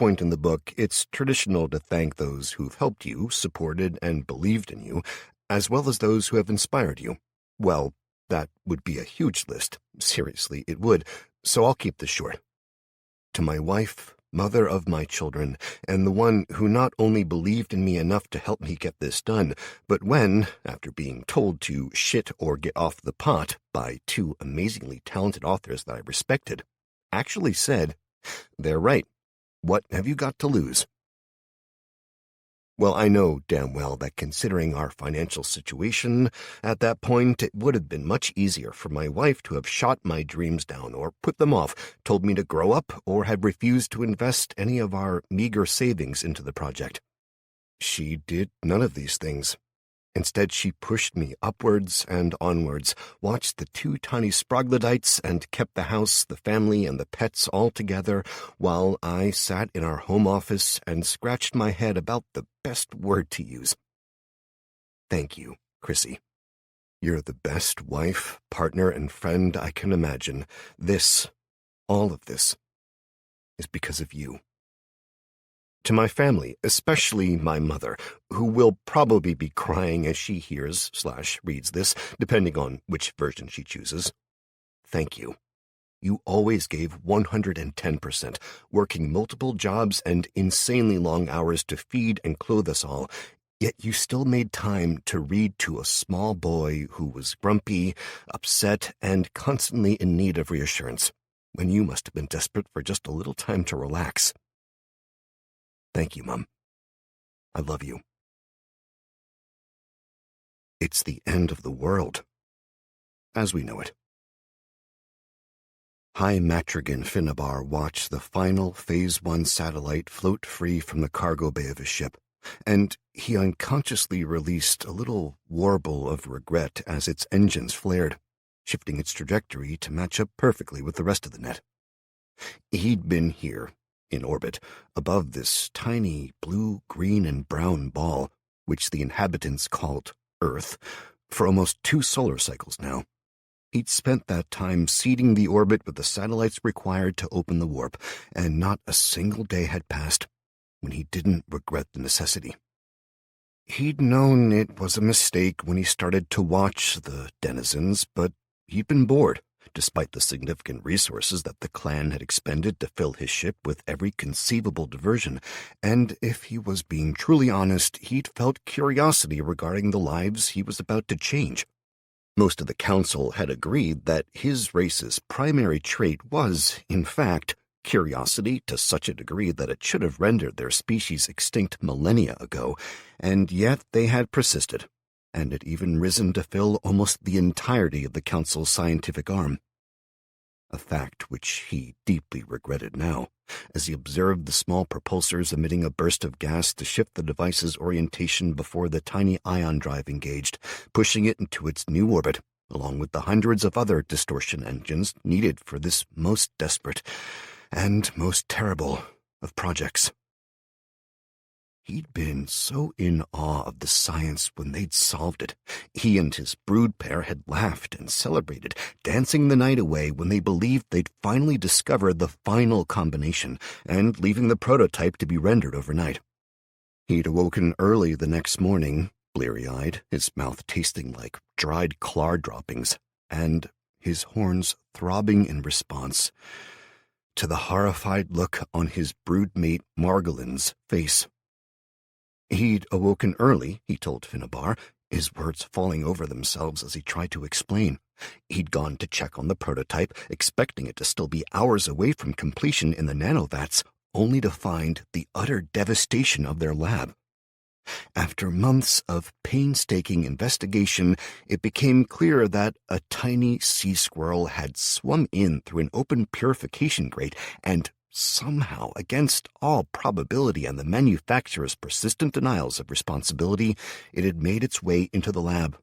point in the book, it's traditional to thank those who've helped you, supported, and believed in you, as well as those who have inspired you. Well, that would be a huge list. Seriously, it would. So I'll keep this short. To my wife, mother of my children, and the one who not only believed in me enough to help me get this done, but when, after being told to shit or get off the pot by two amazingly talented authors that I respected, actually said, "They're right. What have you got to lose?" Well, I know damn well that considering our financial situation at that point, it would have been much easier for my wife to have shot my dreams down or put them off, told me to grow up, or had refused to invest any of our meager savings into the project. She did none of these things. Instead, she pushed me upwards and onwards, watched the two tiny sproglodytes, and kept the house, the family, and the pets all together, while I sat in our home office and scratched my head about the best word to use. Thank you, Chrissy. You're the best wife, partner, and friend I can imagine. All of this, is because of you. To my family, especially my mother, who will probably be crying as she hears/reads this, depending on which version she chooses, thank you. You always gave 110%, working multiple jobs and insanely long hours to feed and clothe us all, yet you still made time to read to a small boy who was grumpy, upset, and constantly in need of reassurance, when you must have been desperate for just a little time to relax. Thank you, Mum. I love you. It's the end of the world, as we know it. High Matrigan Finnabar watched the final Phase 1 satellite float free from the cargo bay of his ship, and he unconsciously released a little warble of regret as its engines flared, shifting its trajectory to match up perfectly with the rest of the net. He'd been here, in orbit, above this tiny blue, green, and brown ball, which the inhabitants called Earth, for almost 2 solar cycles now. He'd spent that time seeding the orbit with the satellites required to open the warp, and not a single day had passed when he didn't regret the necessity. He'd known it was a mistake when he started to watch the denizens, but he'd been bored, despite the significant resources that the clan had expended to fill his ship with every conceivable diversion, and if he was being truly honest, he'd felt curiosity regarding the lives he was about to change. Most of the council had agreed that his race's primary trait was, in fact, curiosity to such a degree that it should have rendered their species extinct millennia ago, and yet they had persisted, and had even risen to fill almost the entirety of the council's scientific arm. A fact which he deeply regretted now, as he observed the small propulsors emitting a burst of gas to shift the device's orientation before the tiny ion drive engaged, pushing it into its new orbit, along with the hundreds of other distortion engines needed for this most desperate and most terrible of projects. He'd been so in awe of the science when they'd solved it. He and his brood pair had laughed and celebrated, dancing the night away when they believed they'd finally discovered the final combination, and leaving the prototype to be rendered overnight. He'd awoken early the next morning, bleary-eyed, his mouth tasting like dried claw droppings, and his horns throbbing in response to the horrified look on his broodmate Margolin's face. He'd awoken early, he told Finnabar, his words falling over themselves as he tried to explain. He'd gone to check on the prototype, expecting it to still be hours away from completion in the nanovats, only to find the utter devastation of their lab. After months of painstaking investigation, it became clear that a tiny sea squirrel had swum in through an open purification grate and somehow, against all probability and the manufacturer's persistent denials of responsibility, it had made its way into the lab.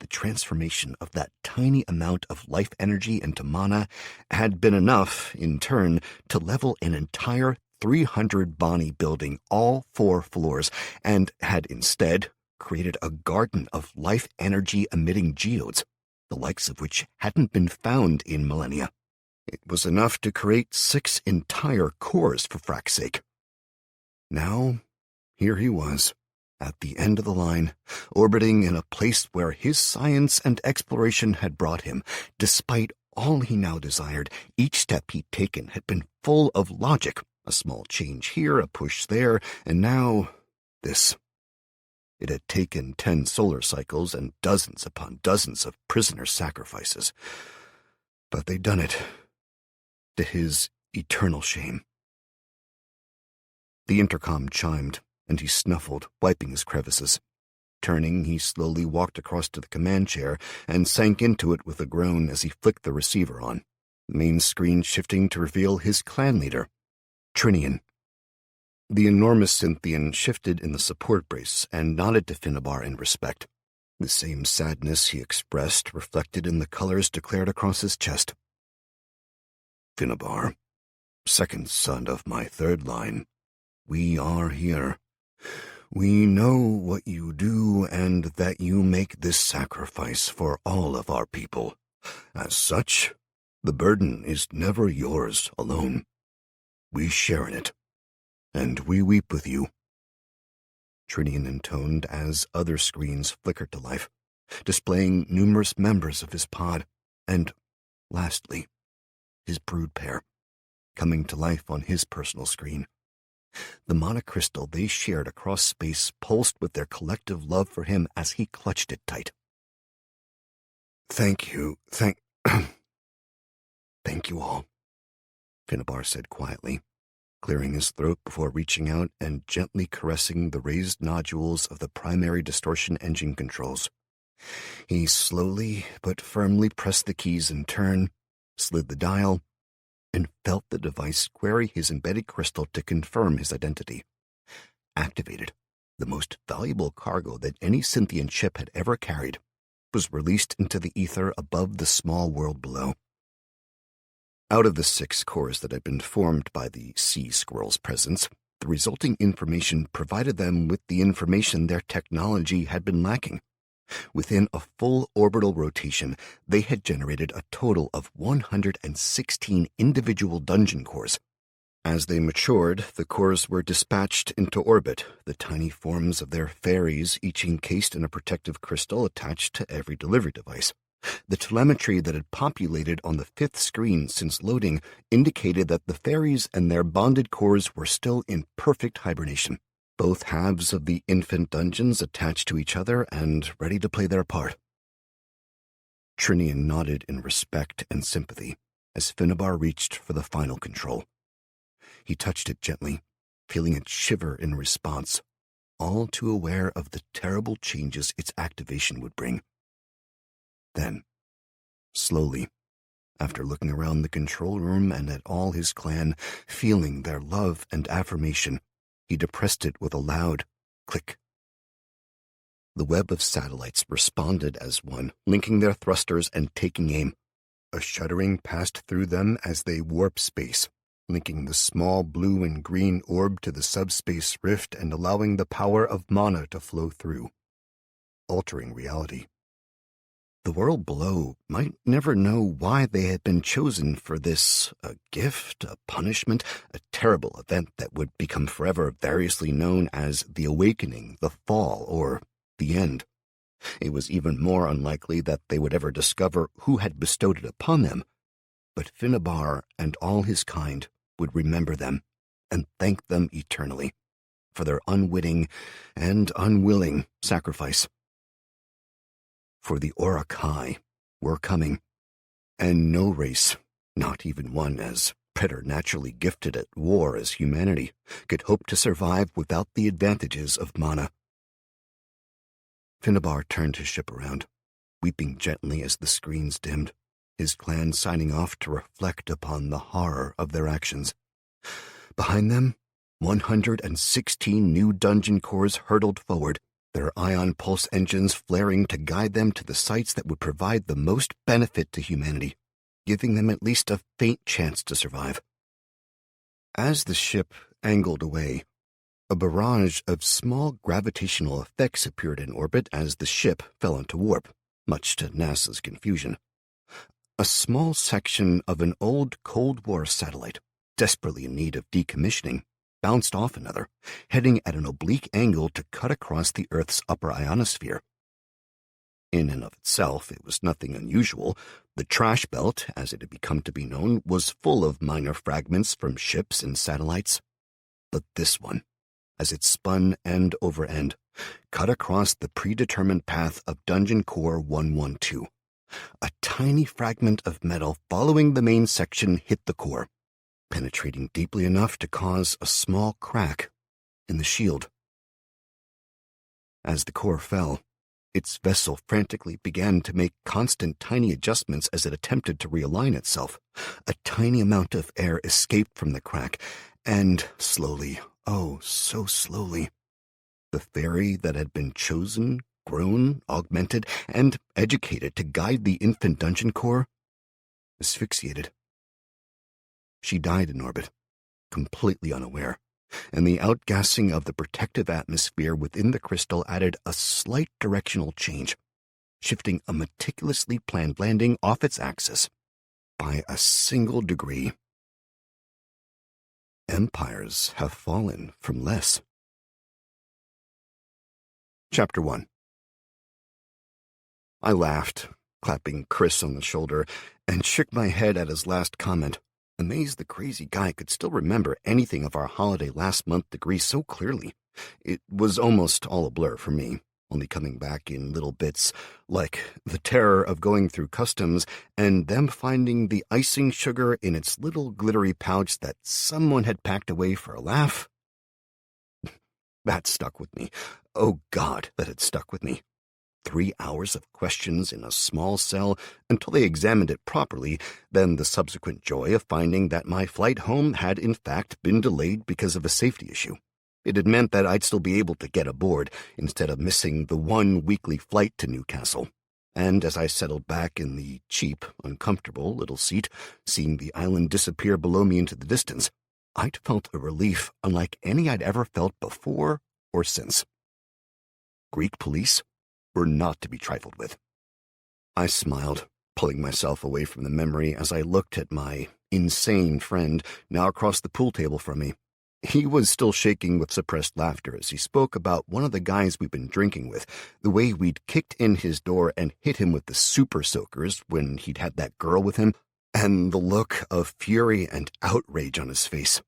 The transformation of that tiny amount of life energy into mana had been enough, in turn, to level an entire 300 Bonnie building, all 4 floors, and had instead created a garden of life energy emitting geodes, the likes of which hadn't been found in millennia. It was enough to create 6 entire cores, for frack's sake. Now, here he was, at the end of the line, orbiting in a place where his science and exploration had brought him. Despite all he now desired, each step he'd taken had been full of logic. A small change here, a push there, and now this. It had taken 10 solar cycles and dozens upon dozens of prisoner sacrifices. But they'd done it, to his eternal shame. The intercom chimed, and he snuffled, wiping his crevices. Turning, he slowly walked across to the command chair and sank into it with a groan as he flicked the receiver on, the main screen shifting to reveal his clan leader, Trinian. The enormous Cynthian shifted in the support brace and nodded to Finnabar in respect. The same sadness he expressed reflected in the colors declared across his chest. Finnabar, second son of my third line, we are here. We know what you do and that you make this sacrifice for all of our people. As such, the burden is never yours alone. We share in it, and we weep with you. Trinian intoned as other screens flickered to life, displaying numerous members of his pod, and, lastly, his brood pair, coming to life on his personal screen. The monocrystal they shared across space pulsed with their collective love for him as he clutched it tight. Thank you all, Finnabar said quietly, clearing his throat before reaching out and gently caressing the raised nodules of the primary distortion engine controls. He slowly but firmly pressed the keys in turn, slid the dial, and felt the device query his embedded crystal to confirm his identity. Activated, the most valuable cargo that any Cynthian ship had ever carried was released into the ether above the small world below. Out of the 6 cores that had been formed by the sea squirrel's presence, the resulting information provided them with the information their technology had been lacking. Within a full orbital rotation, they had generated a total of 116 individual dungeon cores. As they matured, the cores were dispatched into orbit, the tiny forms of their fairies each encased in a protective crystal attached to every delivery device. The telemetry that had populated on the 5th screen since loading indicated that the fairies and their bonded cores were still in perfect hibernation. Both halves of the infant dungeons attached to each other and ready to play their part. Trinian nodded in respect and sympathy as Finnabar reached for the final control. He touched it gently, feeling it shiver in response, all too aware of the terrible changes its activation would bring. Then, slowly, after looking around the control room and at all his clan, feeling their love and affirmation, he depressed it with a loud click. The web of satellites responded as one, linking their thrusters and taking aim. A shuddering passed through them as they warped space, linking the small blue and green orb to the subspace rift and allowing the power of mana to flow through, altering reality. The world below might never know why they had been chosen for this, a gift, a punishment, a terrible event that would become forever variously known as the awakening, the fall, or the end. It was even more unlikely that they would ever discover who had bestowed it upon them, but Finnabar and all his kind would remember them and thank them eternally for their unwitting and unwilling sacrifice. For the Orokai were coming, and no race, not even one as preternaturally gifted at war as humanity, could hope to survive without the advantages of mana. Finnabar turned his ship around, weeping gently as the screens dimmed, his clan signing off to reflect upon the horror of their actions. Behind them, 116 new dungeon cores hurtled forward, their ion pulse engines flaring to guide them to the sites that would provide the most benefit to humanity, giving them at least a faint chance to survive. As the ship angled away, a barrage of small gravitational effects appeared in orbit as the ship fell into warp, much to NASA's confusion. A small section of an old Cold War satellite, desperately in need of decommissioning, bounced off another, heading at an oblique angle to cut across the Earth's upper ionosphere. In and of itself, it was nothing unusual. The trash belt, as it had become to be known, was full of minor fragments from ships and satellites. But this one, as it spun end over end, cut across the predetermined path of Dungeon Core 112. A tiny fragment of metal following the main section hit the core, penetrating deeply enough to cause a small crack in the shield. As the core fell, its vessel frantically began to make constant tiny adjustments as it attempted to realign itself. A tiny amount of air escaped from the crack, and slowly, oh, so slowly, the fairy that had been chosen, grown, augmented, and educated to guide the infant dungeon core asphyxiated. She died in orbit, completely unaware, and the outgassing of the protective atmosphere within the crystal added a slight directional change, shifting a meticulously planned landing off its axis by a single degree. Empires have fallen from less. Chapter 1. I laughed, clapping Chris on the shoulder, and shook my head at his last comment, amazed the crazy guy could still remember anything of our holiday last month degree so clearly. It was almost all a blur for me, only coming back in little bits, like the terror of going through customs and them finding the icing sugar in its little glittery pouch that someone had packed away for a laugh. That stuck with me. Oh God, that had stuck with me. 3 hours of questions in a small cell until they examined it properly, then the subsequent joy of finding that my flight home had in fact been delayed because of a safety issue. It had meant that I'd still be able to get aboard instead of missing the one weekly flight to Newcastle. And as I settled back in the cheap, uncomfortable little seat, seeing the island disappear below me into the distance, I'd felt a relief unlike any I'd ever felt before or since. Greek police were not to be trifled with. I smiled, pulling myself away from the memory as I looked at my insane friend now across the pool table from me. He was still shaking with suppressed laughter as he spoke about one of the guys we'd been drinking with, the way we'd kicked in his door and hit him with the super soakers when he'd had that girl with him, and the look of fury and outrage on his face.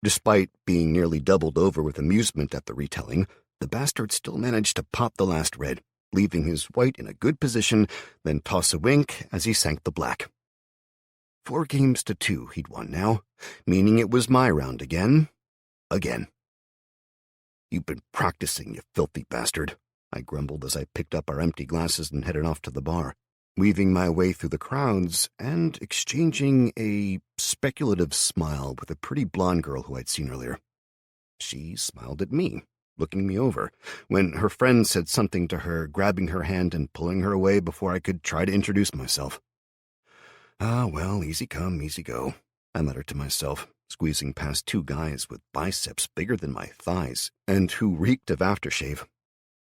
Despite being nearly doubled over with amusement at the retelling, the bastard still managed to pop the last red, leaving his white in a good position, then toss a wink as he sank the black. 4 games to 2 he'd won now, meaning it was my round again. Again. "You've been practicing, you filthy bastard," I grumbled as I picked up our empty glasses and headed off to the bar, weaving my way through the crowds and exchanging a speculative smile with a pretty blonde girl who I'd seen earlier. She smiled at me, looking me over, when her friend said something to her, grabbing her hand and pulling her away before I could try to introduce myself. "Ah, well, easy come, easy go," I muttered to myself, squeezing past 2 guys with biceps bigger than my thighs and who reeked of aftershave.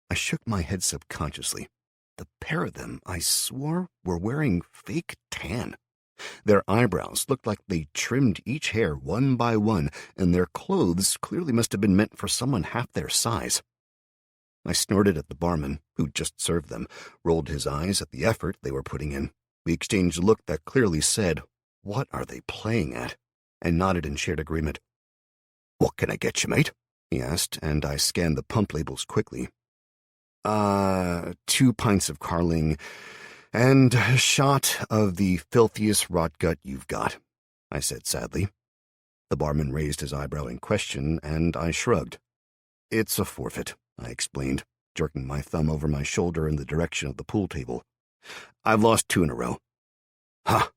I shook my head subconsciously. The pair of them, I swore, were wearing fake tan. Their eyebrows looked like they trimmed each hair one by one, and their clothes clearly must have been meant for someone half their size. I snorted at the barman, who'd just served them, rolled his eyes at the effort they were putting in. We exchanged a look that clearly said, "What are they playing at?" and nodded in shared agreement. "What can I get you, mate?" he asked, and I scanned the pump labels quickly. 2 pints of Carling, and a shot of the filthiest rot gut you've got," I said sadly. The barman raised his eyebrow in question, and I shrugged. "It's a forfeit," I explained, jerking my thumb over my shoulder in the direction of the pool table. "I've lost 2 in a row." "Huh,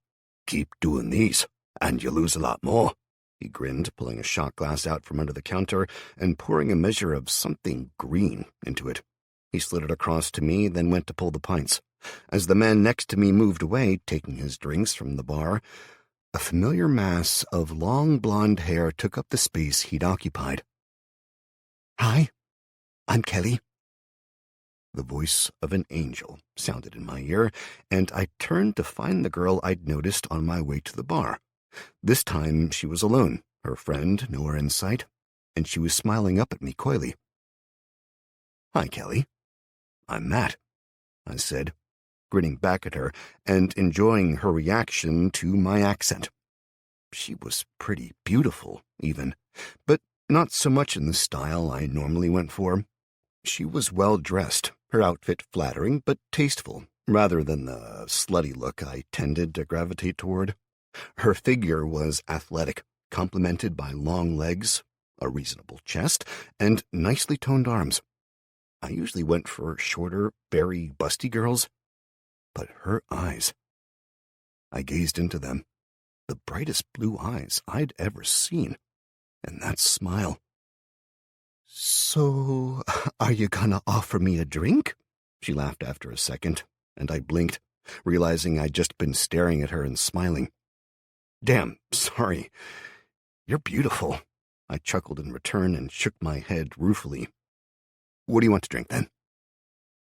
keep doing these, and you lose a lot more," he grinned, pulling a shot glass out from under the counter and pouring a measure of something green into it. He slid it across to me, then went to pull the pints. As the man next to me moved away, taking his drinks from the bar, a familiar mass of long blonde hair took up the space he'd occupied. "Hi, I'm Kelly." The voice of an angel sounded in my ear, and I turned to find the girl I'd noticed on my way to the bar. This time she was alone, her friend nowhere in sight, and she was smiling up at me coyly. "Hi, Kelly. I'm Matt," I said, grinning back at her and enjoying her reaction to my accent. She was pretty beautiful, even, but not so much in the style I normally went for. She was well-dressed, her outfit flattering but tasteful, rather than the slutty look I tended to gravitate toward. Her figure was athletic, complemented by long legs, a reasonable chest, and nicely toned arms. I usually went for shorter, very busty girls, but her eyes. I gazed into them, the brightest blue eyes I'd ever seen, and that smile. "So, are you gonna offer me a drink?" She laughed after a second, and I blinked, realizing I'd just been staring at her and smiling. "Damn, sorry. You're beautiful," I chuckled in return and shook my head ruefully. "What do you want to drink, then?"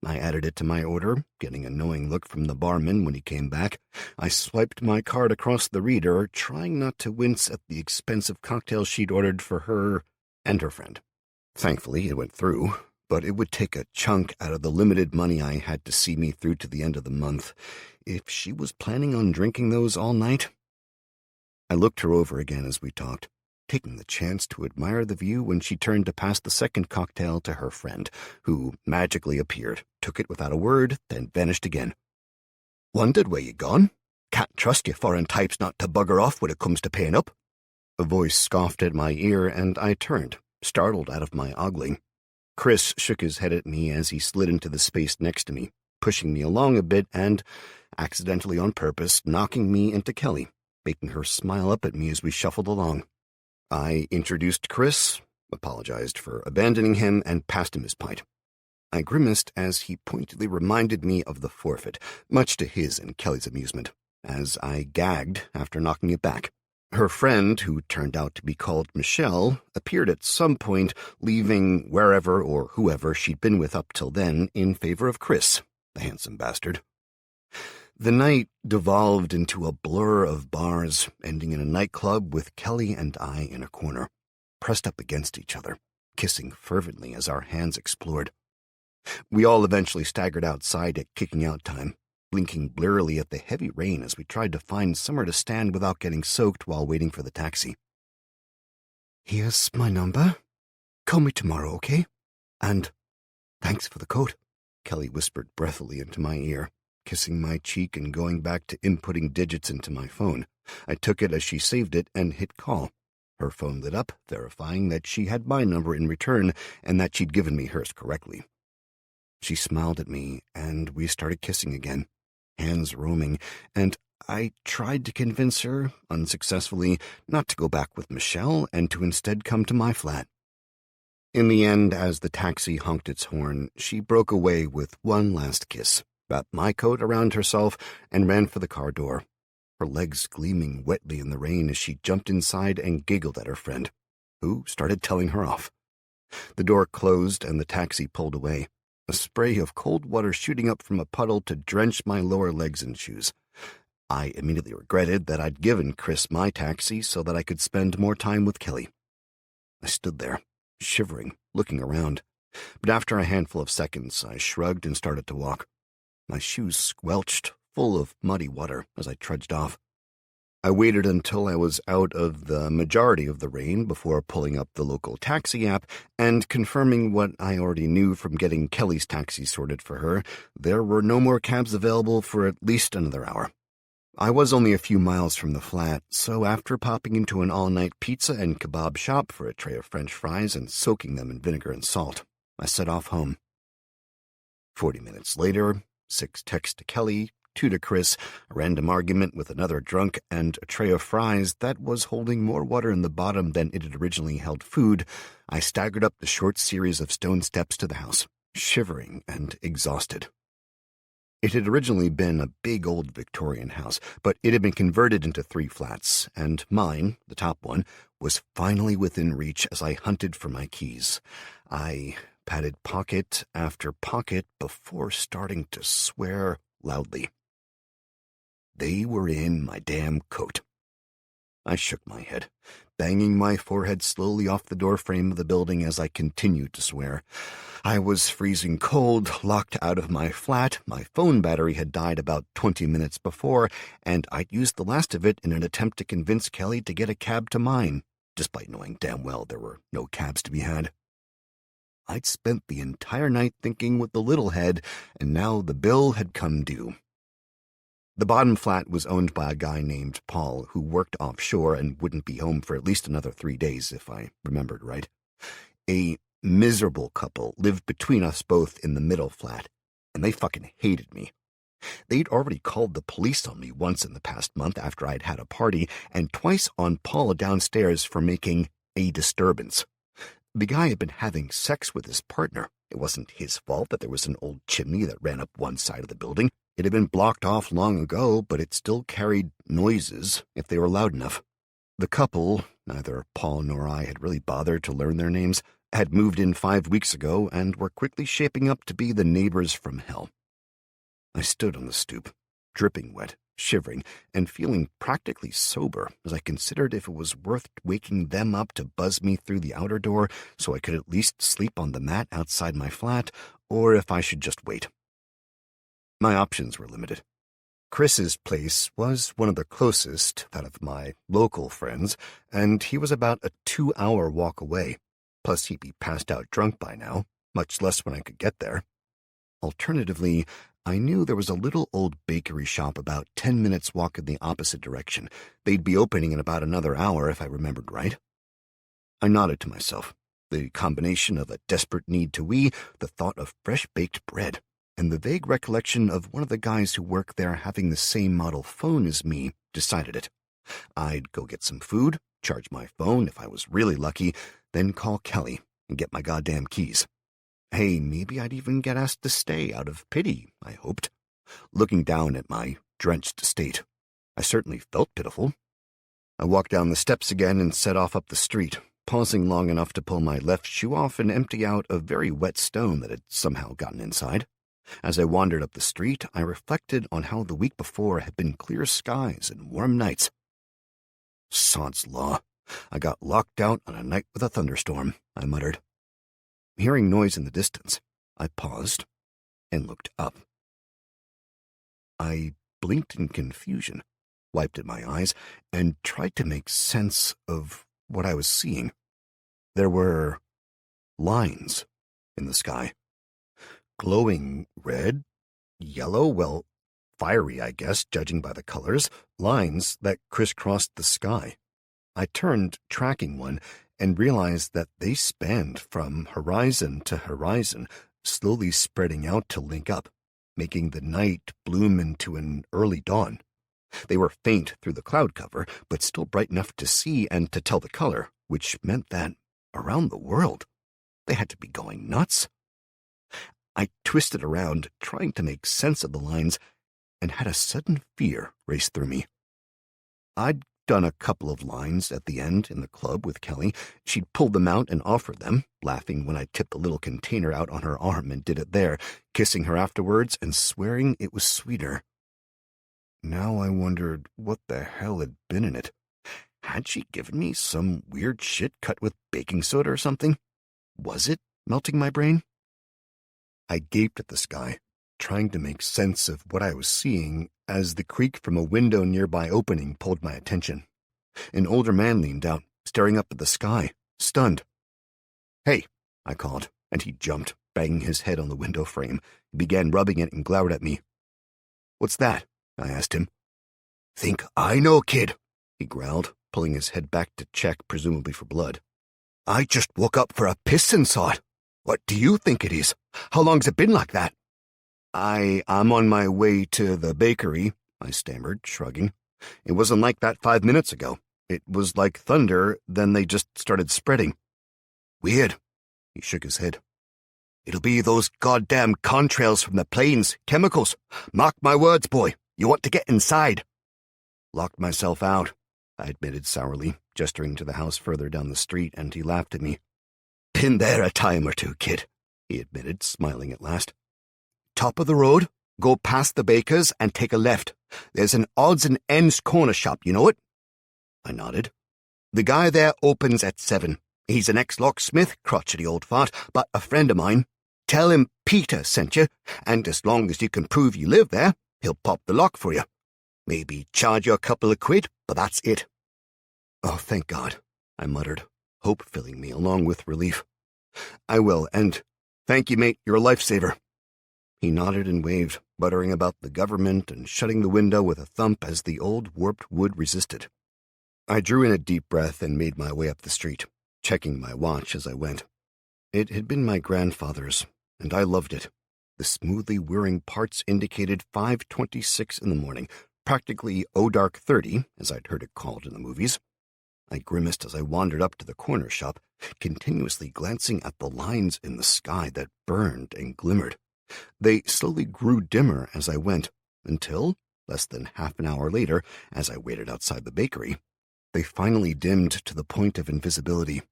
I added it to my order, getting a knowing look from the barman when he came back. I swiped my card across the reader, trying not to wince at the expensive cocktail she'd ordered for her and her friend. Thankfully, it went through, but it would take a chunk out of the limited money I had to see me through to the end of the month. If she was planning on drinking those all night... I looked her over again as we talked, taking the chance to admire the view when she turned to pass the second cocktail to her friend, who magically appeared, took it without a word, then vanished again. "Wondered where you gone? Can't trust you foreign types not to bugger off when it comes to paying up." A voice scoffed at my ear, and I turned, startled out of my ogling. Chris shook his head at me as he slid into the space next to me, pushing me along a bit and, accidentally on purpose, knocking me into Kelly, making her smile up at me as we shuffled along. I introduced Chris, apologized for abandoning him, and passed him his pint. I grimaced as he pointedly reminded me of the forfeit, much to his and Kelly's amusement, as I gagged after knocking it back. Her friend, who turned out to be called Michelle, appeared at some point, leaving wherever or whoever she'd been with up till then in favor of Chris, the handsome bastard. The night devolved into a blur of bars, ending in a nightclub with Kelly and I in a corner, pressed up against each other, kissing fervently as our hands explored. We all eventually staggered outside at kicking-out time, blinking blearily at the heavy rain as we tried to find somewhere to stand without getting soaked while waiting for the taxi. "Here's my number. Call me tomorrow, okay? And thanks for the coat," Kelly whispered breathily into my ear, kissing my cheek and going back to inputting digits into my phone. I took it as she saved it and hit call. Her phone lit up, verifying that she had my number in return and that she'd given me hers correctly. She smiled at me, and we started kissing again, hands roaming, and I tried to convince her, unsuccessfully, not to go back with Michelle and to instead come to my flat. In the end, as the taxi honked its horn, she broke away with one last kiss, wrapped my coat around herself, and ran for the car door, her legs gleaming wetly in the rain as she jumped inside and giggled at her friend, who started telling her off. The door closed and the taxi pulled away, a spray of cold water shooting up from a puddle to drench my lower legs and shoes. I immediately regretted that I'd given Chris my taxi so that I could spend more time with Kelly. I stood there, shivering, looking around, but after a handful of seconds, I shrugged and started to walk. My shoes squelched, full of muddy water, as I trudged off. I waited until I was out of the majority of the rain before pulling up the local taxi app and confirming what I already knew from getting Kelly's taxi sorted for her. There were no more cabs available for at least another hour. I was only a few miles from the flat, so after popping into an all-night pizza and kebab shop for a tray of French fries and soaking them in vinegar and salt, I set off home. 40 minutes later, 6 texts to Kelly, 2 to Chris, a random argument with another drunk, and a tray of fries that was holding more water in the bottom than it had originally held food, I staggered up the short series of stone steps to the house, shivering and exhausted. It had originally been a big old Victorian house, but it had been converted into 3 flats, and mine, the top one, was finally within reach as I hunted for my keys. I patted pocket after pocket before starting to swear loudly. They were in my damn coat. I shook my head, banging my forehead slowly off the doorframe of the building as I continued to swear. I was freezing cold, locked out of my flat. My phone battery had died about 20 minutes before, and I'd used the last of it in an attempt to convince Kelly to get a cab to mine, despite knowing damn well there were no cabs to be had. I'd spent the entire night thinking with the little head, and now the bill had come due. The bottom flat was owned by a guy named Paul, who worked offshore and wouldn't be home for at least another 3 days, if I remembered right. A miserable couple lived between us both in the middle flat, and they fucking hated me. They'd already called the police on me once in the past month after I'd had a party, and twice on Paul downstairs for making a disturbance. The guy had been having sex with his partner. It wasn't his fault that there was an old chimney that ran up one side of the building. It had been blocked off long ago, but it still carried noises if they were loud enough. The couple, neither Paul nor I had really bothered to learn their names, had moved in 5 weeks ago and were quickly shaping up to be the neighbors from hell. I stood on the stoop, dripping wet, shivering, and feeling practically sober as I considered if it was worth waking them up to buzz me through the outer door so I could at least sleep on the mat outside my flat, or if I should just wait. My options were limited. Chris's place was one of the closest, that of my local friends, and he was about a 2-hour walk away. Plus he'd be passed out drunk by now, much less when I could get there. Alternatively, I knew there was a little old bakery shop about 10 minutes' walk in the opposite direction. They'd be opening in about another hour if I remembered right. I nodded to myself. The combination of a desperate need to wee, the thought of fresh-baked bread, and the vague recollection of one of the guys who worked there having the same model phone as me decided it. I'd go get some food, charge my phone if I was really lucky, then call Kelly and get my goddamn keys. Hey, maybe I'd even get asked to stay out of pity, I hoped. Looking down at my drenched state, I certainly felt pitiful. I walked down the steps again and set off up the street, pausing long enough to pull my left shoe off and empty out a very wet stone that had somehow gotten inside. As I wandered up the street, I reflected on how the week before had been clear skies and warm nights. Sod's law. I got locked out on a night with a thunderstorm, I muttered. Hearing noise in the distance, I paused and looked up. I blinked in confusion, wiped at my eyes, and tried to make sense of what I was seeing. There were lines in the sky. Glowing red, yellow, well, fiery, I guess, judging by the colors, lines that crisscrossed the sky. I turned, tracking one, and realized that they spanned from horizon to horizon, slowly spreading out to link up, making the night bloom into an early dawn. They were faint through the cloud cover, but still bright enough to see and to tell the color, which meant that, around the world, they had to be going nuts. I twisted around, trying to make sense of the lines, and had a sudden fear race through me. I'd done a couple of lines at the end in the club with Kelly. She'd pulled them out and offered them, laughing when I tipped the little container out on her arm and did it there, kissing her afterwards and swearing it was sweeter. Now I wondered what the hell had been in it. Had she given me some weird shit cut with baking soda or something? Was it melting my brain? I gaped at the sky, trying to make sense of what I was seeing as the creak from a window nearby opening pulled my attention. An older man leaned out, staring up at the sky, stunned. "Hey," I called, and he jumped, banging his head on the window frame. He began rubbing it and glowered at me. "What's that?" I asked him. "Think I know, kid," he growled, pulling his head back to check, presumably for blood. "I just woke up for a piss and saw it. What do you think it is? How long's it been like that?" I'm on my way to the bakery," I stammered, shrugging. "It wasn't like that 5 minutes ago. It was like thunder, then they just started spreading." "Weird." He shook his head. "It'll be those goddamn contrails from the plains, chemicals. Mark my words, boy. You want to get inside." "Locked myself out," I admitted sourly, gesturing to the house further down the street, and he laughed at me. "Been there a time or two, kid. he admitted, smiling at last. "Top of the road, go past the baker's and take a left. There's an odds and ends corner shop, you know it?" I nodded. "The guy there opens at 7. He's an ex-locksmith, crotchety old fart, but a friend of mine. Tell him Peter sent you, and as long as you can prove you live there, he'll pop the lock for you. Maybe charge you a couple of quid, but that's it." "Oh, thank God," I muttered, hope filling me along with relief. "I will, and thank you, mate, you're a lifesaver." He nodded and waved, muttering about the government and shutting the window with a thump as the old warped wood resisted. I drew in a deep breath and made my way up the street, checking my watch as I went. It had been my grandfather's, and I loved it. The smoothly whirring parts indicated 5:26 in the morning, practically Dark 30, as I'd heard it called in the movies. I grimaced as I wandered up to the corner shop, continuously glancing at the lines in the sky that burned and glimmered. They slowly grew dimmer as I went, until, less than half an hour later, as I waited outside the bakery, they finally dimmed to the point of invisibility.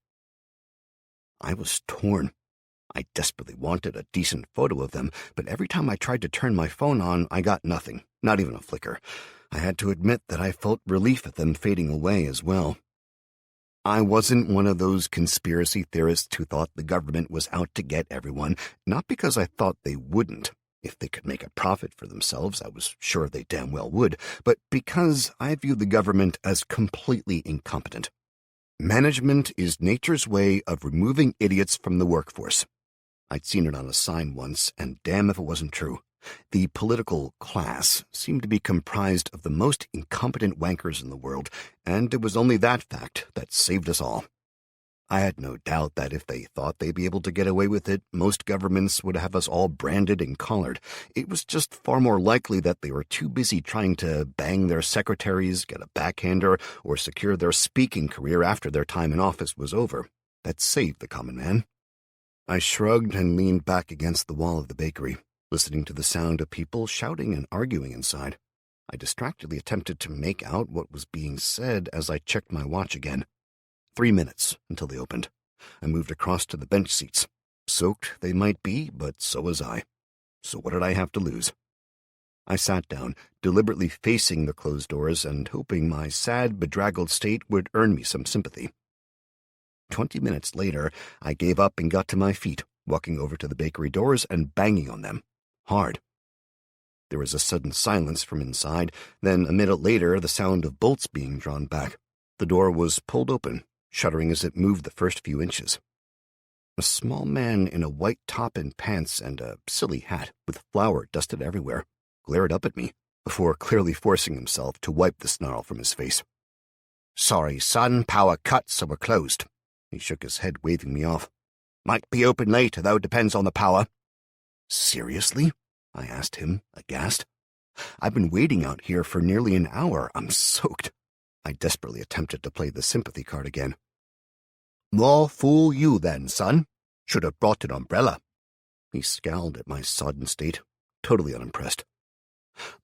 I was torn. I desperately wanted a decent photo of them, but every time I tried to turn my phone on, I got nothing, not even a flicker. I had to admit that I felt relief at them fading away as well. I wasn't one of those conspiracy theorists who thought the government was out to get everyone, not because I thought they wouldn't. If they could make a profit for themselves, I was sure they damn well would, but because I viewed the government as completely incompetent. Management is nature's way of removing idiots from the workforce. I'd seen it on a sign once, and damn if it wasn't true. The political class seemed to be comprised of the most incompetent wankers in the world, and it was only that fact that saved us all. I had no doubt that if they thought they'd be able to get away with it, most governments would have us all branded and collared. It was just far more likely that they were too busy trying to bang their secretaries, get a backhander, or secure their speaking career after their time in office was over. That saved the common man. I shrugged and leaned back against the wall of the bakery, listening to the sound of people shouting and arguing inside. I distractedly attempted to make out what was being said as I checked my watch again. 3 minutes until they opened. I moved across to the bench seats. Soaked they might be, but so was I. So what did I have to lose? I sat down, deliberately facing the closed doors and hoping my sad, bedraggled state would earn me some sympathy. 20 minutes later, I gave up and got to my feet, walking over to the bakery doors and banging on them. Hard. There was a sudden silence from inside, then a minute later the sound of bolts being drawn back. The door was pulled open, shuddering as it moved the first few inches. A small man in a white top and pants and a silly hat with flour dusted everywhere glared up at me before clearly forcing himself to wipe the snarl from his face. "Sorry, son, power cut, so we're closed." He shook his head, waving me off. "Might be open later, though, depends on the power." "Seriously?" I asked him, aghast. "I've been waiting out here for nearly an hour. I'm soaked." I desperately attempted to play the sympathy card again. "More fool you then, son. Should have brought an umbrella." He scowled at my sodden state, totally unimpressed.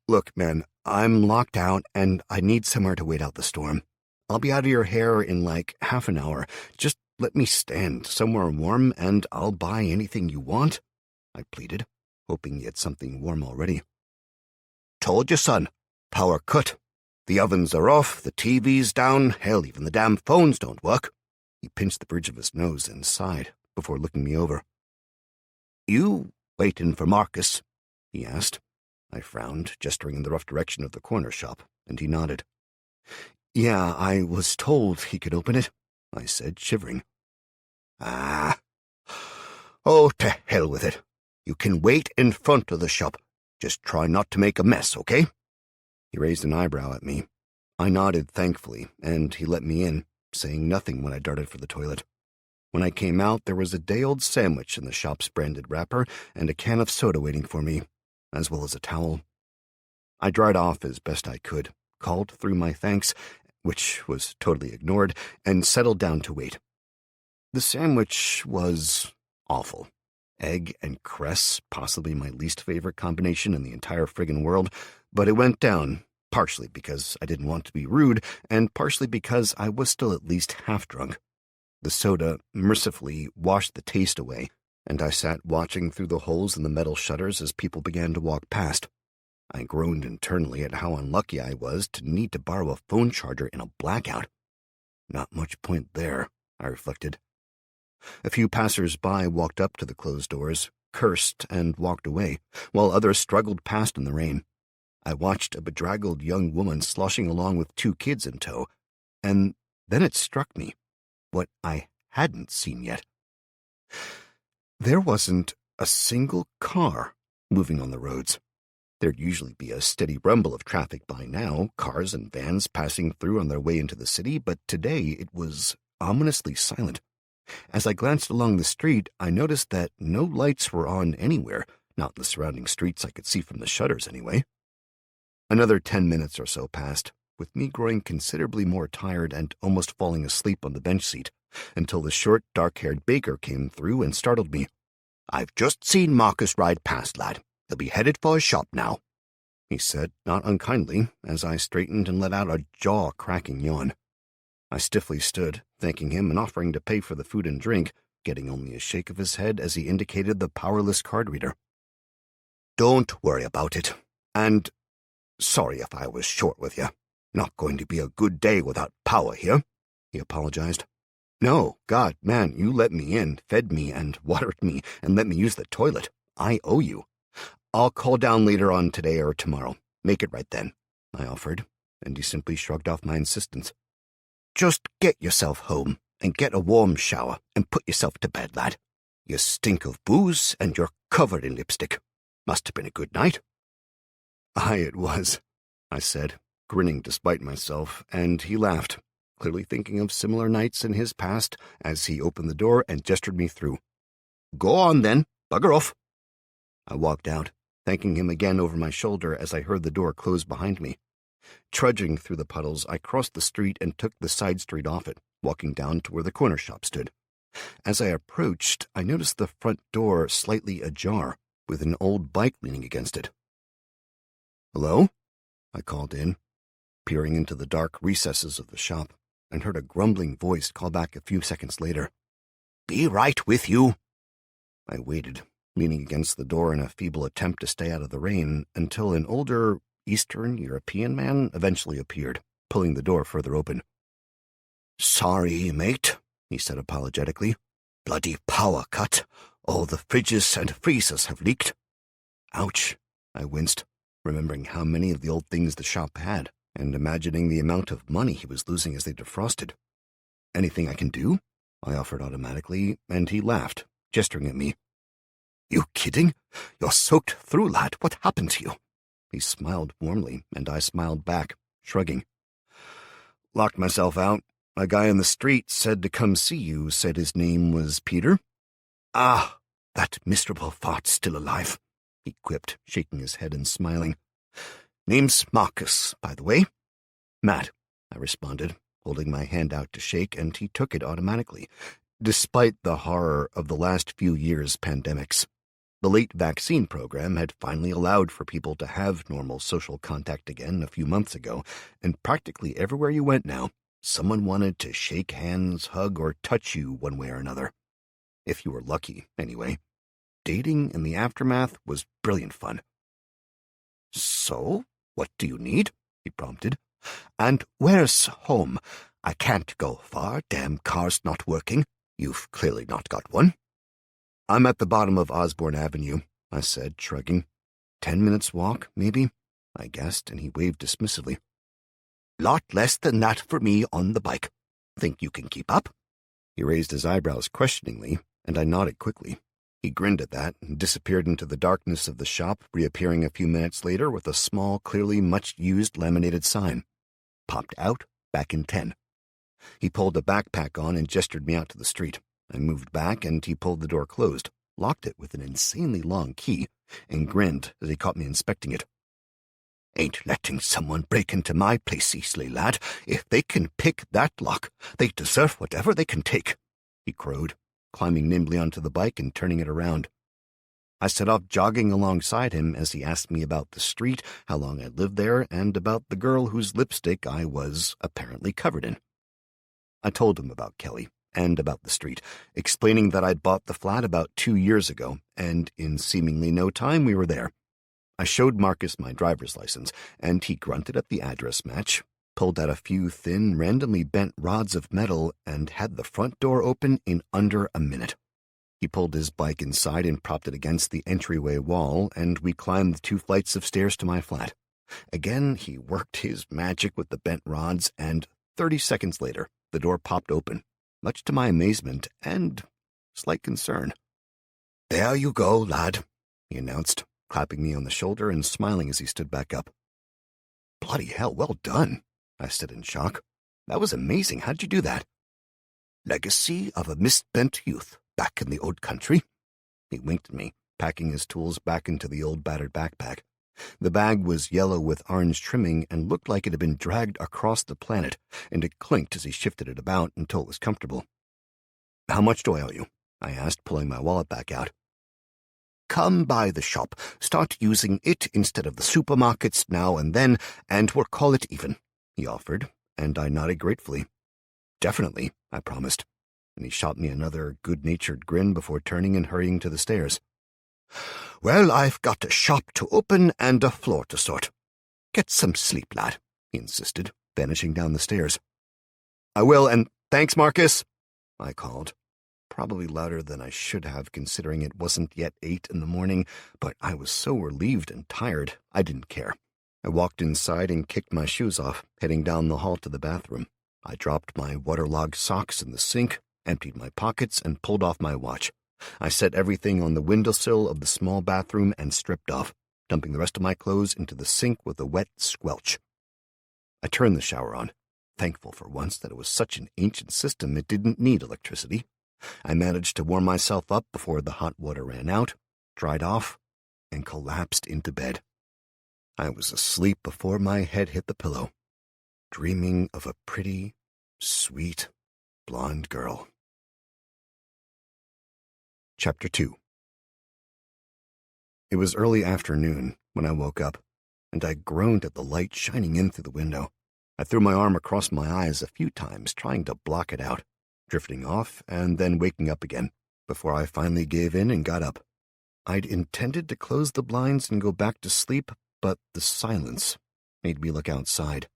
"Look, man, I'm locked out, and I need somewhere to wait out the storm. I'll be out of your hair in like half an hour. Just let me stand somewhere warm, and I'll buy anything you want," I pleaded, hoping he had something warm already. "Told you, son. Power cut. The ovens are off, the TV's down, hell, even the damn phones don't work." He pinched the bridge of his nose and sighed before looking me over. "You waiting for Marcus?" he asked. I frowned, gesturing in the rough direction of the corner shop, and he nodded. "Yeah, I was told he could open it," I said, shivering. "Ah. Oh, to hell with it. You can wait in front of the shop. Just try not to make a mess, okay?" He raised an eyebrow at me. I nodded thankfully, and he let me in, saying nothing when I darted for the toilet. When I came out, there was a day-old sandwich in the shop's branded wrapper and a can of soda waiting for me, as well as a towel. I dried off as best I could, called through my thanks, which was totally ignored, and settled down to wait. The sandwich was awful. Egg and cress, possibly my least favorite combination in the entire friggin' world, but it went down, partially because I didn't want to be rude, and partially because I was still at least half drunk. The soda mercifully washed the taste away, and I sat watching through the holes in the metal shutters as people began to walk past. I groaned internally at how unlucky I was to need to borrow a phone charger in a blackout. Not much point there, I reflected. A few passers-by walked up to the closed doors, cursed, and walked away, while others struggled past in the rain. I watched a bedraggled young woman sloshing along with 2 kids in tow, and then it struck me, what I hadn't seen yet. There wasn't a single car moving on the roads. There'd usually be a steady rumble of traffic by now, cars and vans passing through on their way into the city, but today it was ominously silent. As I glanced along the street, I noticed that no lights were on anywhere, not in the surrounding streets I could see from the shutters anyway. Another 10 minutes or so passed, with me growing considerably more tired and almost falling asleep on the bench seat, until the short, dark-haired baker came through and startled me. "I've just seen Marcus ride past, lad. He'll be headed for his shop now," he said, not unkindly, as I straightened and let out a jaw-cracking yawn. I stiffly stood, thanking him and offering to pay for the food and drink, getting only a shake of his head as he indicated the powerless card reader. "Don't worry about it, and sorry if I was short with you. Not going to be a good day without power here," he apologized. "No, God, man, you let me in, fed me, and watered me, and let me use the toilet. I owe you. I'll call down later on today or tomorrow. Make it right then," I offered, and he simply shrugged off my insistence. "Just get yourself home, and get a warm shower, and put yourself to bed, lad. You stink of booze, and you're covered in lipstick. Must have been a good night." "Aye, it was," I said, grinning despite myself, and he laughed, clearly thinking of similar nights in his past, as he opened the door and gestured me through. "Go on, then. Bugger off." I walked out, thanking him again over my shoulder as I heard the door close behind me. Trudging through the puddles, I crossed the street and took the side street off it, walking down to where the corner shop stood. As I approached, I noticed the front door slightly ajar, with an old bike leaning against it. "Hello?" I called in, peering into the dark recesses of the shop, and heard a grumbling voice call back a few seconds later. "Be right with you." I waited, leaning against the door in a feeble attempt to stay out of the rain, until an older Eastern European man eventually appeared, pulling the door further open. "Sorry, mate," he said apologetically. "Bloody power cut. All the fridges and freezers have leaked." Ouch, I winced, remembering how many of the old things the shop had, and imagining the amount of money he was losing as they defrosted. "Anything I can do?" I offered automatically, and he laughed, gesturing at me. "You kidding? You're soaked through, lad. What happened to you?" He smiled warmly, and I smiled back, shrugging. "Locked myself out. A guy on the street said to come see you, said his name was Peter." "Ah, that miserable fart's still alive," he quipped, shaking his head and smiling. "Name's Marcus, by the way." "Matt," I responded, holding my hand out to shake, and he took it automatically, despite the horror of the last few years' pandemics. The late vaccine program had finally allowed for people to have normal social contact again a few months ago, and practically everywhere you went now, someone wanted to shake hands, hug, or touch you one way or another. If you were lucky, anyway. Dating in the aftermath was brilliant fun. "So, what do you need?" he prompted. "And where's home? I can't go far, damn car's not working. You've clearly not got one." "I'm at the bottom of Osborne Avenue," I said, shrugging. 10 minutes walk, maybe, I guessed, and he waved dismissively. "Lot less than that for me on the bike. Think you can keep up?" He raised his eyebrows questioningly, and I nodded quickly. He grinned at that and disappeared into the darkness of the shop, reappearing a few minutes later with a small, clearly much-used laminated sign. Popped out, back in 10. He pulled a backpack on and gestured me out to the street. I moved back, and he pulled the door closed, locked it with an insanely long key, and grinned as he caught me inspecting it. "Ain't letting someone break into my place easily, lad. If they can pick that lock, they deserve whatever they can take," he crowed, climbing nimbly onto the bike and turning it around. I set off jogging alongside him as he asked me about the street, how long I'd lived there, and about the girl whose lipstick I was apparently covered in. I told him about Kelly, and about the street, explaining that I'd bought the flat about 2 years ago, and in seemingly no time we were there. I showed Marcus my driver's license, and he grunted at the address match, pulled out a few thin, randomly bent rods of metal, and had the front door open in under a minute. He pulled his bike inside and propped it against the entryway wall, and we climbed the 2 flights of stairs to my flat. Again, he worked his magic with the bent rods, and 30 seconds later, the door popped open, much to my amazement and slight concern. "There you go, lad," he announced, clapping me on the shoulder and smiling as he stood back up. "Bloody hell, well done," I said in shock. "That was amazing. How'd you do that?" "Legacy of a misspent youth back in the old country." He winked at me, packing his tools back into the old battered backpack. The bag was yellow with orange trimming and looked like it had been dragged across the planet, and it clinked as he shifted it about until it was comfortable. "How much do I owe you?" I asked, pulling my wallet back out. "Come by the shop, start using it instead of the supermarkets now and then, and we'll call it even," he offered, and I nodded gratefully. "Definitely," I promised, and he shot me another good-natured grin before turning and hurrying to the stairs. "Well, I've got a shop to open and a floor to sort. Get some sleep, lad," he insisted, vanishing down the stairs. "I will, and thanks, Marcus," I called, probably louder than I should have, considering it wasn't yet 8 in the morning, but I was so relieved and tired, I didn't care. I walked inside and kicked my shoes off, heading down the hall to the bathroom. I dropped my waterlogged socks in the sink, emptied my pockets, and pulled off my watch. I set everything on the windowsill of the small bathroom and stripped off, dumping the rest of my clothes into the sink with a wet squelch. I turned the shower on, thankful for once that it was such an ancient system it didn't need electricity. I managed to warm myself up before the hot water ran out, dried off, and collapsed into bed. I was asleep before my head hit the pillow, dreaming of a pretty, sweet, blonde girl. Chapter 2. It was early afternoon when I woke up, and I groaned at the light shining in through the window. I threw my arm across my eyes a few times, trying to block it out, drifting off and then waking up again, before I finally gave in and got up. I'd intended to close the blinds and go back to sleep, but the silence made me look outside,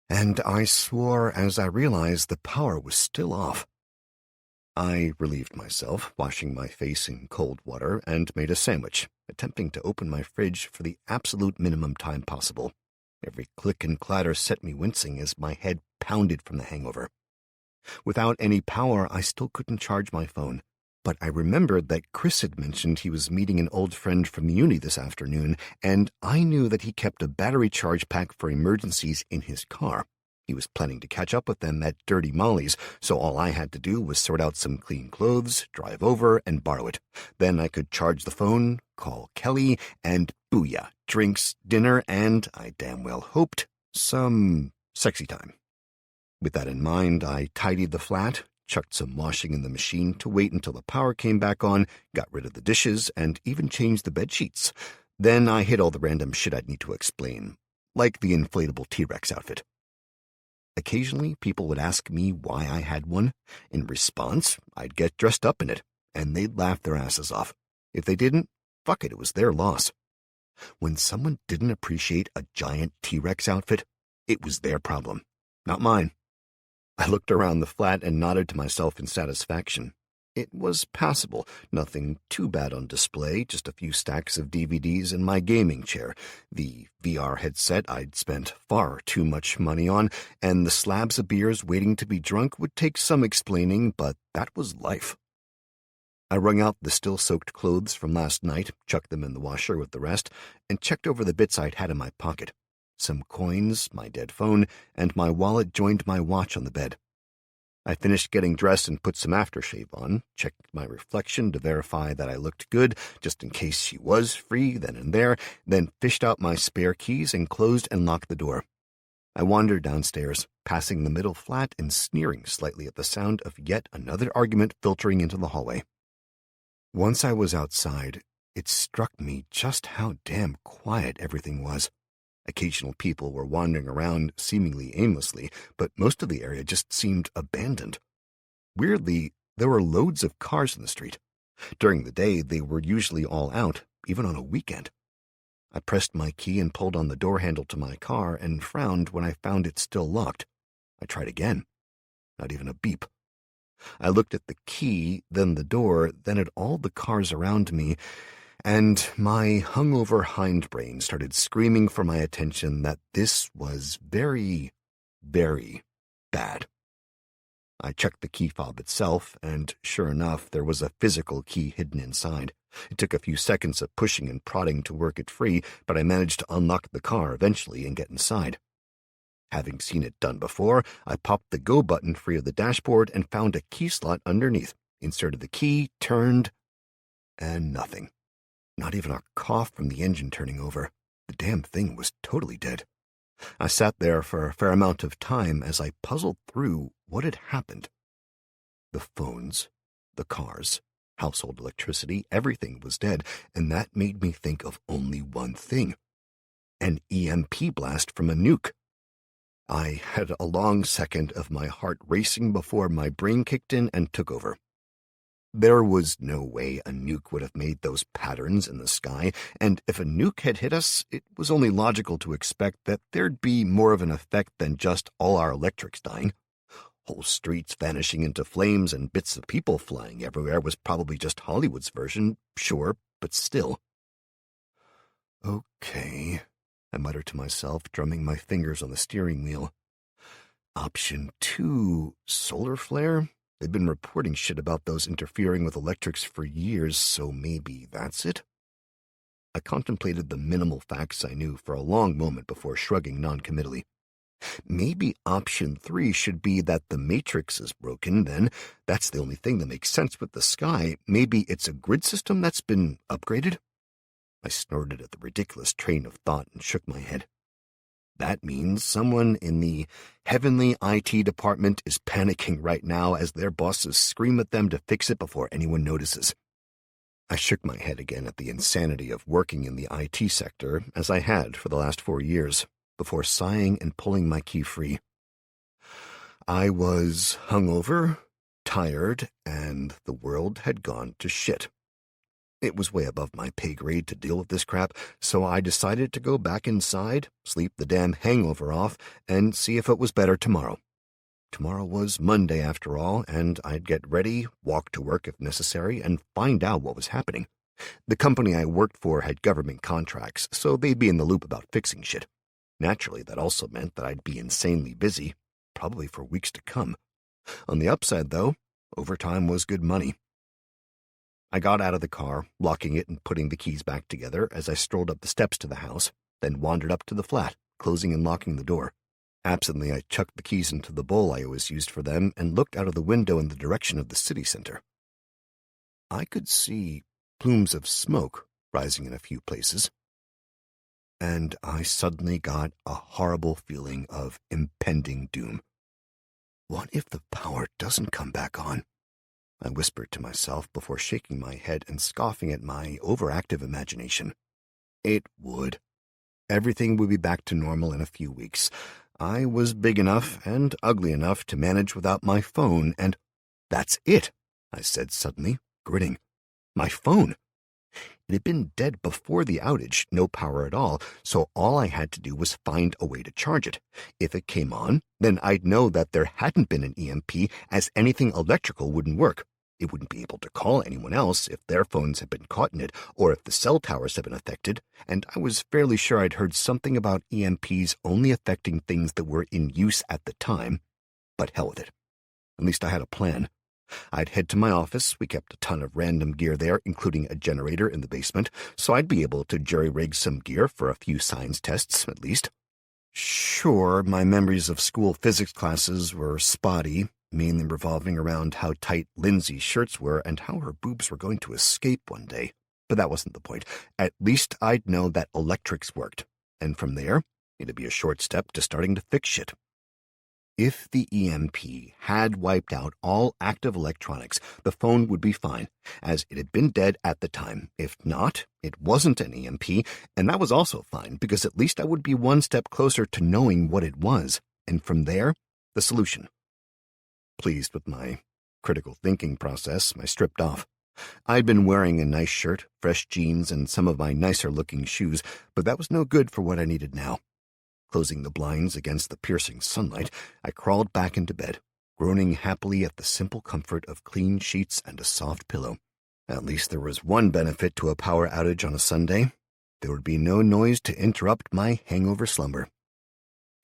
and I swore as I realized the power was still off. I relieved myself, washing my face in cold water, and made a sandwich, attempting to open my fridge for the absolute minimum time possible. Every click and clatter set me wincing as my head pounded from the hangover. Without any power, I still couldn't charge my phone, but I remembered that Chris had mentioned he was meeting an old friend from uni this afternoon, and I knew that he kept a battery charge pack for emergencies in his car. He was planning to catch up with them at Dirty Molly's, so all I had to do was sort out some clean clothes, drive over, and borrow it. Then I could charge the phone, call Kelly, and booyah, drinks, dinner, and, I damn well hoped, some sexy time. With that in mind, I tidied the flat, chucked some washing in the machine to wait until the power came back on, got rid of the dishes, and even changed the bed sheets. Then I hid all the random shit I'd need to explain, like the inflatable T-Rex outfit. Occasionally, people would ask me why I had one. In response, I'd get dressed up in it, and they'd laugh their asses off. If they didn't, fuck it, it was their loss. When someone didn't appreciate a giant T-Rex outfit, it was their problem, not mine. I looked around the flat and nodded to myself in satisfaction. It was passable, nothing too bad on display, just a few stacks of DVDs and my gaming chair, the VR headset I'd spent far too much money on, and the slabs of beers waiting to be drunk would take some explaining, but that was life. I wrung out the still-soaked clothes from last night, chucked them in the washer with the rest, and checked over the bits I'd had in my pocket. Some coins, my dead phone, and my wallet joined my watch on the bed. I finished getting dressed and put some aftershave on, checked my reflection to verify that I looked good, just in case she was free then and there, then fished out my spare keys and closed and locked the door. I wandered downstairs, passing the middle flat and sneering slightly at the sound of yet another argument filtering into the hallway. Once I was outside, it struck me just how damn quiet everything was. Occasional people were wandering around seemingly aimlessly, but most of the area just seemed abandoned. Weirdly, there were loads of cars in the street. During the day, they were usually all out, even on a weekend. I pressed my key and pulled on the door handle to my car and frowned when I found it still locked. I tried again. Not even a beep. I looked at the key, then the door, then at all the cars around me, and my hungover hindbrain started screaming for my attention that this was very, very bad. I checked the key fob itself, and sure enough, there was a physical key hidden inside. It took a few seconds of pushing and prodding to work it free, but I managed to unlock the car eventually and get inside. Having seen it done before, I popped the go button free of the dashboard and found a key slot underneath, inserted the key, turned, and nothing. Not even a cough from the engine turning over. The damn thing was totally dead. I sat there for a fair amount of time as I puzzled through what had happened. The phones, the cars, household electricity, everything was dead, and that made me think of only one thing: an EMP blast from a nuke. I had a long second of my heart racing before my brain kicked in and took over. There was no way a nuke would have made those patterns in the sky, and if a nuke had hit us, it was only logical to expect that there'd be more of an effect than just all our electrics dying. Whole streets vanishing into flames and bits of people flying everywhere was probably just Hollywood's version, sure, but still. Okay, I muttered to myself, drumming my fingers on the steering wheel. Option 2, solar flare? They've been reporting shit about those interfering with electrics for years, so maybe that's it? I contemplated the minimal facts I knew for a long moment before shrugging noncommittally. Maybe option 3 should be that the matrix is broken, then. That's the only thing that makes sense with the sky. Maybe it's a grid system that's been upgraded? I snorted at the ridiculous train of thought and shook my head. That means someone in the heavenly IT department is panicking right now as their bosses scream at them to fix it before anyone notices. I shook my head again at the insanity of working in the IT sector, as I had for the last 4 years, before sighing and pulling my key free. I was hungover, tired, and the world had gone to shit. It was way above my pay grade to deal with this crap, so I decided to go back inside, sleep the damn hangover off, and see if it was better tomorrow. Tomorrow was Monday after all, and I'd get ready, walk to work if necessary, and find out what was happening. The company I worked for had government contracts, so they'd be in the loop about fixing shit. Naturally, that also meant that I'd be insanely busy, probably for weeks to come. On the upside, though, overtime was good money. I got out of the car, locking it and putting the keys back together as I strolled up the steps to the house, then wandered up to the flat, closing and locking the door. Absently, I chucked the keys into the bowl I always used for them and looked out of the window in the direction of the city center. I could see plumes of smoke rising in a few places, and I suddenly got a horrible feeling of impending doom. What if the power doesn't come back on? I whispered to myself before shaking my head and scoffing at my overactive imagination. It would. Everything would be back to normal in a few weeks. I was big enough and ugly enough to manage without my phone, and that's it, I said suddenly, grinning. My phone. It had been dead before the outage, no power at all, so all I had to do was find a way to charge it. If it came on, then I'd know that there hadn't been an EMP, as anything electrical wouldn't work. It wouldn't be able to call anyone else if their phones had been caught in it, or if the cell towers had been affected, and I was fairly sure I'd heard something about EMPs only affecting things that were in use at the time. But hell with it. At least I had a plan. I'd head to my office. We kept a ton of random gear there, including a generator in the basement, so I'd be able to jury-rig some gear for a few science tests, at least. Sure, my memories of school physics classes were spotty, mainly revolving around how tight Lindsay's shirts were and how her boobs were going to escape one day. But that wasn't the point. At least I'd know that electrics worked, and from there, it'd be a short step to starting to fix shit. If the EMP had wiped out all active electronics, the phone would be fine, as it had been dead at the time. If not, it wasn't an EMP, and that was also fine, because at least I would be one step closer to knowing what it was, and from there, the solution. Pleased with my critical thinking process, I stripped off. I'd been wearing a nice shirt, fresh jeans, and some of my nicer-looking shoes, but that was no good for what I needed now. Closing the blinds against the piercing sunlight, I crawled back into bed, groaning happily at the simple comfort of clean sheets and a soft pillow. At least there was one benefit to a power outage on a Sunday. There would be no noise to interrupt my hangover slumber.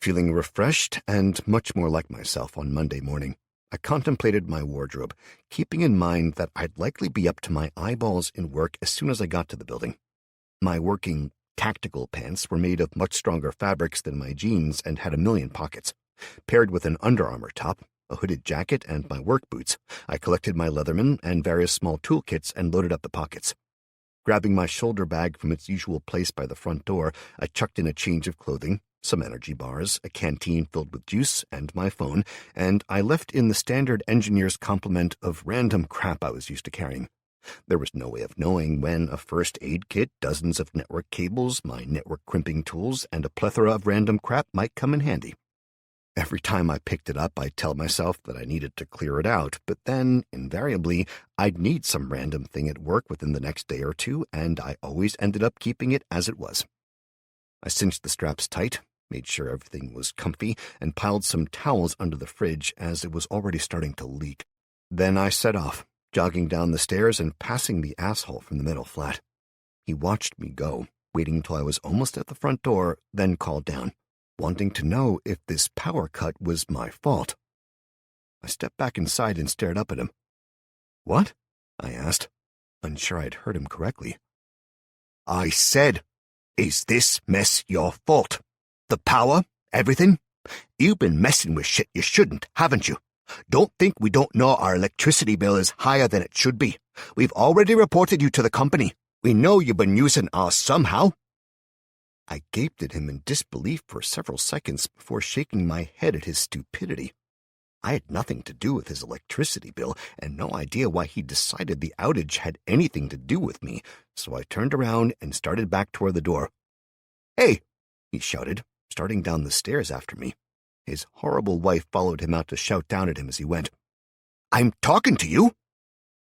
Feeling refreshed and much more like myself on Monday morning, I contemplated my wardrobe, keeping in mind that I'd likely be up to my eyeballs in work as soon as I got to the building. My working tactical pants were made of much stronger fabrics than my jeans and had a million pockets. Paired with an Under Armour top, a hooded jacket, and my work boots, I collected my Leatherman and various small toolkits and loaded up the pockets. Grabbing my shoulder bag from its usual place by the front door, I chucked in a change of clothing, some energy bars, a canteen filled with juice, and my phone, and I left in the standard engineer's complement of random crap I was used to carrying. There was no way of knowing when a first aid kit, dozens of network cables, my network crimping tools, and a plethora of random crap might come in handy. Every time I picked it up, I'd tell myself that I needed to clear it out, but then, invariably, I'd need some random thing at work within the next day or two, and I always ended up keeping it as it was. I cinched the straps tight, made sure everything was comfy, and piled some towels under the fridge as it was already starting to leak. Then I set off, jogging down the stairs and passing the asshole from the middle flat. He watched me go, waiting till I was almost at the front door, then called down, wanting to know if this power cut was my fault. I stepped back inside and stared up at him. "What?" I asked, unsure I'd heard him correctly. "I said, is this mess your fault? The power? Everything? You've been messing with shit you shouldn't, haven't you? Don't think we don't know our electricity bill is higher than it should be. We've already reported you to the company. We know you've been using ours somehow." I gaped at him in disbelief for several seconds before shaking my head at his stupidity. I had nothing to do with his electricity bill, and no idea why he decided the outage had anything to do with me, so I turned around and started back toward the door. "Hey!" he shouted, starting down the stairs after me. His horrible wife followed him out to shout down at him as he went. "I'm talking to you!"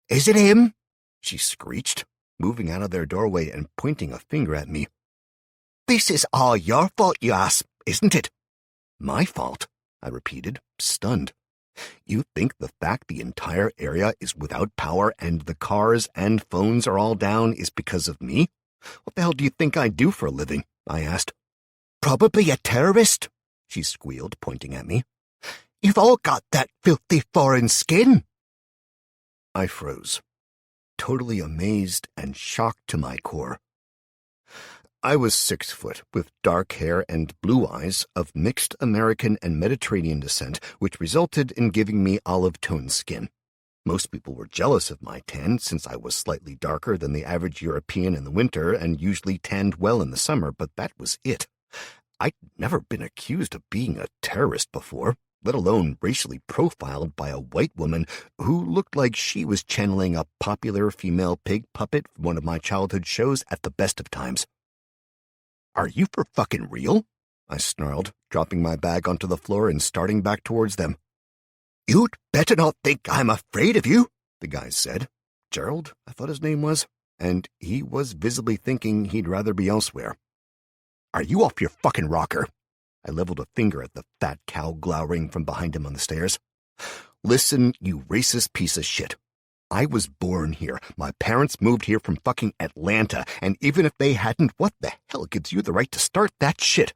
"Is it him?" she screeched, moving out of their doorway and pointing a finger at me. "This is all your fault, you ass, isn't it?" "My fault?" I repeated, stunned. "You think the fact the entire area is without power and the cars and phones are all down is because of me? What the hell do you think I do for a living?" I asked. "Probably a terrorist," she squealed, pointing at me. "You've all got that filthy foreign skin." I froze, totally amazed and shocked to my core. I was 6 foot, with dark hair and blue eyes of mixed American and Mediterranean descent, which resulted in giving me olive-toned skin. Most people were jealous of my tan, since I was slightly darker than the average European in the winter and usually tanned well in the summer, but that was it. I'd never been accused of being a terrorist before, let alone racially profiled by a white woman who looked like she was channeling a popular female pig puppet from one of my childhood shows at the best of times. "Are you for fucking real?" I snarled, dropping my bag onto the floor and starting back towards them. "You'd better not think I'm afraid of you," the guy said. Gerald, I thought his name was, and he was visibly thinking he'd rather be elsewhere. "Are you off your fucking rocker?" I leveled a finger at the fat cow glowering from behind him on the stairs. "Listen, you racist piece of shit. I was born here. My parents moved here from fucking Atlanta, and even if they hadn't, what the hell gives you the right to start that shit?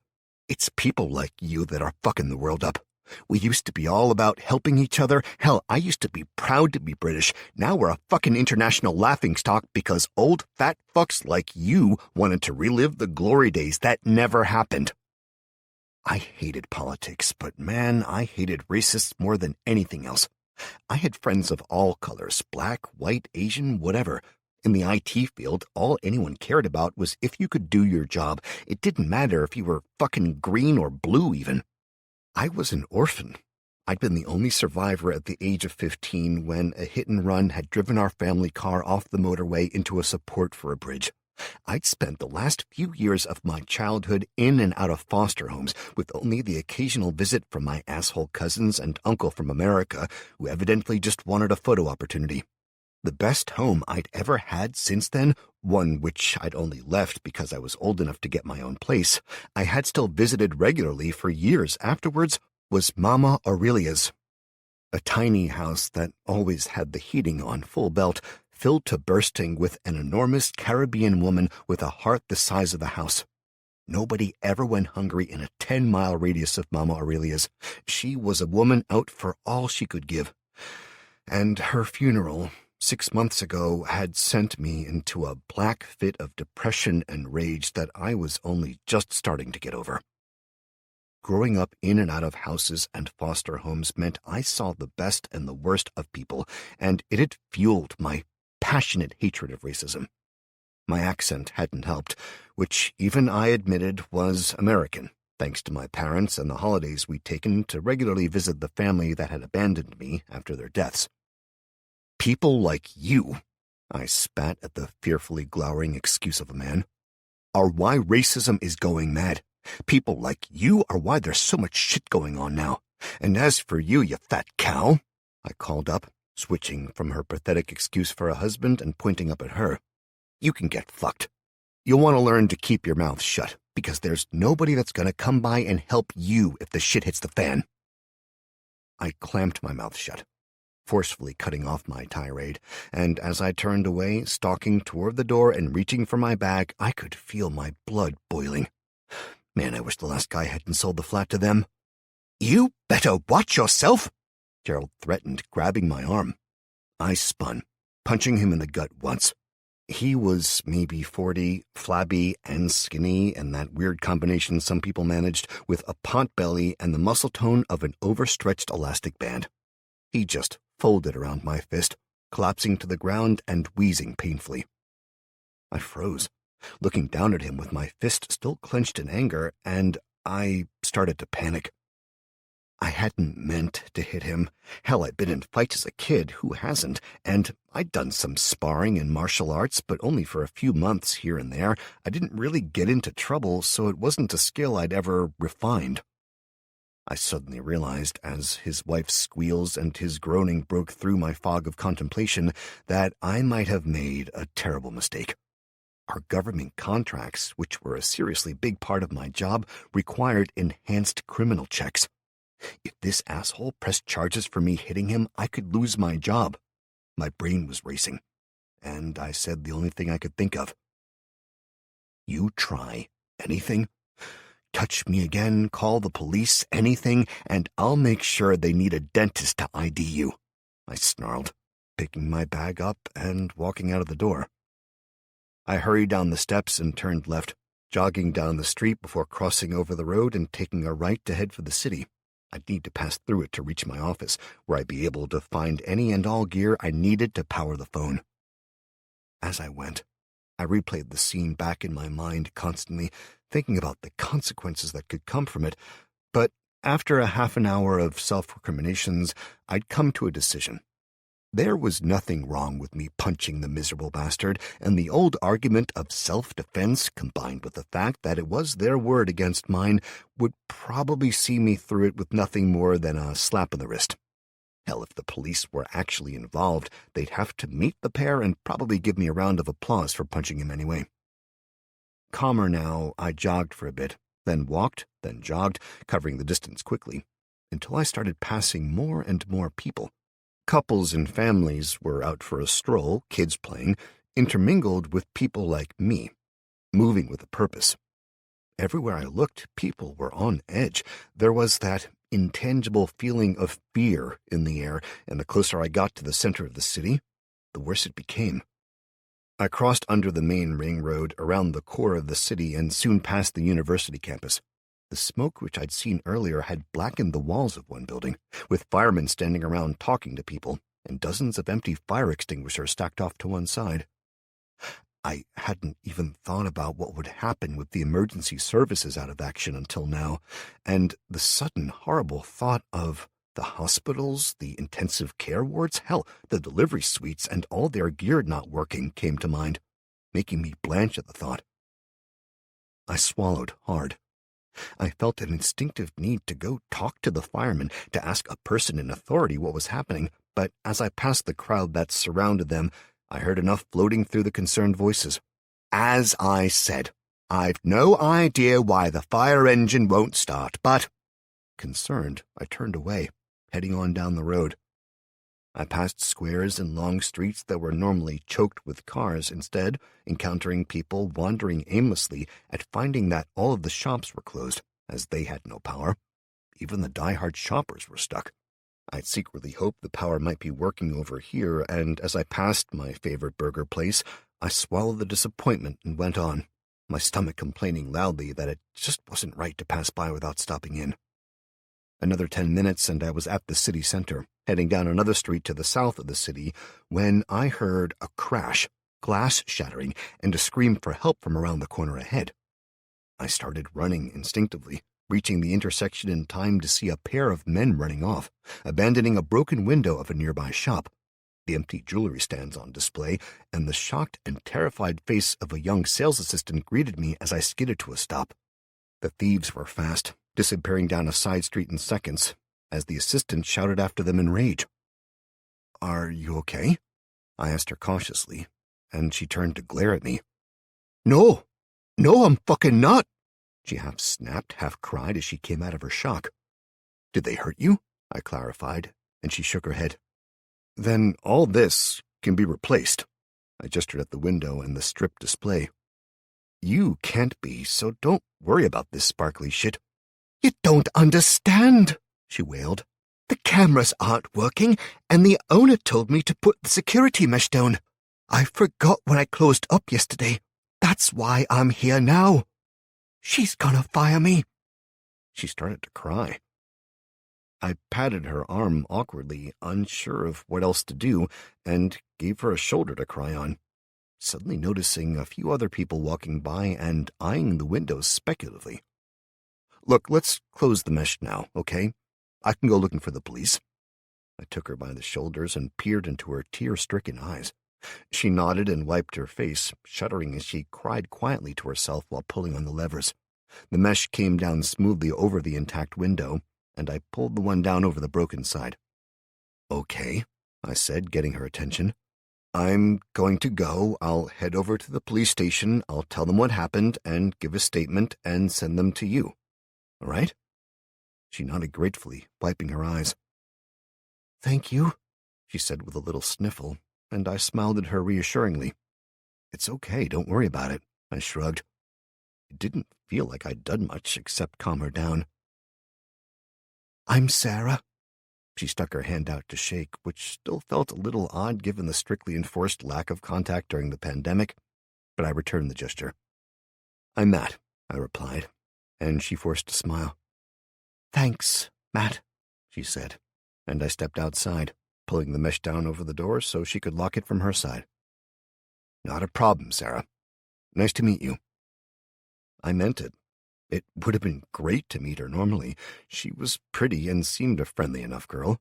It's people like you that are fucking the world up. We used to be all about helping each other. Hell, I used to be proud to be British. Now we're a fucking international laughingstock because old fat fucks like you wanted to relive the glory days that never happened." I hated politics, but man, I hated racists more than anything else. I had friends of all colors, black, white, Asian, whatever. In the IT field, all anyone cared about was if you could do your job. It didn't matter if you were fucking green or blue even. I was an orphan. I'd been the only survivor at the age of 15 when a hit and run had driven our family car off the motorway into a support for a bridge. I'd spent the last few years of my childhood in and out of foster homes, with only the occasional visit from my asshole cousins and uncle from America, who evidently just wanted a photo opportunity. The best home I'd ever had since then, one which I'd only left because I was old enough to get my own place, I had still visited regularly for years afterwards, was Mama Aurelia's. A tiny house that always had the heating on full belt, filled to bursting with an enormous Caribbean woman with a heart the size of the house. Nobody ever went hungry in a 10-mile radius of Mama Aurelia's. She was a woman out for all she could give. And her funeral, 6 months ago, had sent me into a black fit of depression and rage that I was only just starting to get over. Growing up in and out of houses and foster homes meant I saw the best and the worst of people, and it had fueled my passionate hatred of racism. My accent hadn't helped, which even I admitted was American, thanks to my parents and the holidays we'd taken to regularly visit the family that had abandoned me after their deaths. People like you, I spat at the fearfully glowering excuse of a man, are why racism is going mad. People like you are why there's so much shit going on now. And as for you, you fat cow, I called up, switching from her pathetic excuse for a husband and pointing up at her. You can get fucked. You'll want to learn to keep your mouth shut, because there's nobody that's going to come by and help you if the shit hits the fan. I clamped my mouth shut, forcefully cutting off my tirade, and as I turned away, stalking toward the door and reaching for my bag, I could feel my blood boiling. Man, I wish the last guy hadn't sold the flat to them. You better watch yourself, Gerald threatened, grabbing my arm. I spun, punching him in the gut once. He was maybe 40, flabby and skinny, and that weird combination some people managed, with a pot belly and the muscle tone of an overstretched elastic band. He just folded around my fist, collapsing to the ground and wheezing painfully. I froze, looking down at him with my fist still clenched in anger, and I started to panic. I hadn't meant to hit him. Hell, I'd been in fights as a kid, who hasn't? And I'd done some sparring in martial arts, but only for a few months here and there. I didn't really get into trouble, so it wasn't a skill I'd ever refined. I suddenly realized, as his wife's squeals and his groaning broke through my fog of contemplation, that I might have made a terrible mistake. Our government contracts, which were a seriously big part of my job, required enhanced criminal checks. If this asshole pressed charges for me hitting him, I could lose my job. My brain was racing, and I said the only thing I could think of. You try anything? Touch me again, call the police, anything, and I'll make sure they need a dentist to ID you, I snarled, picking my bag up and walking out of the door. I hurried down the steps and turned left, jogging down the street before crossing over the road and taking a right to head for the city. I'd need to pass through it to reach my office, where I'd be able to find any and all gear I needed to power the phone. As I went, I replayed the scene back in my mind constantly, thinking about the consequences that could come from it, but after a half an hour of self-recriminations, I'd come to a decision. There was nothing wrong with me punching the miserable bastard, and the old argument of self-defense, combined with the fact that it was their word against mine, would probably see me through it with nothing more than a slap in the wrist. Hell, if the police were actually involved, they'd have to meet the pair and probably give me a round of applause for punching him anyway. Calmer now, I jogged for a bit, then walked, then jogged, covering the distance quickly, until I started passing more and more people. Couples and families were out for a stroll, kids playing, intermingled with people like me, moving with a purpose. Everywhere I looked, people were on edge. There was that intangible feeling of fear in the air, and the closer I got to the center of the city, the worse it became. I crossed under the main ring road around the core of the city and soon passed the university campus. The smoke which I'd seen earlier had blackened the walls of one building, with firemen standing around talking to people, and dozens of empty fire extinguishers stacked off to one side. I hadn't even thought about what would happen with the emergency services out of action until now, and the sudden horrible thought of the hospitals, the intensive care wards, hell, the delivery suites, and all their gear not working came to mind. making me blanch at the thought. I swallowed hard. I felt an instinctive need to go talk to the firemen, to ask a person in authority what was happening, but as I passed the crowd that surrounded them, I heard enough floating through the concerned voices. As I said, I've no idea why the fire engine won't start, but... Concerned, I turned away, heading on down the road. I passed squares and long streets that were normally choked with cars, instead encountering people wandering aimlessly and finding that all of the shops were closed, as they had no power. Even the die-hard shoppers were stuck. I'd secretly hoped the power might be working over here, and as I passed my favorite burger place, I swallowed the disappointment and went on, my stomach complaining loudly that it just wasn't right to pass by without stopping in. Another 10 minutes and I was at the city center, heading down another street to the south of the city, when I heard a crash, glass shattering, and a scream for help from around the corner ahead. I started running instinctively, reaching the intersection in time to see a pair of men running off, abandoning a broken window of a nearby shop, the empty jewelry stands on display, and the shocked and terrified face of a young sales assistant greeted me as I skidded to a stop. The thieves were fast, disappearing down a side street in seconds, as the assistant shouted after them in rage. "Are you okay?" I asked her cautiously, and she turned to glare at me. No, I'm fucking not," she half snapped, half cried as she came out of her shock. "Did they hurt you?" I clarified, and she shook her head. "Then all this can be replaced." I gestured at the window and the strip display. "You can't be, so don't worry about this sparkly shit." "You don't understand," she wailed. "The cameras aren't working, and the owner told me to put the security mesh down. I forgot when I closed up yesterday. That's why I'm here now. She's gonna fire me." She started to cry. I patted her arm awkwardly, unsure of what else to do, and gave her a shoulder to cry on, suddenly noticing a few other people walking by and eyeing the windows speculatively. "Look, let's close the mesh now, okay? I can go looking for the police." I took her by the shoulders and peered into her tear-stricken eyes. She nodded and wiped her face, shuddering as she cried quietly to herself while pulling on the levers. The mesh came down smoothly over the intact window, and I pulled the one down over the broken side. "Okay," I said, getting her attention. "I'm going to go. I'll head over to the police station, I'll tell them what happened, and give a statement, and send them to you. All right?" She nodded gratefully, wiping her eyes. "Thank you," she said with a little sniffle, and I smiled at her reassuringly. "It's okay, don't worry about it," I shrugged. It didn't feel like I'd done much except calm her down. "I'm Sarah." She stuck her hand out to shake, which still felt a little odd given the strictly enforced lack of contact during the pandemic, but I returned the gesture. "I'm Matt," I replied, and she forced a smile. "Thanks, Matt," she said, and I stepped outside, pulling the mesh down over the door so she could lock it from her side. "Not a problem, Sarah. Nice to meet you." I meant it. It would have been great to meet her normally. She was pretty and seemed a friendly enough girl.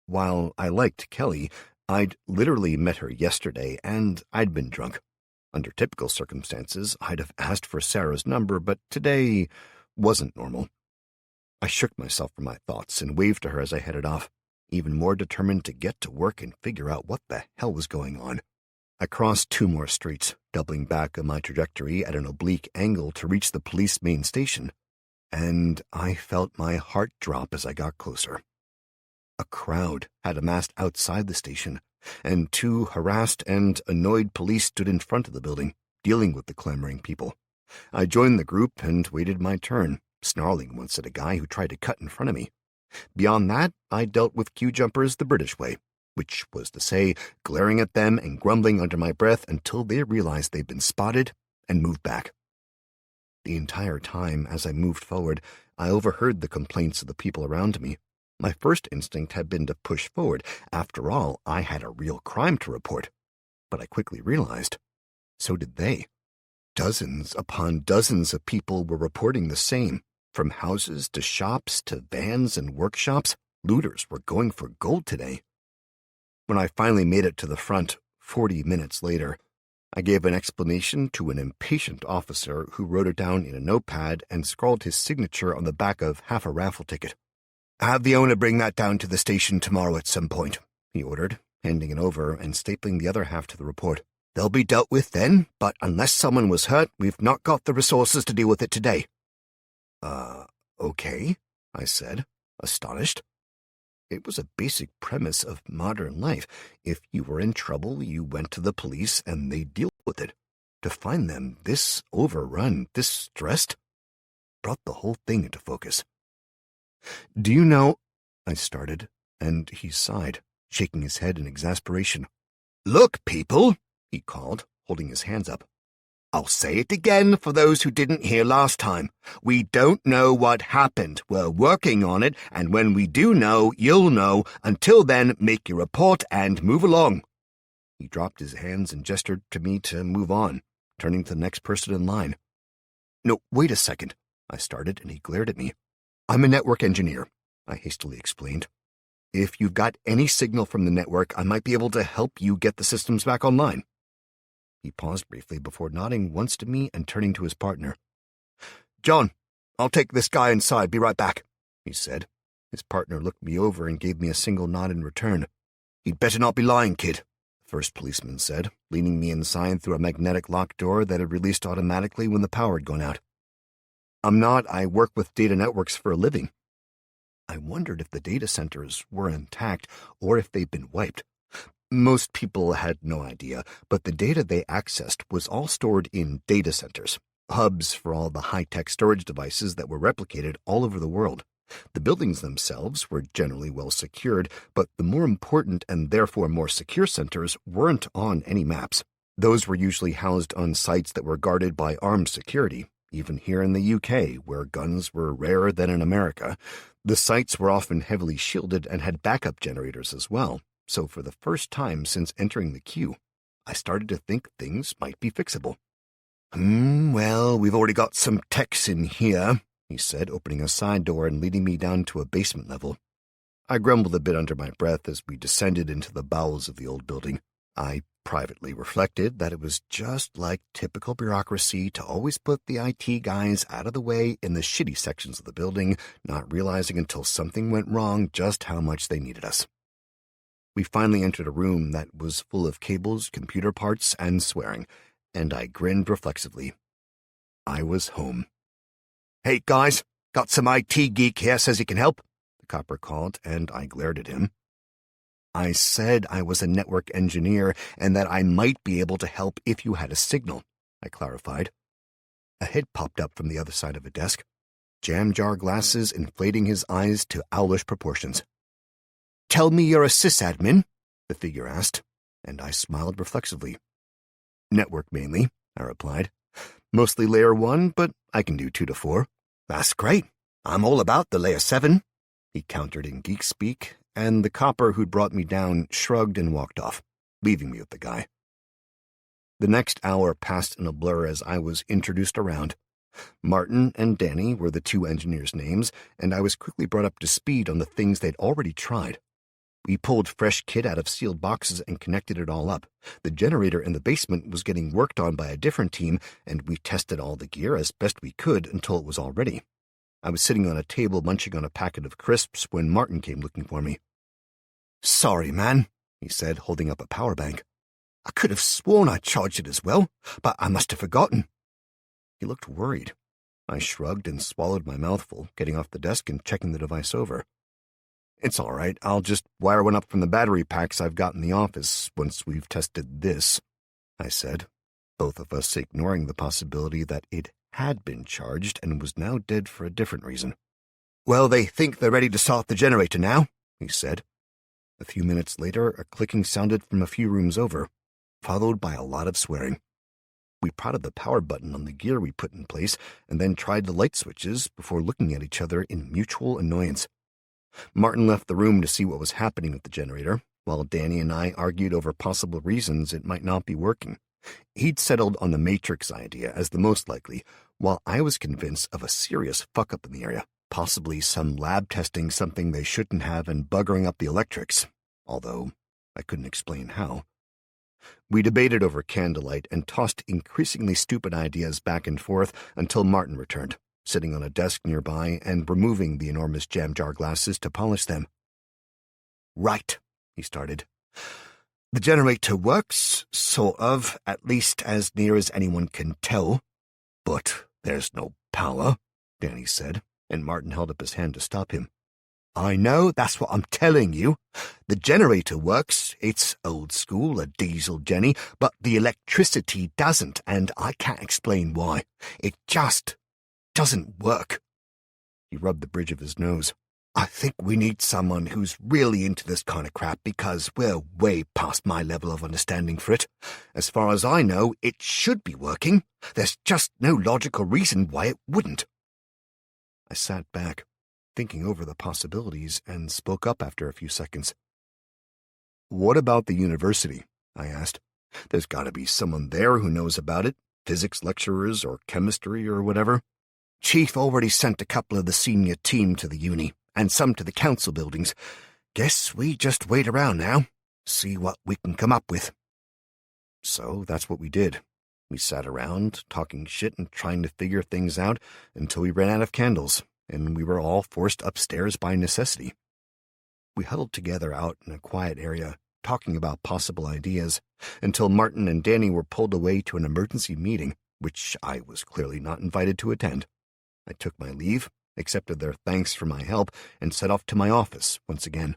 While I liked Kelly, I'd literally met her yesterday, and I'd been drunk. Under typical circumstances, I'd have asked for Sarah's number, but today wasn't normal. I shook myself from my thoughts and waved to her as I headed off, even more determined to get to work and figure out what the hell was going on. I crossed 2 more streets, doubling back on my trajectory at an oblique angle to reach the police main station, and I felt my heart drop as I got closer. A crowd had amassed outside the station, and 2 harassed and annoyed police stood in front of the building, dealing with the clamoring people. I joined the group and waited my turn, snarling once at a guy who tried to cut in front of me. Beyond that, I dealt with queue jumpers the British way, which was to say, glaring at them and grumbling under my breath until they realized they'd been spotted and moved back. The entire time, as I moved forward, I overheard the complaints of the people around me. My first instinct had been to push forward. After all, I had a real crime to report. But I quickly realized, so did they. Dozens upon dozens of people were reporting the same. From houses to shops to vans and workshops, looters were going for gold today. When I finally made it to the front, 40 minutes later, I gave an explanation to an impatient officer who wrote it down in a notepad and scrawled his signature on the back of half a raffle ticket. "Have the owner bring that down to the station tomorrow at some point," he ordered, handing it over and stapling the other half to the report. "They'll be dealt with then, but unless someone was hurt, we've not got the resources to deal with it today." Okay, I said, astonished. It was a basic premise of modern life. If you were in trouble, you went to the police and they'd deal with it. To find them this overrun, this stressed, brought the whole thing into focus. "Do you know—" I started, and he sighed, shaking his head in exasperation. "Look, people," he called, holding his hands up. "I'll say it again for those who didn't hear last time. We don't know what happened. We're working on it, and when we do know, you'll know. Until then, make your report and move along." He dropped his hands and gestured to me to move on, turning to the next person in line. "No, wait a second," I started, and he glared at me. "I'm a network engineer," I hastily explained. "If you've got any signal from the network, I might be able to help you get the systems back online." He paused briefly before nodding once to me and turning to his partner. "John, I'll take this guy inside. Be right back," he said. His partner looked me over and gave me a single nod in return. "You'd better not be lying, kid," the first policeman said, leading me inside through a magnetic lock door that had released automatically when the power had gone out. "I'm not. I work with data networks for a living." I wondered if the data centers were intact or if they'd been wiped. Most people had no idea, but the data they accessed was all stored in data centers, hubs for all the high-tech storage devices that were replicated all over the world. The buildings themselves were generally well secured, but the more important and therefore more secure centers weren't on any maps. Those were usually housed on sites that were guarded by armed security. Even here in the UK, where guns were rarer than in America, the sites were often heavily shielded and had backup generators as well. So for the first time since entering the queue, I started to think things might be fixable. Well, we've already got some techs in here," he said, opening a side door and leading me down to a basement level. I grumbled a bit under my breath as we descended into the bowels of the old building. I privately reflected that it was just like typical bureaucracy to always put the IT guys out of the way in the shitty sections of the building, not realizing until something went wrong just how much they needed us. We finally entered a room that was full of cables, computer parts, and swearing, and I grinned reflexively. I was home. "Hey, guys, got some IT geek here, says he can help," the copper called, and I glared at him. "I said I was a network engineer and that I might be able to help if you had a signal," I clarified. A head popped up from the other side of a desk, jam jar glasses inflating his eyes to owlish proportions. "Tell me you're a sysadmin?" the figure asked, and I smiled reflexively. "Network mainly," I replied. "Mostly layer 1, but I can do 2 to 4. "That's great. I'm all about the layer 7, he countered in geek speak, and the copper who'd brought me down shrugged and walked off, leaving me with the guy. The next hour passed in a blur as I was introduced around. Martin and Danny were the 2 engineers' names, and I was quickly brought up to speed on the things they'd already tried. We pulled fresh kit out of sealed boxes and connected it all up. The generator in the basement was getting worked on by a different team, and we tested all the gear as best we could until it was all ready. I was sitting on a table munching on a packet of crisps when Martin came looking for me. "Sorry, man," he said, holding up a power bank. "I could have sworn I charged it as well, but I must have forgotten." He looked worried. I shrugged and swallowed my mouthful, getting off the desk and checking the device over. "It's all right. I'll just wire one up from the battery packs I've got in the office once we've tested this," I said, both of us ignoring the possibility that it had been charged and was now dead for a different reason. "Well, they think they're ready to start the generator now," he said. A few minutes later, a clicking sounded from a few rooms over, followed by a lot of swearing. We prodded the power button on the gear we put in place and then tried the light switches before looking at each other in mutual annoyance. Martin left the room to see what was happening with the generator, while Danny and I argued over possible reasons it might not be working. He'd settled on the Matrix idea as the most likely, while I was convinced of a serious fuck-up in the area, possibly some lab testing something they shouldn't have and buggering up the electrics, although I couldn't explain how. We debated over candlelight and tossed increasingly stupid ideas back and forth until Martin returned, sitting on a desk nearby and removing the enormous jam jar glasses to polish them. "Right," he started. "The generator works, sort of, at least as near as anyone can tell. But there's no power," Danny said, and Martin held up his hand to stop him. "I know, that's what I'm telling you. The generator works, it's old school, a diesel Jenny, but the electricity doesn't, and I can't explain why. It just doesn't work." He rubbed the bridge of his nose. "I think we need someone who's really into this kind of crap because we're way past my level of understanding for it. As far as I know, it should be working. There's just no logical reason why it wouldn't." I sat back, thinking over the possibilities, and spoke up after a few seconds. "What about the university?" I asked. "There's got to be someone there who knows about it, physics lecturers or chemistry or whatever." "Chief already sent a couple of the senior team to the uni, and some to the council buildings. Guess we just wait around now, see what we can come up with." So that's what we did. We sat around, talking shit and trying to figure things out until we ran out of candles, and we were all forced upstairs by necessity. We huddled together out in a quiet area, talking about possible ideas, until Martin and Danny were pulled away to an emergency meeting, which I was clearly not invited to attend. I took my leave, accepted their thanks for my help, and set off to my office once again.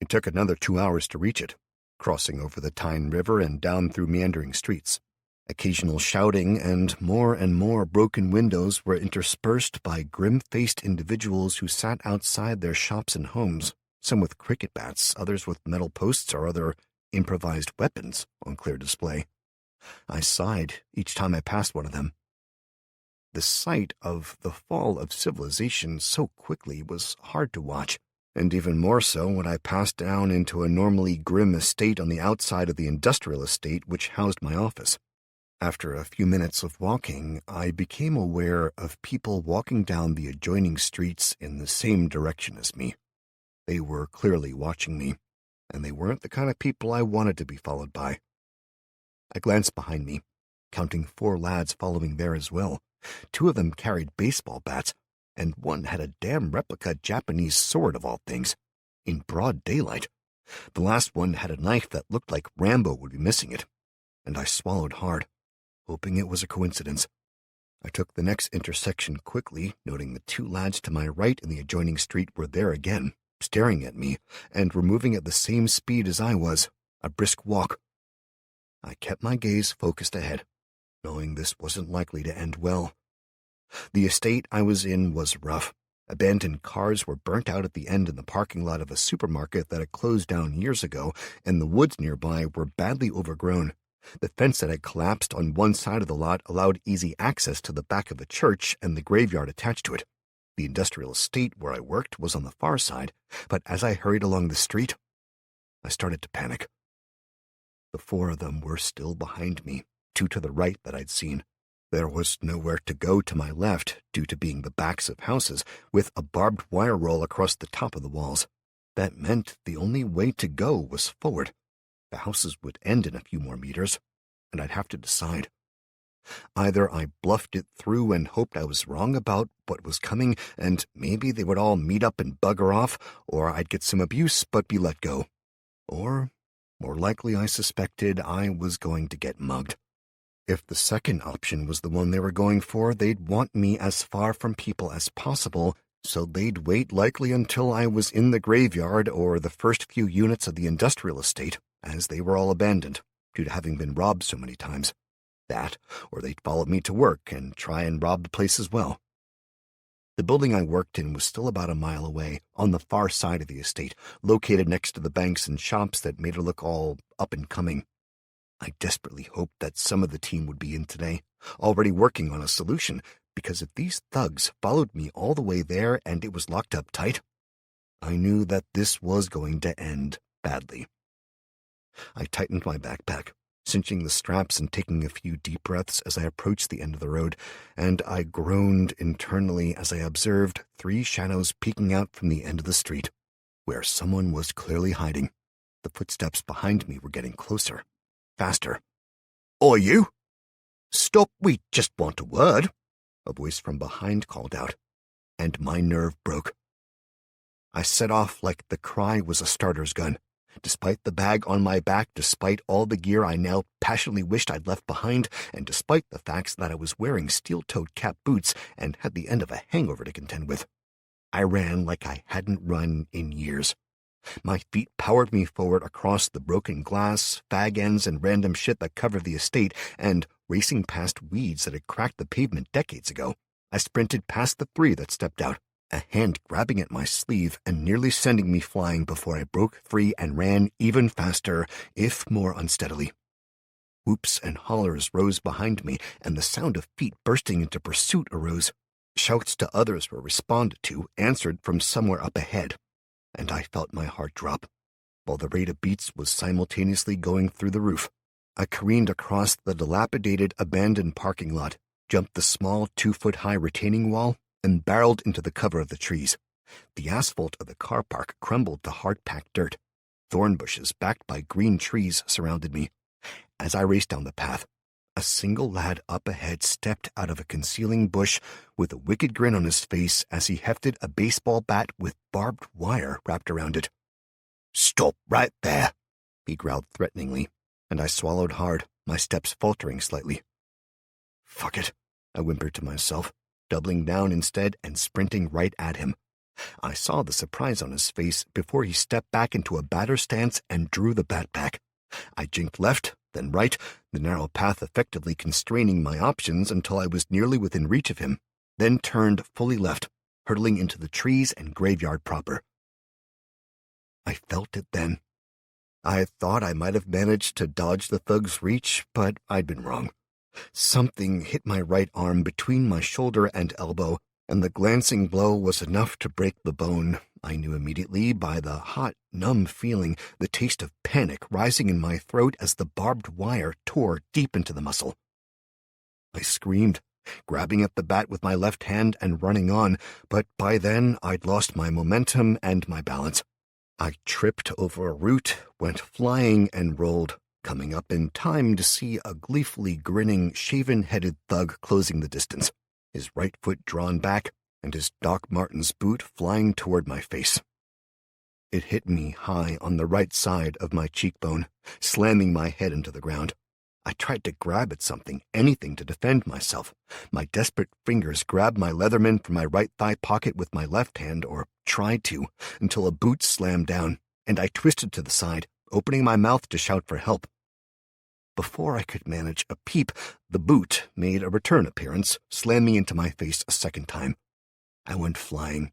It took another 2 hours to reach it, crossing over the Tyne River and down through meandering streets. Occasional shouting and more broken windows were interspersed by grim-faced individuals who sat outside their shops and homes, some with cricket bats, others with metal posts or other improvised weapons on clear display. I sighed each time I passed one of them. The sight of the fall of civilization so quickly was hard to watch, and even more so when I passed down into a normally grim estate on the outside of the industrial estate which housed my office. After a few minutes of walking, I became aware of people walking down the adjoining streets in the same direction as me. They were clearly watching me, and they weren't the kind of people I wanted to be followed by. I glanced behind me, counting 4 lads following there as well. 2 of them carried baseball bats, and one had a damn replica Japanese sword of all things, in broad daylight. The last one had a knife that looked like Rambo would be missing it, and I swallowed hard, hoping it was a coincidence. I took the next intersection quickly, noting the 2 lads to my right in the adjoining street were there again, staring at me, and were moving at the same speed as I was, a brisk walk. I kept my gaze focused ahead, knowing this wasn't likely to end well. The estate I was in was rough. Abandoned cars were burnt out at the end in the parking lot of a supermarket that had closed down years ago, and the woods nearby were badly overgrown. The fence that had collapsed on one side of the lot allowed easy access to the back of a church and the graveyard attached to it. The industrial estate where I worked was on the far side, but as I hurried along the street, I started to panic. The 4 of them were still behind me, 2 to the right that I'd seen. There was nowhere to go to my left due to being the backs of houses, with a barbed wire roll across the top of the walls. That meant the only way to go was forward. The houses would end in a few more meters, and I'd have to decide. Either I bluffed it through and hoped I was wrong about what was coming, and maybe they would all meet up and bugger off, or I'd get some abuse but be let go. Or, more likely I suspected, I was going to get mugged. If the second option was the one they were going for, they'd want me as far from people as possible, so they'd wait likely until I was in the graveyard or the first few units of the industrial estate, as they were all abandoned, due to having been robbed so many times. That, or they'd follow me to work and try and rob the place as well. The building I worked in was still about a mile away, on the far side of the estate, located next to the banks and shops that made it look all up and coming. I desperately hoped that some of the team would be in today, already working on a solution, because if these thugs followed me all the way there and it was locked up tight, I knew that this was going to end badly. I tightened my backpack, cinching the straps and taking a few deep breaths as I approached the end of the road, and I groaned internally as I observed 3 shadows peeking out from the end of the street, where someone was clearly hiding. The footsteps behind me were getting closer, faster. "Oi, you! Stop, we just want a word," a voice from behind called out, and my nerve broke. I set off like the cry was a starter's gun. Despite the bag on my back, despite all the gear I now passionately wished I'd left behind, and despite the fact that I was wearing steel-toed cap boots and had the end of a hangover to contend with, I ran like I hadn't run in years. My feet powered me forward across the broken glass, fag ends, and random shit that covered the estate, and, racing past weeds that had cracked the pavement decades ago, I sprinted past the three that stepped out, a hand grabbing at my sleeve and nearly sending me flying before I broke free and ran even faster, if more unsteadily. Whoops and hollers rose behind me, and the sound of feet bursting into pursuit arose. Shouts to others were responded to, answered from somewhere up ahead, and I felt my heart drop, while the rate of beats was simultaneously going through the roof. I careened across the dilapidated, abandoned parking lot, jumped the small 2-foot-high retaining wall, and barreled into the cover of the trees. The asphalt of the car park crumbled to hard-packed dirt. Thorn bushes backed by green trees surrounded me. As I raced down the path, a single lad up ahead stepped out of a concealing bush with a wicked grin on his face as he hefted a baseball bat with barbed wire wrapped around it. "Stop right there," he growled threateningly, and I swallowed hard, my steps faltering slightly. "Fuck it," I whimpered to myself, doubling down instead and sprinting right at him. I saw the surprise on his face before he stepped back into a batter stance and drew the bat back. I jinked left, then right, the narrow path effectively constraining my options until I was nearly within reach of him, then turned fully left, hurtling into the trees and graveyard proper. I felt it then. I thought I might have managed to dodge the thug's reach, but I'd been wrong. Something hit my right arm between my shoulder and elbow, and the glancing blow was enough to break the bone. I knew immediately by the hot, numb feeling, the taste of panic rising in my throat as the barbed wire tore deep into the muscle. I screamed, grabbing at the bat with my left hand and running on, but by then I'd lost my momentum and my balance. I tripped over a root, went flying, and rolled, coming up in time to see a gleefully grinning, shaven-headed thug closing the distance, his right foot drawn back, and his Doc Martens boot flying toward my face. It hit me high on the right side of my cheekbone, slamming my head into the ground. I tried to grab at something, anything to defend myself. My desperate fingers grabbed my Leatherman from my right thigh pocket with my left hand, or tried to, until a boot slammed down, and I twisted to the side, opening my mouth to shout for help. Before I could manage a peep, the boot made a return appearance, slamming into my face a second time. I went flying,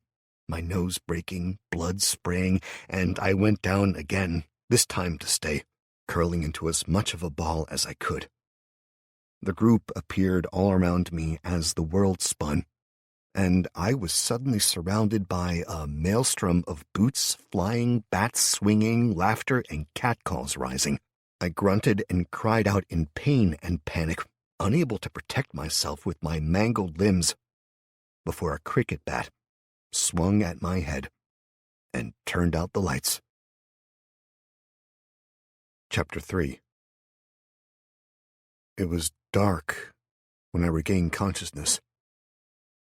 my nose breaking, blood spraying, and I went down again, this time to stay, curling into as much of a ball as I could. The group appeared all around me as the world spun, and I was suddenly surrounded by a maelstrom of boots flying, bats swinging, laughter, and catcalls rising. I grunted and cried out in pain and panic, unable to protect myself with my mangled limbs, before a cricket bat swung at my head and turned out the lights. Chapter 3. It was dark when I regained consciousness.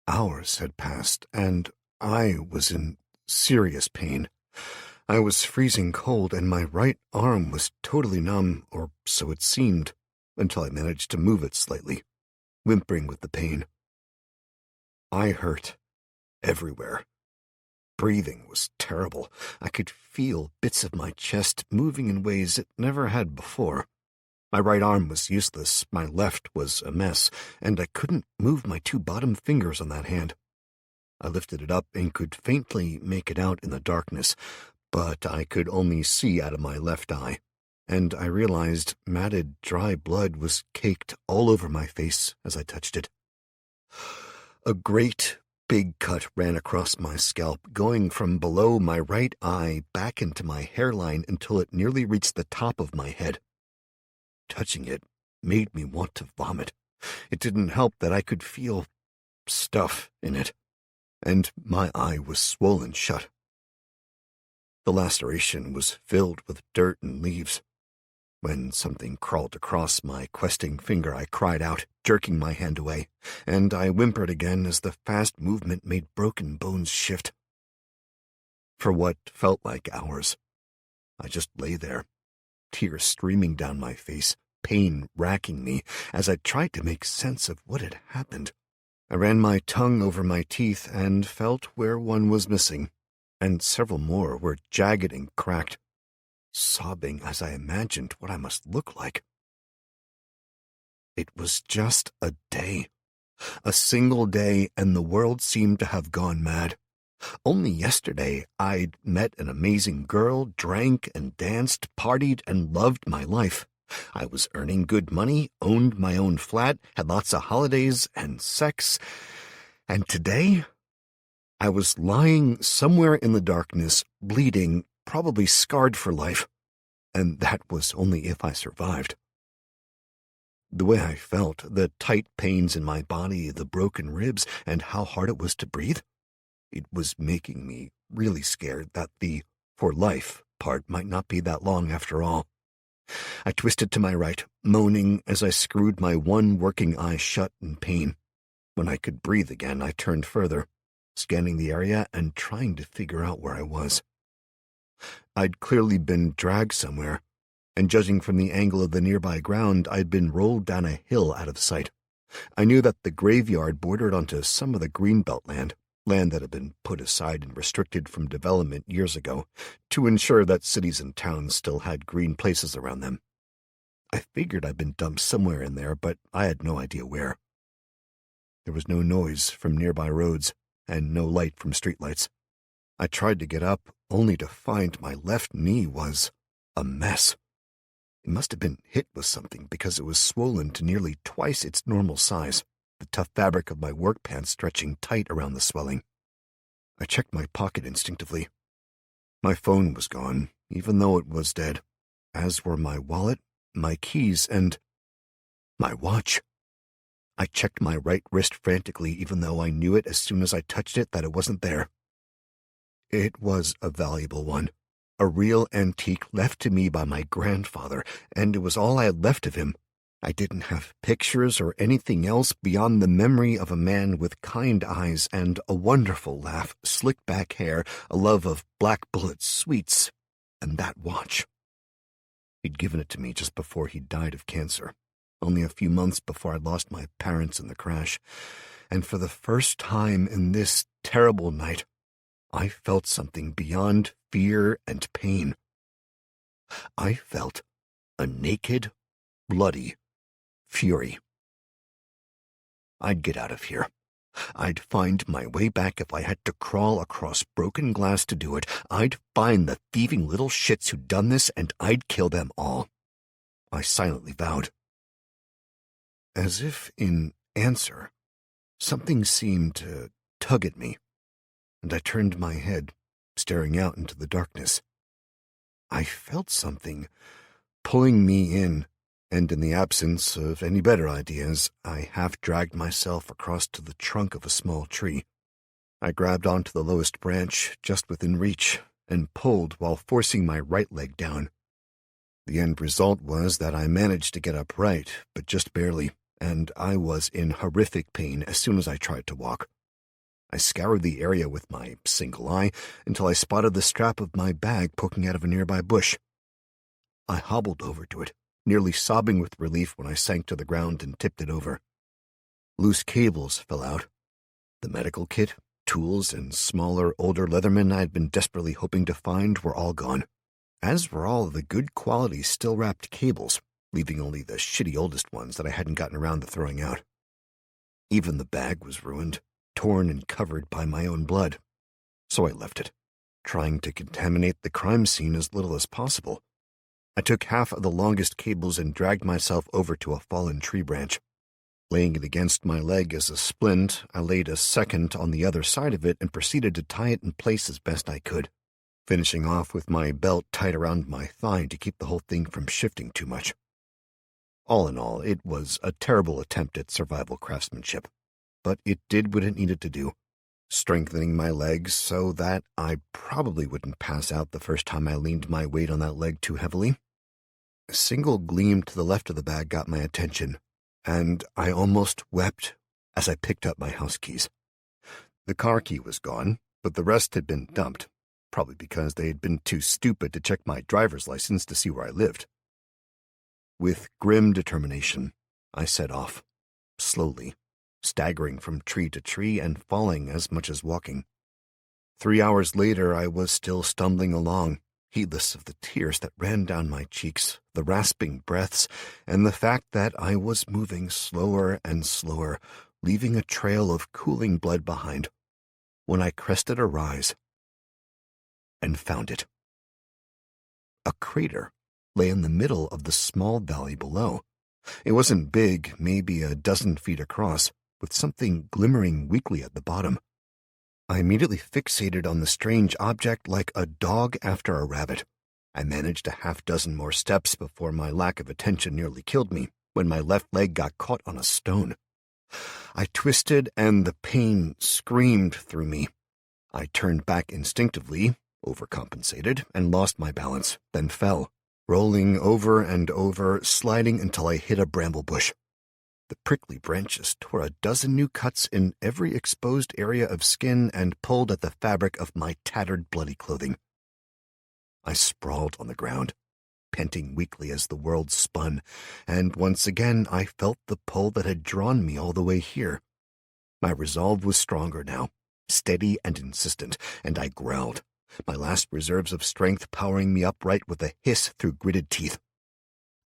Hours had passed, and I was in serious pain. I was freezing cold, and my right arm was totally numb, or so it seemed, until I managed to move it slightly, whimpering with the pain. I hurt everywhere. Breathing was terrible. I could feel bits of my chest moving in ways it never had before. My right arm was useless, my left was a mess, and I couldn't move my two bottom fingers on that hand. I lifted it up and could faintly make it out in the darkness, but I could only see out of my left eye, and I realized matted, dry blood was caked all over my face as I touched it. A great, big cut ran across my scalp, going from below my right eye back into my hairline until it nearly reached the top of my head. Touching it made me want to vomit. It didn't help that I could feel stuff in it, and my eye was swollen shut. The laceration was filled with dirt and leaves. When something crawled across my questing finger, I cried out, jerking my hand away, and I whimpered again as the fast movement made broken bones shift. For what felt like hours, I just lay there, tears streaming down my face, pain racking me as I tried to make sense of what had happened. I ran my tongue over my teeth and felt where one was missing, and several more were jagged and cracked, sobbing as I imagined what I must look like. It was just a day, a single day, and the world seemed to have gone mad. Only yesterday I'd met an amazing girl, drank and danced, partied and loved my life. I was earning good money, owned my own flat, had lots of holidays and sex. And today, I was lying somewhere in the darkness, bleeding, probably scarred for life. And that was only if I survived. The way I felt, the tight pains in my body, the broken ribs, and how hard it was to breathe, it was making me really scared that the for life part might not be that long after all. I twisted to my right, moaning as I screwed my one working eye shut in pain. When I could breathe again, I turned further, scanning the area and trying to figure out where I was. I'd clearly been dragged somewhere, and judging from the angle of the nearby ground, I'd been rolled down a hill out of sight. I knew that the graveyard bordered onto some of the greenbelt land that had been put aside and restricted from development years ago to ensure that cities and towns still had green places around them. I figured I'd been dumped somewhere in there, but I had no idea where. There was no noise from nearby roads and no light from streetlights. I tried to get up, only to find my left knee was a mess. It must have been hit with something because it was swollen to nearly twice its normal size, the tough fabric of my work pants stretching tight around the swelling. I checked my pocket instinctively. My phone was gone, even though it was dead, as were my wallet, my keys, and my watch. I checked my right wrist frantically, even though I knew it as soon as I touched it that it wasn't there. It was a valuable one, a real antique left to me by my grandfather, and it was all I had left of him. I didn't have pictures or anything else beyond the memory of a man with kind eyes and a wonderful laugh, slick back hair, a love of black bullet sweets, and that watch. He'd given it to me just before he died of cancer, only a few months before I'd lost my parents in the crash, and for the first time in this terrible night, I felt something beyond fear and pain. I felt a naked, bloody fury. I'd get out of here. I'd find my way back if I had to crawl across broken glass to do it. I'd find the thieving little shits who'd done this, and I'd kill them all. I silently vowed. As if in answer, something seemed to tug at me, and I turned my head, staring out into the darkness. I felt something pulling me in, and in the absence of any better ideas, I half-dragged myself across to the trunk of a small tree. I grabbed onto the lowest branch, just within reach, and pulled while forcing my right leg down. The end result was that I managed to get upright, but just barely, and I was in horrific pain as soon as I tried to walk. I scoured the area with my single eye until I spotted the strap of my bag poking out of a nearby bush. I hobbled over to it, nearly sobbing with relief when I sank to the ground and tipped it over. Loose cables fell out. The medical kit, tools, and smaller, older Leathermen I had been desperately hoping to find were all gone, as were all of the good quality still-wrapped cables, leaving only the shitty oldest ones that I hadn't gotten around to throwing out. Even the bag was ruined, torn and covered by my own blood, so I left it, trying to contaminate the crime scene as little as possible. I took half of the longest cables and dragged myself over to a fallen tree branch. Laying it against my leg as a splint, I laid a second on the other side of it and proceeded to tie it in place as best I could, finishing off with my belt tied around my thigh to keep the whole thing from shifting too much. All in all, it was a terrible attempt at survival craftsmanship, but it did what it needed to do, strengthening my legs so that I probably wouldn't pass out the first time I leaned my weight on that leg too heavily. A single gleam to the left of the bag got my attention, and I almost wept as I picked up my house keys. The car key was gone, but the rest had been dumped, probably because they had been too stupid to check my driver's license to see where I lived. With grim determination, I set off, slowly, staggering from tree to tree and falling as much as walking. 3 hours later, I was still stumbling along, heedless of the tears that ran down my cheeks, the rasping breaths, and the fact that I was moving slower and slower, leaving a trail of cooling blood behind, when I crested a rise and found it. A crater lay in the middle of the small valley below. It wasn't big, maybe a dozen feet across, with something glimmering weakly at the bottom. I immediately fixated on the strange object like a dog after a rabbit. I managed a half-dozen more steps before my lack of attention nearly killed me, when my left leg got caught on a stone. I twisted and the pain screamed through me. I turned back instinctively, overcompensated, and lost my balance, then fell, rolling over and over, sliding until I hit a bramble bush. The prickly branches tore a dozen new cuts in every exposed area of skin and pulled at the fabric of my tattered, bloody clothing. I sprawled on the ground, panting weakly as the world spun, and once again I felt the pull that had drawn me all the way here. My resolve was stronger now, steady and insistent, and I growled, my last reserves of strength powering me upright with a hiss through gritted teeth.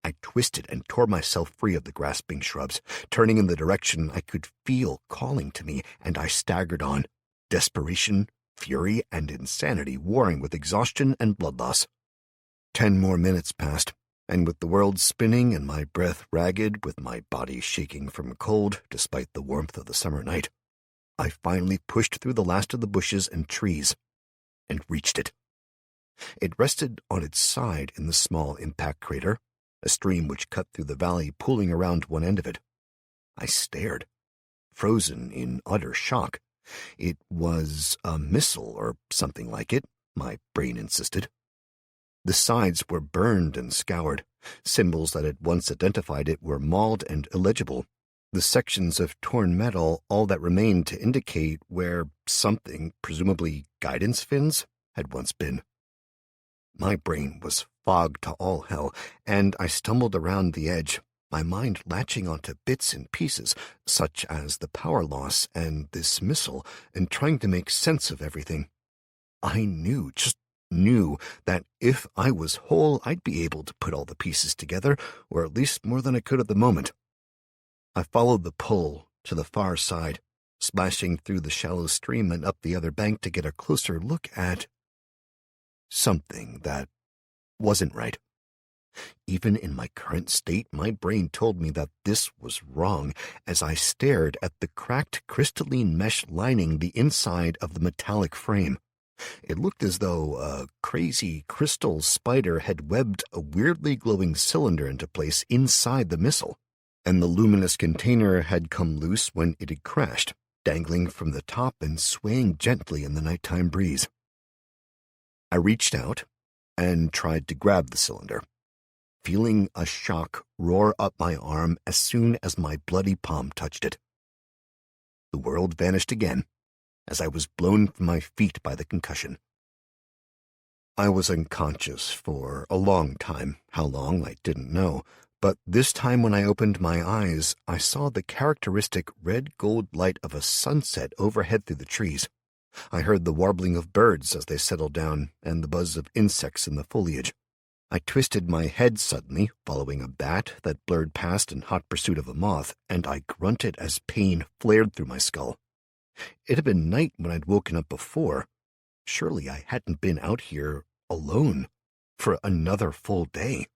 I twisted and tore myself free of the grasping shrubs, turning in the direction I could feel calling to me, and I staggered on, desperation, fury, and insanity warring with exhaustion and blood loss. 10 more minutes passed, and with the world spinning and my breath ragged, with my body shaking from cold despite the warmth of the summer night, I finally pushed through the last of the bushes and trees and reached it. It rested on its side in the small impact crater, a stream which cut through the valley pooling around one end of it. I stared, frozen in utter shock. It was a missile or something like it, my brain insisted. The sides were burned and scoured. Symbols that had once identified it were mauled and illegible. The sections of torn metal, all that remained to indicate where something, presumably guidance fins, had once been. My brain was fogged to all hell, and I stumbled around the edge, my mind latching onto bits and pieces, such as the power loss and this missile, and trying to make sense of everything. I knew, just knew, that if I was whole, I'd be able to put all the pieces together, or at least more than I could at the moment. I followed the pull to the far side, splashing through the shallow stream and up the other bank to get a closer look at something that wasn't right. Even in my current state, my brain told me that this was wrong as I stared at the cracked crystalline mesh lining the inside of the metallic frame. It looked as though a crazy crystal spider had webbed a weirdly glowing cylinder into place inside the missile, and the luminous container had come loose when it had crashed, dangling from the top and swaying gently in the nighttime breeze. I reached out and tried to grab the cylinder, feeling a shock roar up my arm as soon as my bloody palm touched it. The world vanished again as I was blown from my feet by the concussion. I was unconscious for a long time. How long, I didn't know, but this time when I opened my eyes, I saw the characteristic red-gold light of a sunset overhead through the trees. I heard the warbling of birds as they settled down, and the buzz of insects in the foliage. I twisted my head suddenly, following a bat that blurred past in hot pursuit of a moth, and I grunted as pain flared through my skull. It had been night when I'd woken up before. Surely I hadn't been out here alone for another full day.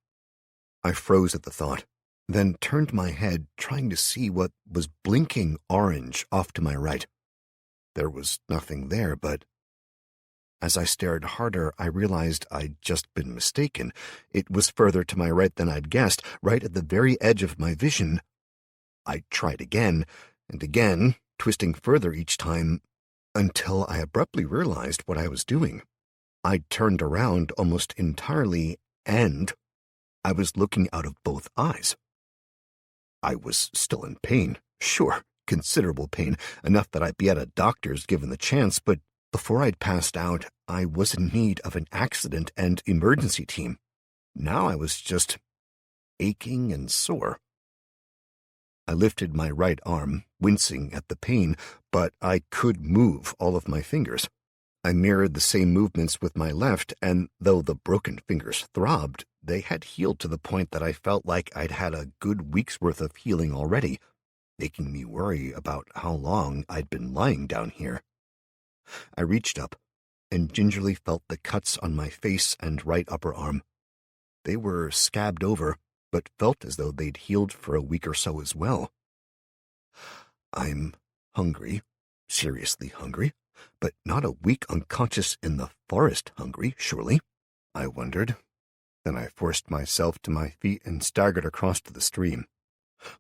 I froze at the thought, then turned my head, trying to see what was blinking orange off to my right. There was nothing there, but as I stared harder, I realized I'd just been mistaken. It was further to my right than I'd guessed, right at the very edge of my vision. I tried again, and again, twisting further each time, until I abruptly realized what I was doing. I'd turned around almost entirely, and I was looking out of both eyes. I was still in pain, sure, considerable pain, enough that I'd be at a doctor's given the chance, but before I'd passed out, I was in need of an accident and emergency team. Now I was just aching and sore. I lifted my right arm, wincing at the pain, but I could move all of my fingers. I mirrored the same movements with my left, and though the broken fingers throbbed, they had healed to the point that I felt like I'd had a good week's worth of healing already, making me worry about how long I'd been lying down here. I reached up and gingerly felt the cuts on my face and right upper arm. They were scabbed over, but felt as though they'd healed for a week or so as well. I'm hungry, seriously hungry, but not a week unconscious in the forest hungry, surely, I wondered. Then I forced myself to my feet and staggered across to the stream.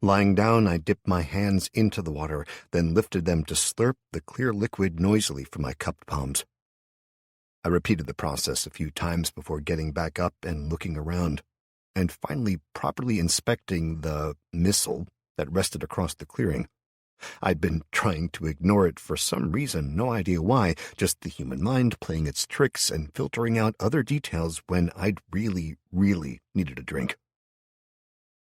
Lying down, I dipped my hands into the water, then lifted them to slurp the clear liquid noisily from my cupped palms. I repeated the process a few times before getting back up and looking around, and finally properly inspecting the missile that rested across the clearing. I'd been trying to ignore it for some reason, no idea why, just the human mind playing its tricks and filtering out other details when I'd really, really needed a drink.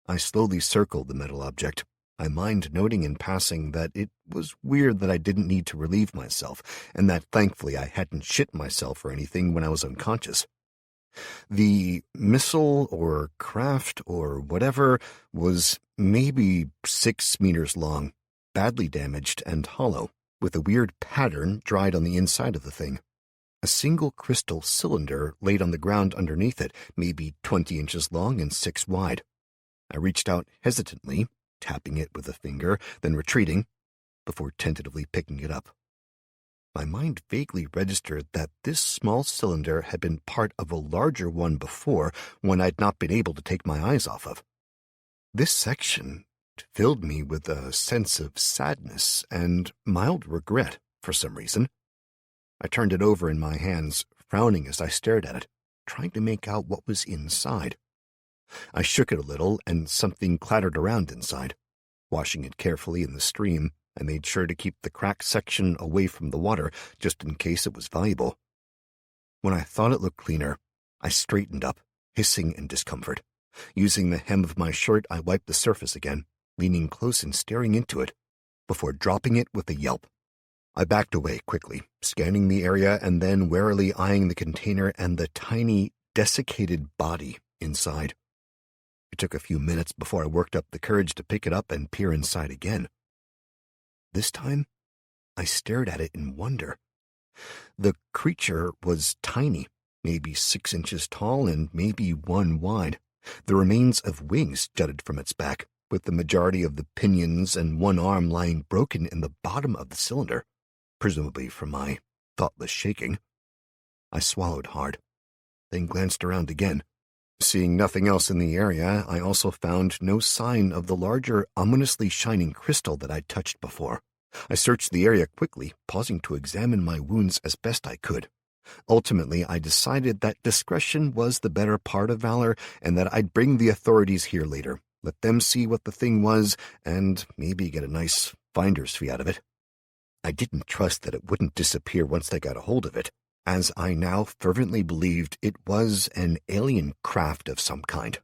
I slowly circled the metal object, my mind noting in passing that it was weird that I didn't need to relieve myself, and that thankfully I hadn't shit myself or anything when I was unconscious. The missile or craft or whatever was maybe 6 meters long, badly damaged and hollow, with a weird pattern dried on the inside of the thing. A single crystal cylinder laid on the ground underneath it, maybe 20 inches long and 6 wide. I reached out hesitantly, tapping it with a finger, then retreating, before tentatively picking it up. My mind vaguely registered that this small cylinder had been part of a larger one before, one I'd not been able to take my eyes off of. This section filled me with a sense of sadness and mild regret for some reason. I turned it over in my hands, frowning as I stared at it, trying to make out what was inside. I shook it a little, and something clattered around inside. Washing it carefully in the stream, I made sure to keep the cracked section away from the water, just in case it was valuable. When I thought it looked cleaner, I straightened up, hissing in discomfort. Using the hem of my shirt, I wiped the surface again, leaning close and staring into it, before dropping it with a yelp. I backed away quickly, scanning the area and then warily eyeing the container and the tiny, desiccated body inside. It took a few minutes before I worked up the courage to pick it up and peer inside again. This time, I stared at it in wonder. The creature was tiny, maybe 6 inches tall and maybe 1 wide. The remains of wings jutted from its back, with the majority of the pinions and 1 arm lying broken in the bottom of the cylinder, presumably from my thoughtless shaking. I swallowed hard, then glanced around again. Seeing nothing else in the area, I also found no sign of the larger, ominously shining crystal that I'd touched before. I searched the area quickly, pausing to examine my wounds as best I could. Ultimately, I decided that discretion was the better part of valor, and that I'd bring the authorities here later, let them see what the thing was, and maybe get a nice finder's fee out of it. I didn't trust that it wouldn't disappear once they got a hold of it, as I now fervently believed it was an alien craft of some kind.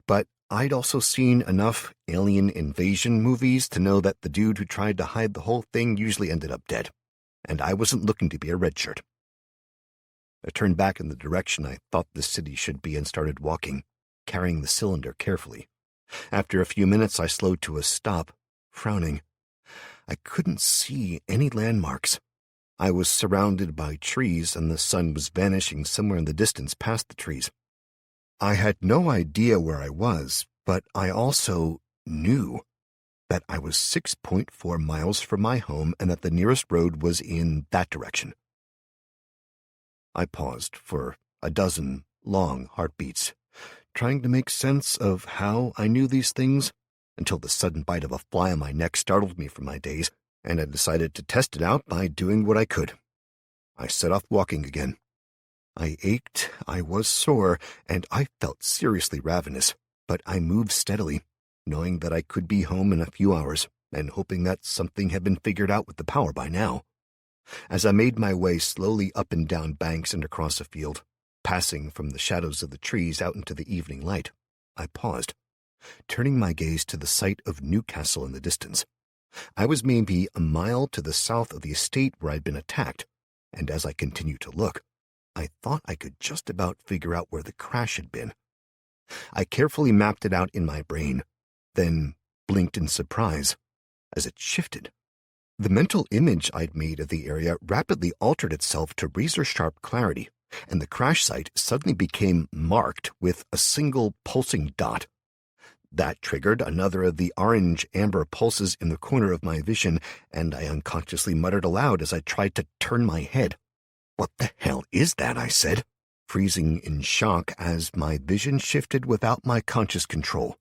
But I'd also seen enough alien invasion movies to know that the dude who tried to hide the whole thing usually ended up dead, and I wasn't looking to be a redshirt. I turned back in the direction I thought the city should be and started walking, carrying the cylinder carefully. After a few minutes, I slowed to a stop, frowning. I couldn't see any landmarks. I was surrounded by trees, and the sun was vanishing somewhere in the distance past the trees. I had no idea where I was, but I also knew that I was 6.4 miles from my home and that the nearest road was in that direction. I paused for a dozen long heartbeats, trying to make sense of how I knew these things, until the sudden bite of a fly on my neck startled me from my daze, and I decided to test it out by doing what I could. I set off walking again. I ached, I was sore, and I felt seriously ravenous, but I moved steadily, knowing that I could be home in a few hours, and hoping that something had been figured out with the power by now. As I made my way slowly up and down banks and across a field, passing from the shadows of the trees out into the evening light, I paused, turning my gaze to the sight of Newcastle in the distance. I was maybe a mile to the south of the estate where I'd been attacked, and as I continued to look, I thought I could just about figure out where the crash had been. I carefully mapped it out in my brain, then blinked in surprise as it shifted. The mental image I'd made of the area rapidly altered itself to razor-sharp clarity, and the crash site suddenly became marked with a single pulsing dot. That triggered another of the orange-amber pulses in the corner of my vision, and I unconsciously muttered aloud as I tried to turn my head. "What the hell is that?" I said, freezing in shock as my vision shifted without my conscious control.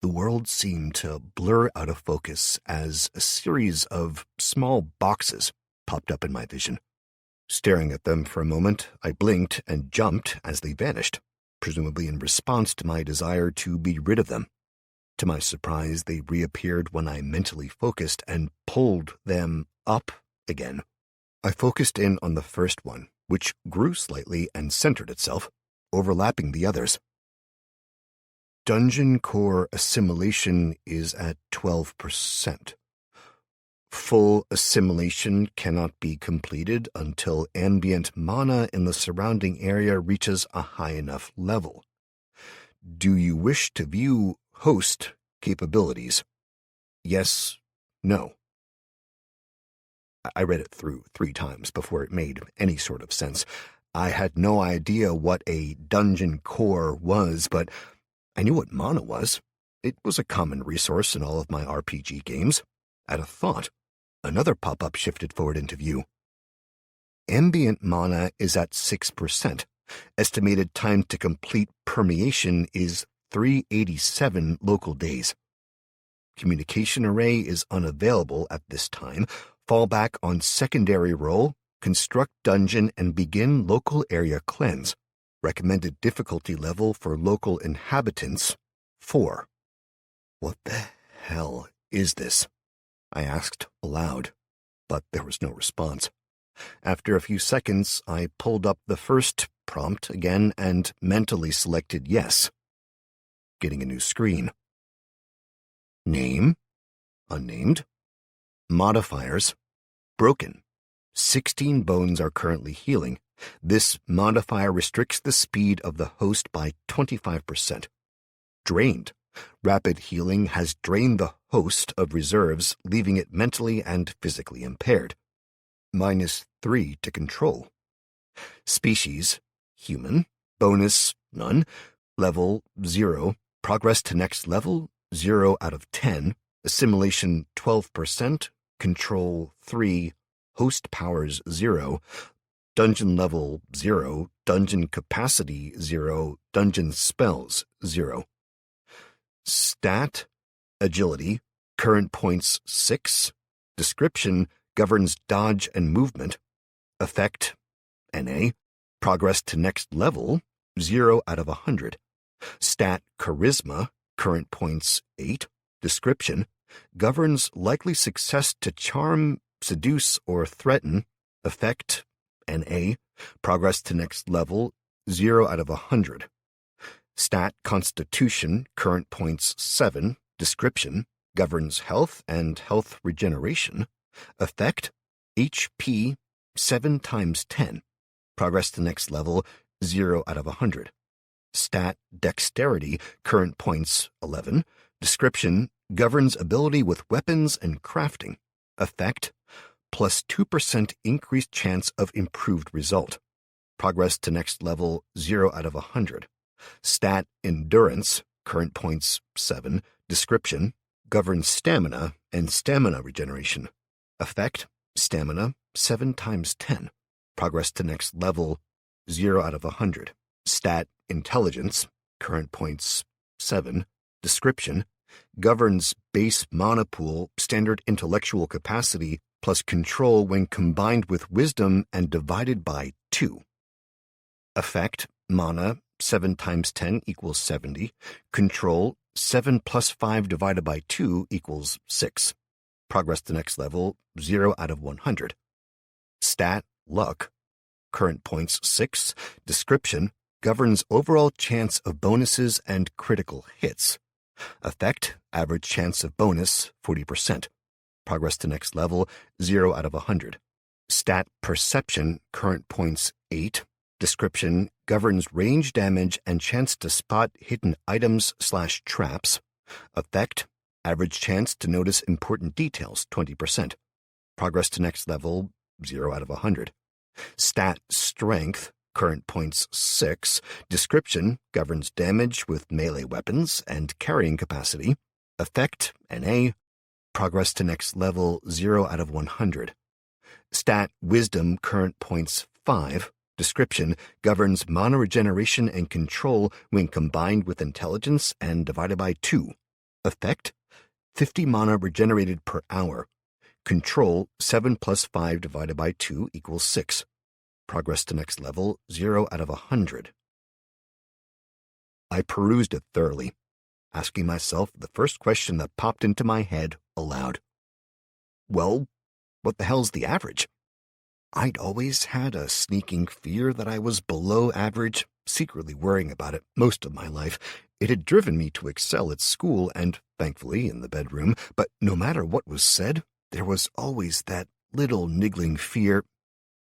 The world seemed to blur out of focus as a series of small boxes popped up in my vision. Staring at them for a moment, I blinked and jumped as they vanished, presumably in response to my desire to be rid of them. To my surprise, they reappeared when I mentally focused and pulled them up again. I focused in on the first one, which grew slightly and centered itself, overlapping the others. Dungeon core assimilation is at 12%. Full assimilation cannot be completed until ambient mana in the surrounding area reaches a high enough level. Do you wish to view host capabilities? Yes, no. I read it through 3 times before it made any sort of sense. I had no idea what a dungeon core was, but I knew what mana was. It was a common resource in all of my RPG games. At a thought, another pop-up shifted forward into view. Ambient mana is at 6%. Estimated time to complete permeation is 387 local days. Communication array is unavailable at this time. Fall back on secondary role, construct dungeon, and begin local area cleanse. Recommended difficulty level for local inhabitants, 4. What the hell is this? I asked aloud, but there was no response. After a few seconds, I pulled up the first prompt again and mentally selected yes. Getting a new screen. Name, unnamed. Modifiers, broken. 16 bones are currently healing. This modifier restricts the speed of the host by 25%. Drained. Rapid healing has drained the host of reserves, leaving it mentally and physically impaired. -3 to control. Species, human. Bonus, none. Level, 0. Progress to next level, 0 out of 10. Assimilation, 12%. Control, 3. Host powers, 0. Dungeon level, 0. Dungeon capacity, 0. Dungeon spells, 0. Stat, agility, current points 6. Description, governs dodge and movement. Effect, NA. Progress to next level, 0 out of 100. Stat, charisma, current points 8. Description, governs likely success to charm, seduce, or threaten. Effect, NA. Progress to next level, 0 out of 100. Stat, constitution, current points 7. Description, governs health and health regeneration. Effect, HP, 7 times 10. Progress to next level, 0 out of 100. Stat, dexterity, current points 11. Description, governs ability with weapons and crafting. Effect, plus 2% increased chance of improved result. Progress to next level, 0 out of 100. Stat, endurance, current points 7. Description, governs stamina and stamina regeneration. Effect, stamina, 7 times 10. Progress to next level, 0 out of 100. Stat, intelligence, current points 7. Description, governs base mana pool, standard intellectual capacity, plus control when combined with wisdom and divided by 2. Effect, mana, 7 times 10 equals 70. Control, 7 plus 5 divided by 2 equals 6. Progress to next level, 0 out of 100. Stat, luck. Current points, 6. Description, governs overall chance of bonuses and critical hits. Effect, average chance of bonus, 40%. Progress to next level, 0 out of 100. Stat, perception, current points, 8. Description, governs range damage and chance to spot hidden items/traps. Effect, average chance to notice important details, 20%. Progress to next level, 0 out of 100. Stat, strength, current points, 6. Description, governs damage with melee weapons and carrying capacity. Effect, NA. Progress to next level, 0 out of 100. Stat, wisdom, current points, 5. Description, governs mana regeneration and control when combined with intelligence and divided by 2. Effect, 50 mana regenerated per hour. Control, 7 plus 5 divided by 2 equals 6. Progress to next level, 0 out of 100. I perused it thoroughly, asking myself the first question that popped into my head aloud. Well, what the hell's the average? I'd always had a sneaking fear that I was below average, secretly worrying about it most of my life. It had driven me to excel at school and, thankfully, in the bedroom, but no matter what was said, there was always that little niggling fear.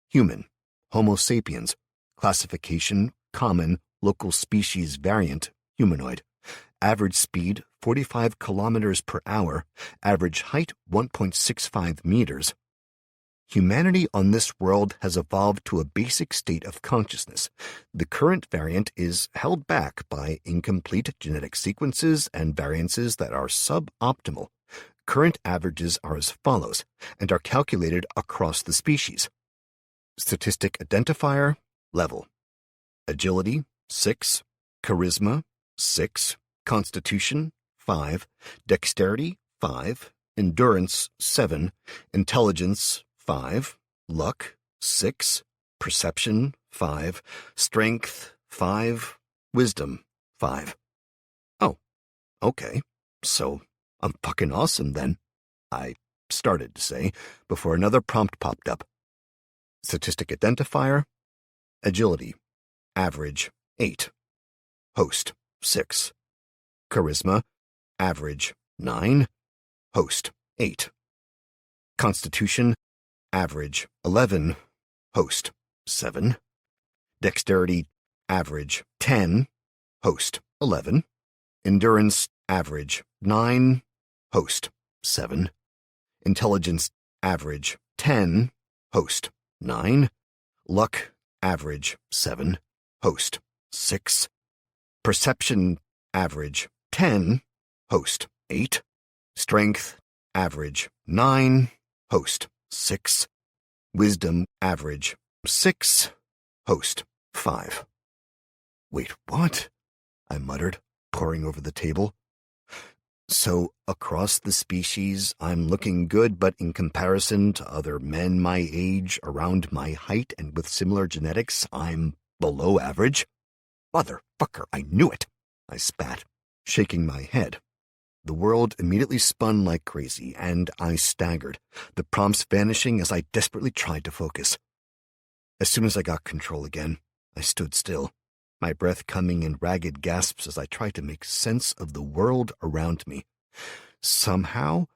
Human, Homo sapiens, classification, common, local species variant, humanoid. Average speed, 45 kilometers per hour. Average height, 1.65 meters. Humanity on this world has evolved to a basic state of consciousness. The current variant is held back by incomplete genetic sequences and variances that are suboptimal. Current averages are as follows, and are calculated across the species. Statistic identifier, level. Agility, 6. Charisma, 6. Constitution, 5. Dexterity, 5. Endurance, 7. Intelligence, 5. Luck, 6. Perception, 5. Strength, 5. Wisdom, 5. Oh, okay. So I'm fucking awesome then, I started to say, before another prompt popped up. Statistic identifier, agility, average, 8. Host, 6. Charisma, average, 9. Host, 8. Constitution, average, 11. Host, 7. Dexterity, average, 10. Host, 11. Endurance, average, 9. Host, 7. Intelligence, average, 10. Host, 9. Luck, average, 7. Host, 6. Perception, average, 10. Host, 8. Strength, average, 9. Host, 6. Wisdom, average, 6. Host, 5. Wait, what? I muttered, poring over the table. So, across the species, I'm looking good, but in comparison to other men my age, around my height, and with similar genetics, I'm below average? Motherfucker, I knew it! I spat, shaking my head. The world immediately spun like crazy, and I staggered, the prompts vanishing as I desperately tried to focus. As soon as I got control again, I stood still, my breath coming in ragged gasps as I tried to make sense of the world around me. Somehow,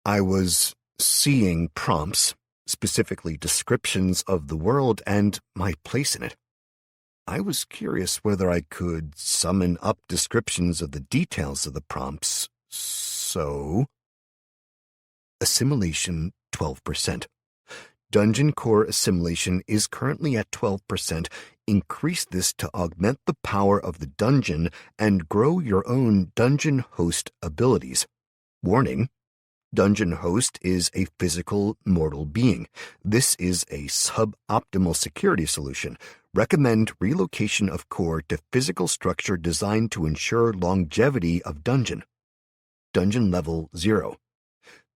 I was seeing prompts, specifically descriptions of the world and my place in it. I was curious whether I could summon up descriptions of the details of the prompts, so... Assimilation, 12%. Dungeon core assimilation is currently at 12%. Increase this to augment the power of the dungeon and grow your own dungeon host abilities. Warning: Dungeon host is a physical, mortal being. This is a suboptimal security solution. Recommend relocation of core to physical structure designed to ensure longevity of dungeon. Dungeon level 0.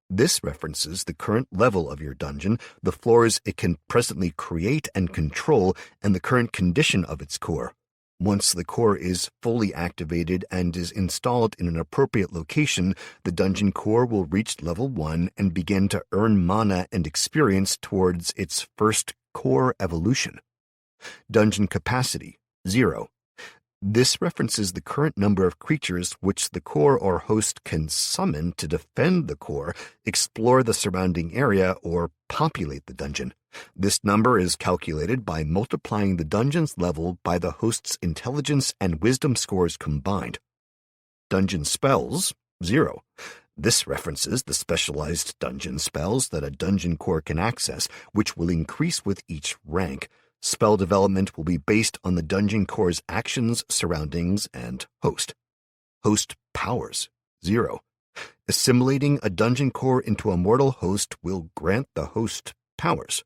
This references the current level of your dungeon, the floors it can presently create and control, and the current condition of its core. Once the core is fully activated and is installed in an appropriate location, the dungeon core will reach level 1 and begin to earn mana and experience towards its first core evolution. Dungeon capacity, 0. This references the current number of creatures which the core or host can summon to defend the core, explore the surrounding area, or populate the dungeon. This number is calculated by multiplying the dungeon's level by the host's intelligence and wisdom scores combined. Dungeon spells, 0. This references the specialized dungeon spells that a dungeon core can access, which will increase with each rank. Spell development will be based on the dungeon core's actions, surroundings, and host. Host powers, 0. Assimilating a dungeon core into a mortal host will grant the host powers.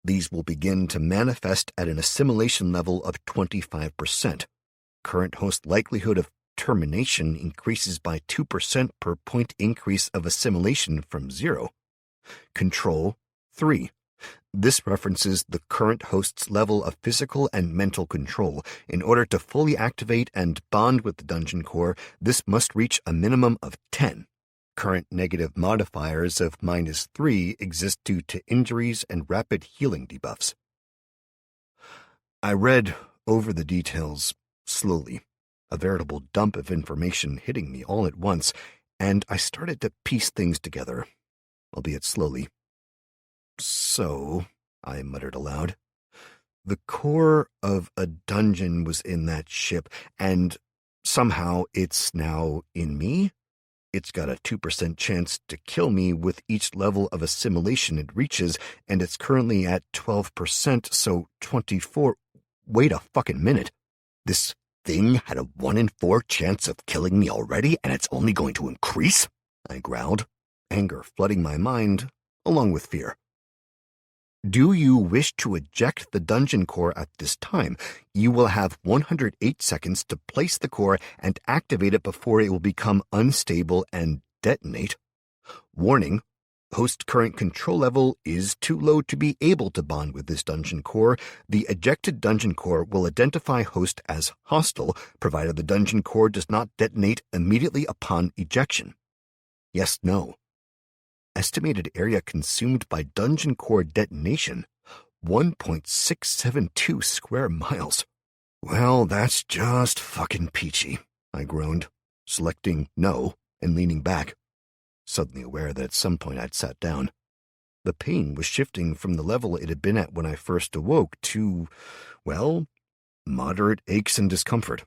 These will begin to manifest at an assimilation level of 25%. Current host likelihood of termination increases by 2% per point increase of assimilation from 0. Control, 3. This references the current host's level of physical and mental control. In order to fully activate and bond with the dungeon core, this must reach a minimum of 10. Current negative modifiers of -3 exist due to injuries and rapid healing debuffs. I read over the details slowly, a veritable dump of information hitting me all at once, and I started to piece things together, albeit slowly. So, I muttered aloud, the core of a dungeon was in that ship, and somehow it's now in me? It's got a 2% chance to kill me with each level of assimilation it reaches, and it's currently at 12%, so 24. Wait a fucking minute. This thing had a 1 in 4 chance of killing me already, and it's only going to increase? I growled, anger flooding my mind, along with fear. Do you wish to eject the dungeon core at this time? You will have 108 seconds to place the core and activate it before it will become unstable and detonate. Warning, host current control level is too low to be able to bond with this dungeon core. The ejected dungeon core will identify host as hostile, provided the dungeon core does not detonate immediately upon ejection. Yes, no. Estimated area consumed by dungeon core detonation, 1.672 square miles. Well, that's just fucking peachy, I groaned, selecting no and leaning back, suddenly aware that at some point I'd sat down. The pain was shifting from the level it had been at when I first awoke to, well, moderate aches and discomfort.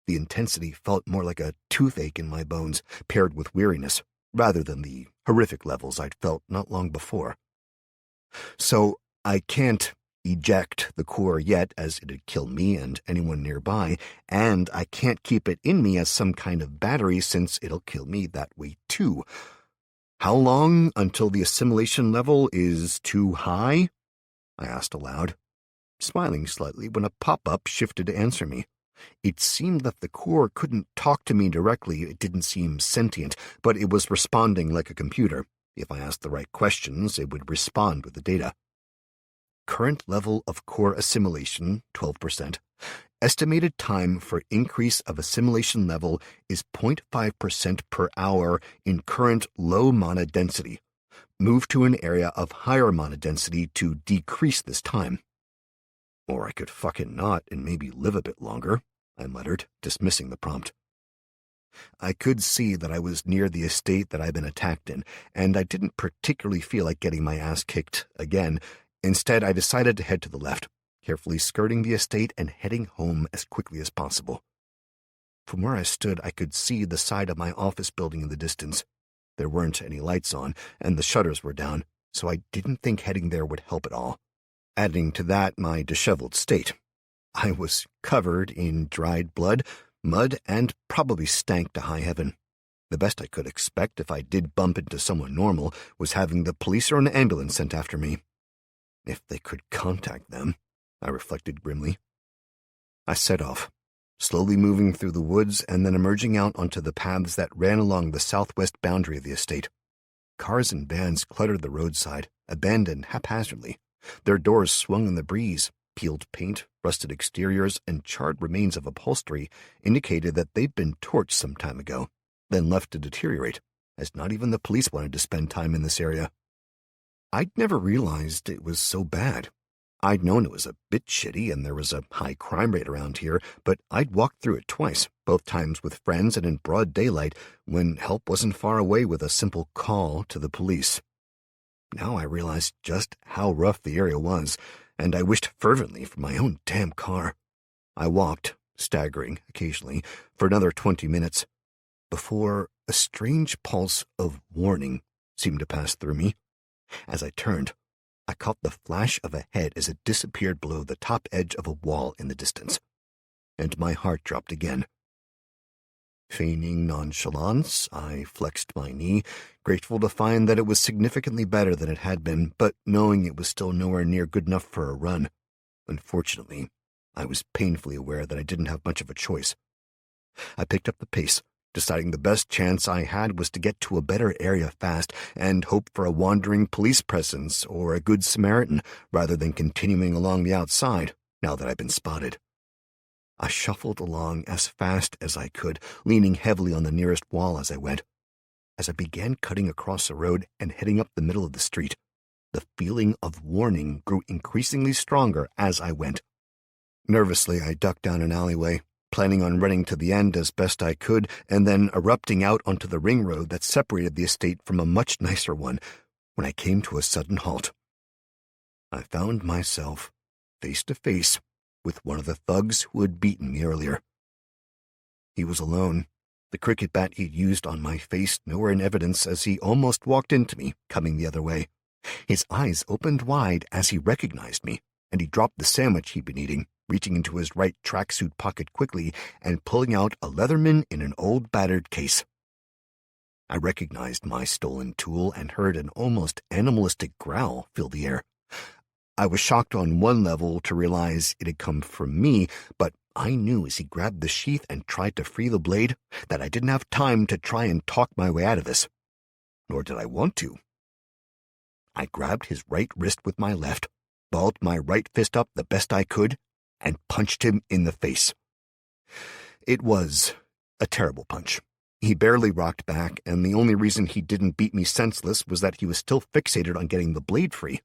The intensity felt more like a toothache in my bones, paired with weariness, rather than the horrific levels I'd felt not long before. So I can't eject the core yet, as it'd kill me and anyone nearby, and I can't keep it in me as some kind of battery since it'll kill me that way too. How long until the assimilation level is too high? I asked aloud, smiling slightly when a pop-up shifted to answer me. It seemed that the core couldn't talk to me directly. It didn't seem sentient, but it was responding like a computer. If I asked the right questions, it would respond with the data. Current level of core assimilation, 12%. Estimated time for increase of assimilation level is 0.5% per hour in current low mana density. Move to an area of higher mana density to decrease this time. Or I could fucking not and maybe live a bit longer, I muttered, dismissing the prompt. I could see that I was near the estate that I'd been attacked in, and I didn't particularly feel like getting my ass kicked again. Instead, I decided to head to the left, carefully skirting the estate and heading home as quickly as possible. From where I stood, I could see the side of my office building in the distance. There weren't any lights on, and the shutters were down, so I didn't think heading there would help at all. Adding to that my disheveled state. I was covered in dried blood, mud, and probably stank to high heaven. The best I could expect if I did bump into someone normal was having the police or an ambulance sent after me. If they could contact them, I reflected grimly. I set off, slowly moving through the woods and then emerging out onto the paths that ran along the southwest boundary of the estate. Cars and vans cluttered the roadside, abandoned haphazardly. Their doors swung in the breeze. Peeled paint, rusted exteriors, and charred remains of upholstery indicated that they'd been torched some time ago, then left to deteriorate, as not even the police wanted to spend time in this area. I'd never realized it was so bad. I'd known it was a bit shitty and there was a high crime rate around here, but I'd walked through it twice, both times with friends and in broad daylight, when help wasn't far away with a simple call to the police. Now I realized just how rough the area was, and I wished fervently for my own damn car. I walked, staggering occasionally, for another 20 minutes, before a strange pulse of warning seemed to pass through me. As I turned, I caught the flash of a head as it disappeared below the top edge of a wall in the distance, and my heart dropped again. Feigning nonchalance, I flexed my knee, grateful to find that it was significantly better than it had been, but knowing it was still nowhere near good enough for a run. Unfortunately, I was painfully aware that I didn't have much of a choice. I picked up the pace, deciding the best chance I had was to get to a better area fast and hope for a wandering police presence or a good Samaritan rather than continuing along the outside, now that I'd been spotted. I shuffled along as fast as I could, leaning heavily on the nearest wall as I went. As I began cutting across the road and heading up the middle of the street, the feeling of warning grew increasingly stronger as I went. Nervously, I ducked down an alleyway, planning on running to the end as best I could and then erupting out onto the ring road that separated the estate from a much nicer one when I came to a sudden halt. I found myself face to face with one of the thugs who had beaten me earlier. He was alone, the cricket bat he'd used on my face nowhere in evidence as he almost walked into me, coming the other way. His eyes opened wide as he recognized me, and he dropped the sandwich he'd been eating, reaching into his right tracksuit pocket quickly and pulling out a Leatherman in an old battered case. I recognized my stolen tool and heard an almost animalistic growl fill the air. I was shocked on one level to realize it had come from me, but I knew as he grabbed the sheath and tried to free the blade that I didn't have time to try and talk my way out of this. Nor did I want to. I grabbed his right wrist with my left, balled my right fist up the best I could, and punched him in the face. It was a terrible punch. He barely rocked back, and the only reason he didn't beat me senseless was that he was still fixated on getting the blade free.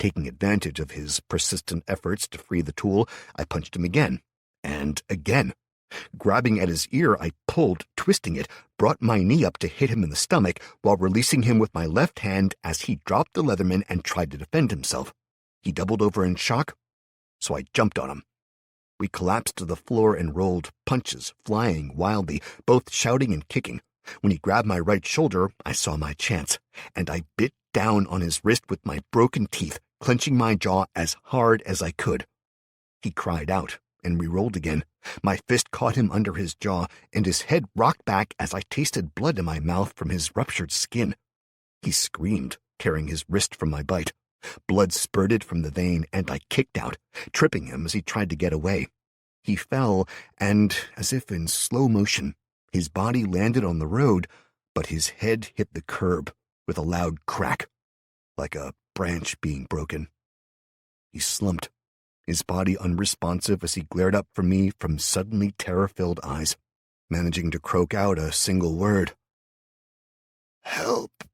Taking advantage of his persistent efforts to free the tool, I punched him again, and again. Grabbing at his ear, I pulled, twisting it, brought my knee up to hit him in the stomach while releasing him with my left hand as he dropped the Leatherman and tried to defend himself. He doubled over in shock, so I jumped on him. We collapsed to the floor and rolled, punches flying wildly, both shouting and kicking. When he grabbed my right shoulder, I saw my chance, and I bit down on his wrist with my broken teeth, clenching my jaw as hard as I could. He cried out, and we rolled again. My fist caught him under his jaw, and his head rocked back as I tasted blood in my mouth from his ruptured skin. He screamed, tearing his wrist from my bite. Blood spurted from the vein, and I kicked out, tripping him as he tried to get away. He fell, and, as if in slow motion, his body landed on the road, but his head hit the curb with a loud crack, like a branch being broken. He slumped, his body unresponsive as he glared up from me from suddenly terror-filled eyes, managing to croak out a single word. "Help!"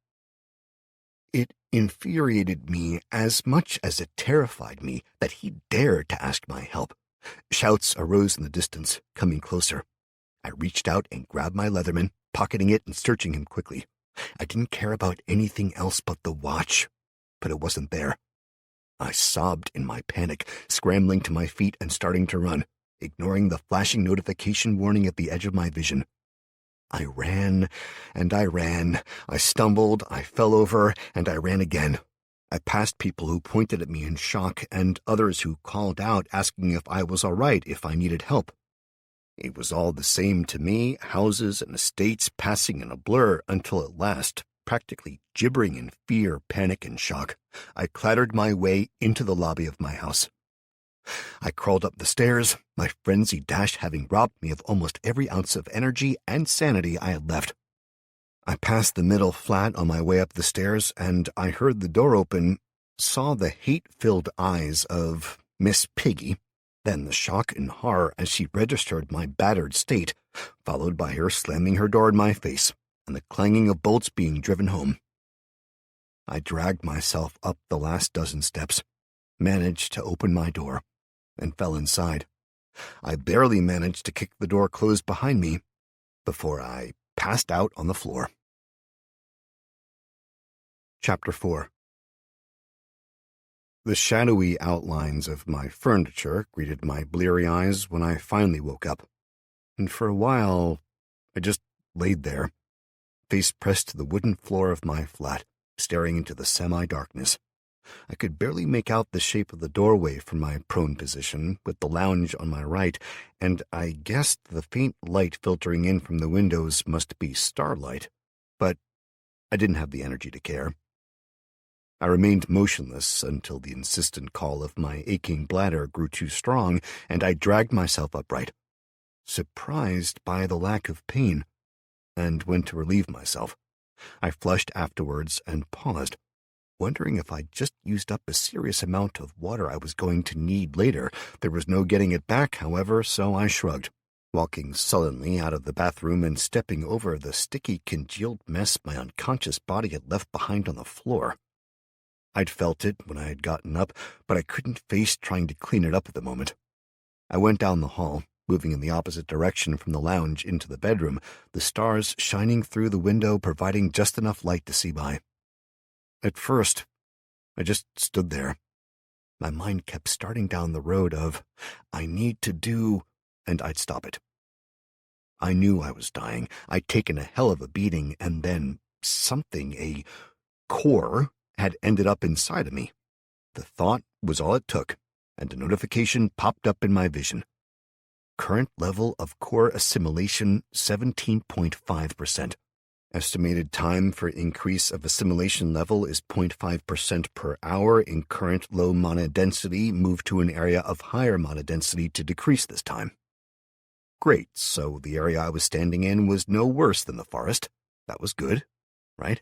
It infuriated me as much as it terrified me that he dared to ask my help. Shouts arose in the distance, coming closer. I reached out and grabbed my Leatherman, pocketing it and searching him quickly. I didn't care about anything else but the watch, but it wasn't there. I sobbed in my panic, scrambling to my feet and starting to run, ignoring the flashing notification warning at the edge of my vision. I ran, and I ran. I stumbled, I fell over, and I ran again. I passed people who pointed at me in shock and others who called out asking if I was all right, if I needed help. It was all the same to me, houses and estates passing in a blur until at last, practically gibbering in fear, panic, and shock, I clattered my way into the lobby of my house. I crawled up the stairs, my frenzied dash having robbed me of almost every ounce of energy and sanity I had left. I passed the middle flat on my way up the stairs, and I heard the door open, saw the hate-filled eyes of Miss Piggy, then the shock and horror as she registered my battered state, followed by her slamming her door in my face and the clanging of bolts being driven home. I dragged myself up the last dozen steps, managed to open my door, and fell inside. I barely managed to kick the door closed behind me before I passed out on the floor. Chapter 4. The shadowy outlines of my furniture greeted my bleary eyes when I finally woke up, and for a while I just laid there, face pressed to the wooden floor of my flat, staring into the semi-darkness. I could barely make out the shape of the doorway from my prone position, with the lounge on my right, and I guessed the faint light filtering in from the windows must be starlight, but I didn't have the energy to care. I remained motionless until the insistent call of my aching bladder grew too strong, and I dragged myself upright, surprised by the lack of pain, and went to relieve myself. I flushed afterwards and paused, wondering if I'd just used up a serious amount of water I was going to need later. There was no getting it back, however, so I shrugged, walking sullenly out of the bathroom and stepping over the sticky, congealed mess my unconscious body had left behind on the floor. I'd felt it when I had gotten up, but I couldn't face trying to clean it up at the moment. I went down the hall, moving in the opposite direction from the lounge into the bedroom, the stars shining through the window providing just enough light to see by. At first, I just stood there. My mind kept starting down the road of, I need to do, and I'd stop it. I knew I was dying. I'd taken a hell of a beating, and then something, a core, had ended up inside of me. The thought was all it took, and a notification popped up in my vision. Current level of core assimilation 17.5%. Estimated time for increase of assimilation level is 0.5% per hour in current low mana density. Move to an area of higher mana density to decrease this time. Great, so the area I was standing in was no worse than the forest. That was good, right?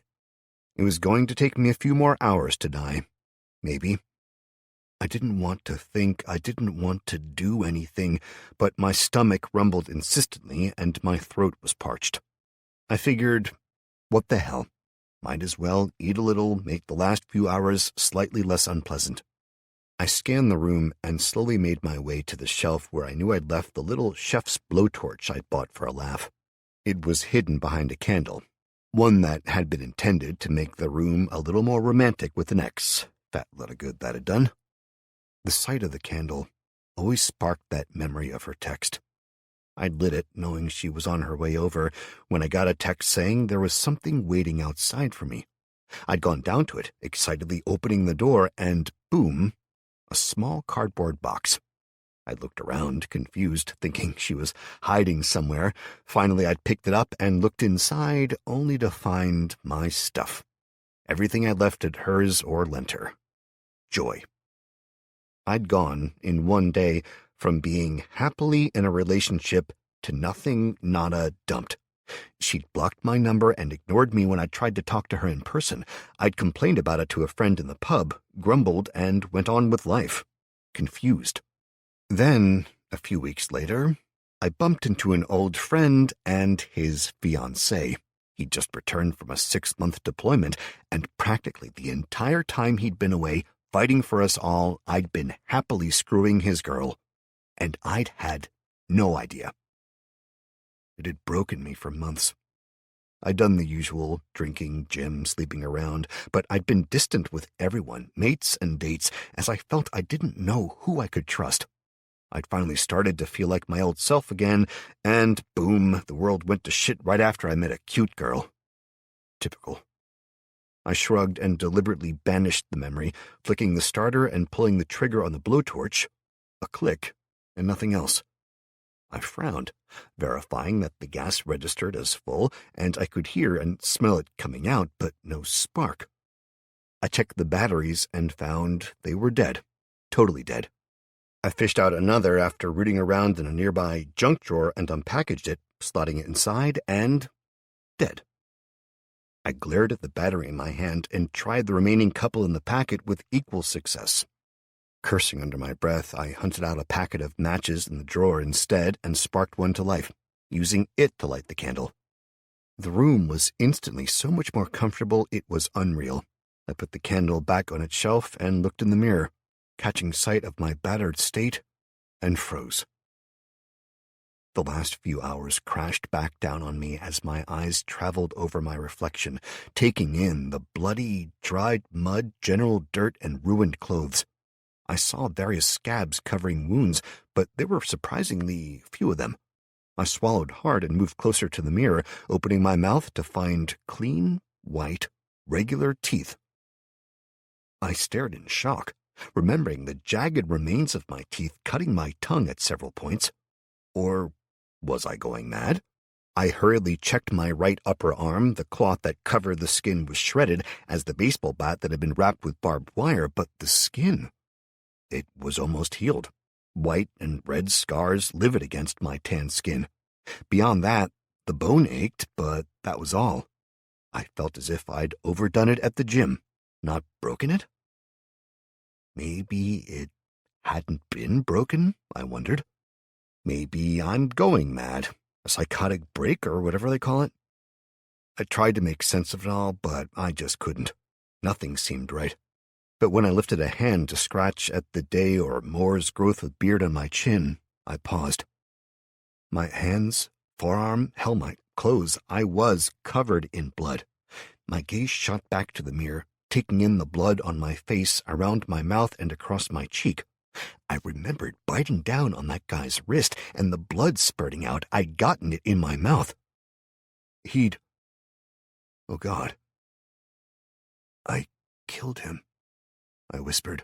It was going to take me a few more hours to die. Maybe. I didn't want to think, I didn't want to do anything, but my stomach rumbled insistently and my throat was parched. I figured, what the hell? Might as well eat a little, make the last few hours slightly less unpleasant. I scanned the room and slowly made my way to the shelf where I knew I'd left the little chef's blowtorch I'd bought for a laugh. It was hidden behind a candle, one that had been intended to make the room a little more romantic with an X. Fat lot of good that had done. The sight of the candle always sparked that memory of her text. I'd lit it, knowing she was on her way over, when I got a text saying there was something waiting outside for me. I'd gone down to it, excitedly opening the door, and boom, a small cardboard box. I looked around, confused, thinking she was hiding somewhere. Finally, I'd picked it up and looked inside, only to find my stuff. Everything I'd left at hers or lent her. Joy. I'd gone, in one day, from being happily in a relationship to nothing, nada, dumped. She'd blocked my number and ignored me when I tried to talk to her in person. I'd complained about it to a friend in the pub, grumbled, and went on with life. Confused. Then, a few weeks later, I bumped into an old friend and his fiancée. He'd just returned from a 6-month deployment, and practically the entire time he'd been away, fighting for us all, I'd been happily screwing his girl, and I'd had no idea. It had broken me for months. I'd done the usual, drinking, gym, sleeping around, but I'd been distant with everyone, mates and dates, as I felt I didn't know who I could trust. I'd finally started to feel like my old self again, and boom, the world went to shit right after I met a cute girl. Typical. I shrugged and deliberately banished the memory, flicking the starter and pulling the trigger on the blowtorch. A click, and nothing else. I frowned, verifying that the gas registered as full, and I could hear and smell it coming out, but no spark. I checked the batteries and found they were dead. Totally dead. I fished out another after rooting around in a nearby junk drawer and unpackaged it, slotting it inside, and dead. I glared at the battery in my hand and tried the remaining couple in the packet with equal success. Cursing under my breath, I hunted out a packet of matches in the drawer instead and sparked one to life, using it to light the candle. The room was instantly so much more comfortable it was unreal. I put the candle back on its shelf and looked in the mirror, catching sight of my battered state, and froze. The last few hours crashed back down on me as my eyes traveled over my reflection, taking in the bloody, dried mud, general dirt, and ruined clothes. I saw various scabs covering wounds, but there were surprisingly few of them. I swallowed hard and moved closer to the mirror, opening my mouth to find clean, white, regular teeth. I stared in shock, remembering the jagged remains of my teeth cutting my tongue at several points. Or was I going mad? I hurriedly checked my right upper arm. The cloth that covered the skin was shredded as the baseball bat that had been wrapped with barbed wire, but the skin, it was almost healed. White and red scars livid against my tan skin. Beyond that, the bone ached, but that was all. I felt as if I'd overdone it at the gym, not broken it. Maybe it hadn't been broken, I wondered. Maybe I'm going mad, a psychotic break or whatever they call it. I tried to make sense of it all, but I just couldn't. Nothing seemed right. But when I lifted a hand to scratch at the day or more's growth of beard on my chin, I paused. My hands, forearm, hell, my clothes, I was covered in blood. My gaze shot back to the mirror, taking in the blood on my face, around my mouth, and across my cheek. I remembered biting down on that guy's wrist and the blood spurting out. I'd gotten it in my mouth. Oh, God. I killed him, I whispered,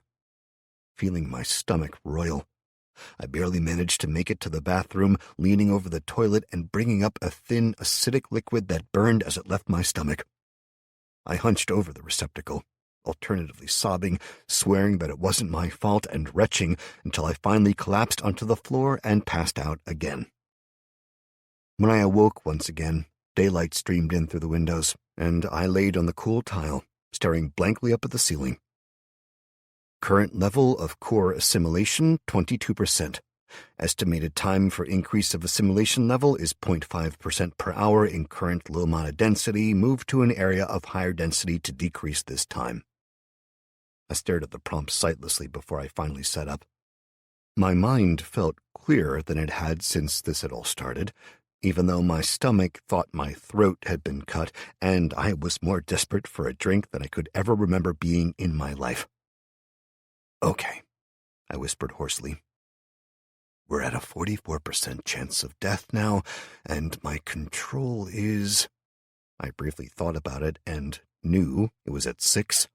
feeling my stomach roil. I barely managed to make it to the bathroom, leaning over the toilet and bringing up a thin, acidic liquid that burned as it left my stomach. I hunched over the receptacle, alternatively sobbing, swearing that it wasn't my fault, and retching until I finally collapsed onto the floor and passed out again. When I awoke once again, daylight streamed in through the windows, and I laid on the cool tile, staring blankly up at the ceiling. Current level of core assimilation, 22%. Estimated time for increase of assimilation level is 0.5% per hour in current low mana density. Move to an area of higher density to decrease this time. I stared at the prompt sightlessly before I finally sat up. My mind felt clearer than it had since this had all started, even though my stomach thought my throat had been cut, and I was more desperate for a drink than I could ever remember being in my life. Okay, I whispered hoarsely. We're at a 44% chance of death now, and my control is... I briefly thought about it and knew it was at 6.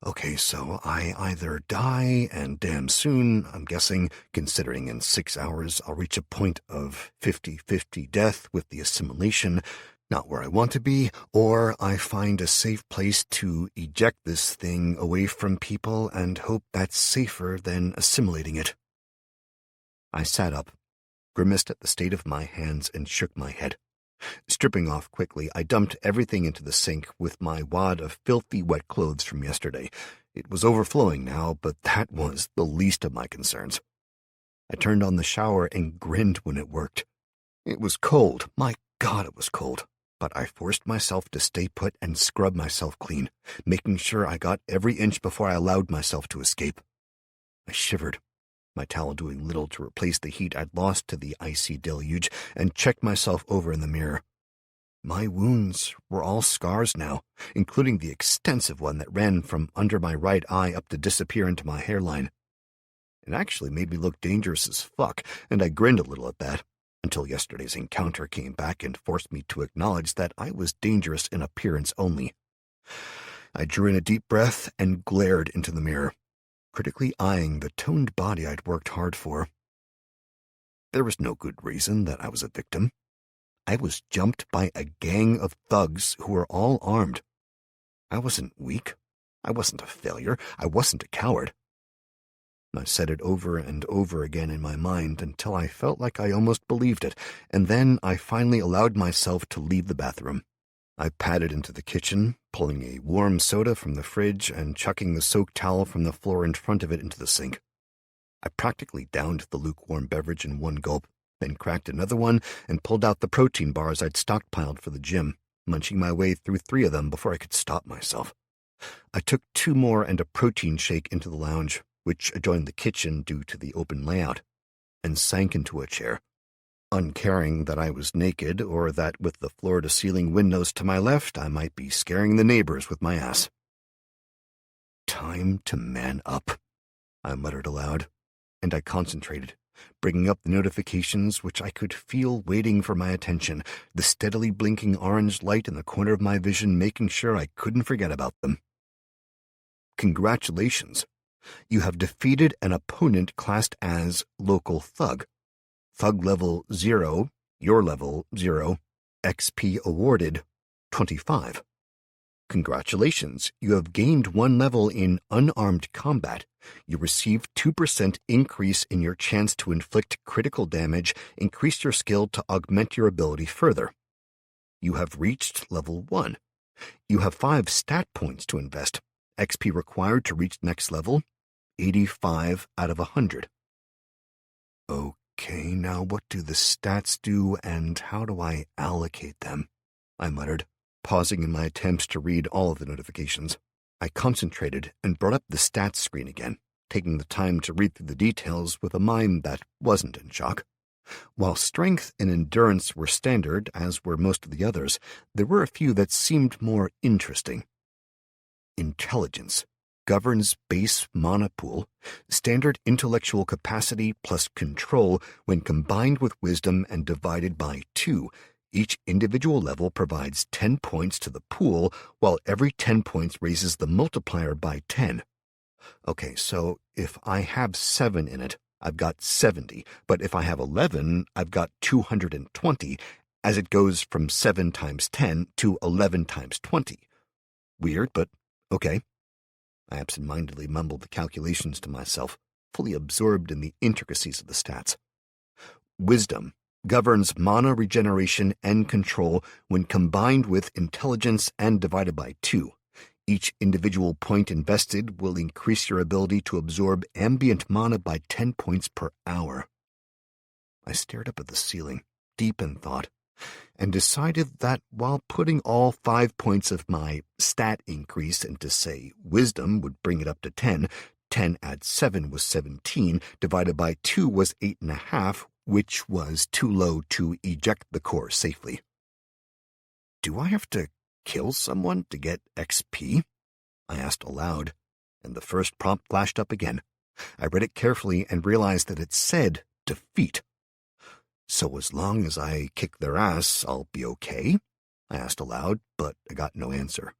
Okay, so I either die, and damn soon, I'm guessing, considering in 6 hours I'll reach a point of 50-50 death with the assimilation, not where I want to be, or I find a safe place to eject this thing away from people and hope that's safer than assimilating it. I sat up, grimaced at the state of my hands, and shook my head. Stripping off quickly, I dumped everything into the sink with my wad of filthy wet clothes from yesterday. It was overflowing now, but that was the least of my concerns. I turned on the shower and grinned when it worked. It was cold. My God, it was cold. But I forced myself to stay put and scrub myself clean, making sure I got every inch before I allowed myself to escape. I shivered, my towel doing little to replace the heat I'd lost to the icy deluge, and checked myself over in the mirror. My wounds were all scars now, including the extensive one that ran from under my right eye up to disappear into my hairline. It actually made me look dangerous as fuck, and I grinned a little at that, until yesterday's encounter came back and forced me to acknowledge that I was dangerous in appearance only. I drew in a deep breath and glared into the mirror, critically eyeing the toned body I'd worked hard for. There was no good reason that I was a victim. I was jumped by a gang of thugs who were all armed. I wasn't weak. I wasn't a failure. I wasn't a coward. I said it over and over again in my mind until I felt like I almost believed it, and then I finally allowed myself to leave the bathroom, I padded into the kitchen, pulling a warm soda from the fridge and chucking the soaked towel from the floor in front of it into the sink. I practically downed the lukewarm beverage in one gulp, then cracked another one and pulled out the protein bars I'd stockpiled for the gym, munching my way through 3 of them before I could stop myself. I took 2 more and a protein shake into the lounge, which adjoined the kitchen due to the open layout, and sank into a chair, uncaring that I was naked or that with the floor-to-ceiling windows to my left I might be scaring the neighbors with my ass. "Time to man up," I muttered aloud, and I concentrated, bringing up the notifications which I could feel waiting for my attention, the steadily blinking orange light in the corner of my vision making sure I couldn't forget about them. "Congratulations. You have defeated an opponent classed as Local Thug. Thug level 0, your level 0, XP awarded 25. Congratulations, you have gained 1 level in Unarmed Combat. You receive 2% increase in your chance to inflict critical damage, increase your skill to augment your ability further. You have reached level 1. You have 5 stat points to invest. XP required to reach next level, 85 out of 100. Okay, now what do the stats do and how do I allocate them? I muttered, pausing in my attempts to read all of the notifications. I concentrated and brought up the stats screen again, taking the time to read through the details with a mind that wasn't in shock. While strength and endurance were standard, as were most of the others, there were a few that seemed more interesting. Intelligence governs base mana pool, standard intellectual capacity plus control when combined with wisdom and divided by 2. Each individual level provides 10 points to the pool, while every 10 points raises the multiplier by 10. Okay, so if I have 7 in it, I've got 70, but if I have 11, I've got 220, as it goes from 7 times 10 to 11 times 20. Weird, but okay. I absent-mindedly mumbled the calculations to myself, fully absorbed in the intricacies of the stats. Wisdom governs mana regeneration and control when combined with intelligence and divided by 2. Each individual point invested will increase your ability to absorb ambient mana by 10 points per hour. I stared up at the ceiling, deep in thought, and decided that while putting all 5 points of my stat increase into, say, wisdom would bring it up to 10, 10 add 7 was 17, divided by 2 was 8.5, which was too low to eject the core safely. Do I have to kill someone to get XP? I asked aloud, and the first prompt flashed up again. I read it carefully and realized that it said defeat. So as long as I kick their ass, I'll be okay? I asked aloud, but I got no answer.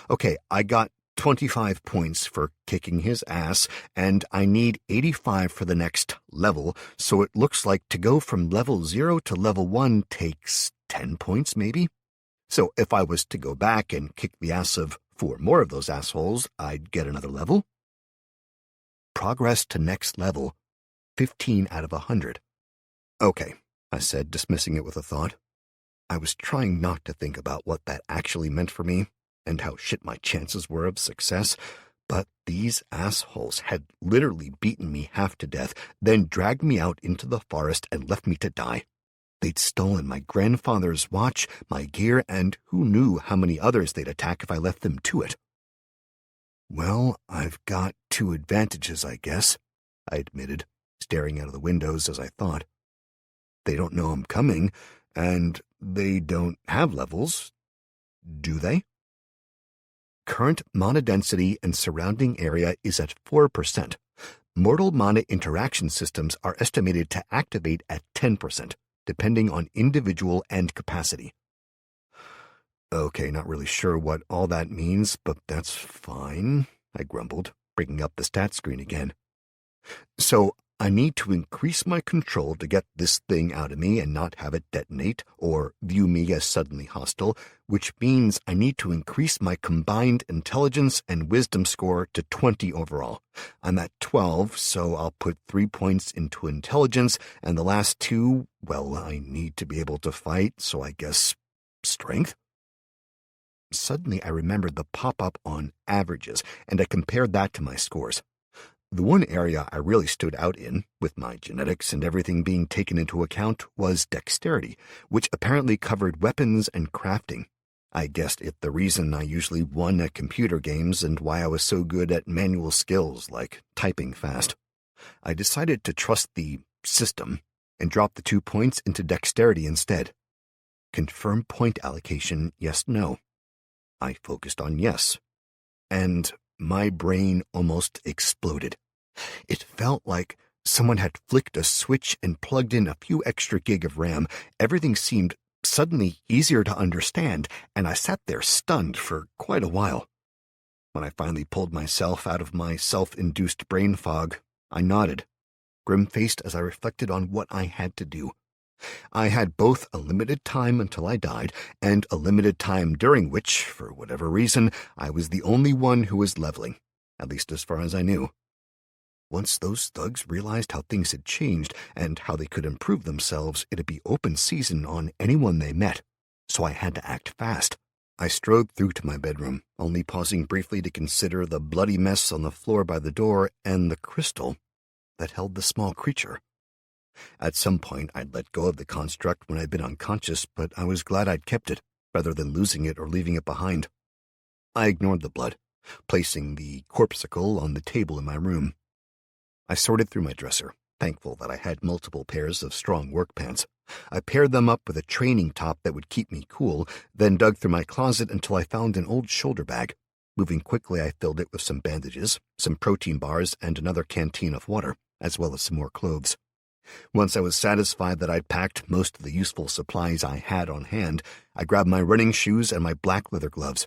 Okay, I got 25 points for kicking his ass, and I need 85 for the next level, so it looks like to go from level 0 to level 1 takes 10 points, maybe? So if I was to go back and kick the ass of 4 more of those assholes, I'd get another level? Progress to next level, 15 out of 100. Okay, I said, dismissing it with a thought. I was trying not to think about what that actually meant for me, and how shit my chances were of success, but these assholes had literally beaten me half to death, then dragged me out into the forest and left me to die. They'd stolen my grandfather's watch, my gear, and who knew how many others they'd attack if I left them to it. Well, I've got 2 advantages, I guess, I admitted, staring out of the windows as I thought. They don't know I'm coming, and they don't have levels, do they? Current mana density and surrounding area is at 4%. Mortal mana interaction systems are estimated to activate at 10%, depending on individual and capacity. Okay, not really sure what all that means, but that's fine, I grumbled, bringing up the stat screen again. So, I need to increase my control to get this thing out of me and not have it detonate or view me as suddenly hostile, which means I need to increase my combined intelligence and wisdom score to 20 overall. I'm at 12, so I'll put 3 points into intelligence, and the last 2, well, I need to be able to fight, so I guess strength? Suddenly I remembered the pop-up on averages, and I compared that to my scores. The one area I really stood out in, with my genetics and everything being taken into account, was dexterity, which apparently covered weapons and crafting. I guessed it the reason I usually won at computer games and why I was so good at manual skills like typing fast. I decided to trust the system and drop the 2 points into dexterity instead. Confirm point allocation, yes, no. I focused on yes, and my brain almost exploded. It felt like someone had flicked a switch and plugged in a few extra gig of RAM. Everything seemed suddenly easier to understand, and I sat there stunned for quite a while. When I finally pulled myself out of my self-induced brain fog, I nodded, grim-faced as I reflected on what I had to do. I had both a limited time until I died, and a limited time during which, for whatever reason, I was the only one who was leveling, at least as far as I knew. Once those thugs realized how things had changed and how they could improve themselves, it'd be open season on anyone they met, so I had to act fast. I strode through to my bedroom, only pausing briefly to consider the bloody mess on the floor by the door and the crystal that held the small creature. At some point, I'd let go of the construct when I'd been unconscious, but I was glad I'd kept it, rather than losing it or leaving it behind. I ignored the blood, placing the corpuscle on the table in my room. I sorted through my dresser, thankful that I had multiple pairs of strong work pants. I paired them up with a training top that would keep me cool, then dug through my closet until I found an old shoulder bag. Moving quickly, I filled it with some bandages, some protein bars, and another canteen of water, as well as some more clothes. Once I was satisfied that I'd packed most of the useful supplies I had on hand, I grabbed my running shoes and my black leather gloves.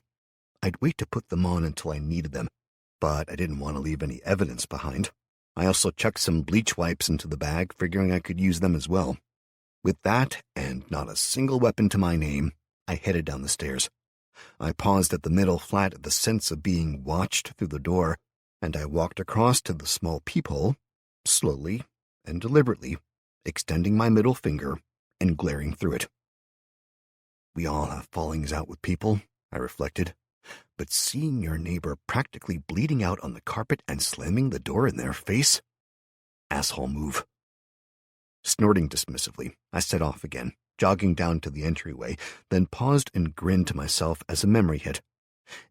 I'd wait to put them on until I needed them, but I didn't want to leave any evidence behind. I also chucked some bleach wipes into the bag, figuring I could use them as well. With that, and not a single weapon to my name, I headed down the stairs. I paused at the middle flat at the sense of being watched through the door, and I walked across to the small peephole, slowly and deliberately, extending my middle finger and glaring through it. We all have fallings out with people, I reflected, but seeing your neighbor practically bleeding out on the carpet and slamming the door in their face? Asshole move. Snorting dismissively, I set off again, jogging down to the entryway, then paused and grinned to myself as a memory hit.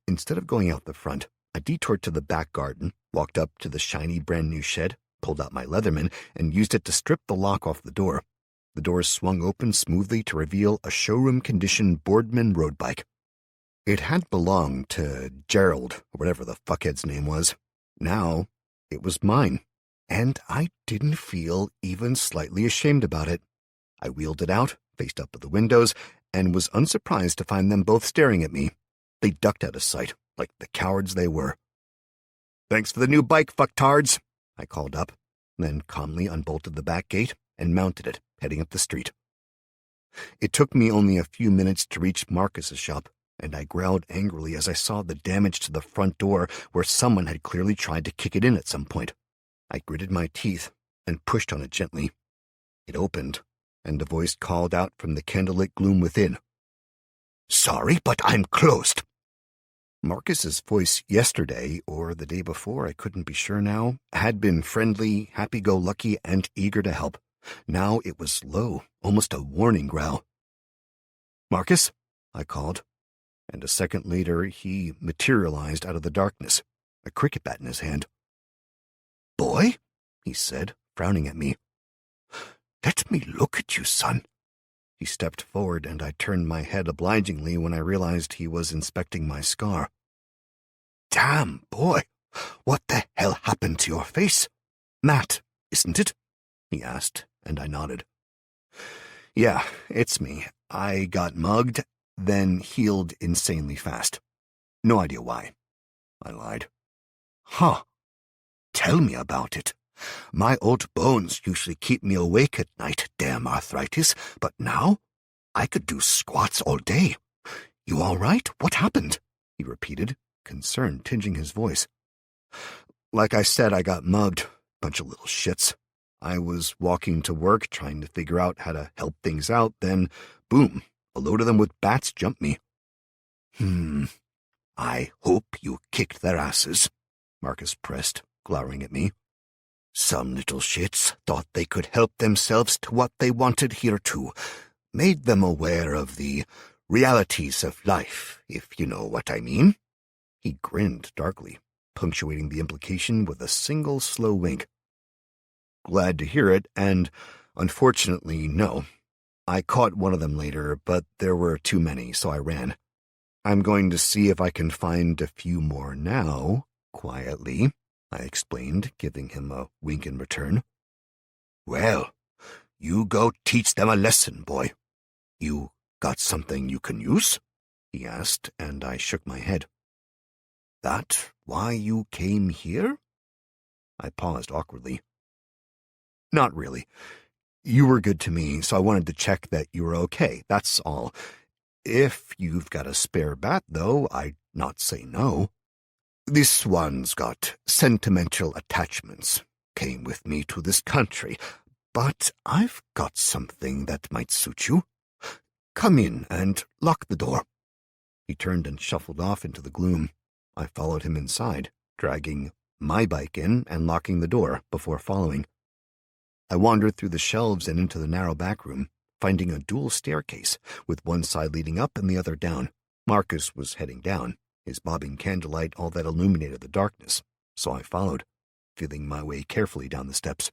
Instead of going out the front, I detoured to the back garden, walked up to the shiny brand-new shed, pulled out my Leatherman, and used it to strip the lock off the door. The doors swung open smoothly to reveal a showroom-condition Boardman road bike. It had belonged to Gerald, or whatever the fuckhead's name was. Now, it was mine, and I didn't feel even slightly ashamed about it. I wheeled it out, faced up at the windows, and was unsurprised to find them both staring at me. They ducked out of sight, like the cowards they were. "Thanks for the new bike, fucktards," I called up, then calmly unbolted the back gate and mounted it, heading up the street. It took me only a few minutes to reach Marcus's shop, and I growled angrily as I saw the damage to the front door where someone had clearly tried to kick it in at some point. I gritted my teeth and pushed on it gently. It opened, and a voice called out from the candlelit gloom within. "Sorry, but I'm closed." Marcus's voice yesterday, or the day before, I couldn't be sure now, had been friendly, happy-go-lucky, and eager to help. Now it was low, almost a warning growl. "Marcus?" I called, and a second later he materialized out of the darkness, a cricket bat in his hand. "Boy?" he said, frowning at me. "Let me look at you, son." He stepped forward, and I turned my head obligingly when I realized he was inspecting my scar. "Damn, boy, what the hell happened to your face? Matt, isn't it?" he asked, and I nodded. "Yeah, it's me. I got mugged, then healed insanely fast. No idea why," I lied. "Huh. Tell me about it. My old bones usually keep me awake at night, damn arthritis, but now I could do squats all day. You all right? What happened?" he repeated, concern tinging his voice. "Like I said, I got mugged. Bunch of little shits. I was walking to work, trying to figure out how to help things out, then, boom, a load of them with bats jumped me." I hope you kicked their asses, Marcus pressed, glowering at me. Some little shits thought they could help themselves to what they wanted here too. Made them aware of the realities of life, if you know what I mean. He grinned darkly, punctuating the implication with a single slow wink. Glad to hear it, and unfortunately, no. I caught one of them later, but there were too many, so I ran. I'm going to see if I can find a few more now, quietly, I explained, giving him a wink in return. Well, you go teach them a lesson, boy. You got something you can use? He asked, and I shook my head. That why you came here? I paused awkwardly. Not really. You were good to me, so I wanted to check that you were okay, that's all. If you've got a spare bat, though, I'd not say no. This one's got sentimental attachments. Came with me to this country, but I've got something that might suit you. Come in and lock the door. He turned and shuffled off into the gloom. I followed him inside, dragging my bike in and locking the door before following. I wandered through the shelves and into the narrow back room, finding a dual staircase, with one side leading up and the other down. Marcus was heading down, his bobbing candlelight all that illuminated the darkness, so I followed, feeling my way carefully down the steps.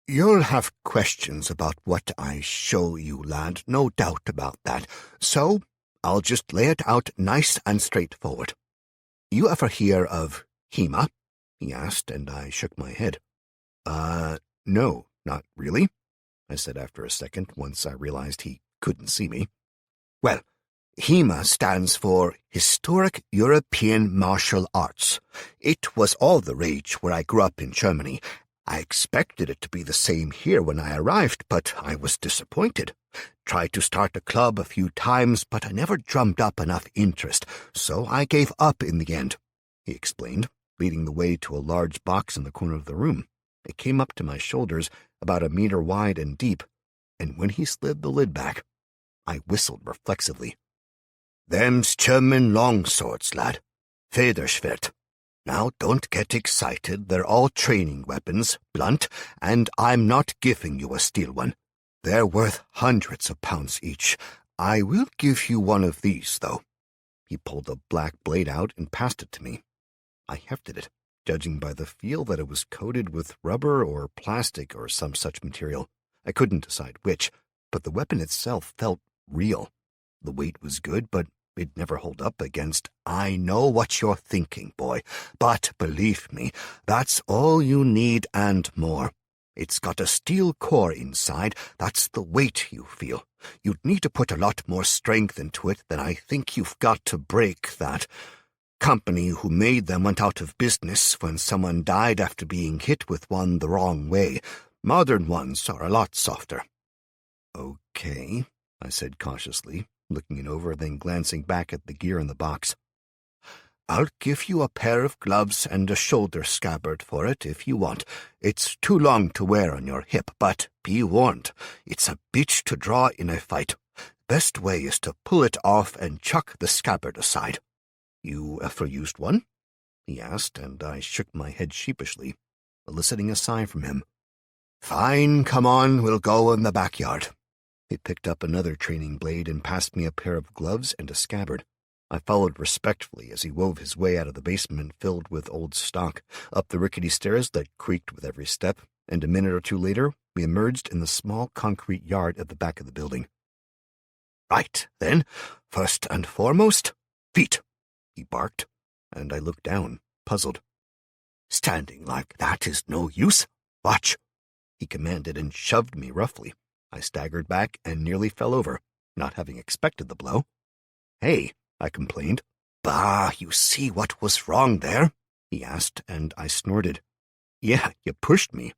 You'll have questions about what I show you, lad, no doubt about that, so I'll just lay it out nice and straightforward. You ever hear of Hema? He asked, and I shook my head. No, not really, I said after a second, once I realized he couldn't see me. Well, HEMA stands for Historic European Martial Arts. It was all the rage where I grew up in Germany. I expected it to be the same here when I arrived, but I was disappointed. Tried to start a club a few times, but I never drummed up enough interest, so I gave up in the end, he explained, leading the way to a large box in the corner of the room. It came up to my shoulders, about a meter wide and deep, and when he slid the lid back, I whistled reflexively. Them's German longswords, lad. Federschwert. Now don't get excited, they're all training weapons, blunt, and I'm not giving you a steel one. They're worth hundreds of pounds each. I will give you one of these, though. He pulled a black blade out and passed it to me. I hefted it, judging by the feel that it was coated with rubber or plastic or some such material. I couldn't decide which, but the weapon itself felt real. The weight was good, but it'd never hold up against, I know what you're thinking, boy, but believe me, that's all you need and more. It's got a steel core inside, that's the weight you feel. You'd need to put a lot more strength into it than I think you've got to break that. Company who made them went out of business when someone died after being hit with one the wrong way. Modern ones are a lot softer. Okay, I said cautiously, looking it over, then glancing back at the gear in the box. I'll give you a pair of gloves and a shoulder scabbard for it if you want. It's too long to wear on your hip, but be warned, it's a bitch to draw in a fight. Best way is to pull it off and chuck the scabbard aside. You ever used one? He asked, and I shook my head sheepishly, eliciting a sigh from him. Fine, come on, we'll go in the backyard. He picked up another training blade and passed me a pair of gloves and a scabbard. I followed respectfully as he wove his way out of the basement filled with old stock, up the rickety stairs that creaked with every step, and a minute or two later we emerged in the small concrete yard at the back of the building. Right, then, first and foremost, feet, he barked, and I looked down, puzzled. Standing like that is no use. Watch, he commanded and shoved me roughly. I staggered back and nearly fell over, not having expected the blow. Hey, I complained. Bah, you see what was wrong there? He asked, and I snorted. Yeah, you pushed me.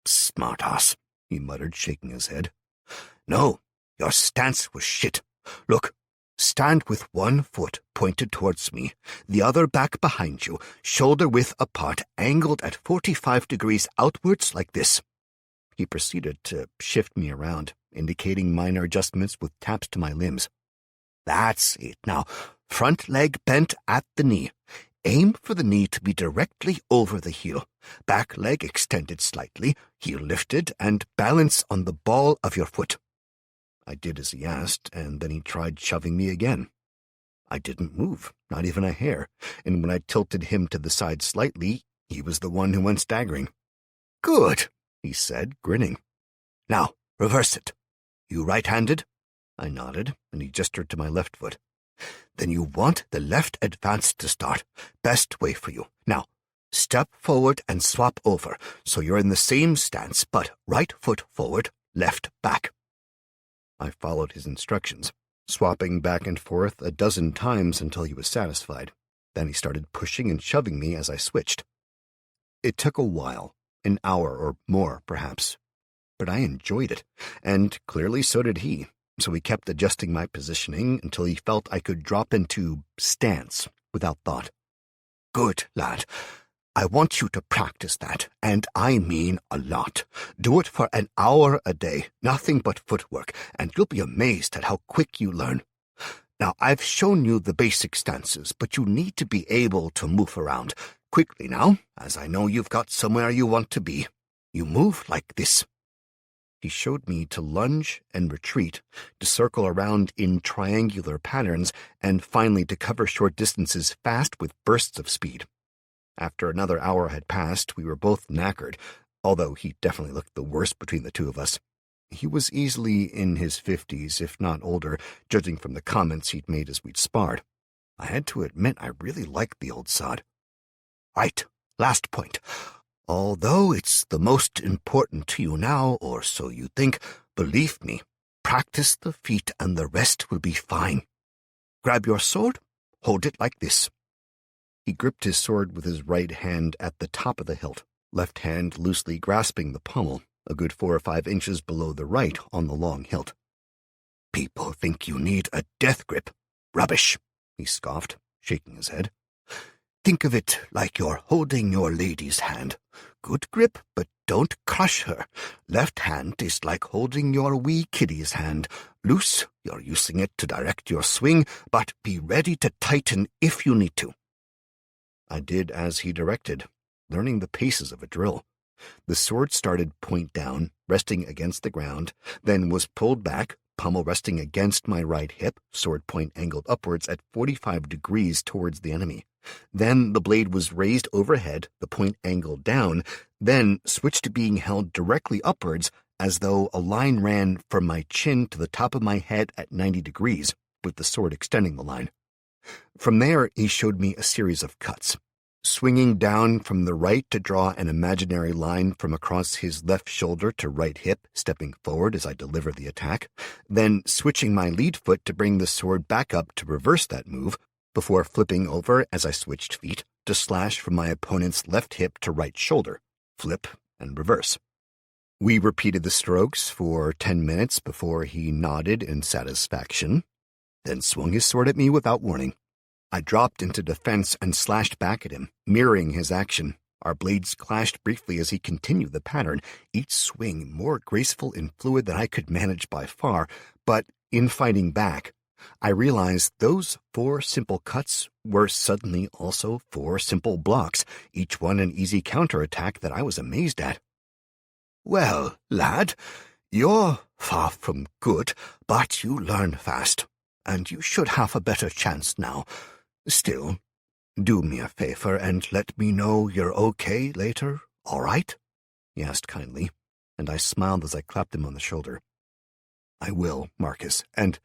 Smart ass, he muttered, shaking his head. No, your stance was shit. Look, stand with one foot pointed towards me, the other back behind you, shoulder width apart, angled at 45 degrees outwards like this. He proceeded to shift me around, indicating minor adjustments with taps to my limbs. That's it. Now, front leg bent at the knee. Aim for the knee to be directly over the heel. Back leg extended slightly, heel lifted, and balance on the ball of your foot. I did as he asked, and then he tried shoving me again. I didn't move, not even a hair, and when I tilted him to the side slightly, he was the one who went staggering. "Good," he said, grinning. "Now, reverse it. You right-handed?" I nodded, and he gestured to my left foot. "Then you want the left advance to start. Best way for you. Now, step forward and swap over, so you're in the same stance, but right foot forward, left back." I followed his instructions, swapping back and forth a dozen times until he was satisfied. Then he started pushing and shoving me as I switched. It took a while, an hour or more, perhaps, but I enjoyed it, and clearly so did he. So he kept adjusting my positioning until he felt I could drop into stance without thought. "Good, lad. I want you to practice that, and I mean a lot. Do it for an hour a day, nothing but footwork, and you'll be amazed at how quick you learn. Now, I've shown you the basic stances, but you need to be able to move around. Quickly now, as I know you've got somewhere you want to be. You move like this." He showed me to lunge and retreat, to circle around in triangular patterns, and finally to cover short distances fast with bursts of speed. After another hour had passed, we were both knackered, although he definitely looked the worst between the two of us. He was easily in his 50s, if not older, judging from the comments he'd made as we'd sparred. I had to admit I really liked the old sod. "Right, last point. Although it's the most important to you now, or so you think, believe me, practice the feat and the rest will be fine. Grab your sword, hold it like this." He gripped his sword with his right hand at the top of the hilt, left hand loosely grasping the pommel, a good 4 or 5 inches below the right on the long hilt. "People think you need a death grip. Rubbish," he scoffed, shaking his head. "Think of it like you're holding your lady's hand. Good grip, but don't crush her. Left hand is like holding your wee kiddie's hand. Loose, you're using it to direct your swing, but be ready to tighten if you need to." I did as he directed, learning the paces of a drill. The sword started point down, resting against the ground, then was pulled back, pommel resting against my right hip, sword point angled upwards at 45 degrees towards the enemy. Then the blade was raised overhead, the point angled down, then switched to being held directly upwards as though a line ran from my chin to the top of my head at 90 degrees, with the sword extending the line. From there, he showed me a series of cuts, swinging down from the right to draw an imaginary line from across his left shoulder to right hip, stepping forward as I deliver the attack, then switching my lead foot to bring the sword back up to reverse that move, before flipping over as I switched feet to slash from my opponent's left hip to right shoulder, flip and reverse. We repeated the strokes for 10 minutes before he nodded in satisfaction, then swung his sword at me without warning. I dropped into defense and slashed back at him, mirroring his action. Our blades clashed briefly as he continued the pattern, each swing more graceful and fluid than I could manage by far, but in fighting back, I realized those 4 simple cuts were suddenly also 4 simple blocks, each one an easy counterattack that I was amazed at. "Well, lad, you're far from good, but you learn fast, and you should have a better chance now. Still, do me a favor and let me know you're okay later, all right?" he asked kindly, and I smiled as I clapped him on the shoulder. "I will, Marcus, and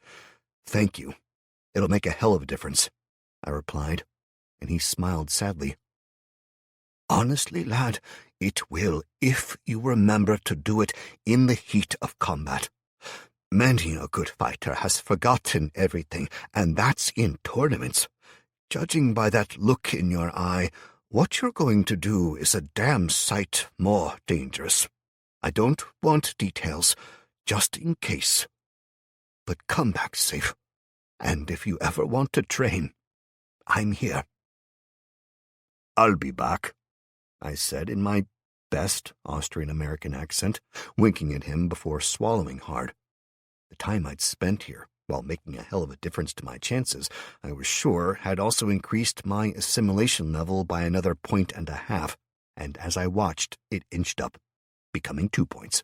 thank you. It'll make a hell of a difference," I replied, and he smiled sadly. "Honestly, lad, it will if you remember to do it in the heat of combat. Many a good fighter has forgotten everything, and that's in tournaments. Judging by that look in your eye, what you're going to do is a damn sight more dangerous. I don't want details, just in case. But come back safe, and if you ever want to train, I'm here." "I'll be back," I said in my best Austrian-American accent, winking at him before swallowing hard. The time I'd spent here, while making a hell of a difference to my chances, I was sure had also increased my assimilation level by another 1.5 points, and as I watched, it inched up, becoming 2 points.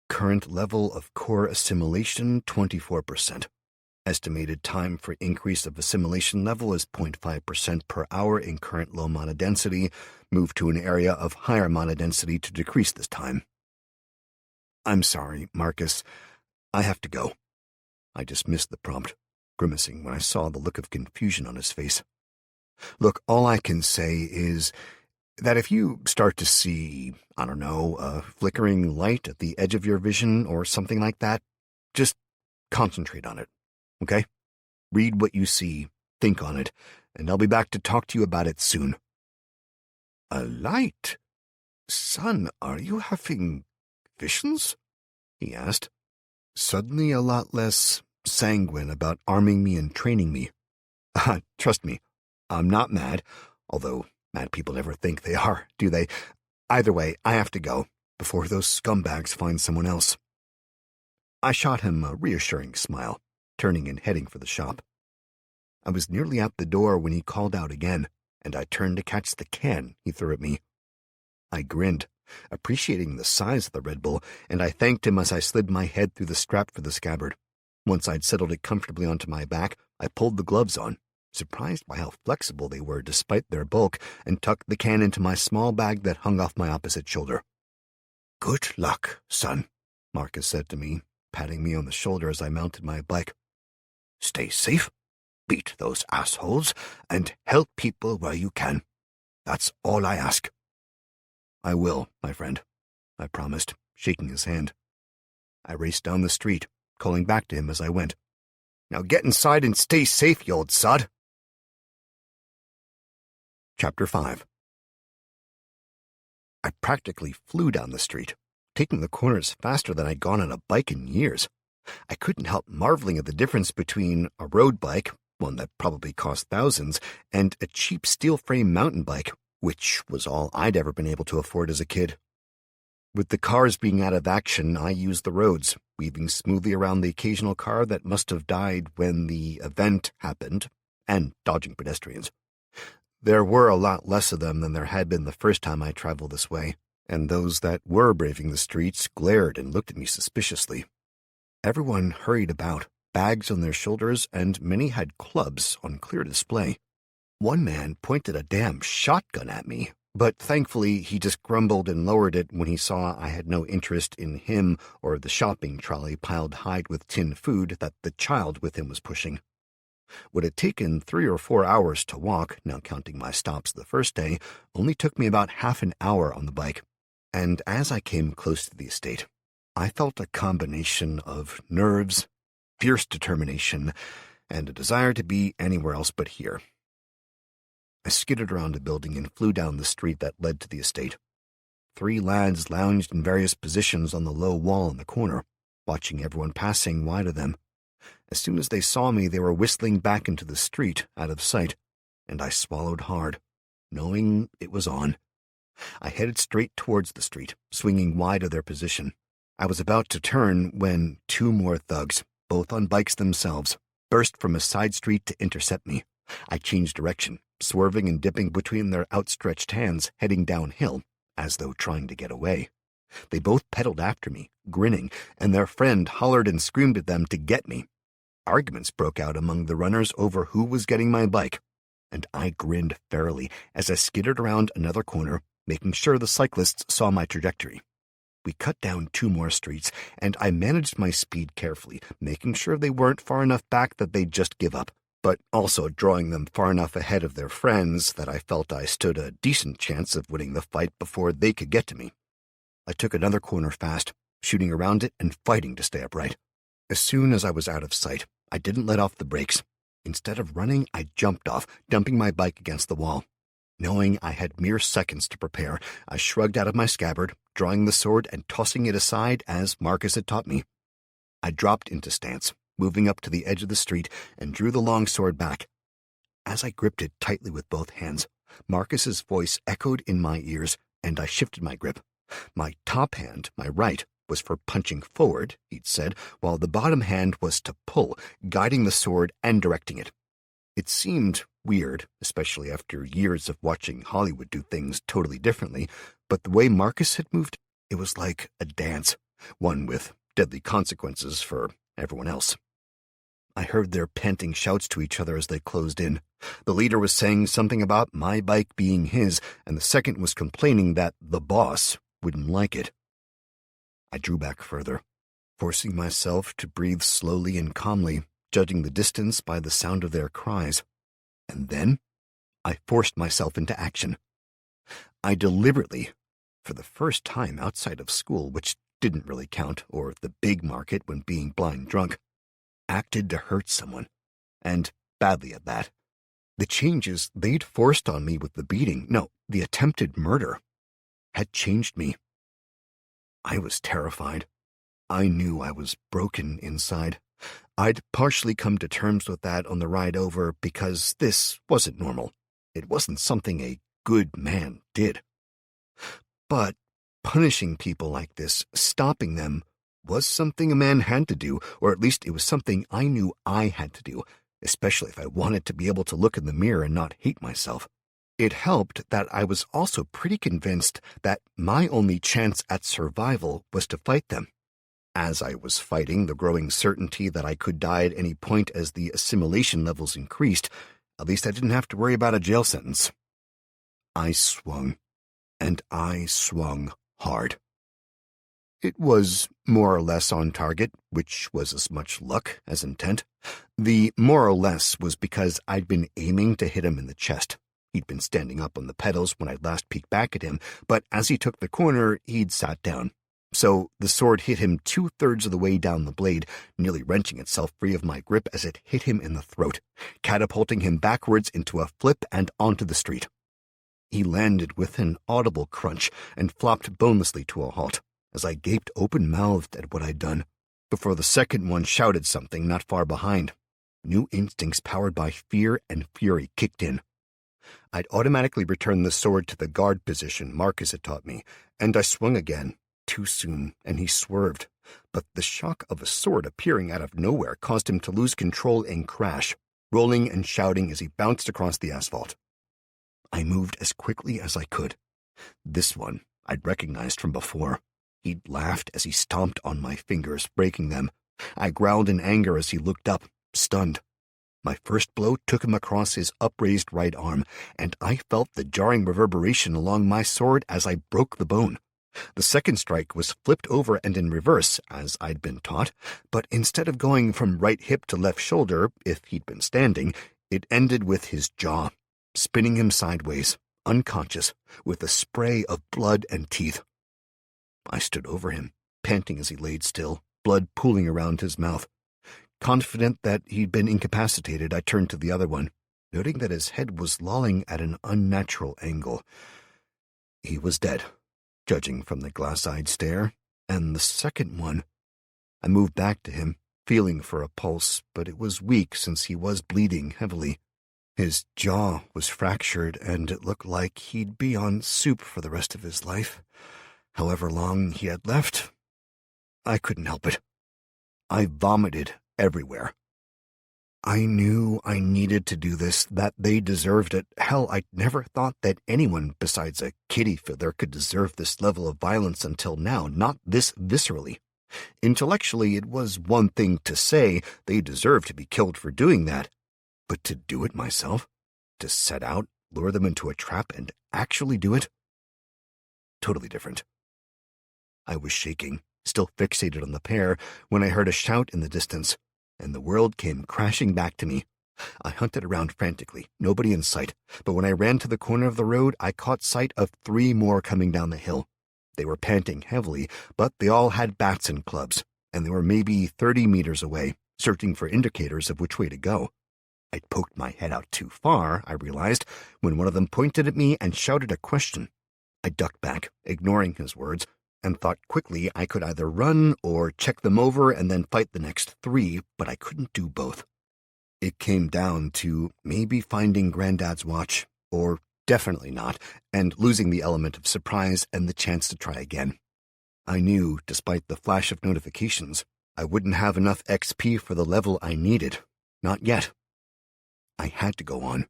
Current level of core assimilation, 24%. Estimated time for increase of assimilation level is 0.5% per hour in current low mana density. Move to an area of higher mana density to decrease this time. I'm sorry, Marcus. I have to go. I dismissed the prompt, grimacing when I saw the look of confusion on his face. Look, all I can say is that if you start to see, I don't know, a flickering light at the edge of your vision or something like that, just concentrate on it, okay? Read what you see, think on it, and I'll be back to talk to you about it soon. A light? Son, are you having visions? He asked, suddenly a lot less sanguine about arming me and training me. Trust me, I'm not mad, although mad people never think they are, do they? Either way, I have to go, before those scumbags find someone else. I shot him a reassuring smile, turning and heading for the shop. I was nearly out the door when he called out again, and I turned to catch the can he threw at me. I grinned, appreciating the size of the Red Bull, and I thanked him as I slid my head through the strap for the scabbard. Once I'd settled it comfortably onto my back, I pulled the gloves on, surprised by how flexible they were despite their bulk, and tucked the can into my small bag that hung off my opposite shoulder. Good luck, son, Marcus said to me, patting me on the shoulder as I mounted my bike. Stay safe, beat those assholes, and help people where you can. That's all I ask. I will, my friend, I promised, shaking his hand. I raced down the street, calling back to him as I went. Now get inside and stay safe, you old sod. Chapter 5. I practically flew down the street, taking the corners faster than I'd gone on a bike in years. I couldn't help marveling at the difference between a road bike, one that probably cost thousands, and a cheap steel-frame mountain bike, which was all I'd ever been able to afford as a kid. With the cars being out of action, I used the roads, weaving smoothly around the occasional car that must have died when the event happened, and dodging pedestrians. There were a lot less of them than there had been the first time I traveled this way, and those that were braving the streets glared and looked at me suspiciously. Everyone hurried about, bags on their shoulders, and many had clubs on clear display. One man pointed a damn shotgun at me, but thankfully he just grumbled and lowered it when he saw I had no interest in him or the shopping trolley piled high with tinned food that the child with him was pushing. What had taken 3 or 4 hours to walk, now counting my stops the first day, only took me about half an hour on the bike, and as I came close to the estate, I felt a combination of nerves, fierce determination, and a desire to be anywhere else but here. I skidded around a building and flew down the street that led to the estate. 3 lads lounged in various positions on the low wall in the corner, watching everyone passing wide of them. As soon as they saw me, they were whistling back into the street, out of sight, and I swallowed hard, knowing it was on. I headed straight towards the street, swinging wide of their position. I was about to turn when 2 more thugs, both on bikes themselves, burst from a side street to intercept me. I changed direction, swerving and dipping between their outstretched hands, heading downhill, as though trying to get away. They both pedaled after me, grinning, and their friend hollered and screamed at them to get me. Arguments broke out among the runners over who was getting my bike, and I grinned fairly as I skidded around another corner, making sure the cyclists saw my trajectory. We cut down 2 more streets, and I managed my speed carefully, making sure they weren't far enough back that they'd just give up, but also drawing them far enough ahead of their friends that I felt I stood a decent chance of winning the fight before they could get to me. I took another corner fast, shooting around it and fighting to stay upright. As soon as I was out of sight, I didn't let off the brakes. Instead of running, I jumped off, dumping my bike against the wall. Knowing I had mere seconds to prepare, I shrugged out of my scabbard, drawing the sword and tossing it aside as Marcus had taught me. I dropped into stance, moving up to the edge of the street, and drew the long sword back. As I gripped it tightly with both hands, Marcus's voice echoed in my ears, and I shifted my grip. My top hand, my right, was for punching forward, he'd said, while the bottom hand was to pull, guiding the sword and directing it. It seemed weird, especially after years of watching Hollywood do things totally differently, but the way Marcus had moved, it was like a dance, one with deadly consequences for everyone else. I heard their panting shouts to each other as they closed in. The leader was saying something about my bike being his, and the second was complaining that the boss wouldn't like it. I drew back further, forcing myself to breathe slowly and calmly, judging the distance by the sound of their cries. And then I forced myself into action. I deliberately, for the first time outside of school, which didn't really count, or the big market when being blind drunk, acted to hurt someone, and badly at that. The changes they'd forced on me with the beating, no, the attempted murder, had changed me. I was terrified. I knew I was broken inside. I'd partially come to terms with that on the ride over because this wasn't normal. It wasn't something a good man did. But punishing people like this, stopping them, was something a man had to do, or at least it was something I knew I had to do, especially if I wanted to be able to look in the mirror and not hate myself. It helped that I was also pretty convinced that my only chance at survival was to fight them. As I was fighting the growing certainty that I could die at any point as the assimilation levels increased, at least I didn't have to worry about a jail sentence. I swung, and I swung hard. It was more or less on target, which was as much luck as intent. The more or less was because I'd been aiming to hit him in the chest. He'd been standing up on the pedals when I'd last peeked back at him, but as he took the corner, he'd sat down. So the sword hit him 2/3 of the way down the blade, nearly wrenching itself free of my grip as it hit him in the throat, catapulting him backwards into a flip and onto the street. He landed with an audible crunch and flopped bonelessly to a halt, as I gaped open-mouthed at what I'd done, before the second one shouted something not far behind. New instincts powered by fear and fury kicked in. I'd automatically returned the sword to the guard position Marcus had taught me, and I swung again, too soon, and he swerved. But the shock of a sword appearing out of nowhere caused him to lose control and crash, rolling and shouting as he bounced across the asphalt. I moved as quickly as I could. This one I'd recognized from before. He'd laughed as he stomped on my fingers, breaking them. I growled in anger as he looked up, stunned. My first blow took him across his upraised right arm, and I felt the jarring reverberation along my sword as I broke the bone. The second strike was flipped over and in reverse, as I'd been taught, but instead of going from right hip to left shoulder, if he'd been standing, it ended with his jaw, spinning him sideways, unconscious, with a spray of blood and teeth. I stood over him, panting as he laid still, blood pooling around his mouth. Confident that he'd been incapacitated, I turned to the other one, noting that his head was lolling at an unnatural angle. He was dead, judging from the glass-eyed stare, and the second one. I moved back to him, feeling for a pulse, but it was weak since he was bleeding heavily. His jaw was fractured, and it looked like he'd be on soup for the rest of his life. However long he had left, I couldn't help it. I vomited everywhere. I knew I needed to do this, that they deserved it. Hell, I'd never thought that anyone besides a kitty fiddler could deserve this level of violence until now, not this viscerally. Intellectually, it was one thing to say they deserved to be killed for doing that, but to do it myself? To set out, lure them into a trap, and actually do it? Totally different. I was shaking, still fixated on the pair, when I heard a shout in the distance, and the world came crashing back to me. I hunted around frantically, nobody in sight, but when I ran to the corner of the road, I caught sight of 3 more coming down the hill. They were panting heavily, but they all had bats and clubs, and they were maybe 30 meters away, searching for indicators of which way to go. I'd poked my head out too far, I realized, when one of them pointed at me and shouted a question. I ducked back, ignoring his words, and thought quickly I could either run or check them over and then fight the next 3, but I couldn't do both. It came down to maybe finding Granddad's watch, or definitely not, and losing the element of surprise and the chance to try again. I knew, despite the flash of notifications, I wouldn't have enough XP for the level I needed. Not yet. I had to go on.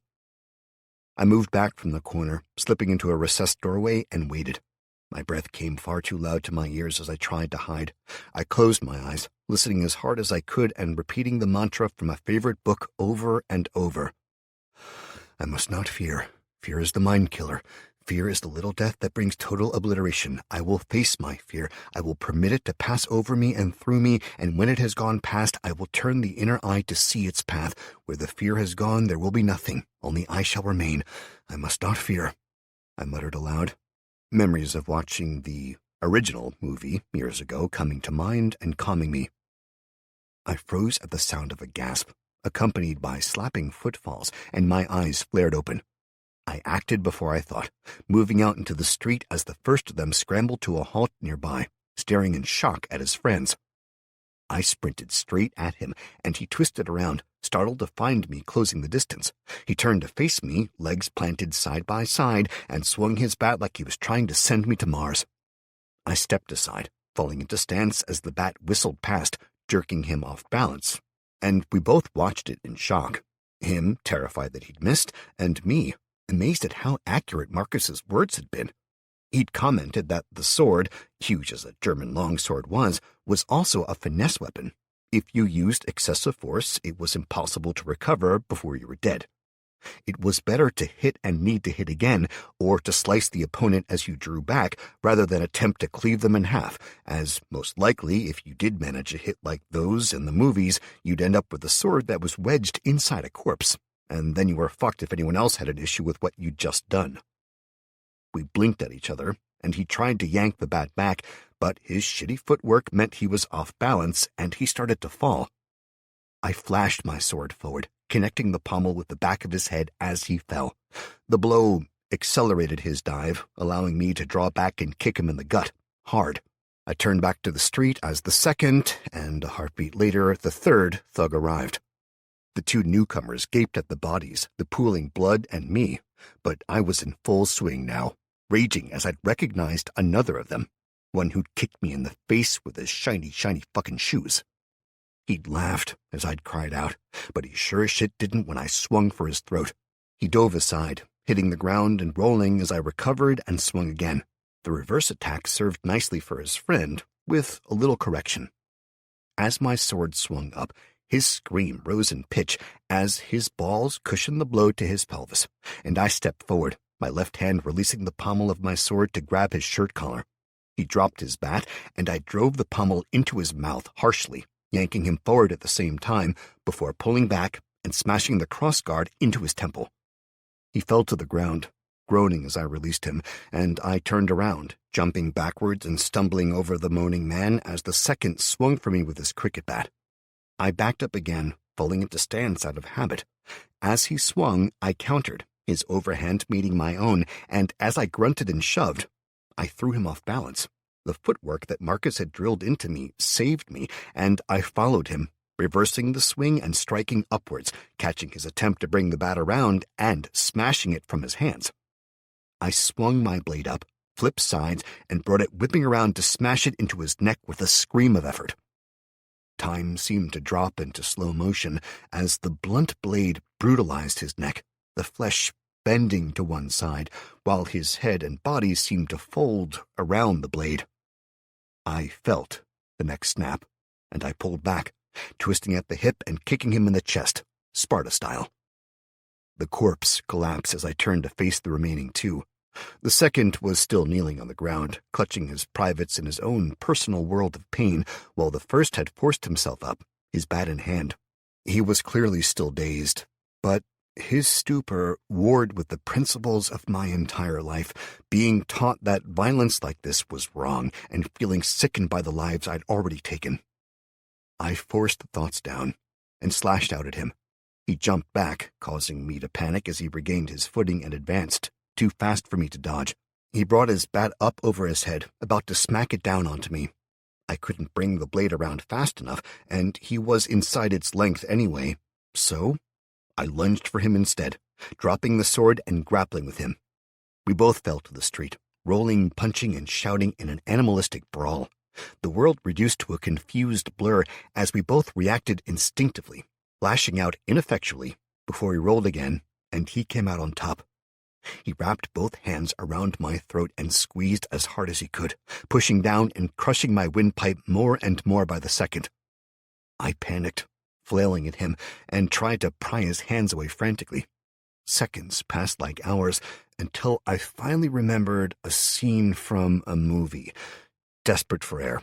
I moved back from the corner, slipping into a recessed doorway, and waited. My breath came far too loud to my ears as I tried to hide. I closed my eyes, listening as hard as I could and repeating the mantra from a favorite book over and over. I must not fear. Fear is the mind killer. Fear is the little death that brings total obliteration. I will face my fear. I will permit it to pass over me and through me, and when it has gone past, I will turn the inner eye to see its path. Where the fear has gone, there will be nothing. Only I shall remain. I must not fear. I muttered aloud. Memories of watching the original movie years ago coming to mind and calming me. I froze at the sound of a gasp, accompanied by slapping footfalls, and my eyes flared open. I acted before I thought, moving out into the street as the first of them scrambled to a halt nearby, staring in shock at his friends. I sprinted straight at him, and he twisted around, startled to find me closing the distance. He turned to face me, legs planted side by side, and swung his bat like he was trying to send me to Mars. I stepped aside, falling into stance as the bat whistled past, jerking him off balance, and we both watched it in shock. Him, terrified that he'd missed, and me, amazed at how accurate Marcus's words had been. He'd commented that the sword, huge as a German longsword was also a finesse weapon. If you used excessive force, it was impossible to recover before you were dead. It was better to hit and need to hit again, or to slice the opponent as you drew back, rather than attempt to cleave them in half, as most likely, if you did manage a hit like those in the movies, you'd end up with a sword that was wedged inside a corpse, and then you were fucked if anyone else had an issue with what you'd just done. We blinked at each other, and he tried to yank the bat back, but his shitty footwork meant he was off balance, and he started to fall. I flashed my sword forward, connecting the pommel with the back of his head as he fell. The blow accelerated his dive, allowing me to draw back and kick him in the gut, hard. I turned back to the street as the second, and a heartbeat later, the third thug arrived. The two newcomers gaped at the bodies, the pooling blood, and me, but I was in full swing now, raging as I'd recognized another of them, one who'd kicked me in the face with his shiny fucking shoes. He'd laughed as I'd cried out, but he sure as shit didn't when I swung for his throat. He dove aside, hitting the ground and rolling as I recovered and swung again. The reverse attack served nicely for his friend, with a little correction. As my sword swung up, his scream rose in pitch as his balls cushioned the blow to his pelvis, and I stepped forward, my left hand releasing the pommel of my sword to grab his shirt collar. He dropped his bat, and I drove the pommel into his mouth harshly, yanking him forward at the same time before pulling back and smashing the crossguard into his temple. He fell to the ground, groaning as I released him, and I turned around, jumping backwards and stumbling over the moaning man as the second swung for me with his cricket bat. I backed up again, falling into stance out of habit. As he swung, I countered, his overhand meeting my own, and as I grunted and shoved, I threw him off balance. The footwork that Marcus had drilled into me saved me, and I followed him, reversing the swing and striking upwards, catching his attempt to bring the bat around and smashing it from his hands. I swung my blade up, flipped sides, and brought it whipping around to smash it into his neck with a scream of effort. Time seemed to drop into slow motion as the blunt blade brutalized his neck, the flesh bending to one side, while his head and body seemed to fold around the blade. I felt the next snap, and I pulled back, twisting at the hip and kicking him in the chest, Sparta style. The corpse collapsed as I turned to face the remaining two. The second was still kneeling on the ground, clutching his privates in his own personal world of pain, while the first had forced himself up, his bat in hand. He was clearly still dazed, but his stupor warred with the principles of my entire life, being taught that violence like this was wrong and feeling sickened by the lives I'd already taken. I forced the thoughts down and slashed out at him. He jumped back, causing me to panic as he regained his footing and advanced, too fast for me to dodge. He brought his bat up over his head, about to smack it down onto me. I couldn't bring the blade around fast enough, and he was inside its length anyway, so I lunged for him instead, dropping the sword and grappling with him. We both fell to the street, rolling, punching, and shouting in an animalistic brawl. The world reduced to a confused blur as we both reacted instinctively, lashing out ineffectually before he rolled again, and he came out on top. He wrapped both hands around my throat and squeezed as hard as he could, pushing down and crushing my windpipe more and more by the second. I panicked, flailing at him, and tried to pry his hands away frantically. Seconds passed like hours until I finally remembered a scene from a movie. Desperate for air,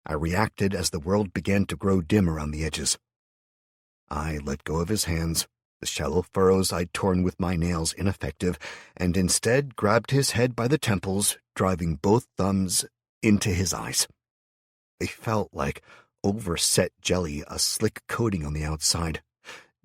I reacted as the world began to grow dim around the edges. I let go of his hands, the shallow furrows I'd torn with my nails ineffective, and instead grabbed his head by the temples, driving both thumbs into his eyes. They felt like overset jelly, a slick coating on the outside.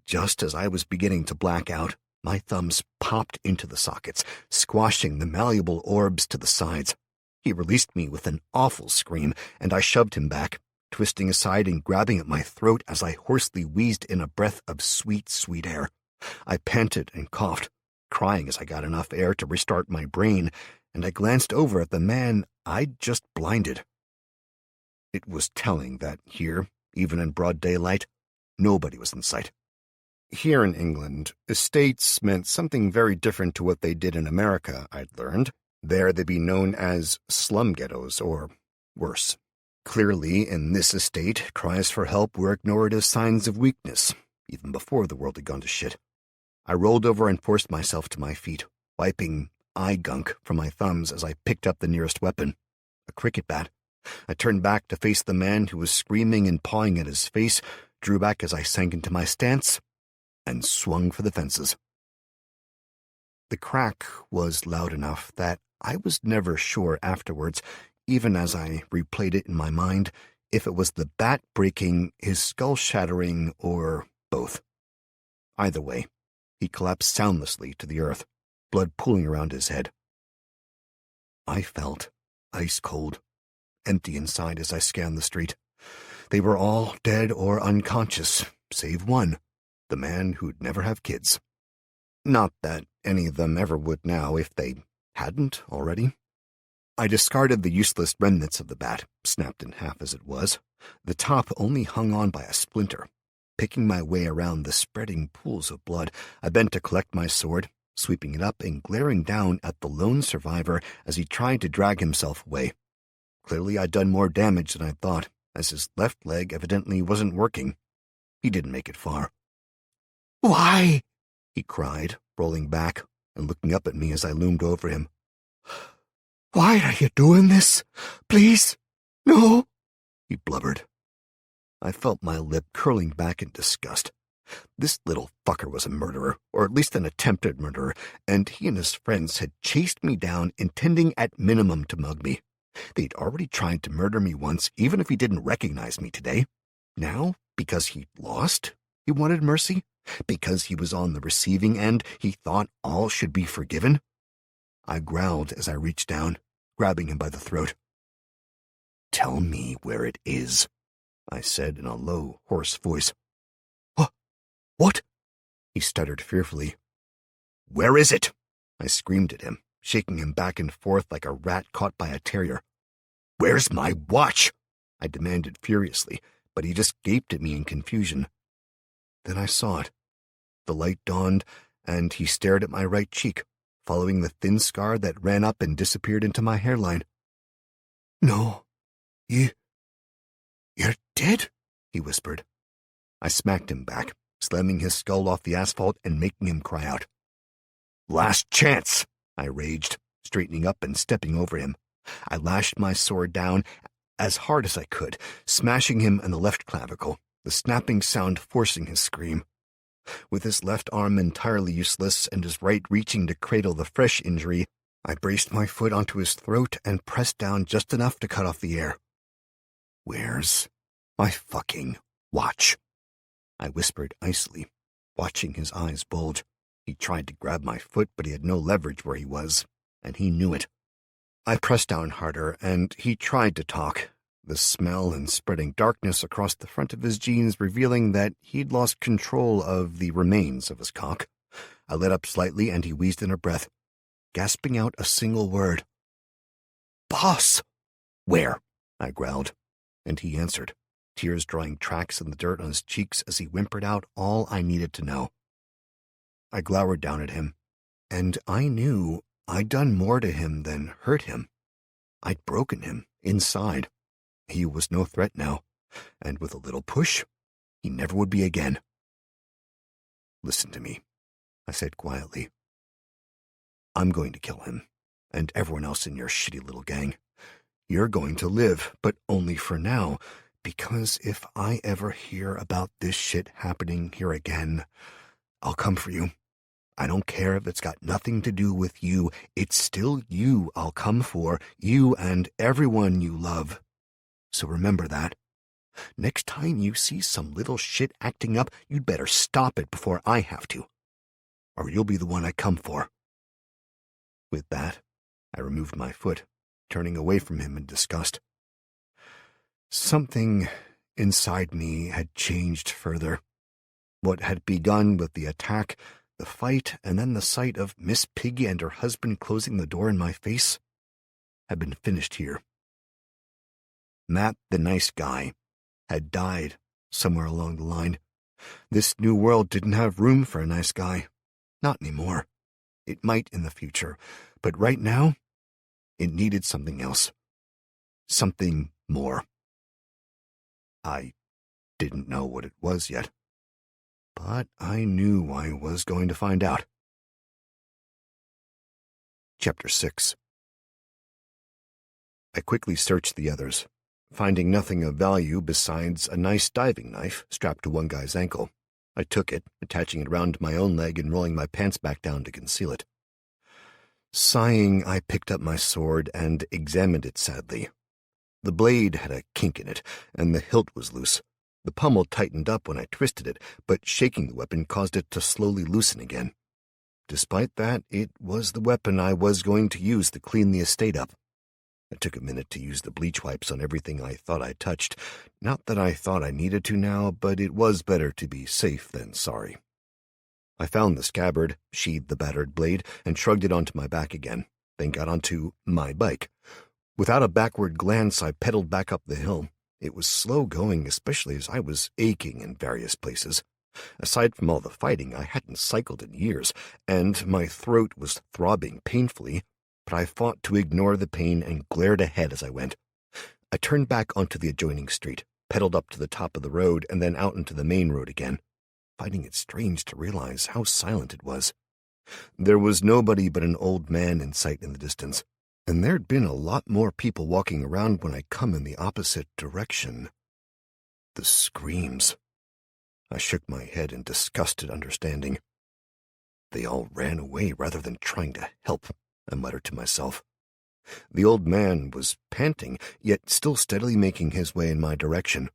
Just as I was beginning to black out, my thumbs popped into the sockets, squashing the malleable orbs to the sides. He released me with an awful scream, and I shoved him back, twisting aside and grabbing at my throat as I hoarsely wheezed in a breath of sweet, sweet air. I panted and coughed, crying as I got enough air to restart my brain, and I glanced over at the man I'd just blinded. It was telling that here, even in broad daylight, nobody was in sight. Here in England, estates meant something very different to what they did in America, I'd learned. There they'd be known as slum ghettos, or worse. Clearly, in this estate, cries for help were ignored as signs of weakness, even before the world had gone to shit. I rolled over and forced myself to my feet, wiping eye gunk from my thumbs as I picked up the nearest weapon, a cricket bat. I turned back to face the man who was screaming and pawing at his face, drew back as I sank into my stance, and swung for the fences. The crack was loud enough that I was never sure afterwards, even as I replayed it in my mind, if it was the bat breaking, his skull shattering, or both. Either way, he collapsed soundlessly to the earth, blood pooling around his head. I felt ice cold, empty inside as I scanned the street. They were all dead or unconscious, save one, the man who'd never have kids. Not that any of them ever would now if they hadn't already. I discarded the useless remnants of the bat, snapped in half as it was. The top only hung on by a splinter. Picking my way around the spreading pools of blood, I bent to collect my sword, sweeping it up and glaring down at the lone survivor as he tried to drag himself away. Clearly I'd done more damage than I thought, as his left leg evidently wasn't working. He didn't make it far. "Why?" he cried, rolling back and looking up at me as I loomed over him. "Why are you doing this? Please? No," he blubbered. I felt my lip curling back in disgust. This little fucker was a murderer, or at least an attempted murderer, and he and his friends had chased me down, intending at minimum to mug me. They'd already tried to murder me once, even if he didn't recognize me today. Now, because he'd lost, he wanted mercy? Because he was on the receiving end, he thought all should be forgiven? I growled as I reached down, grabbing him by the throat. "Tell me where it is," I said in a low, hoarse voice. What? He stuttered fearfully. "Where is it?" I screamed at him, shaking him back and forth like a rat caught by a terrier. "Where's my watch?" I demanded furiously, but he just gaped at me in confusion. Then I saw it. The light dawned, and he stared at my right cheek, following the thin scar that ran up and disappeared into my hairline. "No, you're dead," he whispered. I smacked him back, slamming his skull off the asphalt and making him cry out. "Last chance," I raged, straightening up and stepping over him. I lashed my sword down as hard as I could, smashing him in the left clavicle, the snapping sound forcing his scream. With his left arm entirely useless and his right reaching to cradle the fresh injury, I braced my foot onto his throat and pressed down just enough to cut off the air. "Where's my fucking watch?" I whispered icily, watching his eyes bulge. He tried to grab my foot, but he had no leverage where he was, and he knew it. I pressed down harder, and he tried to talk, the smell and spreading darkness across the front of his jeans revealing that he'd lost control of the remains of his cock. I let up slightly, and he wheezed in a breath, gasping out a single word. boss." "Where?" I growled, and he answered, tears drawing tracks in the dirt on his cheeks as he whimpered out all I needed to know. I glowered down at him, and I knew I'd done more to him than hurt him. I'd broken him inside. He was no threat now, and with a little push, he never would be again. "Listen to me," I said quietly. "I'm going to kill him, and everyone else in your shitty little gang. You're going to live, but only for now, because if I ever hear about this shit happening here again, I'll come for you. I don't care if it's got nothing to do with you. It's still you I'll come for, you and everyone you love. So remember that. Next time you see some little shit acting up, you'd better stop it before I have to, or you'll be the one I come for." With that, I removed my foot, turning away from him in disgust. Something inside me had changed further. What had begun with the attack, the fight, and then the sight of Miss Piggy and her husband closing the door in my face had been finished here. Matt, the nice guy, had died somewhere along the line. This new world didn't have room for a nice guy. Not anymore. It might in the future, but right now, it needed something else. Something more. I didn't know what it was yet, but I knew I was going to find out. Chapter 6. I quickly searched the others, finding nothing of value besides a nice diving knife strapped to one guy's ankle. I took it, attaching it around my own leg and rolling my pants back down to conceal it. Sighing, I picked up my sword and examined it sadly. The blade had a kink in it, and the hilt was loose. The pommel tightened up when I twisted it, but shaking the weapon caused it to slowly loosen again. Despite that, it was the weapon I was going to use to clean the estate up. It took a minute to use the bleach wipes on everything I thought I touched. Not that I thought I needed to now, but it was better to be safe than sorry. I found the scabbard, sheathed the battered blade, and shrugged it onto my back again, then got onto my bike. Without a backward glance, I pedaled back up the hill. It was slow going, especially as I was aching in various places. Aside from all the fighting, I hadn't cycled in years, and my throat was throbbing painfully, but I fought to ignore the pain and glared ahead as I went. I turned back onto the adjoining street, pedaled up to the top of the road, and then out into the main road again, finding it strange to realize how silent it was. There was nobody but an old man in sight in the distance, and there'd been a lot more people walking around when I come in the opposite direction. The screams. I shook my head in disgusted understanding. They all ran away rather than trying to help, I muttered to myself. The old man was panting, yet still steadily making his way in my direction.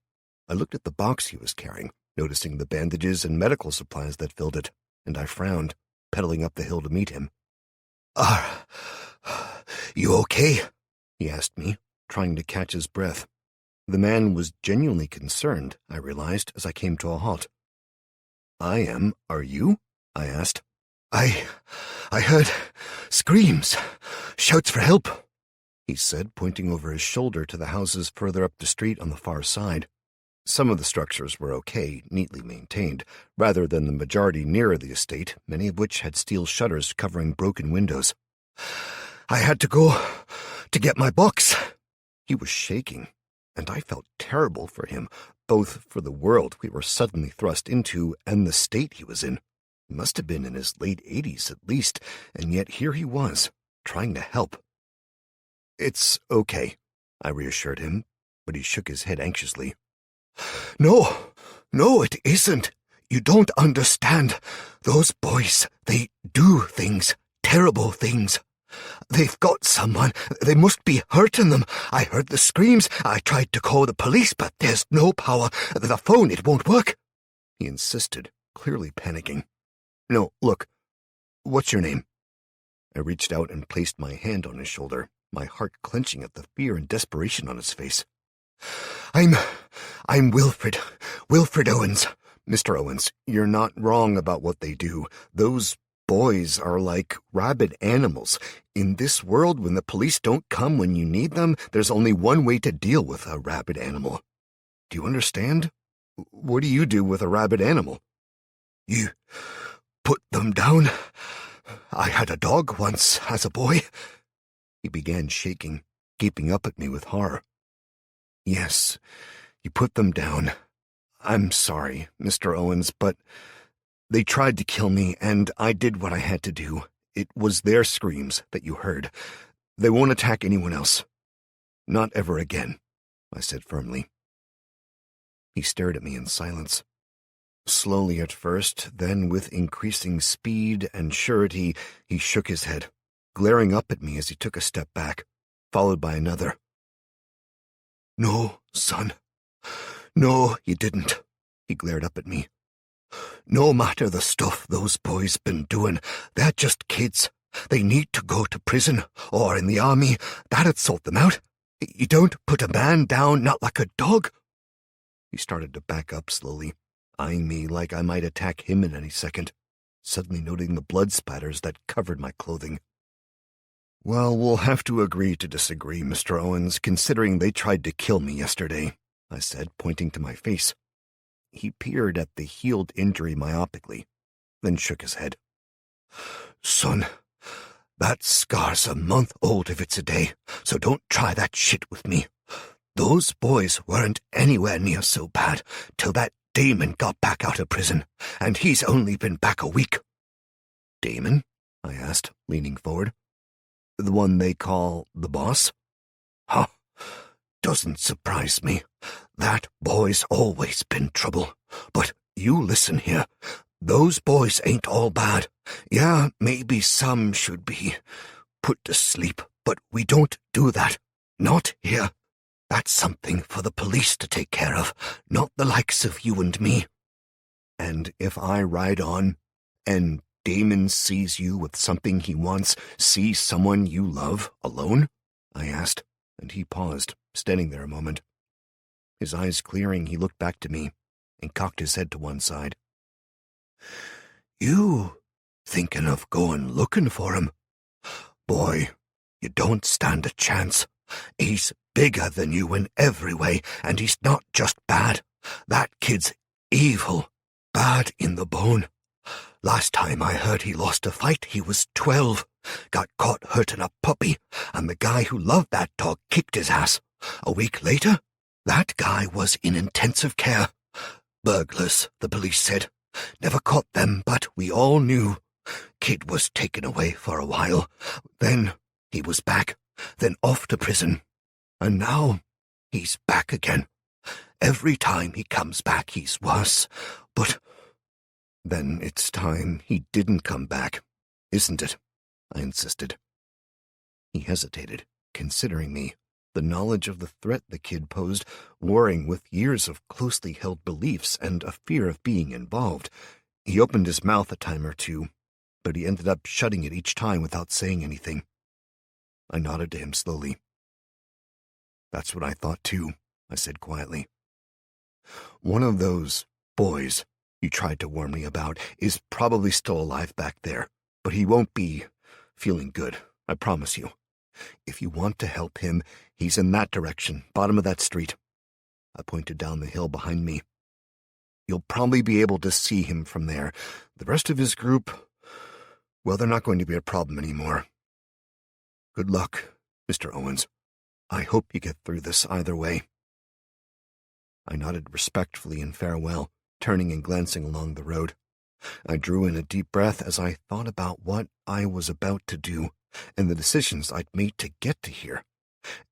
I looked at the box he was carrying, noticing the bandages and medical supplies that filled it, and I frowned, pedaling up the hill to meet him. "Are you okay?" he asked me, trying to catch his breath. The man was genuinely concerned, I realized, as I came to a halt. "I am. Are you?" I asked. I heard screams, shouts for help," he said, pointing over his shoulder to the houses further up the street on the far side. Some of the structures were okay, neatly maintained, rather than the majority nearer the estate, many of which had steel shutters covering broken windows. "I had to go to get my box." He was shaking, and I felt terrible for him, both for the world we were suddenly thrust into and the state he was in. He must have been in his late 80s at least, and yet here he was, trying to help. "It's okay," I reassured him, but he shook his head anxiously. No, it isn't. You don't understand. Those boys, they do things, terrible things. They've got someone. They must be hurting them. I heard the screams. I tried to call the police, but there's no power. The phone, it won't work," he insisted, clearly panicking. "No, look, what's your name?" I reached out and placed my hand on his shoulder, my heart clenching at the fear and desperation on his face. I'm Wilfred Owens. "Mr. Owens, you're not wrong about what they do. Those boys are like rabid animals. In this world, when the police don't come when you need them, there's only one way to deal with a rabid animal. Do you understand? What do you do with a rabid animal? You put them down. I had a dog once as a boy. He began shaking, gaping up at me with horror. Yes, you put them down. I'm sorry, Mr. Owens, but they tried to kill me, and I did what I had to do. It was their screams that you heard. They won't attack anyone else. Not ever again, I said firmly. He stared at me in silence. Slowly at first, then with increasing speed and surety, he shook his head, glaring up at me as he took a step back, followed by another. No, son. No, you didn't, he glared up at me. No matter the stuff those boys been doing, they're just kids. They need to go to prison or in the army. That'd sort them out. You don't put a man down, not like a dog. He started to back up slowly, eyeing me like I might attack him at any second, suddenly noting the blood spatters that covered my clothing. Well, we'll have to agree to disagree, Mr. Owens, considering they tried to kill me yesterday, I said, pointing to my face. He peered at the healed injury myopically, then shook his head. Son, that scar's a month old if it's a day, so don't try that shit with me. Those boys weren't anywhere near so bad till that Damon got back out of prison, and he's only been back a week. Damon? I asked, leaning forward. The one they call the boss? Huh. Doesn't surprise me. That boy's always been trouble. But you listen here. Those boys ain't all bad. Yeah, maybe some should be put to sleep, but we don't do that. Not here. That's something for the police to take care of, not the likes of you and me. And if I ride on, and Damon sees you with something he wants, see someone you love alone? I asked, and he paused, standing there a moment. His eyes clearing, he looked back to me and cocked his head to one side. You thinking of going looking for him? Boy, you don't stand a chance. He's bigger than you in every way, and he's not just bad. That kid's evil, bad in the bone. Last time I heard he lost a fight, he was 12, got caught hurting a puppy, and the guy who loved that dog kicked his ass. A week later, that guy was in intensive care. Burglars, the police said. Never caught them, but we all knew. Kid was taken away for a while. Then he was back, then off to prison. And now he's back again. Every time he comes back, he's worse. But then it's time he didn't come back, isn't it? I insisted. He hesitated, considering me, the knowledge of the threat the kid posed, warring with years of closely held beliefs and a fear of being involved. He opened his mouth a time or two, but he ended up shutting it each time without saying anything. I nodded to him slowly. That's what I thought too, I said quietly. One of those boys you tried to warn me about is probably still alive back there, but he won't be feeling good, I promise you. If you want to help him, he's in that direction, bottom of that street. I pointed down the hill behind me. You'll probably be able to see him from there. The rest of his group, well, they're not going to be a problem anymore. Good luck, Mr. Owens. I hope you get through this either way. I nodded respectfully in farewell, turning and glancing along the road. I drew in a deep breath as I thought about what I was about to do and the decisions I'd made to get to here.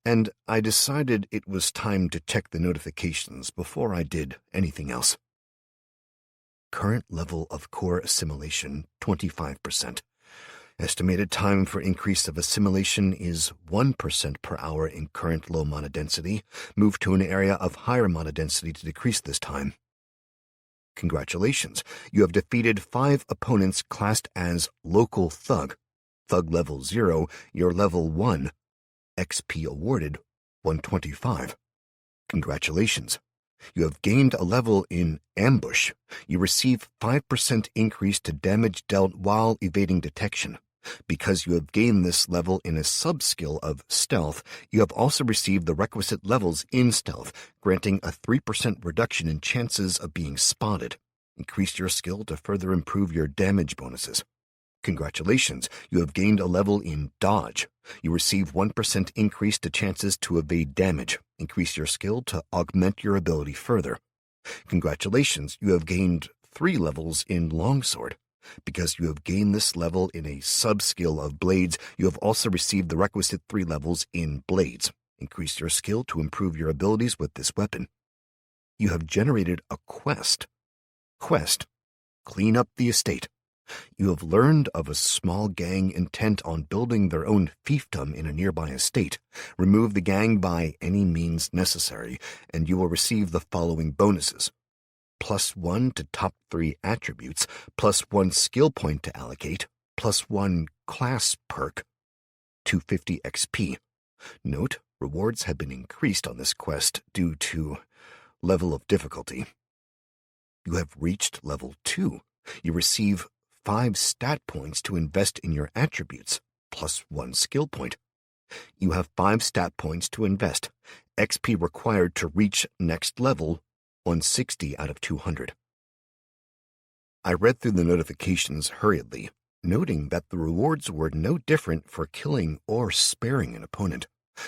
And I decided it was time to check the notifications before I did anything else. Current level of core assimilation, 25%. Estimated time for increase of assimilation is 1% per hour in current low mana density. Move to an area of higher mana density to decrease this time. Congratulations, you have defeated 5 opponents classed as local thug. Thug level 0, you're level 1. XP awarded 125. Congratulations, You have gained a level in Ambush. You receive 5% increase to damage dealt while evading detection. Because you have gained this level in a sub-skill of Stealth, you have also received the requisite levels in Stealth, granting a 3% reduction in chances of being spotted. Increase your skill to further improve your damage bonuses. Congratulations, you have gained a level in Dodge. You receive 1% increase to chances to evade damage. Increase your skill to augment your ability further. Congratulations, you have gained 3 levels in Longsword. Because you have gained this level in a sub-skill of Blades, you have also received the requisite 3 levels in Blades. Increase your skill to improve your abilities with this weapon. You have generated a quest. Quest: Clean up the estate. You have learned of a small gang intent on building their own fiefdom in a nearby estate. Remove the gang by any means necessary, and you will receive the following bonuses. +1 to top 3 attributes, +1 skill point to allocate, +1 class perk, 250 XP. Note, rewards have been increased on this quest due to level of difficulty. You have reached level 2. You receive 5 stat points to invest in your attributes, +1 skill point. You have 5 stat points to invest. XP required to reach next level, 160 out of 200. I read through the notifications hurriedly, noting that the rewards were no different for killing or sparing an opponent.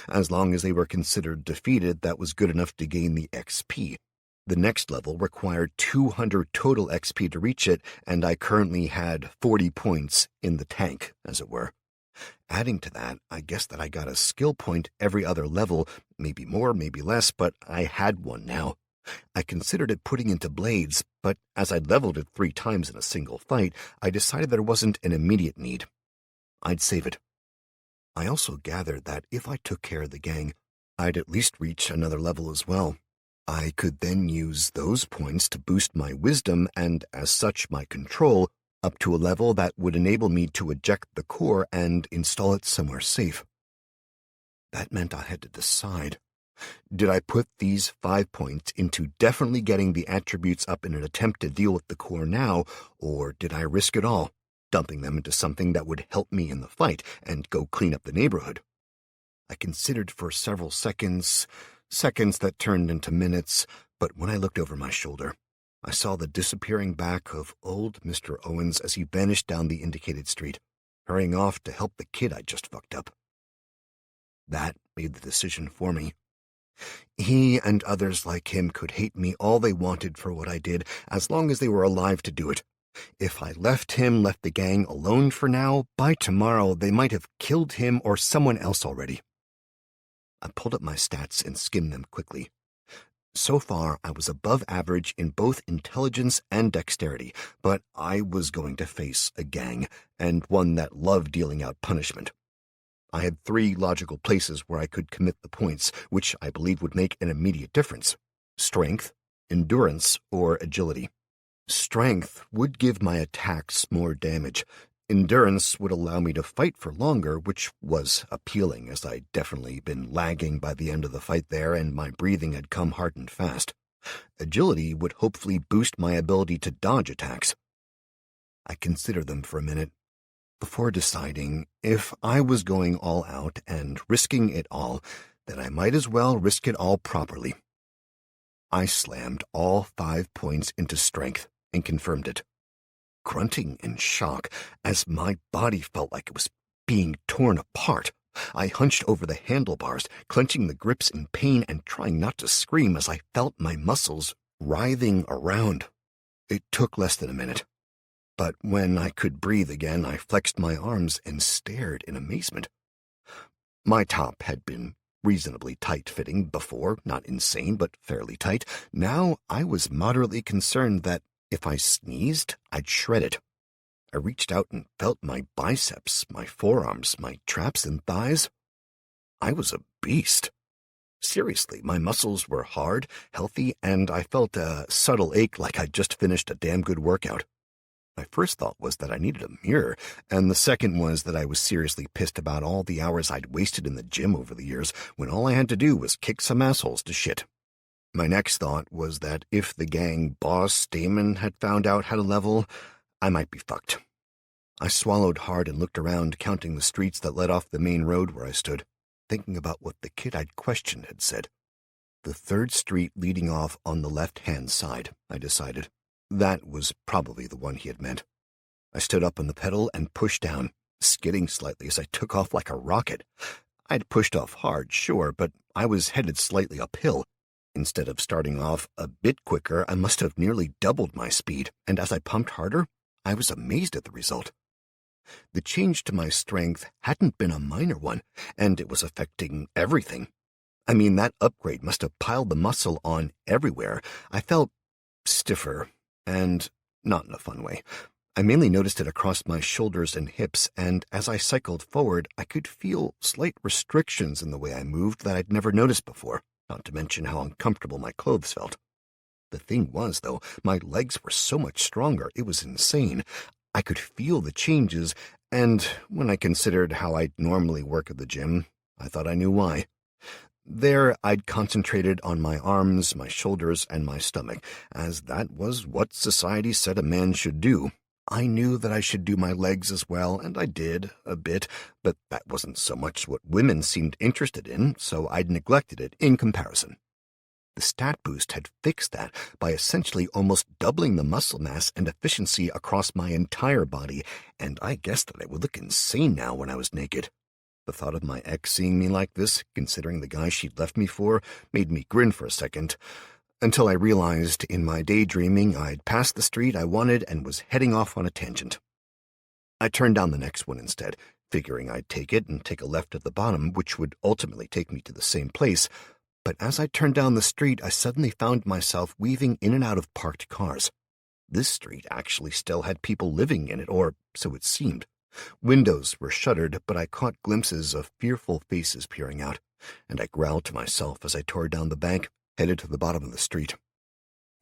As long as they were considered defeated, that was good enough to gain the XP. The next level required 200 total XP to reach it, and I currently had 40 points in the tank, as it were. Adding to that, I guess that I got a skill point every other level, maybe more, maybe less, but I had one now. I considered it putting into Blades, but as I'd leveled it 3 times in a single fight, I decided there wasn't an immediate need. I'd save it. I also gathered that if I took care of the gang, I'd at least reach another level as well. I could then use those points to boost my wisdom and, as such, my control, up to a level that would enable me to eject the core and install it somewhere safe. That meant I had to decide. Did I put these 5 points into definitely getting the attributes up in an attempt to deal with the core now, or did I risk it all, dumping them into something that would help me in the fight and go clean up the neighborhood? I considered for several seconds that turned into minutes, but when I looked over my shoulder, I saw the disappearing back of old Mr. Owens as he vanished down the indicated street, hurrying off to help the kid I'd just fucked up. That made the decision for me. He and others like him could hate me all they wanted for what I did, as long as they were alive to do it. If I left the gang alone for now, by tomorrow they might have killed him or someone else already. I pulled up my stats and skimmed them quickly. So far, I was above average in both intelligence and dexterity, but I was going to face a gang, and one that loved dealing out punishment. I had 3 logical places where I could commit the points, which I believe would make an immediate difference: strength, endurance, or agility. Strength would give my attacks more damage. Endurance would allow me to fight for longer, which was appealing, as I'd definitely been lagging by the end of the fight there, and my breathing had come hard and fast. Agility would hopefully boost my ability to dodge attacks. I considered them for a minute, before deciding if I was going all out and risking it all, then I might as well risk it all properly. I slammed all 5 points into strength and confirmed it, grunting in shock as my body felt like it was being torn apart. I hunched over the handlebars, clenching the grips in pain and trying not to scream as I felt my muscles writhing around. It took less than a minute. But when I could breathe again, I flexed my arms and stared in amazement. My top had been reasonably tight-fitting before, not insane, but fairly tight. Now I was moderately concerned that if I sneezed, I'd shred it. I reached out and felt my biceps, my forearms, my traps and thighs. I was a beast. Seriously, my muscles were hard, healthy, and I felt a subtle ache like I'd just finished a damn good workout. My first thought was that I needed a mirror, and the second was that I was seriously pissed about all the hours I'd wasted in the gym over the years, when all I had to do was kick some assholes to shit. My next thought was that if the gang boss, Damon, had found out how to level, I might be fucked. I swallowed hard and looked around, counting the streets that led off the main road where I stood, thinking about what the kid I'd questioned had said. The third street leading off on the left-hand side, I decided. That was probably the one he had meant. I stood up on the pedal and pushed down, skidding slightly as I took off like a rocket. I'd pushed off hard, sure, but I was headed slightly uphill. Instead of starting off a bit quicker, I must have nearly doubled my speed, and as I pumped harder, I was amazed at the result. The change to my strength hadn't been a minor one, and it was affecting everything. I mean, that upgrade must have piled the muscle on everywhere. I felt stiffer, and not in a fun way. I mainly noticed it across my shoulders and hips, and as I cycled forward, I could feel slight restrictions in the way I moved that I'd never noticed before, not to mention how uncomfortable my clothes felt. The thing was, though, my legs were so much stronger, it was insane. I could feel the changes, and when I considered how I'd normally work at the gym, I thought I knew why. There, I'd concentrated on my arms, my shoulders, and my stomach, as that was what society said a man should do. I knew that I should do my legs as well, and I did, a bit, but that wasn't so much what women seemed interested in, so I'd neglected it in comparison. The stat boost had fixed that by essentially almost doubling the muscle mass and efficiency across my entire body, and I guessed that I would look insane now when I was naked. The thought of my ex seeing me like this, considering the guy she'd left me for, made me grin for a second, until I realized in my daydreaming I'd passed the street I wanted and was heading off on a tangent. I turned down the next one instead, figuring I'd take it and take a left at the bottom, which would ultimately take me to the same place, but as I turned down the street, I suddenly found myself weaving in and out of parked cars. This street actually still had people living in it, or so it seemed. Windows were shuttered, but I caught glimpses of fearful faces peering out, and I growled to myself as I tore down the bank, headed to the bottom of the street.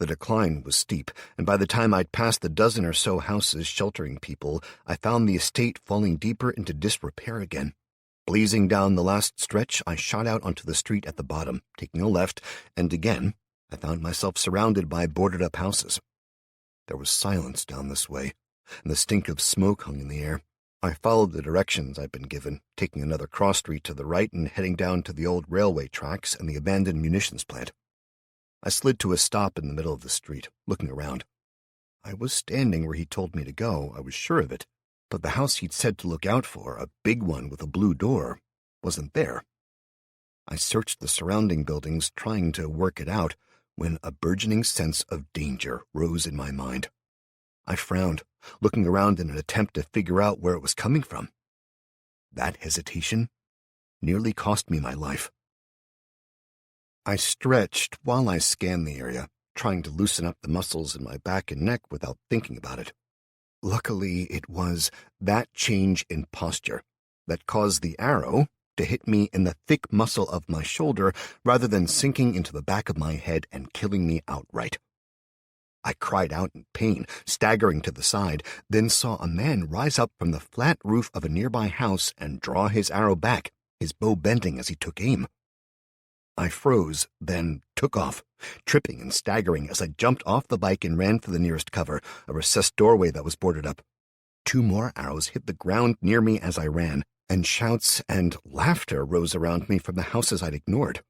The decline was steep, and by the time I'd passed the dozen or so houses sheltering people, I found the estate falling deeper into disrepair again. Blazing down the last stretch, I shot out onto the street at the bottom, taking a left, and again, I found myself surrounded by boarded-up houses. There was silence down this way, and the stink of smoke hung in the air. I followed the directions I'd been given, taking another cross street to the right and heading down to the old railway tracks and the abandoned munitions plant. I slid to a stop in the middle of the street, looking around. I was standing where he told me to go, I was sure of it, but the house he'd said to look out for, a big one with a blue door, wasn't there. I searched the surrounding buildings, trying to work it out, when a burgeoning sense of danger rose in my mind. I frowned, looking around in an attempt to figure out where it was coming from. That hesitation nearly cost me my life. I stretched while I scanned the area, trying to loosen up the muscles in my back and neck without thinking about it. Luckily, it was that change in posture that caused the arrow to hit me in the thick muscle of my shoulder rather than sinking into the back of my head and killing me outright. I cried out in pain, staggering to the side, then saw a man rise up from the flat roof of a nearby house and draw his arrow back, his bow bending as he took aim. I froze, then took off, tripping and staggering as I jumped off the bike and ran for the nearest cover, a recessed doorway that was boarded up. 2 more arrows hit the ground near me as I ran, and shouts and laughter rose around me from the houses I'd ignored.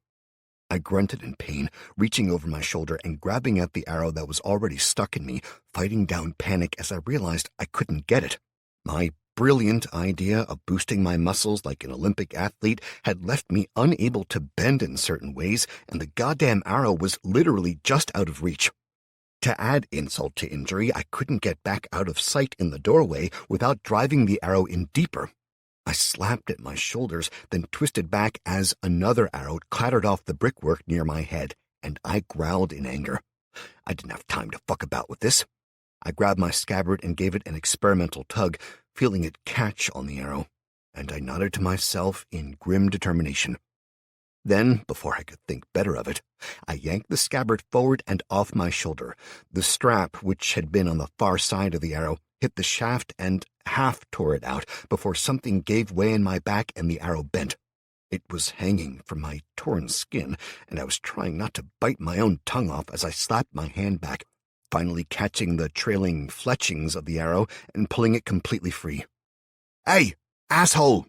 I grunted in pain, reaching over my shoulder and grabbing at the arrow that was already stuck in me, fighting down panic as I realized I couldn't get it. My brilliant idea of boosting my muscles like an Olympic athlete had left me unable to bend in certain ways, and the goddamn arrow was literally just out of reach. To add insult to injury, I couldn't get back out of sight in the doorway without driving the arrow in deeper. I slapped at my shoulders, then twisted back as another arrow clattered off the brickwork near my head, and I growled in anger. I didn't have time to fuck about with this. I grabbed my scabbard and gave it an experimental tug, feeling it catch on the arrow, and I nodded to myself in grim determination. Then, before I could think better of it, I yanked the scabbard forward and off my shoulder. The strap, which had been on the far side of the arrow, hit the shaft and half tore it out before something gave way in my back and the arrow bent. It was hanging from my torn skin, and I was trying not to bite my own tongue off as I slapped my hand back, finally catching the trailing fletchings of the arrow and pulling it completely free. "Hey, asshole!"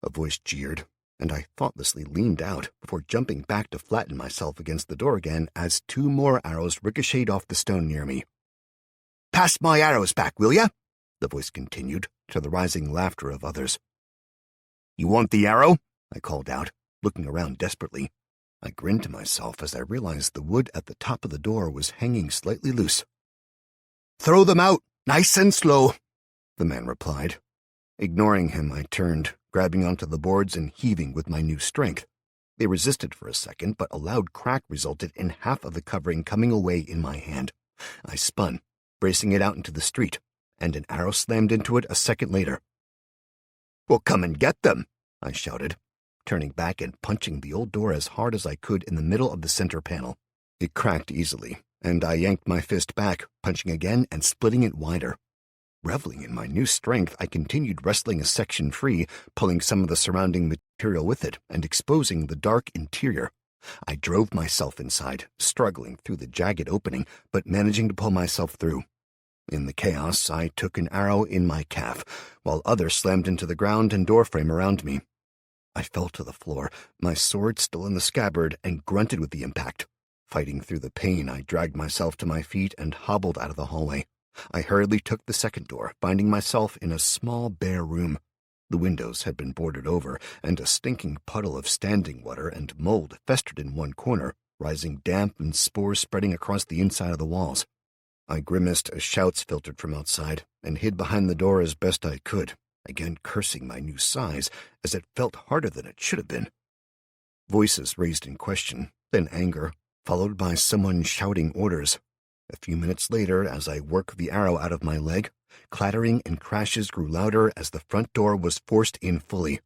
a voice jeered, and I thoughtlessly leaned out before jumping back to flatten myself against the door again as 2 more arrows ricocheted off the stone near me. "Pass my arrows back, will ya?" the voice continued, to the rising laughter of others. "You want the arrow?" I called out, looking around desperately. I grinned to myself as I realized the wood at the top of the door was hanging slightly loose. "Throw them out, nice and slow," the man replied. Ignoring him, I turned, grabbing onto the boards and heaving with my new strength. They resisted for a second, but a loud crack resulted in half of the covering coming away in my hand. I spun, bracing it out into the street, and an arrow slammed into it a second later. "Well, come and get them," I shouted, turning back and punching the old door as hard as I could in the middle of the center panel. It cracked easily, and I yanked my fist back, punching again and splitting it wider. Reveling in my new strength, I continued wrestling a section free, pulling some of the surrounding material with it and exposing the dark interior. I drove myself inside, struggling through the jagged opening, but managing to pull myself through. In the chaos, I took an arrow in my calf, while others slammed into the ground and doorframe around me. I fell to the floor, my sword still in the scabbard, and grunted with the impact. Fighting through the pain, I dragged myself to my feet and hobbled out of the hallway. I hurriedly took the second door, finding myself in a small, bare room. The windows had been boarded over, and a stinking puddle of standing water and mold festered in one corner, rising damp and spores spreading across the inside of the walls. I grimaced as shouts filtered from outside, and hid behind the door as best I could, again cursing my new size, as it felt harder than it should have been. Voices raised in question, then anger, followed by someone shouting orders. A few minutes later, as I worked the arrow out of my leg, clattering and crashes grew louder as the front door was forced in fully.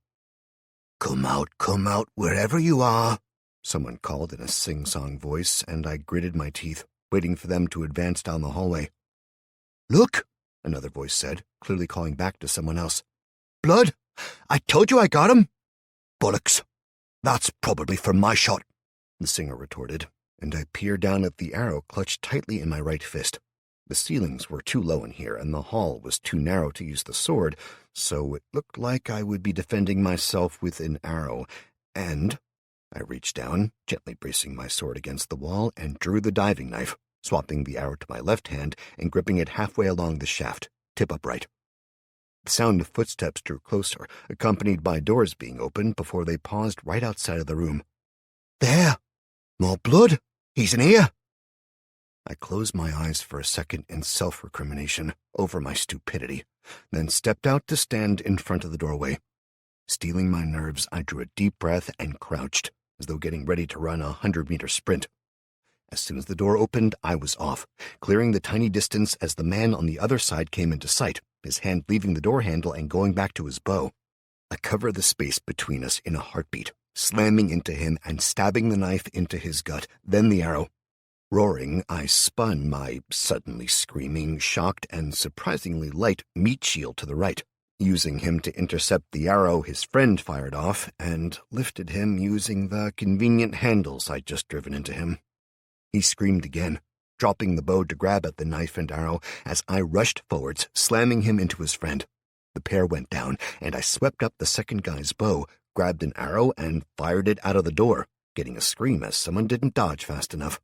Come out, wherever you are," someone called in a sing-song voice, and I gritted my teeth, waiting for them to advance down the hallway. "Look," another voice said, clearly calling back to someone else. "Blood! I told you I got him!" "Bollocks! That's probably from my shot," the singer retorted, and I peered down at the arrow clutched tightly in my right fist. The ceilings were too low in here, and the hall was too narrow to use the sword, so it looked like I would be defending myself with an arrow, and I reached down, gently bracing my sword against the wall, and drew the diving knife, swapping the arrow to my left hand and gripping it halfway along the shaft, tip upright. The sound of footsteps drew closer, accompanied by doors being opened before they paused right outside of the room. "There! More blood! He's in here!" I closed my eyes for a second in self-recrimination over my stupidity, then stepped out to stand in front of the doorway. Steeling my nerves, I drew a deep breath and crouched, as though getting ready to run a 100-meter sprint. As soon as the door opened, I was off, clearing the tiny distance as the man on the other side came into sight, his hand leaving the door handle and going back to his bow. I covered the space between us in a heartbeat, slamming into him and stabbing the knife into his gut, then the arrow. Roaring, I spun my suddenly screaming, shocked, and surprisingly light meat shield to the right, using him to intercept the arrow his friend fired off, and lifted him using the convenient handles I'd just driven into him. He screamed again, dropping the bow to grab at the knife and arrow as I rushed forwards, slamming him into his friend. The pair went down, and I swept up the second guy's bow, grabbed an arrow, and fired it out of the door, getting a scream as someone didn't dodge fast enough.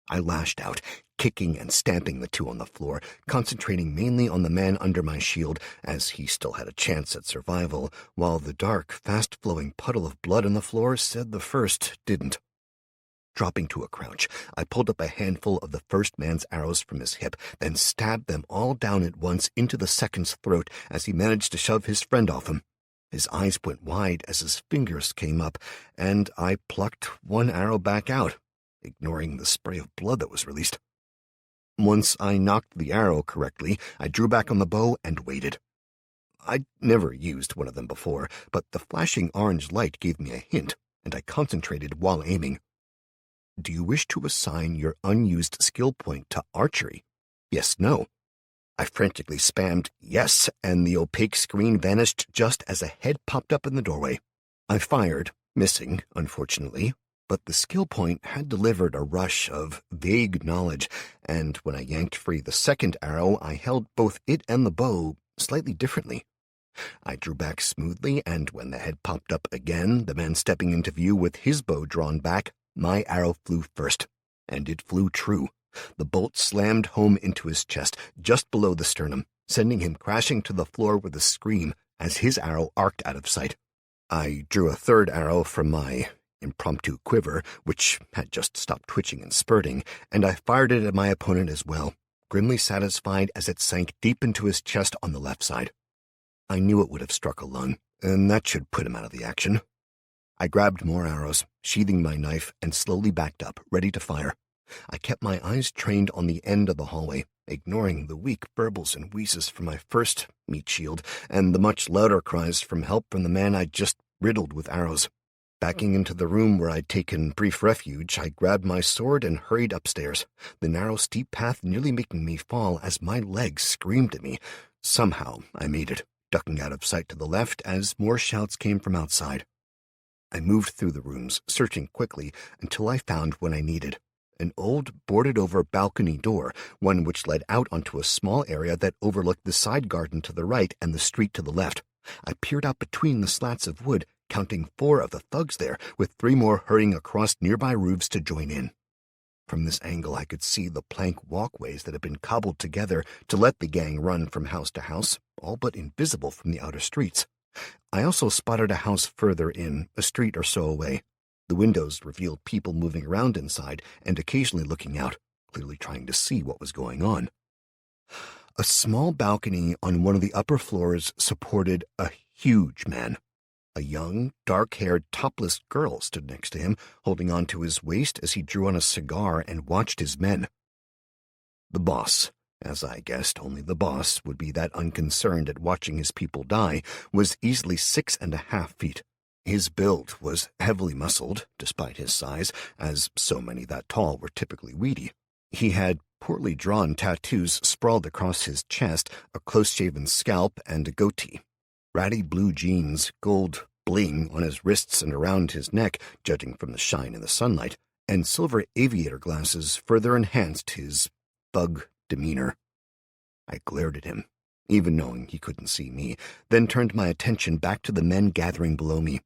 I lashed out, kicking and stamping the two on the floor, concentrating mainly on the man under my shield, as he still had a chance at survival, while the dark, fast-flowing puddle of blood on the floor said the first didn't. Dropping to a crouch, I pulled up a handful of the first man's arrows from his hip, then stabbed them all down at once into the second's throat as he managed to shove his friend off him. His eyes went wide as his fingers came up, and I plucked one arrow back out, ignoring the spray of blood that was released. Once I knocked the arrow correctly, I drew back on the bow and waited. I'd never used one of them before, but the flashing orange light gave me a hint, and I concentrated while aiming. Do you wish to assign your unused skill point to archery? Yes, no. I frantically spammed yes, and the opaque screen vanished just as a head popped up in the doorway. I fired, missing, unfortunately, but the skill point had delivered a rush of vague knowledge, and when I yanked free the second arrow, I held both it and the bow slightly differently. I drew back smoothly, and when the head popped up again, the man stepping into view with his bow drawn back, my arrow flew first, and it flew true. The bolt slammed home into his chest, just below the sternum, sending him crashing to the floor with a scream as his arrow arced out of sight. I drew a third arrow from my impromptu quiver, which had just stopped twitching and spurting, and I fired it at my opponent as well, grimly satisfied as it sank deep into his chest on the left side. I knew it would have struck a lung, and that should put him out of the action. I grabbed more arrows, sheathing my knife, and slowly backed up, ready to fire. I kept my eyes trained on the end of the hallway, ignoring the weak burbles and wheezes from my first meat shield and the much louder cries for help from the man I'd just riddled with arrows. Backing into the room where I'd taken brief refuge, I grabbed my sword and hurried upstairs, the narrow, steep path nearly making me fall as my legs screamed at me. Somehow I made it, ducking out of sight to the left as more shouts came from outside. I moved through the rooms, searching quickly until I found what I needed. An old, boarded-over balcony door, one which led out onto a small area that overlooked the side garden to the right and the street to the left. I peered out between the slats of wood, counting 4 of the thugs there, with 3 more hurrying across nearby roofs to join in. From this angle I could see the plank walkways that had been cobbled together to let the gang run from house to house, all but invisible from the outer streets. I also spotted a house further in, a street or so away. The windows revealed people moving around inside and occasionally looking out, clearly trying to see what was going on. A small balcony on one of the upper floors supported a huge man. A young, dark-haired, topless girl stood next to him, holding on to his waist as he drew on a cigar and watched his men. The boss, as I guessed only the boss would be that unconcerned at watching his people die, was easily 6.5 feet. His build was heavily muscled, despite his size, as so many that tall were typically weedy. He had poorly drawn tattoos sprawled across his chest, a close-shaven scalp, and a goatee. Ratty blue jeans, gold bling on his wrists and around his neck, judging from the shine in the sunlight, and silver aviator glasses further enhanced his thug demeanor. I glared at him, even knowing he couldn't see me, then turned my attention back to the men gathering below me.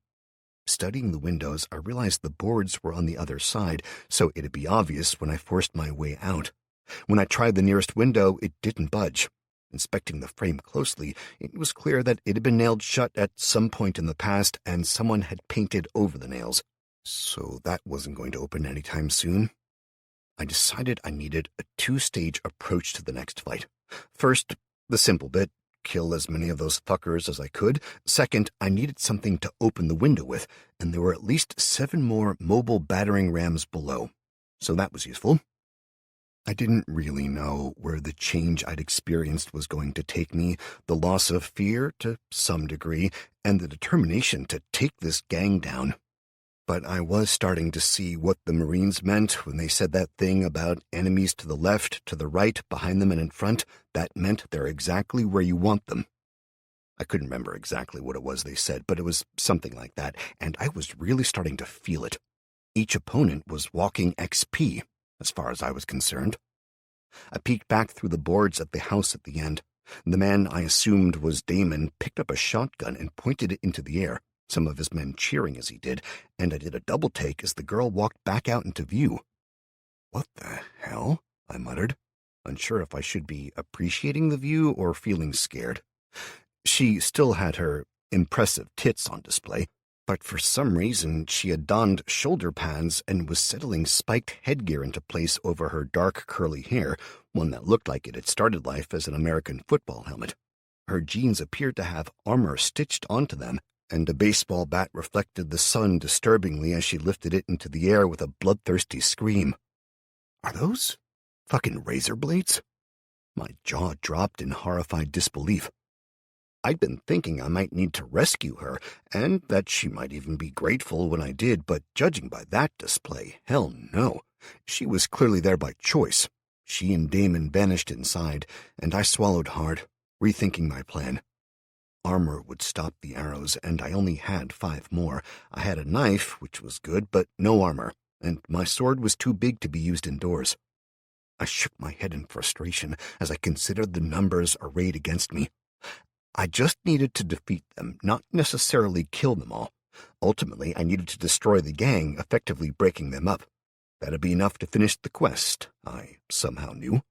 Studying the windows, I realized the boards were on the other side, so it'd be obvious when I forced my way out. When I tried the nearest window, it didn't budge. Inspecting the frame closely, it was clear that it had been nailed shut at some point in the past, and someone had painted over the nails. So that wasn't going to open anytime soon. I decided I needed a 2-stage approach to the next fight. First, the simple bit, kill as many of those fuckers as I could. Second, I needed something to open the window with, and there were at least 7 more mobile battering rams below, so that was useful. I didn't really know where the change I'd experienced was going to take me, the loss of fear to some degree, and the determination to take this gang down. But I was starting to see what the Marines meant when they said that thing about enemies to the left, to the right, behind them, and in front. That meant they're exactly where you want them. I couldn't remember exactly what it was they said, but it was something like that, and I was really starting to feel it. Each opponent was walking XP, as far as I was concerned. I peeked back through the boards at the house at the end. The man I assumed was Damon picked up a shotgun and pointed it into the air, some of his men cheering as he did, and I did a double take as the girl walked back out into view. "What the hell?" I muttered, unsure if I should be appreciating the view or feeling scared. She still had her impressive tits on display, but for some reason she had donned shoulder pads and was settling spiked headgear into place over her dark curly hair, one that looked like it had started life as an American football helmet. Her jeans appeared to have armor stitched onto them, and a baseball bat reflected the sun disturbingly as she lifted it into the air with a bloodthirsty scream. "Are those fucking razor blades?" My jaw dropped in horrified disbelief. I'd been thinking I might need to rescue her, and that she might even be grateful when I did, but judging by that display, hell no. She was clearly there by choice. She and Damon vanished inside, and I swallowed hard, rethinking my plan. Armor would stop the arrows, and I only had 5 more. I had a knife, which was good, but no armor, and my sword was too big to be used indoors. I shook my head in frustration as I considered the numbers arrayed against me. I just needed to defeat them, not necessarily kill them all. Ultimately, I needed to destroy the gang, effectively breaking them up. That'd be enough to finish the quest, I somehow knew.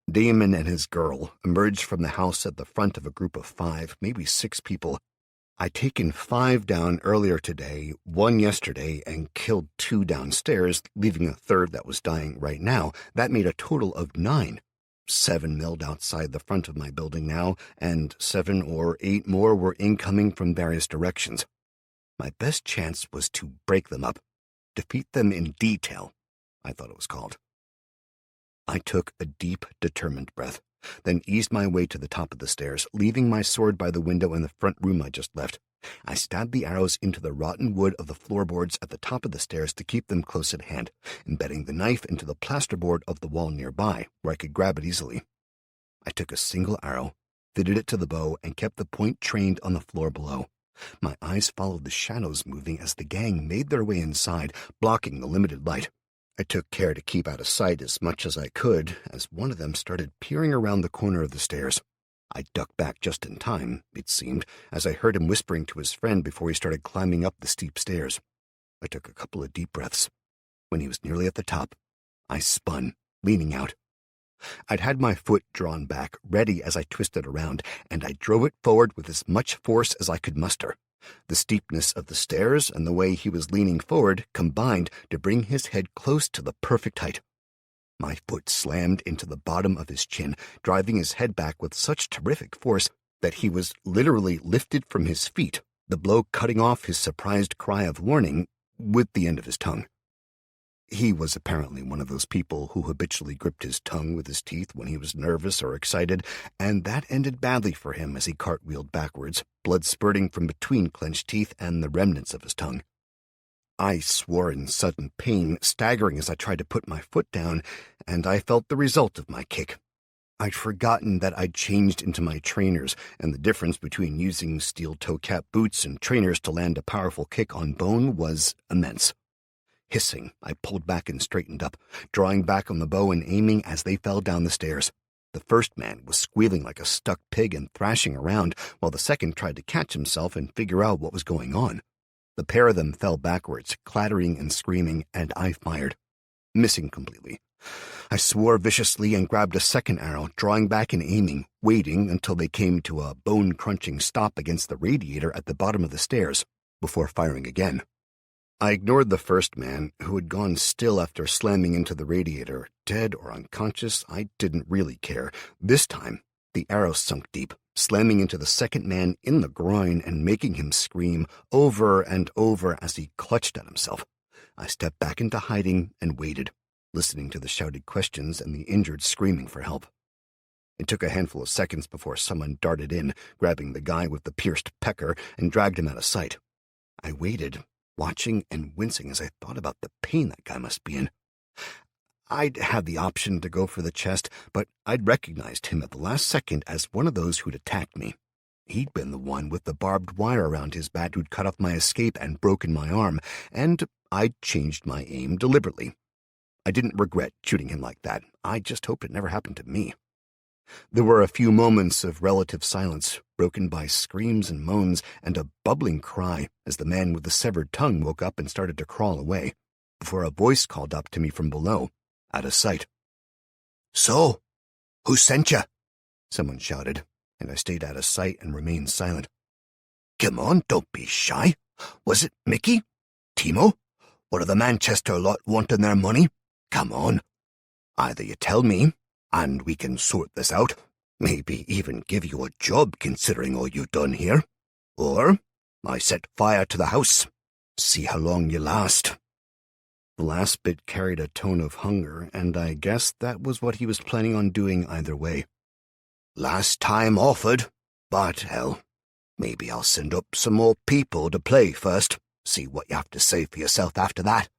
Damon and his girl emerged from the house at the front of a group of 5, maybe 6 people. I'd taken 5 down earlier today, 1 yesterday, and killed 2 downstairs, leaving a 3rd that was dying right now. That made a total of 9. 7 milled outside the front of my building now, and 7 or 8 more were incoming from various directions. My best chance was to break them up. Defeat them in detail, I thought it was called. I took a deep, determined breath, then eased my way to the top of the stairs, leaving my sword by the window in the front room I just left. I stabbed the arrows into the rotten wood of the floorboards at the top of the stairs to keep them close at hand, embedding the knife into the plasterboard of the wall nearby, where I could grab it easily. I took a single arrow, fitted it to the bow, and kept the point trained on the floor below. My eyes followed the shadows moving as the gang made their way inside, blocking the limited light. I took care to keep out of sight as much as I could, as one of them started peering around the corner of the stairs. I ducked back just in time, it seemed, as I heard him whispering to his friend before he started climbing up the steep stairs. I took a couple of deep breaths. When he was nearly at the top, I spun, leaning out. I'd had my foot drawn back, ready as I twisted around, and I drove it forward with as much force as I could muster. The steepness of the stairs and the way he was leaning forward combined to bring his head close to the perfect height. My foot slammed into the bottom of his chin, driving his head back with such terrific force that he was literally lifted from his feet, the blow cutting off his surprised cry of warning with the end of his tongue. He was apparently one of those people who habitually gripped his tongue with his teeth when he was nervous or excited, and that ended badly for him as he cartwheeled backwards, blood spurting from between clenched teeth and the remnants of his tongue. I swore in sudden pain, staggering as I tried to put my foot down, and I felt the result of my kick. I'd forgotten that I'd changed into my trainers, and the difference between using steel toe-cap boots and trainers to land a powerful kick on bone was immense. Hissing, I pulled back and straightened up, drawing back on the bow and aiming as they fell down the stairs. The first man was squealing like a stuck pig and thrashing around, while the second tried to catch himself and figure out what was going on. The pair of them fell backwards, clattering and screaming, and I fired, missing completely. I swore viciously and grabbed a second arrow, drawing back and aiming, waiting until they came to a bone-crunching stop against the radiator at the bottom of the stairs, before firing again. I ignored the first man, who had gone still after slamming into the radiator. Dead or unconscious, I didn't really care. This time, the arrow sunk deep, slamming into the second man in the groin and making him scream over and over as he clutched at himself. I stepped back into hiding and waited, listening to the shouted questions and the injured screaming for help. It took a handful of seconds before someone darted in, grabbing the guy with the pierced pecker, and dragged him out of sight. I waited, watching and wincing as I thought about the pain that guy must be in. I'd had the option to go for the chest, but I'd recognized him at the last second as one of those who'd attacked me. He'd been the one with the barbed wire around his back who'd cut off my escape and broken my arm, and I'd changed my aim deliberately. I didn't regret shooting him like that. I just hoped it never happened to me. There were a few moments of relative silence, broken by screams and moans and a bubbling cry as the man with the severed tongue woke up and started to crawl away, before a voice called up to me from below, out of sight. "So, who sent you?" someone shouted, and I stayed out of sight and remained silent. "Come on, don't be shy. Was it Mickey? Timo? One of the Manchester lot wanting their money? Come on. Either you tell me, and we can sort this out, maybe even give you a job considering all you've done here, or I set fire to the house. See how long you last." The last bit carried a tone of hunger, and I guessed that was what he was planning on doing either way. "Last time offered, but hell, maybe I'll send up some more people to play first, see what you have to say for yourself after that,"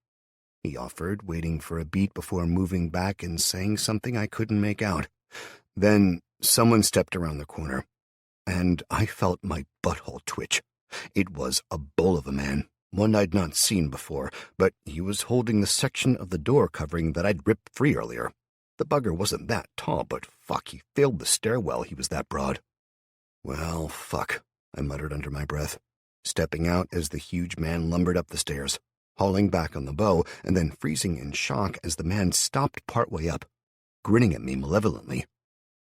he offered, waiting for a beat before moving back and saying something I couldn't make out. Then someone stepped around the corner. and I felt my butthole twitch. It was a bull of a man, one I'd not seen before, but he was holding the section of the door covering that I'd ripped free earlier. The bugger wasn't that tall, but fuck, he filled the stairwell, he was that broad. Well, fuck, I muttered under my breath, stepping out as the huge man lumbered up the stairs, hauling back on the bow, and then freezing in shock as the man stopped partway up, grinning at me malevolently.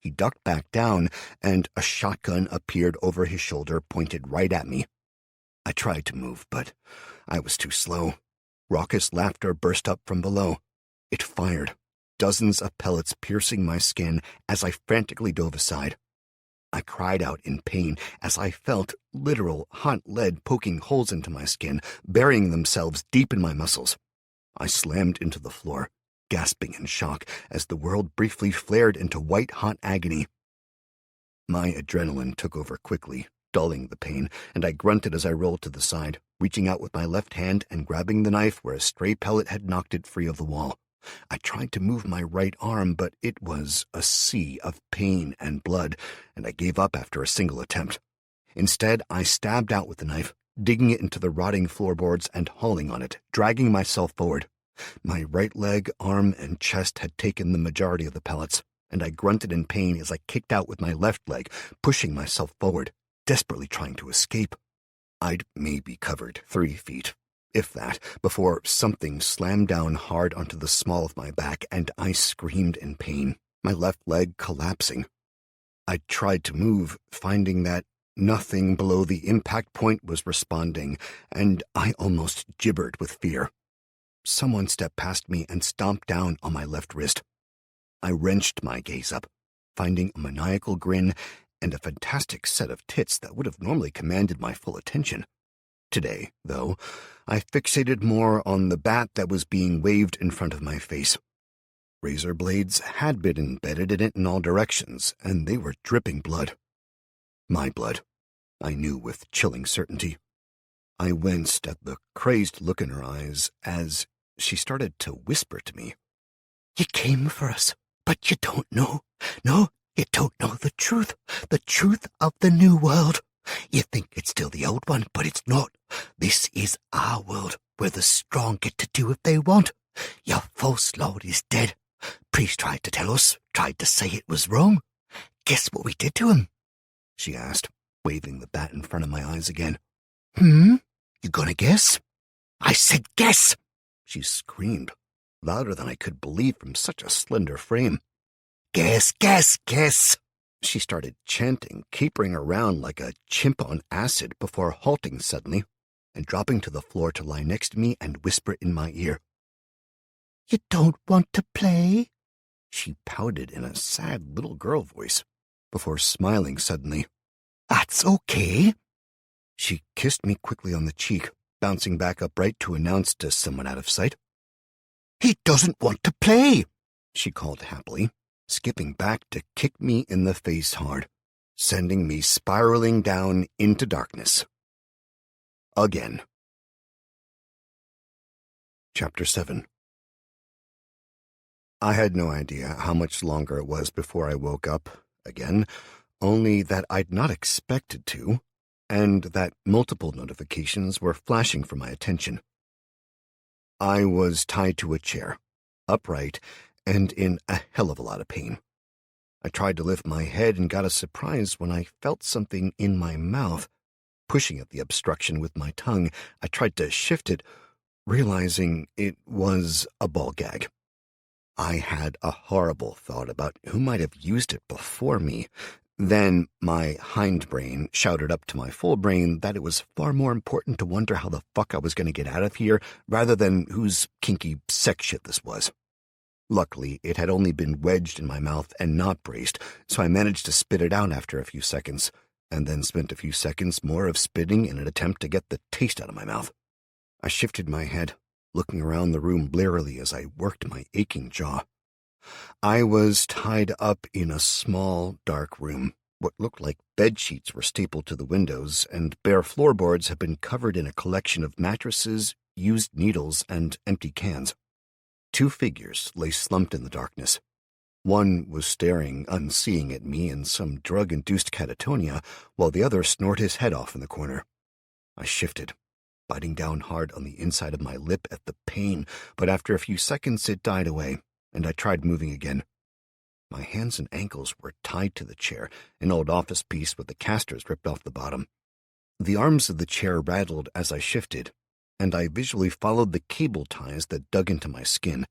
He ducked back down, and a shotgun appeared over his shoulder, pointed right at me. I tried to move, but I was too slow. Raucous laughter burst up from below. It fired, dozens of pellets piercing my skin as I frantically dove aside. I cried out in pain as I felt literal hot lead poking holes into my skin, burying themselves deep in my muscles. I slammed into the floor, gasping in shock as the world briefly flared into white-hot agony. My adrenaline took over quickly, dulling the pain, and I grunted as I rolled to the side, reaching out with my left hand and grabbing the knife where a stray pellet had knocked it free of the wall. I tried to move my right arm, but it was a sea of pain and blood, and I gave up after a single attempt. Instead, I stabbed out with the knife, digging it into the rotting floorboards and hauling on it, dragging myself forward. My right leg, arm, and chest had taken the majority of the pellets, and I grunted in pain as I kicked out with my left leg, pushing myself forward, desperately trying to escape. I'd maybe covered 3 feet, if that, before something slammed down hard onto the small of my back, and I screamed in pain, my left leg collapsing. I tried to move, finding that nothing below the impact point was responding, and I almost gibbered with fear. Someone stepped past me and stomped down on my left wrist. I wrenched my gaze up, finding a maniacal grin and a fantastic set of tits that would have normally commanded my full attention. Today, though, I fixated more on the bat that was being waved in front of my face. Razor blades had been embedded in it in all directions, and they were dripping blood. My blood, I knew with chilling certainty. I winced at the crazed look in her eyes as she started to whisper to me. "You came for us, but you don't know. No, you don't know the truth of the new world. You think it's still the old one, but it's not. This is our world, where the strong get to do what they want. Your false lord is dead. Priest tried to tell us, tried to say it was wrong. Guess what we did to him?" she asked, waving the bat in front of my eyes again. You gonna guess?" "I said guess!" she screamed, louder than I could believe from such a slender frame. "Guess, guess, guess!" She started chanting, capering around like a chimp on acid before halting suddenly and dropping to the floor to lie next to me and whisper in my ear. "You don't want to play?" She pouted in a sad little girl voice before smiling suddenly. "That's okay." She kissed me quickly on the cheek, bouncing back upright to announce to someone out of sight. "He doesn't want to play," she called happily, skipping back to kick me in the face hard, sending me spiraling down into darkness. Again. Chapter 7. I had no idea how much longer it was before I woke up, again, only that I'd not expected to, and that multiple notifications were flashing for my attention. I was tied to a chair, upright, and in a hell of a lot of pain. I tried to lift my head and got a surprise when I felt something in my mouth. Pushing at the obstruction with my tongue, I tried to shift it, realizing it was a ball gag. I had a horrible thought about who might have used it before me. Then my hindbrain shouted up to my full brain that it was far more important to wonder how the fuck I was going to get out of here rather than whose kinky sex shit this was. Luckily, it had only been wedged in my mouth and not braced, so I managed to spit it out after a few seconds, and then spent a few seconds more of spitting in an attempt to get the taste out of my mouth. I shifted my head, looking around the room blearily as I worked my aching jaw. I was tied up in a small, dark room. What looked like bed sheets were stapled to the windows, and bare floorboards had been covered in a collection of mattresses, used needles, and empty cans. 2 figures lay slumped in the darkness. One was staring unseeing at me in some drug-induced catatonia, while the other snored his head off in the corner. I shifted, biting down hard on the inside of my lip at the pain, but after a few seconds it died away, and I tried moving again. My hands and ankles were tied to the chair, an old office piece with the casters ripped off the bottom. The arms of the chair rattled as I shifted, and I visually followed the cable ties that dug into my skin.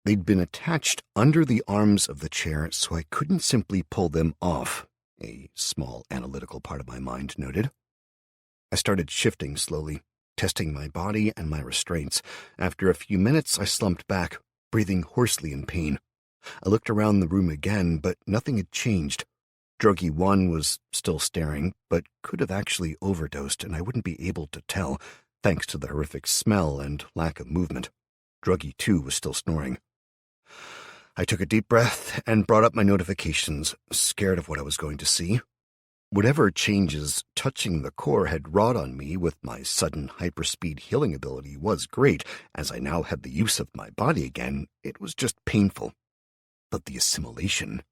They'd been attached under the arms of the chair, so I couldn't simply pull them off, a small analytical part of my mind noted. I started shifting slowly, testing my body and my restraints. After a few minutes, I slumped back, breathing hoarsely in pain. I looked around the room again, but nothing had changed. Druggy 1 was still staring, but could have actually overdosed, and I wouldn't be able to tell, thanks to the horrific smell and lack of movement. Druggy 2 was still snoring. I took a deep breath and brought up my notifications, scared of what I was going to see. Whatever changes touching the core had wrought on me with my sudden hyperspeed healing ability was great. As I now had the use of my body again, it was just painful. But the assimilation...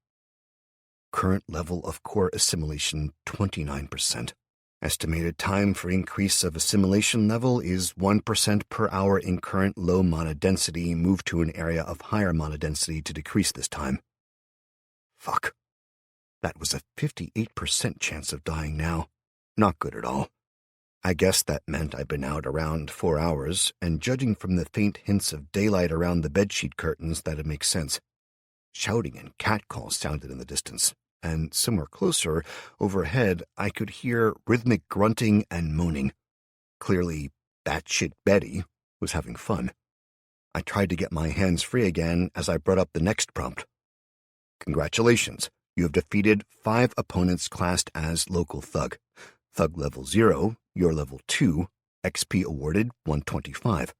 Current level of core assimilation 29%. Estimated time for increase of assimilation level is 1% per hour in current low mana density. Move to an area of higher mana density to decrease this time. Fuck. That was a 58% chance of dying now. Not good at all. I guess that meant I'd been out around 4 hours, and judging from the faint hints of daylight around the bedsheet curtains, that'd make sense. Shouting and catcalls sounded in the distance, and somewhere closer, overhead, I could hear rhythmic grunting and moaning. Clearly, batshit Betty was having fun. I tried to get my hands free again as I brought up the next prompt. Congratulations, you have defeated 5 opponents classed as local thug. Thug level 0, you're level 2, XP awarded 125.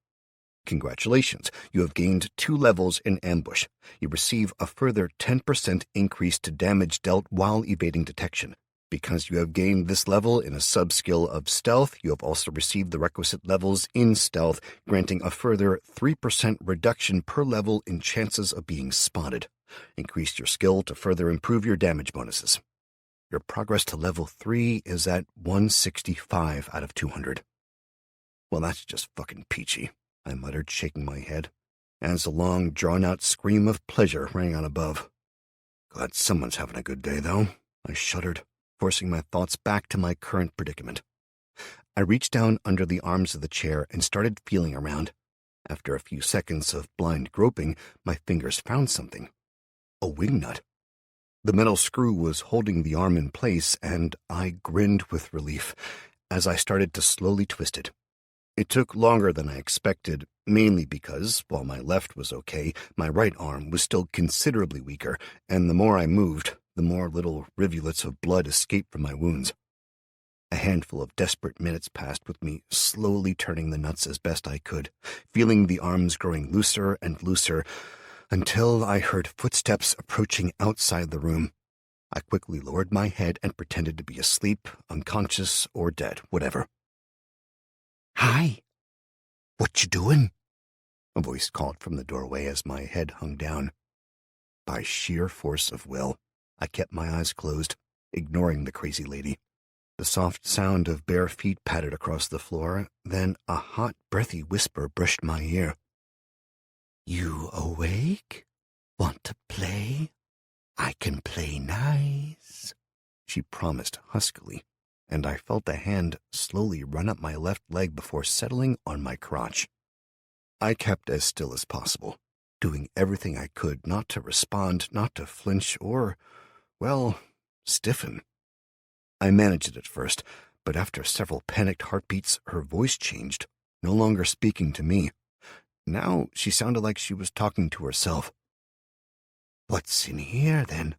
Congratulations, you have gained 2 levels in ambush. You receive a further 10% increase to damage dealt while evading detection. Because you have gained this level in a sub-skill of stealth, you have also received the requisite levels in stealth, granting a further 3% reduction per level in chances of being spotted. Increase your skill to further improve your damage bonuses. Your progress to level 3 is at 165 out of 200. Well, that's just fucking peachy, I muttered, shaking my head, as a long, drawn-out scream of pleasure rang out above. Glad someone's having a good day, though, I shuddered, forcing my thoughts back to my current predicament. I reached down under the arms of the chair and started feeling around. After a few seconds of blind groping, my fingers found something. A wingnut. The metal screw was holding the arm in place, and I grinned with relief as I started to slowly twist it. It took longer than I expected, mainly because, while my left was okay, my right arm was still considerably weaker, and the more I moved, the more little rivulets of blood escaped from my wounds. A handful of desperate minutes passed with me slowly turning the nuts as best I could, feeling the arms growing looser and looser, until I heard footsteps approaching outside the room. I quickly lowered my head and pretended to be asleep, unconscious, or dead, whatever. "Hi. What you doing?" a voice called from the doorway as my head hung down. By sheer force of will, I kept my eyes closed, ignoring the crazy lady. The soft sound of bare feet pattered across the floor, then a hot, breathy whisper brushed my ear. "You awake? Want to play? I can play nice," she promised huskily, and I felt a hand slowly run up my left leg before settling on my crotch. I kept as still as possible, doing everything I could not to respond, not to flinch or, well, stiffen. I managed it at first, but after several panicked heartbeats, her voice changed, no longer speaking to me. Now she sounded like she was talking to herself. "What's in here, then?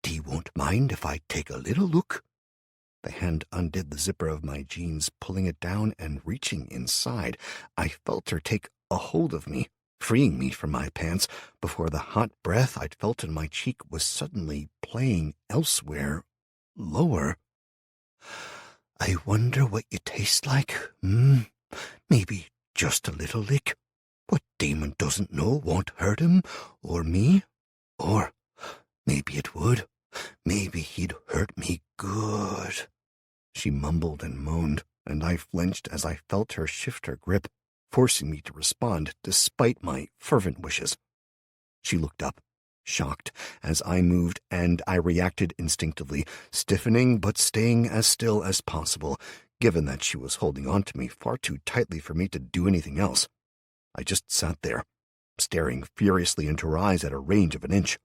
Dee won't mind if I take a little look?" The hand undid the zipper of my jeans, pulling it down and reaching inside. I felt her take a hold of me, freeing me from my pants, before the hot breath I'd felt in my cheek was suddenly playing elsewhere, lower. "I wonder what you taste like, Maybe just a little lick. What demon doesn't know won't hurt him, or me, or Maybe it would. Maybe he'd hurt me good. She mumbled and moaned, and I flinched as I felt her shift her grip, forcing me to respond despite my fervent wishes. She looked up, shocked, as I moved, and I reacted instinctively, stiffening but staying as still as possible, given that she was holding on to me far too tightly for me to do anything else. I just sat there, staring furiously into her eyes at a range of an inch.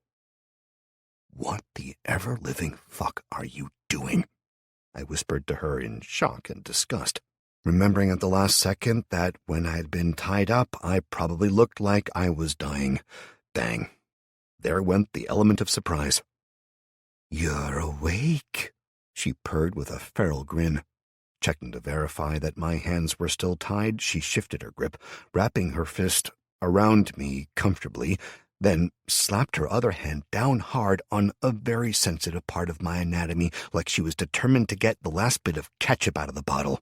"What the ever-living fuck are you doing?" I whispered to her in shock and disgust, remembering at the last second that when I had been tied up, I probably looked like I was dying. Bang. There went the element of surprise. "You're awake," she purred with a feral grin. Checking to verify that my hands were still tied, she shifted her grip, wrapping her fist around me comfortably, then slapped her other hand down hard on a very sensitive part of my anatomy, like she was determined to get the last bit of ketchup out of the bottle.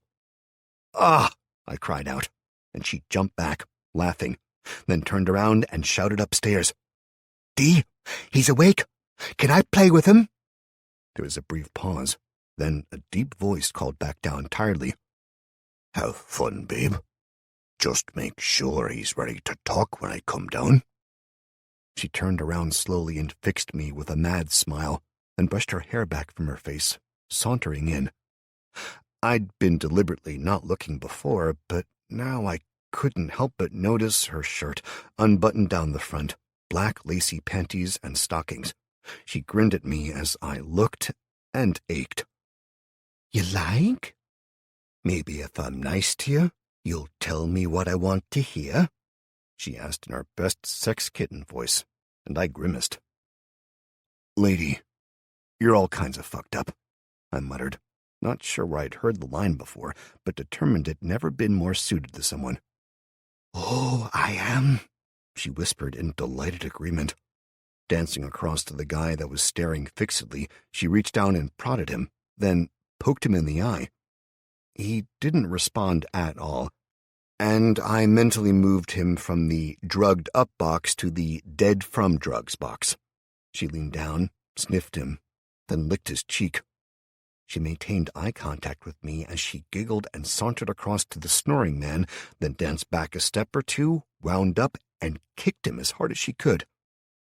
"Ah!" I cried out, and she jumped back, laughing, then turned around and shouted upstairs, "Dee, he's awake! Can I play with him?" There was a brief pause, then a deep voice called back down tiredly, "Have fun, babe. Just make sure he's ready to talk when I come down." She turned around slowly and fixed me with a mad smile, and brushed her hair back from her face, sauntering in. I'd been deliberately not looking before, but now I couldn't help but notice her shirt, unbuttoned down the front, black lacy panties and stockings. She grinned at me as I looked and ached. "You like? Maybe if I'm nice to you, you'll tell me what I want to hear?" she asked in her best sex kitten voice, and I grimaced. "Lady, you're all kinds of fucked up," I muttered, not sure where I'd heard the line before, but determined it never been more suited to someone. "Oh, I am," she whispered in delighted agreement. Dancing across to the guy that was staring fixedly, she reached down and prodded him, then poked him in the eye. He didn't respond at all, and I mentally moved him from the drugged-up box to the dead-from-drugs box. She leaned down, sniffed him, then licked his cheek. She maintained eye contact with me as she giggled and sauntered across to the snoring man, then danced back a step or two, wound up, and kicked him as hard as she could.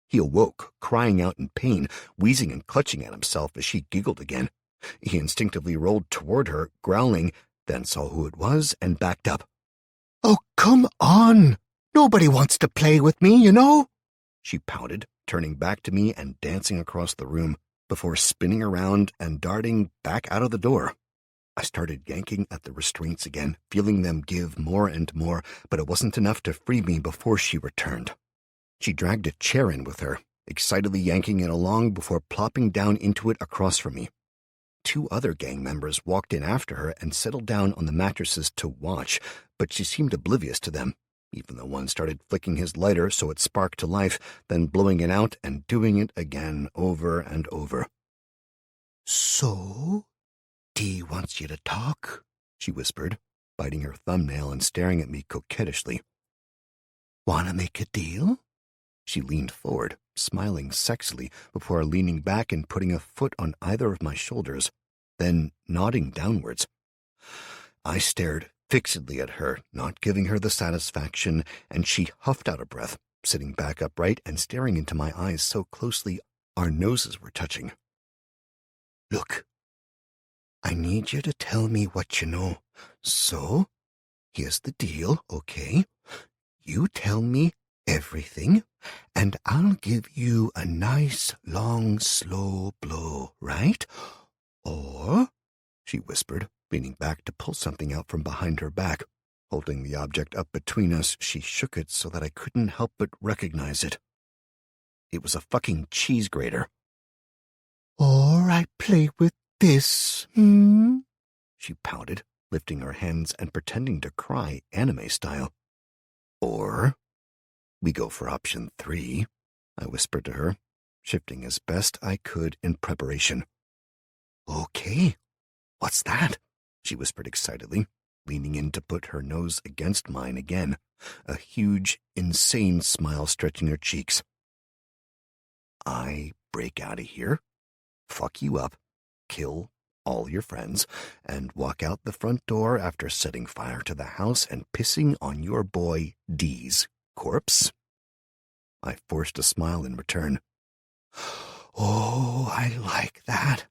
He awoke, crying out in pain, wheezing and clutching at himself as she giggled again. He instinctively rolled toward her, growling, then saw who it was and backed up. "Oh, come on! Nobody wants to play with me, you know," she pouted, turning back to me and dancing across the room, before spinning around and darting back out of the door. I started yanking at the restraints again, feeling them give more and more, but it wasn't enough to free me before she returned. She dragged a chair in with her, excitedly yanking it along before plopping down into it across from me. 2 other gang members walked in after her and settled down on the mattresses to watch, but she seemed oblivious to them. Even though one started flicking his lighter so it sparked to life, then blowing it out and doing it again over and over. "So, Dee wants you to talk," she whispered, biting her thumbnail and staring at me coquettishly. "Wanna make a deal?" She leaned forward, smiling sexily, before leaning back and putting a foot on either of my shoulders, then nodding downwards. I stared fixedly at her, not giving her the satisfaction, and she huffed out a breath, sitting back upright and staring into my eyes so closely our noses were touching. "Look, I need you to tell me what you know. So, here's the deal, okay? You tell me everything, and I'll give you a nice, long, slow blow, right? Or," she whispered, leaning back to pull something out from behind her back. Holding the object up between us, she shook it so that I couldn't help but recognize it. It was a fucking cheese grater. "Or I play with this, she pouted, lifting her hands and pretending to cry anime style. "Or we go for option 3, I whispered to her, shifting as best I could in preparation. "Okay, what's that?" she whispered excitedly, leaning in to put her nose against mine again, a huge, insane smile stretching her cheeks. I break out of here, fuck you up, kill all your friends, and walk out the front door after setting fire to the house and pissing on your boy D's corpse? I forced a smile in return. Oh, I like that.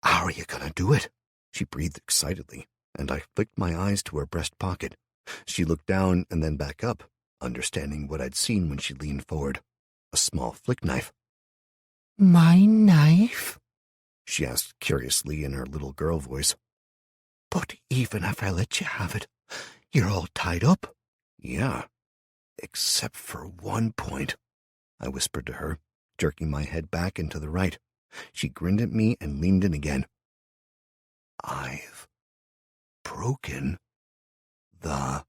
How are you gonna do it? She breathed excitedly, and I flicked my eyes to her breast pocket. She looked down and then back up, understanding what I'd seen when she leaned forward. A small flick knife. My knife? She asked curiously in her little girl voice. But even if I let you have it, you're all tied up. Yeah, except for one point, I whispered to her, jerking my head back and to the right. She grinned at me and leaned in again. I've broken the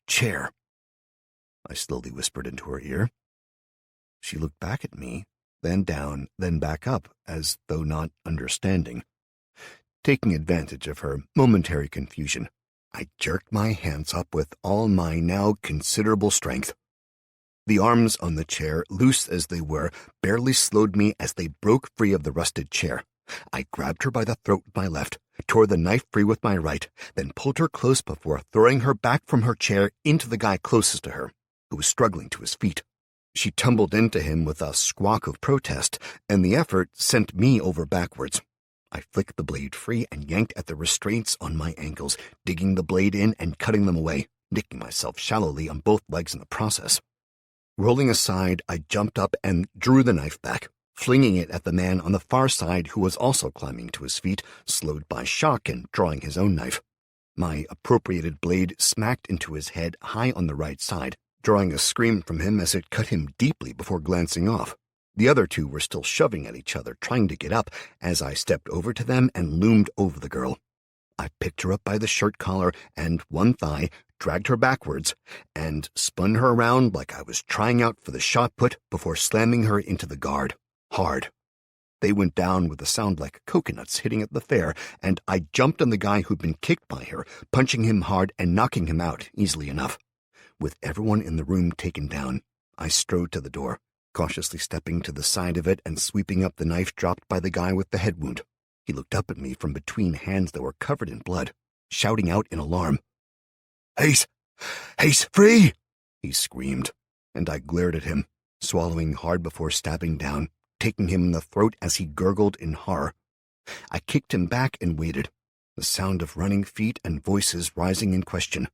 chair, I slowly whispered into her ear. She looked back at me, then down, then back up, as though not understanding. Taking advantage of her momentary confusion, I jerked my hands up with all my now considerable strength. The arms on the chair, loose as they were, barely slowed me as they broke free of the rusted chair. I grabbed her by the throat with my left, tore the knife free with my right, then pulled her close before throwing her back from her chair into the guy closest to her, who was struggling to his feet. She tumbled into him with a squawk of protest, and the effort sent me over backwards. I flicked the blade free and yanked at the restraints on my ankles, digging the blade in and cutting them away, nicking myself shallowly on both legs in the process. Rolling aside, I jumped up and drew the knife back, flinging it at the man on the far side who was also climbing to his feet, slowed by shock and drawing his own knife. My appropriated blade smacked into his head high on the right side, drawing a scream from him as it cut him deeply before glancing off. The other two were still shoving at each other, trying to get up, as I stepped over to them and loomed over the girl. I picked her up by the shirt collar and one thigh, dragged her backwards, and spun her around like I was trying out for the shot put before slamming her into the guard, hard. They went down with a sound like coconuts hitting at the fair, and I jumped on the guy who'd been kicked by her, punching him hard and knocking him out easily enough. With everyone in the room taken down, I strode to the door, cautiously stepping to the side of it and sweeping up the knife dropped by the guy with the head wound. He looked up at me from between hands that were covered in blood, shouting out in alarm. He's free!" he screamed, and I glared at him, swallowing hard before stabbing down, taking him in the throat as he gurgled in horror. I kicked him back and waited, the sound of running feet and voices rising in question.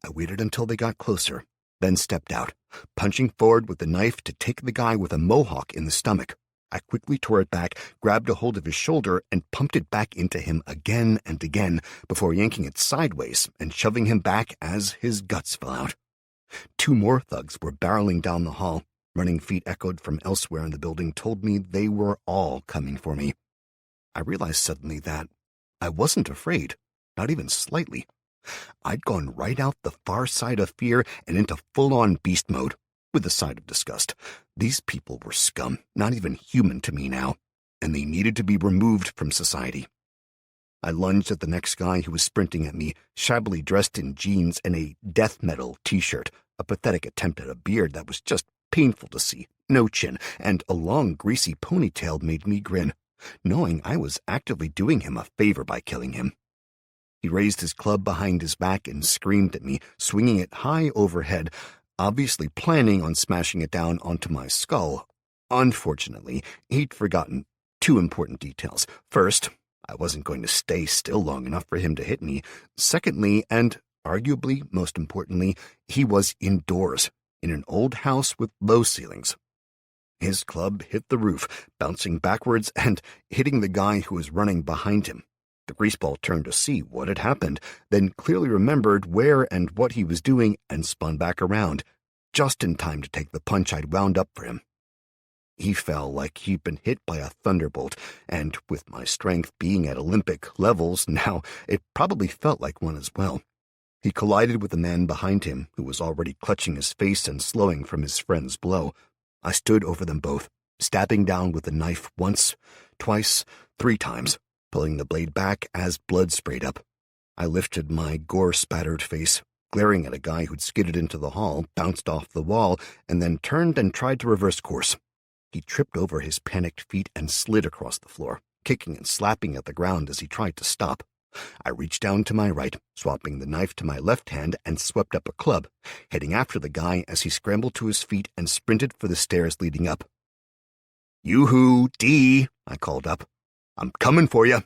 I waited until they got closer, then stepped out, punching forward with the knife to take the guy with a mohawk in the stomach. I quickly tore it back, grabbed a hold of his shoulder, and pumped it back into him again and again before yanking it sideways and shoving him back as his guts fell out. Two more thugs were barreling down the hall. Running feet echoed from elsewhere in the building told me they were all coming for me. I realized suddenly that I wasn't afraid, not even slightly. I'd gone right out the far side of fear and into full-on beast mode, with a side of disgust. These people were scum, not even human to me now, and they needed to be removed from society. I lunged at the next guy who was sprinting at me, shabbily dressed in jeans and a death metal t-shirt, a pathetic attempt at a beard that was just painful to see, no chin, and a long, greasy ponytail made me grin, knowing I was actively doing him a favor by killing him. He raised his club behind his back and screamed at me, swinging it high overhead, obviously planning on smashing it down onto my skull. Unfortunately, he'd forgotten two important details. First, I wasn't going to stay still long enough for him to hit me. Secondly, and arguably most importantly, he was indoors, in an old house with low ceilings. His club hit the roof, bouncing backwards and hitting the guy who was running behind him. The greaseball turned to see what had happened, then clearly remembered where and what he was doing and spun back around, just in time to take the punch I'd wound up for him. He fell like he'd been hit by a thunderbolt, and with my strength being at Olympic levels now, it probably felt like one as well. He collided with the man behind him, who was already clutching his face and slowing from his friend's blow. I stood over them both, stabbing down with the knife once, twice, 3 times, pulling the blade back as blood sprayed up. I lifted my gore-spattered face, glaring at a guy who'd skidded into the hall, bounced off the wall, and then turned and tried to reverse course. He tripped over his panicked feet and slid across the floor, kicking and slapping at the ground as he tried to stop. I reached down to my right, swapping the knife to my left hand, and swept up a club, heading after the guy as he scrambled to his feet and sprinted for the stairs leading up. "Yoo-hoo, D," I called up. "I'm coming for you."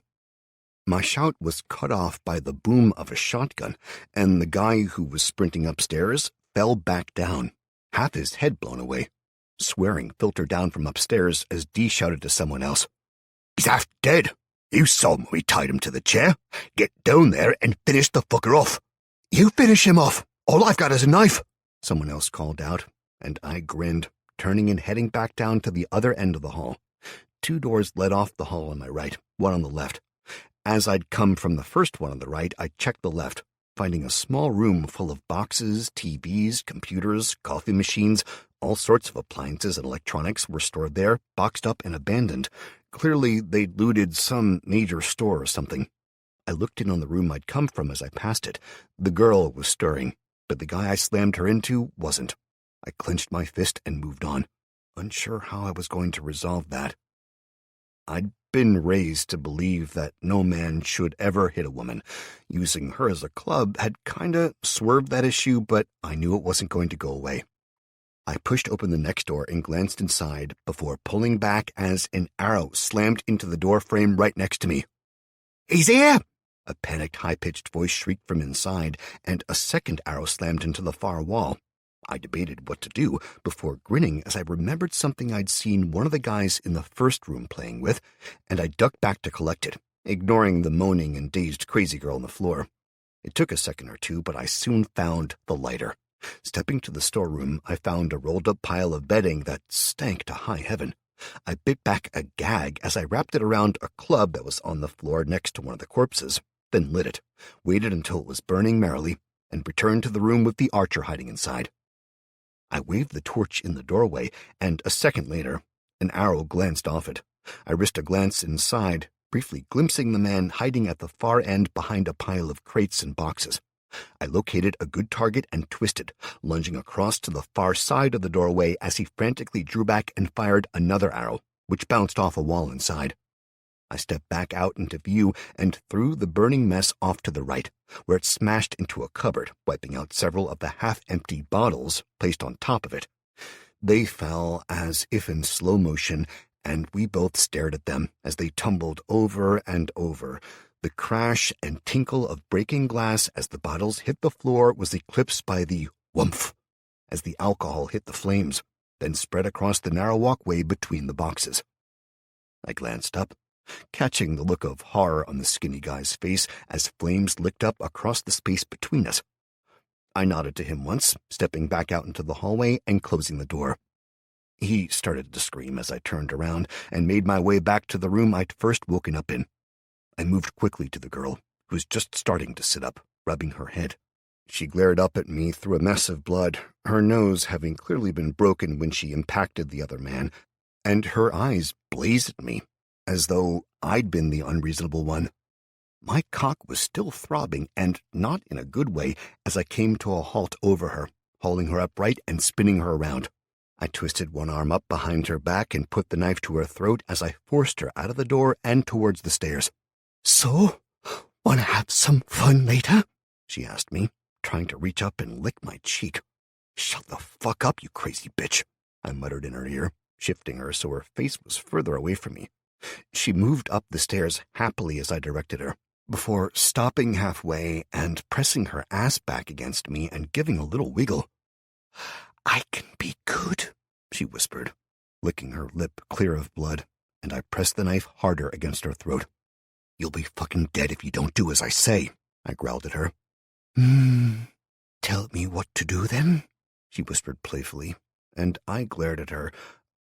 My shout was cut off by the boom of a shotgun, and the guy who was sprinting upstairs fell back down, half his head blown away. Swearing filtered down from upstairs as D shouted to someone else. "He's half dead. You saw him when we tied him to the chair. Get down there and finish the fucker off." "You finish him off. All I've got is a knife," someone else called out, and I grinned, turning and heading back down to the other end of the hall. 2 doors led off the hall on my right, one on the left. As I'd come from the first one on the right, I checked the left, finding a small room full of boxes, TVs, computers, coffee machines. All sorts of appliances and electronics were stored there, boxed up and abandoned. Clearly, they'd looted some major store or something. I looked in on the room I'd come from as I passed it. The girl was stirring, but the guy I slammed her into wasn't. I clenched my fist and moved on, unsure how I was going to resolve that. I'd been raised to believe that no man should ever hit a woman. Using her as a club had kinda swerved that issue, but I knew it wasn't going to go away. I pushed open the next door and glanced inside before pulling back as an arrow slammed into the door frame right next to me. "He's here!" A panicked, high-pitched voice shrieked from inside, and a second arrow slammed into the far wall. I debated what to do before grinning as I remembered something I'd seen one of the guys in the first room playing with, and I ducked back to collect it, ignoring the moaning and dazed crazy girl on the floor. It took a second or two, but I soon found the lighter. Stepping to the storeroom, I found a rolled-up pile of bedding that stank to high heaven. I bit back a gag as I wrapped it around a club that was on the floor next to one of the corpses, then lit it, waited until it was burning merrily, and returned to the room with the archer hiding inside. I waved the torch in the doorway, and a second later, an arrow glanced off it. I risked a glance inside, briefly glimpsing the man hiding at the far end behind a pile of crates and boxes. I located a good target and twisted, lunging across to the far side of the doorway as he frantically drew back and fired another arrow, which bounced off a wall inside. I stepped back out into view and threw the burning mess off to the right, where it smashed into a cupboard, wiping out several of the half-empty bottles placed on top of it. They fell as if in slow motion, and we both stared at them as they tumbled over and over. The crash and tinkle of breaking glass as the bottles hit the floor was eclipsed by the whumph as the alcohol hit the flames, then spread across the narrow walkway between the boxes. I glanced up, catching the look of horror on the skinny guy's face as flames licked up across the space between us. I nodded to him once, stepping back out into the hallway and closing the door. He started to scream as I turned around and made my way back to the room I'd first woken up in. I moved quickly to the girl, who was just starting to sit up, rubbing her head. She glared up at me through a mess of blood, her nose having clearly been broken when she impacted the other man, and her eyes blazed at me, as though I'd been the unreasonable one. My cock was still throbbing, and not in a good way, as I came to a halt over her, hauling her upright and spinning her around. I twisted one arm up behind her back and put the knife to her throat as I forced her out of the door and towards the stairs. "So, wanna have some fun later?" she asked me, trying to reach up and lick my cheek. "Shut the fuck up, you crazy bitch," I muttered in her ear, shifting her so her face was further away from me. She moved up the stairs happily as I directed her, before stopping halfway and pressing her ass back against me and giving a little wiggle. "I can be good," she whispered, licking her lip clear of blood, and I pressed the knife harder against her throat. "You'll be fucking dead if you don't do as I say," I growled at her. Tell me what to do then," she whispered playfully, and I glared at her,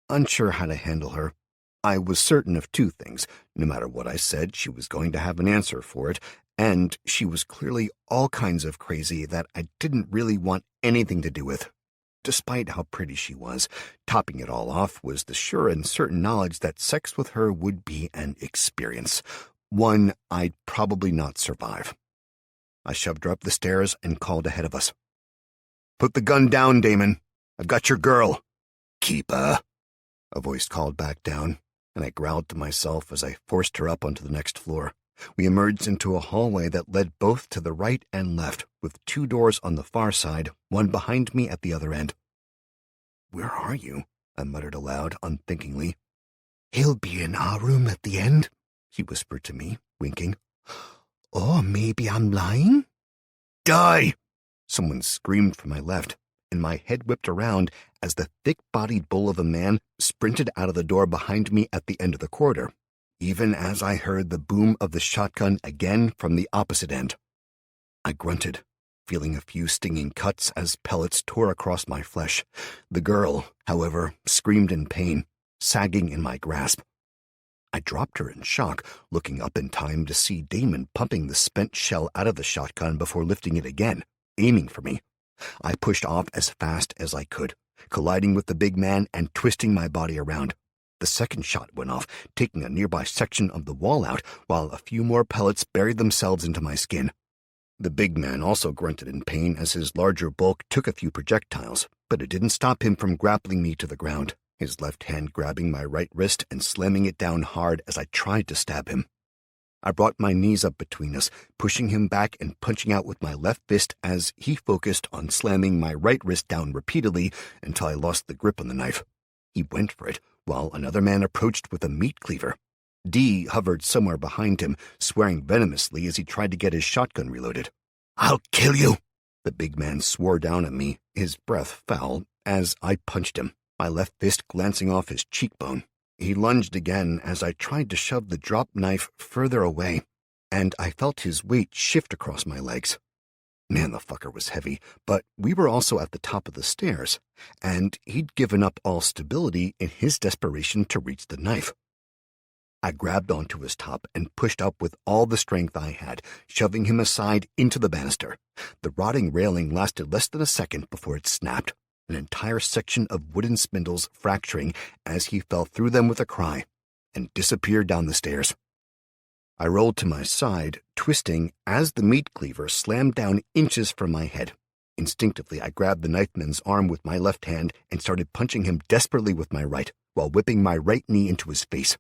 unsure how to handle her. I was certain of two things. No matter what I said, she was going to have an answer for it, and she was clearly all kinds of crazy that I didn't really want anything to do with. Despite how pretty she was, topping it all off was the sure and certain knowledge that sex with her would be an experience, one I'd probably not survive. I shoved her up the stairs and called ahead of us. "Put the gun down, Damon. I've got your girl. Keep her." A voice called back down, and I growled to myself as I forced her up onto the next floor. We emerged into a hallway that led both to the right and left, with 2 doors on the far side, one behind me at the other end. "Where are you?" I muttered aloud, unthinkingly. "He'll be in our room at the end," she whispered to me, winking. "Or maybe I'm lying?" "Die!" Someone screamed from my left, and my head whipped around as the thick-bodied bull of a man sprinted out of the door behind me at the end of the corridor, even as I heard the boom of the shotgun again from the opposite end. I grunted, feeling a few stinging cuts as pellets tore across my flesh. The girl, however, screamed in pain, sagging in my grasp. I dropped her in shock, looking up in time to see Damon pumping the spent shell out of the shotgun before lifting it again, aiming for me. I pushed off as fast as I could, colliding with the big man and twisting my body around. The second shot went off, taking a nearby section of the wall out, while a few more pellets buried themselves into my skin. The big man also grunted in pain as his larger bulk took a few projectiles, but it didn't stop him from grappling me to the ground, his left hand grabbing my right wrist and slamming it down hard as I tried to stab him. I brought my knees up between us, pushing him back and punching out with my left fist as he focused on slamming my right wrist down repeatedly until I lost the grip on the knife. He went for it, while another man approached with a meat cleaver. D hovered somewhere behind him, swearing venomously as he tried to get his shotgun reloaded. "I'll kill you!" The big man swore down at me, his breath foul, as I punched him, my left fist glancing off his cheekbone. He lunged again as I tried to shove the drop knife further away, and I felt his weight shift across my legs. Man, the fucker was heavy, but we were also at the top of the stairs, and he'd given up all stability in his desperation to reach the knife. I grabbed onto his top and pushed up with all the strength I had, shoving him aside into the banister. The rotting railing lasted less than a second before it snapped, an entire section of wooden spindles fracturing as he fell through them with a cry, and disappeared down the stairs. I rolled to my side, twisting as the meat cleaver slammed down inches from my head. Instinctively, I grabbed the knifeman's arm with my left hand and started punching him desperately with my right, while whipping my right knee into his face.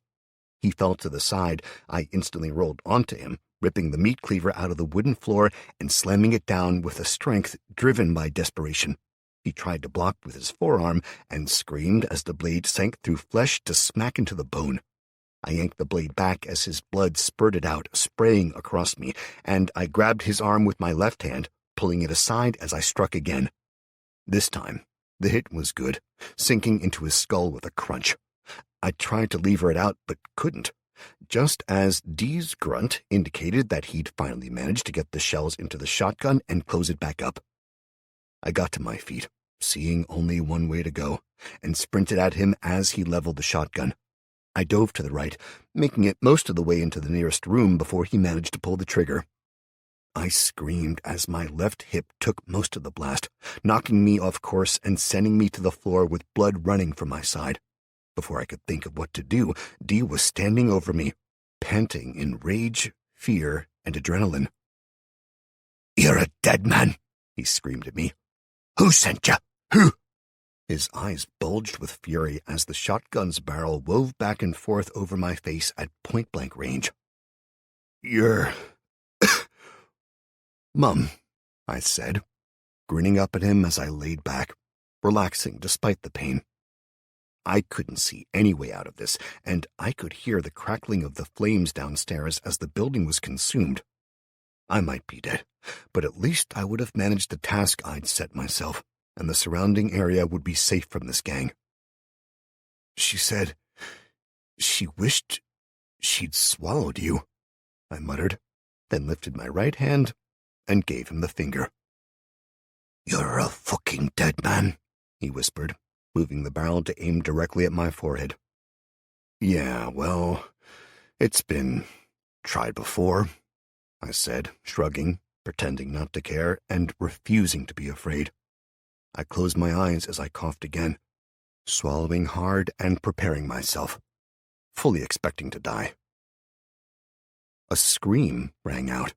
He fell to the side. I instantly rolled onto him, ripping the meat cleaver out of the wooden floor and slamming it down with a strength driven by desperation. He tried to block with his forearm and screamed as the blade sank through flesh to smack into the bone. I yanked the blade back as his blood spurted out, spraying across me, and I grabbed his arm with my left hand, pulling it aside as I struck again. This time, the hit was good, sinking into his skull with a crunch. I tried to lever it out, but couldn't, just as D's grunt indicated that he'd finally managed to get the shells into the shotgun and close it back up. I got to my feet, seeing only one way to go, and sprinted at him as he leveled the shotgun. I dove to the right, making it most of the way into the nearest room before he managed to pull the trigger. I screamed as my left hip took most of the blast, knocking me off course and sending me to the floor with blood running from my side. Before I could think of what to do, D was standing over me, panting in rage, fear, and adrenaline. "You're a dead man," he screamed at me. "Who sent you? Who?" His eyes bulged with fury as the shotgun's barrel wove back and forth over my face at point-blank range. "You're... Mum," I said, grinning up at him as I laid back, relaxing despite the pain. I couldn't see any way out of this, and I could hear the crackling of the flames downstairs as the building was consumed. I might be dead, but at least I would have managed the task I'd set myself, and the surrounding area would be safe from this gang. "She said she wished she'd swallowed you," I muttered, then lifted my right hand and gave him the finger. "You're a fucking dead man," he whispered, moving the barrel to aim directly at my forehead. "Yeah, well, it's been tried before," I said, shrugging, pretending not to care, and refusing to be afraid. I closed my eyes as I coughed again, swallowing hard and preparing myself, fully expecting to die. A scream rang out,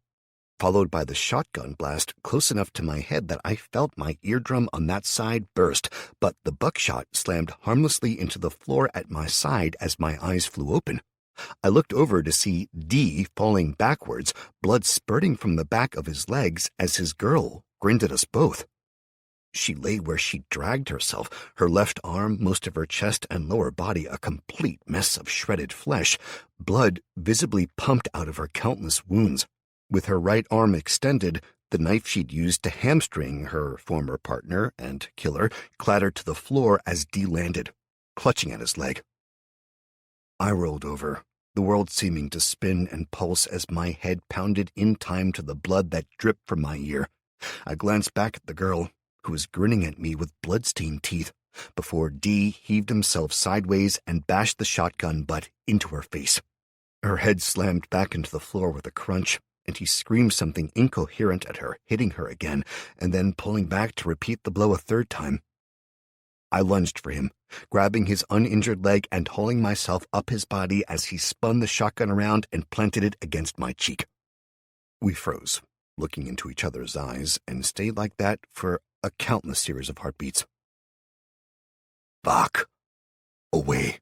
followed by the shotgun blast close enough to my head that I felt my eardrum on that side burst, but the buckshot slammed harmlessly into the floor at my side as my eyes flew open. I looked over to see D falling backwards, blood spurting from the back of his legs as his girl grinned at us both. She lay where she dragged herself, her left arm, most of her chest and lower body a complete mess of shredded flesh, blood visibly pumped out of her countless wounds. With her right arm extended, the knife she'd used to hamstring her former partner and killer clattered to the floor as D landed, clutching at his leg. I rolled over, the world seeming to spin and pulse as my head pounded in time to the blood that dripped from my ear. I glanced back at the girl, who was grinning at me with blood-stained teeth, before D heaved himself sideways and bashed the shotgun butt into her face. Her head slammed back into the floor with a crunch, and he screamed something incoherent at her, hitting her again, and then pulling back to repeat the blow a third time. I lunged for him, grabbing his uninjured leg and hauling myself up his body as he spun the shotgun around and planted it against my cheek. We froze, looking into each other's eyes, and stayed like that for a countless series of heartbeats. "Fuck! Away!"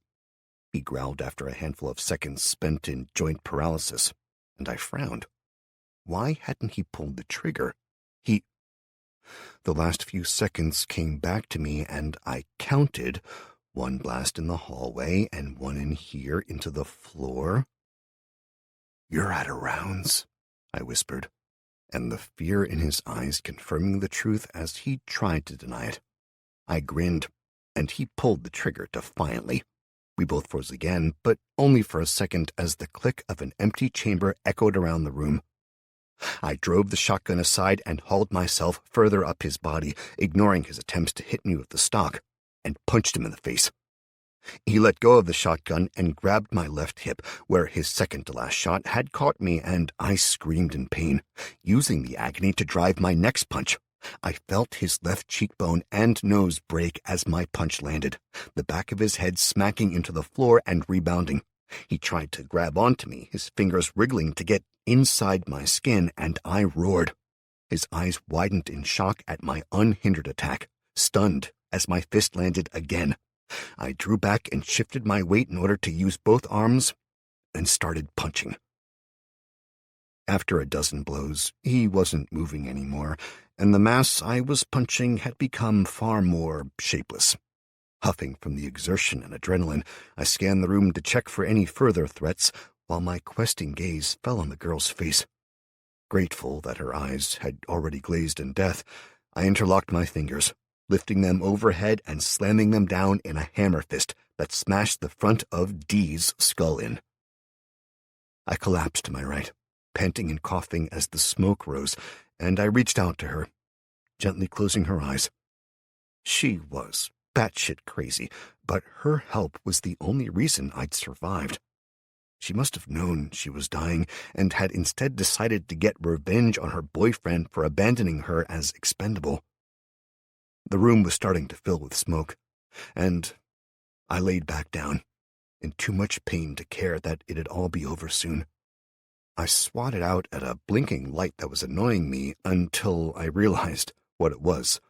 he growled after a handful of seconds spent in joint paralysis, and I frowned. Why hadn't he pulled the trigger? The last few seconds came back to me, and I counted, one blast in the hallway and one in here into the floor. "You're out of rounds," I whispered, and the fear in his eyes confirming the truth as he tried to deny it. I grinned, and he pulled the trigger defiantly. We both froze again, but only for a second as the click of an empty chamber echoed around the room. I drove the shotgun aside and hauled myself further up his body, ignoring his attempts to hit me with the stock, and punched him in the face. He let go of the shotgun and grabbed my left hip, where his second-to-last shot had caught me, and I screamed in pain, using the agony to drive my next punch. I felt his left cheekbone and nose break as my punch landed, the back of his head smacking into the floor and rebounding. He tried to grab onto me, his fingers wriggling to get inside my skin, and I roared. His eyes widened in shock at my unhindered attack, stunned as my fist landed again. I drew back and shifted my weight in order to use both arms and started punching. After a dozen blows, he wasn't moving anymore, and the mass I was punching had become far more shapeless. Huffing from the exertion and adrenaline, I scanned the room to check for any further threats, while my questing gaze fell on the girl's face. Grateful that her eyes had already glazed in death, I interlocked my fingers, lifting them overhead and slamming them down in a hammer fist that smashed the front of D's skull in. I collapsed to my right, panting and coughing as the smoke rose, and I reached out to her, gently closing her eyes. She was batshit crazy, but her help was the only reason I'd survived. She must have known she was dying and had instead decided to get revenge on her boyfriend for abandoning her as expendable. The room was starting to fill with smoke, and I laid back down, in too much pain to care that it'd all be over soon. I swatted out at a blinking light that was annoying me until I realized what it was.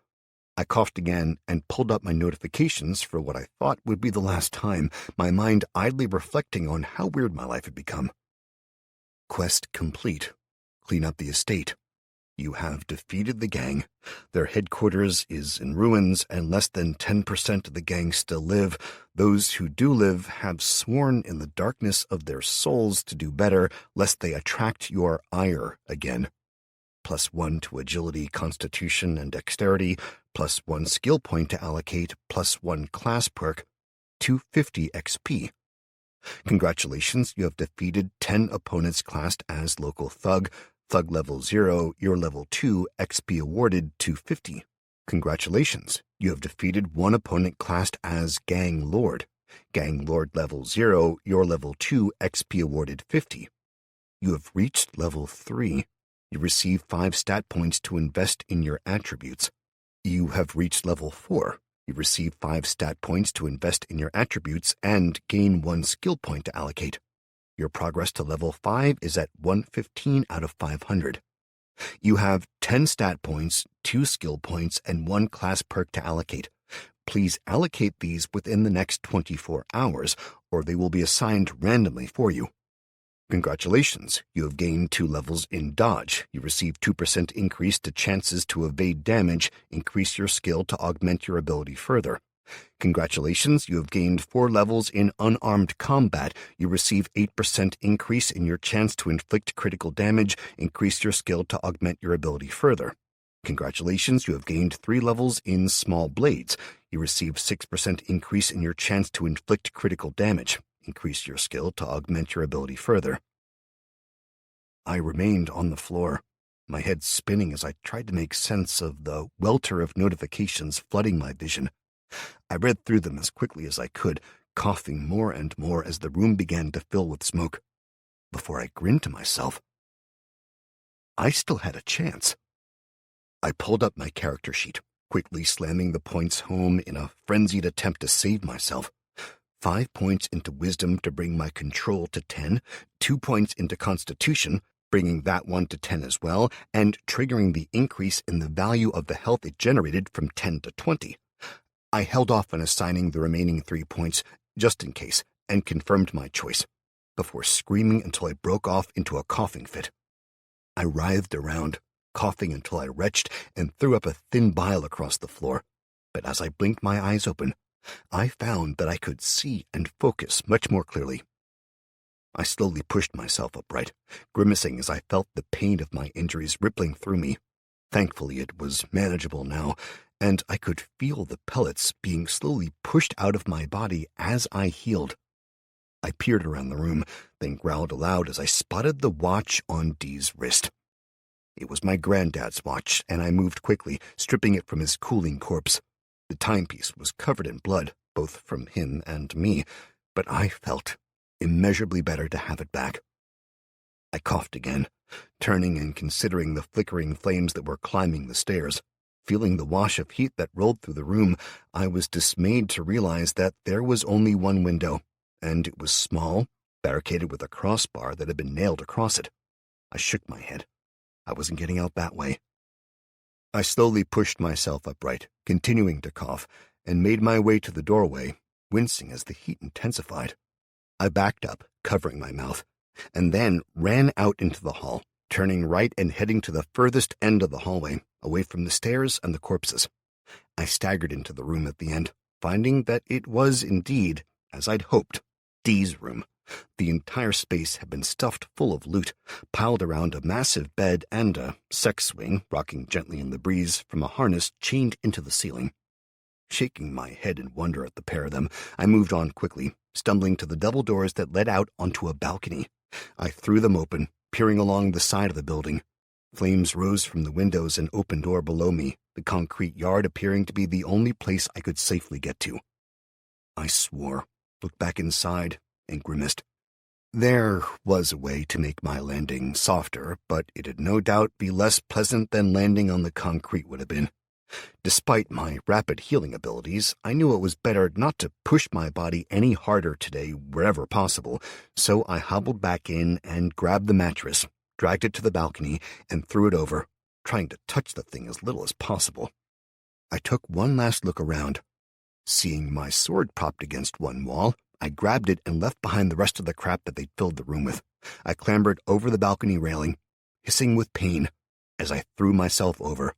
I coughed again and pulled up my notifications for what I thought would be the last time, my mind idly reflecting on how weird my life had become. Quest complete. Clean up the estate. You have defeated the gang. Their headquarters is in ruins, and less than 10% of the gang still live. Those who do live have sworn in the darkness of their souls to do better, lest they attract your ire again. +1 to agility, constitution, and dexterity, +1 skill point to allocate, +1 class perk, 250 XP. Congratulations, you have defeated 10 opponents classed as local thug. Thug level 0, your level 2, XP awarded 250. Congratulations, you have defeated 1 opponent classed as Gang Lord. Gang Lord level 0, your level 2, XP awarded 50. You have reached level 3. You receive 5 stat points to invest in your attributes. You have reached level 4. You receive 5 stat points to invest in your attributes and gain 1 skill point to allocate. Your progress to level 5 is at 115 out of 500. You have 10 stat points, 2 skill points, and 1 class perk to allocate. Please allocate these within the next 24 hours, or they will be assigned randomly for you. Congratulations, you have gained 2 levels in Dodge. You receive 2% increase to chances to evade damage. Increase your skill to augment your ability further. Congratulations, you have gained 4 levels in Unarmed Combat. You receive 8% increase in your chance to inflict critical damage. Increase your skill to augment your ability further. Congratulations, you have gained 3 levels in Small Blades. You receive 6% increase in your chance to inflict critical damage. Increase your skill to augment your ability further. I remained on the floor, my head spinning as I tried to make sense of the welter of notifications flooding my vision. I read through them as quickly as I could, coughing more and more as the room began to fill with smoke. Before I grinned to myself, I still had a chance. I pulled up my character sheet, quickly slamming the points home in a frenzied attempt to save myself. 5 points into Wisdom to bring my control to 10, 2 points into Constitution, bringing that one to 10 as well, and triggering the increase in the value of the health it generated from 10 to 20. I held off on assigning the remaining 3 points, just in case, and confirmed my choice, before screaming until I broke off into a coughing fit. I writhed around, coughing until I retched and threw up a thin bile across the floor, but as I blinked my eyes open, I found that I could see and focus much more clearly. I slowly pushed myself upright, grimacing as I felt the pain of my injuries rippling through me. Thankfully, it was manageable now, and I could feel the pellets being slowly pushed out of my body as I healed. I peered around the room, then growled aloud as I spotted the watch on Dee's wrist. It was my granddad's watch, and I moved quickly, stripping it from his cooling corpse. The timepiece was covered in blood, both from him and me, but I felt immeasurably better to have it back. I coughed again, turning and considering the flickering flames that were climbing the stairs. Feeling the wash of heat that rolled through the room, I was dismayed to realize that there was only one window, and it was small, barricaded with a crossbar that had been nailed across it. I shook my head. I wasn't getting out that way. I slowly pushed myself upright, continuing to cough, and made my way to the doorway, wincing as the heat intensified. I backed up, covering my mouth, and then ran out into the hall, turning right and heading to the furthest end of the hallway, away from the stairs and the corpses. I staggered into the room at the end, finding that it was indeed, as I'd hoped, Dee's room. The entire space had been stuffed full of loot, piled around a massive bed and a sex swing rocking gently in the breeze from a harness chained into the ceiling. Shaking my head in wonder at the pair of them, I moved on quickly, stumbling to the double doors that led out onto a balcony. I threw them open, peering along the side of the building. Flames rose from the windows and open door below me, the concrete yard appearing to be the only place I could safely get to. I swore, looked back inside, and grimaced. There was a way to make my landing softer, but it'd no doubt be less pleasant than landing on the concrete would have been. Despite my rapid healing abilities, I knew it was better not to push my body any harder today wherever possible, so I hobbled back in and grabbed the mattress, dragged it to the balcony, and threw it over, trying to touch the thing as little as possible. I took one last look around. Seeing my sword propped against one wall, I grabbed it and left behind the rest of the crap that they'd filled the room with. I clambered over the balcony railing, hissing with pain as I threw myself over.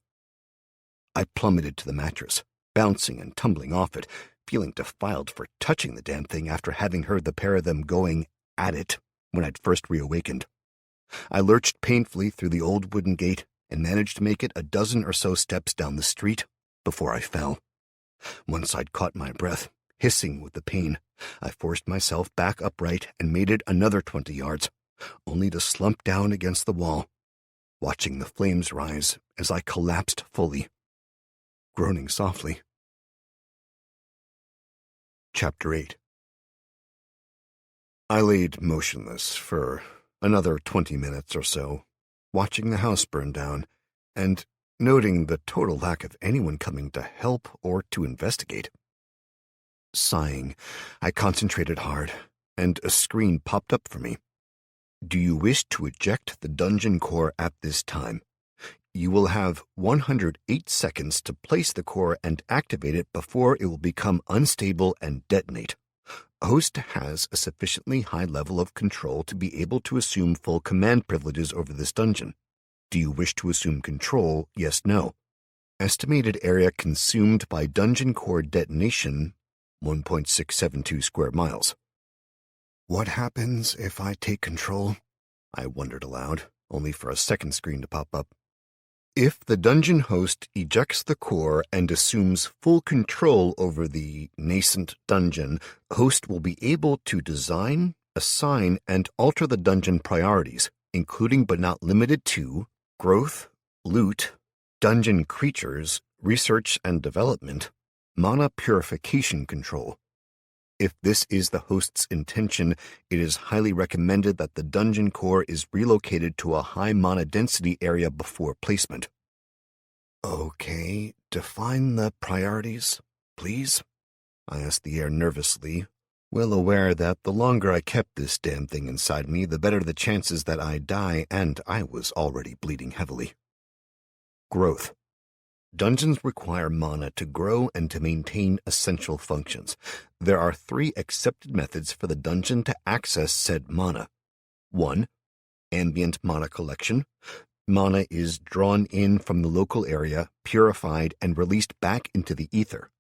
I plummeted to the mattress, bouncing and tumbling off it, feeling defiled for touching the damn thing after having heard the pair of them going at it when I'd first reawakened. I lurched painfully through the old wooden gate and managed to make it a dozen or so steps down the street before I fell. Once I'd caught my breath, hissing with the pain, I forced myself back upright and made it another 20 yards, only to slump down against the wall, watching the flames rise as I collapsed fully, groaning softly. Chapter 8. I laid motionless for another 20 minutes or so, watching the house burn down, and noting the total lack of anyone coming to help or to investigate. Sighing, I concentrated hard, and a screen popped up for me. Do you wish to eject the dungeon core at this time? You will have 108 seconds to place the core and activate it before it will become unstable and detonate. Host has a sufficiently high level of control to be able to assume full command privileges over this dungeon. Do you wish to assume control? Yes, no. Estimated area consumed by dungeon core detonation, 1.672 square miles. What happens if I take control? I wondered aloud, only for a second screen to pop up. If the dungeon host ejects the core and assumes full control over the nascent dungeon, host will be able to design, assign, and alter the dungeon priorities, including but not limited to growth, loot, dungeon creatures, research and development, mana purification control. If this is the host's intention, it is highly recommended that the dungeon core is relocated to a high mana density area before placement. Okay, define the priorities, please? I asked the air nervously, well aware that the longer I kept this damn thing inside me, the better the chances that I die, and I was already bleeding heavily. Growth. Dungeons require mana to grow and to maintain essential functions. There are 3 accepted methods for the dungeon to access said mana. 1. Ambient mana collection. Mana is drawn in from the local area, purified, and released back into the ether.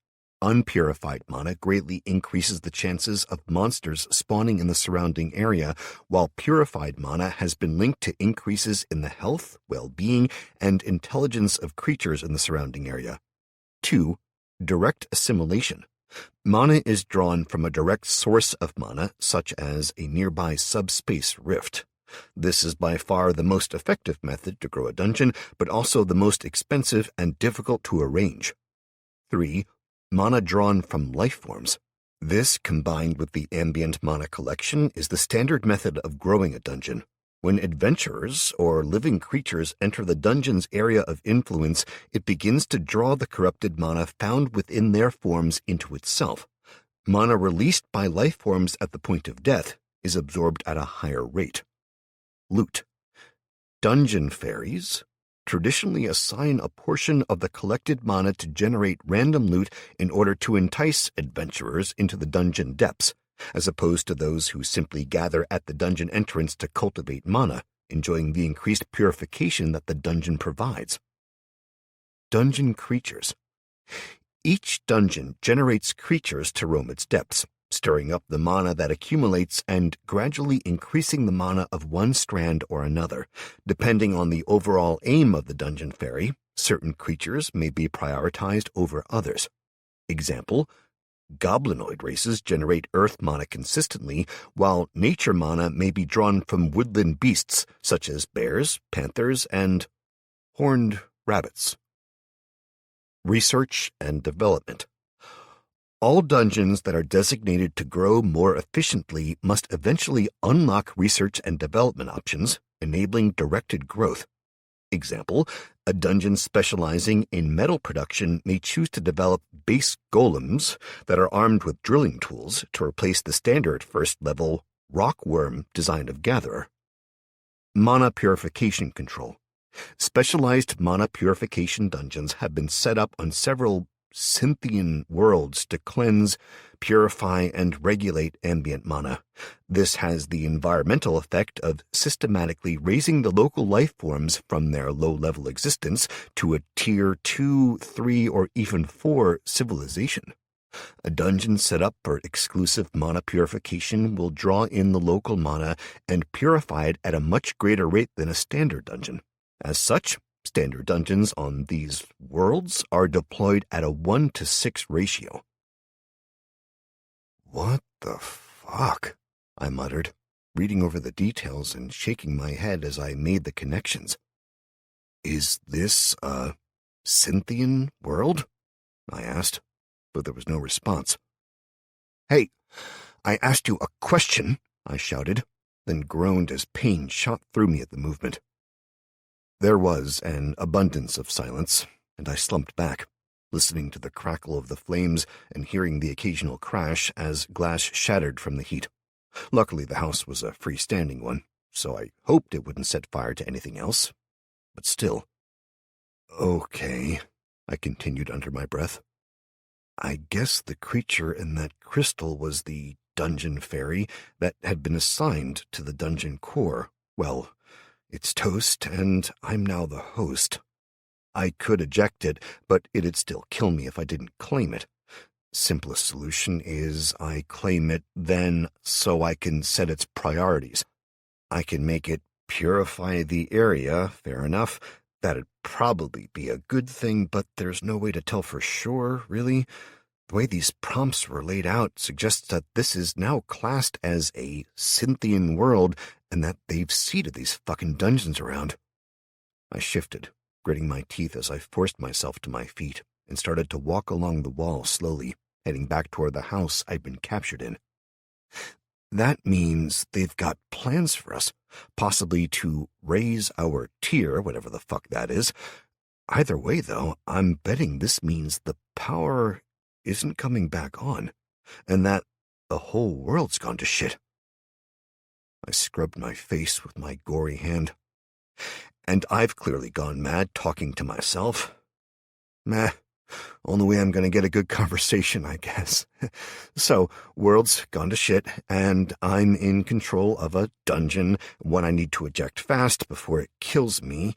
Unpurified mana greatly increases the chances of monsters spawning in the surrounding area, while purified mana has been linked to increases in the health, well-being, and intelligence of creatures in the surrounding area. 2. Direct assimilation. Mana is drawn from a direct source of mana, such as a nearby subspace rift. This is by far the most effective method to grow a dungeon, but also the most expensive and difficult to arrange. 3. Mana drawn from life forms. This, combined with the ambient mana collection, is the standard method of growing a dungeon. When adventurers or living creatures enter the dungeon's area of influence, it begins to draw the corrupted mana found within their forms into itself. Mana released by life forms at the point of death is absorbed at a higher rate. Loot. Dungeon fairies traditionally assign a portion of the collected mana to generate random loot in order to entice adventurers into the dungeon depths, as opposed to those who simply gather at the dungeon entrance to cultivate mana, enjoying the increased purification that the dungeon provides. Dungeon creatures. Each dungeon generates creatures to roam its depths, stirring up the mana that accumulates and gradually increasing the mana of one strand or another. Depending on the overall aim of the dungeon fairy, certain creatures may be prioritized over others. Example, goblinoid races generate earth mana consistently, while nature mana may be drawn from woodland beasts such as bears, panthers, and horned rabbits. Research and development. All dungeons that are designated to grow more efficiently must eventually unlock research and development options, enabling directed growth. Example, a dungeon specializing in metal production may choose to develop base golems that are armed with drilling tools to replace the standard first-level rockworm design of Gatherer. Mana purification control. Specialized mana purification dungeons have been set up on several Cynthian worlds to cleanse, purify, and regulate ambient mana. This has the environmental effect of systematically raising the local life forms from their low-level existence to a Tier 2, 3, or even 4 civilization. A dungeon set up for exclusive mana purification will draw in the local mana and purify it at a much greater rate than a standard dungeon. As such, standard dungeons on these worlds are deployed at a 1-to-6 ratio. What the fuck? I muttered, reading over the details and shaking my head as I made the connections. Is this a Cynthian world? I asked, but there was no response. Hey, I asked you a question, I shouted, then groaned as pain shot through me at the movement. There was an abundance of silence, and I slumped back, listening to the crackle of the flames and hearing the occasional crash as glass shattered from the heat. Luckily, the house was a freestanding one, so I hoped it wouldn't set fire to anything else. But still, Okay, I continued under my breath. I guess the creature in that crystal was the dungeon fairy that had been assigned to the dungeon core. Well, it's toast, and I'm now the host. I could eject it, but it'd still kill me if I didn't claim it. Simplest solution is I claim it then so I can set its priorities. I can make it purify the area, fair enough. That'd probably be a good thing, but there's no way to tell for sure, really. The way these prompts were laid out suggests that this is now classed as a Cynthian world and that they've seeded these fucking dungeons around. I shifted, gritting my teeth as I forced myself to my feet and started to walk along the wall slowly, heading back toward the house I'd been captured in. That means they've got plans for us, possibly to raise our tier, whatever the fuck that is. Either way, though, I'm betting this means the power isn't coming back on, and that the whole world's gone to shit. I scrubbed my face with my gory hand. And I've clearly gone mad talking to myself. Meh, only way I'm gonna get a good conversation, I guess. So, world's gone to shit, and I'm in control of a dungeon, one I need to eject fast before it kills me.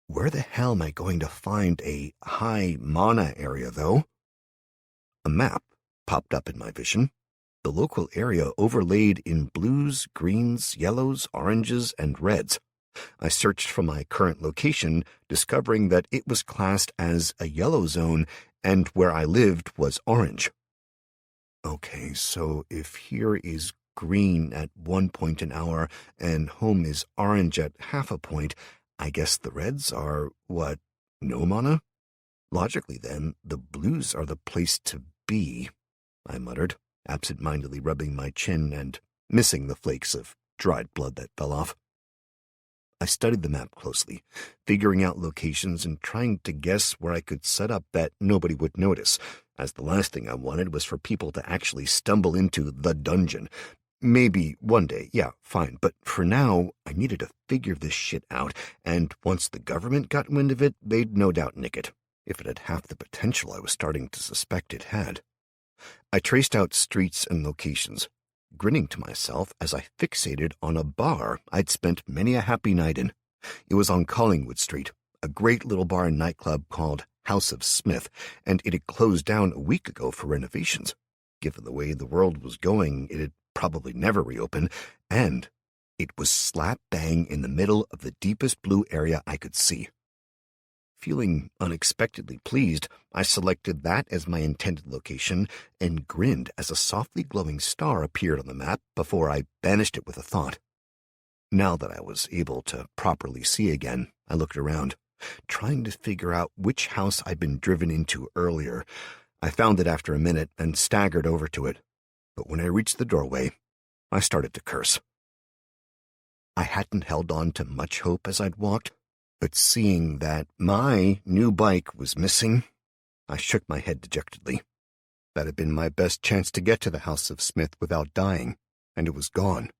Where the hell am I going to find a high mana area, though? A map popped up in my vision, the local area overlaid in blues, greens, yellows, oranges, and reds. I searched for my current location, discovering that it was classed as a yellow zone, and where I lived was orange. Okay, so if here is green at 1 point an hour, and home is orange at half a point, I guess the reds are, what, no mana? Logically, then, the blues are the place to be, I muttered, absent-mindedly rubbing my chin and missing the flakes of dried blood that fell off. I studied the map closely, figuring out locations and trying to guess where I could set up that nobody would notice, as the last thing I wanted was for people to actually stumble into the dungeon. Maybe one day, yeah, fine, but for now, I needed to figure this shit out, and once the government got wind of it, they'd no doubt nick it, if it had half the potential I was starting to suspect it had. I traced out streets and locations, grinning to myself as I fixated on a bar I'd spent many a happy night in. It was on Collingwood Street, a great little bar and nightclub called House of Smith, and it had closed down a week ago for renovations. Given the way the world was going, it'd probably never reopen, and it was slap bang in the middle of the deepest blue area I could see. Feeling unexpectedly pleased, I selected that as my intended location and grinned as a softly glowing star appeared on the map before I banished it with a thought. Now that I was able to properly see again, I looked around, trying to figure out which house I'd been driven into earlier. I found it after a minute and staggered over to it, but when I reached the doorway, I started to curse. I hadn't held on to much hope as I'd walked, but seeing that my new bike was missing, I shook my head dejectedly. That had been my best chance to get to the House of Smith without dying, and it was gone.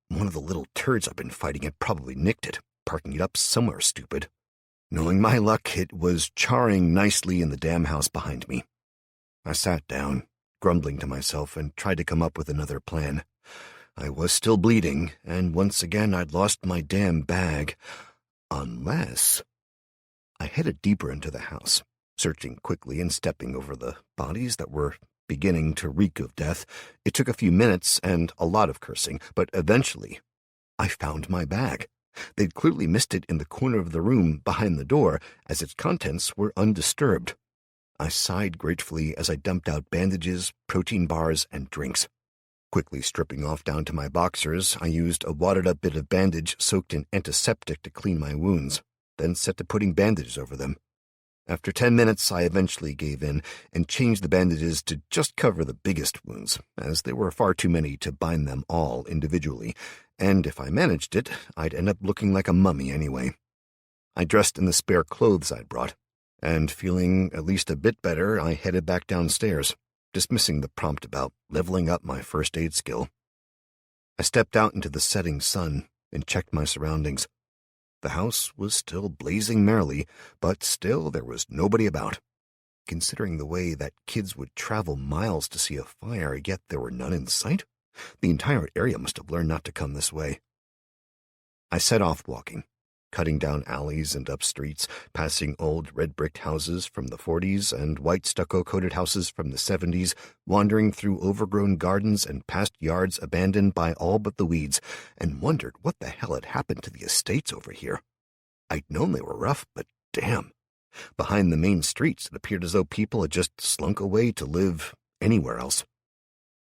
One of the little turds I've been fighting had probably nicked it, parking it up somewhere stupid. Knowing my luck, it was charring nicely in the damn house behind me. I sat down, grumbling to myself, and tried to come up with another plan. I was still bleeding, and once again I'd lost my damn bag. Unless... I headed deeper into the house, searching quickly and stepping over the bodies that were beginning to reek of death. It took a few minutes and a lot of cursing, but eventually I found my bag. They'd clearly missed it in the corner of the room behind the door, as its contents were undisturbed. I sighed gratefully as I dumped out bandages, protein bars, and drinks. Quickly stripping off down to my boxers, I used a wadded-up bit of bandage soaked in antiseptic to clean my wounds, then set to putting bandages over them. After 10 minutes, I eventually gave in and changed the bandages to just cover the biggest wounds, as there were far too many to bind them all individually, and if I managed it, I'd end up looking like a mummy anyway. I dressed in the spare clothes I'd brought, and feeling at least a bit better, I headed back downstairs, dismissing the prompt about leveling up my first aid skill. I stepped out into the setting sun and checked my surroundings. The house was still blazing merrily, but still there was nobody about. Considering the way that kids would travel miles to see a fire, yet there were none in sight, the entire area must have learned not to come this way. I set off walking, cutting down alleys and up streets, passing old red-bricked houses from the 40s and white stucco-coated houses from the 70s, wandering through overgrown gardens and past yards abandoned by all but the weeds, and wondered what the hell had happened to the estates over here. I'd known they were rough, but damn. Behind the main streets, it appeared as though people had just slunk away to live anywhere else.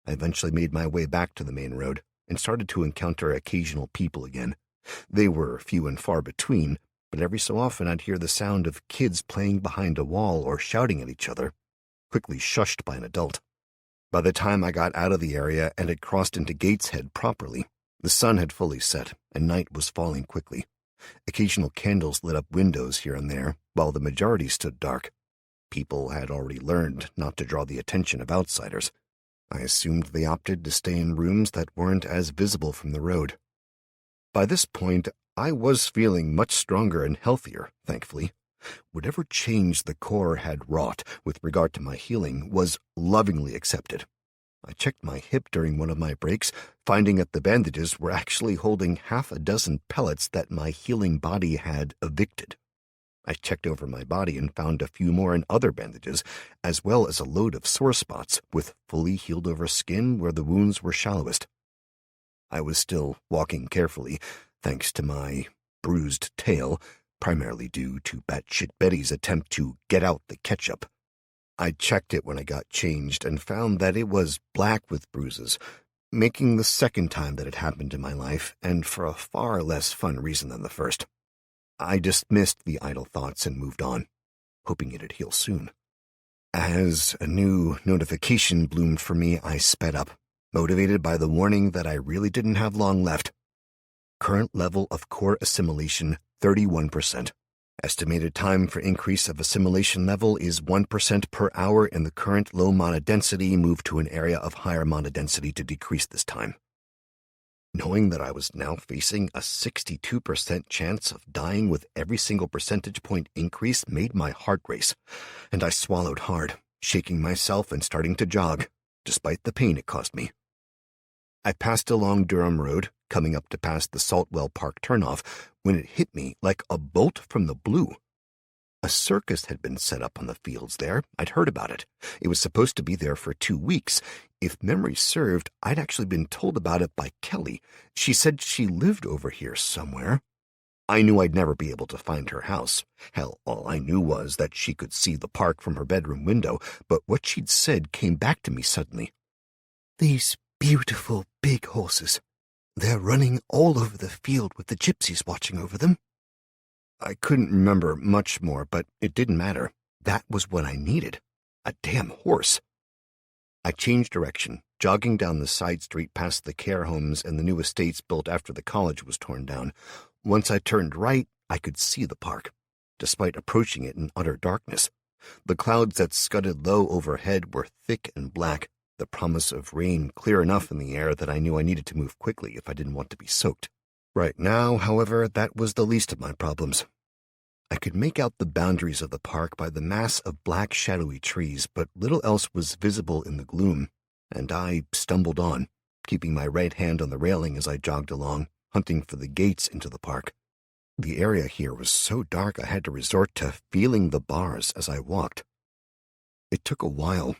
I eventually made my way back to the main road and started to encounter occasional people again. They were few and far between, but every so often I'd hear the sound of kids playing behind a wall or shouting at each other, quickly shushed by an adult. By the time I got out of the area and had crossed into Gateshead properly, the sun had fully set and night was falling quickly. Occasional candles lit up windows here and there, while the majority stood dark. People had already learned not to draw the attention of outsiders. I assumed they opted to stay in rooms that weren't as visible from the road. By this point, I was feeling much stronger and healthier, thankfully. Whatever change the core had wrought with regard to my healing was lovingly accepted. I checked my hip during one of my breaks, finding that the bandages were actually holding half a dozen pellets that my healing body had evicted. I checked over my body and found a few more in other bandages, as well as a load of sore spots with fully healed over skin where the wounds were shallowest. I was still walking carefully, thanks to my bruised tail, primarily due to Batshit Betty's attempt to get out the ketchup. I checked it when I got changed and found that it was black with bruises, making the second time that it happened in my life, and for a far less fun reason than the first. I dismissed the idle thoughts and moved on, hoping it'd heal soon. As a new notification bloomed for me, I sped up, motivated by the warning that I really didn't have long left. Current level of core assimilation, 31%. Estimated time for increase of assimilation level is 1% per hour in the current low mana density. Move to an area of higher mana density to decrease this time. Knowing that I was now facing a 62% chance of dying with every single percentage point increase made my heart race, and I swallowed hard, shaking myself and starting to jog, despite the pain it caused me. I passed along Durham Road, coming up to past the Saltwell Park turnoff, when it hit me like a bolt from the blue. A circus had been set up on the fields there. I'd heard about it. It was supposed to be there for 2 weeks. If memory served, I'd actually been told about it by Kelly. She said she lived over here somewhere. I knew I'd never be able to find her house. Hell, all I knew was that she could see the park from her bedroom window, but what she'd said came back to me suddenly. These beautiful big horses. They're running all over the field with the gypsies watching over them. I couldn't remember much more, but it didn't matter. That was what I needed. A damn horse. I changed direction, jogging down the side street past the care homes and the new estates built after the college was torn down. Once I turned right, I could see the park, despite approaching it in utter darkness. The clouds that scudded low overhead were thick and black, the promise of rain clear enough in the air that I knew I needed to move quickly if I didn't want to be soaked. Right now, however, that was the least of my problems. I could make out the boundaries of the park by the mass of black shadowy trees, but little else was visible in the gloom, and I stumbled on, keeping my right hand on the railing as I jogged along, hunting for the gates into the park. The area here was so dark I had to resort to feeling the bars as I walked. It took a while.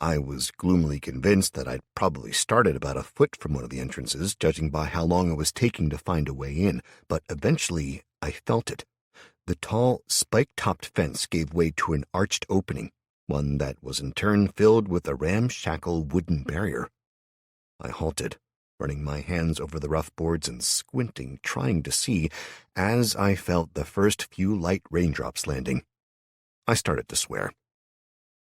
I was gloomily convinced that I'd probably started about a foot from one of the entrances, judging by how long it was taking to find a way in, but eventually I felt it. The tall, spike-topped fence gave way to an arched opening, one that was in turn filled with a ramshackle wooden barrier. I halted, running my hands over the rough boards and squinting, trying to see, as I felt the first few light raindrops landing. I started to swear.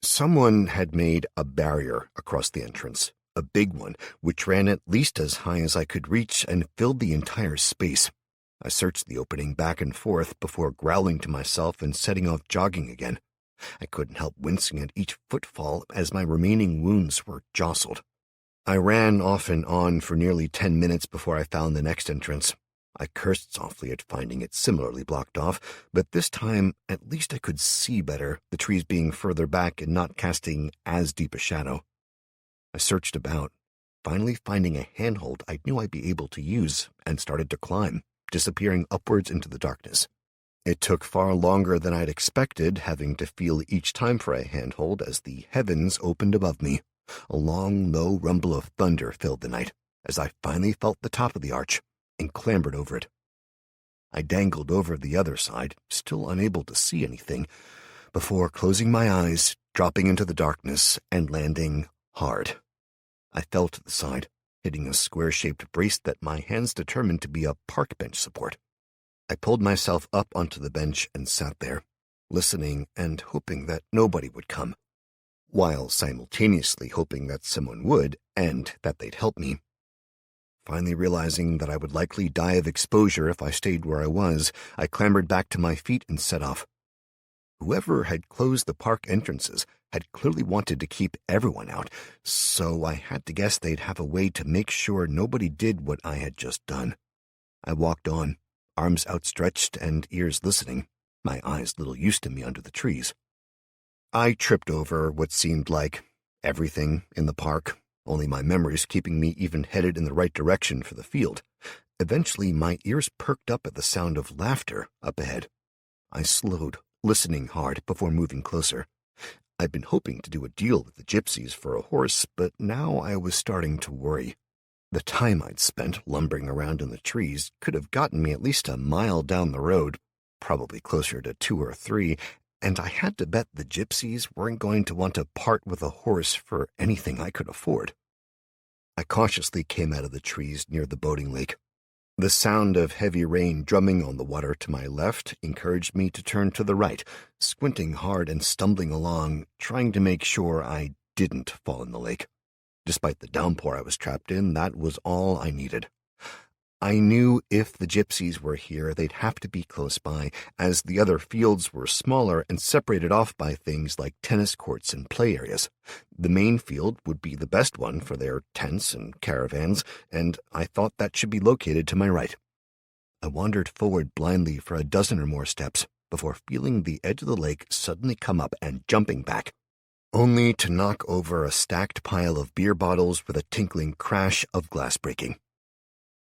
Someone had made a barrier across the entrance, a big one, which ran at least as high as I could reach and filled the entire space. I searched the opening back and forth before growling to myself and setting off jogging again. I couldn't help wincing at each footfall as my remaining wounds were jostled. I ran off and on for nearly 10 minutes before I found the next entrance, I cursed softly at finding it similarly blocked off, but this time at least I could see better, the trees being further back and not casting as deep a shadow. I searched about, finally finding a handhold I knew I'd be able to use, and started to climb, disappearing upwards into the darkness. It took far longer than I'd expected, having to feel each time for a handhold as the heavens opened above me. A long, low rumble of thunder filled the night, as I finally felt the top of the arch and clambered over it. I dangled over the other side, still unable to see anything, before closing my eyes, dropping into the darkness, and landing hard. I fell to the side, hitting a square-shaped brace that my hands determined to be a park bench support. I pulled myself up onto the bench and sat there, listening and hoping that nobody would come, while simultaneously hoping that someone would and that they'd help me. Finally realizing that I would likely die of exposure if I stayed where I was, I clambered back to my feet and set off. Whoever had closed the park entrances had clearly wanted to keep everyone out, so I had to guess they'd have a way to make sure nobody did what I had just done. I walked on, arms outstretched and ears listening, my eyes little used to me under the trees. I tripped over what seemed like everything in the park, only my memories keeping me even headed in the right direction for the field. Eventually, my ears perked up at the sound of laughter up ahead. I slowed, listening hard before moving closer. I'd been hoping to do a deal with the gypsies for a horse, but now I was starting to worry. The time I'd spent lumbering around in the trees could have gotten me at least a mile down the road, probably closer to 2 or 3, and I had to bet the gypsies weren't going to want to part with a horse for anything I could afford. I cautiously came out of the trees near the boating lake. The sound of heavy rain drumming on the water to my left encouraged me to turn to the right, squinting hard and stumbling along, trying to make sure I didn't fall in the lake. Despite the downpour I was trapped in, that was all I needed. I knew if the gypsies were here, they'd have to be close by, as the other fields were smaller and separated off by things like tennis courts and play areas. The main field would be the best one for their tents and caravans, and I thought that should be located to my right. I wandered forward blindly for a dozen or more steps before feeling the edge of the lake suddenly come up and jumping back, only to knock over a stacked pile of beer bottles with a tinkling crash of glass breaking.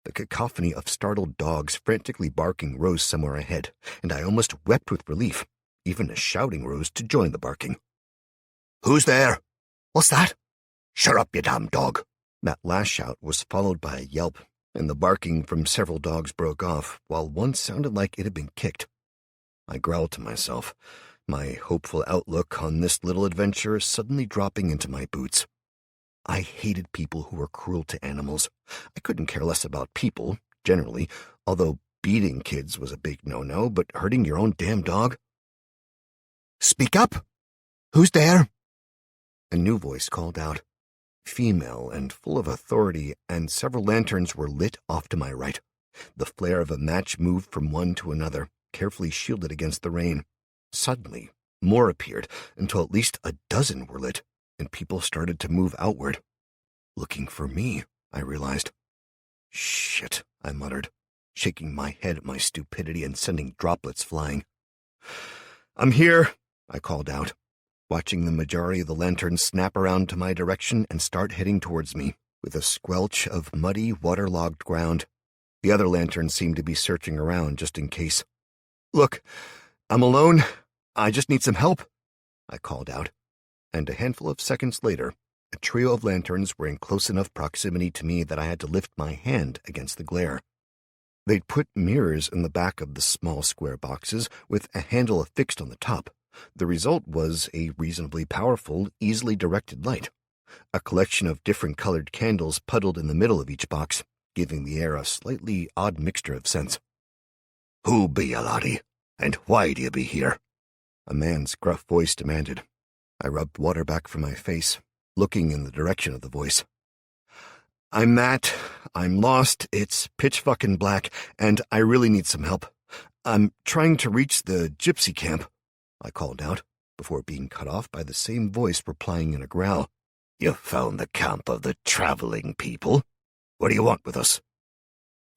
The cacophony of startled dogs frantically barking rose somewhere ahead, and I almost wept with relief. Even a shouting rose to join the barking. "Who's there? What's that? Shut up, you damn dog!" That last shout was followed by a yelp, and the barking from several dogs broke off, while one sounded like it had been kicked. I growled to myself, my hopeful outlook on this little adventure suddenly dropping into my boots. I hated people who were cruel to animals. I couldn't care less about people, generally, although beating kids was a big no-no, but hurting your own damn dog? "Speak up! Who's there?" A new voice called out, female and full of authority, and several lanterns were lit off to my right. The flare of a match moved from one to another, carefully shielded against the rain. Suddenly, more appeared, until at least a dozen were lit, and people started to move outward. Looking for me, I realized. "Shit," I muttered, shaking my head at my stupidity and sending droplets flying. "I'm here," I called out, watching the majority of the lanterns snap around to my direction and start heading towards me, with a squelch of muddy, waterlogged ground. The other lanterns seemed to be searching around just in case. "Look, I'm alone. I just need some help," I called out. And a handful of seconds later, a trio of lanterns were in close enough proximity to me that I had to lift my hand against the glare. They'd put mirrors in the back of the small square boxes with a handle affixed on the top. The result was a reasonably powerful, easily directed light. A collection of different colored candles puddled in the middle of each box, giving the air a slightly odd mixture of scents. "Who be you, laddie? And why do you be here?" A man's gruff voice demanded. I rubbed water back from my face, looking in the direction of the voice. "I'm Matt. I'm lost. It's pitch fucking black, and I really need some help. I'm trying to reach the gypsy camp," I called out, before being cut off by the same voice replying in a growl. "You found the camp of the traveling people? What do you want with us?"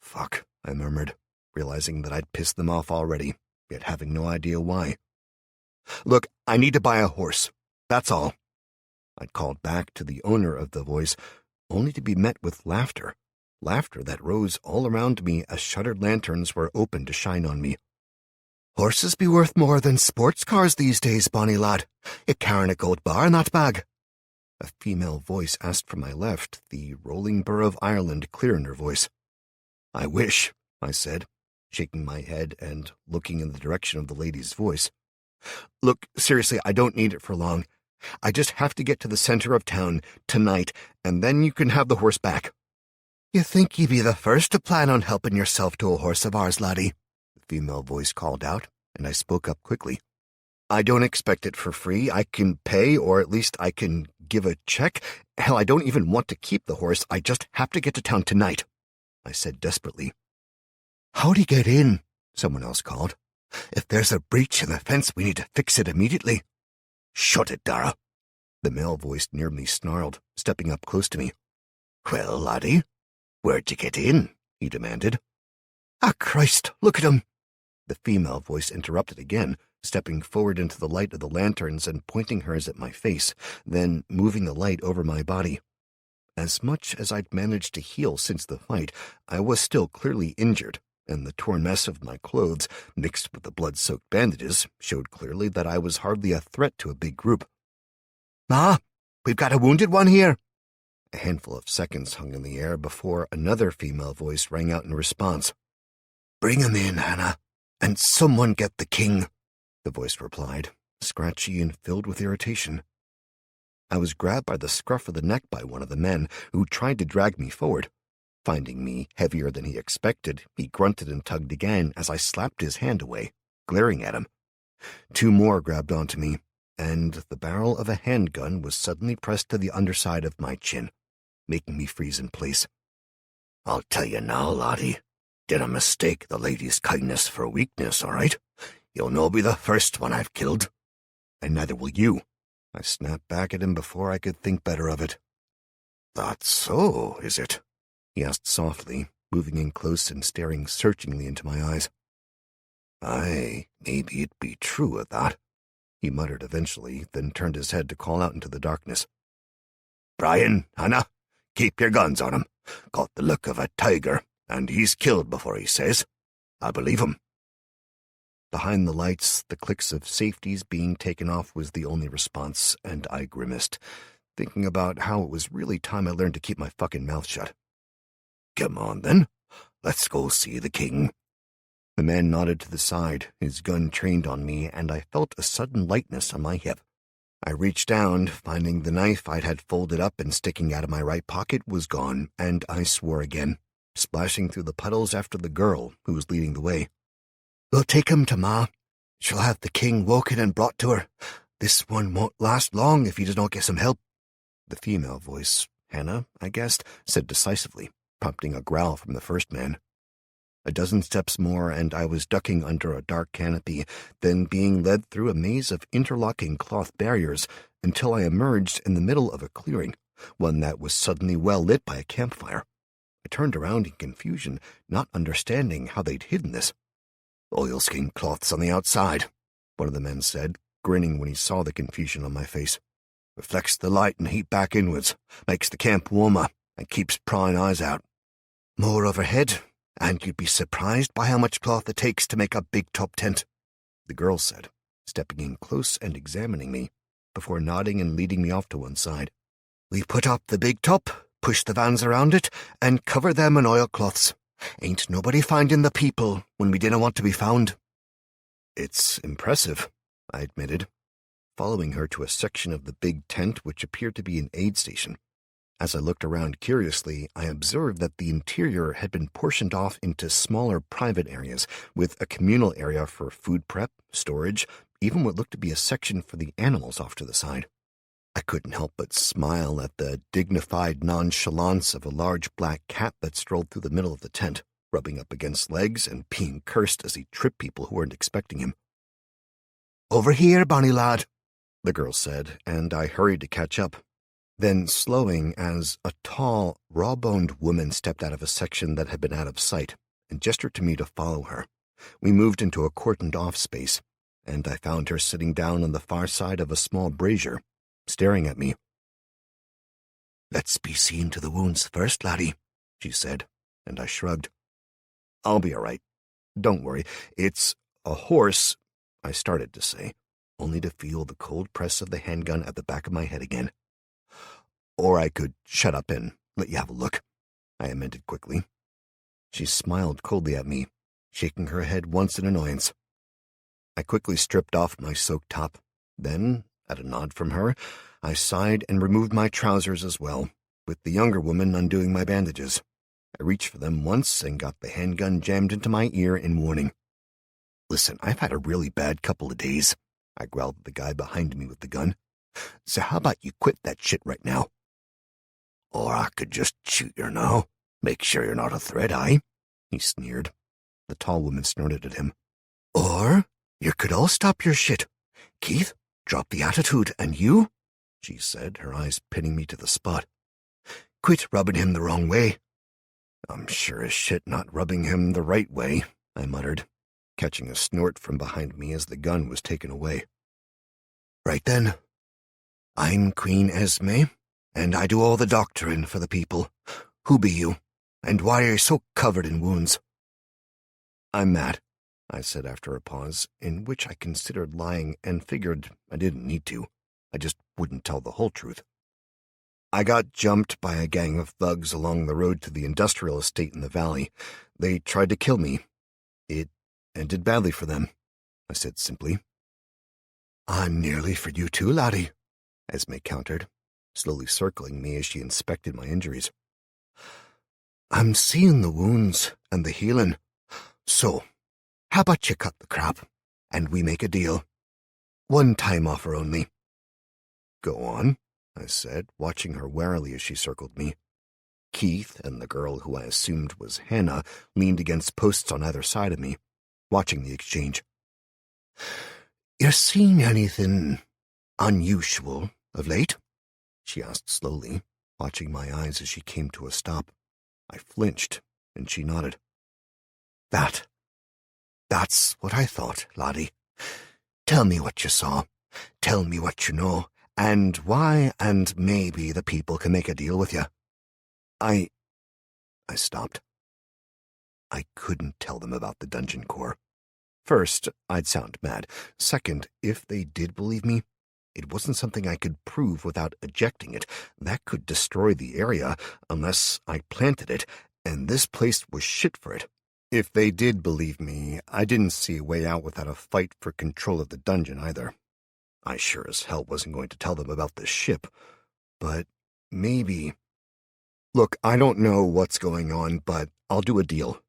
Fuck, I murmured, realizing that I'd pissed them off already, yet having no idea why. "Look, I need to buy a horse. That's all." I called back to the owner of the voice, only to be met with laughter that rose all around me as shuttered lanterns were opened to shine on me. "Horses be worth more than sports cars these days, bonny lad. You carrying a gold bar in that bag?" A female voice asked from my left, the rolling burr of Ireland clear in her voice. "I wish," I said, shaking my head and looking in the direction of the lady's voice. "Look, seriously, I don't need it for long. I just have to get to the center of town tonight, and then you can have the horse back." "You think ye be the first to plan on helping yourself to a horse of ours, laddie?" the female voice called out, and I spoke up quickly. "I don't expect it for free. I can pay, or at least I can give a check. Hell, I don't even want to keep the horse. I just have to get to town tonight," I said desperately. "How'd he get in?" someone else called. "If there's a breach in the fence, we need to fix it immediately." "Shut it, Dara," the male voice nearly snarled, stepping up close to me. "Well, laddie, where'd you get in?" he demanded. "Ah, Christ, look at him!" The female voice interrupted again, stepping forward into the light of the lanterns and pointing hers at my face, then moving the light over my body. As much as I'd managed to heal since the fight, I was still clearly injured, and the torn mess of my clothes, mixed with the blood-soaked bandages, showed clearly that I was hardly a threat to a big group. "Ma, we've got a wounded one here." A handful of seconds hung in the air before another female voice rang out in response. "Bring him in, Hannah, and someone get the king," the voice replied, scratchy and filled with irritation. I was grabbed by the scruff of the neck by one of the men, who tried to drag me forward. Finding me heavier than he expected, he grunted and tugged again as I slapped his hand away, glaring at him. Two more grabbed onto me, and the barrel of a handgun was suddenly pressed to the underside of my chin, making me freeze in place. "I'll tell you now, laddie, dinna mistake the lady's kindness for weakness, all right? You'll no be the first one I've killed. And neither will you." I snapped back at him before I could think better of it. "That's so, is it?" he asked softly, moving in close and staring searchingly into my eyes. "Aye, maybe it be true of that," he muttered eventually, then turned his head to call out into the darkness. "Brian, Hannah, keep your guns on him. Got the look of a tiger, and he's killed before he says. I believe him." Behind the lights, the clicks of safeties being taken off was the only response, and I grimaced, thinking about how it was really time I learned to keep my fucking mouth shut. "Come on, then. Let's go see the king." The man nodded to the side, his gun trained on me, and I felt a sudden lightness on my hip. I reached down, finding the knife I'd had folded up and sticking out of my right pocket was gone, and I swore again, splashing through the puddles after the girl who was leading the way. "We'll take him to Ma. She'll have the king woken and brought to her. This one won't last long if he does not get some help," the female voice, Hannah, I guessed, said decisively, prompting a growl from the first man. A dozen steps more, and I was ducking under a dark canopy, then being led through a maze of interlocking cloth barriers until I emerged in the middle of a clearing, one that was suddenly well lit by a campfire. I turned around in confusion, not understanding how they'd hidden this. "Oilskin cloths on the outside," one of the men said, grinning when he saw the confusion on my face. "Reflects the light and heat back inwards, makes the camp warmer, and keeps prying eyes out. More overhead, and you'd be surprised by how much cloth it takes to make a big top tent," the girl said, stepping in close and examining me, before nodding and leading me off to one side. "We put up the big top, push the vans around it, and cover them in oilcloths. Ain't nobody finding the people when we didn't want to be found." "It's impressive," I admitted, following her to a section of the big tent which appeared to be an aid station. As I looked around curiously, I observed that the interior had been portioned off into smaller private areas, with a communal area for food prep, storage, even what looked to be a section for the animals off to the side. I couldn't help but smile at the dignified nonchalance of a large black cat that strolled through the middle of the tent, rubbing up against legs and being cursed as he tripped people who weren't expecting him. "Over here, bonny lad," the girl said, and I hurried to catch up, then slowing as a tall, raw-boned woman stepped out of a section that had been out of sight, and gestured to me to follow her. We moved into a cordoned-off space, and I found her sitting down on the far side of a small brazier, staring at me. "Let's be seen to the wounds first, laddie," she said, and I shrugged. "I'll be all right. Don't worry. It's a horse," I started to say, only to feel the cold press of the handgun at the back of my head again. "Or I could shut up and let you have a look," I amended quickly. She smiled coldly at me, shaking her head once in annoyance. I quickly stripped off my soaked top. Then, at a nod from her, I sighed and removed my trousers as well, with the younger woman undoing my bandages. I reached for them once and got the handgun jammed into my ear in warning. "Listen, I've had a really bad couple of days," I growled at the guy behind me with the gun. "So how about you quit that shit right now?" "Or I could just shoot you now. Make sure you're not a threat, aye?" he sneered. The tall woman snorted at him. "Or you could all stop your shit. Keith, drop the attitude, and you," she said, her eyes pinning me to the spot, "quit rubbing him the wrong way." "I'm sure as shit not rubbing him the right way," I muttered, catching a snort from behind me as the gun was taken away. "Right then. I'm Queen Esme, and I do all the doctoring for the people. Who be you, and why are you so covered in wounds?" "I'm Matt," I said after a pause, in which I considered lying and figured I didn't need to. I just wouldn't tell the whole truth. "I got jumped by a gang of thugs along the road to the industrial estate in the valley. They tried to kill me. It ended badly for them," I said simply. "I'm nearly for you too, laddie," Esme countered, slowly circling me as she inspected my injuries. "I'm seeing the wounds and the healing. So, how about you cut the crap, and we make a deal? One-time offer only." "Go on," I said, watching her warily as she circled me. Keith and the girl who I assumed was Hannah leaned against posts on either side of me, watching the exchange. "You seen anything unusual of late?" she asked slowly, watching my eyes as she came to a stop. I flinched, and she nodded. That's what I thought, laddie. Tell me what you saw. Tell me what you know, and why, and maybe the people can make a deal with you." I stopped. I couldn't tell them about the Dungeon Corps. First, I'd sound mad. Second, if they did believe me, it wasn't something I could prove without ejecting it. That could destroy the area unless I planted it, and this place was shit for it. If they did believe me, I didn't see a way out without a fight for control of the dungeon either. I sure as hell wasn't going to tell them about the ship, but maybe... "Look, I don't know what's going on, but I'll do a deal.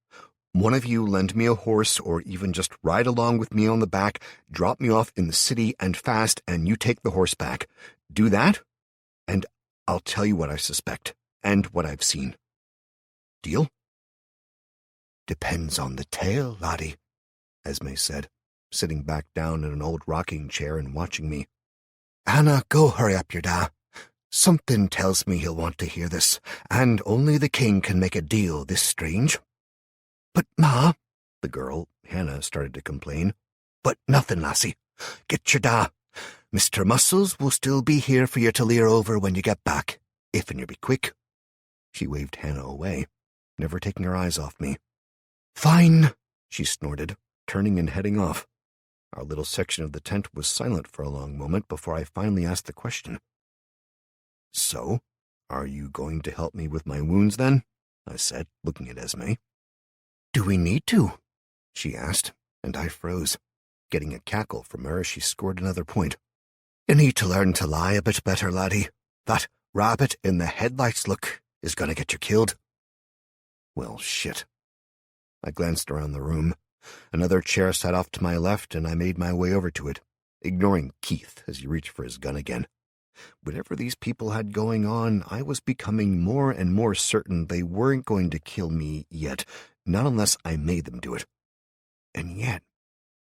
One of you lend me a horse or even just ride along with me on the back, drop me off in the city and fast, and you take the horse back. Do that, and I'll tell you what I suspect and what I've seen. Deal?" "Depends on the tale, laddie," Esme said, sitting back down in an old rocking chair and watching me. "Anna, go hurry up your da. Something tells me he'll want to hear this, and only the king can make a deal this strange." "But, Ma," the girl, Hannah, started to complain. "But nothing, lassie. Get your da. Mr. Muscles will still be here for you to leer over when you get back, if and you be quick." She waved Hannah away, never taking her eyes off me. "Fine," she snorted, turning and heading off. Our little section of the tent was silent for a long moment before I finally asked the question. "So, are you going to help me with my wounds then?" I said, looking at Esme. "Do we need to?" she asked, and I froze, getting a cackle from her as she scored another point. "You need to learn to lie a bit better, laddie. That rabbit in the headlights look is going to get you killed." Well, shit. I glanced around the room. Another chair sat off to my left, and I made my way over to it, ignoring Keith as he reached for his gun again. Whatever these people had going on, I was becoming more and more certain they weren't going to kill me yet, not unless I made them do it. And yet,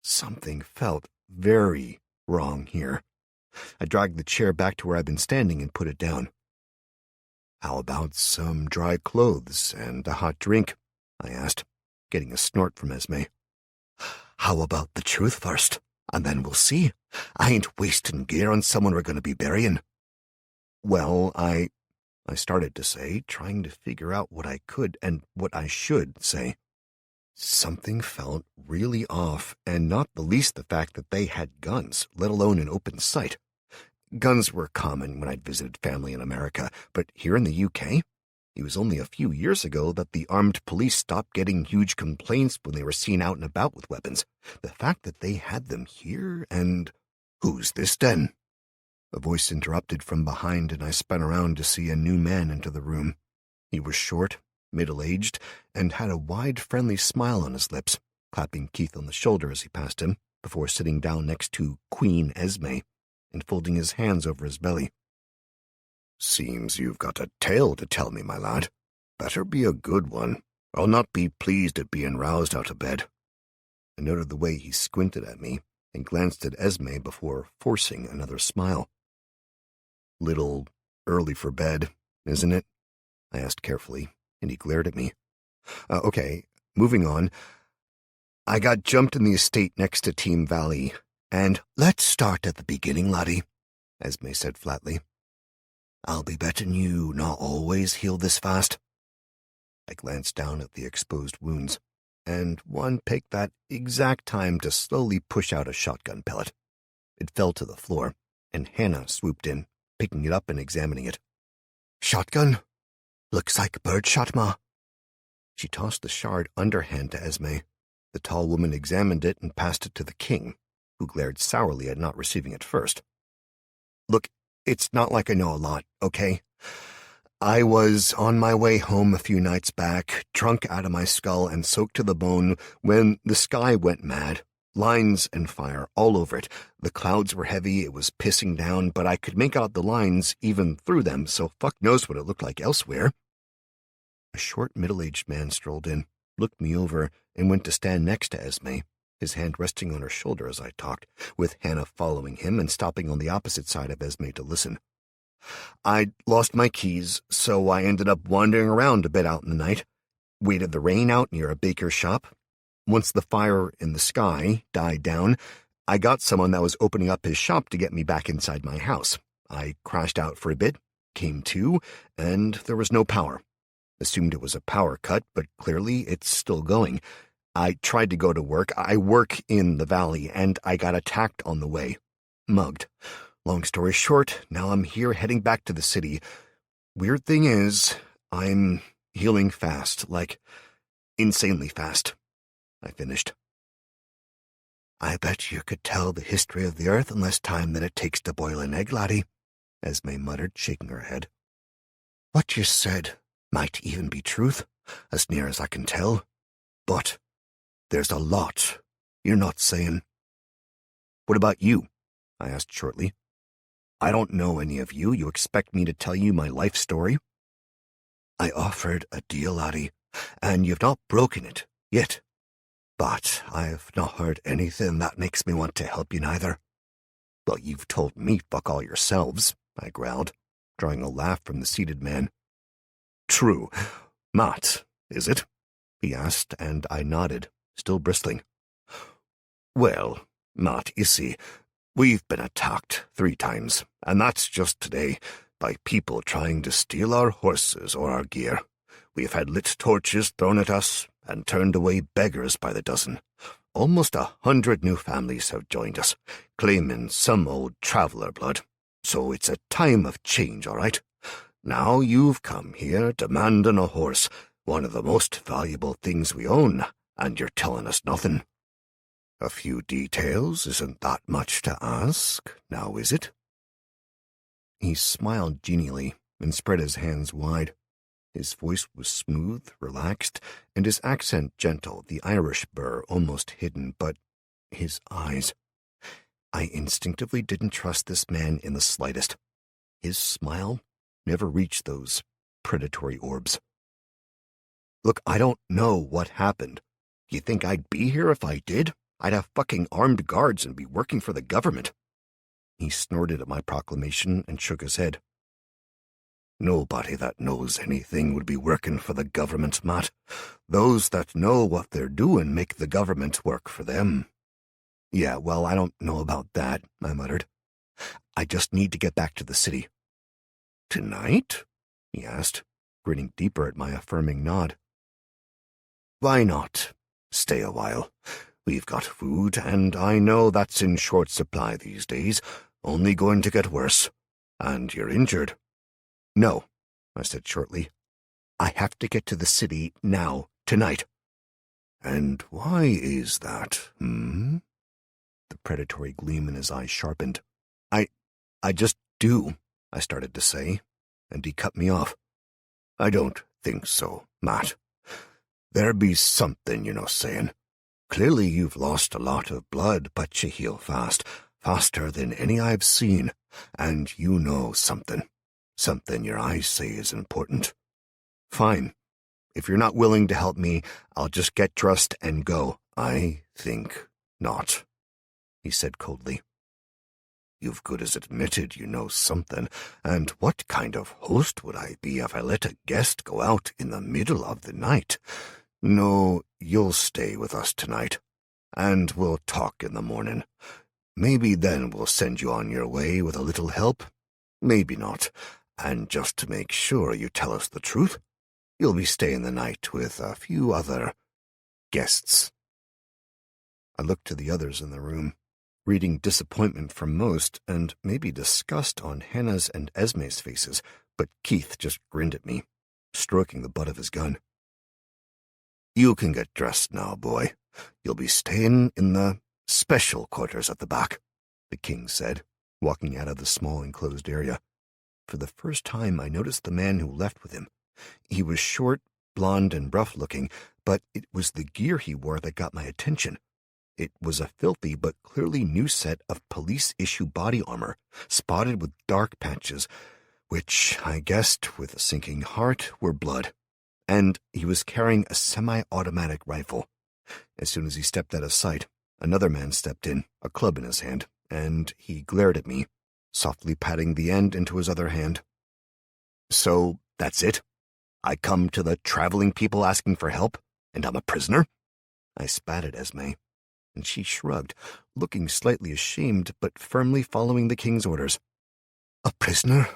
something felt very wrong here. I dragged the chair back to where I'd been standing and put it down. "How about some dry clothes and a hot drink?" I asked. getting a snort from Esme. How about the truth first, and then we'll see. I ain't wasting gear on someone we're going to be burying. Well, I started to say, trying to figure out what I could and what I should say. Something felt really off, and not the least the fact that they had guns, let alone in open sight. Guns were common when I'd visited family in America, but here in the UK? It was only a few years ago that the armed police stopped getting huge complaints when they were seen out and about with weapons. The fact that they had them here, and... Who's this, then? A voice interrupted from behind, and I spun around to see a new man enter the room. He was short, middle-aged, and had a wide, friendly smile on his lips, clapping Keith on the shoulder as he passed him, before sitting down next to Queen Esme and folding his hands over his belly. Seems you've got a tale to tell me, my lad. Better be a good one. I'll not be pleased at being roused out of bed. I noted the way he squinted at me and glanced at Esme before forcing another smile. Little early for bed, isn't it? I asked carefully, and he glared at me. Okay, moving on. I got jumped in the estate next to Team Valley, and let's start at the beginning, laddie, Esme said flatly. I'll be betting you not always heal this fast. I glanced down at the exposed wounds, and one picked that exact time to slowly push out a shotgun pellet. It fell to the floor, and Hannah swooped in, picking it up and examining it. Shotgun? Looks like birdshot, Ma. She tossed the shard underhand to Esme. The tall woman examined it and passed it to the king, who glared sourly at not receiving it first. Look, it's not like I know a lot, okay? I was on my way home a few nights back, drunk out of my skull and soaked to the bone, when the sky went mad. Lines and fire all over it. The clouds were heavy, it was pissing down, but I could make out the lines even through them, so fuck knows what it looked like elsewhere. A short, middle-aged man strolled in, looked me over, and went to stand next to Esme, his hand resting on her shoulder as I talked, with Hannah following him and stopping on the opposite side of Esme to listen. I'd lost my keys, so I ended up wandering around a bit out in the night. Waited the rain out near a baker's shop. Once the fire in the sky died down, I got someone that was opening up his shop to get me back inside my house. I crashed out for a bit, came to, and there was no power. Assumed it was a power cut, but clearly it's still going. I tried to go to work. I work in the valley, and I got attacked on the way. Mugged. Long story short, now I'm here heading back to the city. Weird thing is, I'm healing fast, like insanely fast. I finished. I bet you could tell the history of the earth in less time than it takes to boil an egg, laddie, Esme muttered, shaking her head. What you said might even be truth, as near as I can tell. But there's a lot you're not saying. What about you? I asked shortly. I don't know any of you. You expect me to tell you my life story? I offered a deal, laddie, and you've not broken it yet. But I've not heard anything that makes me want to help you neither. Well, you've told me fuck all yourselves, I growled, drawing a laugh from the seated man. True. Matt, is it? He asked, and I nodded, still bristling. Well, Matt, you see, we've been attacked 3 times, and that's just today, by people trying to steal our horses or our gear. We've had lit torches thrown at us, and turned away beggars by the dozen. Almost 100 new families have joined us, claiming some old traveler blood. So it's a time of change, all right? Now you've come here demanding a horse, one of the most valuable things we own, and you're telling us nothing. A few details isn't that much to ask, now is it? He smiled genially and spread his hands wide. His voice was smooth, relaxed, and his accent gentle, the Irish burr almost hidden, but his eyes... I instinctively didn't trust this man in the slightest. His smile never reached those predatory orbs. Look, I don't know what happened. You think I'd be here if I did? I'd have fucking armed guards and be working for the government. He snorted at my proclamation and shook his head. Nobody that knows anything would be working for the government, Matt. Those that know what they're doing make the government work for them. Yeah, well, I don't know about that, I muttered. I just need to get back to the city. Tonight? He asked, grinning deeper at my affirming nod. Why not? Stay a while. We've got food, and I know that's in short supply these days, only going to get worse. And you're injured. No, I said shortly. I have to get to the city now, tonight. And why is that, The predatory gleam in his eyes sharpened. I just do, I started to say, and he cut me off. I don't think so, Matt. There be something, saying. Clearly you've lost a lot of blood, but you heal fast, faster than any I've seen, and you know something. Something your eyes say is important. Fine. If you're not willing to help me, I'll just get dressed and go. I think not, he said coldly. You've good as admitted you know something, and what kind of host would I be if I let a guest go out in the middle of the night? No, you'll stay with us tonight, and we'll talk in the morning. Maybe then we'll send you on your way with a little help. Maybe not, and just to make sure you tell us the truth, you'll be staying the night with a few other guests. I looked to the others in the room, reading disappointment from most and maybe disgust on Hannah's and Esme's faces, but Keith just grinned at me, stroking the butt of his gun. You can get dressed now, boy. You'll be staying in the special quarters at the back, the king said, walking out of the small enclosed area. For the first time I noticed the man who left with him. He was short, blond, and rough-looking, but it was the gear he wore that got my attention. It was a filthy but clearly new set of police-issue body armor, spotted with dark patches, which, I guessed with a sinking heart, were blood. And he was carrying a semi-automatic rifle. As soon as he stepped out of sight, another man stepped in, a club in his hand, and he glared at me, softly patting the end into his other hand. So, that's it? I come to the traveling people asking for help, and I'm a prisoner? I spat at Esme, and she shrugged, looking slightly ashamed but firmly following the king's orders. A prisoner?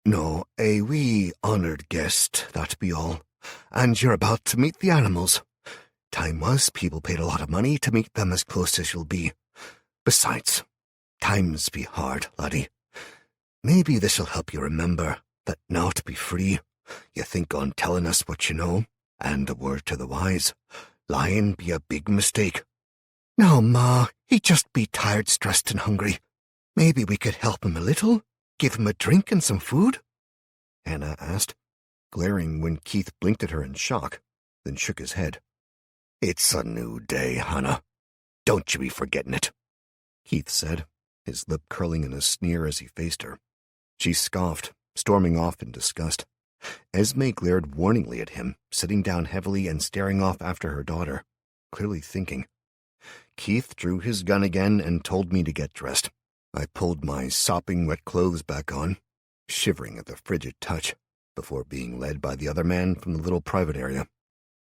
No, a wee honoured guest, that be all. And you're about to meet the animals. Time was people paid a lot of money to meet them as close as you'll be. Besides, times be hard, laddie. Maybe this'll help you remember that now to be free, you think on telling us what you know, and a word to the wise, lying be a big mistake. Now, Ma, he'd just be tired, stressed, and hungry. Maybe we could help him a little, give him a drink and some food? Hannah asked, glaring when Keith blinked at her in shock, then shook his head. It's a new day, Hannah. Don't you be forgetting it, Keith said, his lip curling in a sneer as he faced her. She scoffed, storming off in disgust. Esme glared warningly at him, sitting down heavily and staring off after her daughter, clearly thinking. Keith drew his gun again and told me to get dressed. I pulled my sopping wet clothes back on, shivering at the frigid touch, before being led by the other man from the little private area.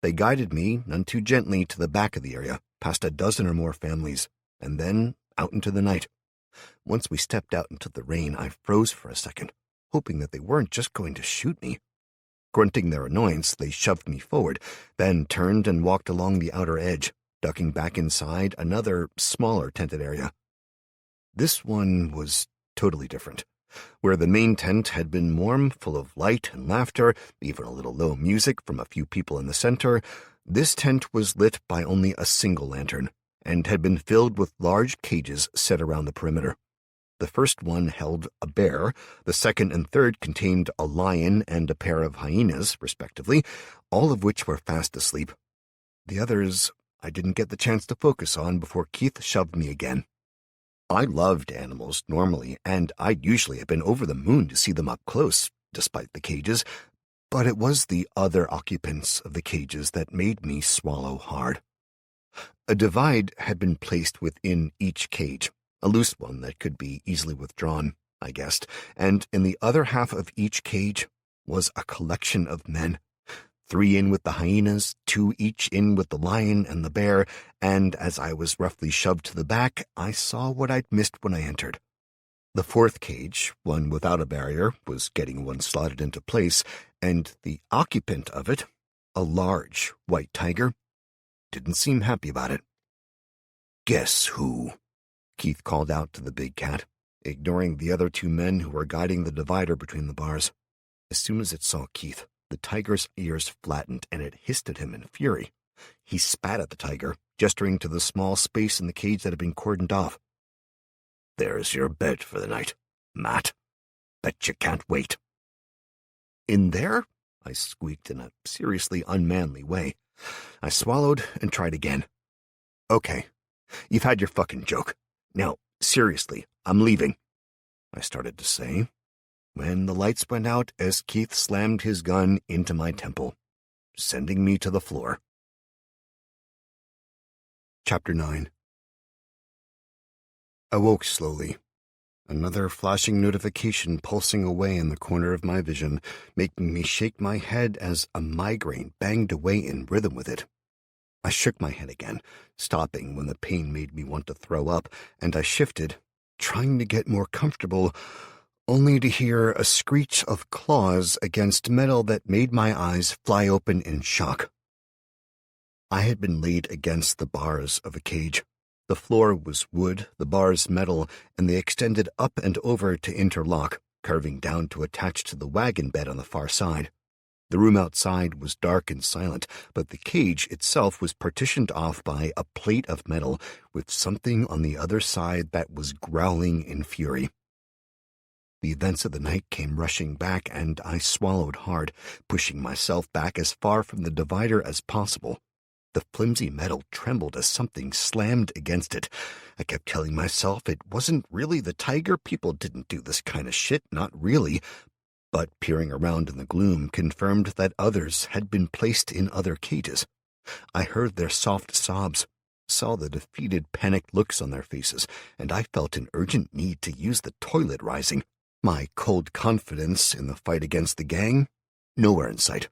They guided me, none too gently, to the back of the area, past a dozen or more families, and then out into the night. Once we stepped out into the rain, I froze for a second, hoping that they weren't just going to shoot me. Grunting their annoyance, they shoved me forward, then turned and walked along the outer edge, ducking back inside another, smaller tented area. This one was totally different. Where the main tent had been warm, full of light and laughter, even a little low music from a few people in the center, this tent was lit by only a single lantern, and had been filled with large cages set around the perimeter. The first one held a bear, the second and third contained a lion and a pair of hyenas, respectively, all of which were fast asleep. The others I didn't get the chance to focus on before Keith shoved me again. I loved animals normally, and I'd usually have been over the moon to see them up close, despite the cages, but it was the other occupants of the cages that made me swallow hard. A divide had been placed within each cage, a loose one that could be easily withdrawn, I guessed, and in the other half of each cage was a collection of men. 3 in with the hyenas, 2 each in with the lion and the bear, and as I was roughly shoved to the back, I saw what I'd missed when I entered. The 4th cage, one without a barrier, was getting one slotted into place, and the occupant of it, a large white tiger, didn't seem happy about it. "Guess who?" Keith called out to the big cat, ignoring the other 2 men who were guiding the divider between the bars. As soon as it saw Keith, the tiger's ears flattened and it hissed at him in fury. He spat at the tiger, gesturing to the small space in the cage that had been cordoned off. "There's your bed for the night, Matt. Bet you can't wait." "In there?" I squeaked in a seriously unmanly way. I swallowed and tried again. "Okay, you've had your fucking joke. Now, seriously, I'm leaving," I started to say, when the lights went out as Keith slammed his gun into my temple, sending me to the floor. Chapter 9. I woke slowly, another flashing notification pulsing away in the corner of my vision, making me shake my head as a migraine banged away in rhythm with it. I shook my head again, stopping when the pain made me want to throw up, and I shifted, trying to get more comfortable, only to hear a screech of claws against metal that made my eyes fly open in shock. I had been laid against the bars of a cage. The floor was wood, the bars metal, and they extended up and over to interlock, curving down to attach to the wagon bed on the far side. The room outside was dark and silent, but the cage itself was partitioned off by a plate of metal with something on the other side that was growling in fury. The events of the night came rushing back, and I swallowed hard, pushing myself back as far from the divider as possible. The flimsy metal trembled as something slammed against it. I kept telling myself it wasn't really the tiger. People didn't do this kind of shit, not really. But peering around in the gloom confirmed that others had been placed in other cages. I heard their soft sobs, saw the defeated, panicked looks on their faces, and I felt an urgent need to use the toilet rising. My cold confidence in the fight against the gang, nowhere in sight.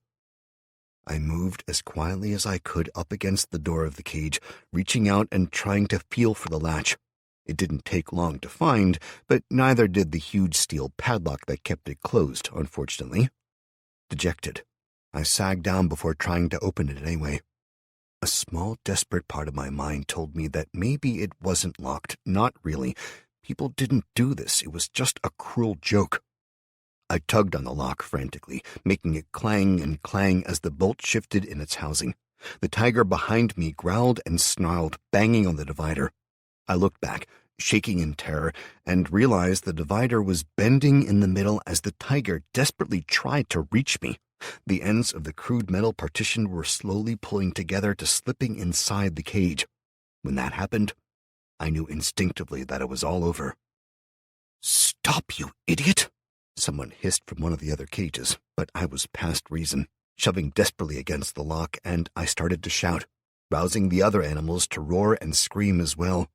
I moved as quietly as I could up against the door of the cage, reaching out and trying to feel for the latch. It didn't take long to find, but neither did the huge steel padlock that kept it closed, unfortunately. Dejected, I sagged down before trying to open it anyway. A small, desperate part of my mind told me that maybe it wasn't locked, not really. People didn't do this, it was just a cruel joke. I tugged on the lock frantically, making it clang and clang as the bolt shifted in its housing. The tiger behind me growled and snarled, banging on the divider. I looked back, shaking in terror, and realized the divider was bending in the middle as the tiger desperately tried to reach me. The ends of the crude metal partition were slowly pulling together to slipping inside the cage. When that happened, I knew instinctively that it was all over. "Stop, you idiot!" Someone hissed from one of the other cages, but I was past reason, shoving desperately against the lock, and I started to shout, rousing the other animals to roar and scream as well.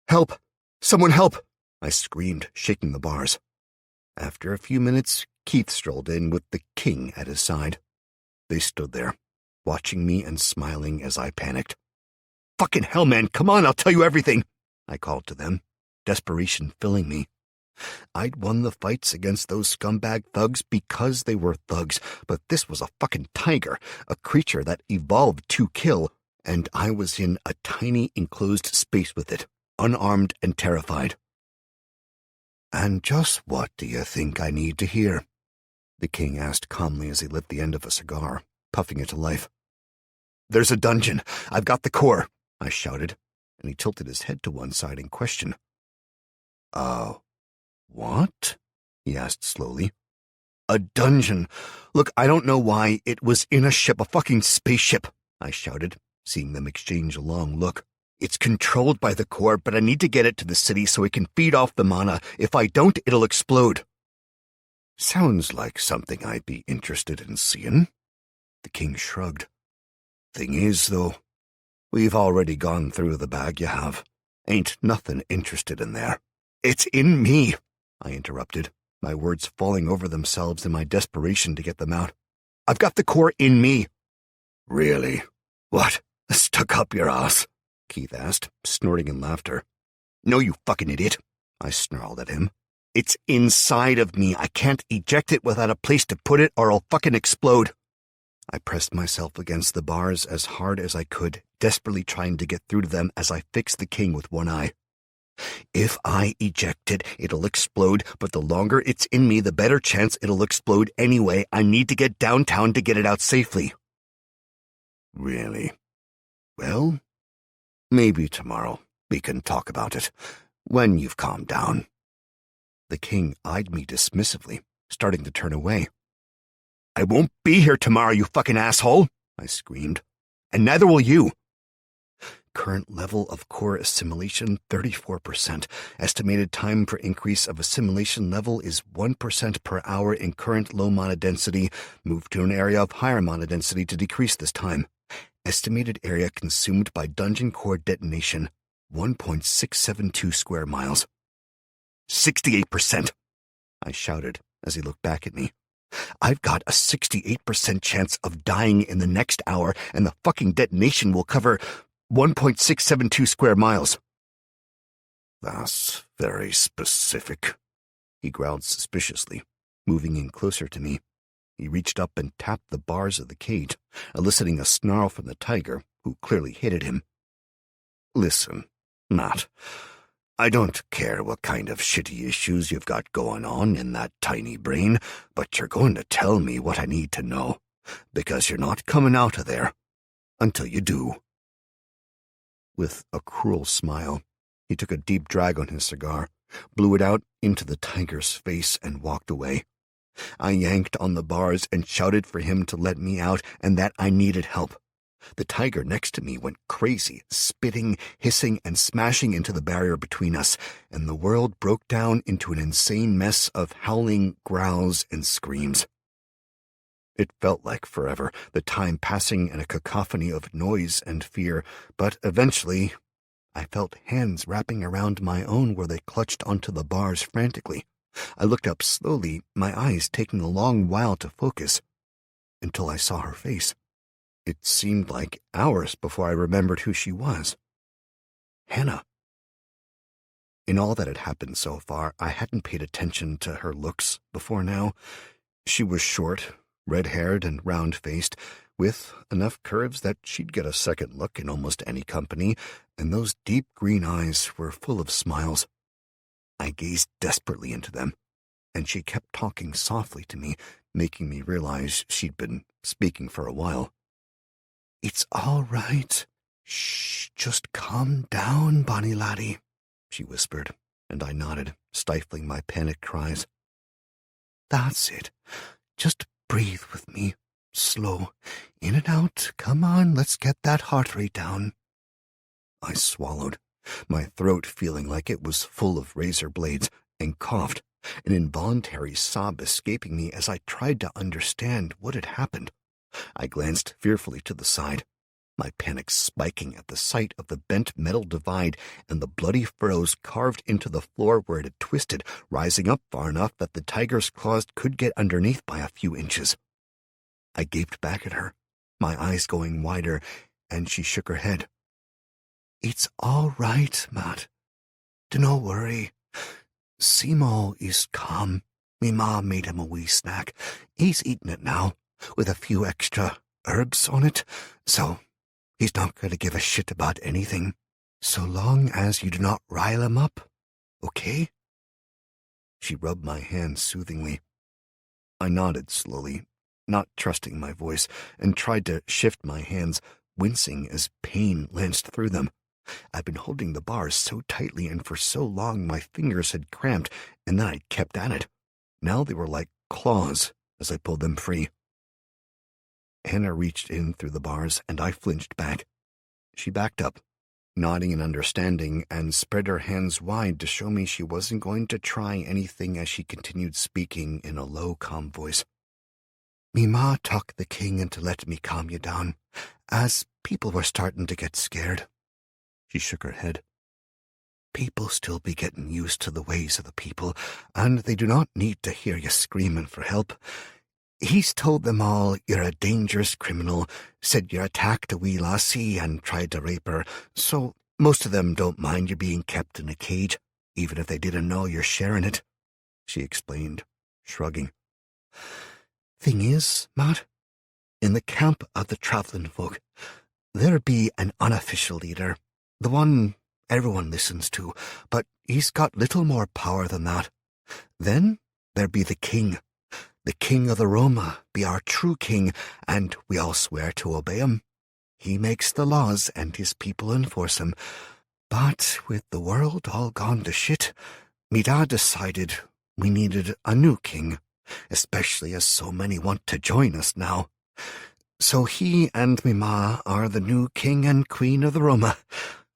"Help! Someone help!" I screamed, shaking the bars. After a few minutes, Keith strolled in with the king at his side. They stood there, watching me and smiling as I panicked. "Fucking hell, man, come on, I'll tell you everything," I called to them, desperation filling me. I'd won the fights against those scumbag thugs because they were thugs, but this was a fucking tiger, a creature that evolved to kill, and I was in a tiny enclosed space with it, unarmed and terrified. "And just what do you think I need to hear?" the king asked calmly as he lit the end of a cigar, puffing it to life. "There's a dungeon. I've got the core," I shouted, and he tilted his head to one side in question. What?" he asked slowly. "A dungeon. Look, I don't know why. It was in a ship, a fucking spaceship," I shouted, seeing them exchange a long look. "It's controlled by the core, but I need to get it to the city so it can feed off the mana. If I don't, it'll explode." "Sounds like something I'd be interested in seeing." The king shrugged. "Thing is, though, we've already gone through the bag you have. Ain't nothing interested in there." "It's in me," I interrupted, my words falling over themselves in my desperation to get them out. "I've got the core in me." "Really? What, stuck up your ass?" Keith asked, snorting in laughter. "No, you fucking idiot," I snarled at him. "It's inside of me. I can't eject it without a place to put it or I'll fucking explode." I pressed myself against the bars as hard as I could, desperately trying to get through to them as I fixed the king with one eye. "If I eject it, it'll explode, but the longer it's in me, the better chance it'll explode anyway. I need to get downtown to get it out safely." "Really? Well, maybe tomorrow we can talk about it, when you've calmed down." The king eyed me dismissively, starting to turn away. "I won't be here tomorrow, you fucking asshole," I screamed. "And neither will you." Current level of core assimilation, 34%. Estimated time for increase of assimilation level is 1% per hour in current low mana density. Move to an area of higher mana density to decrease this time. Estimated area consumed by dungeon core detonation, 1.672 square miles. 68%, I shouted as he looked back at me. "I've got a 68% chance of dying in the next hour, and the fucking detonation will cover 1.672 square miles. "That's very specific," he growled suspiciously, moving in closer to me. He reached up and tapped the bars of the cage, eliciting a snarl from the tiger, who clearly hated him. "Listen, Matt, I don't care what kind of shitty issues you've got going on in that tiny brain, but you're going to tell me what I need to know, because you're not coming out of there until you do." With a cruel smile, he took a deep drag on his cigar, blew it out into the tiger's face, and walked away. I yanked on the bars and shouted for him to let me out and that I needed help. The tiger next to me went crazy, spitting, hissing, and smashing into the barrier between us, and the world broke down into an insane mess of howling growls and screams. It felt like forever, the time passing in a cacophony of noise and fear, but eventually I felt hands wrapping around my own where they clutched onto the bars frantically. I looked up slowly, my eyes taking a long while to focus, until I saw her face. It seemed like hours before I remembered who she was. Hannah. In all that had happened so far, I hadn't paid attention to her looks before now. She was short, red-haired and round-faced, with enough curves that she'd get a second look in almost any company, and those deep green eyes were full of smiles. I gazed desperately into them, and she kept talking softly to me, making me realize she'd been speaking for a while. "It's all right. Shh, just calm down, bonny laddie," she whispered, and I nodded, stifling my panicked cries. "That's it. Just breathe with me. Slow. In and out. Come on, let's get that heart rate down." I swallowed, my throat feeling like it was full of razor blades, and coughed, an involuntary sob escaping me as I tried to understand what had happened. I glanced fearfully to the side, my panic spiking at the sight of the bent metal divide and the bloody furrows carved into the floor where it had twisted, rising up far enough that the tiger's claws could get underneath by a few inches. I gaped back at her, my eyes going wider, and she shook her head. "It's all right, Matt. Dinno worry. Simo is calm. Me ma made him a wee snack. He's eating it now, with a few extra herbs on it, so he's not going to give a shit about anything, so long as you do not rile him up, okay?" She rubbed my hand soothingly. I nodded slowly, not trusting my voice, and tried to shift my hands, wincing as pain lanced through them. I'd been holding the bars so tightly and for so long my fingers had cramped, and then I'd kept at it. Now they were like claws as I pulled them free. Hannah reached in through the bars, and I flinched back. She backed up, nodding in understanding, and spread her hands wide to show me she wasn't going to try anything as she continued speaking in a low, calm voice. "Me ma talked the king into letting me calm you down, as people were starting to get scared." She shook her head. people still be getting used to the ways of the people, and they do not need to hear you screaming for help. He's told them all you're a dangerous criminal, said you attacked a wee lassie and tried to rape her, so most of them don't mind you being kept in a cage, even if they didn't know you're sharing it," she explained, shrugging. "Thing is, Matt, in the camp of the travelling folk, there be an unofficial leader, the one everyone listens to, but he's got little more power than that. Then there be the king. The king of the Roma be our true king, and we all swear to obey him. He makes the laws and his people enforce them. But with the world all gone to shit, me dad decided we needed a new king, especially as so many want to join us now. So he and me ma are the new king and queen of the Roma,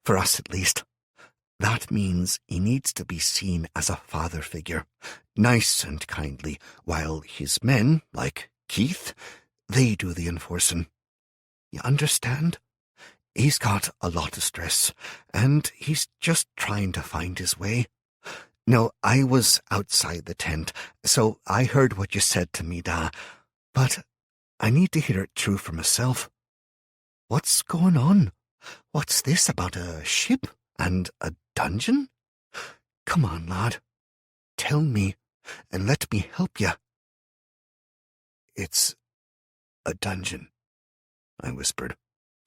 for us at least. That means he needs to be seen as a father figure, nice and kindly, while his men, like Keith, they do the enforcing. You understand? He's got a lot of stress, and he's just trying to find his way. No, I was outside the tent, so I heard what you said to me, Da, but I need to hear it true for myself. What's going on? What's this about a ship and a dungeon? Come on, lad. Tell me, and let me help you." "It's a dungeon," I whispered,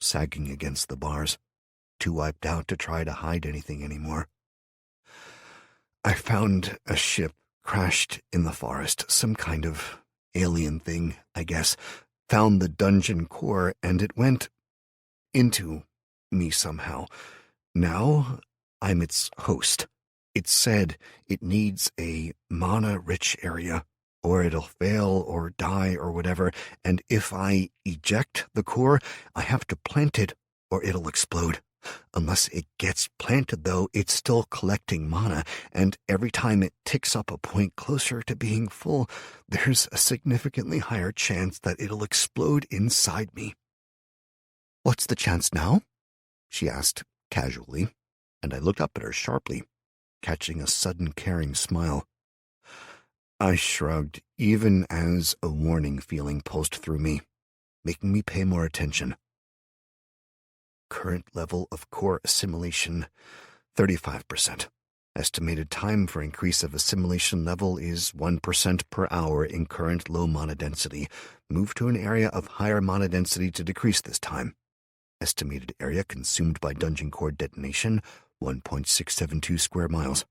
sagging against the bars, too wiped out to try to hide anything anymore. "I found a ship crashed in the forest, some kind of alien thing, I guess. Found the dungeon core, and it went into me somehow. Now I'm its host. It said it needs a mana-rich area, or it'll fail or die or whatever, and if I eject the core, I have to plant it or it'll explode. Unless it gets planted, though, it's still collecting mana, and every time it ticks up a point closer to being full, there's a significantly higher chance that it'll explode inside me." "What's the chance now?" she asked casually, and I looked up at her sharply, catching a sudden caring smile. I shrugged, even as a warning feeling pulsed through me, making me pay more attention. Current level of core assimilation, 35%. Estimated time for increase of assimilation level is 1% per hour in current low mana density. Move to an area of higher mana density to decrease this time. Estimated area consumed by dungeon core detonation, 1.672 square miles.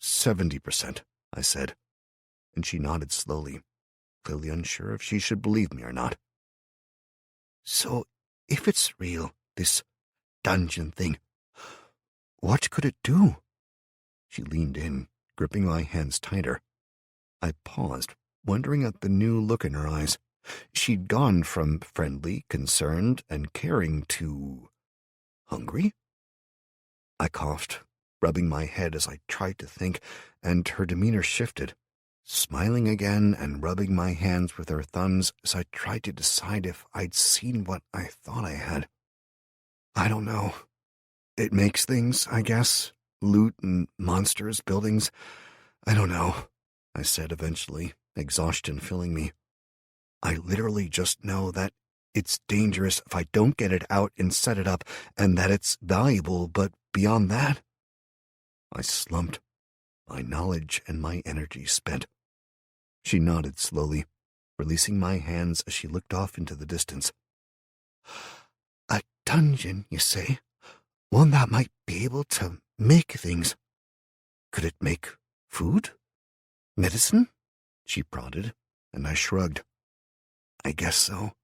70%, I said, and she nodded slowly, clearly unsure if she should believe me or not. "So, if it's real, this dungeon thing, what could it do?" She leaned in, gripping my hands tighter. I paused, wondering at the new look in her eyes. She'd gone from friendly, concerned, and caring to hungry? I coughed, rubbing my head as I tried to think, and her demeanor shifted, smiling again and rubbing my hands with her thumbs as I tried to decide if I'd seen what I thought I had. "I don't know. It makes things, I guess. Loot and monsters, buildings. I don't know," I said eventually, exhaustion filling me. "I literally just know that it's dangerous if I don't get it out and set it up, and that it's valuable, but beyond that..." I slumped, my knowledge and my energy spent. She nodded slowly, releasing my hands as she looked off into the distance. "A dungeon, you say? One that might be able to make things. Could it make food? Medicine?" She prodded, and I shrugged. "I guess so.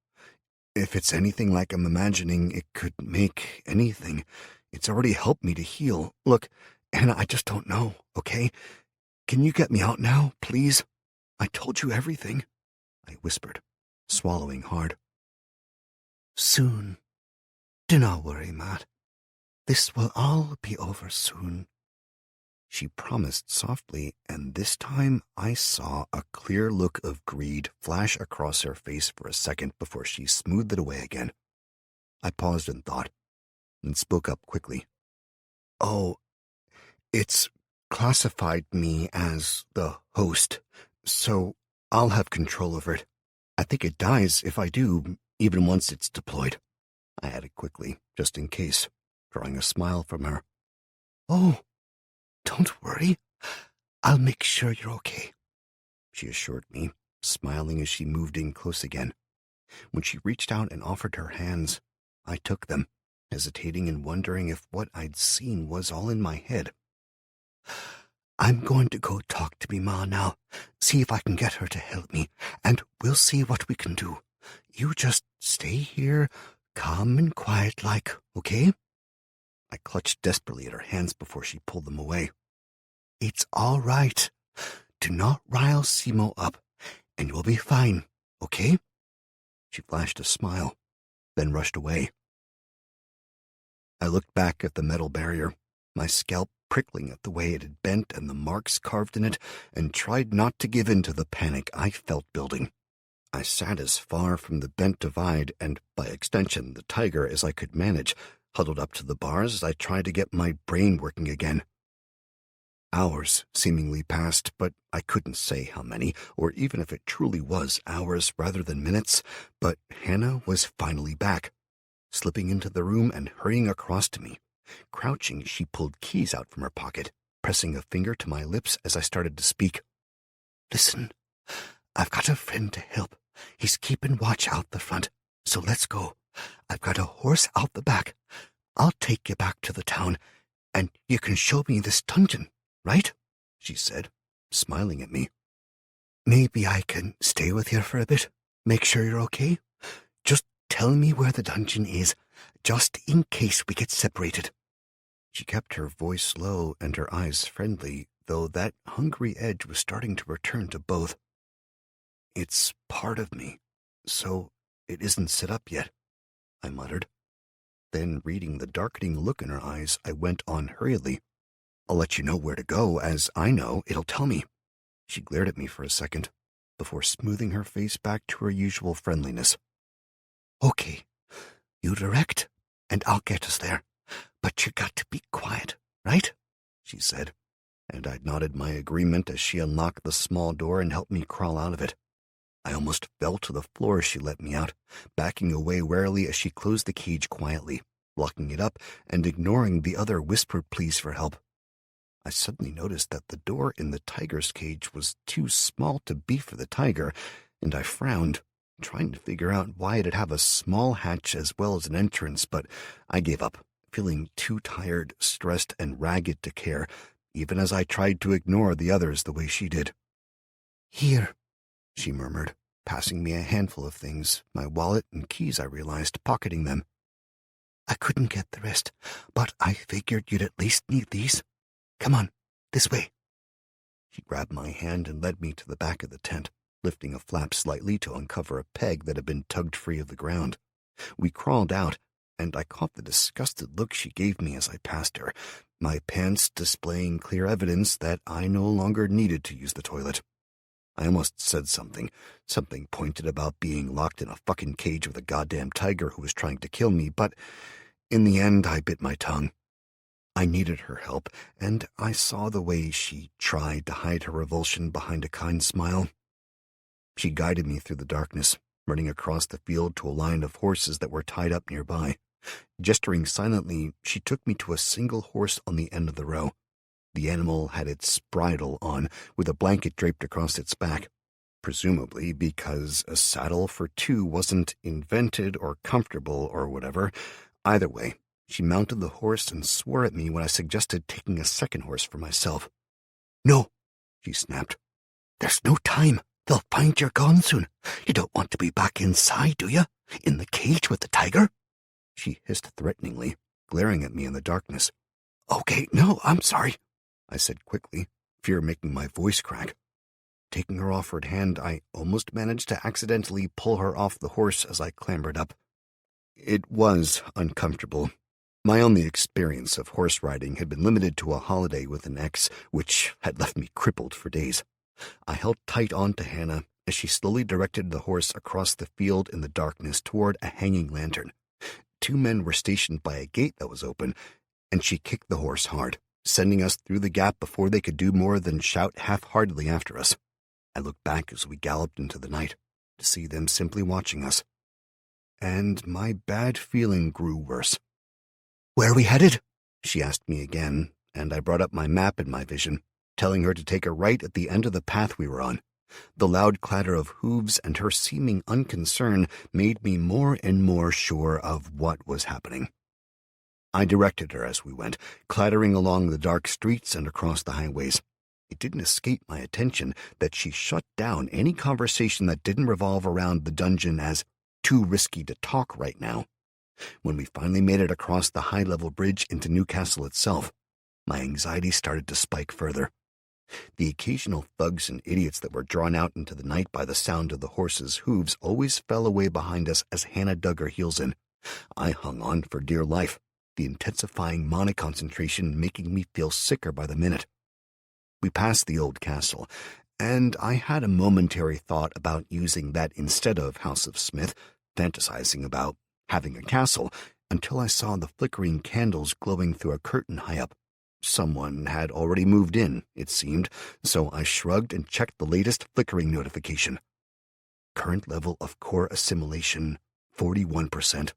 If it's anything like I'm imagining, it could make anything. It's already helped me to heal. Look, Anna, I just don't know, okay? Can you get me out now, please? I told you everything," I whispered, swallowing hard. "Soon. Do not worry, Matt. This will all be over soon," she promised softly, and this time I saw a clear look of greed flash across her face for a second before she smoothed it away again. I paused in thought, and spoke up quickly. Oh, it's classified me as the host, so I'll have control over it. I think it dies if I do, even once it's deployed. I added quickly, just in case, drawing a smile from her. Oh, don't worry. I'll make sure you're okay, she assured me, smiling as she moved in close again. When she reached out and offered her hands, I took them, hesitating and wondering if what I'd seen was all in my head. I'm going to go talk to me ma now, see if I can get her to help me, and we'll see what we can do. You just stay here, calm and quiet like, okay? I clutched desperately at her hands before she pulled them away. It's all right. Do not rile Simo up, and you'll be fine, okay? She flashed a smile, then rushed away. I looked back at the metal barrier, my scalp prickling at the way it had bent and the marks carved in it, and tried not to give in to the panic I felt building. I sat as far from the bent divide and, by extension, the tiger as I could manage, huddled up to the bars as I tried to get my brain working again. Hours seemingly passed, but I couldn't say how many, or even if it truly was hours rather than minutes, but Hannah was finally back, slipping into the room and hurrying across to me. Crouching, she pulled keys out from her pocket, pressing a finger to my lips as I started to speak. Listen, I've got a friend to help. He's keeping watch out the front, so let's go. I've got a horse out the back. I'll take you back to the town, and you can show me this dungeon, right? She said, smiling at me. Maybe I can stay with you for a bit, make sure you're okay. Just tell me where the dungeon is, just in case we get separated. She kept her voice low and her eyes friendly, though that hungry edge was starting to return to both. It's part of me, so it isn't set up yet, I muttered. Then, reading the darkening look in her eyes, I went on hurriedly. I'll let you know where to go, as I know it'll tell me. She glared at me for a second, before smoothing her face back to her usual friendliness. Okay, you direct, and I'll get us there. But you got to be quiet, right? She said, and I nodded my agreement as she unlocked the small door and helped me crawl out of it. I almost fell to the floor as she let me out, backing away warily as she closed the cage quietly, locking it up and ignoring the other whispered pleas for help. I suddenly noticed that the door in the tiger's cage was too small to be for the tiger, and I frowned, trying to figure out why it'd have a small hatch as well as an entrance, but I gave up, feeling too tired, stressed, and ragged to care, even as I tried to ignore the others the way she did. Here, she murmured, passing me a handful of things, my wallet and keys, I realized, pocketing them. I couldn't get the rest, but I figured you'd at least need these. Come on, this way. She grabbed my hand and led me to the back of the tent, lifting a flap slightly to uncover a peg that had been tugged free of the ground. We crawled out, and I caught the disgusted look she gave me as I passed her, my pants displaying clear evidence that I no longer needed to use the toilet. I almost said something pointed about being locked in a fucking cage with a goddamn tiger who was trying to kill me, but in the end I bit my tongue. I needed her help, and I saw the way she tried to hide her revulsion behind a kind smile. She guided me through the darkness, running across the field to a line of horses that were tied up nearby. Gesturing silently, she took me to a single horse on the end of the row. The animal had its bridle on, with a blanket draped across its back, presumably because a saddle for two wasn't invented or comfortable or whatever. Either way, she mounted the horse and swore at me when I suggested taking a second horse for myself. No, she snapped. There's no time. They'll find you're gone soon. You don't want to be back inside, do you? In the cage with the tiger? She hissed threateningly, glaring at me in the darkness. Okay, no, I'm sorry, I said quickly, fear making my voice crack. Taking her offered hand, I almost managed to accidentally pull her off the horse as I clambered up. It was uncomfortable. My only experience of horse riding had been limited to a holiday with an ex, which had left me crippled for days. I held tight on to Hannah as she slowly directed the horse across the field in the darkness toward a hanging lantern. 2 men were stationed by a gate that was open, and she kicked the horse hard, sending us through the gap before they could do more than shout half-heartedly after us. I looked back as we galloped into the night to see them simply watching us. And my bad feeling grew worse. "Where are we headed?" she asked me again, and I brought up my map in my vision, telling her to take a right at the end of the path we were on. The loud clatter of hooves and her seeming unconcern made me more and more sure of what was happening. I directed her as we went, clattering along the dark streets and across the highways. It didn't escape my attention that she shut down any conversation that didn't revolve around the dungeon as too risky to talk right now. When we finally made it across the high-level bridge into Newcastle itself, my anxiety started to spike further. The occasional thugs and idiots that were drawn out into the night by the sound of the horses' hooves always fell away behind us as Hannah dug her heels in. I hung on for dear life, the intensifying mana concentration making me feel sicker by the minute. We passed the old castle, and I had a momentary thought about using that instead of House of Smith, fantasizing about having a castle, until I saw the flickering candles glowing through a curtain high up. Someone had already moved in, it seemed, so I shrugged and checked the latest flickering notification. Current level of core assimilation, 41%.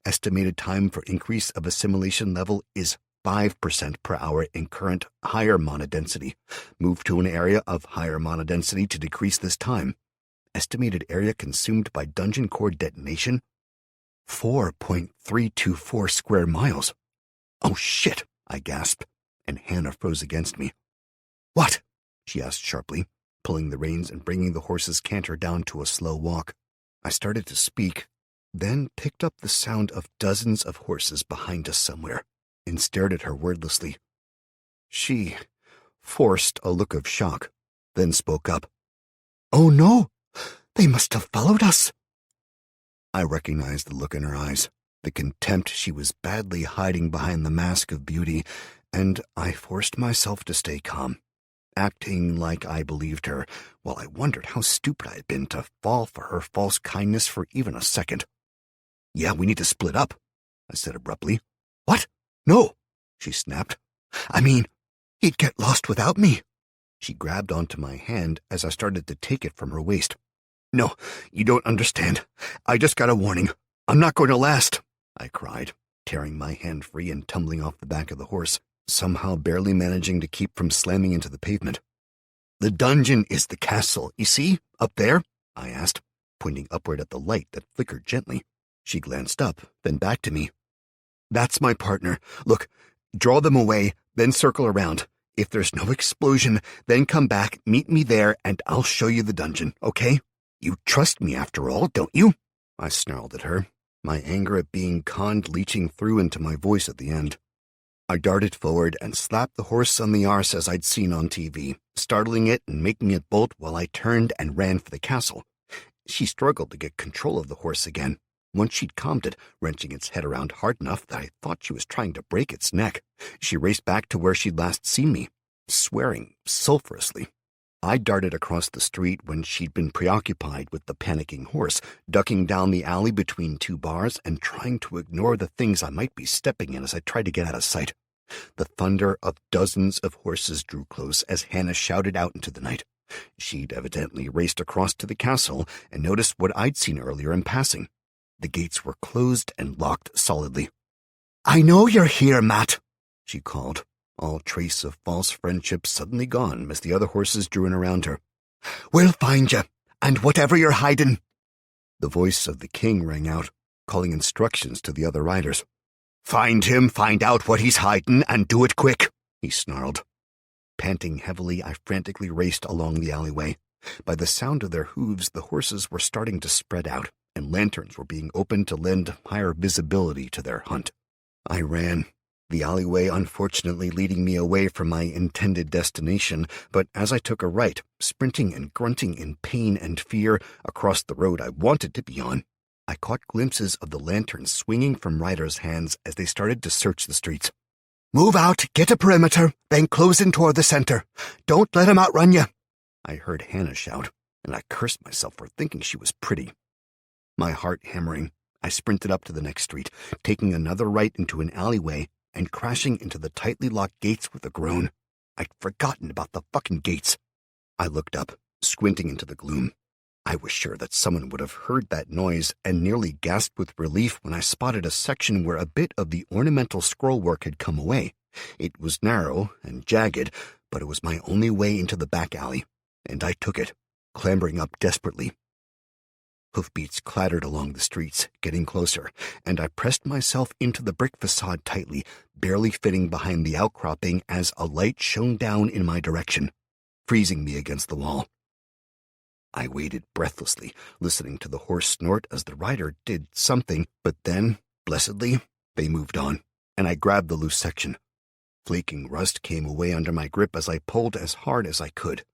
Estimated time for increase of assimilation level is 5% per hour in current higher mana density. Move to an area of higher mana density to decrease this time. Estimated area consumed by dungeon core detonation, 4.324 square miles. "Oh shit," I gasped, and Hannah froze against me. "What?" she asked sharply, pulling the reins and bringing the horse's canter down to a slow walk. I started to speak, then picked up the sound of dozens of horses behind us somewhere, and stared at her wordlessly. She forced a look of shock, then spoke up. "Oh no, they must have followed us." I recognized the look in her eyes, the contempt she was badly hiding behind the mask of beauty, and I forced myself to stay calm, acting like I believed her, while I wondered how stupid I had been to fall for her false kindness for even a second. "Yeah, we need to split up," I said abruptly. "What? No," she snapped. "I mean, he'd get lost without me." She grabbed onto my hand as I started to take it from her waist. "No, you don't understand. I just got a warning. I'm not going to last," I cried, tearing my hand free and tumbling off the back of the horse, somehow barely managing to keep from slamming into the pavement. "The dungeon is the castle, you see, up there?" I asked, pointing upward at the light that flickered gently. She glanced up, then back to me. "That's my partner. Look, draw them away, then circle around. If there's no explosion, then come back, meet me there, and I'll show you the dungeon, okay? You trust me after all, don't you?" I snarled at her, my anger at being conned leaching through into my voice at the end. I darted forward and slapped the horse on the arse as I'd seen on TV, startling it and making it bolt while I turned and ran for the castle. She struggled to get control of the horse again. Once she'd calmed it, wrenching its head around hard enough that I thought she was trying to break its neck, she raced back to where she'd last seen me, swearing sulphurously. I darted across the street when she'd been preoccupied with the panicking horse, ducking down the alley between two bars and trying to ignore the things I might be stepping in as I tried to get out of sight. The thunder of dozens of horses drew close as Hannah shouted out into the night. She'd evidently raced across to the castle and noticed what I'd seen earlier in passing. The gates were closed and locked solidly. "I know you're here, Matt," she called, all trace of false friendship suddenly gone as the other horses drew in around her. "We'll find you, and whatever you're hiding." The voice of the king rang out, calling instructions to the other riders. "Find him, find out what he's hiding, and do it quick," he snarled. Panting heavily, I frantically raced along the alleyway. By the sound of their hooves, the horses were starting to spread out, and lanterns were being opened to lend higher visibility to their hunt. I ran, the alleyway unfortunately leading me away from my intended destination, but as I took a right, sprinting and grunting in pain and fear across the road I wanted to be on, I caught glimpses of the lanterns swinging from riders' hands as they started to search the streets. "Move out, get a perimeter, then close in toward the center. Don't let 'em outrun you," I heard Hannah shout, and I cursed myself for thinking she was pretty. My heart hammering, I sprinted up to the next street, taking another right into an alleyway and crashing into the tightly locked gates with a groan. I'd forgotten about the fucking gates. I looked up, squinting into the gloom. I was sure that someone would have heard that noise and nearly gasped with relief when I spotted a section where a bit of the ornamental scrollwork had come away. It was narrow and jagged, but it was my only way into the back alley, and I took it, clambering up desperately. Hoofbeats clattered along the streets, getting closer, and I pressed myself into the brick facade tightly, barely fitting behind the outcropping as a light shone down in my direction, freezing me against the wall. I waited breathlessly, listening to the horse snort as the rider did something, but then, blessedly, they moved on, and I grabbed the loose section. Flaking rust came away under my grip as I pulled as hard as I could.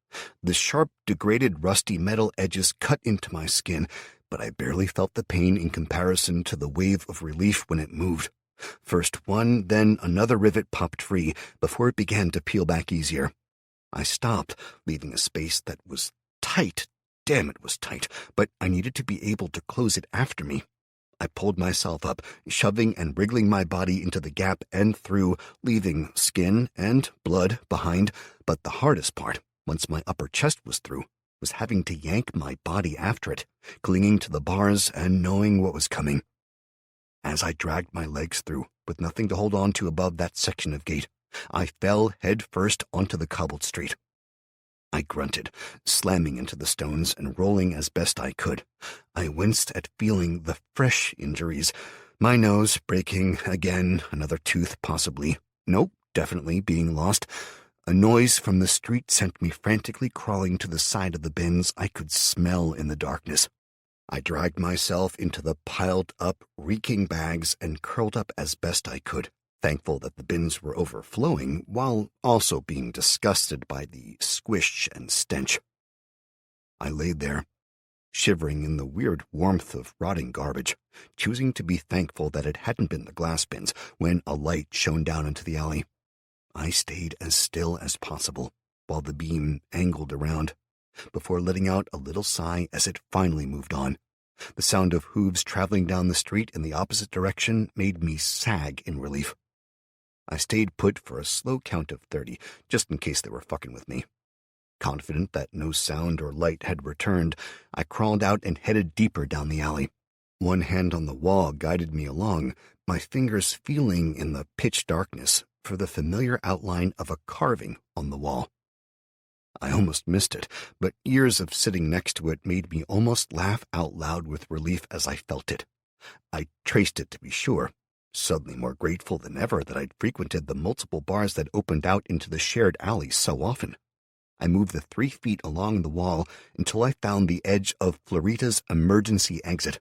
The sharp, degraded, rusty metal edges cut into my skin, but I barely felt the pain in comparison to the wave of relief when it moved. First one, then another rivet popped free before it began to peel back easier. I stopped, leaving a space that was tight. Damn, it was tight, but I needed to be able to close it after me. I pulled myself up, shoving and wriggling my body into the gap and through, leaving skin and blood behind, but the hardest part, once my upper chest was through, was having to yank my body after it, clinging to the bars and knowing what was coming. As I dragged my legs through, with nothing to hold on to above that section of gate, I fell head first onto the cobbled street. I grunted, slamming into the stones and rolling as best I could. I winced at feeling the fresh injuries. My nose breaking again, another tooth possibly. Nope, definitely being lost. A noise from the street sent me frantically crawling to the side of the bins I could smell in the darkness. I dragged myself into the piled-up, reeking bags and curled up as best I could, thankful that the bins were overflowing, while also being disgusted by the squish and stench. I laid there, shivering in the weird warmth of rotting garbage, choosing to be thankful that it hadn't been the glass bins, when a light shone down into the alley. I stayed as still as possible while the beam angled around, before letting out a little sigh as it finally moved on. The sound of hooves traveling down the street in the opposite direction made me sag in relief. I stayed put for a slow count of 30, just in case they were fucking with me. Confident that no sound or light had returned, I crawled out and headed deeper down the alley. One hand on the wall guided me along, my fingers feeling in the pitch darkness for the familiar outline of a carving on the wall. I almost missed it, but years of sitting next to it made me almost laugh out loud with relief as I felt it. I traced it to be sure, suddenly more grateful than ever that I'd frequented the multiple bars that opened out into the shared alley so often. I moved the 3 feet along the wall until I found the edge of Florita's emergency exit.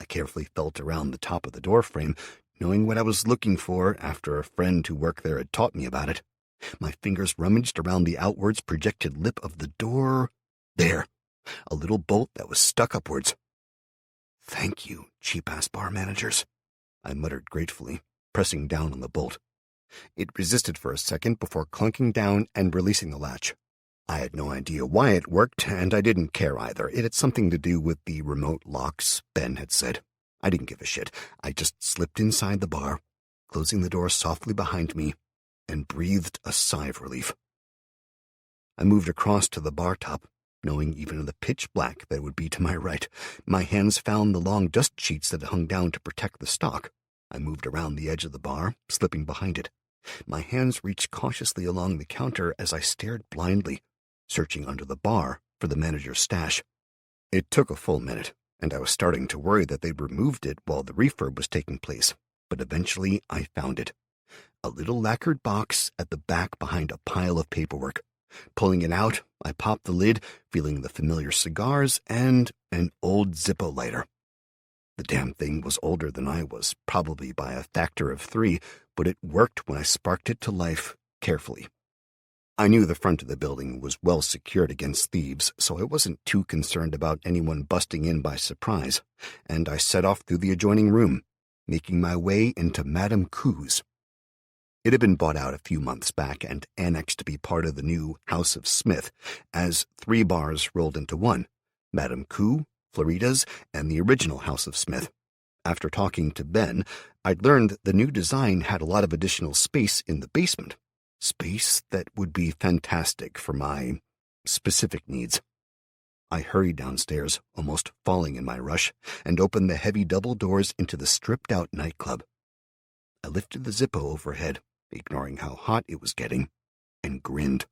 I carefully felt around the top of the door frame, knowing what I was looking for after a friend who worked there had taught me about it. My fingers rummaged around the outwards projected lip of the door. There, a little bolt that was stuck upwards. "Thank you, cheap-ass bar managers," I muttered gratefully, pressing down on the bolt. It resisted for a second before clunking down and releasing the latch. I had no idea why it worked, and I didn't care either. It had something to do with the remote locks, Ben had said. I didn't give a shit. I just slipped inside the bar, closing the door softly behind me, and breathed a sigh of relief. I moved across to the bar top, knowing even in the pitch black that it would be to my right. My hands found the long dust sheets that hung down to protect the stock. I moved around the edge of the bar, slipping behind it. My hands reached cautiously along the counter as I stared blindly, searching under the bar for the manager's stash. It took a full minute, and I was starting to worry that they'd removed it while the refurb was taking place, but eventually I found it. A little lacquered box at the back behind a pile of paperwork. Pulling it out, I popped the lid, feeling the familiar cigars and an old Zippo lighter. The damn thing was older than I was, probably by a factor of 3, but it worked when I sparked it to life carefully. I knew the front of the building was well secured against thieves, so I wasn't too concerned about anyone busting in by surprise, and I set off through the adjoining room, making my way into Madame Q's. It had been bought out a few months back and annexed to be part of the new House of Smith, as 3 bars rolled into one, Madame Q, Florita's, and the original House of Smith. After talking to Ben, I'd learned the new design had a lot of additional space in the basement. Space that would be fantastic for my specific needs. I hurried downstairs, almost falling in my rush, and opened the heavy double doors into the stripped-out nightclub. I lifted the Zippo overhead, ignoring how hot it was getting, and grinned.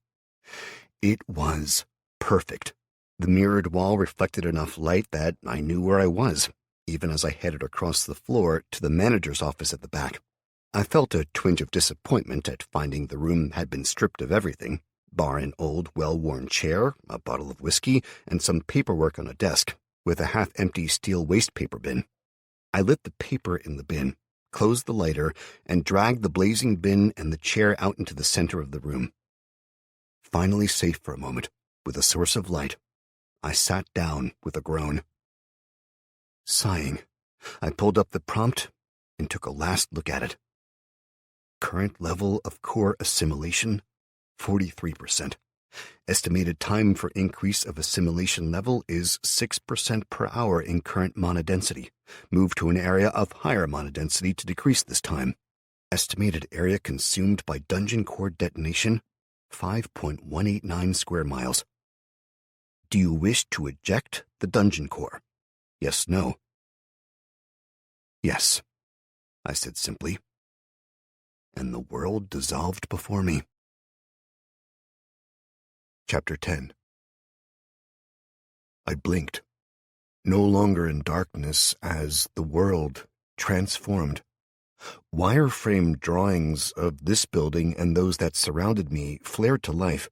It was perfect. The mirrored wall reflected enough light that I knew where I was, even as I headed across the floor to the manager's office at the back. I felt a twinge of disappointment at finding the room had been stripped of everything, bar an old, well-worn chair, a bottle of whiskey, and some paperwork on a desk, with a half-empty steel waste paper bin. I lit the paper in the bin, closed the lighter, and dragged the blazing bin and the chair out into the center of the room. Finally safe for a moment, with a source of light, I sat down with a groan. Sighing, I pulled up the prompt and took a last look at it. Current level of core assimilation, 43%. Estimated time for increase of assimilation level is 6% per hour in current mana density. Move to an area of higher mana density to decrease this time. Estimated area consumed by dungeon core detonation, 5.189 square miles. Do you wish to eject the dungeon core? Yes, no. Yes, I said simply, and the world dissolved before me. Chapter 10. I blinked, no longer in darkness as the world transformed. Wireframe drawings of this building and those that surrounded me flared to life.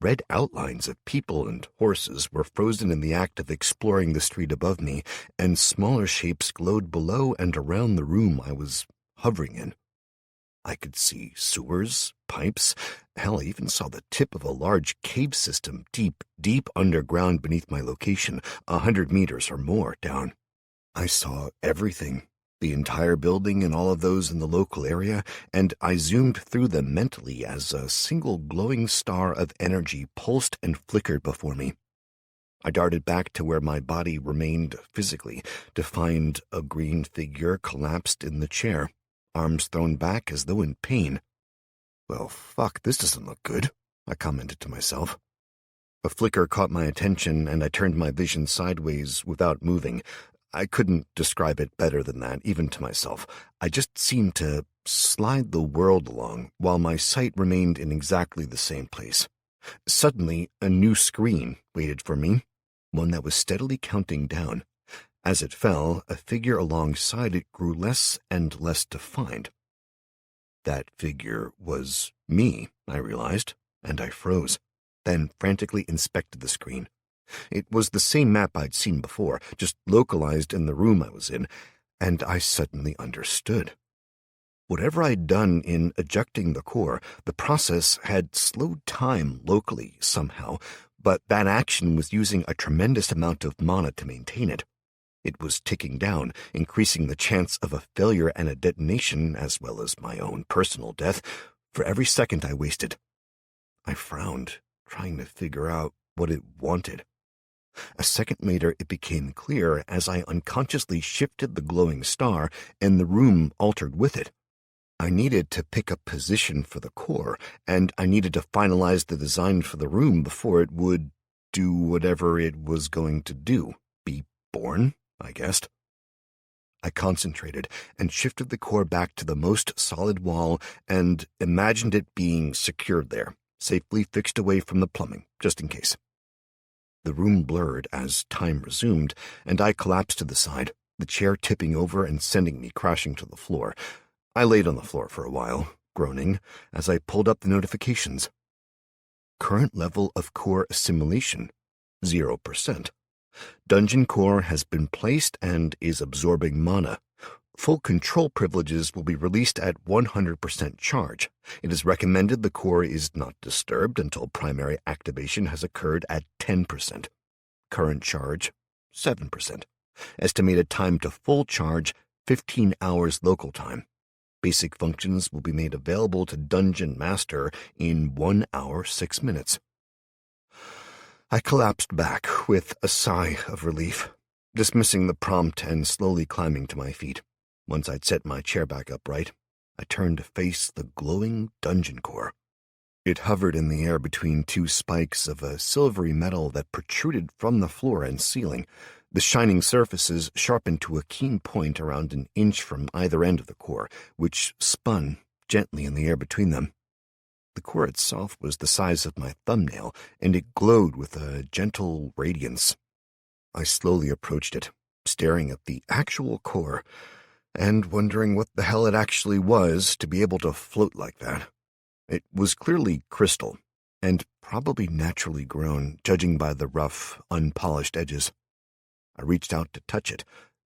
Red outlines of people and horses were frozen in the act of exploring the street above me, and smaller shapes glowed below and around the room I was hovering in. I could see sewers, pipes, hell, I even saw the tip of a large cave system deep, deep underground beneath my location, 100 meters or more down. I saw everything, the entire building and all of those in the local area, and I zoomed through them mentally as a single glowing star of energy pulsed and flickered before me. I darted back to where my body remained physically, to find a green figure collapsed in the chair, arms thrown back as though in pain. Well, fuck, this doesn't look good, I commented to myself. A flicker caught my attention, and I turned my vision sideways without moving. I couldn't describe it better than that, even to myself. I just seemed to slide the world along, while my sight remained in exactly the same place. Suddenly, a new screen waited for me, one that was steadily counting down. As it fell, a figure alongside it grew less and less defined. That figure was me, I realized, and I froze, then frantically inspected the screen. It was the same map I'd seen before, just localized in the room I was in, and I suddenly understood. Whatever I'd done in ejecting the core, the process had slowed time locally somehow, but that action was using a tremendous amount of mana to maintain it. It was ticking down, increasing the chance of a failure and a detonation, as well as my own personal death, for every second I wasted. I frowned, trying to figure out what it wanted. A second later, it became clear as I unconsciously shifted the glowing star, and the room altered with it. I needed to pick a position for the core, and I needed to finalize the design for the room before it would do whatever it was going to do. Be born, I guessed. I concentrated and shifted the core back to the most solid wall and imagined it being secured there, safely fixed away from the plumbing, just in case. The room blurred as time resumed, and I collapsed to the side, the chair tipping over and sending me crashing to the floor. I laid on the floor for a while, groaning, as I pulled up the notifications. Current level of core assimilation, 0%. Dungeon core has been placed and is absorbing mana. Full control privileges will be released at 100% charge. It is recommended the core is not disturbed until primary activation has occurred at 10%. Current charge, 7%. Estimated time to full charge, 15 hours local time. Basic functions will be made available to Dungeon Master in 1 hour, 6 minutes. I collapsed back with a sigh of relief. Dismissing the prompt and slowly climbing to my feet, once I'd set my chair back upright, I turned to face the glowing dungeon core. It hovered in the air between two spikes of a silvery metal that protruded from the floor and ceiling, the shining surfaces sharpened to a keen point around an inch from either end of the core, which spun gently in the air between them. The core itself was the size of my thumbnail, and it glowed with a gentle radiance. I slowly approached it, staring at the actual core, and wondering what the hell it actually was to be able to float like that. It was clearly crystal, and probably naturally grown, judging by the rough, unpolished edges. I reached out to touch it,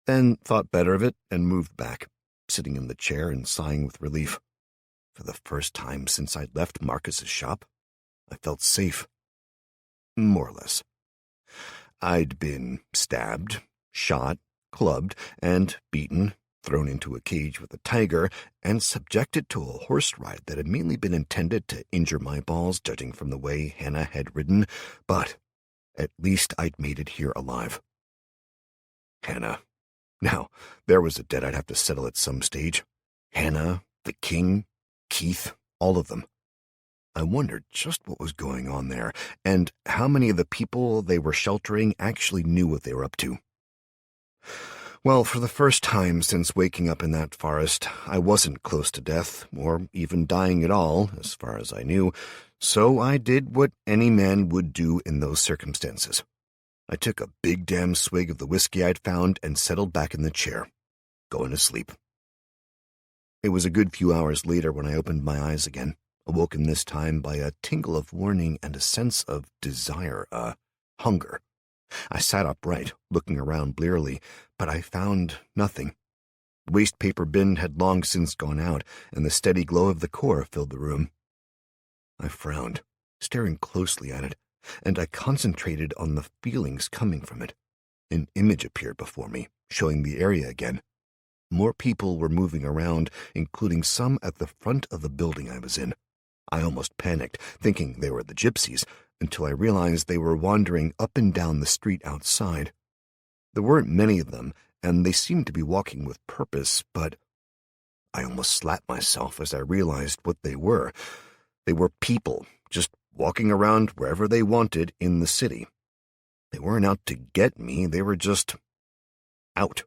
then thought better of it and moved back, sitting in the chair and sighing with relief. For the first time since I'd left Marcus's shop, I felt safe. More or less. I'd been stabbed, shot, clubbed, and beaten, thrown into a cage with a tiger, and subjected to a horse ride that had mainly been intended to injure my balls, judging from the way Hannah had ridden, but at least I'd made it here alive. Hannah. Now, there was a debt I'd have to settle at some stage. Hannah, the king, Keith, all of them. I wondered just what was going on there, and how many of the people they were sheltering actually knew what they were up to. Well, for the first time since waking up in that forest, I wasn't close to death, or even dying at all, as far as I knew, so I did what any man would do in those circumstances. I took a big damn swig of the whiskey I'd found and settled back in the chair, going to sleep. It was a good few hours later when I opened my eyes again, awoken this time by a tingle of warning and a sense of desire, hunger. I sat upright, looking around blearily, but I found nothing. The waste paper bin had long since gone out, and the steady glow of the core filled the room. I frowned, staring closely at it, and I concentrated on the feelings coming from it. An image appeared before me, showing the area again. More people were moving around, including some at the front of the building I was in. I almost panicked, thinking they were the gypsies, until I realized they were wandering up and down the street outside. There weren't many of them, and they seemed to be walking with purpose, but I almost slapped myself as I realized what they were. They were people, just walking around wherever they wanted in the city. They weren't out to get me, they were just out.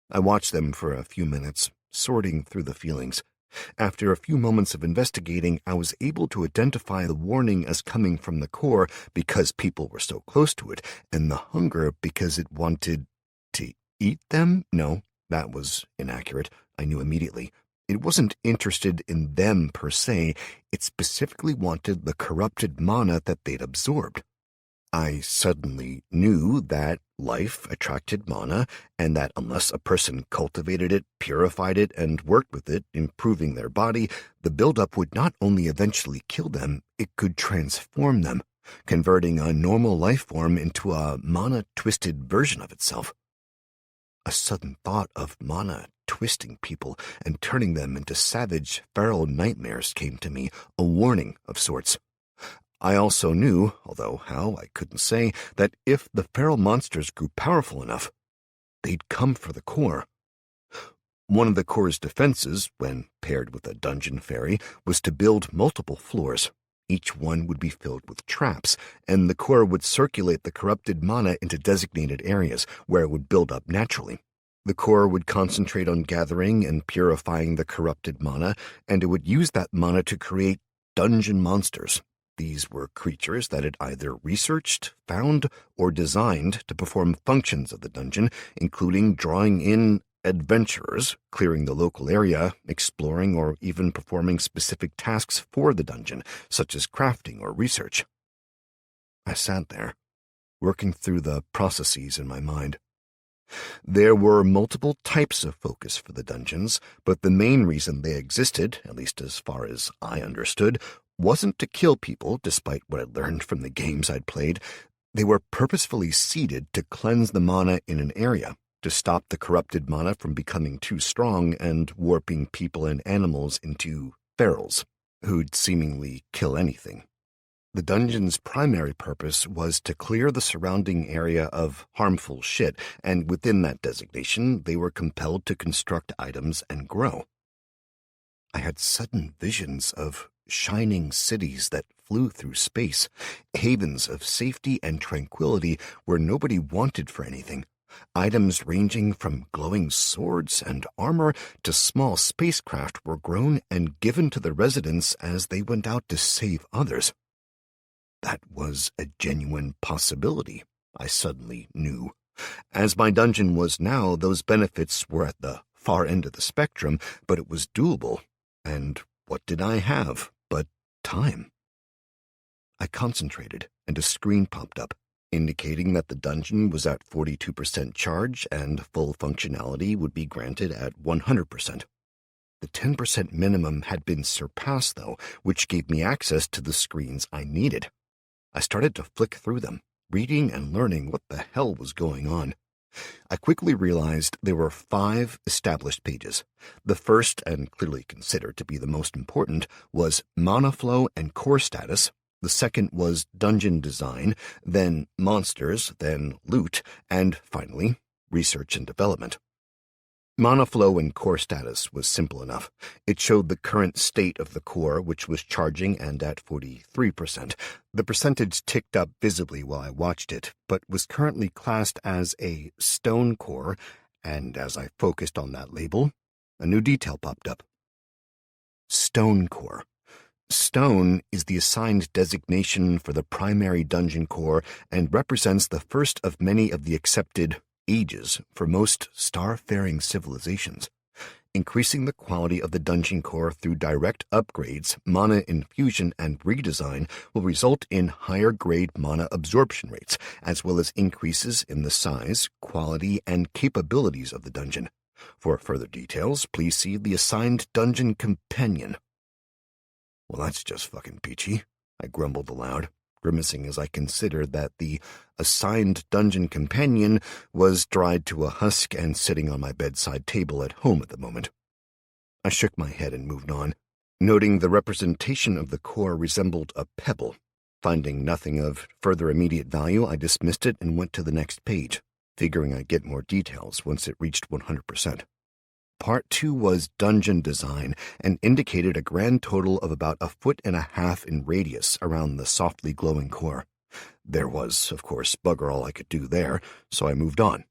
I watched them for a few minutes, sorting through the feelings. After a few moments of investigating, I was able to identify the warning as coming from the core because people were so close to it, and the hunger because it wanted to eat them? No, that was inaccurate. I knew immediately. It wasn't interested in them per se. It specifically wanted the corrupted mana that they'd absorbed. I suddenly knew that life attracted mana, and that unless a person cultivated it, purified it, and worked with it, improving their body, the buildup would not only eventually kill them, it could transform them, converting a normal life form into a mana-twisted version of itself. A sudden thought of mana twisting people and turning them into savage, feral nightmares came to me, a warning of sorts. I also knew, although how I couldn't say, that if the feral monsters grew powerful enough, they'd come for the core. One of the core's defenses, when paired with a dungeon fairy, was to build multiple floors. Each one would be filled with traps, and the core would circulate the corrupted mana into designated areas, where it would build up naturally. The core would concentrate on gathering and purifying the corrupted mana, and it would use that mana to create dungeon monsters. These were creatures that it either researched, found, or designed to perform functions of the dungeon, including drawing in adventurers, clearing the local area, exploring, or even performing specific tasks for the dungeon, such as crafting or research. I sat there, working through the processes in my mind. There were multiple types of focus for the dungeons, but the main reason they existed, at least as far as I understood, wasn't to kill people, despite what I'd learned from the games I'd played. They were purposefully seeded to cleanse the mana in an area, to stop the corrupted mana from becoming too strong and warping people and animals into ferals, who'd seemingly kill anything. The dungeon's primary purpose was to clear the surrounding area of harmful shit, and within that designation, they were compelled to construct items and grow. I had sudden visions of shining cities that flew through space, havens of safety and tranquility where nobody wanted for anything, items ranging from glowing swords and armor to small spacecraft were grown and given to the residents as they went out to save others. That was a genuine possibility, I suddenly knew. As my dungeon was now, those benefits were at the far end of the spectrum, but it was doable. And what did I have but time? I concentrated, and a screen popped up, indicating that the dungeon was at 42% charge and full functionality would be granted at 100%. The 10% minimum had been surpassed, though, which gave me access to the screens I needed. I started to flick through them, reading and learning what the hell was going on. I quickly realized there were 5 established pages. The first, and clearly considered to be the most important, was mana flow and core status. The second was dungeon design, then monsters, then loot, and finally, research and development. Mana flow and core status was simple enough. It showed the current state of the core, which was charging and at 43%. The percentage ticked up visibly while I watched it, but was currently classed as a stone core, and as I focused on that label, a new detail popped up. Stone core. Stone is the assigned designation for the primary dungeon core and represents the first of many of the accepted ages for most star-faring civilizations. Increasing the quality of the dungeon core through direct upgrades, mana infusion, and redesign will result in higher-grade mana absorption rates, as well as increases in the size, quality, and capabilities of the dungeon. For further details, please see the assigned dungeon companion. Well, that's just fucking peachy, I grumbled aloud, grimacing as I considered that the assigned dungeon companion was dried to a husk and sitting on my bedside table at home at the moment. I shook my head and moved on, noting the representation of the core resembled a pebble. Finding nothing of further immediate value, I dismissed it and went to the next page, figuring I'd get more details once it reached 100%. Part 2 was dungeon design and indicated a grand total of about 1.5 feet in radius around the softly glowing core. There was, of course, bugger all I could do there, so I moved on.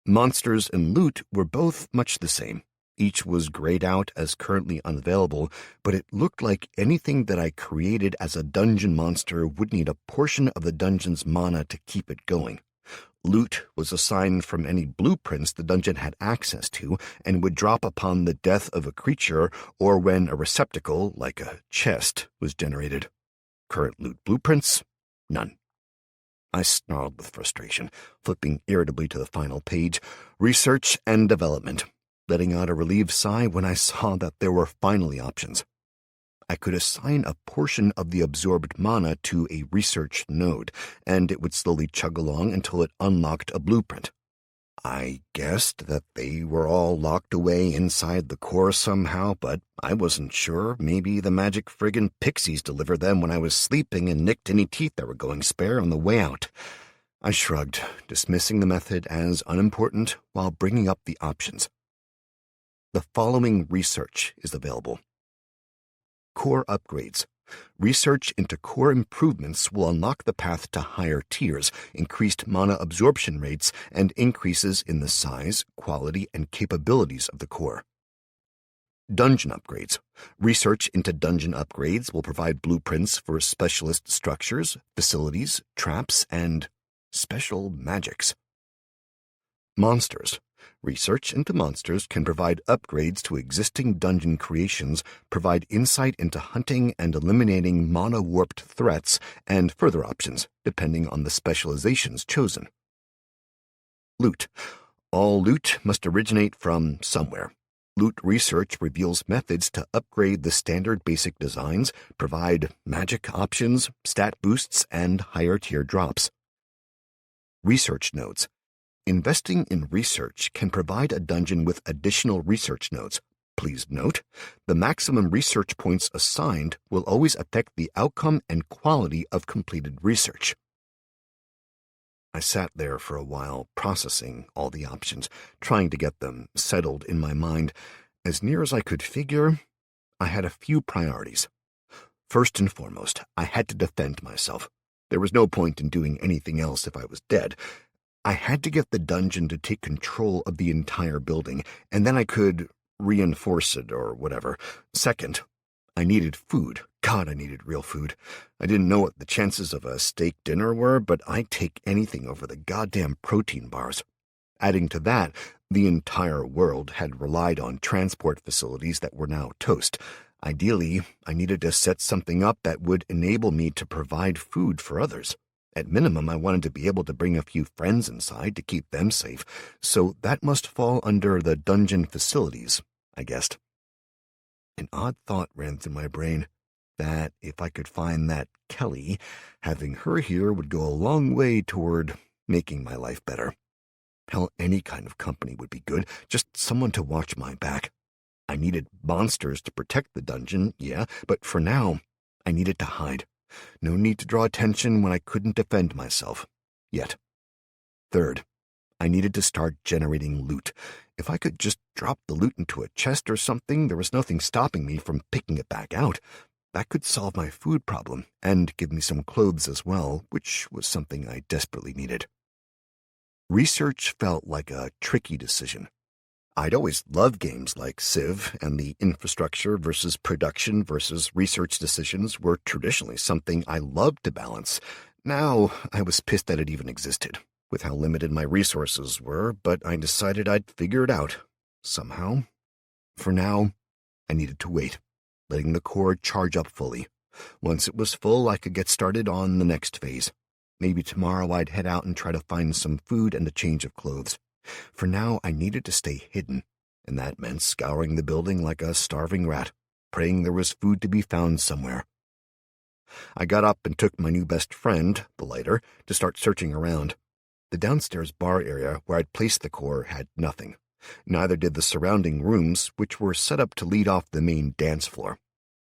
Monsters and loot were both much the same. Each was grayed out as currently unavailable, but it looked like anything that I created as a dungeon monster would need a portion of the dungeon's mana to keep it going. Loot was assigned from any blueprints the dungeon had access to and would drop upon the death of a creature or when a receptacle, like a chest, was generated. Current loot blueprints? None. I snarled with frustration, flipping irritably to the final page, Research and Development, letting out a relieved sigh when I saw that there were finally options. I could assign a portion of the absorbed mana to a research node, and it would slowly chug along until it unlocked a blueprint. I guessed that they were all locked away inside the core somehow, but I wasn't sure. Maybe the magic friggin' pixies delivered them when I was sleeping and nicked any teeth that were going spare on the way out. I shrugged, dismissing the method as unimportant while bringing up the options. The following research is available. Core upgrades. Research into core improvements will unlock the path to higher tiers, increased mana absorption rates, and increases in the size, quality, and capabilities of the core. Dungeon upgrades. Research into dungeon upgrades will provide blueprints for specialist structures, facilities, traps, and special magics. Monsters. Research into monsters can provide upgrades to existing dungeon creations, provide insight into hunting and eliminating mana-warped threats, and further options, depending on the specializations chosen. Loot. All loot must originate from somewhere. Loot research reveals methods to upgrade the standard basic designs, provide magic options, stat boosts, and higher-tier drops. Research nodes. Investing in research can provide a dungeon with additional research nodes. Please note, the maximum research points assigned will always affect the outcome and quality of completed research. I sat there for a while, processing all the options, trying to get them settled in my mind. As near as I could figure, I had a few priorities. First and foremost, I had to defend myself. There was no point in doing anything else if I was dead. I had to get the dungeon to take control of the entire building, and then I could reinforce it or whatever. Second, I needed food. God, I needed real food. I didn't know what the chances of a steak dinner were, but I'd take anything over the goddamn protein bars. Adding to that, the entire world had relied on transport facilities that were now toast. Ideally, I needed to set something up that would enable me to provide food for others. At minimum, I wanted to be able to bring a few friends inside to keep them safe, so that must fall under the dungeon facilities, I guessed. An odd thought ran through my brain, that if I could find that Kelly, having her here would go a long way toward making my life better. Hell, any kind of company would be good, just someone to watch my back. I needed monsters to protect the dungeon, yeah, but for now, I needed to hide. No need to draw attention when I couldn't defend myself. Yet. Third, I needed to start generating loot. If I could just drop the loot into a chest or something, there was nothing stopping me from picking it back out. That could solve my food problem, and give me some clothes as well, which was something I desperately needed. Research felt like a tricky decision. I'd always loved games like Civ, and the infrastructure versus production versus research decisions were traditionally something I loved to balance. Now, I was pissed that it even existed, with how limited my resources were, but I decided I'd figure it out, somehow. For now, I needed to wait, letting the core charge up fully. Once it was full, I could get started on the next phase. Maybe tomorrow I'd head out and try to find some food and a change of clothes. For now, I needed to stay hidden, and that meant scouring the building like a starving rat, praying there was food to be found somewhere. I got up and took my new best friend, the lighter, to start searching around. The downstairs bar area where I'd placed the core had nothing. Neither did the surrounding rooms, which were set up to lead off the main dance floor.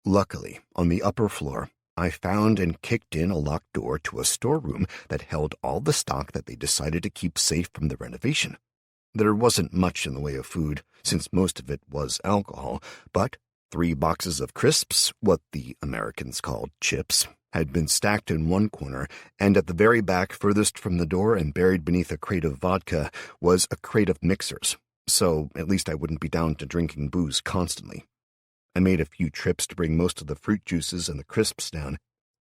Luckily, on the upper floor, I found and kicked in a locked door to a storeroom that held all the stock that they decided to keep safe from the renovation. There wasn't much in the way of food, since most of it was alcohol, but 3 boxes of crisps, what the Americans called chips, had been stacked in one corner, and at the very back, furthest from the door and buried beneath a crate of vodka, was a crate of mixers, so at least I wouldn't be down to drinking booze constantly. I made a few trips to bring most of the fruit juices and the crisps down.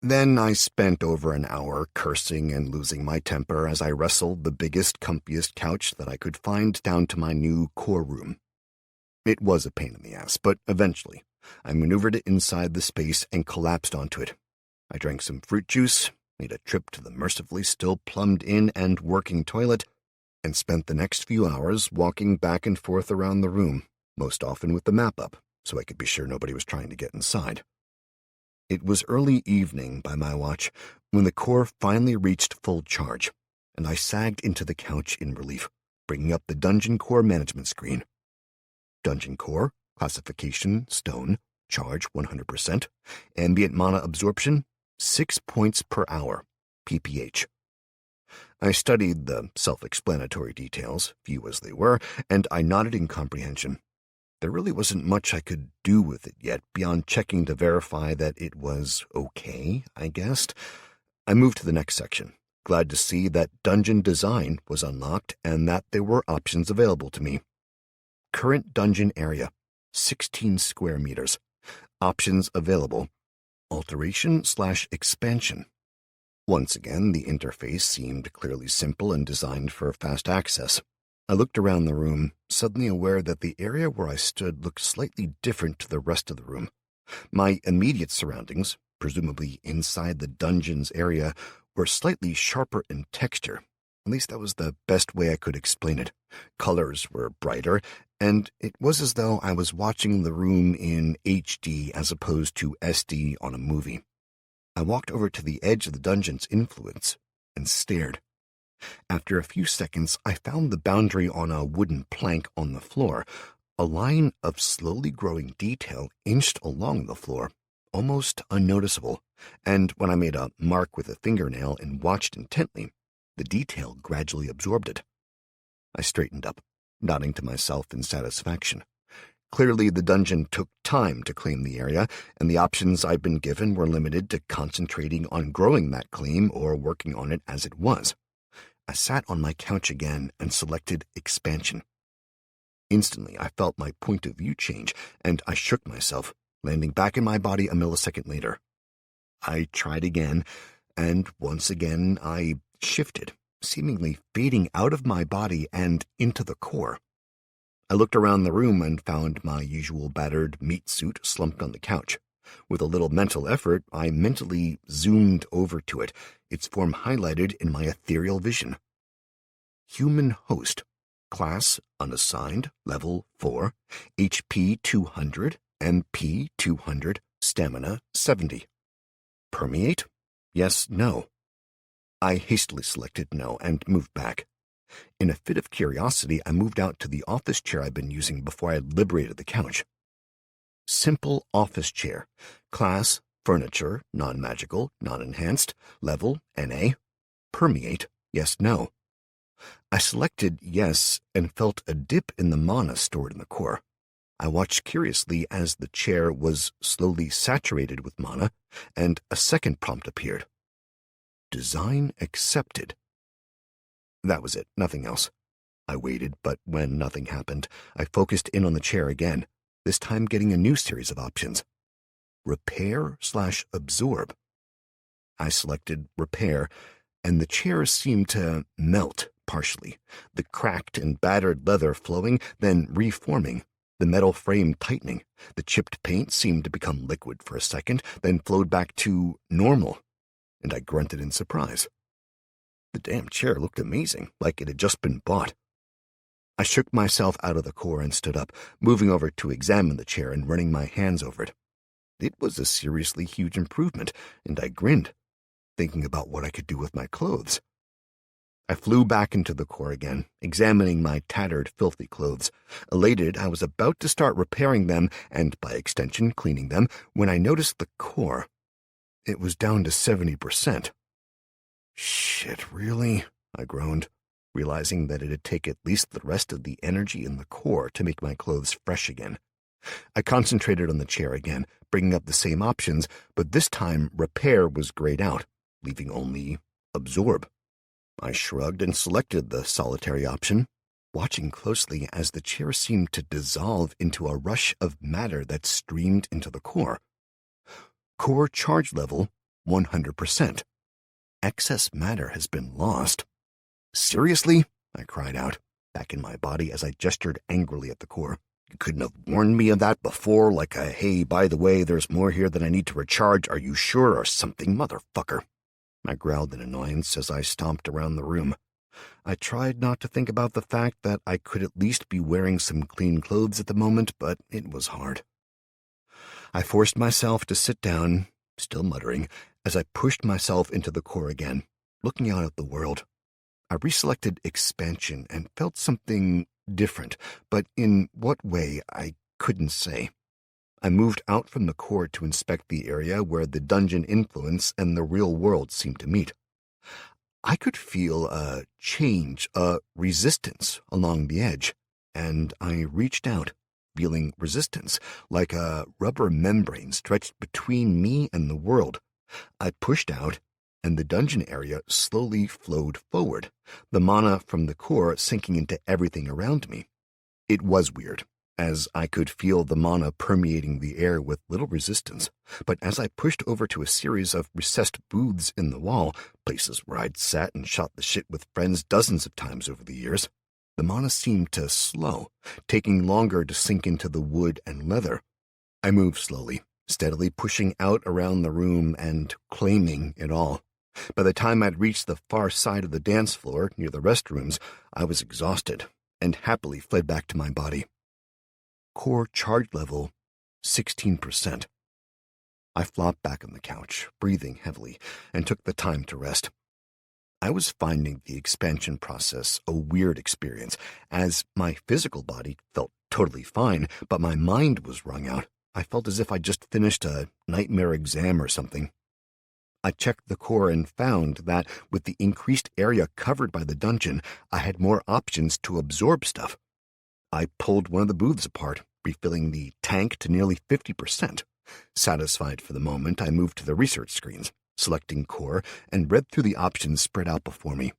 Then I spent over an hour cursing and losing my temper as I wrestled the biggest, comfiest couch that I could find down to my new core room. It was a pain in the ass, but eventually I maneuvered it inside the space and collapsed onto it. I drank some fruit juice, made a trip to the mercifully still plumbed-in and working toilet, and spent the next few hours walking back and forth around the room, most often with the map up, so I could be sure nobody was trying to get inside. It was early evening by my watch when the core finally reached full charge, and I sagged into the couch in relief, bringing up the Dungeon Core management screen. Dungeon Core, classification, stone, charge 100%, ambient mana absorption, 6 points per hour, pph. I studied the self-explanatory details, few as they were, and I nodded in comprehension. There really wasn't much I could do with it yet, beyond checking to verify that it was okay, I guessed. I moved to the next section, glad to see that dungeon design was unlocked and that there were options available to me. Current dungeon area, 16 square meters. Options available, alteration/expansion. Once again, the interface seemed clearly simple and designed for fast access. I looked around the room, suddenly aware that the area where I stood looked slightly different to the rest of the room. My immediate surroundings, presumably inside the dungeon's area, were slightly sharper in texture. At least that was the best way I could explain it. Colors were brighter, and it was as though I was watching the room in HD as opposed to SD on a movie. I walked over to the edge of the dungeon's influence and stared. After a few seconds, I found the boundary on a wooden plank on the floor, A line of slowly growing detail inched along the floor, almost unnoticeable, and when I made a mark with a fingernail and watched intently, the detail gradually absorbed it. I straightened up, nodding to myself in satisfaction. Clearly, the dungeon took time to claim the area, and the options I'd been given were limited to concentrating on growing that claim or working on it as it was. I sat on my couch again and selected expansion. Instantly, I felt my point of view change, and I shook myself, landing back in my body a millisecond later. I tried again, and once again I shifted, seemingly fading out of my body and into the core. I looked around the room and found my usual battered meat suit slumped on the couch. With a little mental effort, I mentally zoomed over to it, its form highlighted in my ethereal vision. Human host. Class unassigned, level 4, HP 200, MP 200, stamina 70. Permeate? Yes, no. I hastily selected no and moved back. In a fit of curiosity, I moved out to the office chair I'd been using before I had liberated the couch. Simple office chair. Class, furniture, non-magical, non-enhanced, level, NA. Permeate? Yes, no. I selected yes and felt a dip in the mana stored in the core. I watched curiously as the chair was slowly saturated with mana, and a second prompt appeared. Design accepted. That was it, nothing else. I waited, but when nothing happened, I focused in on the chair again, this time getting a new series of options. Repair/absorb. I selected repair, and the chair seemed to melt partially, the cracked and battered leather flowing, then reforming, the metal frame tightening. The chipped paint seemed to become liquid for a second, then flowed back to normal, and I grunted in surprise. The damn chair looked amazing, like it had just been bought. I shook myself out of the core and stood up, moving over to examine the chair and running my hands over it. It was a seriously huge improvement, and I grinned, thinking about what I could do with my clothes. I flew back into the core again, examining my tattered, filthy clothes. Elated, I was about to start repairing them, and by extension cleaning them, when I noticed the core. It was down to 70%. Shit, really? I groaned, realizing that it'd take at least the rest of the energy in the core to make my clothes fresh again. I concentrated on the chair again, bringing up the same options, but this time repair was grayed out, leaving only absorb. I shrugged and selected the solitary option, watching closely as the chair seemed to dissolve into a rush of matter that streamed into the core. Core charge level 100%. Excess matter has been lost. Seriously? I cried out, back in my body as I gestured angrily at the core. You couldn't have warned me of that before, like a, hey, by the way, there's more here than I need to recharge, are you sure, or something, motherfucker? I growled in annoyance as I stomped around the room. I tried not to think about the fact that I could at least be wearing some clean clothes at the moment, but it was hard. I forced myself to sit down, still muttering, as I pushed myself into the core again, looking out at the world. I reselected expansion and felt something different, but in what way I couldn't say. I moved out from the core to inspect the area where the dungeon influence and the real world seemed to meet. I could feel a change, a resistance along the edge, and I reached out, feeling resistance, like a rubber membrane stretched between me and the world. I pushed out, and the dungeon area slowly flowed forward, the mana from the core sinking into everything around me. It was weird, as I could feel the mana permeating the air with little resistance, but as I pushed over to a series of recessed booths in the wall, places where I'd sat and shot the shit with friends dozens of times over the years, the mana seemed to slow, taking longer to sink into the wood and leather. I moved slowly, steadily pushing out around the room and claiming it all. By the time I'd reached the far side of the dance floor, near the restrooms, I was exhausted and happily fled back to my body. Core charge level 16%. I flopped back on the couch, breathing heavily, and took the time to rest. I was finding the expansion process a weird experience, as my physical body felt totally fine, but my mind was wrung out. I felt as if I'd just finished a nightmare exam or something. I checked the core and found that with the increased area covered by the dungeon, I had more options to absorb stuff. I pulled one of the booths apart, refilling the tank to nearly 50%. Satisfied for the moment, I moved to the research screens, selecting core, and read through the options spread out before me.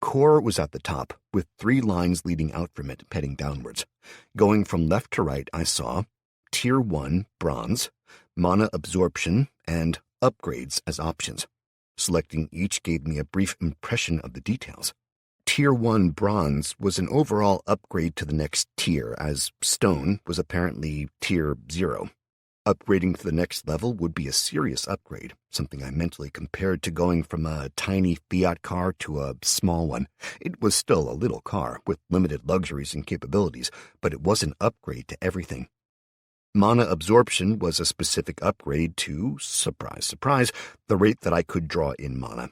Core was at the top, with 3 lines leading out from it, heading downwards. Going from left to right, I saw Tier 1, Bronze, Mana Absorption, and Upgrades as options. Selecting each gave me a brief impression of the details. Tier 1 Bronze was an overall upgrade to the next tier, as Stone was apparently Tier 0. Upgrading to the next level would be a serious upgrade, something I mentally compared to going from a tiny Fiat car to a small one. It was still a little car, with limited luxuries and capabilities, but it was an upgrade to everything. Mana Absorption was a specific upgrade to, surprise, surprise, the rate that I could draw in mana.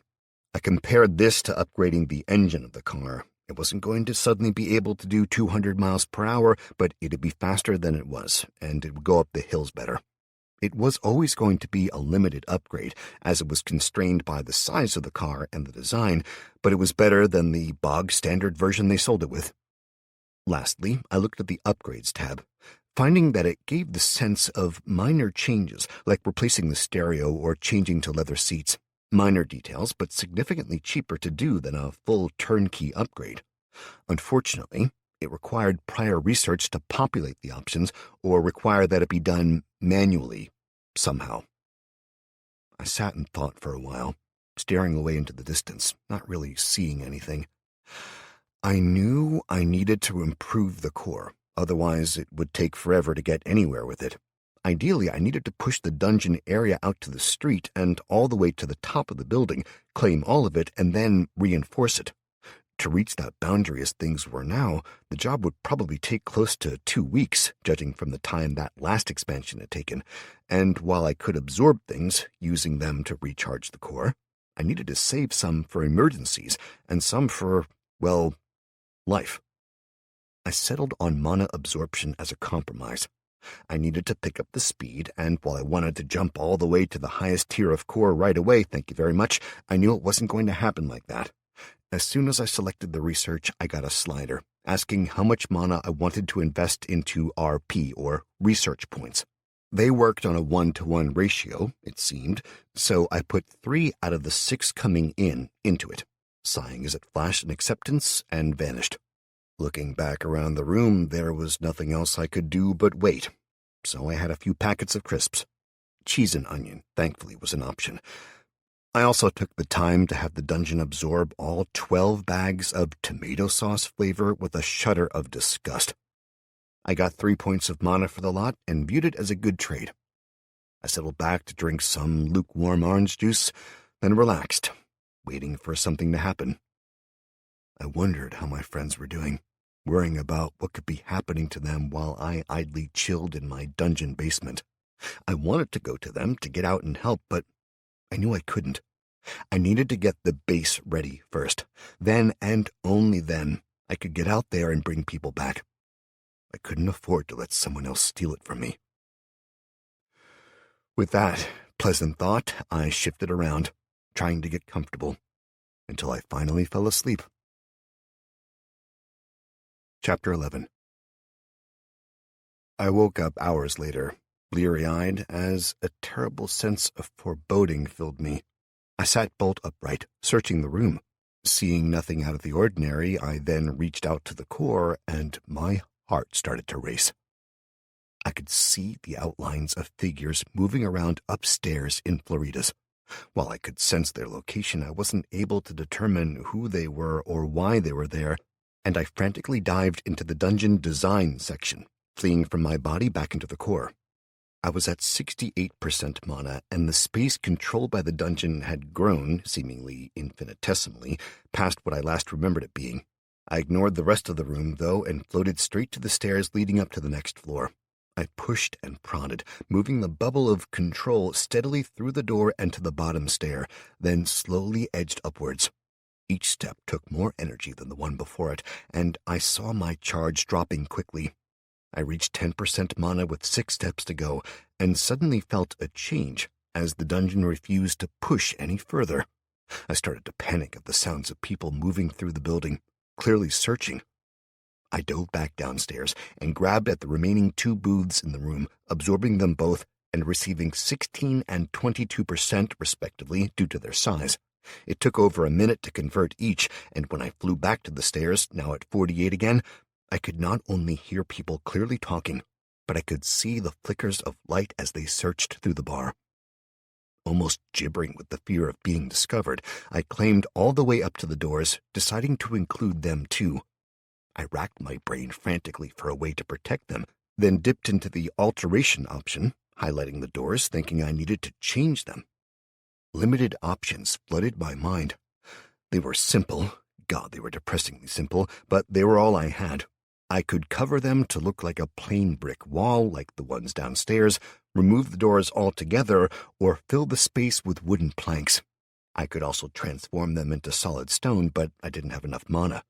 I compared this to upgrading the engine of the car. It wasn't going to suddenly be able to do 200 miles per hour, but it'd be faster than it was, and it would go up the hills better. It was always going to be a limited upgrade, as it was constrained by the size of the car and the design, but it was better than the bog-standard version they sold it with. Lastly, I looked at the Upgrades tab, finding that it gave the sense of minor changes, like replacing the stereo or changing to leather seats. Minor details, but significantly cheaper to do than a full turnkey upgrade. Unfortunately, it required prior research to populate the options or require that it be done manually, somehow. I sat and thought for a while, staring away into the distance, not really seeing anything. I knew I needed to improve the core, otherwise it would take forever to get anywhere with it. Ideally, I needed to push the dungeon area out to the street and all the way to the top of the building, claim all of it, and then reinforce it. To reach that boundary as things were now, the job would probably take close to 2 weeks, judging from the time that last expansion had taken, and while I could absorb things, using them to recharge the core, I needed to save some for emergencies, and some for, well, life. I settled on Mana Absorption as a compromise. I needed to pick up the speed, and while I wanted to jump all the way to the highest tier of core right away, thank you very much, I knew it wasn't going to happen like that. As soon as I selected the research, I got a slider, asking how much mana I wanted to invest into RP, or research points. They worked on a 1-to-1 ratio, it seemed, so I put 3 out of the 6 coming into it, sighing as it flashed an acceptance and vanished. Looking back around the room, there was nothing else I could do but wait, so I had a few packets of crisps. Cheese and onion, thankfully, was an option. I also took the time to have the dungeon absorb all 12 bags of tomato sauce flavor with a shudder of disgust. I got 3 points of mana for the lot and viewed it as a good trade. I settled back to drink some lukewarm orange juice, then relaxed, waiting for something to happen. I wondered how my friends were doing, worrying about what could be happening to them while I idly chilled in my dungeon basement. I wanted to go to them to get out and help, but I knew I couldn't. I needed to get the base ready first. Then, and only then, I could get out there and bring people back. I couldn't afford to let someone else steal it from me. With that pleasant thought, I shifted around, trying to get comfortable, until I finally fell asleep. Chapter 11. I woke up hours later, bleary-eyed, as a terrible sense of foreboding filled me. I sat bolt upright, searching the room. Seeing nothing out of the ordinary, I then reached out to the core, and my heart started to race. I could see the outlines of figures moving around upstairs in Florida's. While I could sense their location, I wasn't able to determine who they were or why they were there, and I frantically dived into the dungeon design section, fleeing from my body back into the core. I was at 68% mana, and the space controlled by the dungeon had grown, seemingly infinitesimally, past what I last remembered it being. I ignored the rest of the room, though, and floated straight to the stairs leading up to the next floor. I pushed and prodded, moving the bubble of control steadily through the door and to the bottom stair, then slowly edged upwards. Each step took more energy than the one before it, and I saw my charge dropping quickly. I reached 10% mana with 6 steps to go, and suddenly felt a change as the dungeon refused to push any further. I started to panic at the sounds of people moving through the building, clearly searching. I dove back downstairs and grabbed at the remaining 2 booths in the room, absorbing them both and receiving 16 and 22% respectively due to their size. It took over a minute to convert each, and when I flew back to the stairs, now at 48 again, I could not only hear people clearly talking, but I could see the flickers of light as they searched through the bar. Almost gibbering with the fear of being discovered, I climbed all the way up to the doors, deciding to include them too. I racked my brain frantically for a way to protect them, then dipped into the alteration option, highlighting the doors, thinking I needed to change them. Limited options flooded my mind. They were simple. God, they were depressingly simple, but they were all I had. I could cover them to look like a plain brick wall like the ones downstairs, remove the doors altogether, or fill the space with wooden planks. I could also transform them into solid stone, but I didn't have enough mana.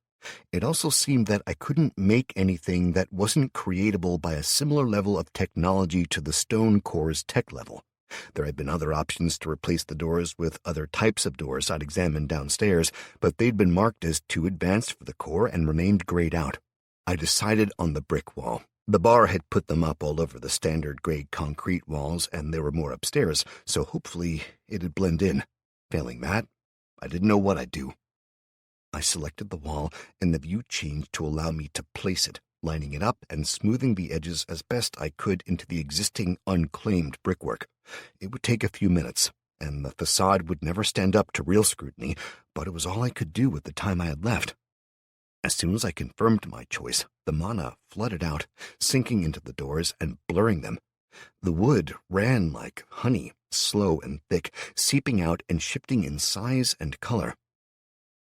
It also seemed that I couldn't make anything that wasn't creatable by a similar level of technology to the stone core's tech level. There had been other options to replace the doors with other types of doors I'd examined downstairs, but they'd been marked as too advanced for the core and remained grayed out. I decided on the brick wall. The bar had put them up all over the standard gray concrete walls, and there were more upstairs, so hopefully it'd blend in. Failing that, I didn't know what I'd do. I selected the wall, and the view changed to allow me to place it, lining it up and smoothing the edges as best I could into the existing unclaimed brickwork. It would take a few minutes, and the facade would never stand up to real scrutiny, but it was all I could do with the time I had left. As soon as I confirmed my choice, the mana flooded out, sinking into the doors and blurring them. The wood ran like honey, slow and thick, seeping out and shifting in size and color.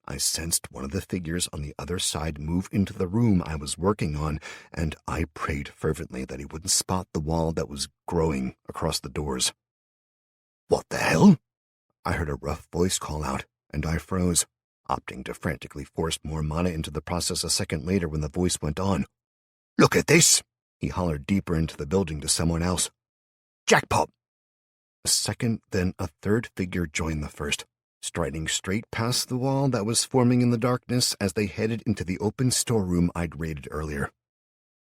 I sensed one of the figures on the other side move into the room I was working on, and I prayed fervently that he wouldn't spot the wall that was growing across the doors. "What the hell?" I heard a rough voice call out, and I froze, opting to frantically force more mana into the process a second later when the voice went on. "Look at this!" he hollered deeper into the building to someone else. "Jackpot!" A second, then a third figure joined the first, striding straight past the wall that was forming in the darkness as they headed into the open storeroom I'd raided earlier.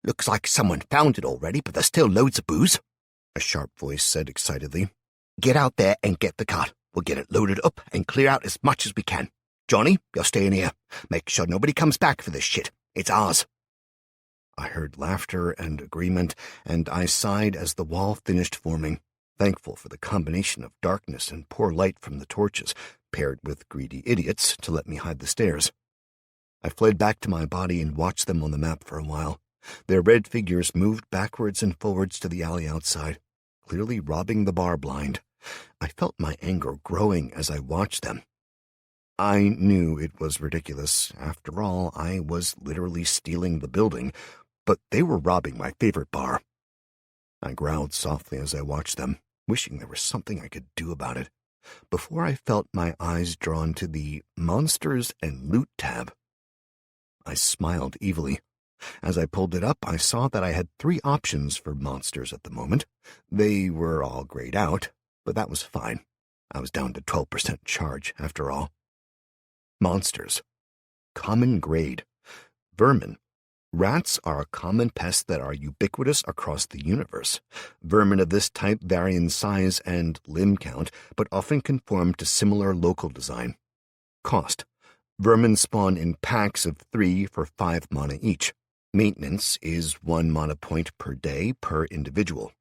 "Looks like someone found it already, but there's still loads of booze," a sharp voice said excitedly. "Get out there and get the cart. We'll get it loaded up and clear out as much as we can. Johnny, you're staying here. Make sure nobody comes back for this shit. It's ours." I heard laughter and agreement, and I sighed as the wall finished forming, thankful for the combination of darkness and poor light from the torches, paired with greedy idiots to let me hide the stairs. I fled back to my body and watched them on the map for a while. Their red figures moved backwards and forwards to the alley outside, clearly robbing the bar blind. I felt my anger growing as I watched them. I knew it was ridiculous. After all, I was literally stealing the building, but they were robbing my favorite bar. I growled softly as I watched them, wishing there was something I could do about it, before I felt my eyes drawn to the Monsters and Loot tab. I smiled evilly. As I pulled it up, I saw that I had 3 options for monsters at the moment. They were all grayed out, but that was fine. I was down to 12% charge, after all. Monsters. Common grade. Vermin. Rats are a common pest that are ubiquitous across the universe. Vermin of this type vary in size and limb count, but often conform to similar local design. Cost. Vermin spawn in packs of 3 for 5 mana each. Maintenance is 1 mana point per day per individual.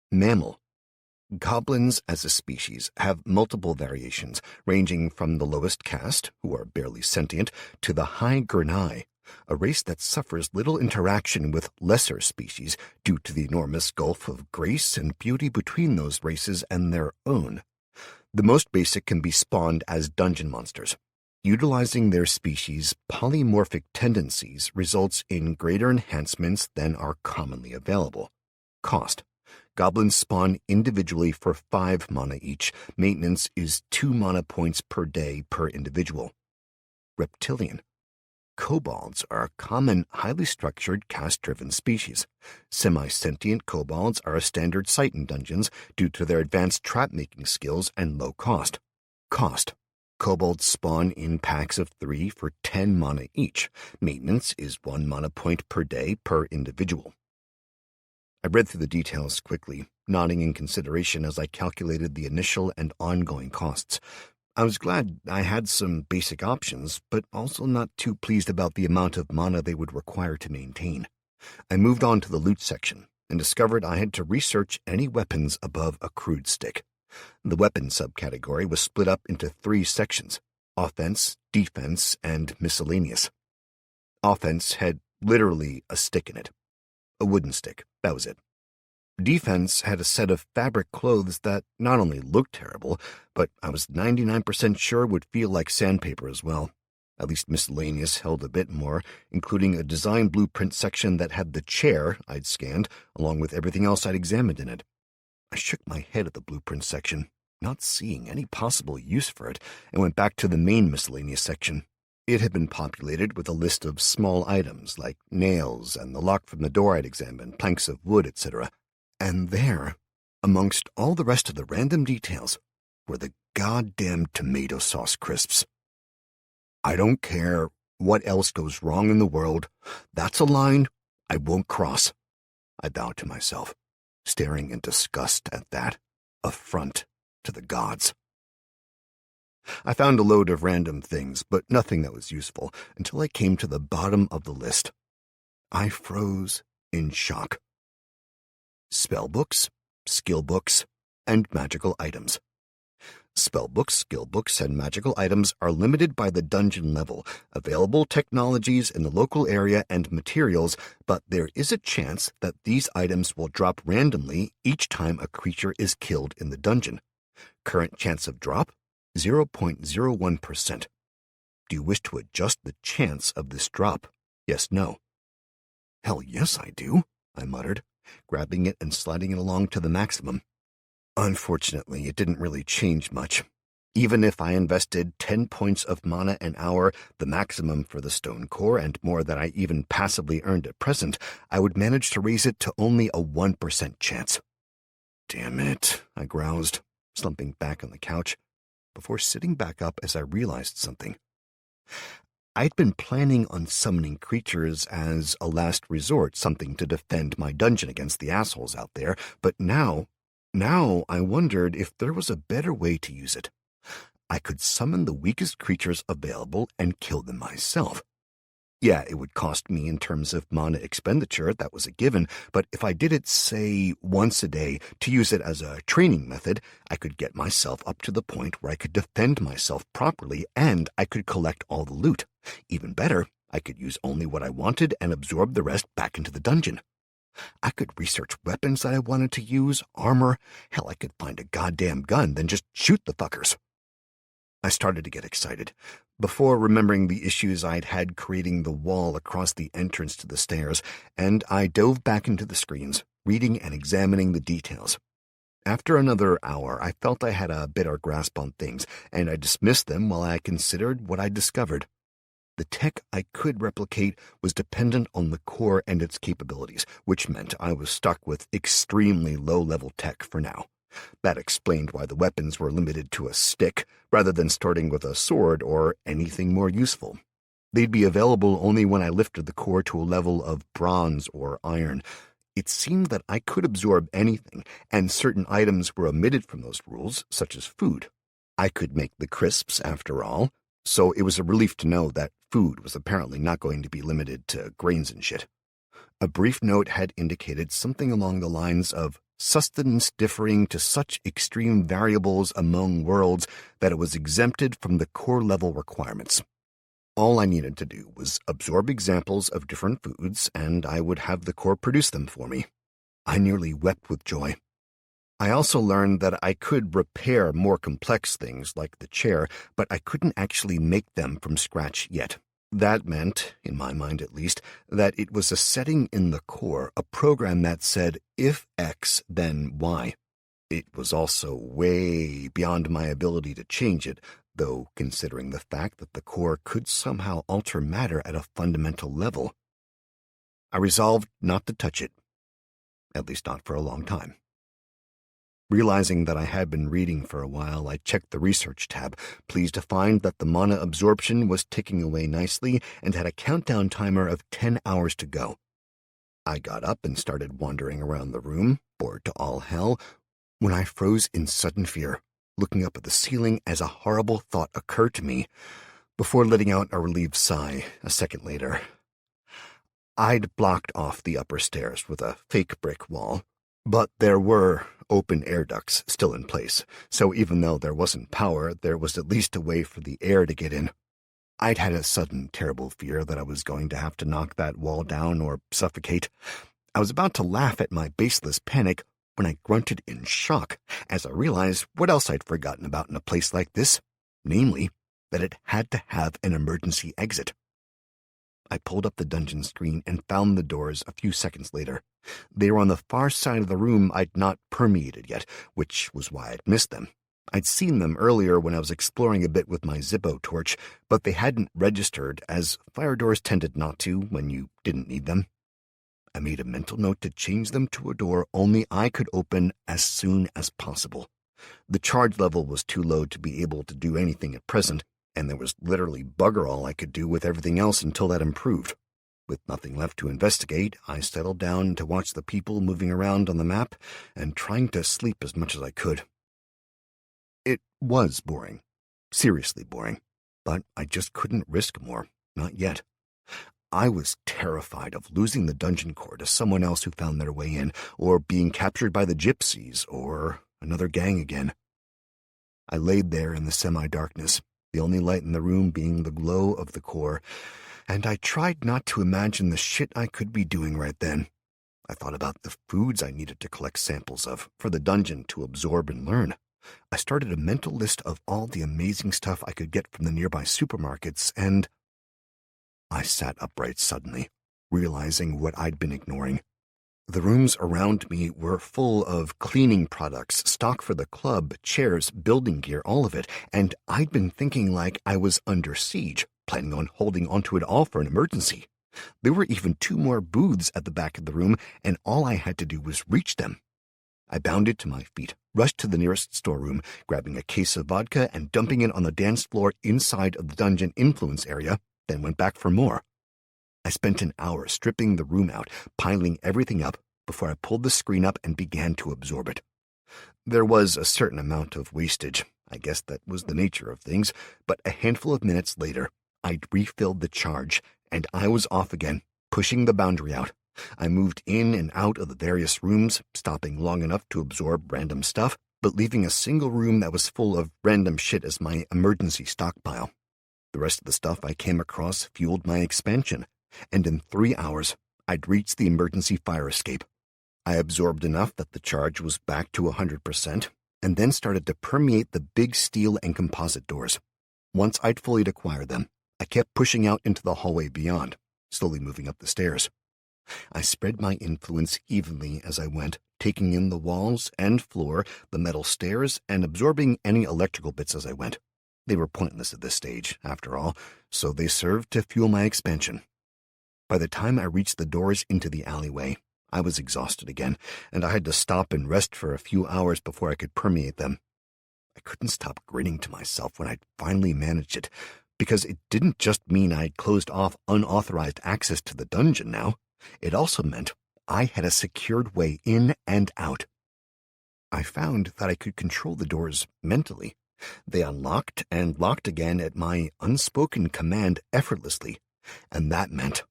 Mammal. Goblins as a species have multiple variations, ranging from the lowest caste, who are barely sentient, to the high Gurnai, a race that suffers little interaction with lesser species due to the enormous gulf of grace and beauty between those races and their own. The most basic can be spawned as dungeon monsters. Utilizing their species' polymorphic tendencies results in greater enhancements than are commonly available. Cost. Goblins spawn individually for 5 mana each. Maintenance is 2 mana points per day per individual. Reptilian. Kobolds are a common, highly structured, caste-driven species. Semi-sentient kobolds are a standard sight in dungeons due to their advanced trap-making skills and low cost. Cost. Kobolds spawn in packs of 3 for 10 mana each. Maintenance is 1 mana point per day per individual. I read through the details quickly, nodding in consideration as I calculated the initial and ongoing costs. I was glad I had some basic options, but also not too pleased about the amount of mana they would require to maintain. I moved on to the loot section and discovered I had to research any weapons above a crude stick. The weapon subcategory was split up into 3 sections: offense, defense, and miscellaneous. Offense had literally a stick in it. A wooden stick, that was it. Defense had a set of fabric clothes that not only looked terrible, but I was 99% sure would feel like sandpaper as well. At least miscellaneous held a bit more, including a design blueprint section that had the chair I'd scanned, along with everything else I'd examined in it. I shook my head at the blueprint section, not seeing any possible use for it, and went back to the main miscellaneous section. It had been populated with a list of small items like nails and the lock from the door I'd examined, planks of wood, etc. And there, amongst all the rest of the random details, were the goddamn tomato sauce crisps. I don't care what else goes wrong in the world. That's a line I won't cross, I vowed to myself, staring in disgust at that affront to the gods. I found a load of random things, but nothing that was useful, until I came to the bottom of the list. I froze in shock. Spellbooks, skillbooks, and magical items. Spellbooks, skillbooks, and magical items are limited by the dungeon level, available technologies in the local area, and materials, but there is a chance that these items will drop randomly each time a creature is killed in the dungeon. Current chance of drop, 0.01%. Do you wish to adjust the chance of this drop? Yes, no. Hell yes, I do, I muttered, grabbing it and sliding it along to the maximum. Unfortunately, it didn't really change much. Even if I invested 10 points of mana an hour, the maximum for the stone core, and more than I even passively earned at present, I would manage to raise it to only a 1% chance. Damn it, I groused, slumping back on the couch, before sitting back up as I realized something. I'd been planning on summoning creatures as a last resort, something to defend my dungeon against the assholes out there, but now I wondered if there was a better way to use it. I could summon the weakest creatures available and kill them myself. Yeah, it would cost me in terms of mana expenditure, that was a given, but if I did it, say, once a day to use it as a training method, I could get myself up to the point where I could defend myself properly and I could collect all the loot. Even better, I could use only what I wanted and absorb the rest back into the dungeon. I could research weapons that I wanted to use, armor. Hell, I could find a goddamn gun, then just shoot the fuckers. I started to get excited, before remembering the issues I'd had creating the wall across the entrance to the stairs, and I dove back into the screens, reading and examining the details. After another hour, I felt I had a better grasp on things, and I dismissed them while I considered what I'd discovered. The tech I could replicate was dependent on the core and its capabilities, which meant I was stuck with extremely low-level tech for now. That explained why the weapons were limited to a stick, rather than starting with a sword or anything more useful. They'd be available only when I lifted the core to a level of bronze or iron. It seemed that I could absorb anything, and certain items were omitted from those rules, such as food. I could make the crisps, after all, so it was a relief to know that food was apparently not going to be limited to grains and shit. A brief note had indicated something along the lines of sustenance differing to such extreme variables among worlds that it was exempted from the core level requirements. All I needed to do was absorb examples of different foods, and I would have the core produce them for me. I nearly wept with joy. I also learned that I could repair more complex things like the chair, but I couldn't actually make them from scratch yet. That meant, in my mind at least, that it was a setting in the core, a program that said, if X, then Y. It was also way beyond my ability to change it, though considering the fact that the core could somehow alter matter at a fundamental level. I resolved not to touch it, at least not for a long time. Realizing that I had been reading for a while, I checked the research tab, pleased to find that the mana absorption was ticking away nicely and had a countdown timer of 10 hours to go. I got up and started wandering around the room, bored to all hell, when I froze in sudden fear, looking up at the ceiling as a horrible thought occurred to me, before letting out a relieved sigh a second later. I'd blocked off the upper stairs with a fake brick wall, but there were open air ducts still in place, so even though there wasn't power, there was at least a way for the air to get in. I'd had a sudden, terrible fear that I was going to have to knock that wall down or suffocate. I was about to laugh at my baseless panic when I grunted in shock as I realized what else I'd forgotten about in a place like this, namely, that it had to have an emergency exit. I pulled up the dungeon screen and found the doors a few seconds later. They were on the far side of the room I'd not permeated yet, which was why I'd missed them. I'd seen them earlier when I was exploring a bit with my Zippo torch, but they hadn't registered, as fire doors tended not to when you didn't need them. I made a mental note to change them to a door only I could open as soon as possible. The charge level was too low to be able to do anything at present, and there was literally bugger all I could do with everything else until that improved. With nothing left to investigate, I settled down to watch the people moving around on the map and trying to sleep as much as I could. It was boring, seriously boring, but I just couldn't risk more, not yet. I was terrified of losing the dungeon core to someone else who found their way in, or being captured by the gypsies, or another gang again. I laid there in the semi-darkness, the only light in the room being the glow of the core, and I tried not to imagine the shit I could be doing right then. I thought about the foods I needed to collect samples of for the dungeon to absorb and learn. I started a mental list of all the amazing stuff I could get from the nearby supermarkets, and I sat upright suddenly, realizing what I'd been ignoring. The rooms around me were full of cleaning products, stock for the club, chairs, building gear, all of it, and I'd been thinking like I was under siege, planning on holding onto it all for an emergency. There were even 2 more booths at the back of the room, and all I had to do was reach them. I bounded to my feet, rushed to the nearest storeroom, grabbing a case of vodka and dumping it on the dance floor inside of the dungeon influence area, then went back for more. I spent an hour stripping the room out, piling everything up, before I pulled the screen up and began to absorb it. There was a certain amount of wastage. I guess that was the nature of things, but a handful of minutes later, I'd refilled the charge, and I was off again, pushing the boundary out. I moved in and out of the various rooms, stopping long enough to absorb random stuff, but leaving a single room that was full of random shit as my emergency stockpile. The rest of the stuff I came across fueled my expansion, and in 3 hours, I'd reached the emergency fire escape. I absorbed enough that the charge was back to 100%, and then started to permeate the big steel and composite doors. Once I'd fully acquired them, I kept pushing out into the hallway beyond, slowly moving up the stairs. I spread my influence evenly as I went, taking in the walls and floor, the metal stairs, and absorbing any electrical bits as I went. They were pointless at this stage, after all, so they served to fuel my expansion. By the time I reached the doors into the alleyway, I was exhausted again, and I had to stop and rest for a few hours before I could permeate them. I couldn't stop grinning to myself when I'd finally managed it, because it didn't just mean I'd closed off unauthorized access to the dungeon now. It also meant I had a secured way in and out. I found that I could control the doors mentally. They unlocked and locked again at my unspoken command effortlessly, and that meant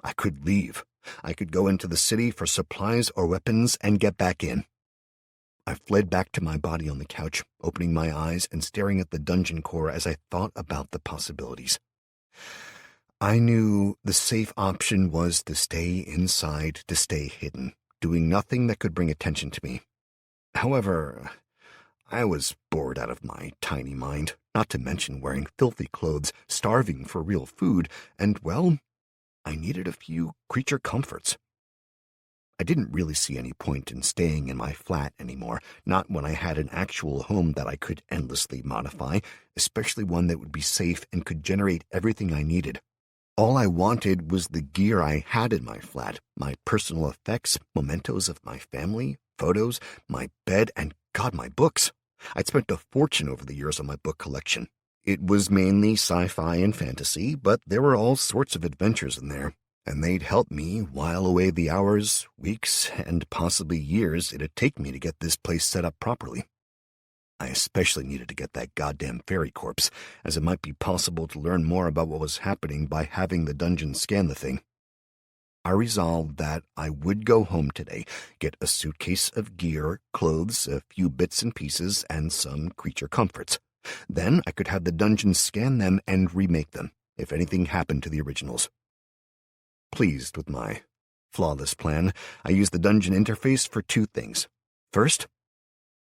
I could leave. I could go into the city for supplies or weapons and get back in. I fled back to my body on the couch, opening my eyes and staring at the dungeon core as I thought about the possibilities. I knew the safe option was to stay inside, to stay hidden, doing nothing that could bring attention to me. However, I was bored out of my tiny mind, not to mention wearing filthy clothes, starving for real food, and, well, I needed a few creature comforts. I I didn't really see any point in staying in my flat anymore, not when I had an actual home that I could endlessly modify, especially one that would be safe and could generate everything I needed. All I wanted was the gear I had in my flat, my personal effects, mementos of my family, photos, my bed, and, God, my books. I'd spent a fortune over the years on my book collection. It was mainly sci-fi and fantasy, but there were all sorts of adventures in there, and they'd help me while away the hours, weeks, and possibly years it'd take me to get this place set up properly. I especially needed to get that goddamn fairy corpse, as it might be possible to learn more about what was happening by having the dungeon scan the thing. I resolved that I would go home today, get a suitcase of gear, clothes, a few bits and pieces, and some creature comforts. Then I could have the dungeon scan them and remake them, if anything happened to the originals. Pleased with my flawless plan, I used the dungeon interface for two things. First,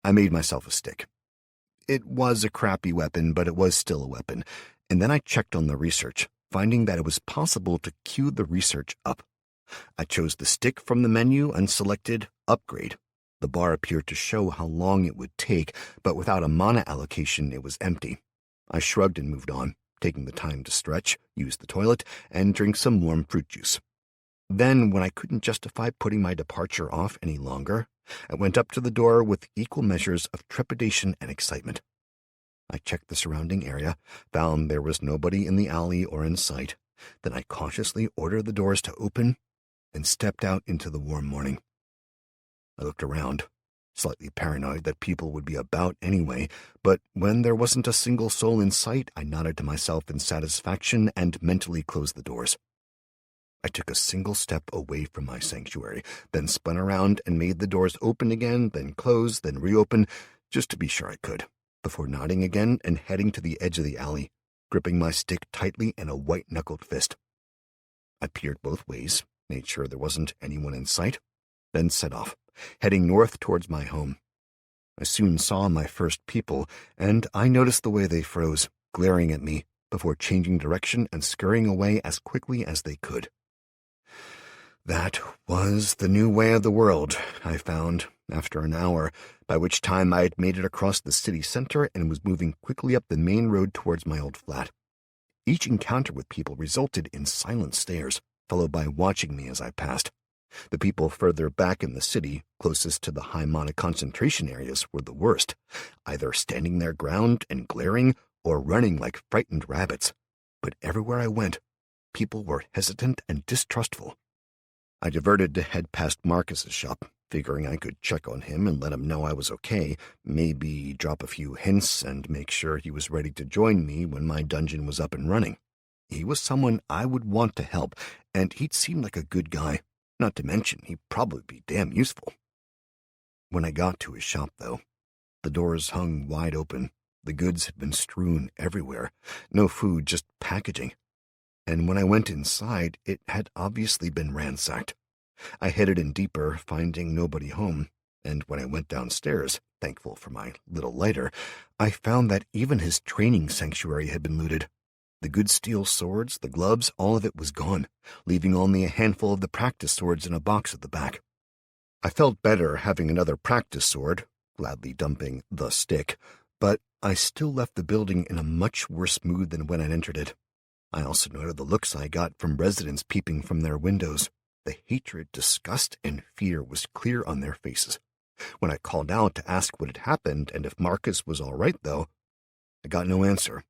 I made myself a stick. It was a crappy weapon, but it was still a weapon, and then I checked on the research, finding that it was possible to queue the research up. I chose the stick from the menu and selected Upgrade. The bar appeared to show how long it would take, but without a mana allocation, it was empty. I shrugged and moved on, taking the time to stretch, use the toilet, and drink some warm fruit juice. Then, when I couldn't justify putting my departure off any longer, I went up to the door with equal measures of trepidation and excitement. I checked the surrounding area, found there was nobody in the alley or in sight. Then I cautiously ordered the doors to open and stepped out into the warm morning. I looked around, slightly paranoid that people would be about anyway, but when there wasn't a single soul in sight, I nodded to myself in satisfaction and mentally closed the doors. I took a single step away from my sanctuary, then spun around and made the doors open again, then close, then reopen, just to be sure I could, before nodding again and heading to the edge of the alley, gripping my stick tightly in a white-knuckled fist. I peered both ways, made sure there wasn't anyone in sight, then set off, heading north towards my home. I soon saw my first people, and I noticed the way they froze, glaring at me, before changing direction and scurrying away as quickly as they could. That was the new way of the world, I found, after an hour, by which time I had made it across the city center and was moving quickly up the main road towards my old flat. Each encounter with people resulted in silent stares, followed by watching me as I passed. The people further back in the city, closest to the high mana concentration areas, were the worst, either standing their ground and glaring or running like frightened rabbits. But everywhere I went, people were hesitant and distrustful. I diverted to head past Marcus's shop, figuring I could check on him and let him know I was okay, maybe drop a few hints and make sure he was ready to join me when my dungeon was up and running. He was someone I would want to help, and he'd seem like a good guy, not to mention he'd probably be damn useful. When I got to his shop, though, the doors hung wide open, the goods had been strewn everywhere, no food, just packaging. And when I went inside, it had obviously been ransacked. I headed in deeper, finding nobody home, and when I went downstairs, thankful for my little lighter, I found that even his training sanctuary had been looted. The good steel swords, the gloves, all of it was gone, leaving only a handful of the practice swords in a box at the back. I felt better having another practice sword, gladly dumping the stick, but I still left the building in a much worse mood than when I entered it. I also noted the looks I got from residents peeping from their windows. The hatred, disgust, and fear was clear on their faces. When I called out to ask what had happened and if Marcus was all right, though, I got no answer.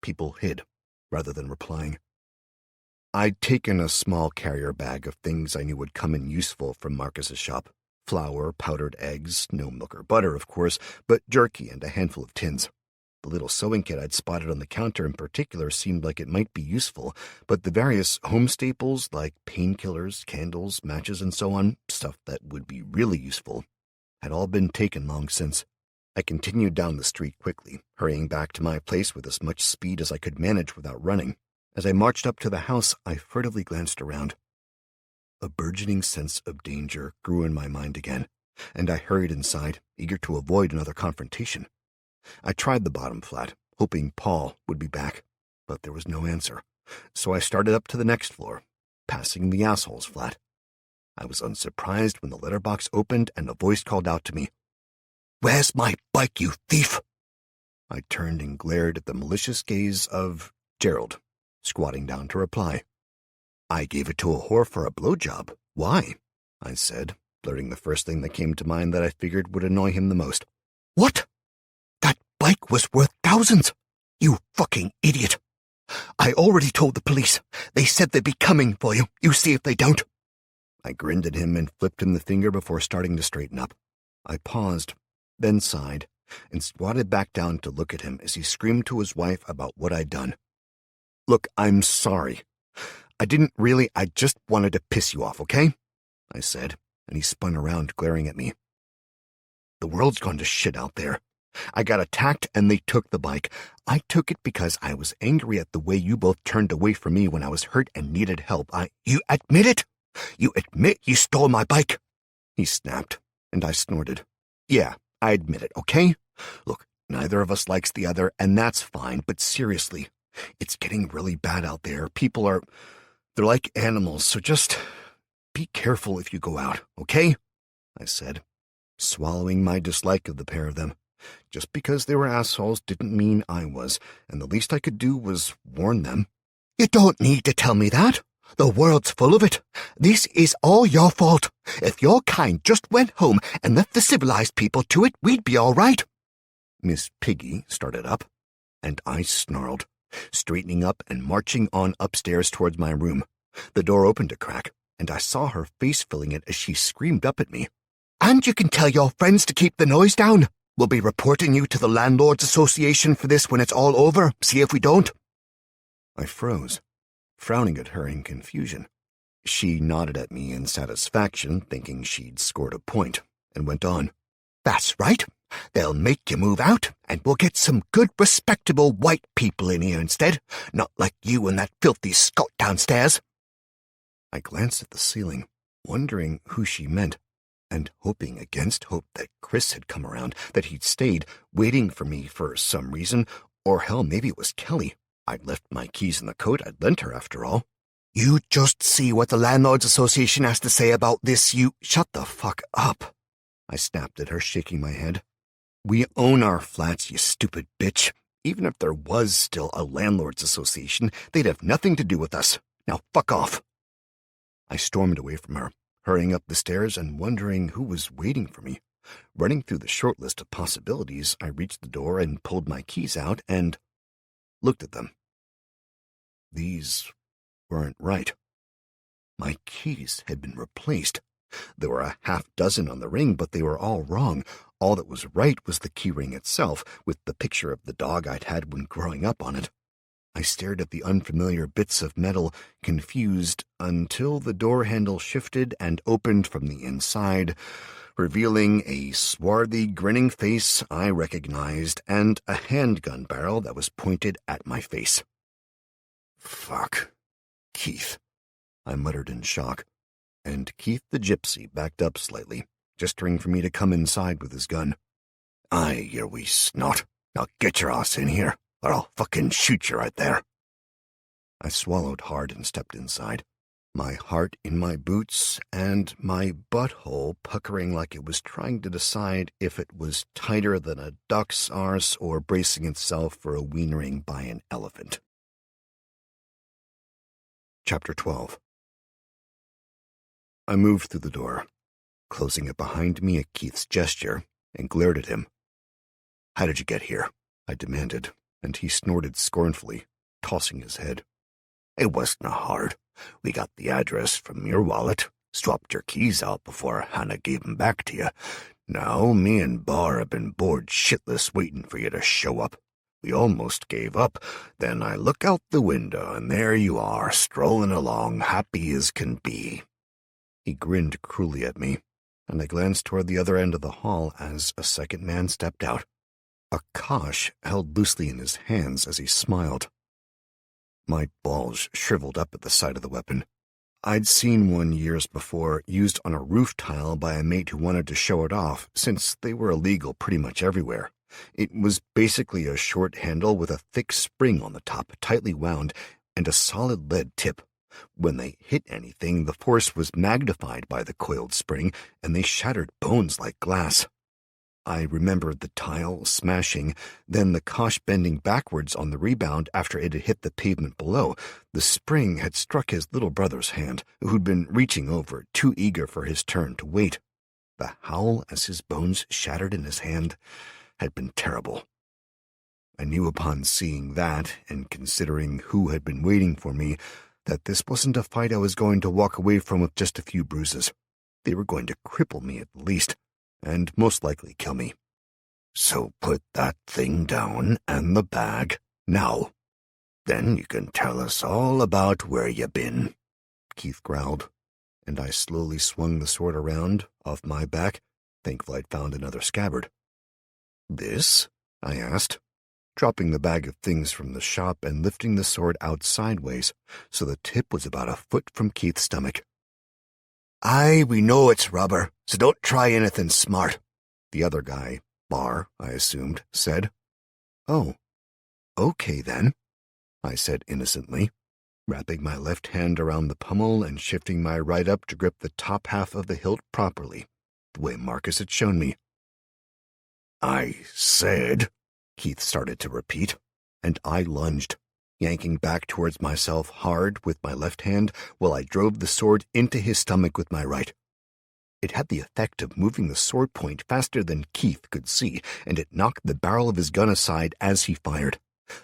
People hid, rather than replying. I'd taken a small carrier bag of things I knew would come in useful from Marcus's shop. Flour, powdered eggs, no milk or butter, of course, but jerky and a handful of tins. The little sewing kit I'd spotted on the counter in particular seemed like it might be useful, but the various home staples like painkillers, candles, matches, and so on, stuff that would be really useful, had all been taken long since. I continued down the street quickly, hurrying back to my place with as much speed as I could manage without running. As I marched up to the house, I furtively glanced around. A burgeoning sense of danger grew in my mind again, and I hurried inside, eager to avoid another confrontation. I tried the bottom flat, hoping Paul would be back, but there was no answer, so I started up to the next floor, passing the asshole's flat. I was unsurprised when the letterbox opened and a voice called out to me, "Where's my bike, you thief?" I turned and glared at the malicious gaze of Gerald, squatting down to reply. "I gave it to a whore for a blowjob. Why?" I said, blurting the first thing that came to mind that I figured would annoy him the most. "What? That bike was worth thousands! You fucking idiot! I already told the police. They said they'd be coming for you. You see if they don't." I grinned at him and flipped him the finger before starting to straighten up. I paused, then sighed, and squatted back down to look at him as he screamed to his wife about what I'd done. "Look, I'm sorry. I just wanted to piss you off, okay?" I said, and he spun around, glaring at me. "The world's gone to shit out there. I got attacked and they took the bike. I took it because I was angry at the way you both turned away from me when I was hurt and needed help. You admit it? You admit you stole my bike?" He snapped, and I snorted. "Yeah, I admit it, okay? Look, neither of us likes the other, and that's fine, but seriously, it's getting really bad out there. They're like animals, so just be careful if you go out, okay?" I said, swallowing my dislike of the pair of them. Just because they were assholes didn't mean I was, and the least I could do was warn them. "You don't need to tell me that. The world's full of it. This is all your fault. If your kind just went home and left the civilized people to it, we'd be all right." Miss Piggy started up, and I snarled, straightening up and marching on upstairs towards my room. The door opened a crack, and I saw her face filling it as she screamed up at me. "And you can tell your friends to keep the noise down. We'll be reporting you to the Landlords Association for this when it's all over. See if we don't." I froze, frowning at her in confusion. She nodded at me in satisfaction, thinking she'd scored a point, and went on. "That's right. They'll make you move out, and we'll get some good, respectable white people in here instead, not like you and that filthy Scot downstairs." I glanced at the ceiling, wondering who she meant, and hoping against hope that Chris had come around, that he'd stayed, waiting for me for some reason, or hell, maybe it was Kelly. I'd left my keys in the coat I'd lent her, after all. "You just see what the Landlords Association has to say about this, you—" "Shut the fuck up," I snapped at her, shaking my head. "We own our flats, you stupid bitch. Even if there was still a Landlords Association, they'd have nothing to do with us. Now fuck off." I stormed away from her, hurrying up the stairs and wondering who was waiting for me. Running through the short list of possibilities, I reached the door and pulled my keys out and looked at them. These weren't right. My keys had been replaced. There were a half dozen on the ring, but they were all wrong. All that was right was the key ring itself, with the picture of the dog I'd had when growing up on it. I stared at the unfamiliar bits of metal, confused, until the door handle shifted and opened from the inside, revealing a swarthy, grinning face I recognized and a handgun barrel that was pointed at my face. "Fuck. Keith," I muttered in shock, and Keith the gypsy backed up slightly, gesturing for me to come inside with his gun. "Aye, you wee snot. Now get your ass in here, or I'll fucking shoot you right there." I swallowed hard and stepped inside, my heart in my boots and my butthole puckering like it was trying to decide if it was tighter than a duck's arse or bracing itself for a wienering by an elephant. Chapter 12. I moved through the door, closing it behind me at Keith's gesture, and glared at him. "How did you get here?" I demanded, and he snorted scornfully, tossing his head. "It wasn't hard. We got the address from your wallet, swapped your keys out before Hannah gave 'em back to you. Now me and Bar have been bored shitless waiting for you to show up. We almost gave up. Then I look out the window, and there you are, strolling along, happy as can be." He grinned cruelly at me, and I glanced toward the other end of the hall as a second man stepped out, a kosh held loosely in his hands as he smiled. My balls shriveled up at the sight of the weapon. I'd seen one years before, used on a roof tile by a mate who wanted to show it off, since they were illegal pretty much everywhere. It was basically a short handle with a thick spring on the top, tightly wound, and a solid lead tip. When they hit anything, the force was magnified by the coiled spring, and they shattered bones like glass. I remembered the tile smashing, then the kosh bending backwards on the rebound after it had hit the pavement below. The spring had struck his little brother's hand, who'd been reaching over, too eager for his turn to wait. The howl as his bones shattered in his hand had been terrible. I knew upon seeing that, and considering who had been waiting for me, that this wasn't a fight I was going to walk away from with just a few bruises. They were going to cripple me at least, and most likely kill me. So put that thing down and the bag, now. Then you can tell us all about where you been, Keith growled, and I slowly swung the sword around, off my back, thankful I'd found another scabbard. This? I asked, dropping the bag of things from the shop and lifting the sword out sideways, so the tip was about a foot from Keith's stomach. Aye, we know it's rubber, so don't try anything smart, the other guy, Bar, I assumed, said. Oh, okay then, I said innocently, wrapping my left hand around the pommel and shifting my right up to grip the top half of the hilt properly, the way Marcus had shown me. I said, Keith started to repeat, and I lunged, yanking back towards myself hard with my left hand while I drove the sword into his stomach with my right. It had the effect of moving the sword point faster than Keith could see, and it knocked the barrel of his gun aside as he fired.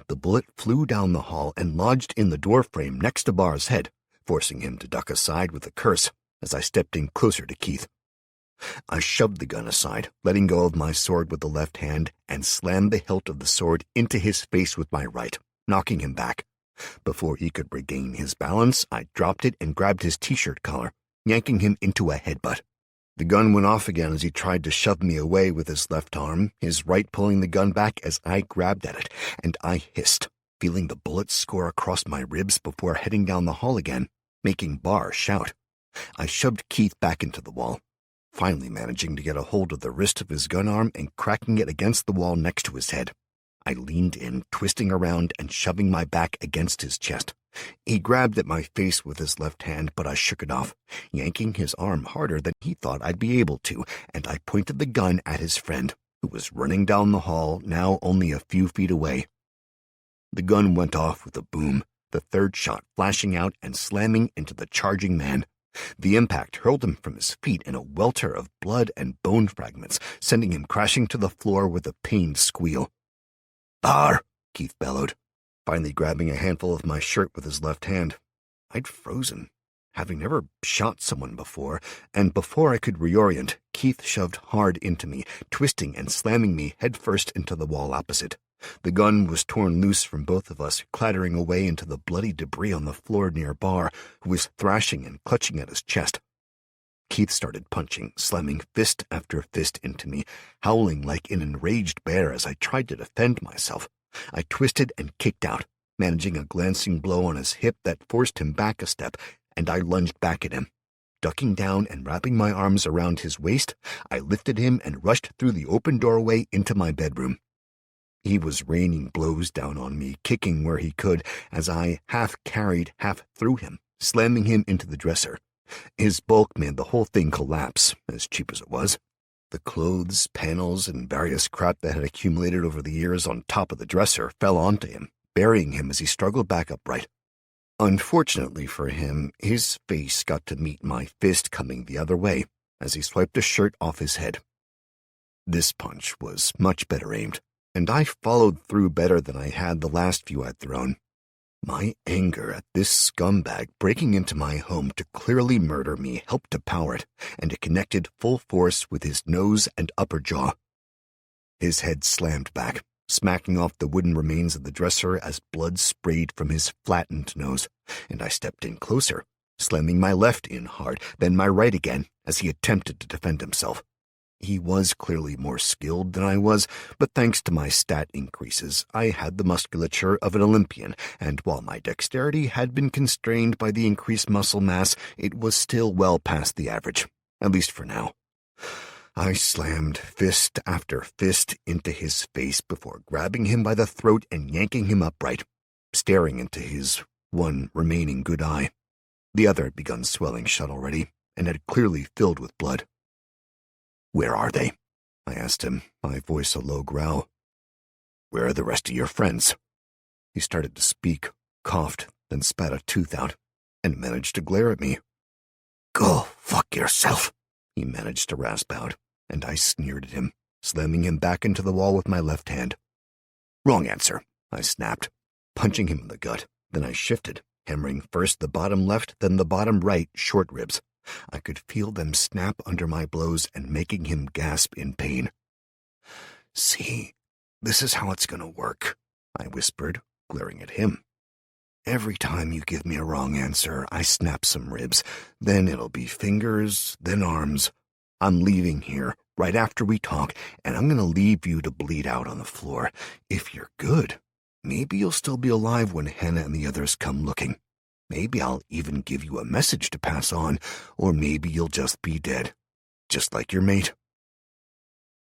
The bullet flew down the hall and lodged in the doorframe next to Bar's head, forcing him to duck aside with a curse as I stepped in closer to Keith. I shoved the gun aside, letting go of my sword with the left hand, and slammed the hilt of the sword into his face with my right, knocking him back. Before he could regain his balance, I dropped it and grabbed his t-shirt collar, yanking him into a headbutt. The gun went off again as he tried to shove me away with his left arm, his right pulling the gun back as I grabbed at it, and I hissed, feeling the bullet score across my ribs before heading down the hall again, making Bar shout. I shoved Keith back into the wall, finally managing to get a hold of the wrist of his gun arm and cracking it against the wall next to his head. I leaned in, twisting around and shoving my back against his chest. He grabbed at my face with his left hand, but I shook it off, yanking his arm harder than he thought I'd be able to, and I pointed the gun at his friend, who was running down the hall, now only a few feet away. The gun went off with a boom, the third shot flashing out and slamming into the charging man. The impact hurled him from his feet in a welter of blood and bone fragments, sending him crashing to the floor with a pained squeal. Bar! Keith bellowed, finally grabbing a handful of my shirt with his left hand. I'd frozen, having never shot someone before, and before I could reorient, Keith shoved hard into me, twisting and slamming me headfirst into the wall opposite. The gun was torn loose from both of us, clattering away into the bloody debris on the floor near Bar, who was thrashing and clutching at his chest. Keith started punching, slamming fist after fist into me, howling like an enraged bear as I tried to defend myself. I twisted and kicked out, managing a glancing blow on his hip that forced him back a step, and I lunged back at him. Ducking down and wrapping my arms around his waist, I lifted him and rushed through the open doorway into my bedroom. He was raining blows down on me, kicking where he could, as I half carried, half threw him, slamming him into the dresser. His bulk made the whole thing collapse, as cheap as it was. The clothes, panels, and various crap that had accumulated over the years on top of the dresser fell onto him, burying him as he struggled back upright. Unfortunately for him, his face got to meet my fist coming the other way, as he swiped a shirt off his head. This punch was much better aimed, and I followed through better than I had the last few I'd thrown. My anger at this scumbag breaking into my home to clearly murder me helped to power it, and it connected full force with his nose and upper jaw. His head slammed back, smacking off the wooden remains of the dresser as blood sprayed from his flattened nose, and I stepped in closer, slamming my left in hard, then my right again, as he attempted to defend himself. He was clearly more skilled than I was, but thanks to my stat increases, I had the musculature of an Olympian, and while my dexterity had been constrained by the increased muscle mass, it was still well past the average, at least for now. I slammed fist after fist into his face before grabbing him by the throat and yanking him upright, staring into his one remaining good eye. The other had begun swelling shut already, and had clearly filled with blood. "Where are they?" I asked him, my voice a low growl. "Where are the rest of your friends?" He started to speak, coughed, then spat a tooth out, and managed to glare at me. "Go fuck yourself," he managed to rasp out, and I sneered at him, slamming him back into the wall with my left hand. "Wrong answer," I snapped, punching him in the gut. Then I shifted, hammering first the bottom left, then the bottom right short ribs. I could feel them snap under my blows and making him gasp in pain. "See, this is how it's going to work," I whispered, glaring at him. "Every time you give me a wrong answer, I snap some ribs. Then it'll be fingers, then arms. I'm leaving here right after we talk, and I'm going to leave you to bleed out on the floor. If you're good, maybe you'll still be alive when Hannah and the others come looking. Maybe I'll even give you a message to pass on, or maybe you'll just be dead, just like your mate."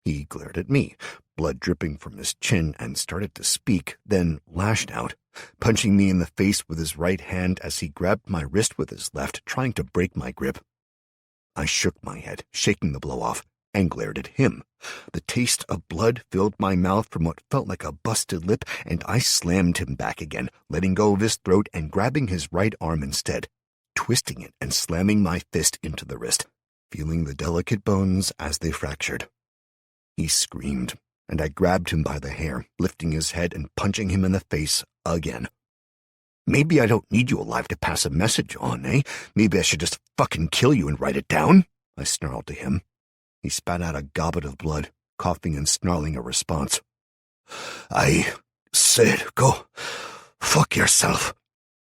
He glared at me, blood dripping from his chin, and started to speak, then lashed out, punching me in the face with his right hand as he grabbed my wrist with his left, trying to break my grip. I shook my head, shaking the blow off, and glared at him. The taste of blood filled my mouth from what felt like a busted lip, and I slammed him back again, letting go of his throat and grabbing his right arm instead, twisting it and slamming my fist into the wrist, feeling the delicate bones as they fractured. He screamed, and I grabbed him by the hair, lifting his head and punching him in the face again. "Maybe I don't need you alive to pass a message on, eh? Maybe I should just fucking kill you and write it down?" I snarled to him. He spat out a gobbet of blood, coughing and snarling a response. "I said go fuck yourself,"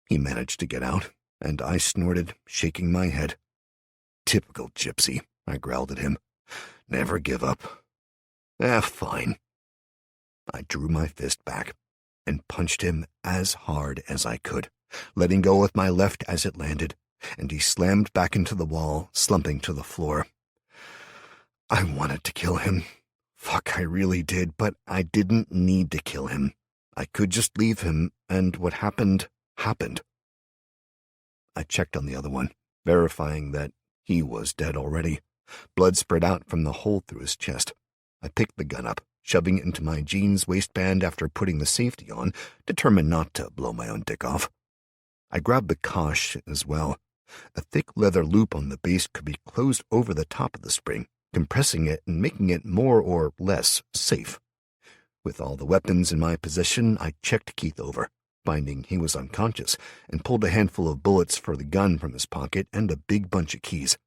he managed to get out, and I snorted, shaking my head. "Typical gypsy," I growled at him. "Never give up. Fine." I drew my fist back and punched him as hard as I could, letting go with my left as it landed, and he slammed back into the wall, slumping to the floor. I wanted to kill him. Fuck, I really did, but I didn't need to kill him. I could just leave him, and what happened, happened. I checked on the other one, verifying that he was dead already. Blood spread out from the hole through his chest. I picked the gun up, shoving it into my jeans waistband after putting the safety on, determined not to blow my own dick off. I grabbed the kosh as well. A thick leather loop on the base could be closed over the top of the spring, compressing it and making it more or less safe. With all the weapons in my possession, I checked Keith over, finding he was unconscious, and pulled a handful of bullets for the gun from his pocket and a big bunch of keys.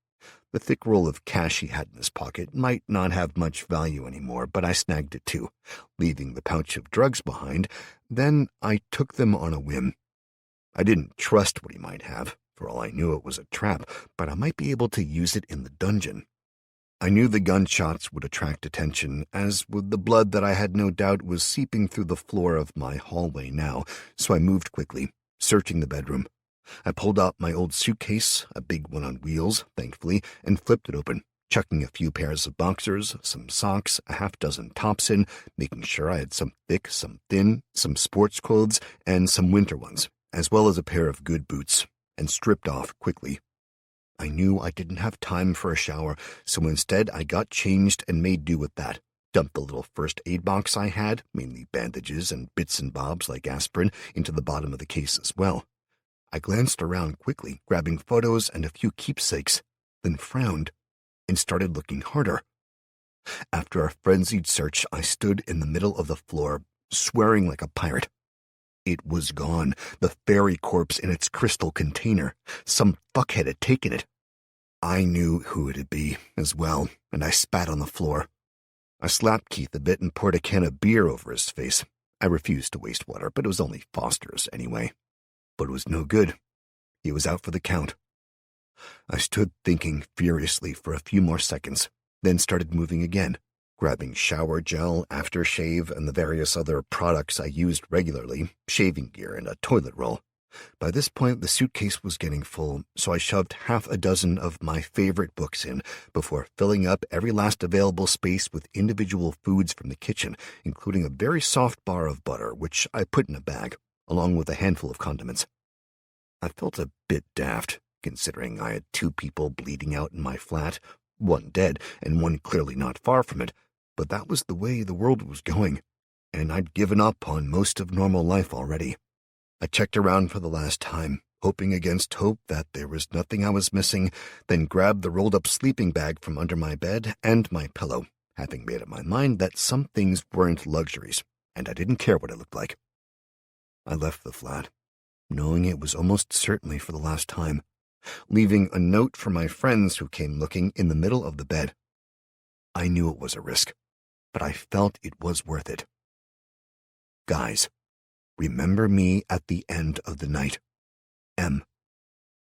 The thick roll of cash he had in his pocket might not have much value anymore, but I snagged it too, leaving the pouch of drugs behind. Then I took them on a whim. I didn't trust what he might have. For all I knew, it was a trap, but I might be able to use it in the dungeon. I knew the gunshots would attract attention, as would the blood that I had no doubt was seeping through the floor of my hallway now, so I moved quickly, searching the bedroom. I pulled out my old suitcase, a big one on wheels, thankfully, and flipped it open, chucking a few pairs of boxers, some socks, a half-dozen tops in, making sure I had some thick, some thin, some sports clothes, and some winter ones, as well as a pair of good boots, and stripped off quickly. I knew I didn't have time for a shower, so instead I got changed and made do with that. Dumped the little first aid box I had, mainly bandages and bits and bobs like aspirin, into the bottom of the case as well. I glanced around quickly, grabbing photos and a few keepsakes, then frowned and started looking harder. After a frenzied search, I stood in the middle of the floor, swearing like a pirate. It was gone, the fairy corpse in its crystal container. Some fuckhead had taken it. I knew who it'd be as well, and I spat on the floor. I slapped Keith a bit and poured a can of beer over his face. I refused to waste water, but it was only Foster's anyway. But it was no good. He was out for the count. I stood thinking furiously for a few more seconds, then started moving again, grabbing shower gel, aftershave, and the various other products I used regularly, shaving gear, and a toilet roll. By this point, the suitcase was getting full, so I shoved half a dozen of my favorite books in before filling up every last available space with individual foods from the kitchen, including a very soft bar of butter, which I put in a bag, along with a handful of condiments. I felt a bit daft, considering I had 2 people bleeding out in my flat, 1 dead and 1 clearly not far from it, but that was the way the world was going, and I'd given up on most of normal life already. I checked around for the last time, hoping against hope that there was nothing I was missing, then grabbed the rolled-up sleeping bag from under my bed and my pillow, having made up my mind that some things weren't luxuries, and I didn't care what it looked like. I left the flat, knowing it was almost certainly for the last time, leaving a note for my friends who came looking in the middle of the bed. I knew it was a risk, but I felt it was worth it. Guys, remember me at the end of the night. M.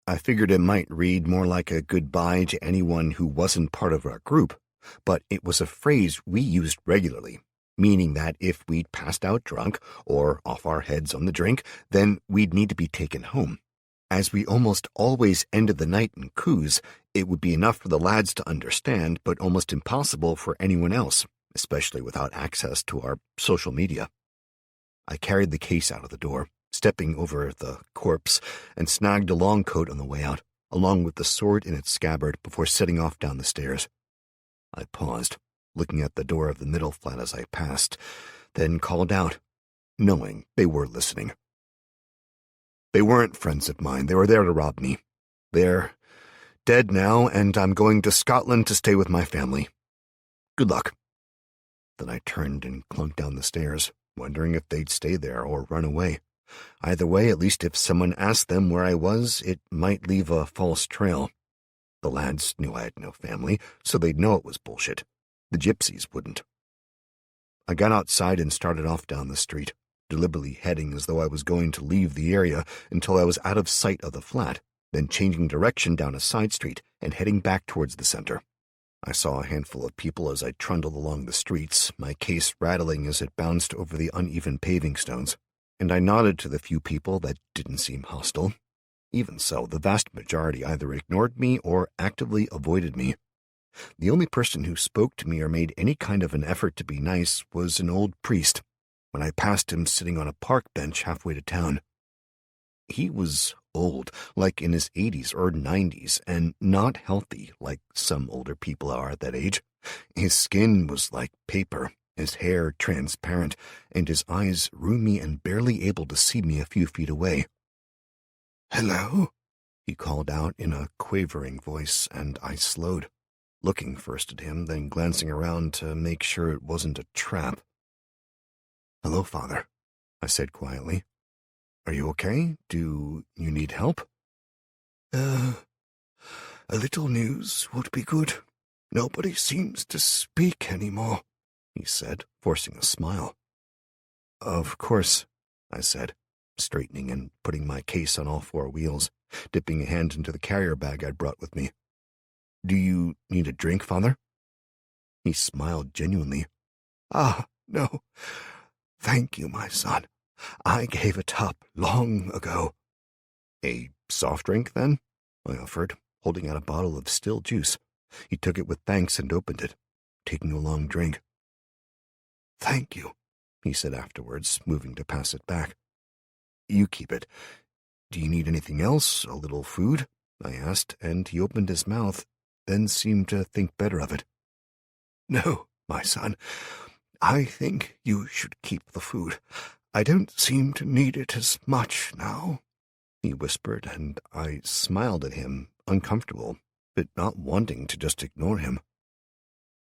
I figured it might read more like a goodbye to anyone who wasn't part of our group, but it was a phrase we used regularly, meaning that if we'd passed out drunk or off our heads on the drink, then we'd need to be taken home. As we almost always ended the night in coups, it would be enough for the lads to understand, but almost impossible for anyone else, especially without access to our social media. I carried the case out of the door, stepping over the corpse, and snagged a long coat on the way out, along with the sword in its scabbard before setting off down the stairs. I paused, looking at the door of the middle flat as I passed, then called out, knowing they were listening. They weren't friends of mine. They were there to rob me. They're dead now, and I'm going to Scotland to stay with my family. Good luck. Then I turned and clunked down the stairs, wondering if they'd stay there or run away. Either way, at least if someone asked them where I was, it might leave a false trail. The lads knew I had no family, so they'd know it was bullshit. The gypsies wouldn't. I got outside and started off down the street, deliberately heading as though I was going to leave the area until I was out of sight of the flat, then changing direction down a side street and heading back towards the center. I saw a handful of people as I trundled along the streets, my case rattling as it bounced over the uneven paving stones, and I nodded to the few people that didn't seem hostile. Even so, the vast majority either ignored me or actively avoided me. The only person who spoke to me or made any kind of an effort to be nice was an old priest, when I passed him sitting on a park bench halfway to town. He was old, like in his 80s or 90s, and not healthy like some older people are at that age. His skin was like paper, his hair transparent, and his eyes roomy and barely able to see me a few feet away. "Hello?" he called out in a quavering voice, and I slowed, looking first at him, then glancing around to make sure it wasn't a trap. "Hello, Father," I said quietly. "Are you okay? Do you need help?" A little news would be good. Nobody seems to speak anymore," he said, forcing a smile. "Of course," I said, straightening and putting my case on all 4 wheels, dipping a hand into the carrier bag I'd brought with me. "Do you need a drink, Father?" He smiled genuinely. No. Thank you, my son. I gave it up long ago." "A soft drink, then?" I offered, holding out a bottle of still juice. He took it with thanks and opened it, taking a long drink. "Thank you," he said afterwards, moving to pass it back. "You keep it. Do you need anything else? A little food?" I asked, and he opened his mouth, then seemed to think better of it. "No, my son. I think you should keep the food. I don't seem to need it as much now," he whispered, and I smiled at him, uncomfortable, but not wanting to just ignore him.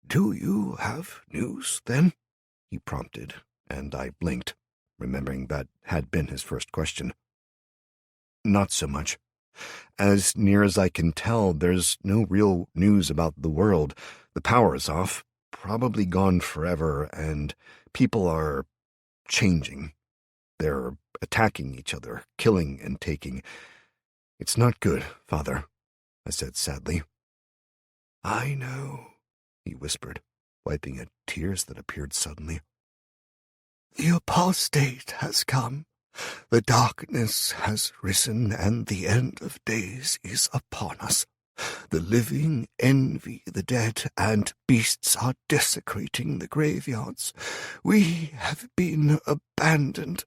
"Do you have news, then?" he prompted, and I blinked, remembering that had been his first question. "Not so much. As near as I can tell, there's no real news about the world. The power is off, probably gone forever, and people are changing. They're attacking each other, killing and taking. It's not good, Father," I said sadly. "I know," he whispered, wiping at tears that appeared suddenly. "The apostate has come. The darkness has risen, and the end of days is upon us. The living envy the dead, and beasts are desecrating the graveyards. We have been abandoned."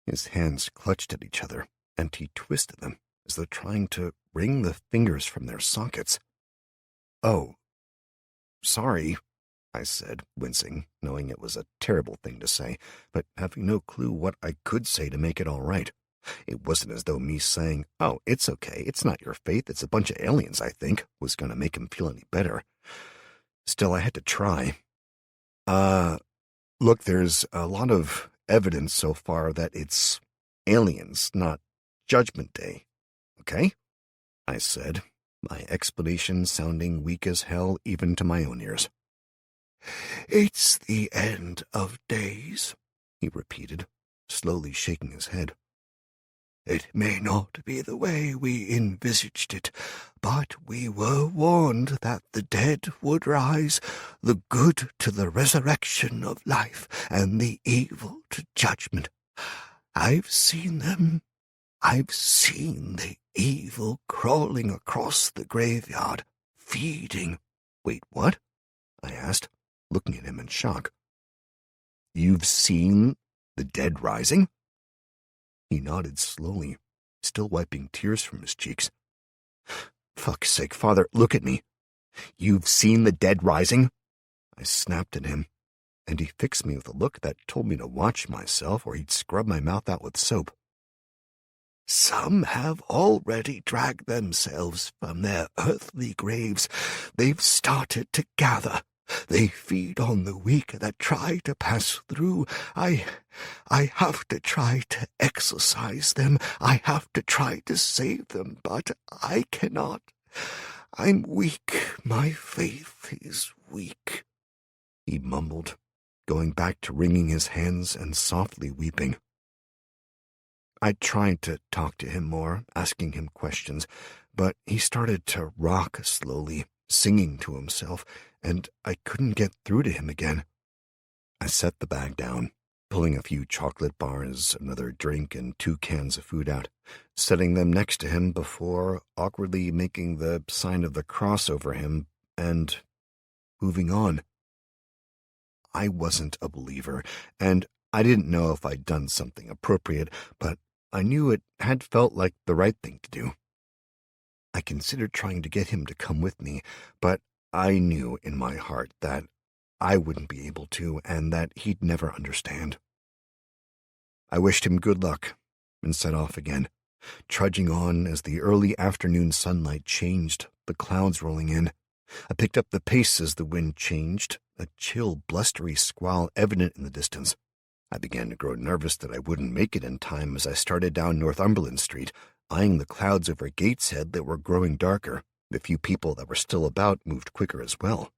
His hands clutched at each other, and he twisted them, as though trying to wring the fingers from their sockets. "Oh, sorry," I said, wincing, knowing it was a terrible thing to say, but having no clue what I could say to make it all right. It wasn't as though me saying, "Oh, it's okay, it's not your faith, it's a bunch of aliens, I think," was going to make him feel any better. Still, I had to try. Look, there's a lot of evidence so far that it's aliens, not Judgment Day, okay?" I said, my explanation sounding weak as hell even to my own ears. "It's the end of days," he repeated, slowly shaking his head. "It may not be the way we envisaged it, but we were warned that the dead would rise, the good to the resurrection of life, and the evil to judgment. I've seen them. I've seen the evil crawling across the graveyard, feeding." "Wait, what?" I asked, looking at him in shock. "You've seen the dead rising?" He nodded slowly, still wiping tears from his cheeks. "Fuck's sake, Father, look at me. You've seen the dead rising?" I snapped at him, and he fixed me with a look that told me to watch myself or he'd scrub my mouth out with soap. "Some have already dragged themselves from their earthly graves. They've started to gather. They feed on the weak that try to pass through. I have to try to exorcise them. I have to try to save them, but I cannot. I'm weak. My faith is weak," he mumbled, going back to wringing his hands and softly weeping. I tried to talk to him more, asking him questions, but he started to rock slowly, singing to himself, and I couldn't get through to him again. I set the bag down, pulling a few chocolate bars, another drink, and 2 cans of food out, setting them next to him before awkwardly making the sign of the cross over him and moving on. I wasn't a believer, and I didn't know if I'd done something appropriate, but I knew it had felt like the right thing to do. I considered trying to get him to come with me, but I knew in my heart that I wouldn't be able to and that he'd never understand. I wished him good luck and set off again, trudging on as the early afternoon sunlight changed, the clouds rolling in. I picked up the pace as the wind changed, a chill, blustery squall evident in the distance. I began to grow nervous that I wouldn't make it in time as I started down Northumberland Street, eyeing the clouds over Gateshead that were growing darker. The few people that were still about moved quicker as well.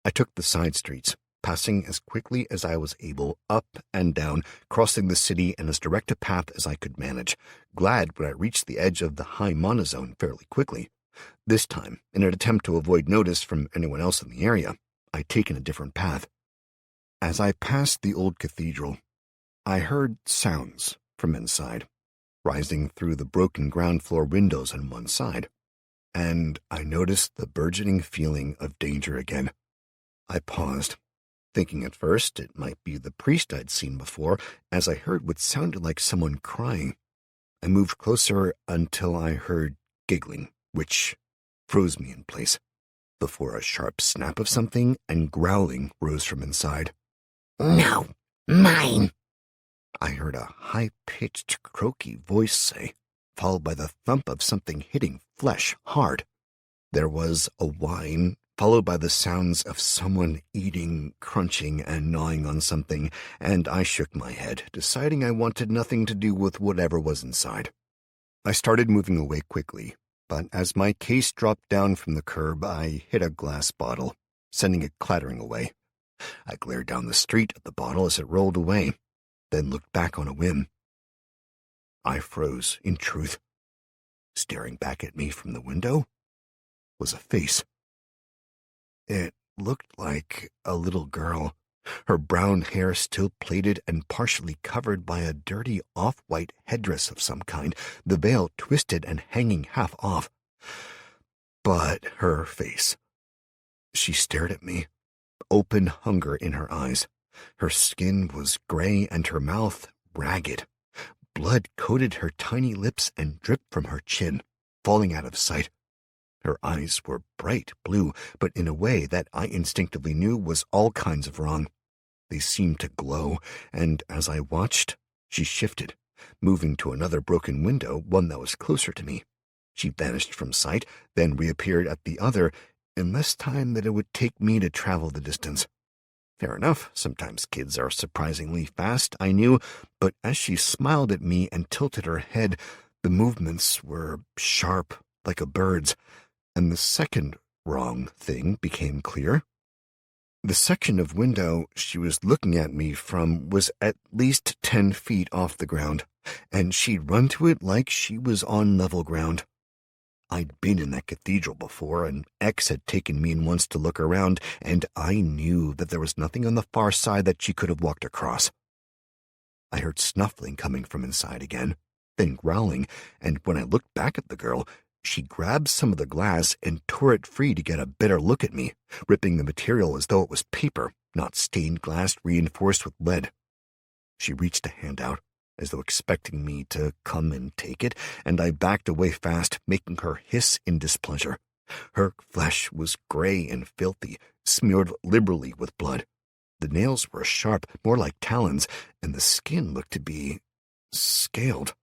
I took the side streets, passing as quickly as I was able, up and down, crossing the city in as direct a path as I could manage, glad when I reached the edge of the high monozone fairly quickly. This time, in an attempt to avoid notice from anyone else in the area, I'd taken a different path. As I passed the old cathedral, I heard sounds from inside, rising through the broken ground floor windows on one side, and I noticed the burgeoning feeling of danger again. I paused, thinking at first it might be the priest I'd seen before, as I heard what sounded like someone crying. I moved closer until I heard giggling, which froze me in place, before a sharp snap of something and growling rose from inside. "No, mine," I heard a high-pitched, croaky voice say, followed by the thump of something hitting flesh hard. There was a whine, followed by the sounds of someone eating, crunching, and gnawing on something, and I shook my head, deciding I wanted nothing to do with whatever was inside. I started moving away quickly, but as my case dropped down from the curb, I hit a glass bottle, sending it clattering away. I glared down the street at the bottle as it rolled away, then looked back on a whim. I froze, in truth. Staring back at me from the window was a face. It looked like a little girl, her brown hair still plaited and partially covered by a dirty off-white headdress of some kind, the veil twisted and hanging half off. But her face. She stared at me, open hunger in her eyes. Her skin was gray and her mouth ragged, blood coated her tiny lips and dripped from her chin, falling out of sight. Her eyes were bright blue, but in a way that I instinctively knew was all kinds of wrong. They seemed to glow, and as I watched, she shifted, moving to another broken window, one that was closer to me. She vanished from sight, then reappeared at the other in less time than it would take me to travel the distance. Fair enough, sometimes kids are surprisingly fast, I knew, but as she smiled at me and tilted her head, the movements were sharp, like a bird's, and the second wrong thing became clear. The section of window she was looking at me from was at least 10 feet off the ground, and she'd run to it like she was on level ground. I'd been in that cathedral before, and X had taken me in once to look around, and I knew that there was nothing on the far side that she could have walked across. I heard snuffling coming from inside again, then growling, and when I looked back at the girl, she grabbed some of the glass and tore it free to get a better look at me, ripping the material as though it was paper, not stained glass reinforced with lead. She reached a hand out, as though expecting me to come and take it, and I backed away fast, making her hiss in displeasure. Her flesh was gray and filthy, smeared liberally with blood. The nails were sharp, more like talons, and the skin looked to be scaled.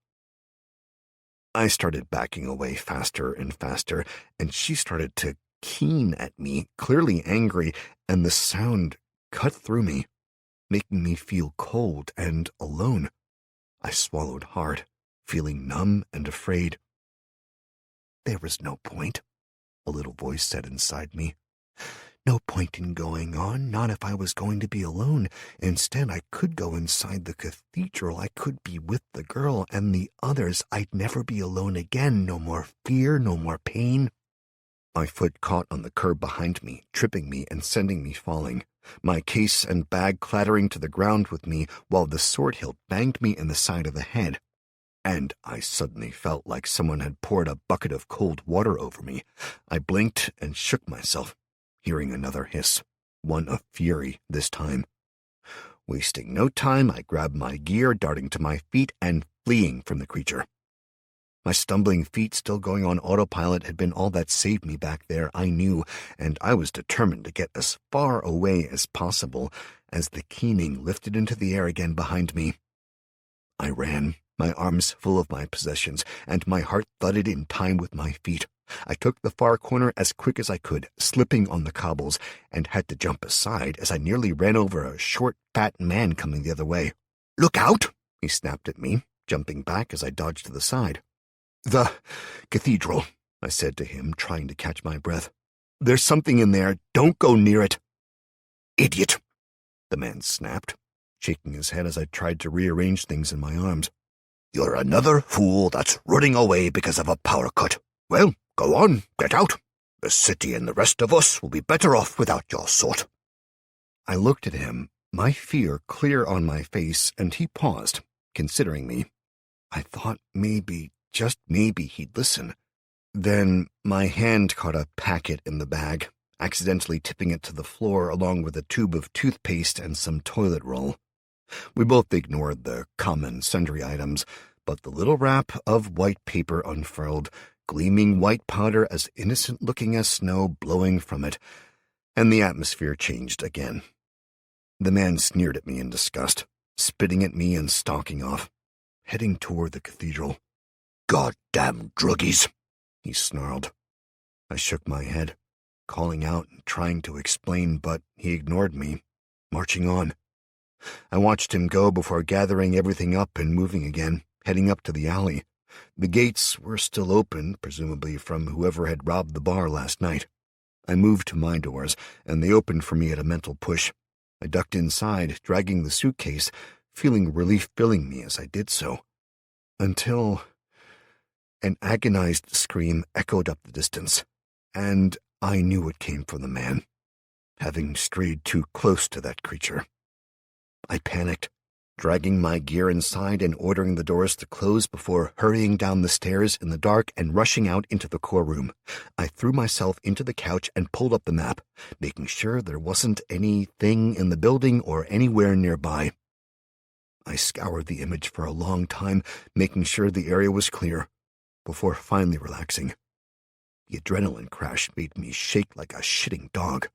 I started backing away faster and faster, and she started to keen at me, clearly angry, and the sound cut through me, making me feel cold and alone. I swallowed hard, feeling numb and afraid. There was no point, a little voice said inside me. No point in going on, not if I was going to be alone. Instead, I could go inside the cathedral. I could be with the girl and the others. I'd never be alone again. No more fear, no more pain. My foot caught on the curb behind me, tripping me and sending me falling, my case and bag clattering to the ground with me while the sword hilt banged me in the side of the head. And I suddenly felt like someone had poured a bucket of cold water over me. I blinked and shook myself, hearing another hiss, one of fury this time. Wasting no time, I grabbed my gear, darting to my feet and fleeing from the creature. My stumbling feet still going on autopilot had been all that saved me back there, I knew, and I was determined to get as far away as possible as the keening lifted into the air again behind me. I ran, my arms full of my possessions, and my heart thudded in time with my feet. I took the far corner as quick as I could, slipping on the cobbles, and had to jump aside as I nearly ran over a short, fat man coming the other way. "Look out!" he snapped at me, jumping back as I dodged to the side. "The cathedral," I said to him, trying to catch my breath. "There's something in there. Don't go near it." "Idiot," the man snapped, shaking his head as I tried to rearrange things in my arms. "You're another fool that's running away because of a power cut. Well, go on, get out. The city and the rest of us will be better off without your sort." I looked at him, my fear clear on my face, and he paused, considering me. I thought maybe, just maybe, he'd listen. Then my hand caught a packet in the bag, accidentally tipping it to the floor along with a tube of toothpaste and some toilet roll. We both ignored the common sundry items, but the little wrap of white paper unfurled, gleaming white powder as innocent-looking as snow blowing from it, and the atmosphere changed again. The man sneered at me in disgust, spitting at me and stalking off, heading toward the cathedral. "Goddamn druggies," he snarled. I shook my head, calling out and trying to explain, but he ignored me, marching on. I watched him go before gathering everything up and moving again, heading up to the alley. The gates were still open, presumably from whoever had robbed the bar last night. I moved to my doors, and they opened for me at a mental push. I ducked inside, dragging the suitcase, feeling relief filling me as I did so. Until an agonized scream echoed up the distance, and I knew it came from the man, having strayed too close to that creature. I panicked, dragging my gear inside and ordering the doors to close before hurrying down the stairs in the dark and rushing out into the core room. I threw myself into the couch and pulled up the map, making sure there wasn't anything in the building or anywhere nearby. I scoured the image for a long time, making sure the area was clear, before finally relaxing. The adrenaline crash made me shake like a shitting dog.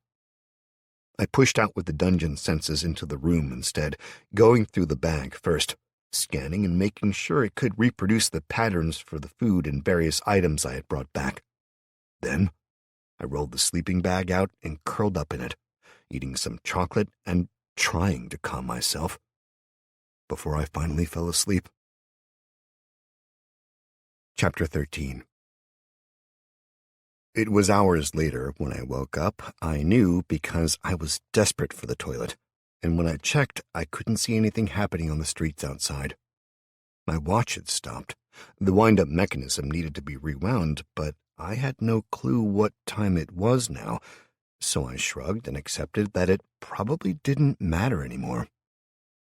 I pushed out with the dungeon senses into the room instead, going through the bag first, scanning and making sure it could reproduce the patterns for the food and various items I had brought back. Then, I rolled the sleeping bag out and curled up in it, eating some chocolate and trying to calm myself, before I finally fell asleep. Chapter 13. It was hours later when I woke up. I knew because I was desperate for the toilet, and when I checked, I couldn't see anything happening on the streets outside. My watch had stopped. The wind-up mechanism needed to be rewound, but I had no clue what time it was now, so I shrugged and accepted that it probably didn't matter anymore.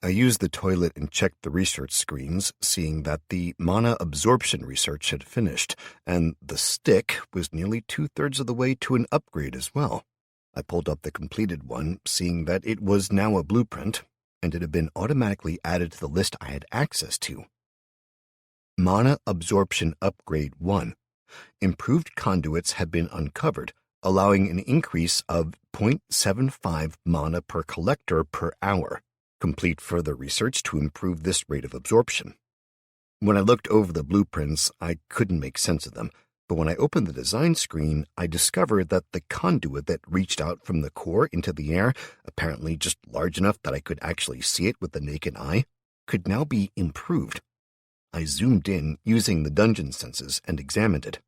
I used the toilet and checked the research screens, seeing that the mana absorption research had finished, and the stick was nearly 2/3 of the way to an upgrade as well. I pulled up the completed one, seeing that it was now a blueprint, and it had been automatically added to the list I had access to. Mana Absorption Upgrade 1. Improved conduits had been uncovered, allowing an increase of 0.75 mana per collector per hour. Complete further research to improve this rate of absorption. When I looked over the blueprints, I couldn't make sense of them, but when I opened the design screen, I discovered that the conduit that reached out from the core into the air, apparently just large enough that I could actually see it with the naked eye, could now be improved. I zoomed in using the dungeon senses and examined it.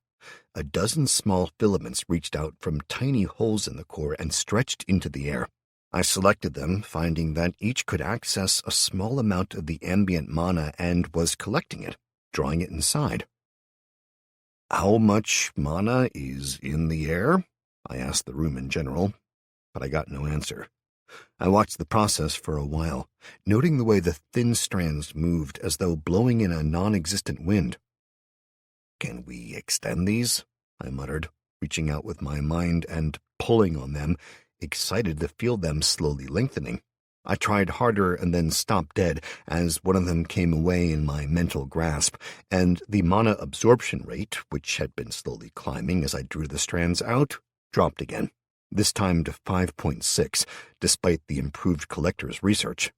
A dozen small filaments reached out from tiny holes in the core and stretched into the air. I selected them, finding that each could access a small amount of the ambient mana and was collecting it, drawing it inside. "How much mana is in the air?" I asked the room in general, but I got no answer. I watched the process for a while, noting the way the thin strands moved as though blowing in a non-existent wind. "Can we extend these?" I muttered, reaching out with my mind and pulling on them, excited to feel them slowly lengthening. I tried harder and then stopped dead as one of them came away in my mental grasp, and the mana absorption rate, which had been slowly climbing as I drew the strands out, dropped again, this time to 5.6, despite the improved collector's research.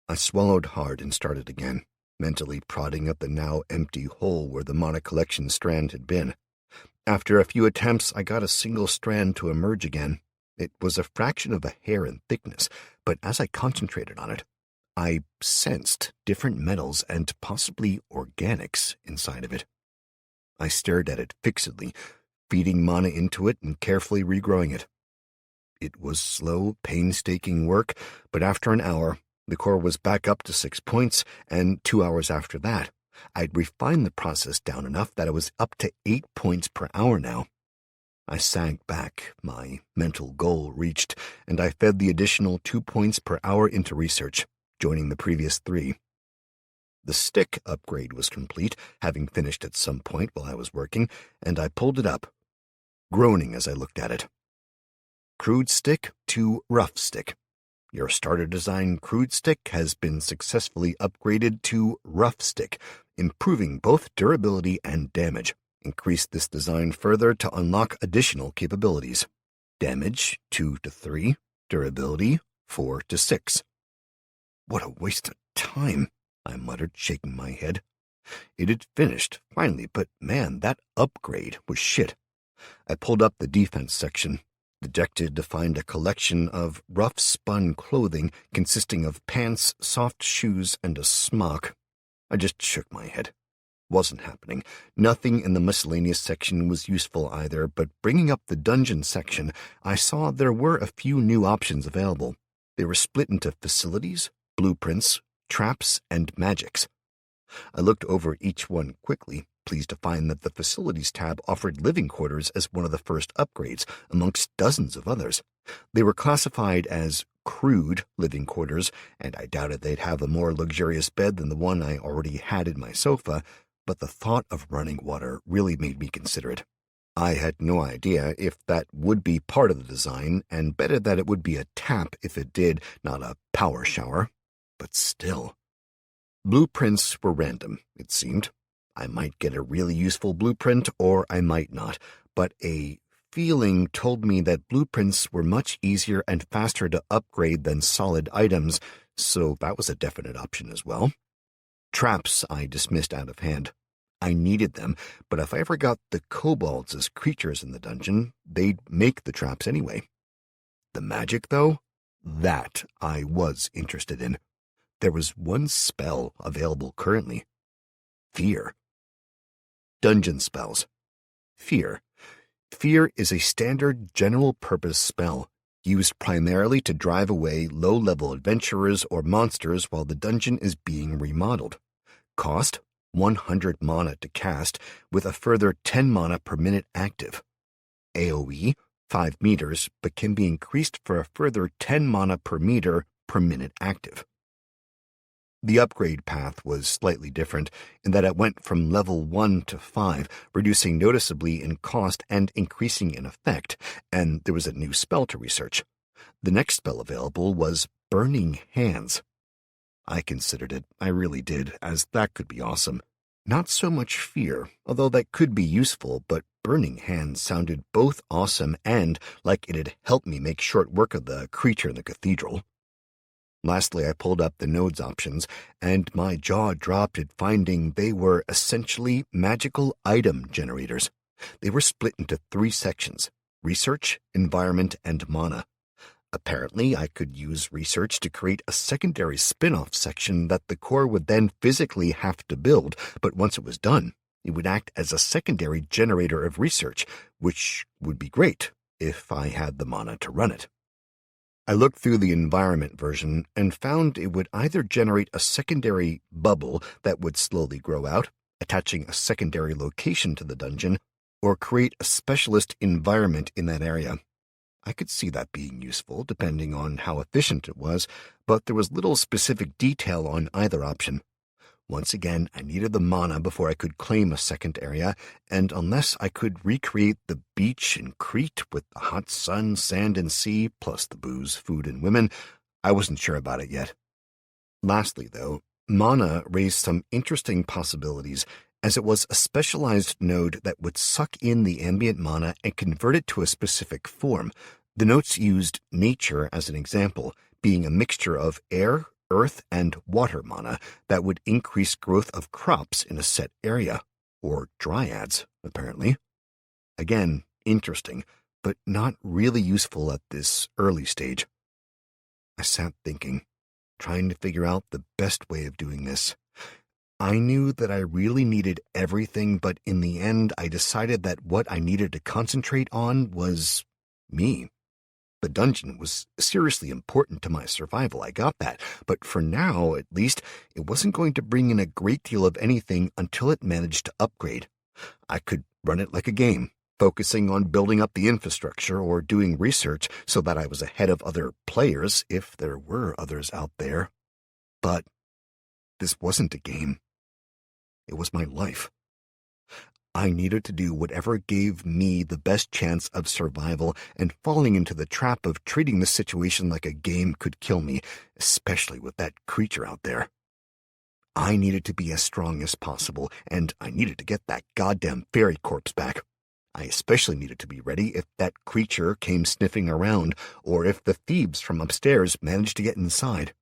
I swallowed hard and started again, mentally prodding at the now empty hole where the mana collection strand had been. After a few attempts, I got a single strand to emerge again. It was a fraction of a hair in thickness, but as I concentrated on it, I sensed different metals and possibly organics inside of it. I stared at it fixedly, feeding mana into it and carefully regrowing it. It was slow, painstaking work, but after an hour, the core was back up to 6 points, and 2 hours after that, I'd refined the process down enough that it was up to 8 points per hour now. I sagged back, my mental goal reached, and I fed the additional 2 points per hour into research, joining the previous 3. The stick upgrade was complete, having finished at some point while I was working, and I pulled it up, groaning as I looked at it. Crude stick to rough stick. Your starter design crude stick has been successfully upgraded to rough stick, improving both durability and damage. Increase this design further to unlock additional capabilities. Damage 2 to 3, durability 4 to 6. What a waste of time, I muttered, shaking my head. It had finished, finally, but man, that upgrade was shit. I pulled up the defense section, dejected to find a collection of rough-spun clothing consisting of pants, soft shoes, and a smock. I just shook my head. Wasn't happening. Nothing in the miscellaneous section was useful either, but bringing up the dungeon section, I saw there were a few new options available. They were split into facilities, blueprints, traps, and magics. I looked over each one quickly, pleased to find that the facilities tab offered living quarters as one of the first upgrades, amongst dozens of others. They were classified as crude living quarters, and I doubted they'd have a more luxurious bed than the one I already had in my sofa, but the thought of running water really made me consider it. I had no idea if that would be part of the design, and betted that it would be a tap if it did, not a power shower. But still, Blueprints were random, it seemed. I might get a really useful blueprint, or I might not, but a feeling told me that blueprints were much easier and faster to upgrade than solid items, so that was a definite option as well. Traps I dismissed out of hand. I needed them, but if I ever got the kobolds as creatures in the dungeon, they'd make the traps anyway. The magic, though, that I was interested in. There was one spell available currently. Fear. Dungeon spells. Fear. Fear is a standard general-purpose spell, used primarily to drive away low-level adventurers or monsters while the dungeon is being remodeled. Cost, 100 mana to cast, with a further 10 mana per minute active. AoE, 5 meters, but can be increased for a further 10 mana per meter per minute active. The upgrade path was slightly different in that it went from level 1 to 5, reducing noticeably in cost and increasing in effect, and there was a new spell to research. The next spell available was Burning Hands. I considered it, I really did, as that could be awesome. Not so much fear, although that could be useful, but Burning Hands sounded both awesome and like it'd help me make short work of the creature in the cathedral. Lastly, I pulled up the nodes options, and my jaw dropped at finding they were essentially magical item generators. They were split into 3 sections: research, environment, and mana. Apparently, I could use research to create a secondary spin-off section that the core would then physically have to build, but once it was done, it would act as a secondary generator of research, which would be great if I had the mana to run it. I looked through the environment version and found it would either generate a secondary bubble that would slowly grow out, attaching a secondary location to the dungeon, or create a specialist environment in that area. I could see that being useful, depending on how efficient it was, but there was little specific detail on either option. Once again, I needed the mana before I could claim a second area, and unless I could recreate the beach in Crete with the hot sun, sand, and sea, plus the booze, food, and women, I wasn't sure about it yet. Lastly, though, mana raised some interesting possibilities, as it was a specialized node that would suck in the ambient mana and convert it to a specific form. The notes used nature as an example, being a mixture of air, earth, and water mana that would increase growth of crops in a set area, or dryads, apparently. Again, interesting, but not really useful at this early stage. I sat thinking, trying to figure out the best way of doing this. I knew that I really needed everything, but in the end I decided that what I needed to concentrate on was me. The dungeon was seriously important to my survival, I got that, but for now, at least, it wasn't going to bring in a great deal of anything until it managed to upgrade. I could run it like a game, focusing on building up the infrastructure or doing research so that I was ahead of other players, if there were others out there. But this wasn't a game. It was my life. I needed to do whatever gave me the best chance of survival, and falling into the trap of treating the situation like a game could kill me, especially with that creature out there. I needed to be as strong as possible, and I needed to get that goddamn fairy corpse back. I especially needed to be ready if that creature came sniffing around, or if the thieves from upstairs managed to get inside.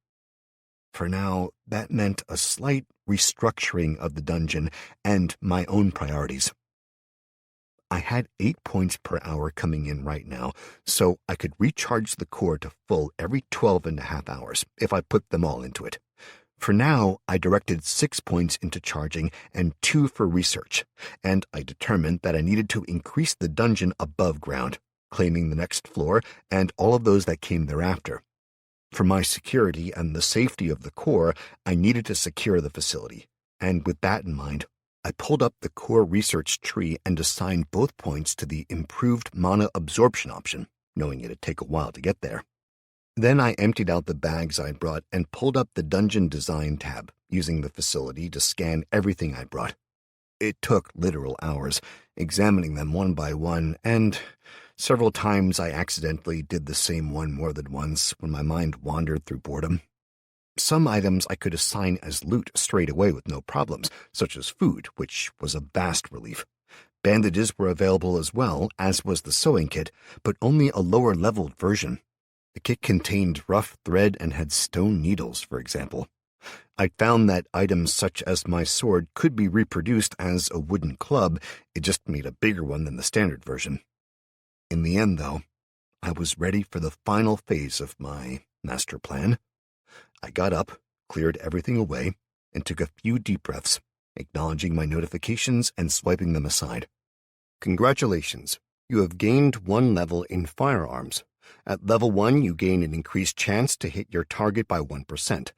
For now, that meant a slight restructuring of the dungeon and my own priorities. I had 8 points per hour coming in right now, so I could recharge the core to full every 12.5 hours if I put them all into it. For now, I directed 6 points into charging and 2 for research, and I determined that I needed to increase the dungeon above ground, claiming the next floor and all of those that came thereafter. For my security and the safety of the core, I needed to secure the facility, and with that in mind, I pulled up the core research tree and assigned both points to the improved mana absorption option, knowing it'd take a while to get there. Then I emptied out the bags I brought and pulled up the dungeon design tab, using the facility to scan everything I brought. It took literal hours, examining them one by one, and several times I accidentally did the same one more than once when my mind wandered through boredom. Some items I could assign as loot straight away with no problems, such as food, which was a vast relief. Bandages were available as well, as was the sewing kit, but only a lower-leveled version. The kit contained rough thread and had stone needles, for example. I found that items such as my sword could be reproduced as a wooden club, it just made a bigger one than the standard version. In the end, though, I was ready for the final phase of my master plan. I got up, cleared everything away, and took a few deep breaths, acknowledging my notifications and swiping them aside. Congratulations, you have gained 1 level in firearms. At level 1, you gain an increased chance to hit your target by 1%.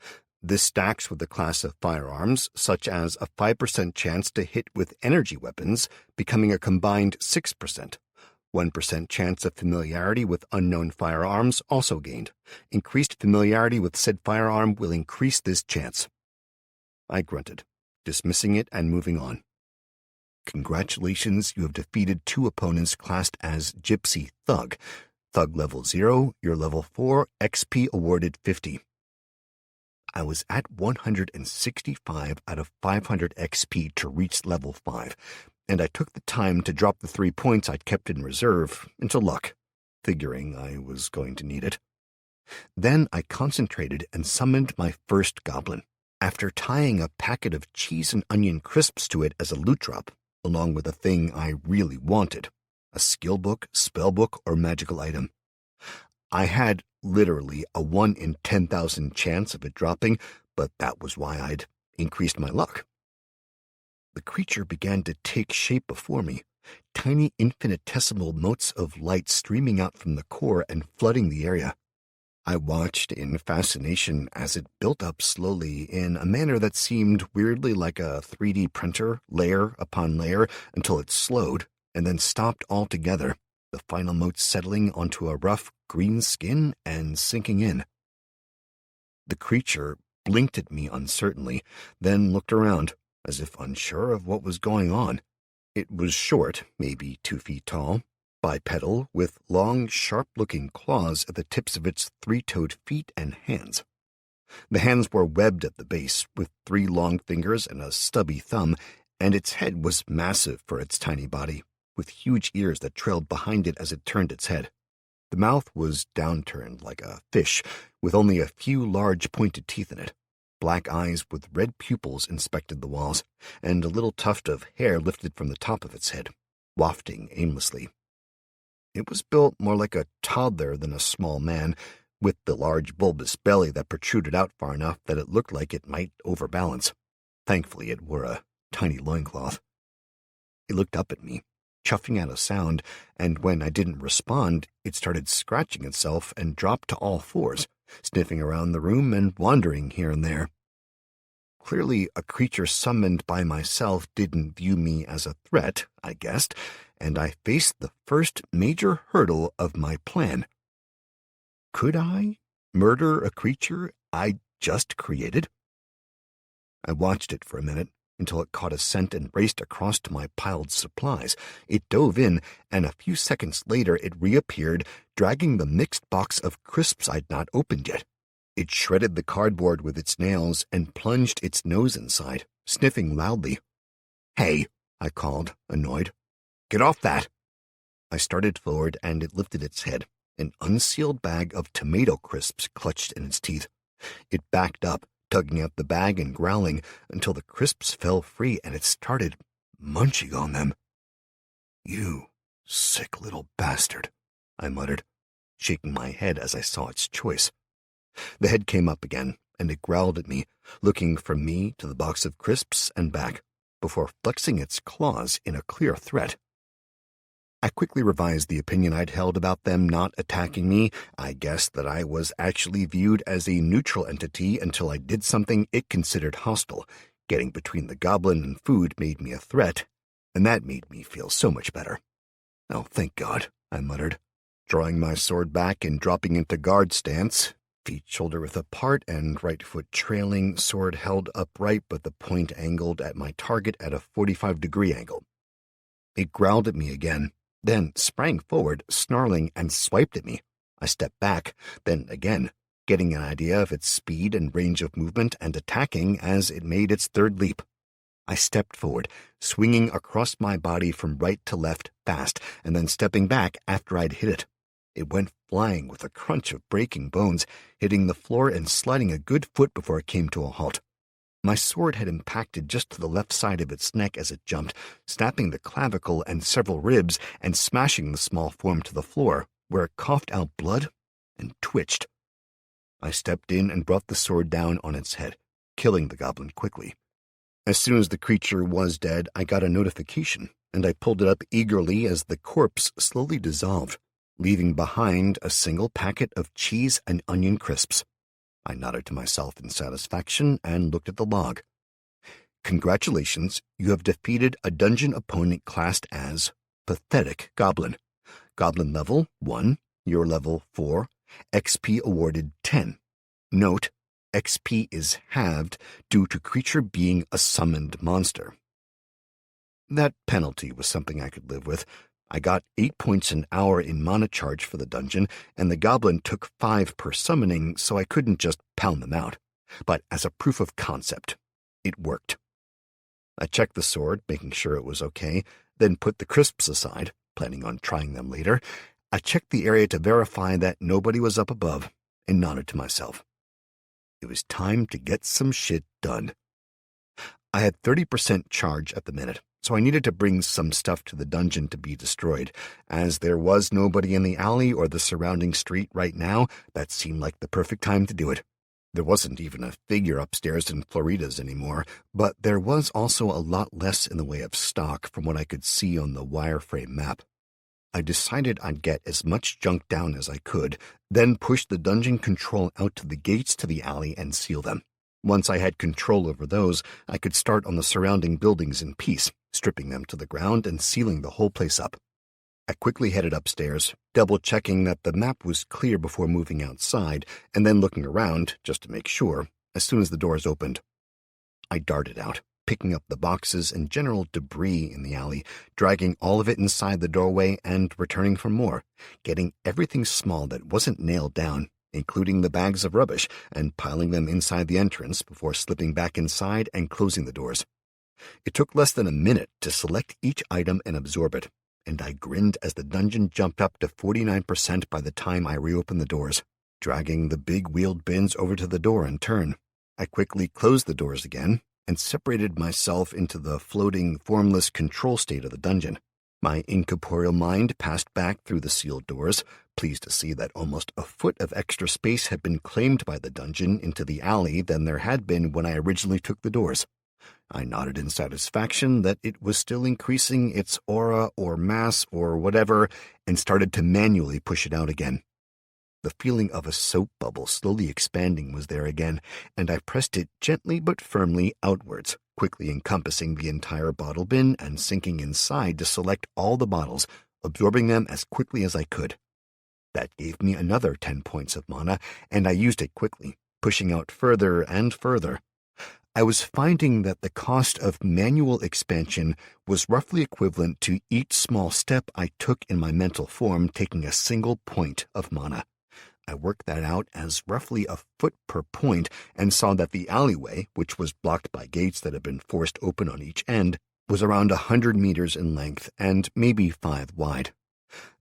This stacks with the class of firearms, such as a 5% chance to hit with energy weapons, becoming a combined 6%. 1% chance of familiarity with unknown firearms also gained. Increased familiarity with said firearm will increase this chance. I grunted, dismissing it and moving on. Congratulations, you have defeated 2 opponents classed as Gypsy Thug. Thug level 0, you're level 4, XP awarded 50. I was at 165 out of 500 XP to reach level 5, and I took the time to drop the 3 points I'd kept in reserve into luck, figuring I was going to need it. Then I concentrated and summoned my first goblin. After tying a packet of cheese and onion crisps to it as a loot drop, along with a thing I really wanted, a skill book, spell book, or magical item. I had literally a 1 in 10,000 chance of it dropping, but that was why I'd increased my luck. The creature began to take shape before me, tiny infinitesimal motes of light streaming out from the core and flooding the area. I watched in fascination as it built up slowly in a manner that seemed weirdly like a 3D printer, layer upon layer, until it slowed and then stopped altogether, the final motes settling onto a rough green skin and sinking in. The creature blinked at me uncertainly, then looked around, as if unsure of what was going on. It was short, maybe 2 feet tall, bipedal, with long, sharp-looking claws at the tips of its 3-toed feet and hands. The hands were webbed at the base, with 3 long fingers and a stubby thumb, and its head was massive for its tiny body, with huge ears that trailed behind it as it turned its head. The mouth was downturned like a fish, with only a few large pointed teeth in it. Black eyes with red pupils inspected the walls, and a little tuft of hair lifted from the top of its head, wafting aimlessly. It was built more like a toddler than a small man, with the large bulbous belly that protruded out far enough that it looked like it might overbalance. Thankfully, it wore a tiny loincloth. It looked up at me, chuffing out a sound, and when I didn't respond, it started scratching itself and dropped to all 4s, sniffing around the room and wandering here and there. Clearly, a creature summoned by myself didn't view me as a threat, I guessed, and I faced the first major hurdle of my plan. Could I murder a creature I just created? I watched it for a minute, until it caught a scent and raced across to my piled supplies. It dove in, and a few seconds later it reappeared, dragging the mixed box of crisps I'd not opened yet. It shredded the cardboard with its nails and plunged its nose inside, sniffing loudly. "Hey," I called, annoyed. "Get off that!" I started forward, and it lifted its head, an unsealed bag of tomato crisps clutched in its teeth. It backed up, tugging at the bag and growling, until the crisps fell free and it started munching on them. "You sick little bastard," I muttered, shaking my head as I saw its choice. The head came up again, and it growled at me, looking from me to the box of crisps and back, before flexing its claws in a clear threat. I quickly revised the opinion I'd held about them not attacking me. I guessed that I was actually viewed as a neutral entity until I did something it considered hostile. Getting between the goblin and food made me a threat, and that made me feel so much better. "Oh, thank God," I muttered, drawing my sword back and dropping into guard stance, feet shoulder-width apart and right foot trailing, sword held upright but the point angled at my target at a 45-degree angle. It growled at me again, then sprang forward, snarling, and swiped at me. I stepped back, then again, getting an idea of its speed and range of movement and attacking as it made its third leap. I stepped forward, swinging across my body from right to left fast, and then stepping back after I'd hit it. It went flying with a crunch of breaking bones, hitting the floor and sliding a good foot before it came to a halt. My sword had impacted just to the left side of its neck as it jumped, snapping the clavicle and several ribs and smashing the small form to the floor, where it coughed out blood and twitched. I stepped in and brought the sword down on its head, killing the goblin quickly. As soon as the creature was dead, I got a notification, and I pulled it up eagerly as the corpse slowly dissolved, leaving behind a single packet of cheese and onion crisps. I nodded to myself in satisfaction and looked at the log. Congratulations, you have defeated a dungeon opponent classed as Pathetic Goblin. Goblin level 1, your level 4, XP awarded 10. Note, XP is halved due to creature being a summoned monster. That penalty was something I could live with. I got 8 points an hour in mana charge for the dungeon, and the goblin took 5 per summoning, so I couldn't just pound them out. But as a proof of concept, it worked. I checked the sword, making sure it was okay, then put the crisps aside, planning on trying them later. I checked the area to verify that nobody was up above, and nodded to myself. It was time to get some shit done. I had 30% charge at the minute, so I needed to bring some stuff to the dungeon to be destroyed. As there was nobody in the alley or the surrounding street right now, that seemed like the perfect time to do it. There wasn't even a figure upstairs in Florida's anymore, but there was also a lot less in the way of stock from what I could see on the wireframe map. I decided I'd get as much junk down as I could, then push the dungeon control out to the gates to the alley and seal them. Once I had control over those, I could start on the surrounding buildings in peace, stripping them to the ground and sealing the whole place up. I quickly headed upstairs, double-checking that the map was clear before moving outside, and then looking around, just to make sure, as soon as the doors opened. I darted out, picking up the boxes and general debris in the alley, dragging all of it inside the doorway and returning for more, getting everything small that wasn't nailed down, including the bags of rubbish, and piling them inside the entrance before slipping back inside and closing the doors. It took less than a minute to select each item and absorb it, and I grinned as the dungeon jumped up to 49% by the time I reopened the doors, dragging the big wheeled bins over to the door in turn. I quickly closed the doors again and separated myself into the floating, formless control state of the dungeon. My incorporeal mind passed back through the sealed doors, pleased to see that almost a foot of extra space had been claimed by the dungeon into the alley than there had been when I originally took the doors. I nodded in satisfaction that it was still increasing its aura or mass or whatever, and started to manually push it out again. The feeling of a soap bubble slowly expanding was there again, and I pressed it gently but firmly outwards, quickly encompassing the entire bottle bin and sinking inside to select all the bottles, absorbing them as quickly as I could. That gave me another 10 points of mana, and I used it quickly, pushing out further and further. I was finding that the cost of manual expansion was roughly equivalent to each small step I took in my mental form taking a single point of mana. I worked that out as roughly a foot per point and saw that the alleyway, which was blocked by gates that had been forced open on each end, was around 100 meters in length and maybe 5 wide.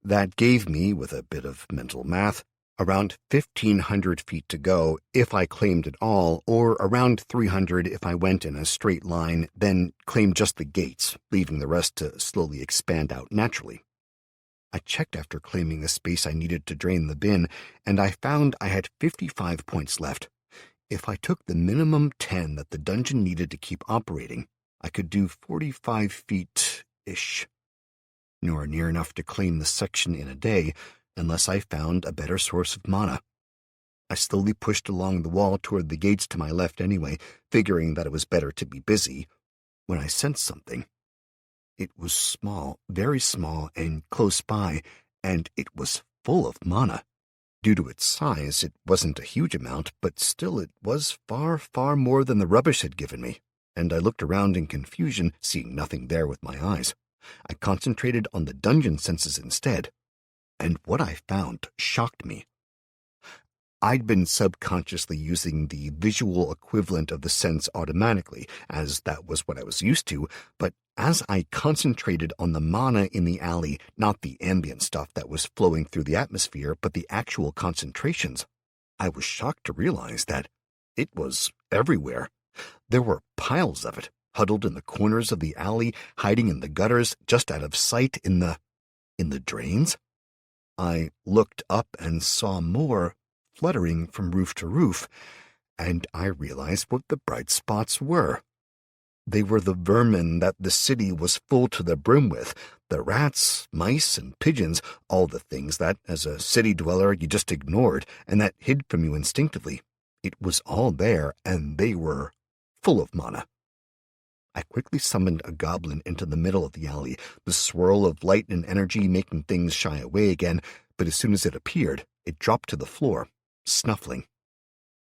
That gave me, with a bit of mental math, around 1,500 feet to go if I claimed it all, or around 300 if I went in a straight line, then claimed just the gates, leaving the rest to slowly expand out naturally. I checked after claiming the space I needed to drain the bin, and I found I had 55 points left. If I took the minimum 10 that the dungeon needed to keep operating, I could do 45 feet-ish. Nor near enough to claim the section in a day, unless I found a better source of mana. I slowly pushed along the wall toward the gates to my left anyway, figuring that it was better to be busy, when I sensed something. It was small, very small, and close by, and it was full of mana. Due to its size, it wasn't a huge amount, but still it was far, far more than the rubbish had given me, and I looked around in confusion, seeing nothing there with my eyes. I concentrated on the dungeon senses instead, and what I found shocked me. I'd been subconsciously using the visual equivalent of the sense automatically, as that was what I was used to, but as I concentrated on the mana in the alley, not the ambient stuff that was flowing through the atmosphere, but the actual concentrations, I was shocked to realize that it was everywhere. There were piles of it, huddled in the corners of the alley, hiding in the gutters, just out of sight in the drains. I looked up and saw more fluttering from roof to roof, and I realized what the bright spots were. They were the vermin that the city was full to the brim with, the rats, mice, and pigeons, all the things that, as a city dweller, you just ignored and that hid from you instinctively. It was all there, and they were full of mana. I quickly summoned a goblin into the middle of the alley, the swirl of light and energy making things shy away again, but as soon as it appeared, it dropped to the floor, snuffling.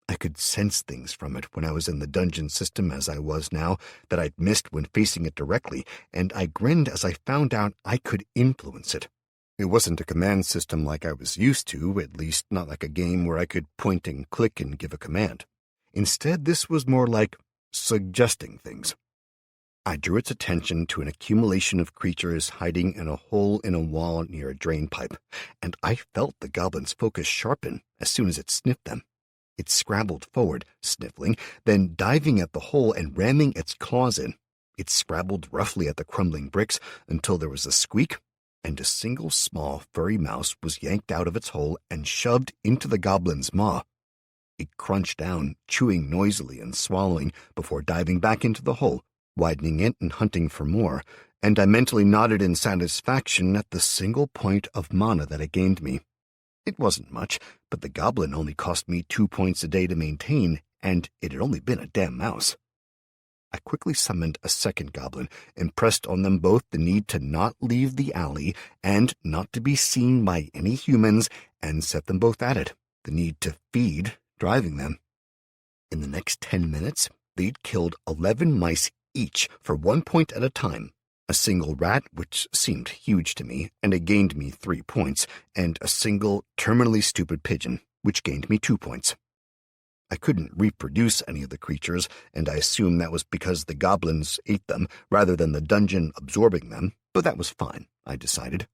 I could sense things from it when I was in the dungeon system as I was now that I'd missed when facing it directly, and I grinned as I found out I could influence it. It wasn't a command system like I was used to, at least not like a game where I could point and click and give a command. Instead, this was more like suggesting things. I drew its attention to an accumulation of creatures hiding in a hole in a wall near a drain pipe, and I felt the goblin's focus sharpen as soon as it sniffed them. It scrabbled forward, sniffling, then diving at the hole and ramming its claws in. It scrabbled roughly at the crumbling bricks until there was a squeak, and a single small furry mouse was yanked out of its hole and shoved into the goblin's maw. It crunched down, chewing noisily and swallowing before diving back into the hole, widening it and hunting for more, and I mentally nodded in satisfaction at the single point of mana that it gained me. It wasn't much, but the goblin only cost me 2 points a day to maintain, and it had only been a damn mouse. I quickly summoned a second goblin, impressed on them both the need to not leave the alley and not to be seen by any humans, and set them both at it, the need to feed driving them. In the next 10 minutes, they'd killed 11 mice each for 1 point at a time, a single rat, which seemed huge to me, and it gained me 3 points, and a single terminally stupid pigeon, which gained me 2 points. I couldn't reproduce any of the creatures, and I assumed that was because the goblins ate them rather than the dungeon absorbing them, but that was fine, I decided.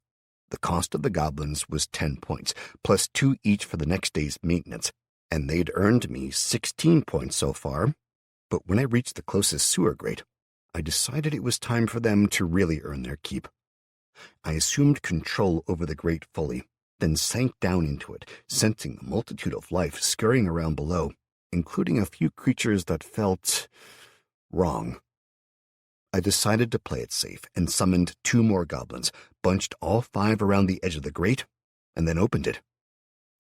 The cost of the goblins was 10 points, plus 2 each for the next day's maintenance, and they'd earned me 16 points so far. But when I reached the closest sewer grate, I decided it was time for them to really earn their keep. I assumed control over the grate fully, then sank down into it, sensing the multitude of life scurrying around below, including a few creatures that felt wrong. I decided to play it safe and summoned 2 more goblins, bunched all 5 around the edge of the grate, and then opened it.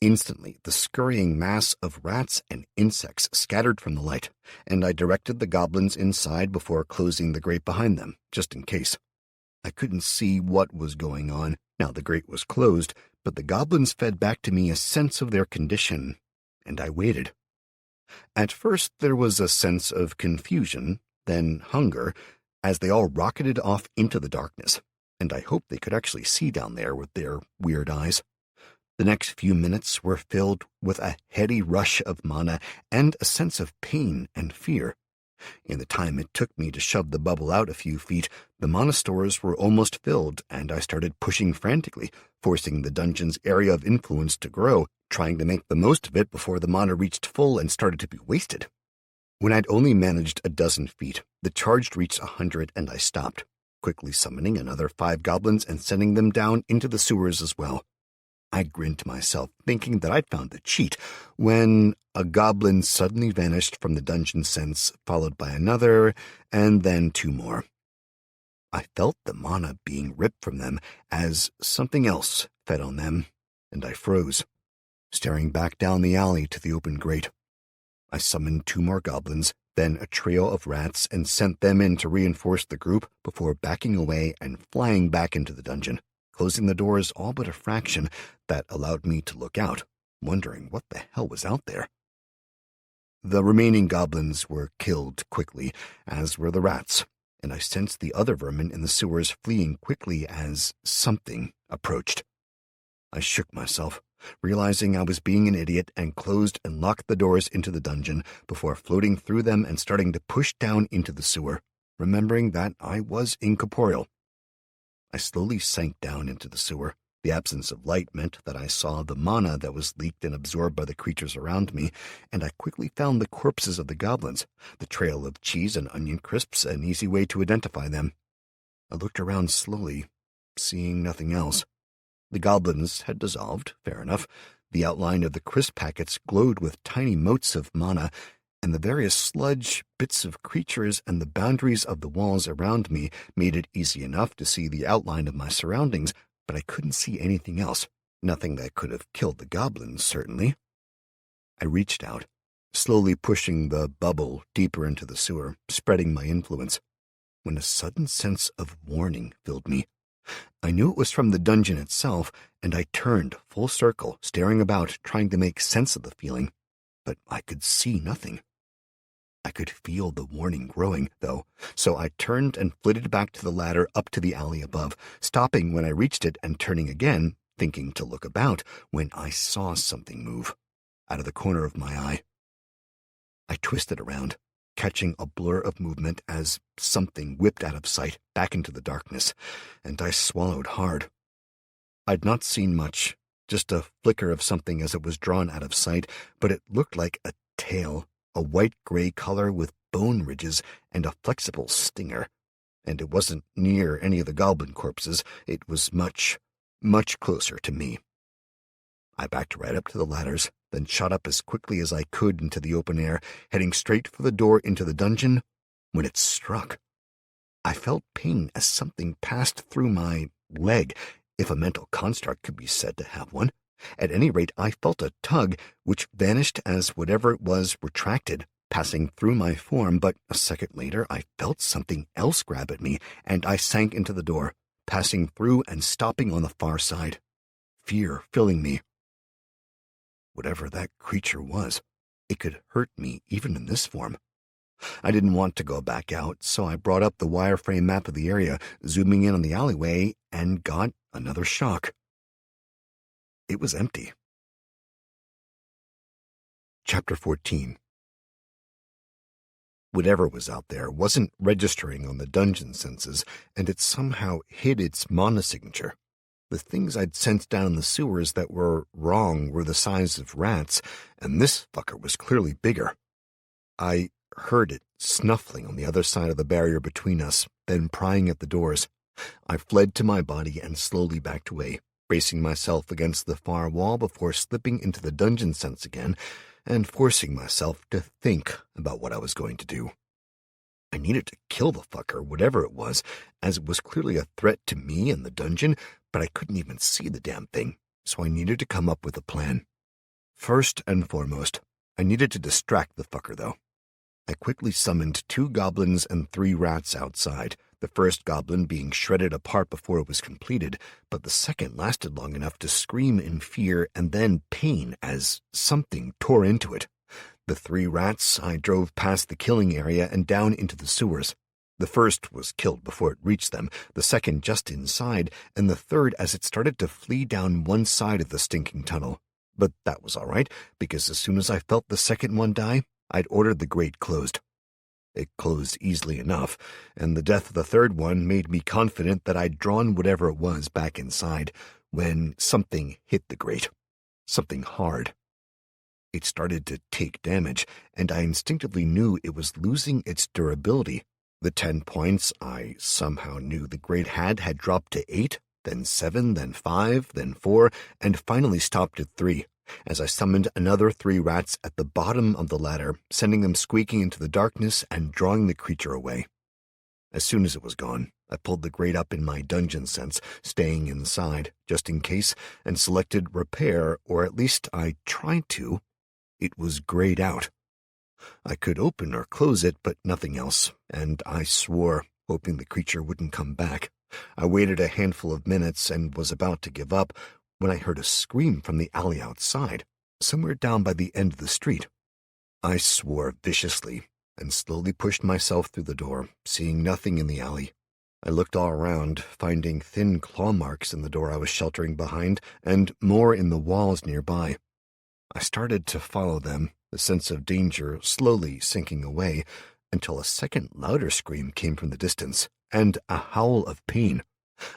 Instantly, the scurrying mass of rats and insects scattered from the light, and I directed the goblins inside before closing the grate behind them, just in case. I couldn't see what was going on now the grate was closed, but the goblins fed back to me a sense of their condition, and I waited. At first there was a sense of confusion, then hunger, as they all rocketed off into the darkness, and I hoped they could actually see down there with their weird eyes. The next few minutes were filled with a heady rush of mana and a sense of pain and fear. In the time it took me to shove the bubble out a few feet, the mana stores were almost filled, and I started pushing frantically, forcing the dungeon's area of influence to grow, trying to make the most of it before the mana reached full and started to be wasted. When I'd only managed a dozen feet, the charge reached 100 and I stopped, quickly summoning another 5 goblins and sending them down into the sewers as well. I grinned to myself, thinking that I'd found the cheat, when a goblin suddenly vanished from the dungeon sense, followed by another, and then 2 more. I felt the mana being ripped from them as something else fed on them, and I froze, staring back down the alley to the open grate. I summoned 2 more goblins, then a trio of rats, and sent them in to reinforce the group before backing away and flying back into the dungeon, closing the doors all but a fraction that allowed me to look out, wondering what the hell was out there. The remaining goblins were killed quickly, as were the rats, and I sensed the other vermin in the sewers fleeing quickly as something approached. I shook myself, realizing I was being an idiot and closed and locked the doors into the dungeon before floating through them and starting to push down into the sewer, remembering that I was incorporeal. I slowly sank down into the sewer. The absence of light meant that I saw the mana that was leaked and absorbed by the creatures around me, and I quickly found the corpses of the goblins, the trail of cheese and onion crisps, an easy way to identify them. I looked around slowly, seeing nothing else. The goblins had dissolved, fair enough. The outline of the crisp packets glowed with tiny motes of mana, and the various sludge, bits of creatures, and the boundaries of the walls around me made it easy enough to see the outline of my surroundings, but I couldn't see anything else. Nothing that could have killed the goblins, certainly. I reached out, slowly pushing the bubble deeper into the sewer, spreading my influence, when a sudden sense of warning filled me. I knew it was from the dungeon itself, and I turned full circle, staring about, trying to make sense of the feeling, but I could see nothing. I could feel the warning growing, though, so I turned and flitted back to the ladder up to the alley above, stopping when I reached it and turning again, thinking to look about, when I saw something move, out of the corner of my eye. I twisted around, catching a blur of movement as something whipped out of sight back into the darkness, and I swallowed hard. I'd not seen much, just a flicker of something as it was drawn out of sight, but it looked like a tail, a white-gray color with bone ridges and a flexible stinger. And it wasn't near any of the goblin corpses. It was much, much closer to me. I backed right up to the ladders, then shot up as quickly as I could into the open air, heading straight for the door into the dungeon, when it struck. I felt pain as something passed through my leg, if a mental construct could be said to have one. At any rate, I felt a tug, which vanished as whatever it was retracted, passing through my form, but a second later I felt something else grab at me, and I sank into the door, passing through and stopping on the far side, fear filling me. Whatever that creature was, it could hurt me even in this form. I didn't want to go back out, so I brought up the wireframe map of the area, zooming in on the alleyway, and got another shock. It was empty. Chapter 14. Whatever was out there wasn't registering on the dungeon senses, and it somehow hid its mana signature. The things I'd sensed down in the sewers that were wrong were the size of rats, and this fucker was clearly bigger. I heard it snuffling on the other side of the barrier between us, then prying at the doors. I fled to my body and slowly backed away, bracing myself against the far wall before slipping into the dungeon sense again and forcing myself to think about what I was going to do. I needed to kill the fucker, whatever it was, as it was clearly a threat to me and the dungeon, but I couldn't even see the damn thing, so I needed to come up with a plan. First and foremost, I needed to distract the fucker, though. I quickly summoned 2 goblins and 3 rats outside, the first goblin being shredded apart before it was completed, but the second lasted long enough to scream in fear and then pain as something tore into it. The 3 rats I drove past the killing area and down into the sewers. The first was killed before it reached them, the second just inside, and the third as it started to flee down one side of the stinking tunnel. But that was all right, because as soon as I felt the second one die, I'd ordered the grate closed. It closed easily enough, and the death of the third one made me confident that I'd drawn whatever it was back inside, when something hit the grate. Something hard. It started to take damage, and I instinctively knew it was losing its durability. The 10 points I somehow knew the grate had dropped to 8, then 7, then 5, then 4, and finally stopped at 3. As I summoned another 3 rats at the bottom of the ladder, sending them squeaking into the darkness and drawing the creature away. As soon as it was gone, I pulled the grate up in my dungeon sense, staying inside, just in case, and selected repair, or at least I tried to. It was grayed out. I could open or close it, but nothing else, and I swore, hoping the creature wouldn't come back. I waited a handful of minutes and was about to give up, when I heard a scream from the alley outside, somewhere down by the end of the street. I swore viciously and slowly pushed myself through the door, seeing nothing in the alley. I looked all around, finding thin claw marks in the door I was sheltering behind, and more in the walls nearby. I started to follow them, the sense of danger slowly sinking away, until a second louder scream came from the distance, and a howl of pain.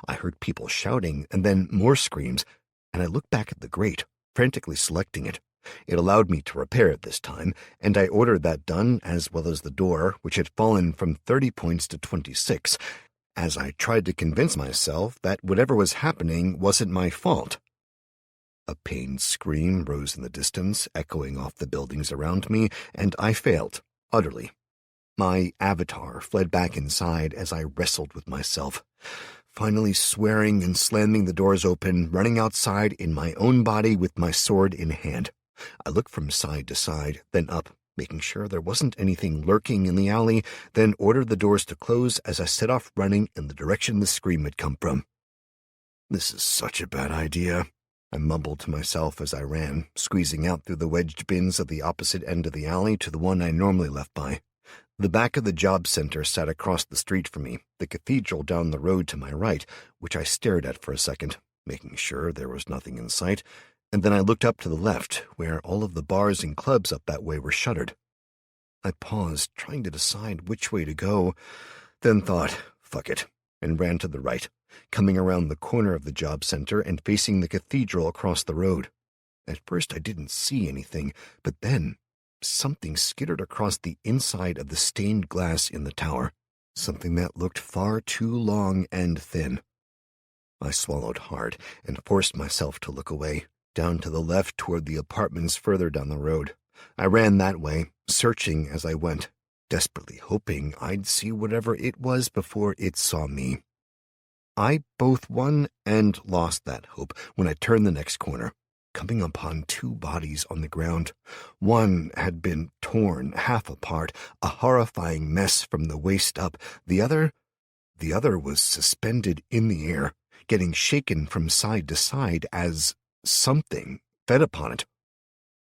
I heard people shouting, and then more screams, and I looked back at the grate, frantically selecting it. It allowed me to repair it this time, and I ordered that done, as well as the door, which had fallen from 30 points to 26, as I tried to convince myself that whatever was happening wasn't my fault. A pained scream rose in the distance, echoing off the buildings around me, and I failed, utterly. My avatar fled back inside as I wrestled with myself, finally swearing and slamming the doors open, running outside in my own body with my sword in hand. I looked from side to side, then up, making sure there wasn't anything lurking in the alley, then ordered the doors to close as I set off running in the direction the scream had come from. "This is such a bad idea," I mumbled to myself as I ran, squeezing out through the wedged bins at the opposite end of the alley to the one I normally left by. The back of the job center sat across the street from me, the cathedral down the road to my right, which I stared at for a second, making sure there was nothing in sight, and then I looked up to the left, where all of the bars and clubs up that way were shuttered. I paused, trying to decide which way to go, then thought, fuck it, and ran to the right, coming around the corner of the job center and facing the cathedral across the road. At first I didn't see anything, but then something skittered across the inside of the stained glass in the tower, something that looked far too long and thin. I swallowed hard and forced myself to look away, down to the left toward the apartments further down the road. I ran that way, searching as I went, desperately hoping I'd see whatever it was before it saw me. I both won and lost that hope when I turned the next corner, coming upon two bodies on the ground. One had been torn half apart, a horrifying mess from the waist up. The other was suspended in the air, getting shaken from side to side as something fed upon it.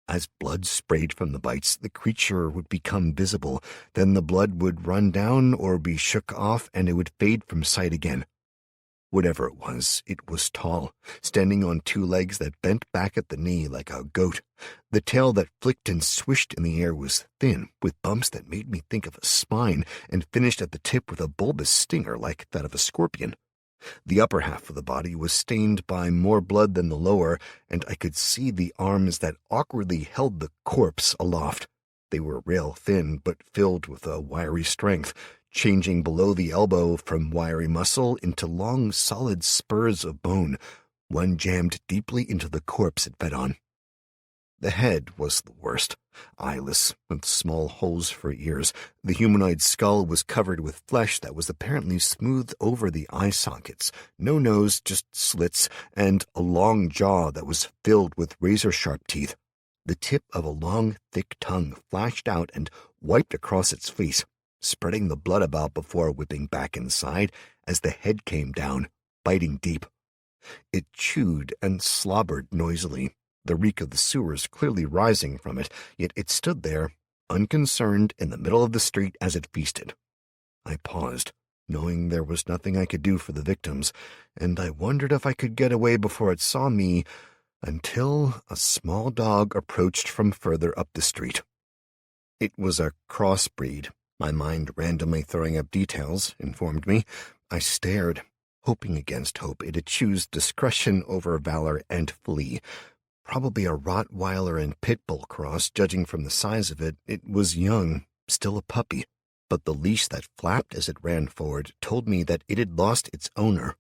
As blood sprayed from the bites, the creature would become visible. Then the blood would run down or be shook off, and it would fade from sight again. Whatever it was tall, standing on two legs that bent back at the knee like a goat. The tail that flicked and swished in the air was thin, with bumps that made me think of a spine, and finished at the tip with a bulbous stinger like that of a scorpion. The upper half of the body was stained by more blood than the lower, and I could see the arms that awkwardly held the corpse aloft. They were rail-thin, but filled with a wiry strength, changing below the elbow from wiry muscle into long, solid spurs of bone, one jammed deeply into the corpse it fed on. The head was the worst, eyeless, with small holes for ears. The humanoid skull was covered with flesh that was apparently smoothed over the eye sockets, no nose, just slits, and a long jaw that was filled with razor-sharp teeth. The tip of a long, thick tongue flashed out and wiped across its face, spreading the blood about before whipping back inside as the head came down, biting deep. It chewed and slobbered noisily, the reek of the sewers clearly rising from it, yet it stood there, unconcerned, in the middle of the street as it feasted. I paused, knowing there was nothing I could do for the victims, and I wondered if I could get away before it saw me, until a small dog approached from further up the street. It was a crossbreed. My mind, randomly throwing up details, informed me. I stared, hoping against hope it'd choose discretion over valor and flee. Probably a Rottweiler and Pitbull cross, judging from the size of it. It was young, still a puppy, but the leash that flapped as it ran forward told me that it had lost its owner.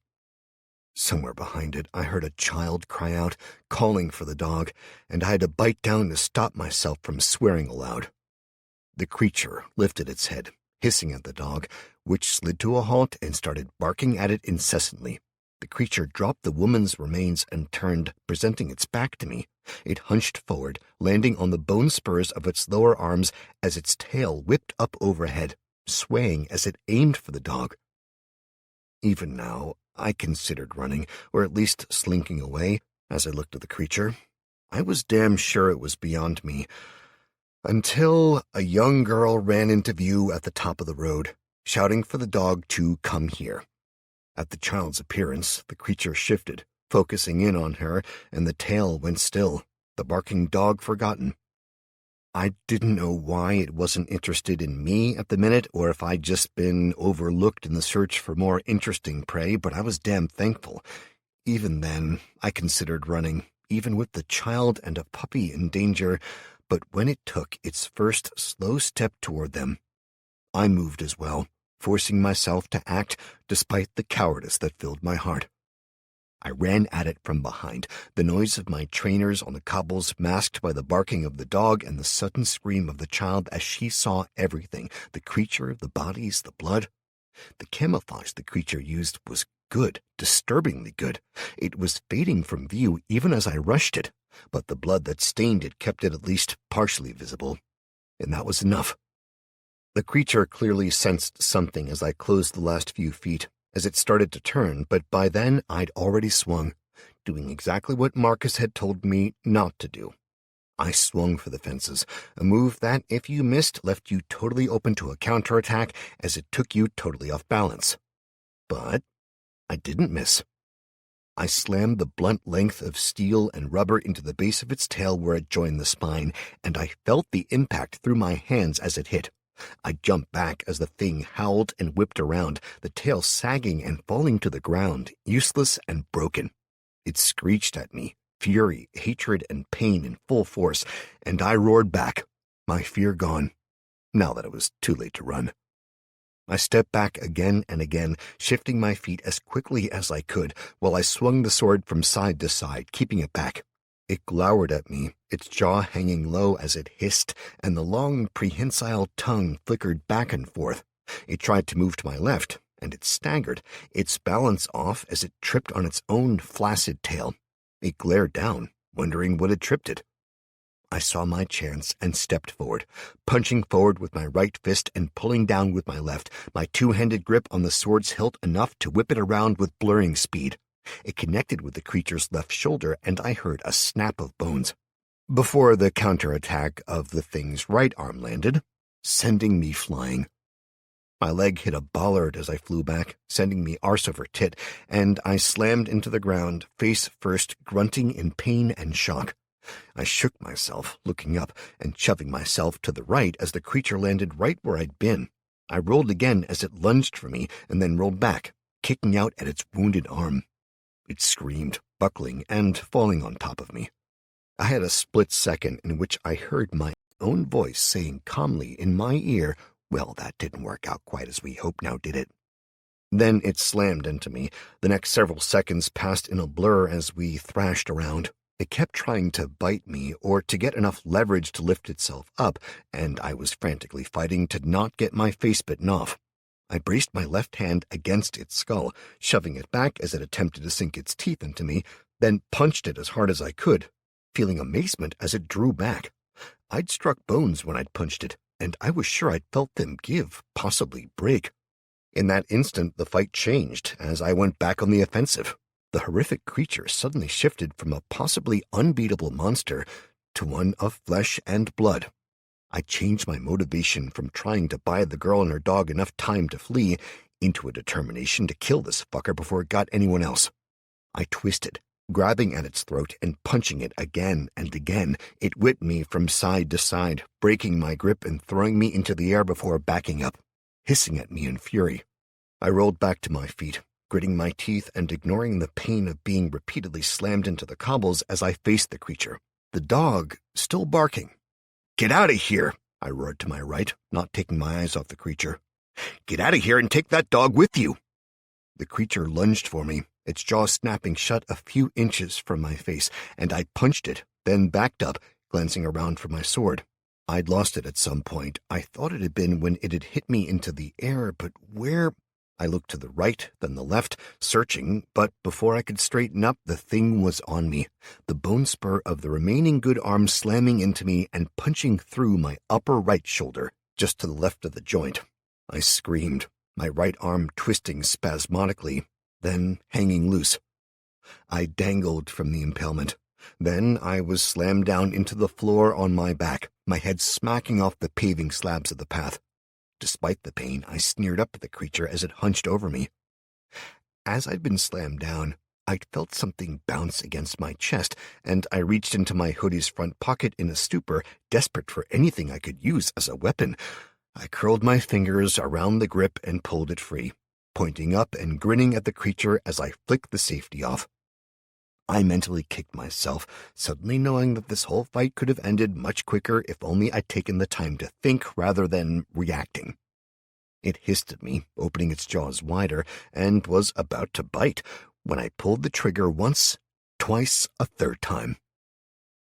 Somewhere behind it, I heard a child cry out, calling for the dog, and I had to bite down to stop myself from swearing aloud. The creature lifted its head, hissing at the dog, which slid to a halt and started barking at it incessantly. The creature dropped the woman's remains and turned, presenting its back to me. It hunched forward, landing on the bone spurs of its lower arms as its tail whipped up overhead, swaying as it aimed for the dog. Even now, I considered running, or at least slinking away, as I looked at the creature. I was damn sure it was beyond me, until a young girl ran into view at the top of the road, shouting for the dog to come here. At the child's appearance, the creature shifted, focusing in on her, and the tail went still, the barking dog forgotten. I didn't know why it wasn't interested in me at the minute, or if I'd just been overlooked in the search for more interesting prey, but I was damn thankful. Even then, I considered running, even with the child and a puppy in danger, but when it took its first slow step toward them, I moved as well, forcing myself to act despite the cowardice that filled my heart. I ran at it from behind, the noise of my trainers on the cobbles masked by the barking of the dog and the sudden scream of the child as she saw everything, the creature, the bodies, the blood. The camouflage the creature used was good, disturbingly good. It was fading from view even as I rushed it, but the blood that stained it kept it at least partially visible, and that was enough. The creature clearly sensed something as I closed the last few feet, as it started to turn, but by then I'd already swung, doing exactly what Marcus had told me not to do. I swung for the fences, a move that, if you missed, left you totally open to a counterattack as it took you totally off balance. But I didn't miss. I slammed the blunt length of steel and rubber into the base of its tail where it joined the spine, and I felt the impact through my hands as it hit. I jumped back as the thing howled and whipped around, the tail sagging and falling to the ground, useless and broken. It screeched at me, fury, hatred, and pain in full force, and I roared back, my fear gone, now that it was too late to run. I stepped back again and again, shifting my feet as quickly as I could, while I swung the sword from side to side, keeping it back. It glowered at me, its jaw hanging low as it hissed, and the long, prehensile tongue flickered back and forth. It tried to move to my left, and it staggered, its balance off as it tripped on its own flaccid tail. It glared down, wondering what had tripped it. I saw my chance and stepped forward, punching forward with my right fist and pulling down with my left, my two-handed grip on the sword's hilt enough to whip it around with blurring speed. It connected with the creature's left shoulder, and I heard a snap of bones, before the counterattack of the thing's right arm landed, sending me flying. My leg hit a bollard as I flew back, sending me arse over tit, and I slammed into the ground, face first, grunting in pain and shock. I shook myself, looking up, and shoving myself to the right as the creature landed right where I'd been. I rolled again as it lunged for me, and then rolled back, kicking out at its wounded arm. It screamed, buckling and falling on top of me. I had a split second in which I heard my own voice saying calmly in my ear, "Well, that didn't work out quite as we hoped, now did it?" Then it slammed into me. The next several seconds passed in a blur as we thrashed around. It kept trying to bite me or to get enough leverage to lift itself up, and I was frantically fighting to not get my face bitten off. I braced my left hand against its skull, shoving it back as it attempted to sink its teeth into me, then punched it as hard as I could, feeling amazement as it drew back. I'd struck bones when I'd punched it, and I was sure I'd felt them give, possibly break. In that instant, the fight changed as I went back on the offensive. The horrific creature suddenly shifted from a possibly unbeatable monster to one of flesh and blood. I changed my motivation from trying to buy the girl and her dog enough time to flee into a determination to kill this fucker before it got anyone else. I twisted, grabbing at its throat and punching it again and again. It whipped me from side to side, breaking my grip and throwing me into the air before backing up, hissing at me in fury. I rolled back to my feet, gritting my teeth and ignoring the pain of being repeatedly slammed into the cobbles as I faced the creature, the dog still barking. "Get out of here!" I roared to my right, not taking my eyes off the creature. "Get out of here and take that dog with you!" The creature lunged for me, its jaw snapping shut a few inches from my face, and I punched it, then backed up, glancing around for my sword. I'd lost it at some point. I thought it had been when it had hit me into the air, but where? I looked to the right, then the left, searching, but before I could straighten up, the thing was on me, the bone spur of the remaining good arm slamming into me and punching through my upper right shoulder, just to the left of the joint. I screamed, my right arm twisting spasmodically, then hanging loose. I dangled from the impalement. Then I was slammed down into the floor on my back, my head smacking off the paving slabs of the path. Despite the pain, I sneered up at the creature as it hunched over me. As I'd been slammed down, I'd felt something bounce against my chest, and I reached into my hoodie's front pocket in a stupor, desperate for anything I could use as a weapon. I curled my fingers around the grip and pulled it free, pointing up and grinning at the creature as I flicked the safety off. I mentally kicked myself, suddenly knowing that this whole fight could have ended much quicker if only I'd taken the time to think rather than reacting. It hissed at me, opening its jaws wider, and was about to bite when I pulled the trigger once, twice, a third time.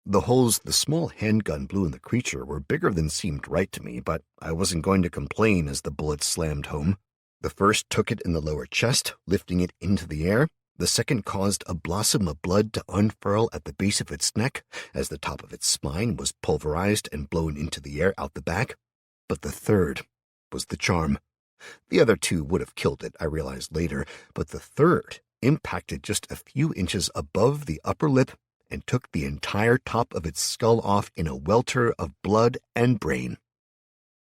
The holes the small handgun blew in the creature were bigger than seemed right to me, but I wasn't going to complain as the bullets slammed home. The first took it in the lower chest, lifting it into the air. The second caused a blossom of blood to unfurl at the base of its neck as the top of its spine was pulverized and blown into the air out the back. But the third was the charm. The other two would have killed it, I realized later, but the third impacted just a few inches above the upper lip and took the entire top of its skull off in a welter of blood and brain.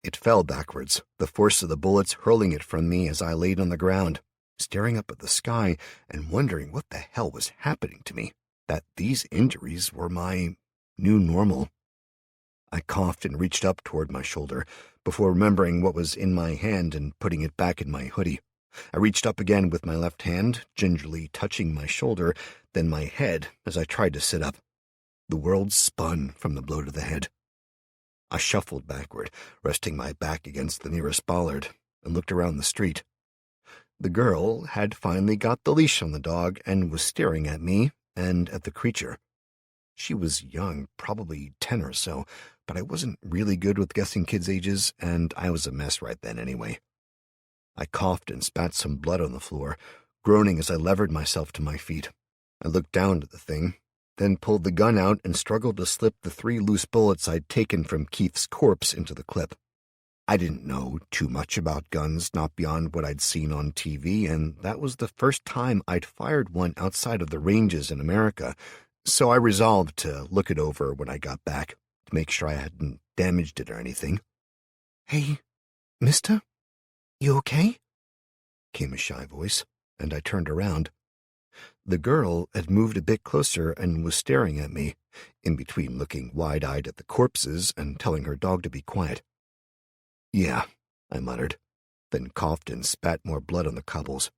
It fell backwards, the force of the bullets hurling it from me as I laid on the ground, staring up at the sky and wondering what the hell was happening to me, that these injuries were my new normal. I coughed and reached up toward my shoulder, before remembering what was in my hand and putting it back in my hoodie. I reached up again with my left hand, gingerly touching my shoulder, then my head as I tried to sit up. The world spun from the blow to the head. I shuffled backward, resting my back against the nearest bollard, and looked around the street. The girl had finally got the leash on the dog and was staring at me and at the creature. She was young, probably 10 or so, but I wasn't really good with guessing kids' ages, and I was a mess right then anyway. I coughed and spat some blood on the floor, groaning as I levered myself to my feet. I looked down at the thing, then pulled the gun out and struggled to slip the 3 loose bullets I'd taken from Keith's corpse into the clip. I didn't know too much about guns, not beyond what I'd seen on TV, and that was the first time I'd fired one outside of the ranges in America, so I resolved to look it over when I got back, to make sure I hadn't damaged it or anything. "Hey, mister? You okay?" came a shy voice, and I turned around. The girl had moved a bit closer and was staring at me, in between looking wide-eyed at the corpses and telling her dog to be quiet. "Yeah," I muttered, then coughed and spat more blood on the cobbles.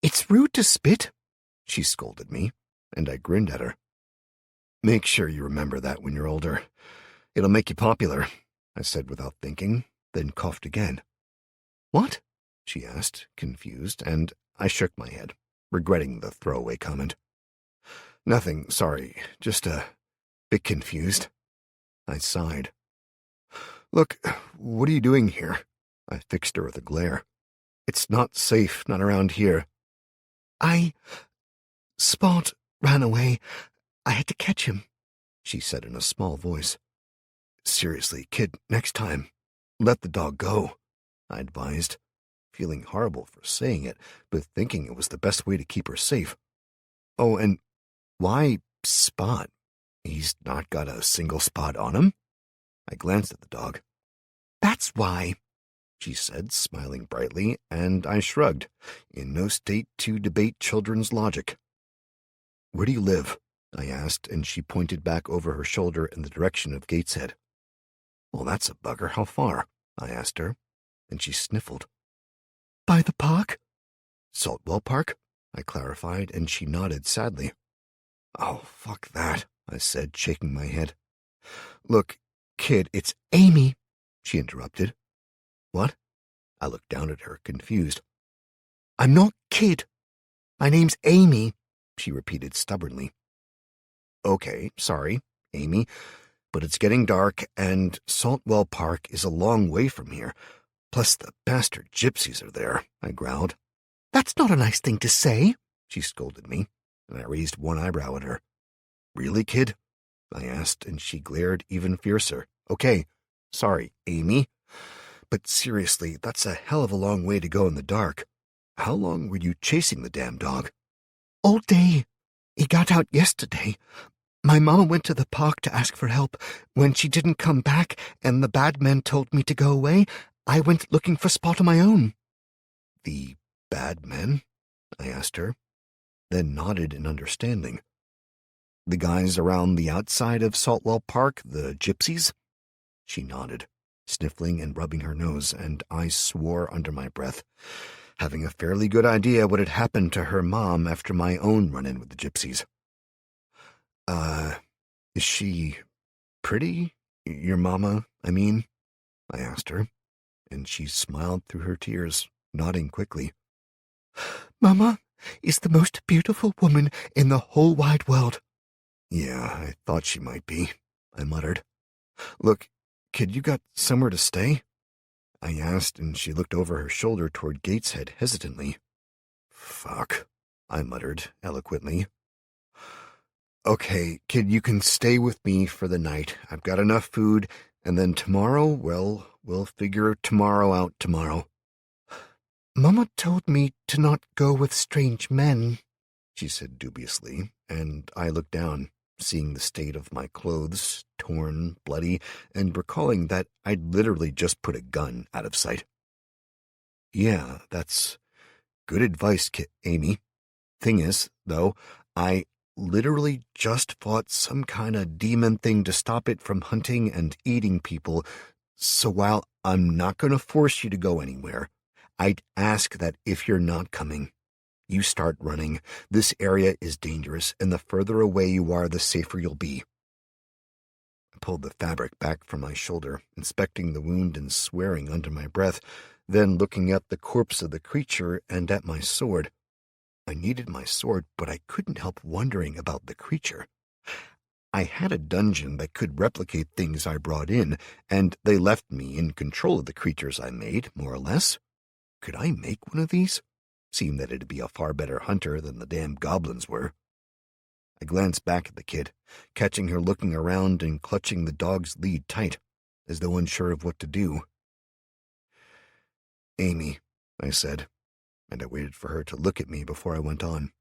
"It's rude to spit," she scolded me, and I grinned at her. "Make sure you remember that when you're older. It'll make you popular," I said without thinking, then coughed again. "What?" she asked, confused, and I shook my head, regretting the throwaway comment. "Nothing, sorry, just a bit confused." I sighed. "Look, what are you doing here?" I fixed her with a glare. "It's not safe, not around here." Spot ran away. I had to catch him," she said in a small voice. "Seriously, kid, next time, let the dog go," I advised, feeling horrible for saying it, but thinking it was the best way to keep her safe. "Oh, and why Spot? He's not got a single spot on him?" I glanced at the dog. "That's why," she said, smiling brightly, and I shrugged, in no state to debate children's logic. "Where do you live?" I asked, and she pointed back over her shoulder in the direction of Gateshead. "Well, that's a bugger. How far?" I asked her, and she sniffled. "By the park." "Saltwell Park?" I clarified, and she nodded sadly. "Oh, fuck that," I said, shaking my head. "Look, kid, it's Amy," she interrupted. "What?" I looked down at her, confused. "I'm not Kid. My name's Amy," she repeated stubbornly. "Okay, sorry, Amy, but it's getting dark, and Saltwell Park is a long way from here. Plus the bastard gypsies are there," I growled. "That's not a nice thing to say," she scolded me, and I raised one eyebrow at her. "Really, kid?" I asked, and she glared even fiercer. "Okay, sorry, Amy, but seriously, that's a hell of a long way to go in the dark. How long were you chasing the damn dog?" "All day. He got out yesterday. My mama went to the park to ask for help. When she didn't come back and the bad men told me to go away, I went looking for Spot on my own." "The bad men?" I asked her, then nodded in understanding. The guys around the outside of Saltwell Park, the gypsies? She nodded, sniffling and rubbing her nose, and I swore under my breath, having a fairly good idea what had happened to her mom after my own run-in with the gypsies. Is she pretty? Your mama, I mean? I asked her, and she smiled through her tears, nodding quickly. Mama is the most beautiful woman in the whole wide world. Yeah, I thought she might be, I muttered. Look, kid, you got somewhere to stay? I asked, and she looked over her shoulder toward Gateshead hesitantly. Fuck, I muttered eloquently. Okay, kid, you can stay with me for the night. I've got enough food, and then tomorrow, well, we'll figure tomorrow out tomorrow. Mama told me to not go with strange men, she said dubiously, and I looked down, seeing the state of my clothes, torn, bloody, and recalling that I'd literally just put a gun out of sight. Yeah, that's good advice, Amy. Thing is, though, I literally just fought some kind of demon thing to stop it from hunting and eating people, so while I'm not going to force you to go anywhere, I'd ask that if you're not coming, you start running. This area is dangerous, and the further away you are, the safer you'll be. I pulled the fabric back from my shoulder, inspecting the wound and swearing under my breath, then looking at the corpse of the creature and at my sword. I needed my sword, but I couldn't help wondering about the creature. I had a dungeon that could replicate things I brought in, and they left me in control of the creatures I made, more or less. Could I make one of these? Seemed that it'd be a far better hunter than the damn goblins were. I glanced back at the kid, catching her looking around and clutching the dog's lead tight, as though unsure of what to do. Amy, I said, and I waited for her to look at me before I went on.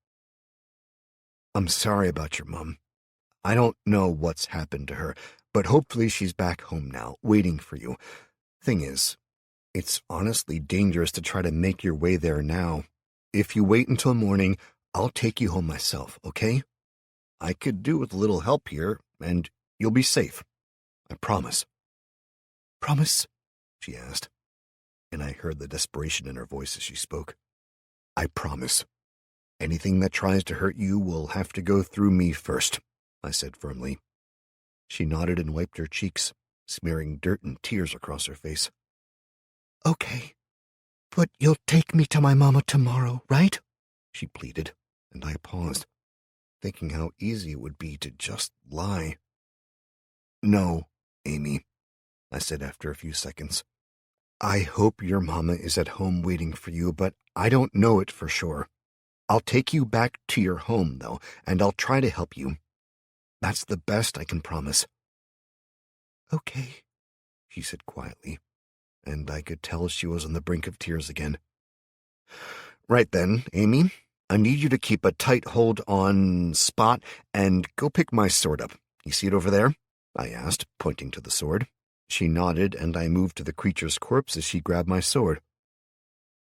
I'm sorry about your mom. I don't know what's happened to her, but hopefully she's back home now, waiting for you. Thing is, it's honestly dangerous to try to make your way there now. If you wait until morning, I'll take you home myself, okay? I could do with a little help here, and you'll be safe. I promise. Promise? She asked, and I heard the desperation in her voice as she spoke. I promise. Anything that tries to hurt you will have to go through me first, I said firmly. She nodded and wiped her cheeks, smearing dirt and tears across her face. Okay, but you'll take me to my mama tomorrow, right? She pleaded, and I paused, thinking how easy it would be to just lie. No, Amy, I said after a few seconds. I hope your mama is at home waiting for you, but I don't know it for sure. I'll take you back to your home, though, and I'll try to help you. That's the best I can promise. Okay, she said quietly, and I could tell she was on the brink of tears again. Right then, Amy, I need you to keep a tight hold on Spot and go pick my sword up. You see it over there? I asked, pointing to the sword. She nodded, and I moved to the creature's corpse as she grabbed my sword.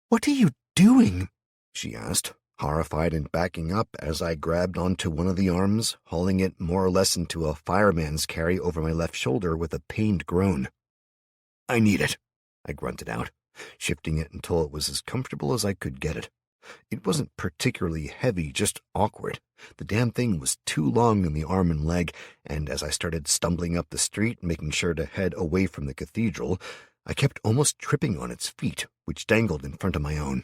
What are you doing? She asked, horrified and backing up as I grabbed onto one of the arms, hauling it more or less into a fireman's carry over my left shoulder with a pained groan. I need it, I grunted out, shifting it until it was as comfortable as I could get it. It wasn't particularly heavy, just awkward. The damn thing was too long in the arm and leg, and as I started stumbling up the street, making sure to head away from the cathedral, I kept almost tripping on its feet, which dangled in front of my own.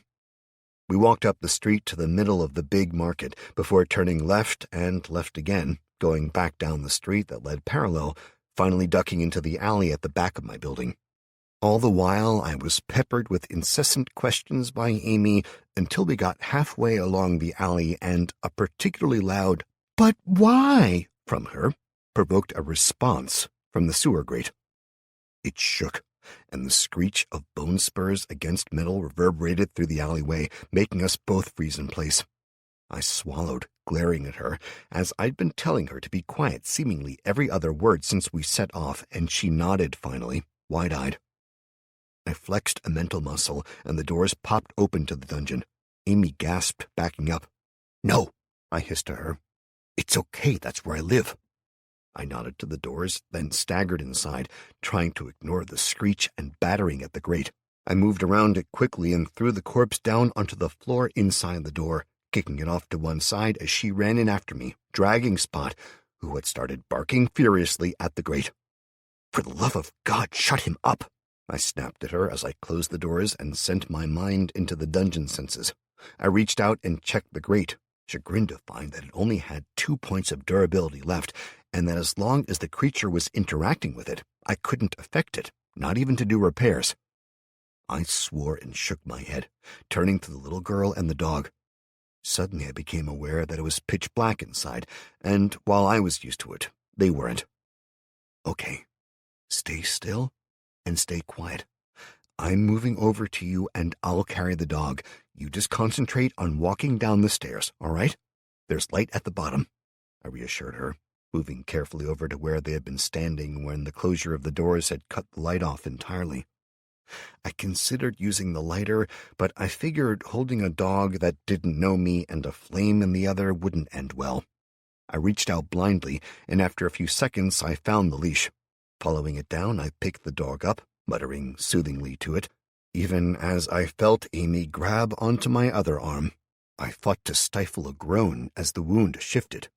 We walked up the street to the middle of the big market, before turning left and left again, going back down the street that led parallel, finally ducking into the alley at the back of my building. All the while, I was peppered with incessant questions by Amy until we got halfway along the alley and a particularly loud, "But why?" from her provoked a response from the sewer grate. It shook, and the screech of bone spurs against metal reverberated through the alleyway, making us both freeze in place. I swallowed, glaring at her, as I'd been telling her to be quiet seemingly every other word since we set off, and she nodded finally, wide-eyed. I flexed a mental muscle, and the doors popped open to the dungeon. Amy gasped, backing up. "No," I hissed to her. "It's okay, that's where I live." I nodded to the doors, then staggered inside, trying to ignore the screech and battering at the grate. I moved around it quickly and threw the corpse down onto the floor inside the door, kicking it off to one side as she ran in after me, dragging Spot, who had started barking furiously at the grate. "For the love of God, shut him up!" I snapped at her as I closed the doors and sent my mind into the dungeon senses. I reached out and checked the grate, chagrined to find that it only had 2 points of durability left, and that as long as the creature was interacting with it, I couldn't affect it, not even to do repairs. I swore and shook my head, turning to the little girl and the dog. Suddenly I became aware that it was pitch black inside, and while I was used to it, they weren't. "Okay, stay still and stay quiet. I'm moving over to you and I'll carry the dog. You just concentrate on walking down the stairs, all right? There's light at the bottom," I reassured her, moving carefully over to where they had been standing when the closure of the doors had cut the light off entirely. I considered using the lighter, but I figured holding a dog that didn't know me and a flame in the other wouldn't end well. I reached out blindly, and after a few seconds I found the leash. Following it down, I picked the dog up, muttering soothingly to it. Even as I felt Amy grab onto my other arm, I fought to stifle a groan as the wound shifted.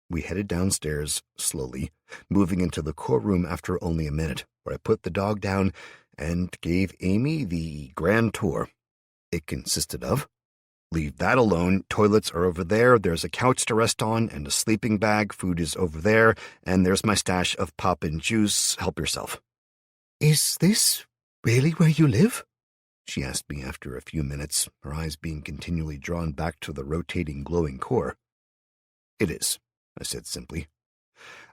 We headed downstairs, slowly, moving into the core room after only a minute, where I put the dog down and gave Amy the grand tour. It consisted of, "Leave that alone, toilets are over there, there's a couch to rest on and a sleeping bag, food is over there, and there's my stash of pop and juice, help yourself." "Is this really where you live?" she asked me after a few minutes, her eyes being continually drawn back to the rotating glowing core. "It is," I said simply.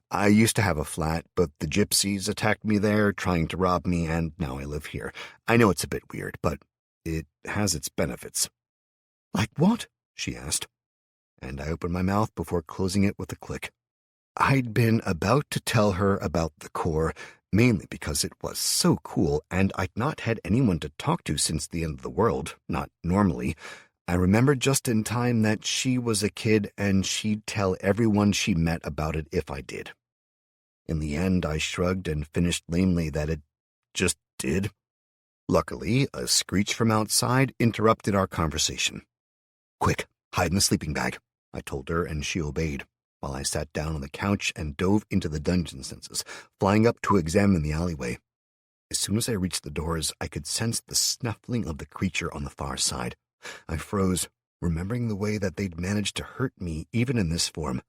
"I used to have a flat, but the gypsies attacked me there, trying to rob me, and now I live here. I know it's a bit weird, but it has its benefits." "Like what?" she asked, and I opened my mouth before closing it with a click. I'd been about to tell her about the core, mainly because it was so cool, and I'd not had anyone to talk to since the end of the world, not normally. I remembered just in time that she was a kid, and she'd tell everyone she met about it if I did. In the end, I shrugged and finished lamely that it just did. Luckily, a screech from outside interrupted our conversation. "Quick, hide in the sleeping bag," I told her, and she obeyed, while I sat down on the couch and dove into the dungeon senses, flying up to examine the alleyway. As soon as I reached the doors, I could sense the snuffling of the creature on the far side. I froze, remembering the way that they'd managed to hurt me even in this form.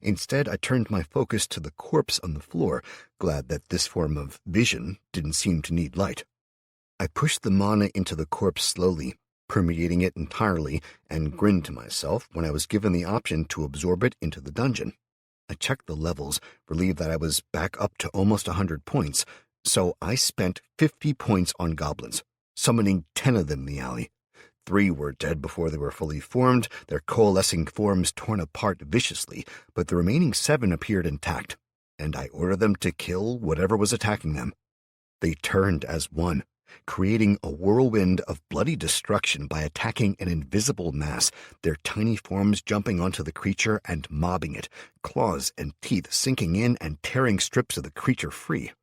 Instead, I turned my focus to the corpse on the floor, glad that this form of vision didn't seem to need light. I pushed the mana into the corpse slowly, permeating it entirely, and grinned to myself when I was given the option to absorb it into the dungeon. I checked the levels, relieved that I was back up to almost 100 points, so I spent 50 points on goblins, summoning 10 of them in the alley. 3 were dead before they were fully formed, their coalescing forms torn apart viciously, but the remaining 7 appeared intact, and I ordered them to kill whatever was attacking them. They turned as one, creating a whirlwind of bloody destruction by attacking an invisible mass, their tiny forms jumping onto the creature and mobbing it, claws and teeth sinking in and tearing strips of the creature free.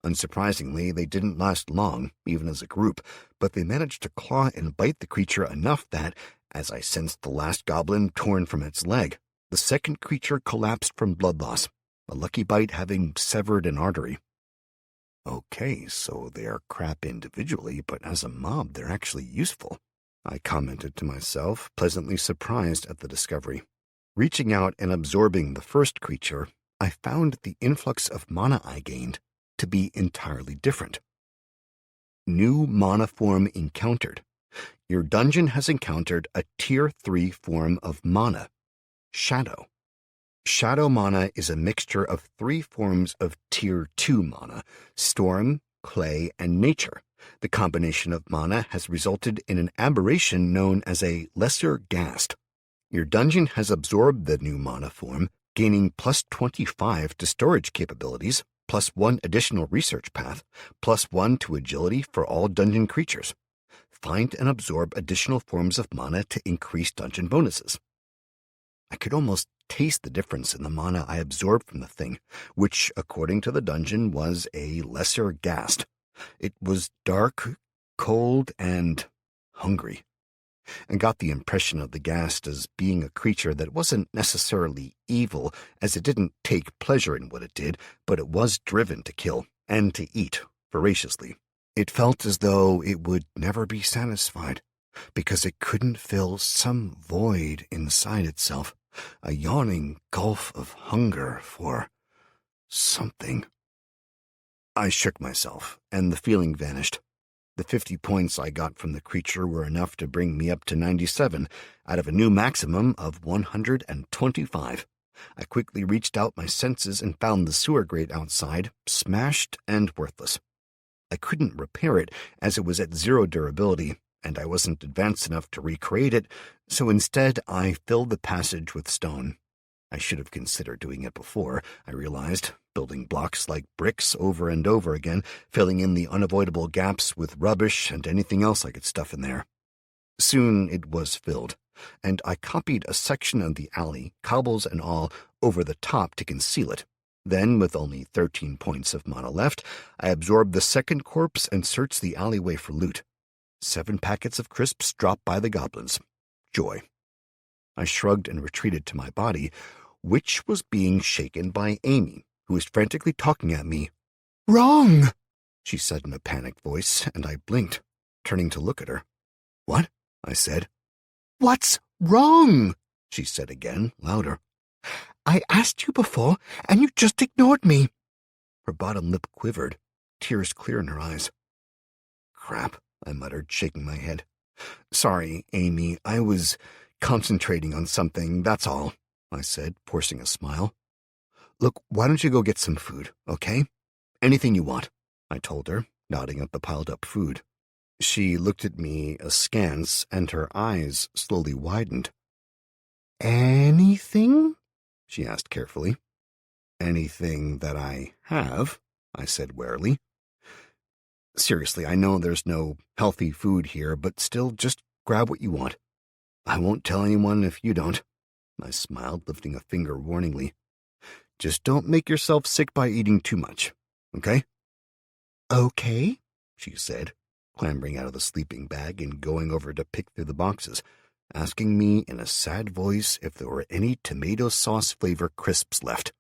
Unsurprisingly, they didn't last long, even as a group, but they managed to claw and bite the creature enough that, as I sensed the last goblin torn from its leg, the second creature collapsed from blood loss, a lucky bite having severed an artery. "Okay, so they are crap individually, but as a mob they're actually useful," I commented to myself, pleasantly surprised at the discovery. Reaching out and absorbing the first creature, I found the influx of mana I gained to be entirely different. New mana form encountered. Your dungeon has encountered a Tier 3 form of mana, Shadow. Shadow mana is a mixture of 3 forms of Tier 2 mana, Storm, Clay, and Nature. The combination of mana has resulted in an aberration known as a Lesser Ghast. Your dungeon has absorbed the new mana form, gaining plus 25 to storage capabilities, plus 1 additional research path, plus 1 to agility for all dungeon creatures. find and absorb additional forms of mana to increase dungeon bonuses. I could almost taste the difference in the mana I absorbed from the thing, which, according to the dungeon, was a lesser ghast. It was dark, cold, and hungry, and got the impression of the ghast as being a creature that wasn't necessarily evil, as it didn't take pleasure in what it did, but it was driven to kill and to eat voraciously. It felt as though it would never be satisfied, because it couldn't fill some void inside itself, a yawning gulf of hunger for something. I shook myself, and the feeling vanished. The 50 points I got from the creature were enough to bring me up to 97, out of a new maximum of 125. I quickly reached out my senses and found the sewer grate outside, smashed and worthless. I couldn't repair it, as it was at 0 durability, and I wasn't advanced enough to recreate it, so instead I filled the passage with stone. I should have considered doing it before, I realized, building blocks like bricks over and over again, filling in the unavoidable gaps with rubbish and anything else I could stuff in there. Soon it was filled, and I copied a section of the alley, cobbles and all, over the top to conceal it. Then, with only 13 points of mana left, I absorbed the second corpse and searched the alleyway for loot. 7 packets of crisps dropped by the goblins. Joy. I shrugged and retreated to my body, which was being shaken by Amy, who was frantically talking at me. "Wrong!" she said in a panicked voice, and I blinked, turning to look at her. "What?" I said. "What's wrong?" she said again, louder. "I asked you before, and you just ignored me." Her bottom lip quivered, tears clear in her eyes. "Crap," I muttered, shaking my head. "Sorry, Amy, I was concentrating on something, that's all," I said, forcing a smile. "Look, why don't you go get some food, okay? Anything you want," I told her, nodding at the piled-up food. She looked at me askance, and her eyes slowly widened. "Anything?" she asked carefully. "Anything that I have," I said warily. "Seriously, I know there's no healthy food here, but still, just grab what you want. I won't tell anyone if you don't," I smiled, lifting a finger warningly. "Just don't make yourself sick by eating too much, okay?" "Okay," she said, clambering out of the sleeping bag and going over to pick through the boxes, asking me in a sad voice if there were any tomato sauce flavor crisps left.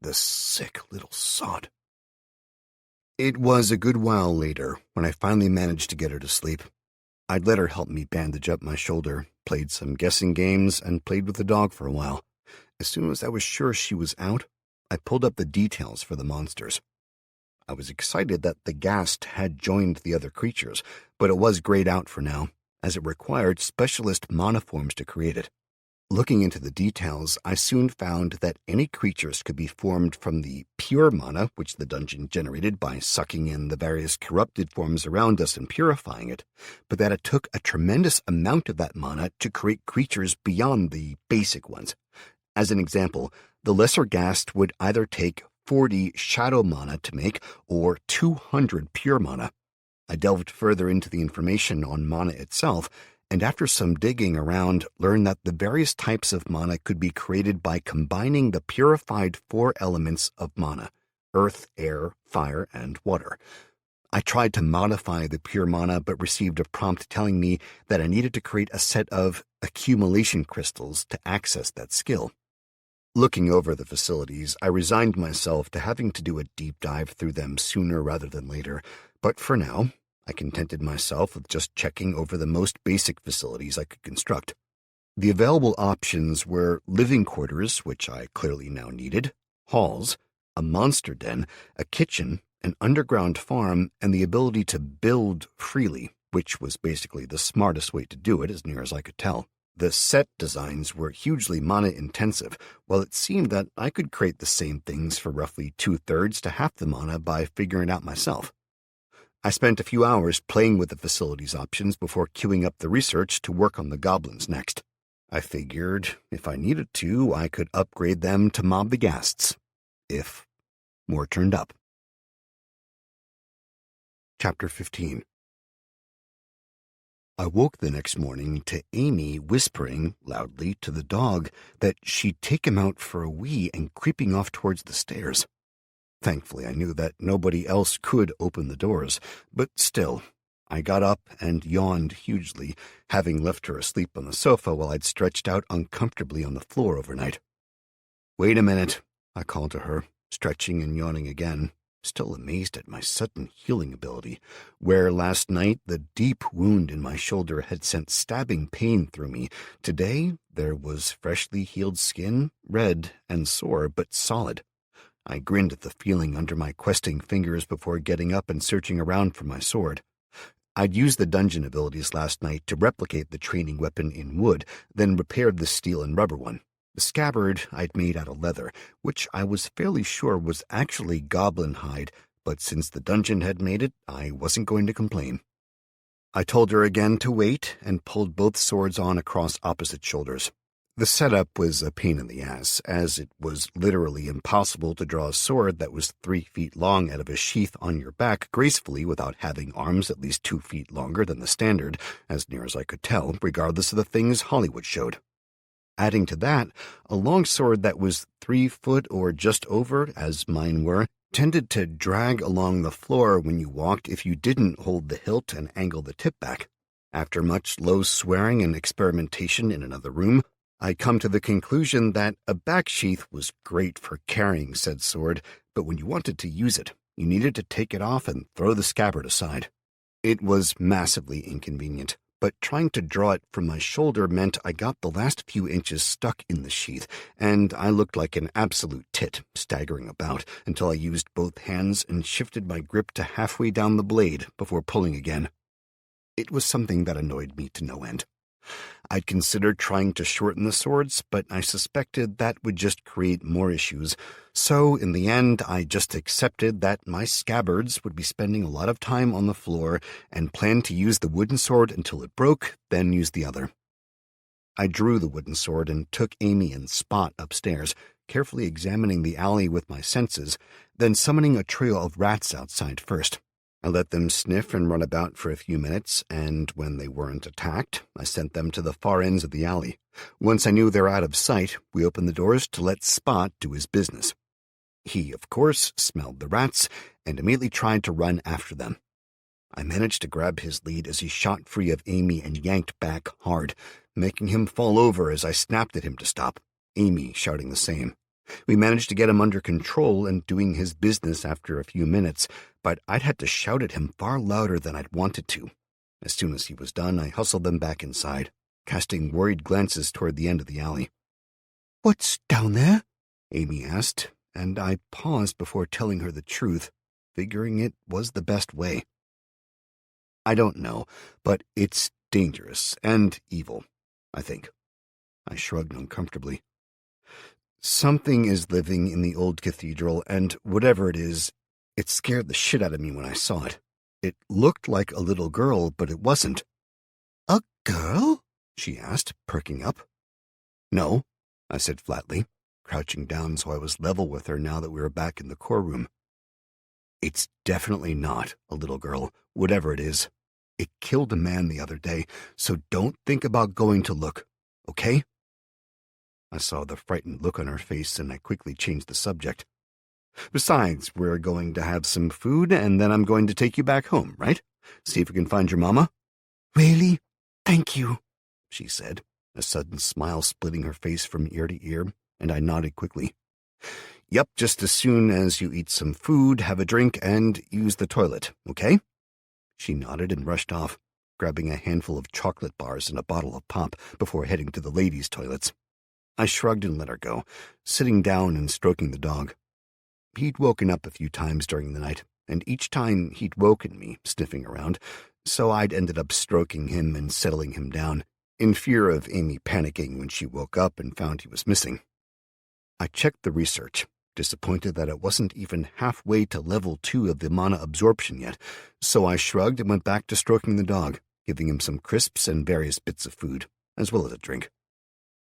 The sick little sod. It was a good while later when I finally managed to get her to sleep. I'd let her help me bandage up my shoulder, played some guessing games, and played with the dog for a while. As soon as I was sure she was out, I pulled up the details for the monsters. I was excited that the ghast had joined the other creatures, but it was grayed out for now, as it required specialist mana forms to create it. Looking into the details, I soon found that any creatures could be formed from the pure mana which the dungeon generated by sucking in the various corrupted forms around us and purifying it, but that it took a tremendous amount of that mana to create creatures beyond the basic ones. As an example, the lesser ghast would either take 40 shadow mana to make or 200 pure mana. I delved further into the information on mana itself, and after some digging around, learned that the various types of mana could be created by combining the purified 4 elements of mana: earth, air, fire, and water. I tried to modify the pure mana, but received a prompt telling me that I needed to create a set of accumulation crystals to access that skill. Looking over the facilities, I resigned myself to having to do a deep dive through them sooner rather than later, but for now, I contented myself with just checking over the most basic facilities I could construct. The available options were living quarters, which I clearly now needed, halls, a monster den, a kitchen, an underground farm, and the ability to build freely, which was basically the smartest way to do it as near as I could tell. The set designs were hugely mana-intensive, while it seemed that I could create the same things for roughly 2/3 to half the mana by figuring it out myself. I spent a few hours playing with the facilities options before queuing up the research to work on the goblins next. I figured if I needed to, I could upgrade them to mob the ghasts, if more turned up. Chapter 15. I woke the next morning to Amy whispering loudly to the dog that she'd take him out for a wee and creeping off towards the stairs. Thankfully, I knew that nobody else could open the doors, but still, I got up and yawned hugely, having left her asleep on the sofa while I'd stretched out uncomfortably on the floor overnight. "Wait a minute," I called to her, stretching and yawning again, still amazed at my sudden healing ability, where last night the deep wound in my shoulder had sent stabbing pain through me. Today there was freshly healed skin, red and sore, but solid. I grinned at the feeling under my questing fingers before getting up and searching around for my sword. I'd used the dungeon abilities last night to replicate the training weapon in wood, then repaired the steel and rubber one. The scabbard I'd made out of leather, which I was fairly sure was actually goblin hide, but since the dungeon had made it, I wasn't going to complain. I told her again to wait and pulled both swords on across opposite shoulders. The setup was a pain in the ass, as it was literally impossible to draw a sword that was 3 feet long out of a sheath on your back gracefully without having arms at least 2 feet longer than the standard, as near as I could tell, regardless of the things Hollywood showed. Adding to that, a long sword that was 3 foot or just over, as mine were, tended to drag along the floor when you walked if you didn't hold the hilt and angle the tip back. After much low swearing and experimentation in another room, I come to the conclusion that a back sheath was great for carrying said sword, but when you wanted to use it, you needed to take it off and throw the scabbard aside. It was massively inconvenient, but trying to draw it from my shoulder meant I got the last few inches stuck in the sheath, and I looked like an absolute tit, staggering about until I used both hands and shifted my grip to halfway down the blade before pulling again. It was something that annoyed me to no end. I'd considered trying to shorten the swords, but I suspected that would just create more issues. So, in the end, I just accepted that my scabbards would be spending a lot of time on the floor and planned to use the wooden sword until it broke, then use the other. I drew the wooden sword and took Amy and Spot upstairs, carefully examining the alley with my senses, then summoning a trio of rats outside first. I let them sniff and run about for a few minutes, and when they weren't attacked, I sent them to the far ends of the alley. Once I knew they were out of sight, we opened the doors to let Spot do his business. He, of course, smelled the rats and immediately tried to run after them. I managed to grab his lead as he shot free of Amy and yanked back hard, making him fall over as I snapped at him to stop, Amy shouting the same. We managed to get him under control and doing his business after a few minutes, but I'd had to shout at him far louder than I'd wanted to. As soon as he was done, I hustled them back inside, casting worried glances toward the end of the alley. "What's down there?" Amy asked, and I paused before telling her the truth, figuring it was the best way. "I don't know, but it's dangerous and evil, I think." I shrugged uncomfortably. "Something is living in the old cathedral, and whatever it is, it scared the shit out of me when I saw it. It looked like a little girl, but it wasn't." "A girl?" she asked, perking up. "No," I said flatly, crouching down so I was level with her now that we were back in the core room. "It's definitely not a little girl, whatever it is. It killed a man the other day, so don't think about going to look, okay?" I saw the frightened look on her face, and I quickly changed the subject. "Besides, we're going to have some food, and then I'm going to take you back home, right? See if we can find your mama." "Really? Thank you," she said, a sudden smile splitting her face from ear to ear, and I nodded quickly. "Yep, just as soon as you eat some food, have a drink, and use the toilet, okay?" She nodded and rushed off, grabbing a handful of chocolate bars and a bottle of pop before heading to the ladies' toilets. I shrugged and let her go, sitting down and stroking the dog. He'd woken up a few times during the night, and each time he'd woken me, sniffing around, so I'd ended up stroking him and settling him down, in fear of Amy panicking when she woke up and found he was missing. I checked the research, disappointed that it wasn't even halfway to level 2 of the mana absorption yet, so I shrugged and went back to stroking the dog, giving him some crisps and various bits of food, as well as a drink.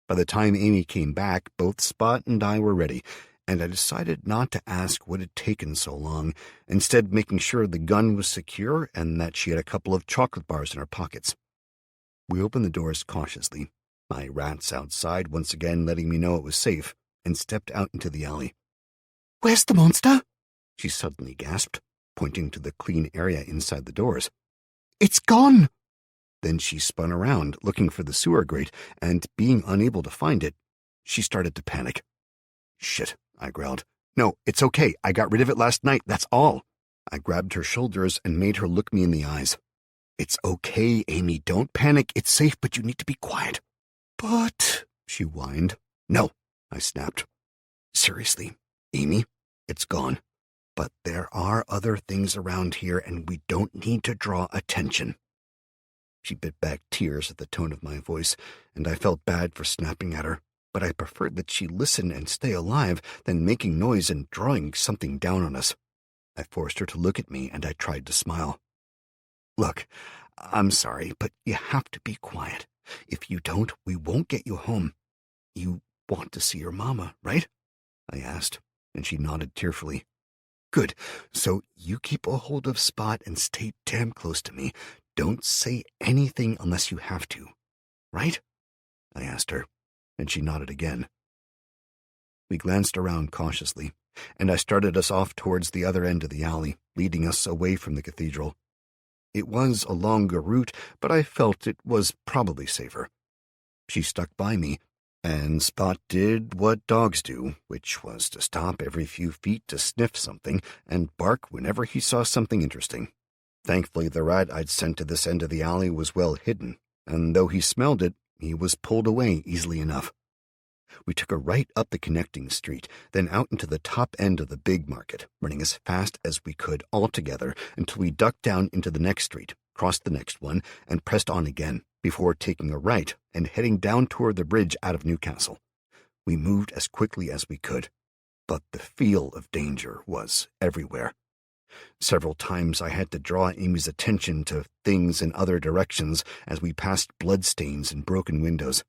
By the time Amy came back, both Spot and I were ready, and I decided not to ask what had taken so long, instead making sure the gun was secure and that she had a couple of chocolate bars in her pockets. We opened the doors cautiously, my rats outside once again letting me know it was safe, and stepped out into the alley. "Where's the monster?" she suddenly gasped, pointing to the clean area inside the doors. "It's gone." Then she spun around, looking for the sewer grate, and being unable to find it, she started to panic. "Shit," I growled. "No, it's okay. I got rid of it last night, that's all." I grabbed her shoulders and made her look me in the eyes. "It's okay, Amy. Don't panic. It's safe, but you need to be quiet." "But," she whined. "No," I snapped. "Seriously, Amy, it's gone. But there are other things around here, and we don't need to draw attention." She bit back tears at the tone of my voice, and I felt bad for snapping at her, but I preferred that she listen and stay alive than making noise and drawing something down on us. I forced her to look at me, and I tried to smile. "Look, I'm sorry, but you have to be quiet. If you don't, we won't get you home. You want to see your mama, right?" I asked, and she nodded tearfully. "Good. So you keep a hold of Spot and stay damn close to me. Don't say anything unless you have to. Right?" I asked her, and she nodded again. We glanced around cautiously, and I started us off towards the other end of the alley, leading us away from the cathedral. It was a longer route, but I felt it was probably safer. She stuck by me, and Spot did what dogs do, which was to stop every few feet to sniff something and bark whenever he saw something interesting. Thankfully, the rat I'd sent to this end of the alley was well hidden, and though he smelled it, he was pulled away easily enough. We took a right up the connecting street, then out into the top end of the big market, running as fast as we could all together until we ducked down into the next street, crossed the next one, and pressed on again, before taking a right and heading down toward the bridge out of Newcastle. We moved as quickly as we could, but the feel of danger was everywhere. Several times I had to draw Amy's attention to things in other directions as we passed bloodstains and broken windows.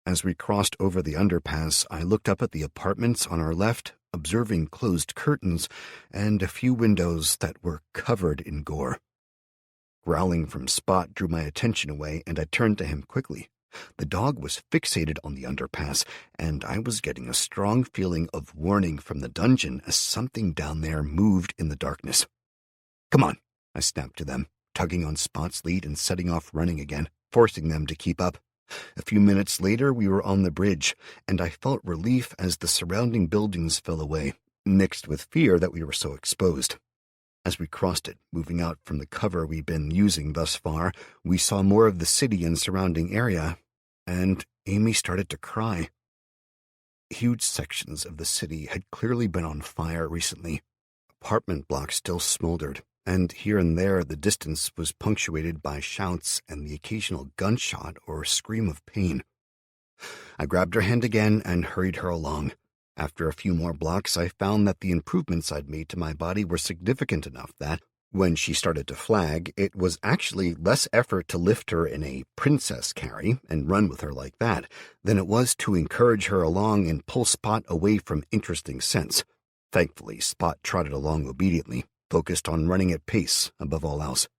As we crossed over the underpass, I looked up at the apartments on our left, observing closed curtains and a few windows that were covered in gore. Growling from Spot drew my attention away, and I turned to him quickly. The dog was fixated on the underpass, and I was getting a strong feeling of warning from the dungeon as something down there moved in the darkness. "Come on," I snapped to them, tugging on Spot's lead and setting off running again, forcing them to keep up. A few minutes later, we were on the bridge, and I felt relief as the surrounding buildings fell away, mixed with fear that we were so exposed. As we crossed it, moving out from the cover we'd been using thus far, we saw more of the city and surrounding area, and Amy started to cry. Huge sections of the city had clearly been on fire recently. Apartment blocks still smoldered, and here and there the distance was punctuated by shouts and the occasional gunshot or scream of pain. I grabbed her hand again and hurried her along. After a few more blocks, I found that the improvements I'd made to my body were significant enough that, when she started to flag, it was actually less effort to lift her in a princess carry and run with her like that than it was to encourage her along and pull Spot away from interesting scents. Thankfully, Spot trotted along obediently, focused on running at pace above all else.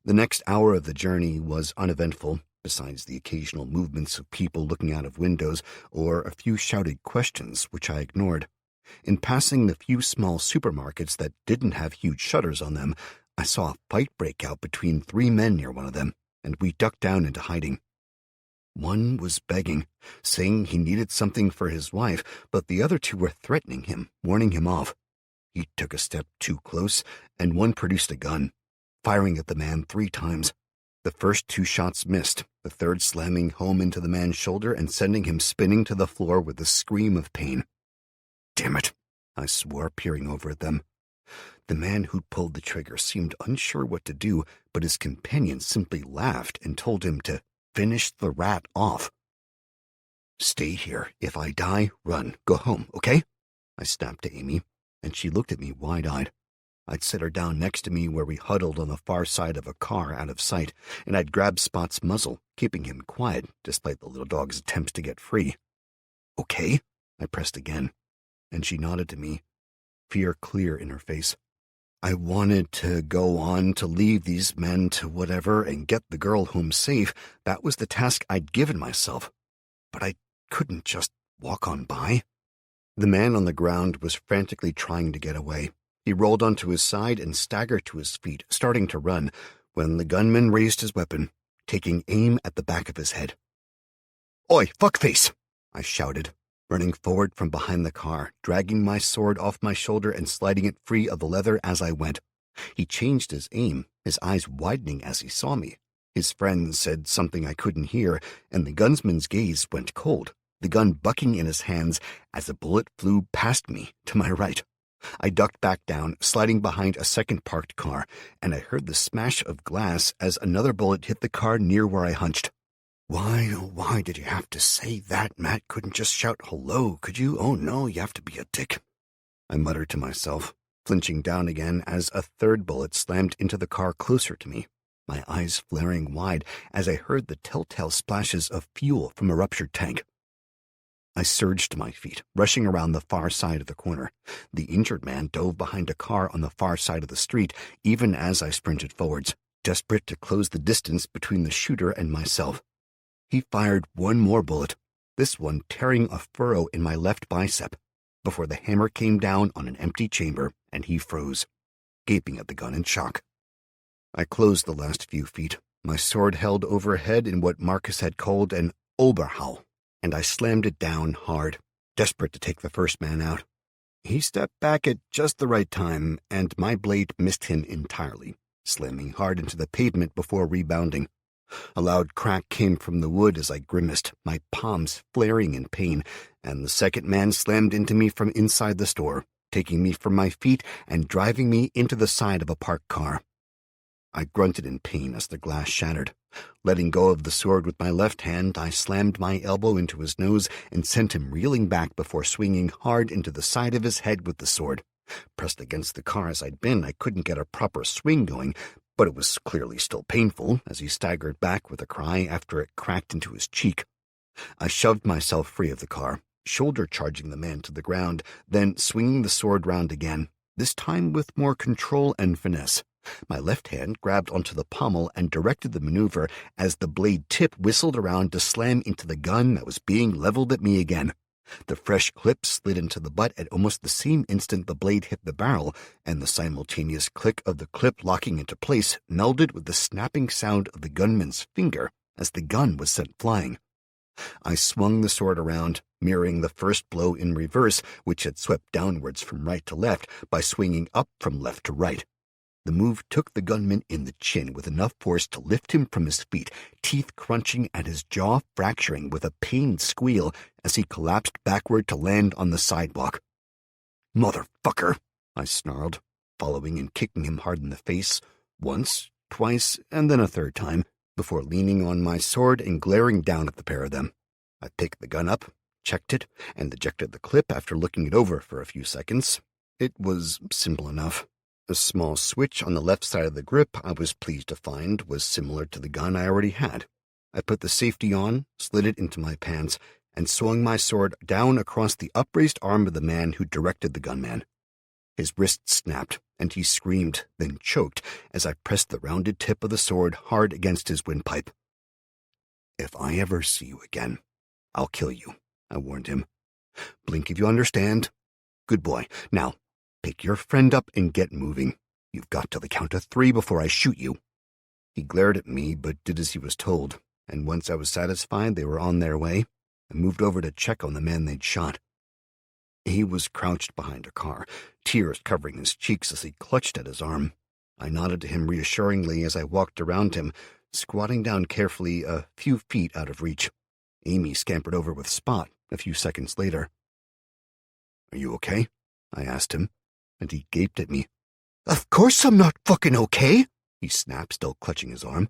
The next hour of the journey was uneventful, besides the occasional movements of people looking out of windows or a few shouted questions, which I ignored. In passing the few small supermarkets that didn't have huge shutters on them, I saw a fight break out between 3 men near one of them, and we ducked down into hiding. One was begging, saying he needed something for his wife, but the other 2 were threatening him, warning him off. He took a step too close, and one produced a gun, firing at the man 3 times. The first 2 shots missed, the third slamming home into the man's shoulder and sending him spinning to the floor with a scream of pain. "Damn it," I swore, peering over at them. The man who'd pulled the trigger seemed unsure what to do, but his companion simply laughed and told him to finish the rat off. "Stay here. If I die, run. Go home, okay?" I snapped to Amy, and she looked at me wide-eyed. I'd set her down next to me where we huddled on the far side of a car out of sight, and I'd grabbed Spot's muzzle, keeping him quiet despite the little dog's attempts to get free. "Okay?" I pressed again, and she nodded to me, fear clear in her face. I wanted to go on to leave these men to whatever and get the girl home safe. That was the task I'd given myself. But I couldn't just walk on by. The man on the ground was frantically trying to get away. He rolled onto his side and staggered to his feet, starting to run, when the gunman raised his weapon, taking aim at the back of his head. "Oi, fuckface!" I shouted, running forward from behind the car, dragging my sword off my shoulder and sliding it free of the leather as I went. He changed his aim, his eyes widening as he saw me. His friend said something I couldn't hear, and the gunsman's gaze went cold, the gun bucking in his hands as a bullet flew past me to my right. I ducked back down, sliding behind a second parked car, and I heard the smash of glass as another bullet hit the car near where I hunched. "Why, oh, why did you have to say that, Matt? Couldn't just shout hello, could you? Oh no, you have to be a dick," I muttered to myself, flinching down again as a third bullet slammed into the car closer to me, my eyes flaring wide as I heard the telltale splashes of fuel from a ruptured tank. I surged to my feet, rushing around the far side of the corner. The injured man dove behind a car on the far side of the street, even as I sprinted forwards, desperate to close the distance between the shooter and myself. He fired one more bullet, this one tearing a furrow in my left bicep, before the hammer came down on an empty chamber and he froze, gaping at the gun in shock. I closed the last few feet, my sword held overhead in what Marcus had called an Oberhau, and I slammed it down hard, desperate to take the first man out. He stepped back at just the right time, and my blade missed him entirely, slamming hard into the pavement before rebounding. A loud crack came from the wood as I grimaced, my palms flaring in pain, and the second man slammed into me from inside the store, taking me from my feet and driving me into the side of a parked car. I grunted in pain as the glass shattered. Letting go of the sword with my left hand, I slammed my elbow into his nose and sent him reeling back before swinging hard into the side of his head with the sword. Pressed against the car as I'd been, I couldn't get a proper swing going, but it was clearly still painful as he staggered back with a cry after it cracked into his cheek. I shoved myself free of the car, shoulder-charging the man to the ground, then swinging the sword round again, this time with more control and finesse. My left hand grabbed onto the pommel and directed the maneuver as the blade tip whistled around to slam into the gun that was being leveled at me again. The fresh clip slid into the butt at almost the same instant the blade hit the barrel, and the simultaneous click of the clip locking into place melded with the snapping sound of the gunman's finger as the gun was sent flying. I swung the sword around, mirroring the first blow in reverse, which had swept downwards from right to left, by swinging up from left to right. The move took the gunman in the chin with enough force to lift him from his feet, teeth crunching and his jaw fracturing with a pained squeal as he collapsed backward to land on the sidewalk. "Motherfucker!" I snarled, following and kicking him hard in the face, once, twice, and then a third time, before leaning on my sword and glaring down at the pair of them. I picked the gun up, checked it, and ejected the clip after looking it over for a few seconds. It was simple enough. A small switch on the left side of the grip, I was pleased to find, was similar to the gun I already had. I put the safety on, slid it into my pants, and swung my sword down across the upraised arm of the man who directed the gunman. His wrist snapped, and he screamed, then choked, as I pressed the rounded tip of the sword hard against his windpipe. "If I ever see you again, I'll kill you," I warned him. "Blink if you understand. Good boy. Now, pick your friend up and get moving. You've got till the count of 3 before I shoot you." He glared at me, but did as he was told, and once I was satisfied they were on their way, I moved over to check on the man they'd shot. He was crouched behind a car, tears covering his cheeks as he clutched at his arm. I nodded to him reassuringly as I walked around him, squatting down carefully a few feet out of reach. Amy scampered over with Spot a few seconds later. "Are you okay?" I asked him, and he gaped at me. "Of course I'm not fucking okay," he snapped, still clutching his arm.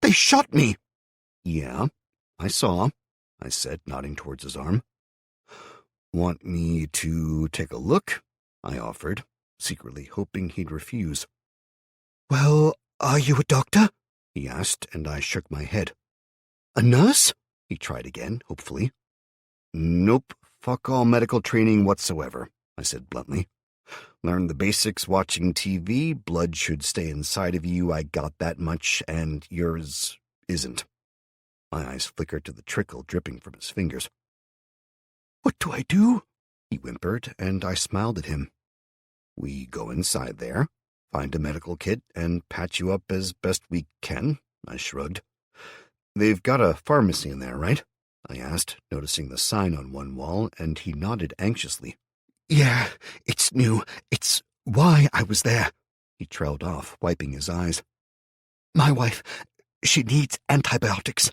"They shot me." "Yeah, I saw," I said, nodding towards his arm. "Want me to take a look?" I offered, secretly hoping he'd refuse. "Well, are you a doctor?" he asked, and I shook my head. "A nurse?" he tried again, hopefully. "Nope, fuck all medical training whatsoever," I said bluntly. Learn the basics watching TV, blood should stay inside of you, I got that much, and yours isn't. My eyes flickered to the trickle dripping from his fingers. What do I do? He whimpered, and I smiled at him. We go inside there, find a medical kit, and patch you up as best we can, I shrugged. They've got a pharmacy in there, right? I asked, noticing the sign on one wall, and he nodded anxiously. Yeah, it's new. It's why I was there. He trailed off, wiping his eyes. My wife, she needs antibiotics.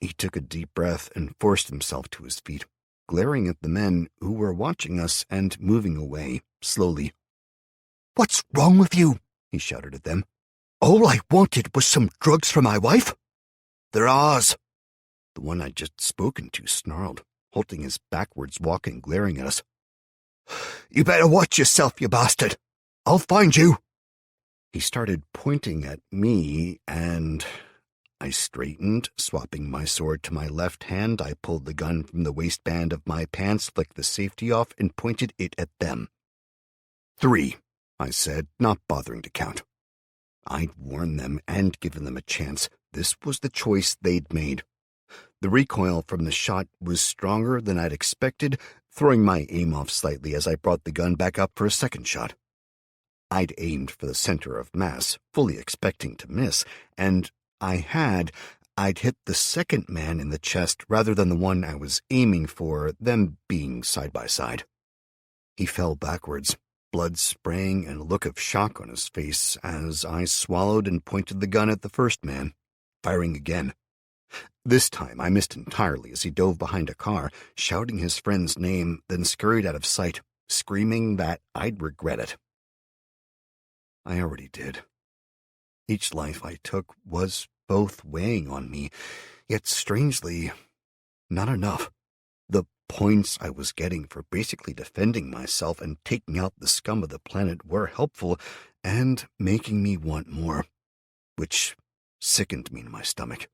He took a deep breath and forced himself to his feet, glaring at the men who were watching us and moving away, slowly. What's wrong with you? He shouted at them. All I wanted was some drugs for my wife. They're ours. The one I'd just spoken to snarled, halting his backwards walk and glaring at us. You better watch yourself, you bastard. I'll find you. He started pointing at me, and I straightened, swapping my sword to my left hand. I pulled the gun from the waistband of my pants, flicked the safety off, and pointed it at them. 3, I said, not bothering to count. I'd warned them and given them a chance. This was the choice they'd made. The recoil from the shot was stronger than I'd expected, throwing my aim off slightly as I brought the gun back up for a second shot. I'd aimed for the center of mass, fully expecting to miss, and I'd hit the second man in the chest rather than the one I was aiming for, them being side by side. He fell backwards, blood spraying and a look of shock on his face as I swallowed and pointed the gun at the first man, firing again. This time I missed entirely as he dove behind a car, shouting his friend's name, then scurried out of sight, screaming that I'd regret it. I already did. Each life I took was both weighing on me, yet strangely, not enough. The points I was getting for basically defending myself and taking out the scum of the planet were helpful and making me want more, which sickened me in my stomach.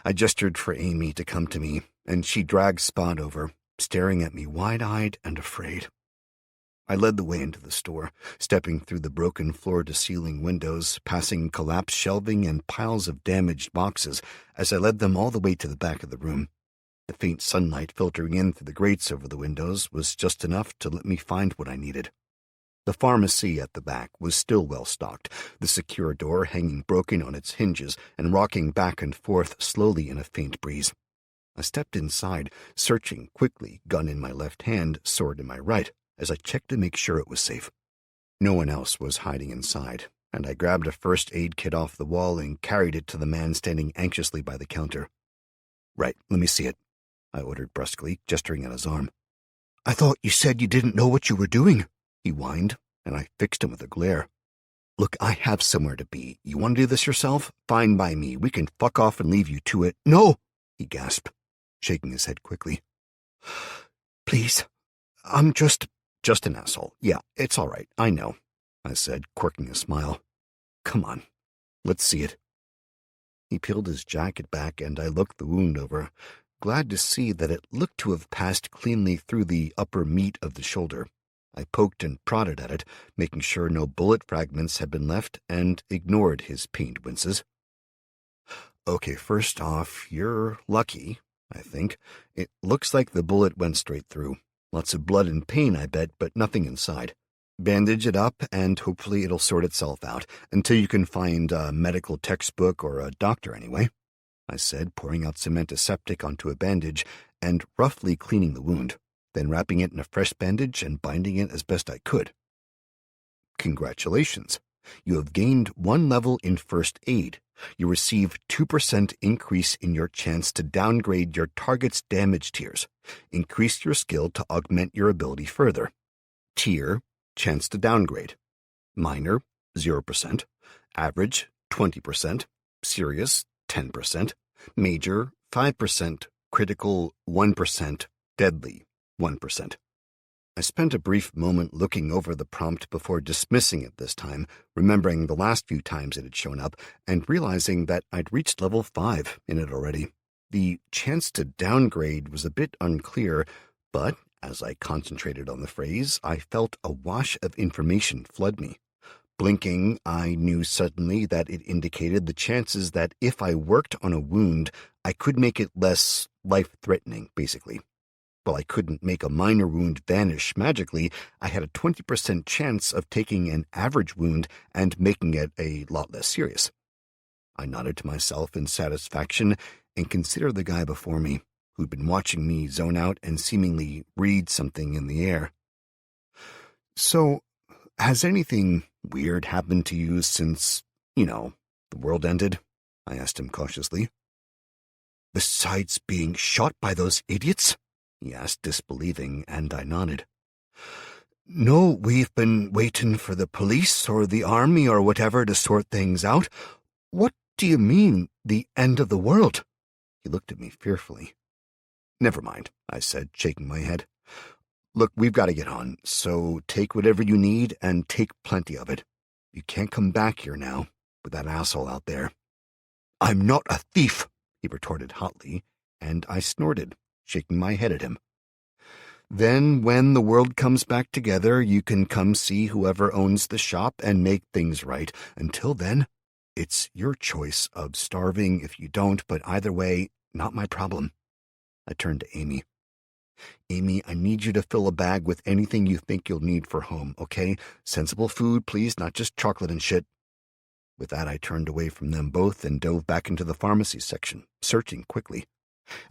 I gestured for Amy to come to me, and she dragged Spot over, staring at me wide-eyed and afraid. I led the way into the store, stepping through the broken floor-to-ceiling windows, passing collapsed shelving and piles of damaged boxes as I led them all the way to the back of the room. The faint sunlight filtering in through the grates over the windows was just enough to let me find what I needed. The pharmacy at the back was still well-stocked, the secure door hanging broken on its hinges and rocking back and forth slowly in a faint breeze. I stepped inside, searching quickly, gun in my left hand, sword in my right, as I checked to make sure it was safe. No one else was hiding inside, and I grabbed a first aid kit off the wall and carried it to the man standing anxiously by the counter. "Right, let me see it," I ordered brusquely, gesturing at his arm. "I thought you said you didn't know what you were doing," he whined, and I fixed him with a glare. "Look, I have somewhere to be. You want to do this yourself? Fine by me. We can fuck off and leave you to it." "No," he gasped, shaking his head quickly. "Please, I'm just an asshole. Yeah, it's all right, I know," I said, quirking a smile. "Come on, let's see it." He peeled his jacket back, and I looked the wound over, glad to see that it looked to have passed cleanly through the upper meat of the shoulder. I poked and prodded at it, making sure no bullet fragments had been left, and ignored his pained winces. "Okay, first off, you're lucky, I think. It looks like the bullet went straight through. Lots of blood and pain, I bet, but nothing inside. Bandage it up, and hopefully it'll sort itself out, until you can find a medical textbook or a doctor anyway," I said, pouring out some antiseptic onto a bandage and roughly cleaning the wound, then wrapping it in a fresh bandage and binding it as best I could. "Congratulations. You have gained 1 level in first aid. You receive 2% increase in your chance to downgrade your target's damage tiers. Increase your skill to augment your ability further. Tier, chance to downgrade. Minor, 0%. Average, 20%. Serious, 10%. Major, 5%. Critical, 1%. Deadly, 1%. I spent a brief moment looking over the prompt before dismissing it this time, remembering the last few times it had shown up, and realizing that I'd reached level 5 in it already. The chance to downgrade was a bit unclear, but As I concentrated on the phrase, I felt a wash of information flood me. Blinking, I knew suddenly that it indicated the chances that if I worked on a wound, I could make it less life-threatening, basically. While I couldn't make a minor wound vanish magically, I had a 20% chance of taking an average wound and making it a lot less serious. I nodded to myself in satisfaction and considered the guy before me, who'd been watching me zone out and seemingly read something in the air. "So, has anything weird happened to you since, the world ended?" I asked him cautiously. "Besides being shot by those idiots?" he asked, disbelieving, and I nodded. "No, we've been waiting for the police or the army or whatever to sort things out. What do you mean, the end of the world?" He looked at me fearfully. "Never mind," I said, shaking my head. "Look, we've got to get on, so take whatever you need and take plenty of it. You can't come back here now, with that asshole out there." "I'm not a thief," he retorted hotly, and I snorted, shaking my head at him. "Then when the world comes back together, you can come see whoever owns the shop and make things right. Until then, it's your choice of starving if you don't, but either way, not my problem." I turned to Amy. "Amy, I need you to fill a bag with anything you think you'll need for home, okay? Sensible food, please, not just chocolate and shit." With that, I turned away from them both and dove back into the pharmacy section, searching quickly.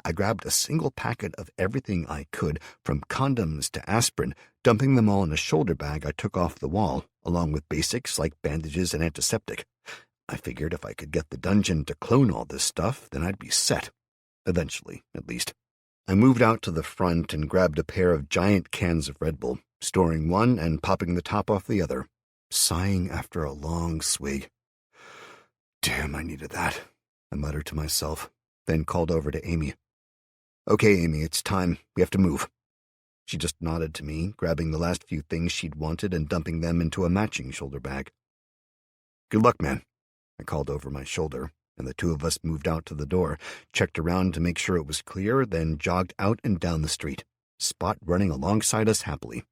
I grabbed a single packet of everything I could, from condoms to aspirin, dumping them all in a shoulder bag I took off the wall, along with basics like bandages and antiseptic. I figured if I could get the dungeon to clone all this stuff, then I'd be set. Eventually, at least. I moved out to the front and grabbed a pair of giant cans of Red Bull, storing one and popping the top off the other, sighing after a long swig. "Damn, I needed that," I muttered to myself, then called over to Amy. "Okay, Amy, it's time. We have to move." She just nodded to me, grabbing the last few things she'd wanted and dumping them into a matching shoulder bag. "Good luck, man," I called over my shoulder, and the two of us moved out to the door, checked around to make sure it was clear, then jogged out and down the street, Spot running alongside us happily.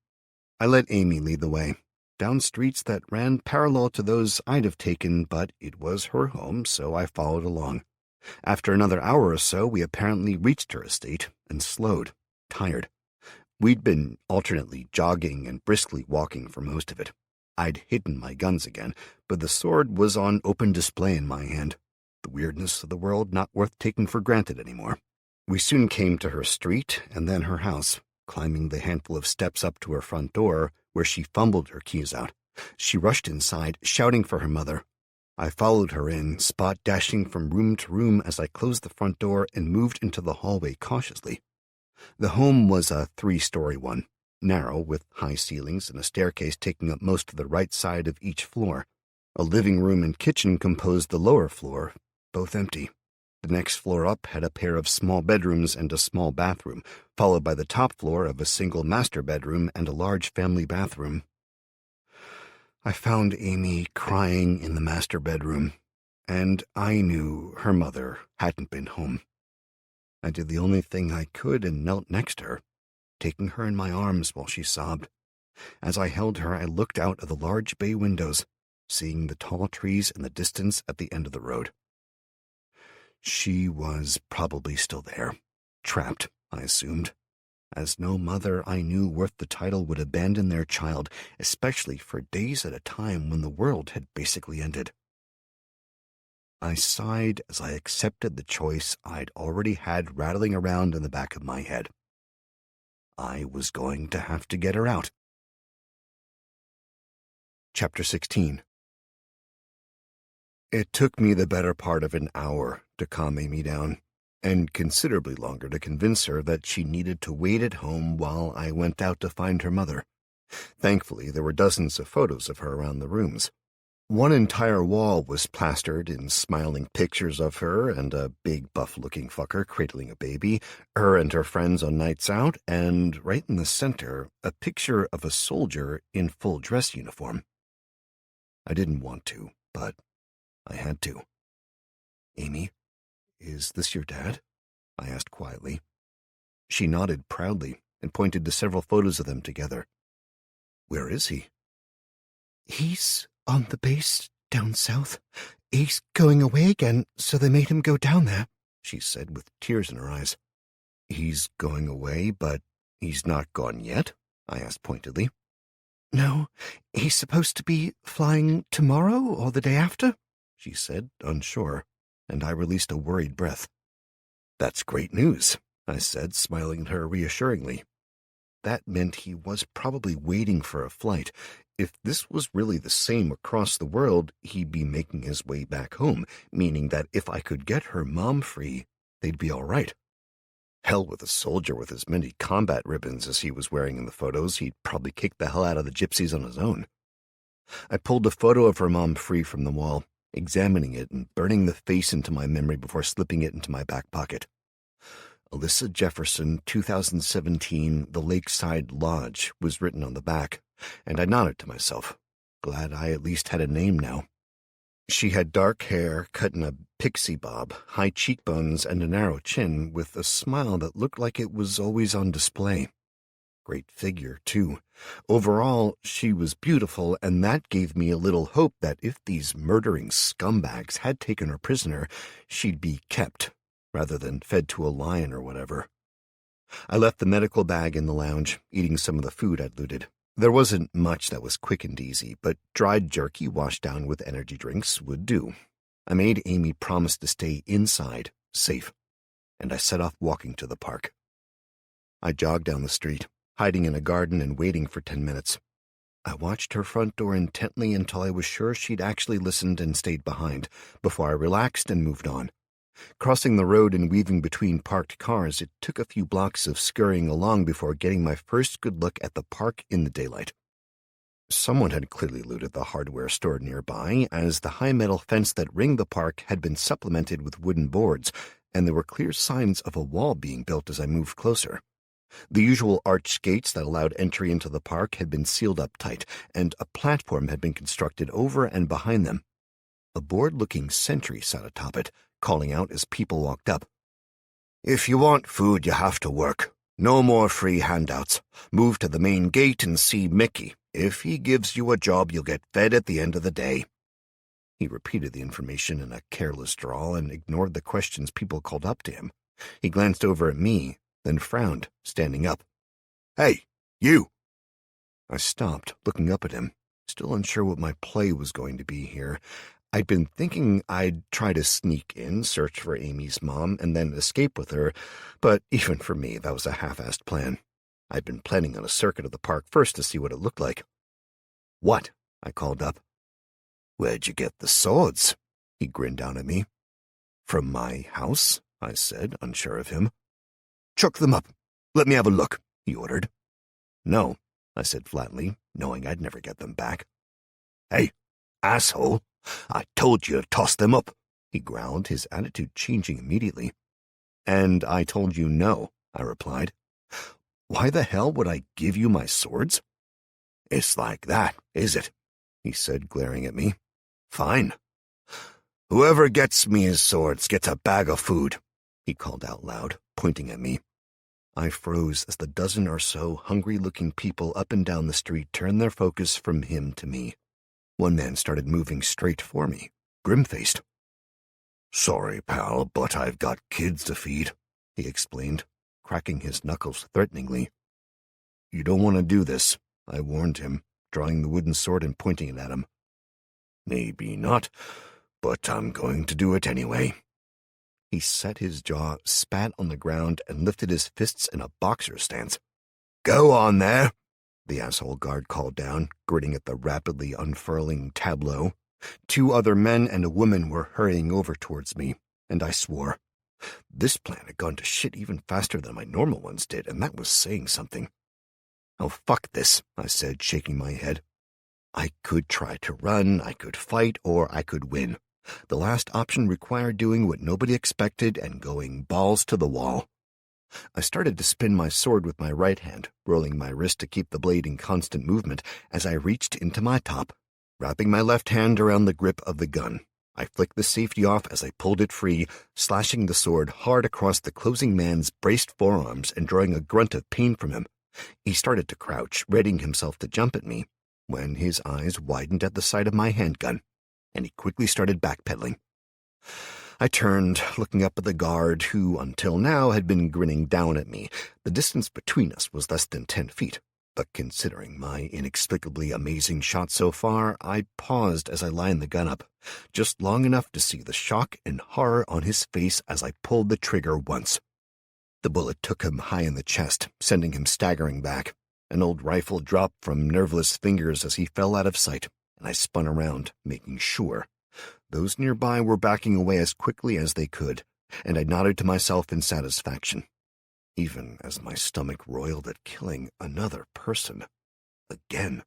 I let Amy lead the way, down streets that ran parallel to those I'd have taken, but it was her home, so I followed along. After another hour or so, we apparently reached her estate and slowed, tired. We'd been alternately jogging and briskly walking for most of it. I'd hidden my guns again, but the sword was on open display in my hand. The weirdness of the world not worth taking for granted anymore. We soon came to her street and then her house, climbing the handful of steps up to her front door, where she fumbled her keys out. She rushed inside, shouting for her mother. I followed her in, Spot dashing from room to room as I closed the front door and moved into the hallway cautiously. The home was a 3-story one, narrow, with high ceilings and a staircase taking up most of the right side of each floor. A living room and kitchen composed the lower floor, both empty. The next floor up had a pair of small bedrooms and a small bathroom, followed by the top floor of a single master bedroom and a large family bathroom. I found Amy crying in the master bedroom, and I knew her mother hadn't been home. I did the only thing I could and knelt next to her, taking her in my arms while she sobbed. As I held her, I looked out of the large bay windows, seeing the tall trees in the distance at the end of the road. She was probably still there, trapped, I assumed, as no mother I knew worth the title would abandon their child, especially for days at a time when the world had basically ended. I sighed as I accepted the choice I'd already had rattling around in the back of my head. I was going to have to get her out. Chapter 16. It took me the better part of an hour to calm Amy down, and considerably longer to convince her that she needed to wait at home while I went out to find her mother. Thankfully, there were dozens of photos of her around the rooms. One entire wall was plastered in smiling pictures of her and a big buff-looking fucker cradling a baby, her and her friends on nights out, and right in the center, a picture of a soldier in full dress uniform. I didn't want to, but I had to. "Amy, is this your dad?" I asked quietly. She nodded proudly and pointed to several photos of them together. "Where is he?" "He's on the base down south. He's going away again, so they made him go down there," she said with tears in her eyes. "He's going away, but he's not gone yet?" I asked pointedly. "No, he's supposed to be flying tomorrow or the day after," she said, unsure, and I released a worried breath. "That's great news," I said, smiling at her reassuringly. That meant he was probably waiting for a flight. If this was really the same across the world, he'd be making his way back home, meaning that if I could get her mom free, they'd be all right. Hell with a soldier with as many combat ribbons as he was wearing in the photos, he'd probably kick the hell out of the gypsies on his own. I pulled a photo of her mom free from the wall, examining it and burning the face into my memory before slipping it into my back pocket. Alyssa Jefferson, 2017, The Lakeside Lodge, was written on the back, and I nodded to myself, glad I at least had a name now. She had dark hair cut in a pixie bob, high cheekbones, and a narrow chin, with a smile that looked like it was always on display. Great figure, too. Overall, she was beautiful, and that gave me a little hope that if these murdering scumbags had taken her prisoner, she'd be kept, rather than fed to a lion or whatever. I left the medical bag in the lounge, eating some of the food I'd looted. There wasn't much that was quick and easy, but dried jerky washed down with energy drinks would do. I made Amy promise to stay inside, safe, and I set off walking to the park. I jogged down the street, hiding in a garden and waiting for 10 minutes. I watched her front door intently until I was sure she'd actually listened and stayed behind, before I relaxed and moved on. Crossing the road and weaving between parked cars, it took a few blocks of scurrying along before getting my first good look at the park in the daylight. Someone had clearly looted the hardware store nearby, as the high metal fence that ringed the park had been supplemented with wooden boards, and there were clear signs of a wall being built as I moved closer. The usual arched gates that allowed entry into the park had been sealed up tight, and a platform had been constructed over and behind them. A bored-looking sentry sat atop it, calling out as people walked up. "If you want food, you have to work. No more free handouts. Move to the main gate and see Mickey. If he gives you a job, you'll get fed at the end of the day." He repeated the information in a careless drawl and ignored the questions people called up to him. He glanced over at me, then frowned, standing up. "Hey, you!" I stopped, looking up at him, still unsure what my play was going to be here. I'd been thinking I'd try to sneak in, search for Amy's mom, and then escape with her, but even for me, that was a half-assed plan. I'd been planning on a circuit of the park first to see what it looked like. "What?" I called up. "Where'd you get the swords?" He grinned down at me. "From my house," I said, unsure of him. "Chuck them up. Let me have a look," he ordered. "No," I said flatly, knowing I'd never get them back. "Hey, asshole, I told you to toss them up," he growled, his attitude changing immediately. "And I told you no," I replied. "Why the hell would I give you my swords?" "It's like that, is it?" he said, glaring at me. "Fine. Whoever gets me his swords gets a bag of food," he called out loud, pointing at me. I froze as the dozen or so hungry-looking people up and down the street turned their focus from him to me. One man started moving straight for me, grim-faced. "Sorry, pal, but I've got kids to feed," he explained, cracking his knuckles threateningly. "You don't want to do this," I warned him, drawing the wooden sword and pointing it at him. "Maybe not, but I'm going to do it anyway." He set his jaw, spat on the ground, and lifted his fists in a boxer stance. "Go on there," the asshole guard called down, grinning at the rapidly unfurling tableau. 2 other men and a woman were hurrying over towards me, and I swore. This plan had gone to shit even faster than my normal ones did, and that was saying something. "Oh, fuck this," I said, shaking my head. I could try to run, I could fight, or I could win. The last option required doing what nobody expected and going balls to the wall. I started to spin my sword with my right hand, rolling my wrist to keep the blade in constant movement as I reached into my top, wrapping my left hand around the grip of the gun. I flicked the safety off as I pulled it free, slashing the sword hard across the closing man's braced forearms and drawing a grunt of pain from him He started to crouch, readying himself to jump at me, when his eyes widened at the sight of my handgun, and he quickly started backpedaling. I turned, looking up at the guard, who until now had been grinning down at me. The distance between us was less than 10 feet, but considering my inexplicably amazing shot so far, I paused as I lined the gun up, just long enough to see the shock and horror on his face as I pulled the trigger once. The bullet took him high in the chest, sending him staggering back. An old rifle dropped from nerveless fingers as he fell out of sight, and I spun around, making sure. Those nearby were backing away as quickly as they could, and I nodded to myself in satisfaction, even as my stomach roiled at killing another person. Again.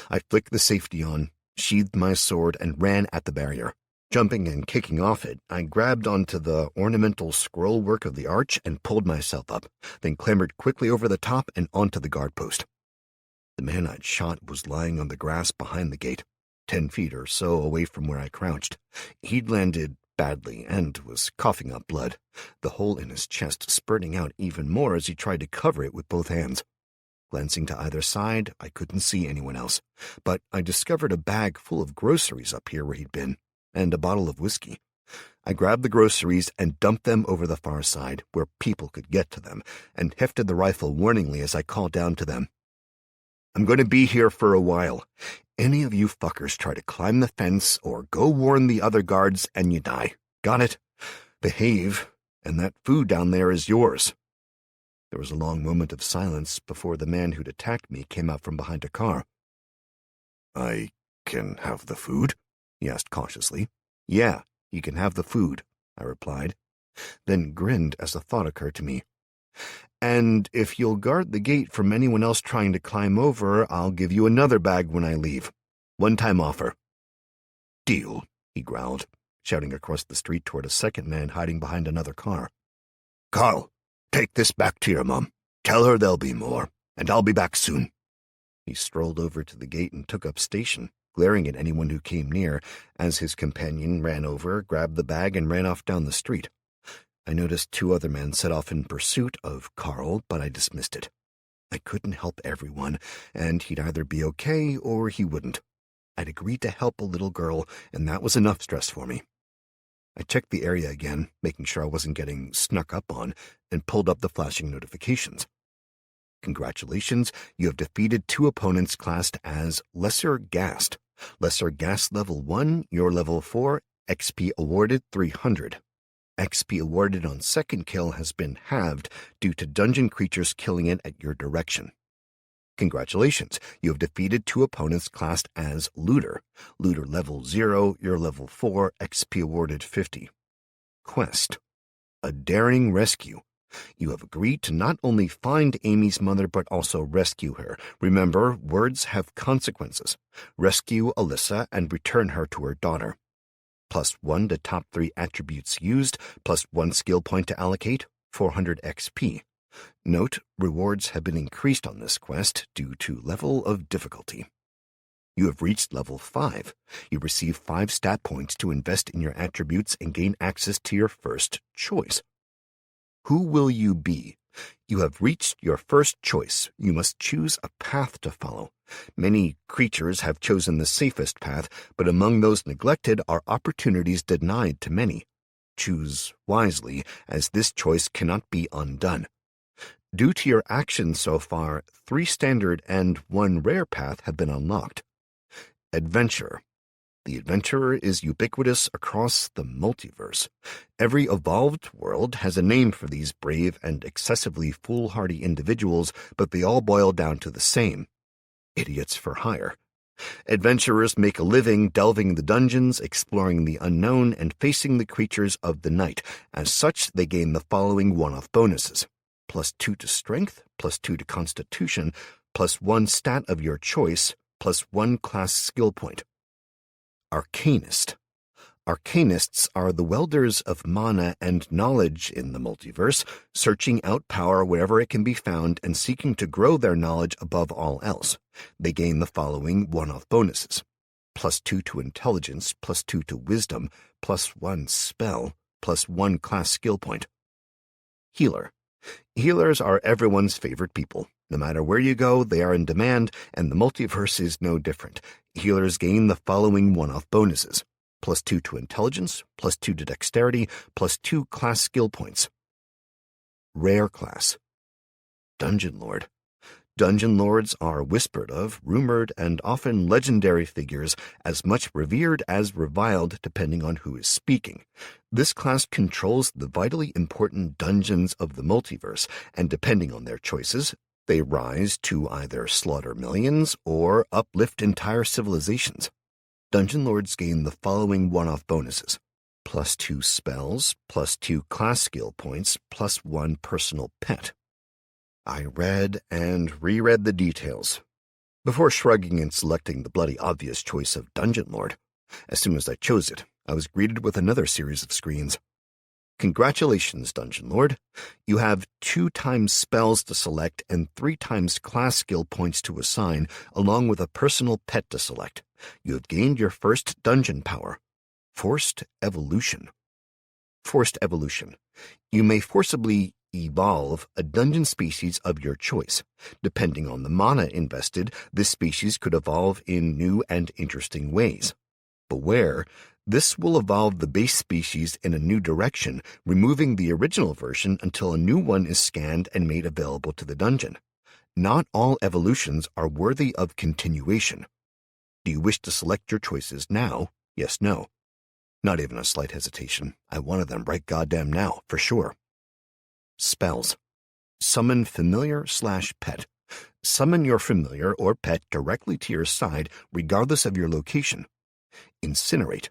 I flicked the safety on, sheathed my sword, and ran at the barrier. Jumping and kicking off it, I grabbed onto the ornamental scroll work of the arch and pulled myself up, then clambered quickly over the top and onto the guard post. The man I'd shot was lying on the grass behind the gate, 10 feet or so away from where I crouched. He'd landed badly and was coughing up blood, the hole in his chest spurting out even more as he tried to cover it with both hands. Glancing to either side, I couldn't see anyone else, but I discovered a bag full of groceries up here where he'd been, and a bottle of whiskey. I grabbed the groceries and dumped them over the far side, where people could get to them, and hefted the rifle warningly as I called down to them. I'm going to be here for a while. Any of you fuckers try to climb the fence or go warn the other guards and you die. Got it? Behave, and that food down there is yours. There was a long moment of silence before the man who'd attacked me came out from behind a car. I can have the food? He asked cautiously. Yeah, you can have the food, I replied, then grinned as a thought occurred to me. And if you'll guard the gate from anyone else trying to climb over, I'll give you another bag when I leave. One-time offer. Deal, he growled, shouting across the street toward a second man hiding behind another car. Carl, take this back to your mom. Tell her there'll be more, and I'll be back soon. He strolled over to the gate and took up station, glaring at anyone who came near, as his companion ran over, grabbed the bag, and ran off down the street. I noticed 2 other men set off in pursuit of Carl, but I dismissed it. I couldn't help everyone, and he'd either be okay or he wouldn't. I'd agreed to help a little girl, and that was enough stress for me. I checked the area again, making sure I wasn't getting snuck up on, and pulled up the flashing notifications. Congratulations, you have defeated 2 opponents classed as Lesser Gassed. Lesser Gas Level 1, you're Level 4, XP awarded 300. XP awarded on second kill has been halved due to dungeon creatures killing it at your direction. Congratulations, you have defeated 2 opponents classed as Looter. Looter Level 0, you're Level 4, XP awarded 50. Quest: A Daring Rescue. You have agreed to not only find Amy's mother but also rescue her. Remember, words have consequences. Rescue Alyssa and return her to her daughter. +1 to top 3 attributes used, +1 skill point to allocate, 400 XP. Note, rewards have been increased on this quest due to level of difficulty. You have reached level 5. You receive 5 stat points to invest in your attributes and gain access to your first choice. Who will you be? You have reached your first choice. You must choose a path to follow. Many creatures have chosen the safest path, but among those neglected are opportunities denied to many. Choose wisely, as this choice cannot be undone. Due to your actions so far, 3 standard and 1 rare path have been unlocked. Adventure. The adventurer is ubiquitous across the multiverse. Every evolved world has a name for these brave and excessively foolhardy individuals, but they all boil down to the same: idiots for hire. Adventurers make a living delving the dungeons, exploring the unknown, and facing the creatures of the night. As such, they gain the following one-off bonuses: +2 to strength, +2 to constitution, +1 stat of your choice, +1 class skill point. Arcanist. Arcanists are the welders of mana and knowledge in the multiverse, searching out power wherever it can be found and seeking to grow their knowledge above all else. They gain the following one-off bonuses: +2 to intelligence, +2 to wisdom, +1 spell, +1 class skill point. Healer. Healers are everyone's favorite people. No matter where you go, they are in demand, and the multiverse is no different. Healers gain the following one-off bonuses: +2 to intelligence, +2 to dexterity, +2 class skill points. Rare class. DungeonLord. DungeonLords are whispered of, rumored, and often legendary figures, as much revered as reviled depending on who is speaking. This class controls the vitally important dungeons of the multiverse, and depending on their choices, they rise to either slaughter millions or uplift entire civilizations. DungeonLords gain the following one-off bonuses: +2 spells, +2 class skill points, +1 personal pet. I read and reread the details before shrugging and selecting the bloody obvious choice of DungeonLord. As soon as I chose it, I was greeted with another series of screens. Congratulations, DungeonLord. You have 2 times spells to select and 3 times class skill points to assign, along with a personal pet to select. You have gained your first dungeon power: Forced Evolution. Forced Evolution. You may forcibly evolve a dungeon species of your choice. Depending on the mana invested, this species could evolve in new and interesting ways. Beware, this will evolve the base species in a new direction, removing the original version until a new one is scanned and made available to the dungeon. Not all evolutions are worthy of continuation. Do you wish to select your choices now? Yes, no. Not even a slight hesitation. I wanted them right goddamn now, for sure. Spells. Summon familiar/pet. Summon your familiar or pet directly to your side, regardless of your location. Incinerate.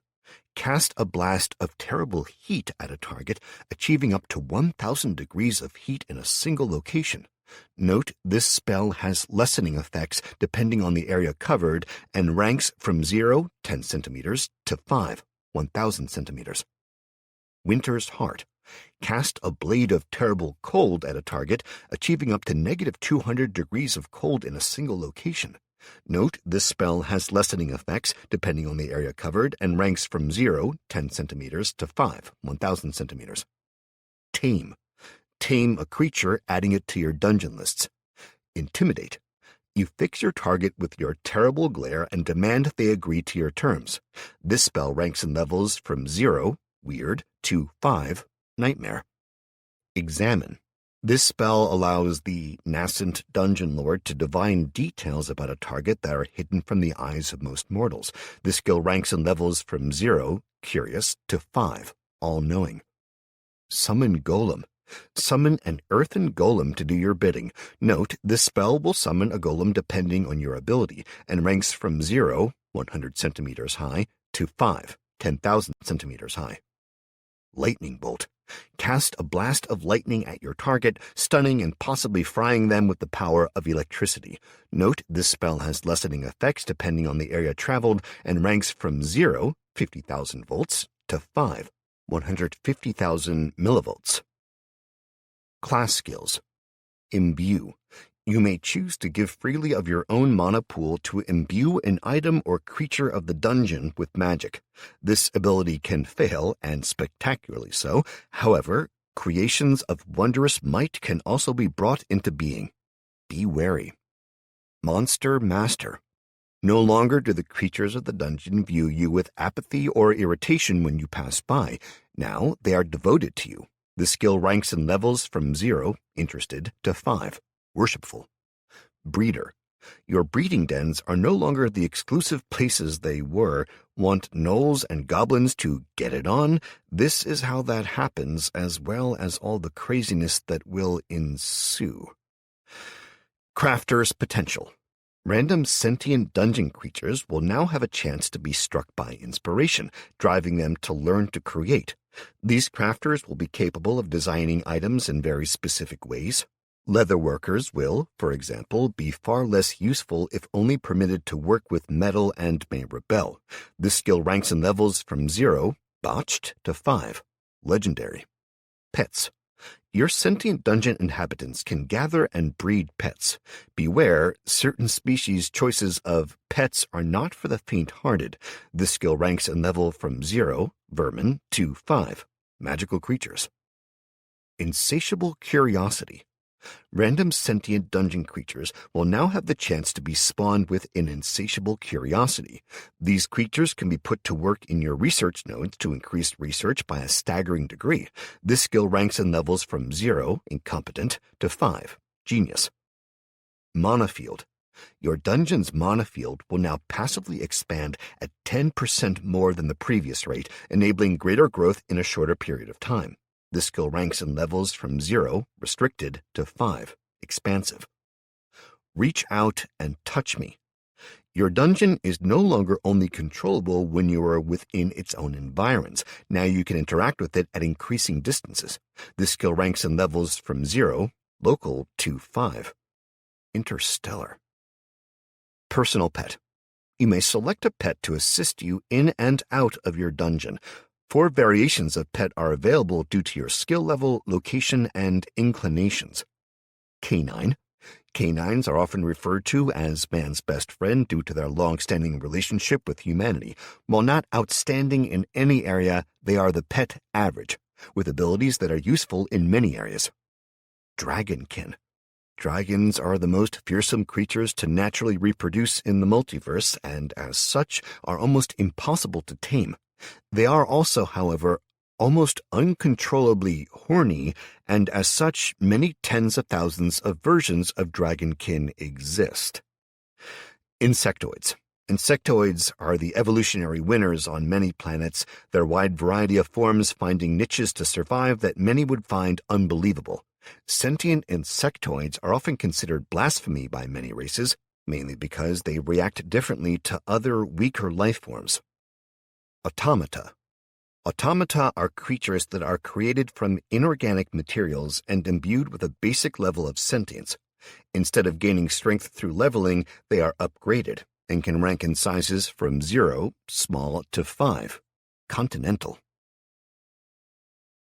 Cast a blast of terrible heat at a target, achieving up to 1,000 degrees of heat in a single location. Note, this spell has lessening effects depending on the area covered and ranks from 0, 10 centimeters, to 5, 1,000 centimeters. Winter's Heart. Cast a blade of terrible cold at a target, achieving up to -200 degrees of cold in a single location. Note, this spell has lessening effects depending on the area covered and ranks from 0, 10 centimeters, to 5, 1,000 centimeters. Tame. Tame a creature, adding it to your dungeon lists. Intimidate. You fix your target with your terrible glare and demand they agree to your terms. This spell ranks in levels from 0, weird, to 5, nightmare. Examine. This spell allows the nascent dungeon lord to divine details about a target that are hidden from the eyes of most mortals. This skill ranks in levels from 0, curious, to 5, all-knowing. Summon Golem. Summon an earthen golem to do your bidding. Note, this spell will summon a golem depending on your ability, and ranks from 0, 100 centimeters high, to 5, 10,000 centimeters high. Lightning Bolt. Cast a blast of lightning at your target, stunning and possibly frying them with the power of electricity. Note, this spell has lessening effects depending on the area traveled and ranks from 0, 50,000 volts, to 5, 150,000 millivolts. Class skills. Imbue. You may choose to give freely of your own mana pool to imbue an item or creature of the dungeon with magic. This ability can fail, and spectacularly so. However, creations of wondrous might can also be brought into being. Be wary. Monster Master. No longer do the creatures of the dungeon view you with apathy or irritation when you pass by. Now they are devoted to you. The skill ranks in levels from 0, interested, to 5, worshipful. Breeder. Your breeding dens are no longer the exclusive places they were. Want gnolls and goblins to get it on? This is how that happens, as well as all the craziness that will ensue. Crafter's Potential. Random sentient dungeon creatures will now have a chance to be struck by inspiration, driving them to learn to create. These crafters will be capable of designing items in very specific ways. Leatherworkers will, for example, be far less useful if only permitted to work with metal and may rebel. This skill ranks in levels from 0, botched, to 5, legendary. Pets. Your sentient dungeon inhabitants can gather and breed pets. Beware, certain species' choices of pets are not for the faint-hearted. This skill ranks in level from 0, vermin, to 5, magical creatures. Insatiable Curiosity. Random sentient dungeon creatures will now have the chance to be spawned with an insatiable curiosity. These creatures can be put to work in your research nodes to increase research by a staggering degree. This skill ranks in levels from 0, incompetent, to 5, genius. Mana Field. Your dungeon's mana field will now passively expand at 10% more than the previous rate, enabling greater growth in a shorter period of time. This skill ranks in levels from 0, restricted, to 5, expansive. Reach Out and Touch Me. Your dungeon is no longer only controllable when you are within its own environs. Now you can interact with it at increasing distances. This skill ranks in levels from 0, local, to 5. Interstellar. Personal Pet. You may select a pet to assist you in and out of your dungeon. 4 variations of pet are available due to your skill level, location, and inclinations. Canine. Canines are often referred to as man's best friend due to their long-standing relationship with humanity. While not outstanding in any area, they are the pet average, with abilities that are useful in many areas. Dragonkin. Dragons are the most fearsome creatures to naturally reproduce in the multiverse, and as such are almost impossible to tame. They are also, however, almost uncontrollably horny, and as such, many tens of thousands of versions of dragonkin exist. Insectoids. Insectoids are the evolutionary winners on many planets, their wide variety of forms finding niches to survive that many would find unbelievable. Sentient insectoids are often considered blasphemy by many races, mainly because they react differently to other, weaker life forms. Automata. Automata are creatures that are created from inorganic materials and imbued with a basic level of sentience. Instead of gaining strength through leveling, they are upgraded and can rank in sizes from 0, small, to 5, continental.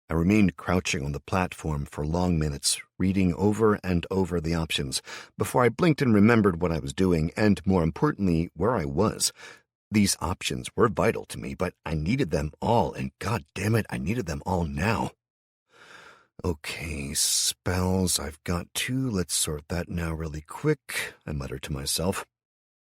I remained crouching on the platform for long minutes, reading over and over the options, before I blinked and remembered what I was doing and, more importantly, where I was. These options were vital to me, but I needed them all, and god damn it, I needed them all now. Okay, spells, I've got 2. Let's sort that now really quick, I muttered to myself.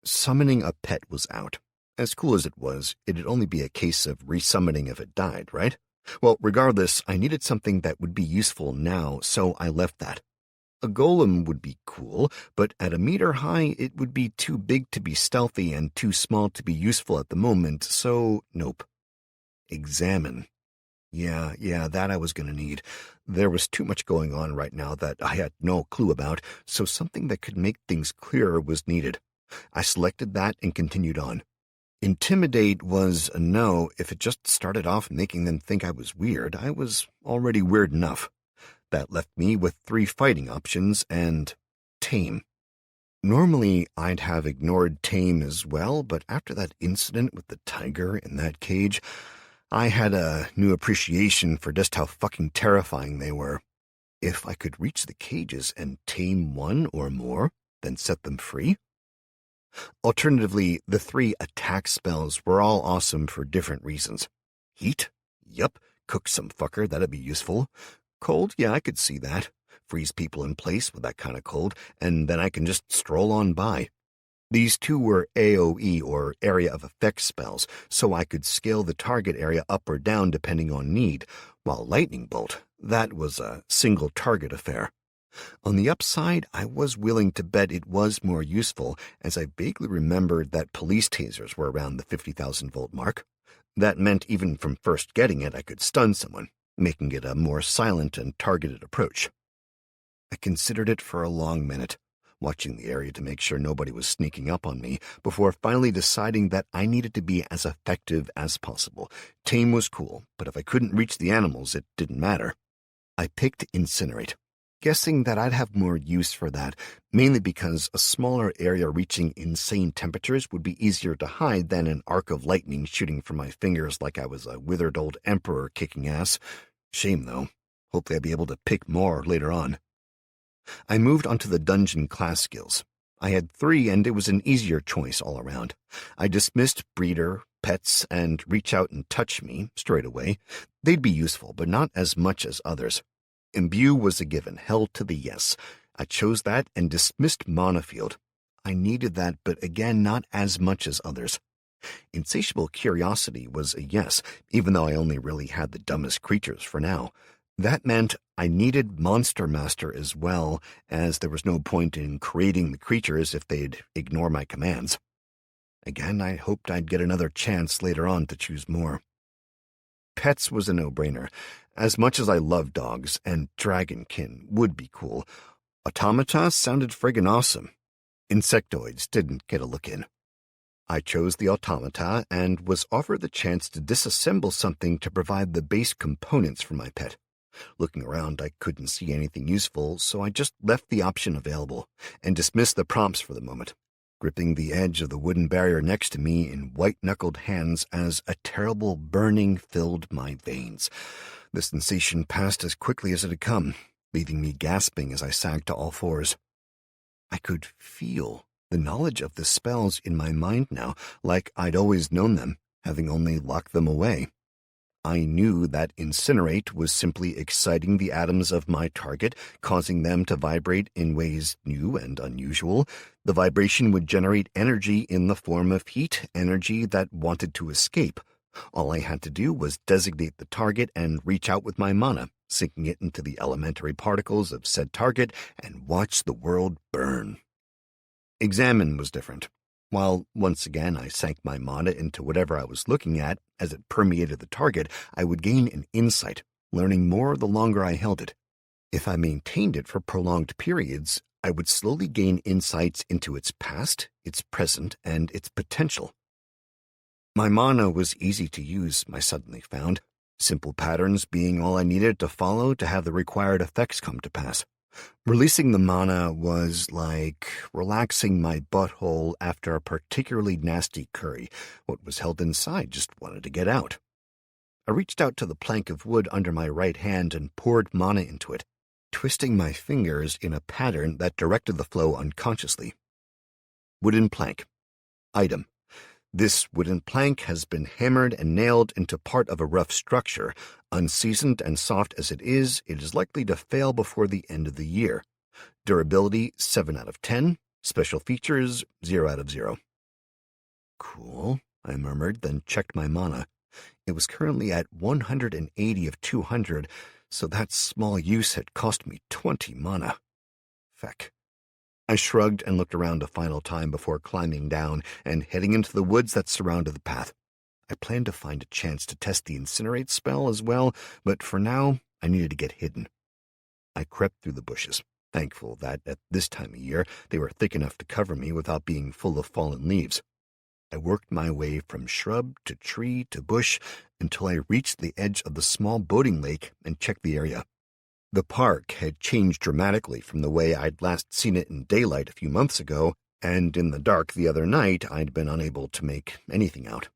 Summoning a pet was out. As cool as it was, it'd only be a case of resummoning if it died, right? Well, regardless, I needed something that would be useful now, so I left that. A golem would be cool, but at a meter high, it would be too big to be stealthy and too small to be useful at the moment, so nope. Examine. Yeah, that I was gonna need. There was too much going on right now that I had no clue about, so something that could make things clearer was needed. I selected that and continued on. Intimidate was a no. If it just started off making them think I was weird, I was already weird enough. That left me with 3 fighting options and tame. Normally, I'd have ignored tame as well, but after that incident with the tiger in that cage, I had a new appreciation for just how fucking terrifying they were. If I could reach the cages and tame one or more, then set them free? Alternatively, the 3 attack spells were all awesome for different reasons. Heat? Yup, cook some fucker, that'd be useful. Cold? Yeah, I could see that. Freeze people in place with that kind of cold, and then I can just stroll on by. These 2 were AoE, or Area of Effect spells, so I could scale the target area up or down depending on need, while Lightning Bolt, that was a single target affair. On the upside, I was willing to bet it was more useful, as I vaguely remembered that police tasers were around the 50,000-volt mark. That meant even from first getting it, I could stun someone, making it a more silent and targeted approach. I considered it for a long minute, watching the area to make sure nobody was sneaking up on me, before finally deciding that I needed to be as effective as possible. Tame was cool, but if I couldn't reach the animals, it didn't matter. I picked Incinerate, guessing that I'd have more use for that, mainly because a smaller area reaching insane temperatures would be easier to hide than an arc of lightning shooting from my fingers like I was a withered old emperor kicking ass. Shame, though. Hopefully I'll be able to pick more later on. I moved onto the dungeon class skills. I had 3, and it was an easier choice all around. I dismissed Breeder, Pets, and Reach Out and Touch Me straight away. They'd be useful, but not as much as others. Imbue was a given, hell to the yes. I chose that and dismissed Mana Field. I needed that, but again, not as much as others. Insatiable Curiosity was a yes, even though I only really had the dumbest creatures for now. That meant I needed Monster Master as well, as there was no point in creating the creatures if they'd ignore my commands. Again, I hoped I'd get another chance later on to choose more. Pets was a no-brainer. As much as I love dogs, and dragonkin would be cool, automata sounded friggin' awesome. Insectoids didn't get a look in. I chose the automata and was offered the chance to disassemble something to provide the base components for my pet. Looking around, I couldn't see anything useful, so I just left the option available and dismissed the prompts for the moment, gripping the edge of the wooden barrier next to me in white-knuckled hands as a terrible burning filled my veins. The sensation passed as quickly as it had come, leaving me gasping as I sagged to all fours. I could feel the knowledge of the spells in my mind now, like I'd always known them, having only locked them away. I knew that Incinerate was simply exciting the atoms of my target, causing them to vibrate in ways new and unusual. The vibration would generate energy in the form of heat, energy that wanted to escape. All I had to do was designate the target and reach out with my mana, sinking it into the elementary particles of said target, and watch the world burn. Examine was different. While once again I sank my mana into whatever I was looking at, as it permeated the target, I would gain an insight, learning more the longer I held it. If I maintained it for prolonged periods, I would slowly gain insights into its past, its present, and its potential. My mana was easy to use, I suddenly found, simple patterns being all I needed to follow to have the required effects come to pass. Releasing the mana was like relaxing my butthole after a particularly nasty curry. What was held inside just wanted to get out. I reached out to the plank of wood under my right hand and poured mana into it, twisting my fingers in a pattern that directed the flow unconsciously. Wooden plank. Item. This wooden plank has been hammered and nailed into part of a rough structure. Unseasoned and soft as it is likely to fail before the end of the year. Durability, 7 out of 10. Special features, 0 out of 0. Cool, I murmured, then checked my mana. It was currently at 180 of 200, so that small use had cost me 20 mana. Feck. I shrugged and looked around a final time before climbing down and heading into the woods that surrounded the path. I planned to find a chance to test the Incinerate spell as well, but for now, I needed to get hidden. I crept through the bushes, thankful that at this time of year they were thick enough to cover me without being full of fallen leaves. I worked my way from shrub to tree to bush until I reached the edge of the small boating lake and checked the area. The park had changed dramatically from the way I'd last seen it in daylight a few months ago, and in the dark the other night I'd been unable to make anything out.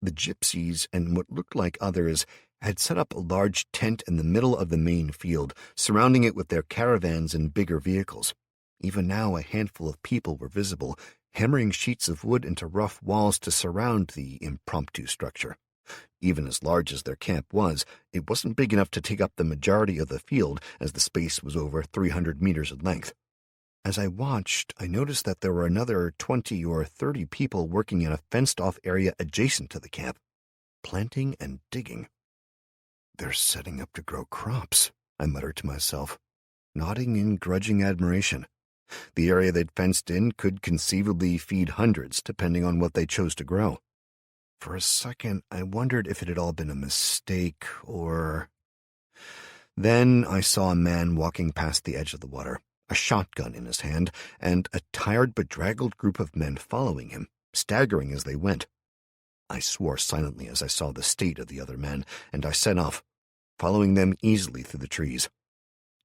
The gypsies and what looked like others had set up a large tent in the middle of the main field, surrounding it with their caravans and bigger vehicles. Even now a handful of people were visible, hammering sheets of wood into rough walls to surround the impromptu structure. Even as large as their camp was, it wasn't big enough to take up the majority of the field, as the space was over 300 meters in length. As I watched, I noticed that there were another 20 or 30 people working in a fenced-off area adjacent to the camp, planting and digging. "They're setting up to grow crops," I muttered to myself, nodding in grudging admiration. The area they'd fenced in could conceivably feed hundreds, depending on what they chose to grow. For a second, I wondered if it had all been a mistake, or... Then I saw a man walking past the edge of the water, a shotgun in his hand, and a tired, bedraggled group of men following him, staggering as they went. I swore silently as I saw the state of the other men, and I set off, following them easily through the trees.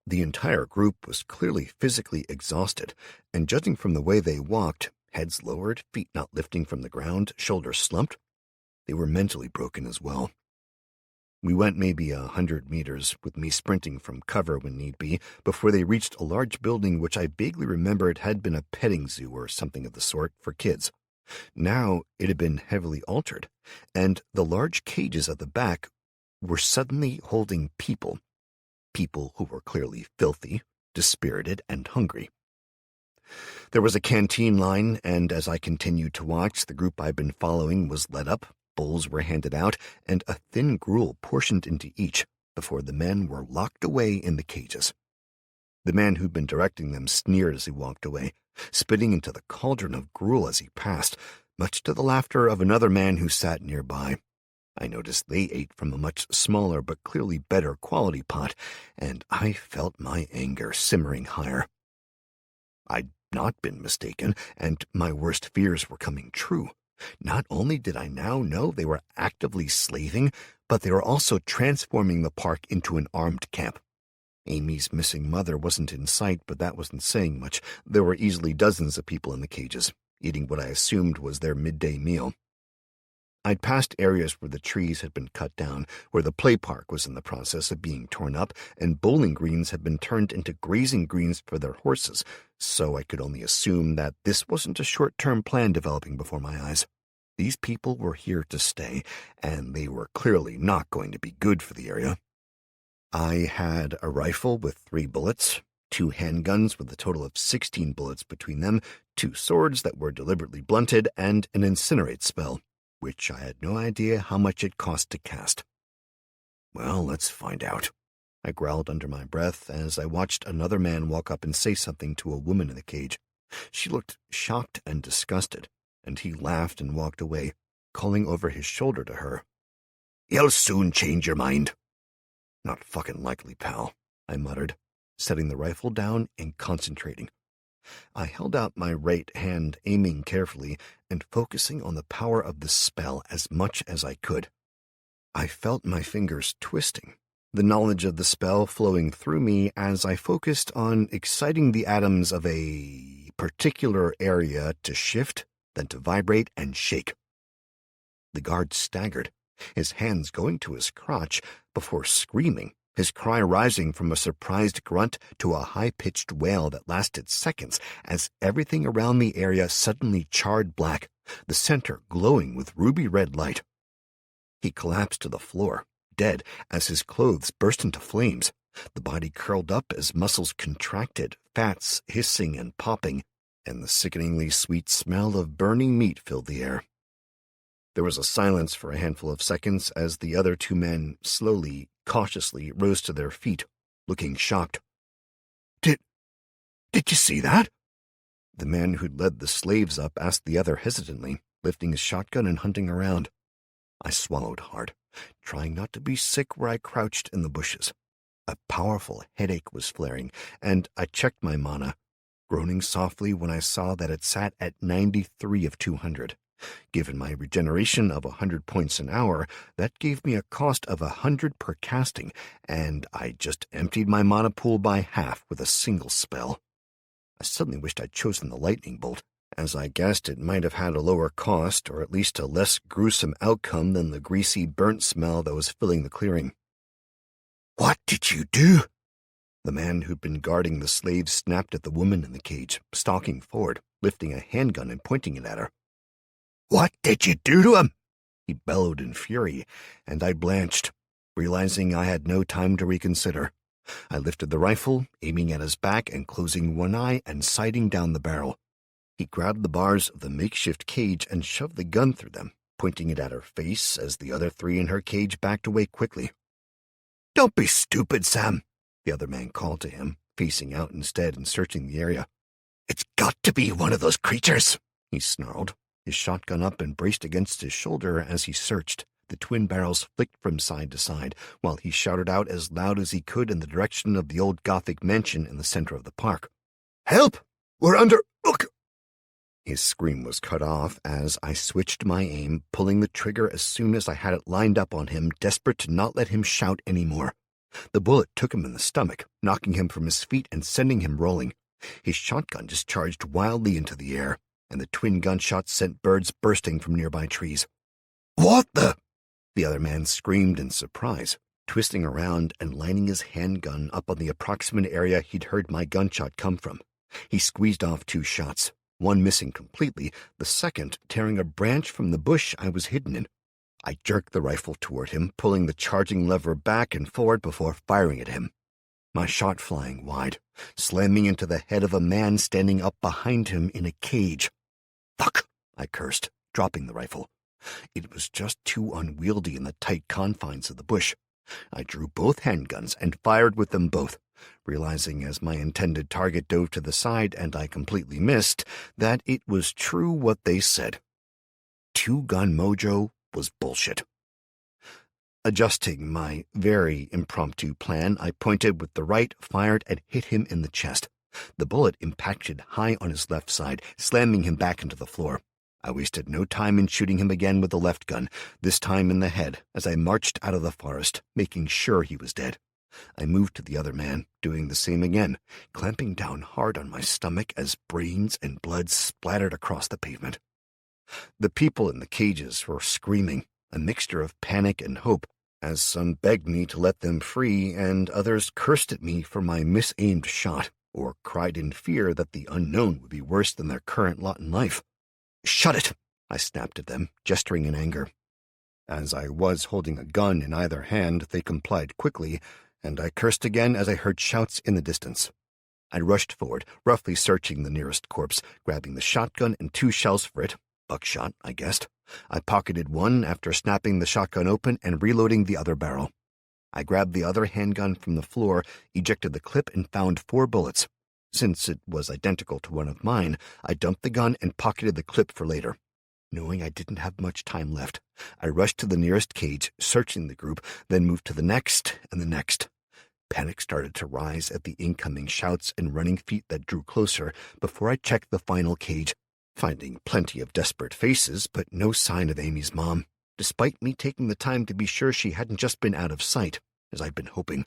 The entire group was clearly physically exhausted, and judging from the way they walked, heads lowered, feet not lifting from the ground, shoulders slumped, they were mentally broken as well. We went maybe 100 meters, with me sprinting from cover when need be, before they reached a large building which I vaguely remembered had been a petting zoo or something of the sort for kids. Now it had been heavily altered, and the large cages at the back were suddenly holding people people who were clearly filthy, dispirited, and hungry. There was a canteen line, and as I continued to watch, the group I'd been following was led up, bowls were handed out, and a thin gruel portioned into each before the men were locked away in the cages. The man who'd been directing them sneered as he walked away, spitting into the cauldron of gruel as he passed, much to the laughter of another man who sat nearby. I noticed they ate from a much smaller but clearly better quality pot, and I felt my anger simmering higher. I'd not been mistaken, and my worst fears were coming true. Not only did I now know they were actively slaving, but they were also transforming the park into an armed camp. Amy's missing mother wasn't in sight, but that wasn't saying much. There were easily dozens of people in the cages, eating what I assumed was their midday meal. I'd passed areas where the trees had been cut down, where the play park was in the process of being torn up, and bowling greens had been turned into grazing greens for their horses, so I could only assume that this wasn't a short-term plan developing before my eyes. These people were here to stay, and they were clearly not going to be good for the area. I had a rifle with 3 bullets, 2 handguns with a total of 16 bullets between them, 2 swords that were deliberately blunted, and an incinerate spell, which I had no idea how much it cost to cast. Well, let's find out. I growled under my breath as I watched another man walk up and say something to a woman in the cage. She looked shocked and disgusted, and he laughed and walked away, calling over his shoulder to her. "You'll soon change your mind." "Not fucking likely, pal," I muttered, setting the rifle down and concentrating. I held out my right hand, aiming carefully and focusing on the power of the spell as much as I could. I felt my fingers twisting, the knowledge of the spell flowing through me as I focused on exciting the atoms of a particular area to shift, then to vibrate and shake. The guard staggered, his hands going to his crotch before screaming, his cry rising from a surprised grunt to a high-pitched wail that lasted seconds as everything around the area suddenly charred black, the center glowing with ruby-red light. He collapsed to the floor, dead, as his clothes burst into flames, the body curled up as muscles contracted, fats hissing and popping, and the sickeningly sweet smell of burning meat filled the air. There was a silence for a handful of seconds as the other 2 men slowly, cautiously rose to their feet, looking shocked. Did you see that?" The man who'd led the slaves up asked the other hesitantly, lifting his shotgun and hunting around. I swallowed hard, trying not to be sick where I crouched in the bushes. A powerful headache was flaring, and I checked my mana, groaning softly when I saw that it sat at 93 of 200. Given my regeneration of 100 points an hour, that gave me a cost of 100 per casting, and I just emptied my mana pool by half with a single spell. I suddenly wished I'd chosen the lightning bolt, as I guessed it might have had a lower cost, or at least a less gruesome outcome than the greasy, burnt smell that was filling the clearing. "What did you do?" The man who'd been guarding the slaves snapped at the woman in the cage, stalking forward, lifting a handgun and pointing it at her. "What did you do to him?" He bellowed in fury, and I blanched, realizing I had no time to reconsider. I lifted the rifle, aiming at his back and closing one eye and sighting down the barrel. He grabbed the bars of the makeshift cage and shoved the gun through them, pointing it at her face as the other 3 in her cage backed away quickly. "Don't be stupid, Sam," the other man called to him, facing out instead and searching the area. "It's got to be one of those creatures," he snarled, his shotgun up and braced against his shoulder as he searched. The twin barrels flicked from side to side, while he shouted out as loud as he could in the direction of the old Gothic mansion in the center of the park. "Help! We're under... Look!" His scream was cut off as I switched my aim, pulling the trigger as soon as I had it lined up on him, desperate to not let him shout any more. The bullet took him in the stomach, knocking him from his feet and sending him rolling. His shotgun discharged wildly into the air, and the twin gunshots sent birds bursting from nearby trees. "What the?" The other man screamed in surprise, twisting around and lining his handgun up on the approximate area he'd heard my gunshot come from. He squeezed off 2 shots, one missing completely, the second tearing a branch from the bush I was hidden in. I jerked the rifle toward him, pulling the charging lever back and forward before firing at him. my shot flying wide, slamming into the head of a man standing up behind him in a cage. "Fuck," I cursed, dropping the rifle. It was just too unwieldy in the tight confines of the bush. I drew both handguns and fired with them both, realizing as my intended target dove to the side and I completely missed that it was true what they said. Two-gun mojo was bullshit. Adjusting my very impromptu plan, I pointed with the right, fired, and hit him in the chest. The bullet impacted high on his left side, slamming him back into the floor. I wasted no time in shooting him again with the left gun, this time in the head, as I marched out of the forest, making sure he was dead. I moved to the other man, doing the same again, clamping down hard on my stomach as brains and blood splattered across the pavement. The people in the cages were screaming, a mixture of panic and hope, as some begged me to let them free and others cursed at me for my misaimed shot, or cried in fear that the unknown would be worse than their current lot in life. "Shut it!" I snapped at them, gesturing in anger. As I was holding a gun in either hand, they complied quickly, and I cursed again as I heard shouts in the distance. I rushed forward, roughly searching the nearest corpse, grabbing the shotgun and 2 shells for it. Buckshot, I guessed. I pocketed one after snapping the shotgun open and reloading the other barrel. I grabbed the other handgun from the floor, ejected the clip, and found 4 bullets. Since it was identical to one of mine, I dumped the gun and pocketed the clip for later. Knowing I didn't have much time left, I rushed to the nearest cage, searching the group, then moved to the next and the next. Panic started to rise at the incoming shouts and running feet that drew closer before I checked the final cage, finding plenty of desperate faces but no sign of Amy's mom, despite me taking the time to be sure she hadn't just been out of sight, as I'd been hoping.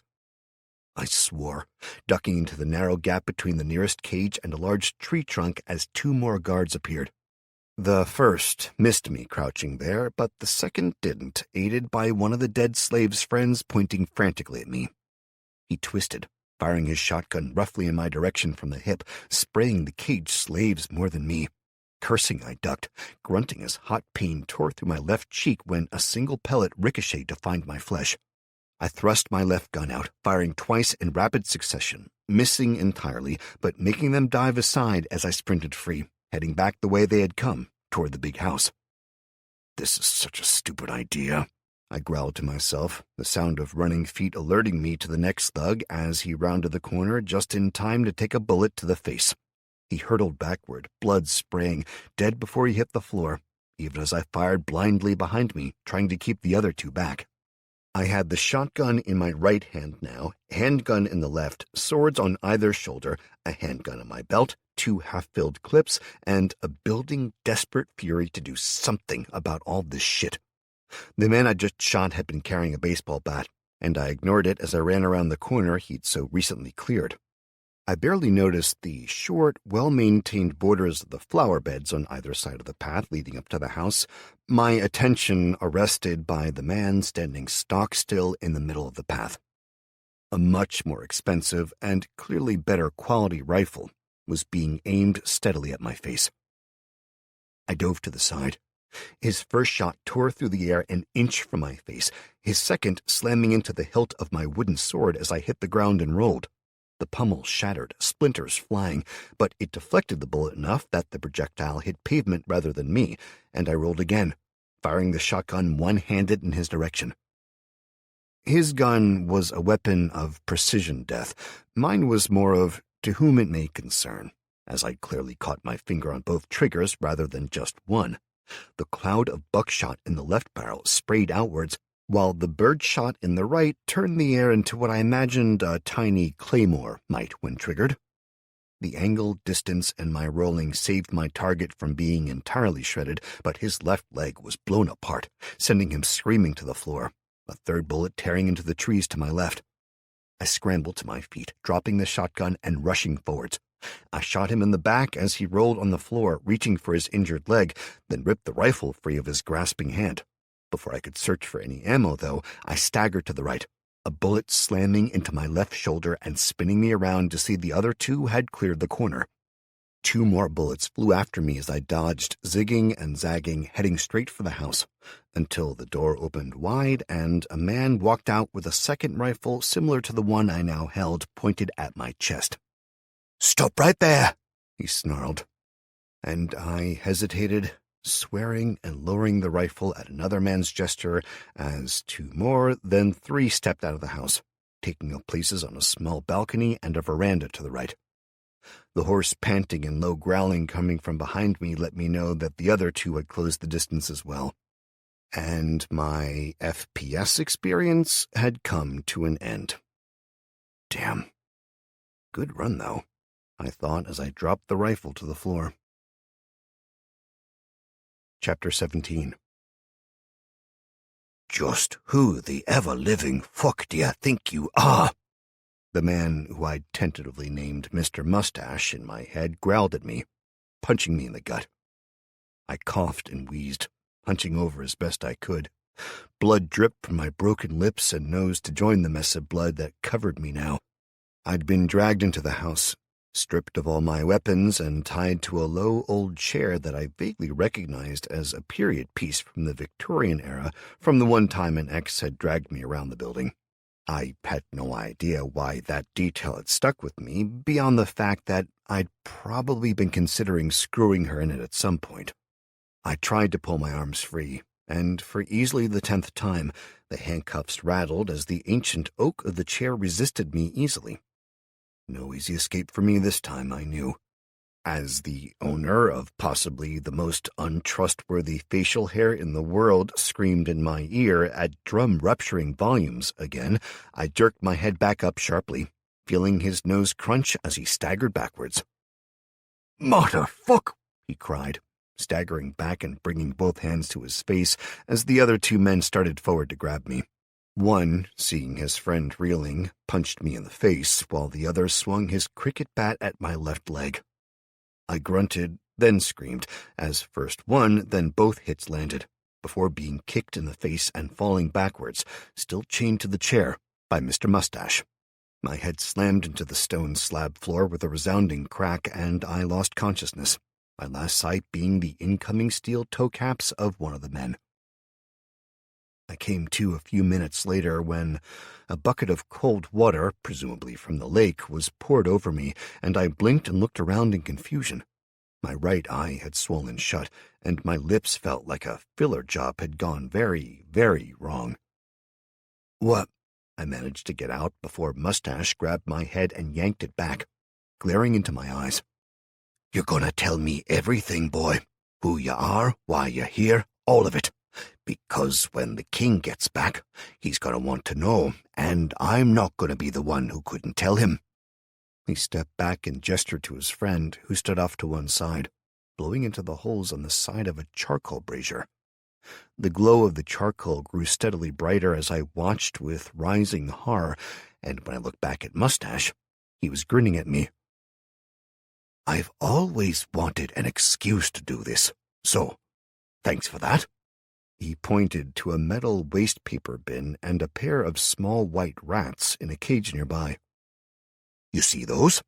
I swore, ducking into the narrow gap between the nearest cage and a large tree trunk as 2 more guards appeared. The first missed me crouching there, but the second didn't, aided by one of the dead slave's friends pointing frantically at me. He twisted, firing his shotgun roughly in my direction from the hip, spraying the caged slaves more than me. Cursing, I ducked, grunting as hot pain tore through my left cheek when a single pellet ricocheted to find my flesh. I thrust my left gun out, firing twice in rapid succession, missing entirely, but making them dive aside as I sprinted free, heading back the way they had come, toward the big house. "This is such a stupid idea," I growled to myself, the sound of running feet alerting me to the next thug as he rounded the corner just in time to take a bullet to the face. He hurtled backward, blood spraying, dead before he hit the floor, even as I fired blindly behind me, trying to keep the other 2 back. I had the shotgun in my right hand now, handgun in the left, swords on either shoulder, a handgun in my belt, 2 half-filled clips, and a building desperate fury to do something about all this shit. The man I just shot had been carrying a baseball bat, and I ignored it as I ran around the corner he'd so recently cleared. I barely noticed the short, well-maintained borders of the flower beds on either side of the path leading up to the house, my attention arrested by the man standing stock-still in the middle of the path. A much more expensive and clearly better quality rifle was being aimed steadily at my face. I dove to the side. His first shot tore through the air an inch from my face, his second slamming into the hilt of my wooden sword as I hit the ground and rolled. The pommel shattered, splinters flying, but it deflected the bullet enough that the projectile hit pavement rather than me, and I rolled again, firing the shotgun one-handed in his direction. His gun was a weapon of precision death. Mine was more of to whom it may concern, as I clearly caught my finger on both triggers rather than just one. The cloud of buckshot in the left barrel sprayed outwards, while the bird shot in the right turned the air into what I imagined a tiny claymore might when triggered. The angle, distance, and my rolling saved my target from being entirely shredded, but his left leg was blown apart, sending him screaming to the floor, a 3rd bullet tearing into the trees to my left. I scrambled to my feet, dropping the shotgun and rushing forwards. I shot him in the back as he rolled on the floor, reaching for his injured leg, then ripped the rifle free of his grasping hand. Before I could search for any ammo, though, I staggered to the right, a bullet slamming into my left shoulder and spinning me around to see the other 2 had cleared the corner. 2 more bullets flew after me as I dodged, zigging and zagging, heading straight for the house, until the door opened wide and a man walked out with a second rifle similar to the one I now held pointed at my chest. "Stop right there," he snarled, and I hesitated, swearing and lowering the rifle at another man's gesture as 2 more, then 3 stepped out of the house, taking up places on a small balcony and a veranda to the right. The horse panting and low growling coming from behind me let me know that the other 2 had closed the distance as well. And my FPS experience had come to an end. Damn. Good run, though, I thought as I dropped the rifle to the floor. Chapter 17. "Just who the ever-living fuck do you think you are?" The man who I'd tentatively named Mr. Mustache in my head growled at me, punching me in the gut. I coughed and wheezed, hunching over as best I could. Blood dripped from my broken lips and nose to join the mess of blood that covered me now. I'd been dragged into the house, stripped of all my weapons and tied to a low old chair that I vaguely recognized as a period piece from the Victorian era from the one time an ex had dragged me around the building. I had no idea why that detail had stuck with me, beyond the fact that I'd probably been considering screwing her in it at some point. I tried to pull my arms free, and for easily the 10th time, the handcuffs rattled as the ancient oak of the chair resisted me easily. No easy escape for me this time, I knew. As the owner of possibly the most untrustworthy facial hair in the world screamed in my ear at drum-rupturing volumes again, I jerked my head back up sharply, feeling his nose crunch as he staggered backwards. "Motherfuck!" he cried, staggering back and bringing both hands to his face as the other 2 men started forward to grab me. One, seeing his friend reeling, punched me in the face, while the other swung his cricket bat at my left leg. I grunted, then screamed, as first one, then both hits landed, before being kicked in the face and falling backwards, still chained to the chair, by Mr. Mustache. My head slammed into the stone slab floor with a resounding crack, and I lost consciousness, my last sight being the incoming steel toe caps of one of the men. I came to a few minutes later when a bucket of cold water, presumably from the lake, was poured over me, and I blinked and looked around in confusion. My right eye had swollen shut, and my lips felt like a filler job had gone very, very wrong. "What?" I managed to get out before Mustache grabbed my head and yanked it back, glaring into my eyes. "You're gonna tell me everything, boy. Who you are, why you're here, all of it. Because when the king gets back, he's gonna want to know, and I'm not gonna be the one who couldn't tell him." He stepped back and gestured to his friend, who stood off to one side, blowing into the holes on the side of a charcoal brazier. The glow of the charcoal grew steadily brighter as I watched with rising horror, and when I looked back at Mustache, he was grinning at me. "I've always wanted an excuse to do this, so thanks for that." He pointed to a metal waste paper bin and a pair of small white rats in a cage nearby. "You see those?"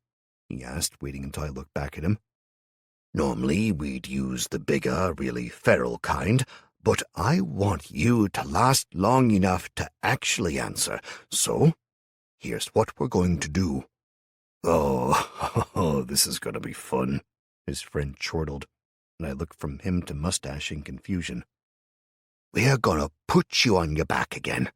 he asked, waiting until I looked back at him. "Normally we'd use the bigger, really feral kind, but I want you to last long enough to actually answer, so here's what we're going to do." Oh, this is going to be fun, his friend chortled, and I looked from him to Mustache in confusion. "We're gonna put you on your back again.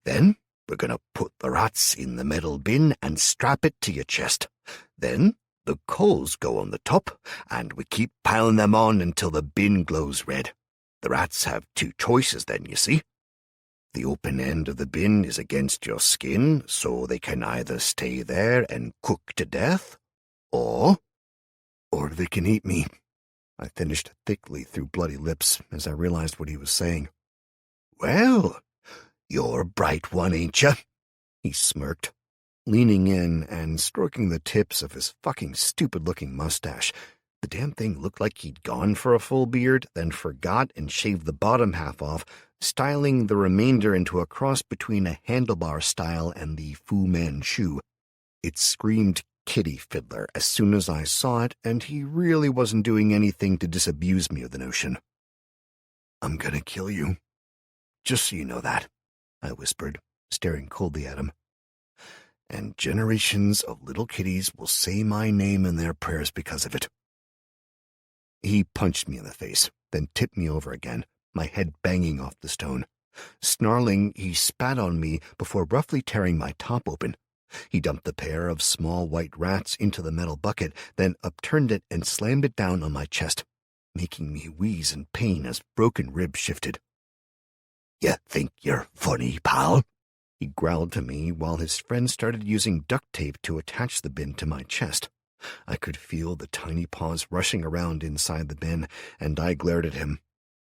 Then we're gonna put the rats in the metal bin and strap it to your chest. Then the coals go on the top, and we keep piling them on until the bin glows red. The rats have 2 choices then, you see. The open end of the bin is against your skin, so they can either stay there and cook to death, or they can eat me," I finished thickly through bloody lips as I realized what he was saying. "Well, you're a bright one, ain't you?" he smirked, leaning in and stroking the tips of his fucking stupid-looking mustache. The damn thing looked like he'd gone for a full beard, then forgot and shaved the bottom half off, styling the remainder into a cross between a handlebar style and the Fu Manchu. It screamed kitty fiddler as soon as I saw it, and he really wasn't doing anything to disabuse me of the notion. "I'm gonna kill you, just so you know that," I whispered, staring coldly at him. "And generations of little kitties will say my name in their prayers because of it." He punched me in the face, then tipped me over again, my head banging off the stone. Snarling, he spat on me before roughly tearing my top open. He dumped the pair of small white rats into the metal bucket, then upturned it and slammed it down on my chest, making me wheeze in pain as broken ribs shifted. "You think you're funny, pal?" he growled to me while his friend started using duct tape to attach the bin to my chest. I could feel the tiny paws rushing around inside the bin, and I glared at him,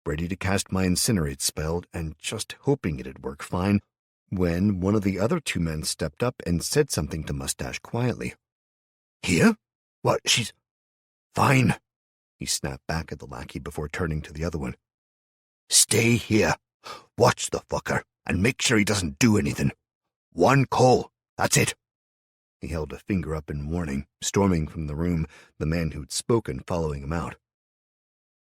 ready to cast my incinerate spell and just hoping it'd work fine, when one of the other two men stepped up and said something to Mustache quietly. "Here? What, she's... Fine," he snapped back at the lackey before turning to the other one. "Stay here. Watch the fucker, and make sure he doesn't do anything. One call, that's it." He held a finger up in warning, storming from the room, the man who'd spoken following him out.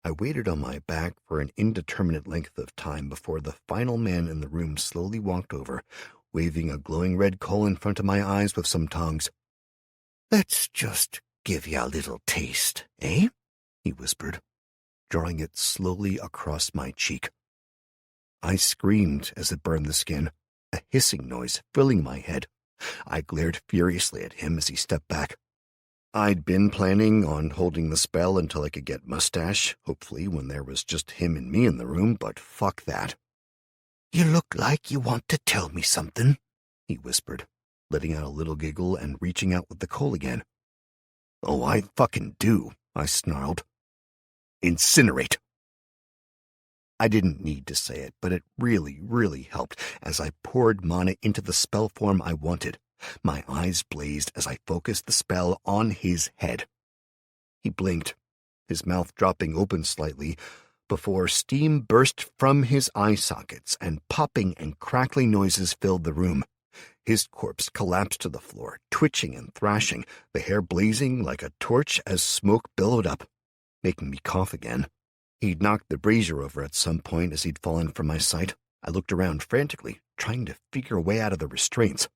I waited on my back for an indeterminate length of time before the final man in the room slowly walked over, waving a glowing red coal in front of my eyes with some tongs. "Let's just give you a little taste, eh?" he whispered, drawing it slowly across my cheek. I screamed as it burned the skin, a hissing noise filling my head. I glared furiously at him as he stepped back. I'd been planning on holding the spell until I could get Mustache, hopefully when there was just him and me in the room, but fuck that. "You look like you want to tell me something," he whispered, letting out a little giggle and reaching out with the coal again. "Oh, I fucking do," I snarled. "Incinerate." I didn't need to say it, but it really, really helped as I poured mana into the spell form I wanted. My eyes blazed as I focused the spell on his head. He blinked, his mouth dropping open slightly, before steam burst from his eye sockets and popping and crackling noises filled the room. His corpse collapsed to the floor, twitching and thrashing, the hair blazing like a torch as smoke billowed up, making me cough again. He'd knocked the brazier over at some point as he'd fallen from my sight. I looked around frantically, trying to figure a way out of the restraints.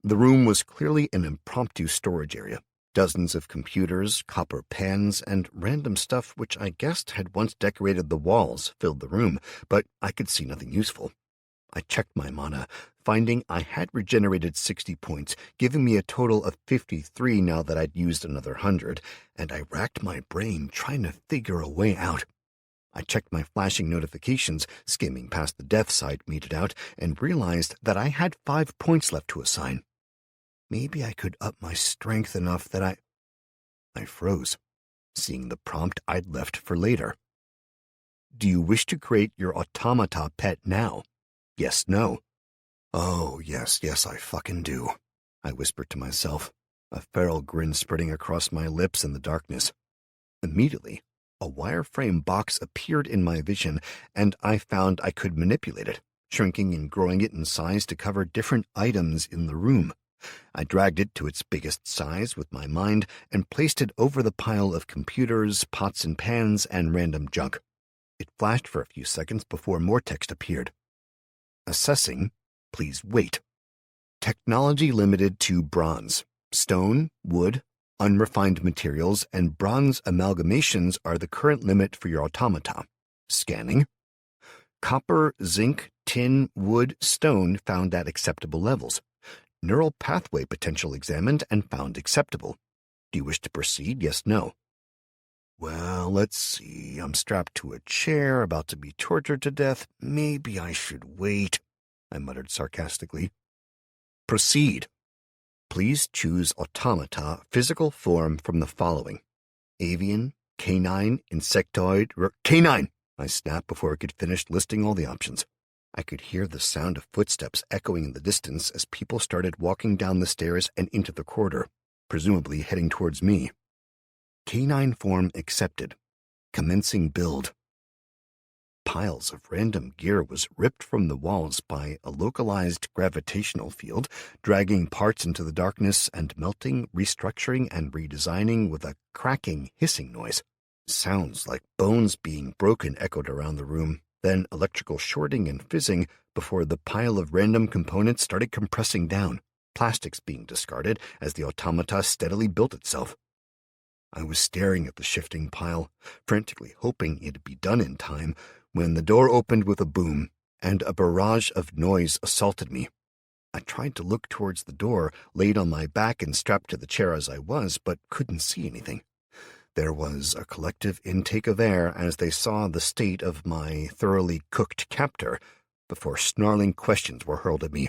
The room was clearly an impromptu storage area. Dozens of computers, copper pans, and random stuff which I guessed had once decorated the walls filled the room, but I could see nothing useful. I checked my mana, finding I had regenerated 60 points, giving me a total of 53 now that I'd used another 100, and I racked my brain trying to figure a way out. I checked my flashing notifications, skimming past the death site meted out, and realized that I had 5 points left to assign. Maybe I could up my strength enough that I froze, seeing the prompt I'd left for later. "Do you wish to create your automata pet now? Yes, no." "Oh, yes, I fucking do," I whispered to myself, a feral grin spreading across my lips in the darkness. Immediately, a wireframe box appeared in my vision, and I found I could manipulate it, shrinking and growing it in size to cover different items in the room. I dragged it to its biggest size with my mind and placed it over the pile of computers, pots and pans, and random junk. It flashed for a few seconds before more text appeared. "Assessing. Please wait. Technology limited to bronze. Stone, wood, unrefined materials, and bronze amalgamations are the current limit for your automata. Scanning. Copper, zinc, tin, wood, stone found at acceptable levels. Neural pathway potential examined and found acceptable. Do you wish to proceed? Yes, no." "Well, let's see. I'm strapped to a chair, about to be tortured to death. Maybe I should wait," I muttered sarcastically. "Proceed. Please choose automata physical form from the following: avian, canine, insectoid, canine!" I snapped before I could finish listing all the options. I could hear the sound of footsteps echoing in the distance as people started walking down the stairs and into the corridor, presumably heading towards me. Canine form accepted. Commencing build. piles of random gear was ripped from the walls by a localized gravitational field, dragging parts into the darkness and melting, restructuring, and redesigning with a cracking, hissing noise. Sounds like bones being broken echoed around the room, then electrical shorting and fizzing before the pile of random components started compressing down, plastics being discarded as the automata steadily built itself. I was staring at the shifting pile, frantically hoping it'd be done in time, when the door opened with a boom, and a barrage of noise assaulted me. I tried to look towards the door, laid on my back and strapped to the chair as I was, but couldn't see anything. There was a collective intake of air as they saw the state of my thoroughly cooked captor, before snarling questions were hurled at me.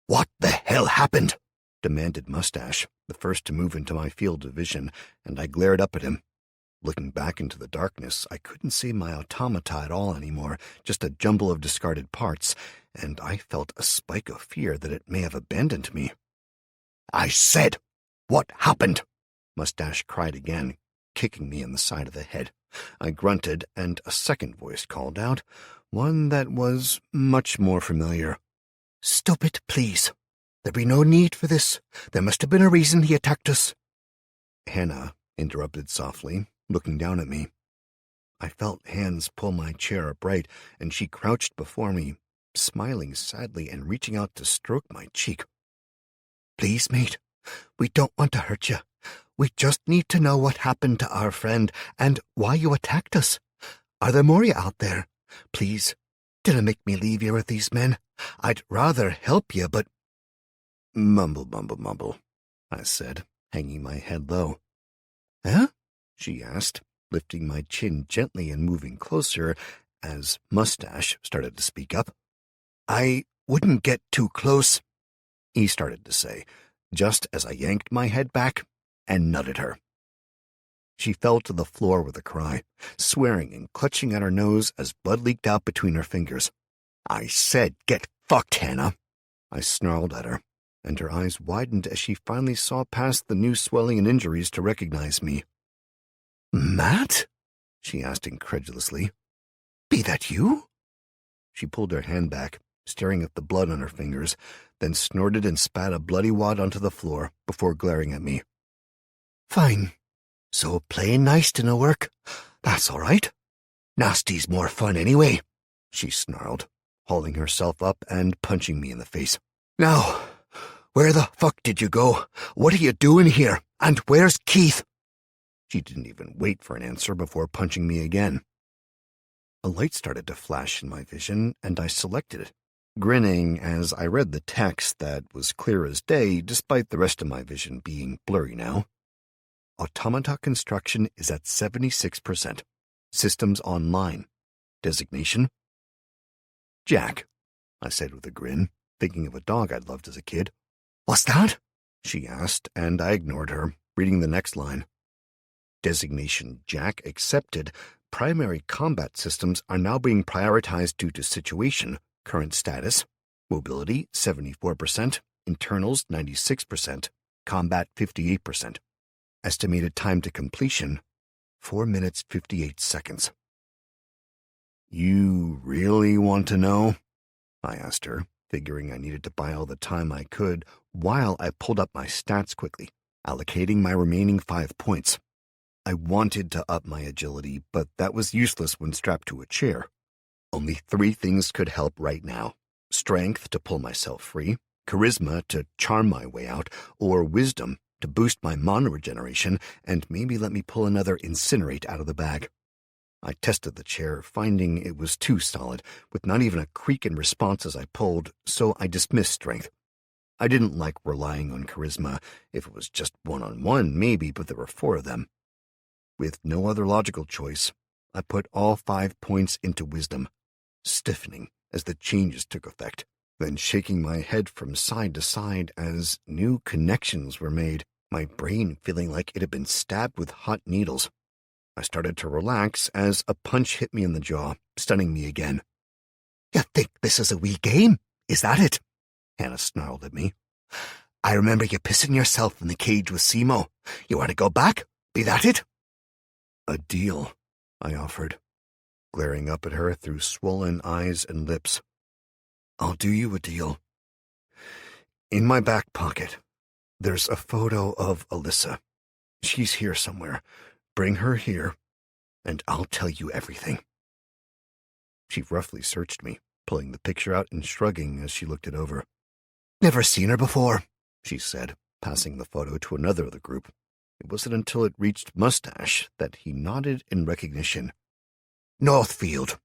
"What the hell happened?" demanded Mustache, the first to move into my field of vision, and I glared up at him. Looking back into the darkness, I couldn't see my automata at all anymore, just a jumble of discarded parts, and I felt a spike of fear that it may have abandoned me. "I said, what happened?" Mustache cried again, kicking me in the side of the head. I grunted, and a second voice called out, one that was much more familiar. "Stop it, please. There be no need for this. There must have been a reason he attacked us." Hannah interrupted softly, looking down at me. I felt hands pull my chair upright, and she crouched before me, smiling sadly and reaching out to stroke my cheek. "Please, mate, we don't want to hurt you. We just need to know what happened to our friend and why you attacked us. Are there more out there? Please, dinna make me leave you with these men. I'd rather help you, but—" "Mumble, mumble, mumble," I said, hanging my head low. "Huh?" she asked, lifting my chin gently and moving closer as Mustache started to speak up. "I wouldn't get too close," he started to say, just as I yanked my head back and nutted her. She fell to the floor with a cry, swearing and clutching at her nose as blood leaked out between her fingers. "I said get fucked, Hannah," I snarled at her, and her eyes widened as she finally saw past the new swelling and injuries to recognize me. "Matt?" she asked incredulously. "Be that you?" She pulled her hand back, staring at the blood on her fingers, then snorted and spat a bloody wad onto the floor before glaring at me. "Fine. So playing nice didn't work. That's all right. Nasty's more fun anyway," she snarled, hauling herself up and punching me in the face. "Now, where the fuck did you go? What are you doing here? And where's Keith?" She didn't even wait for an answer before punching me again. A light started to flash in my vision, and I selected it, grinning as I read the text that was clear as day despite the rest of my vision being blurry now. Automata construction is at 76%. Systems online. Designation? Jack, I said with a grin, thinking of a dog I'd loved as a kid. "What's that?" she asked, and I ignored her, reading the next line. Designation Jack accepted. Primary combat systems are now being prioritized due to situation, current status, mobility 74%, internals 96%, combat 58%. Estimated time to completion, 4 minutes 58 seconds. "You really want to know?" I asked her, figuring I needed to buy all the time I could while I pulled up my stats quickly, allocating my remaining 5 points. I wanted to up my agility, but that was useless when strapped to a chair. Only 3 things could help right now: strength to pull myself free, charisma to charm my way out, or wisdom to boost my mana regeneration and maybe let me pull another incinerate out of the bag. I tested the chair, finding it was too solid, with not even a creak in response as I pulled, so I dismissed strength. I didn't like relying on charisma. If it was just one-on-one, maybe, but there were 4 of them. With no other logical choice, I put all 5 points into wisdom, stiffening as the changes took effect, then shaking my head from side to side as new connections were made, my brain feeling like it had been stabbed with hot needles. I started to relax as a punch hit me in the jaw, stunning me again. "You think this is a wee game? Is that it?" Hannah snarled at me. "I remember you pissing yourself in the cage with Simo. You want to go back? Be that it?" "A deal," I offered. glaring up at her through swollen eyes and lips. "I'll do you a deal. In my back pocket, there's a photo of Alyssa. She's here somewhere. Bring her here, and I'll tell you everything." She roughly searched me, pulling the picture out and shrugging as she looked it over. "Never seen her before," she said, passing the photo to another of the group. It wasn't until it reached Mustache that he nodded in recognition. "Northfield.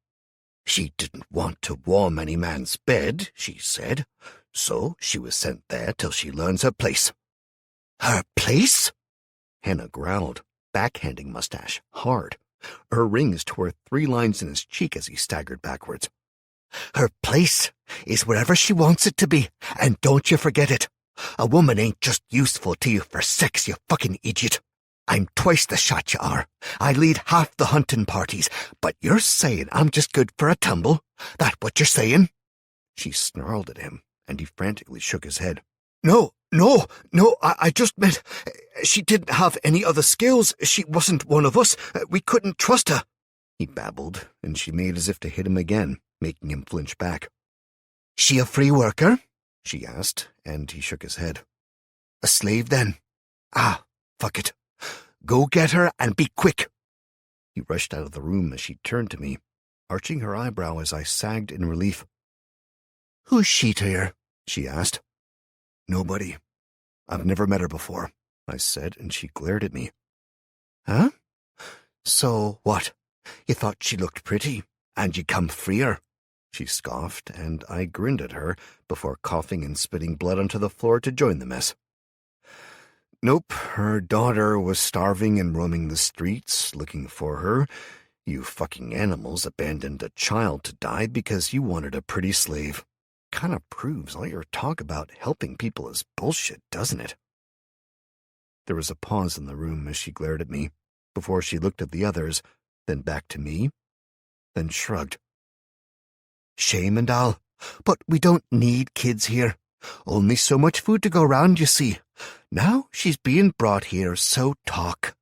She didn't want to warm any man's bed, she said, so she was sent there till she learns her place." "Her place?" Hannah growled, backhanding Mustache hard. Her rings tore 3 lines in his cheek as he staggered backwards. "Her place is wherever she wants it to be, and don't you forget it. A woman ain't just useful to you for sex, you fucking idiot. I'm twice the shot you are. I lead half the hunting parties, but you're saying I'm just good for a tumble? That what you're saying?" She snarled at him, and he frantically shook his head. No, I just meant she didn't have any other skills. She wasn't one of us. We couldn't trust her," he babbled, and she made as if to hit him again, making him flinch back. "She a free worker?" she asked, and he shook his head. "A slave, then? Ah, fuck it. Go get her and be quick." He rushed out of the room as she turned to me, arching her eyebrow as I sagged in relief. "Who's she to you?" she asked. "Nobody. I've never met her before," I said, and she glared at me. "Huh? So what? You thought she looked pretty, and you come free her?" She scoffed, and I grinned at her before coughing and spitting blood onto the floor to join the mess. "Nope, her daughter was starving and roaming the streets looking for her. You fucking animals abandoned a child to die because you wanted a pretty slave. Kinda proves all your talk about helping people is bullshit, doesn't it?" There was a pause in the room as she glared at me, before she looked at the others, then back to me, then shrugged. "Shame and all, but we don't need kids here. Only so much food to go round, you see. Now she's being brought here, so talk.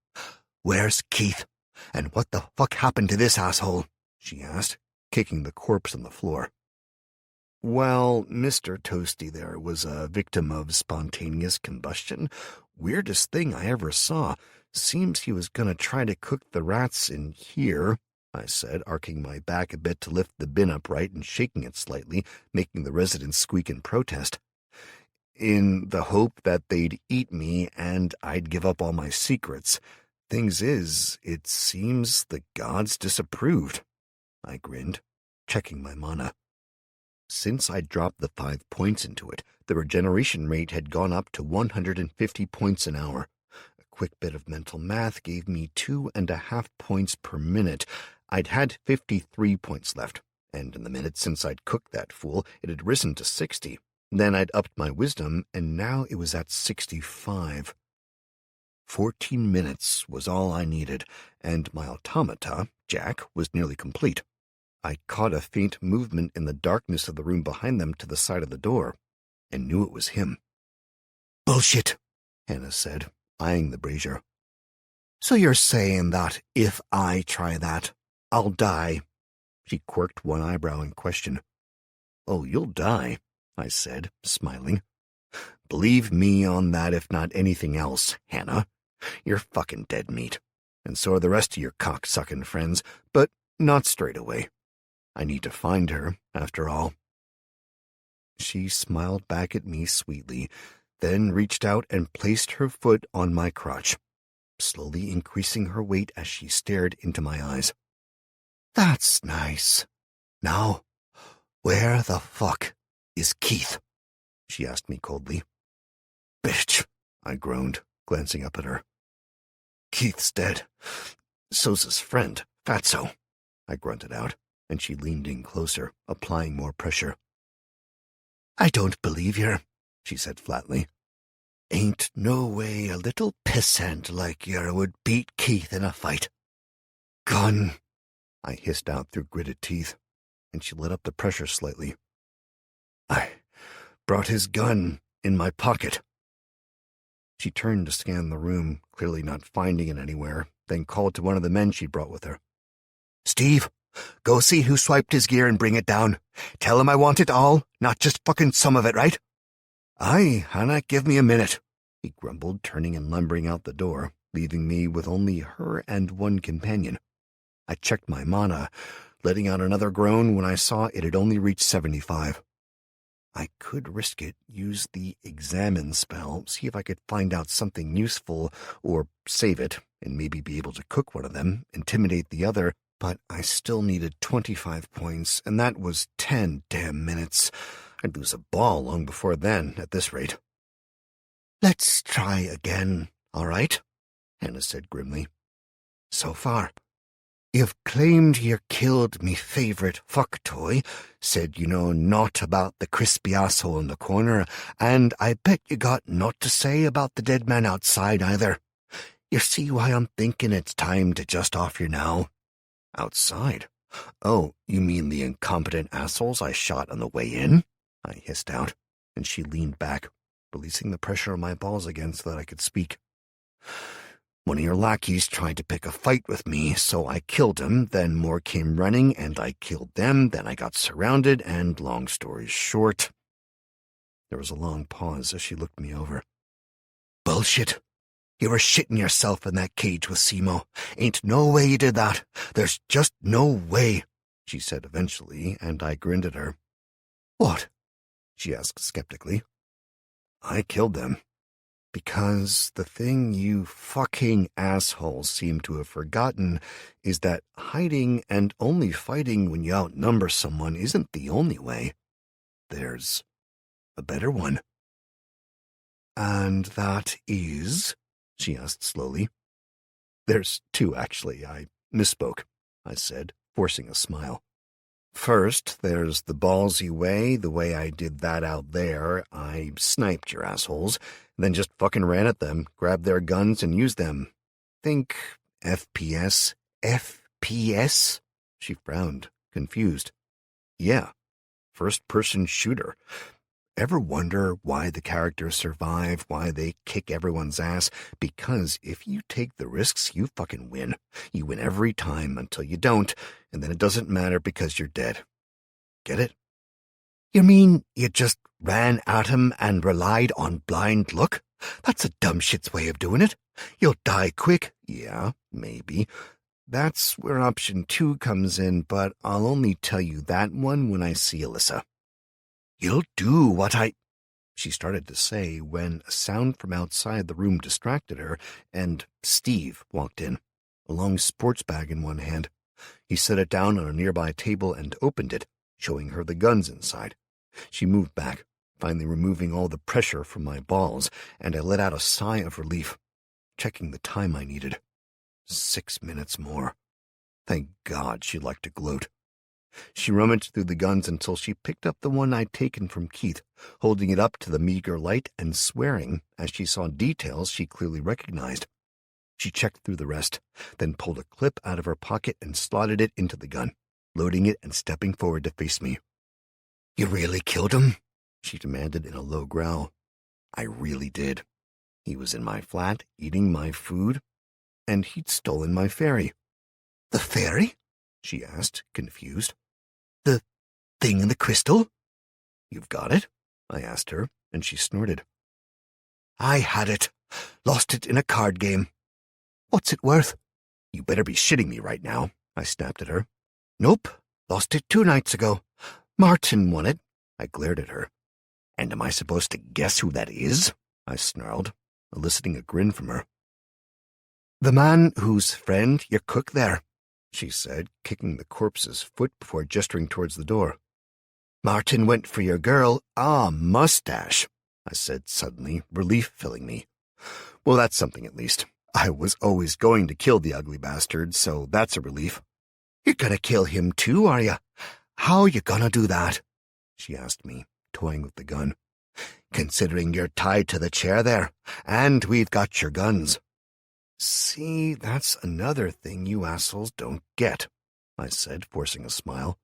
Where's Keith? And what the fuck happened to this asshole?" she asked, kicking the corpse on the floor. "Well, Mr. Toasty there was a victim of spontaneous combustion. Weirdest thing I ever saw. Seems he was gonna try to cook the rats in here," I said, arcing my back a bit to lift the bin upright and shaking it slightly, making the residents squeak in protest. "In the hope that they'd eat me and I'd give up all my secrets. Things is, it seems the gods disapproved." I grinned, checking my mana. Since I'd dropped the 5 points into it, the regeneration rate had gone up to 150 points an hour. A quick bit of mental math gave me 2.5 points per minute. I'd had 53 points left, and in the minute since I'd cooked that fool, it had risen to 60. Then I'd upped my wisdom, and now it was at 65. 14 minutes was all I needed, and my automata, Jack, was nearly complete. I caught a faint movement in the darkness of the room behind them to the side of the door, and knew it was him. "Bullshit," Hannah said, eyeing the brazier. "So you're saying that if I try that, I'll die?" She quirked one eyebrow in question. "Oh, you'll die," I said, smiling. "Believe me on that if not anything else, Hannah. You're fucking dead meat, and so are the rest of your cock-sucking friends, but not straight away. I need to find her, after all." She smiled back at me sweetly, then reached out and placed her foot on my crotch, slowly increasing her weight as she stared into my eyes. "That's nice. Now, where the fuck is Keith?" she asked me coldly. "Bitch," I groaned, glancing up at her. "Keith's dead. So's his friend, Fatso," I grunted out, and she leaned in closer, applying more pressure. "I don't believe you," she said flatly. "Ain't no way a little pissant like yer would beat Keith in a fight." "Gun," I hissed out through gritted teeth, and she let up the pressure slightly. "I brought his gun in my pocket." She turned to scan the room, clearly not finding it anywhere, then called to one of the men she brought with her. "Steve, Go see who swiped his gear and bring it down. Tell him I want it all, not just fucking some of it, right? Aye, Hannah, give me a minute, he grumbled, turning and lumbering out the door, leaving me with only her and one companion. I checked my mana, letting out another groan when I saw it had only reached 75. I could risk it, use the examine spell, see if I could find out something useful, or save it, and maybe be able to cook one of them, intimidate the other, but I still needed 25 points, and that was 10 damn minutes. I'd lose a ball long before then, at this rate. Let's try again, all right? Hannah said grimly. So far, you've claimed you killed me favourite fuck toy, said you know naught about the crispy asshole in the corner, and I bet you got naught to say about the dead man outside either. You see why I'm thinking it's time to just off you now? Outside? Oh, you mean the incompetent assholes I shot on the way in? I hissed out, and she leaned back, releasing the pressure on my balls again so that I could speak. One of your lackeys tried to pick a fight with me, so I killed him, then more came running, and I killed them, then I got surrounded, and long story short... There was a long pause as she looked me over. Bullshit. You were shitting yourself in that cage with Simo. Ain't no way you did that. There's just no way, she said eventually, and I grinned at her. What? She asked skeptically. I killed them. Because the thing you fucking assholes seem to have forgotten is that hiding and only fighting when you outnumber someone isn't the only way. There's a better one. And that is? She asked slowly. There's two, actually. I misspoke, I said, forcing a smile. First, there's the ballsy way, the way I did that out there. I sniped your assholes, then just fucking ran at them, grabbed their guns, and used them. Think FPS. FPS? She frowned, confused. Yeah, first-person shooter. Ever wonder why the characters survive, why they kick everyone's ass? Because if you take the risks, you fucking win. You win every time until you don't, and then it doesn't matter because you're dead. Get it? You mean you just ran at him and relied on blind luck? That's a dumb shit's way of doing it. You'll die quick. Yeah, maybe. That's where option 2 comes in, but I'll only tell you that one when I see Alyssa. You'll do what I... She started to say when a sound from outside the room distracted her, and Steve walked in, a long sports bag in one hand. He set it down on a nearby table and opened it, showing her the guns inside. She moved back, finally removing all the pressure from my balls, and I let out a sigh of relief, checking the time I needed. 6 minutes more. Thank God, she liked to gloat. She rummaged through the guns until she picked up the one I'd taken from Keith, holding it up to the meager light and swearing as she saw details she clearly recognized. She checked through the rest, then pulled a clip out of her pocket and slotted it into the gun, loading it and stepping forward to face me. You really killed him? She demanded in a low growl. I really did. He was in my flat, eating my food, and he'd stolen my fairy. The fairy? She asked, confused. The thing in the crystal? You've got it? I asked her, and she snorted. I had it. Lost it in a card game. What's it worth? You better be shitting me right now, I snapped at her. Nope. Lost it 2 nights ago. Martin won it. I glared at her. And am I supposed to guess who that is? I snarled, eliciting a grin from her. The man whose friend you cook there, she said, kicking the corpse's foot before gesturing towards the door. Martin went for your girl. Ah, mustache, I said suddenly, relief filling me. Well, that's something at least. I was always going to kill the ugly bastard, so that's a relief. You're gonna kill him too, are you? How you gonna do that? She asked me, toying with the gun. Considering you're tied to the chair there, and we've got your guns. See, that's another thing you assholes don't get, I said, forcing a smile.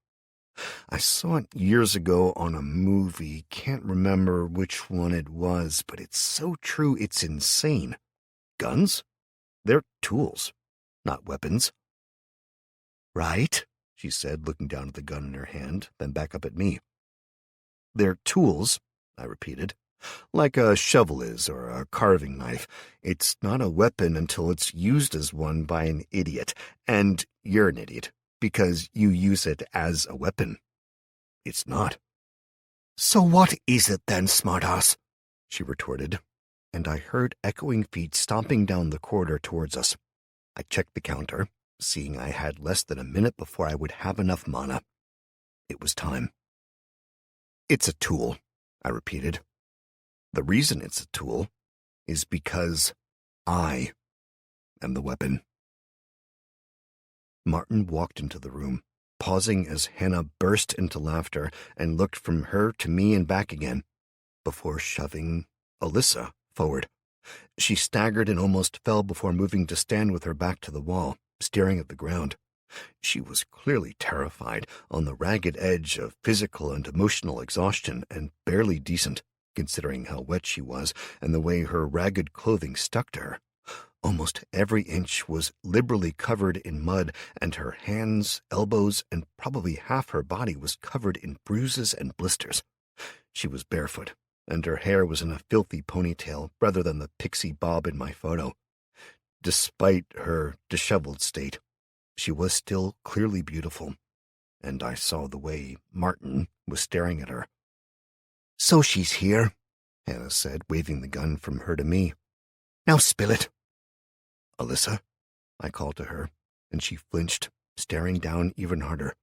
I saw it years ago on a movie, can't remember which one it was, but it's so true it's insane. Guns? They're tools, not weapons. Right, she said, looking down at the gun in her hand, then back up at me. They're tools, I repeated. Like a shovel is, or a carving knife. It's not a weapon until it's used as one by an idiot. And you're an idiot, because you use it as a weapon. It's not. So what is it then, smartass? She retorted, and I heard echoing feet stomping down the corridor towards us. I checked the counter, seeing I had less than a minute before I would have enough mana. It was time. It's a tool, I repeated. The reason it's a tool is because I am the weapon. Martin walked into the room, pausing as Hannah burst into laughter and looked from her to me and back again, before shoving Alyssa forward. She staggered and almost fell before moving to stand with her back to the wall, staring at the ground. She was clearly terrified, on the ragged edge of physical and emotional exhaustion, and barely decent, considering how wet she was and the way her ragged clothing stuck to her. Almost every inch was liberally covered in mud, and her hands, elbows, and probably half her body was covered in bruises and blisters. She was barefoot, and her hair was in a filthy ponytail rather than the pixie bob in my photo. Despite her disheveled state, she was still clearly beautiful, and I saw the way Martin was staring at her. So she's here, Hannah said, waving the gun from her to me. Now spill it. Alyssa, I called to her, and she flinched, staring down even harder.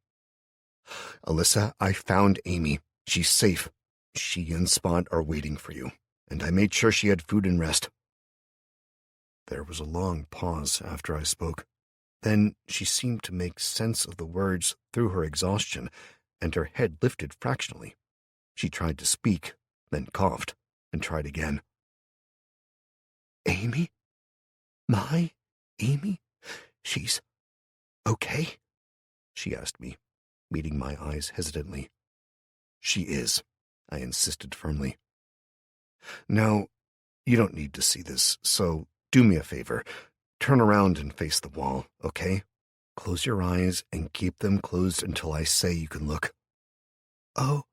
Alyssa, I found Amy. She's safe. She and Spot are waiting for you, and I made sure she had food and rest. There was a long pause after I spoke. Then she seemed to make sense of the words through her exhaustion, and her head lifted fractionally. She tried to speak, then coughed, and tried again. Amy? My Amy? She's okay? She asked me, meeting my eyes hesitantly. She is, I insisted firmly. Now, you don't need to see this, so do me a favor. Turn around and face the wall, okay? Close your eyes and keep them closed until I say you can look. Oh,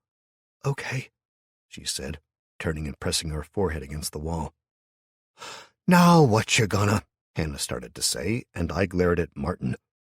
okay, she said, turning and pressing her forehead against the wall. Now what you gonna? Hannah started to say, and I glared at Martin,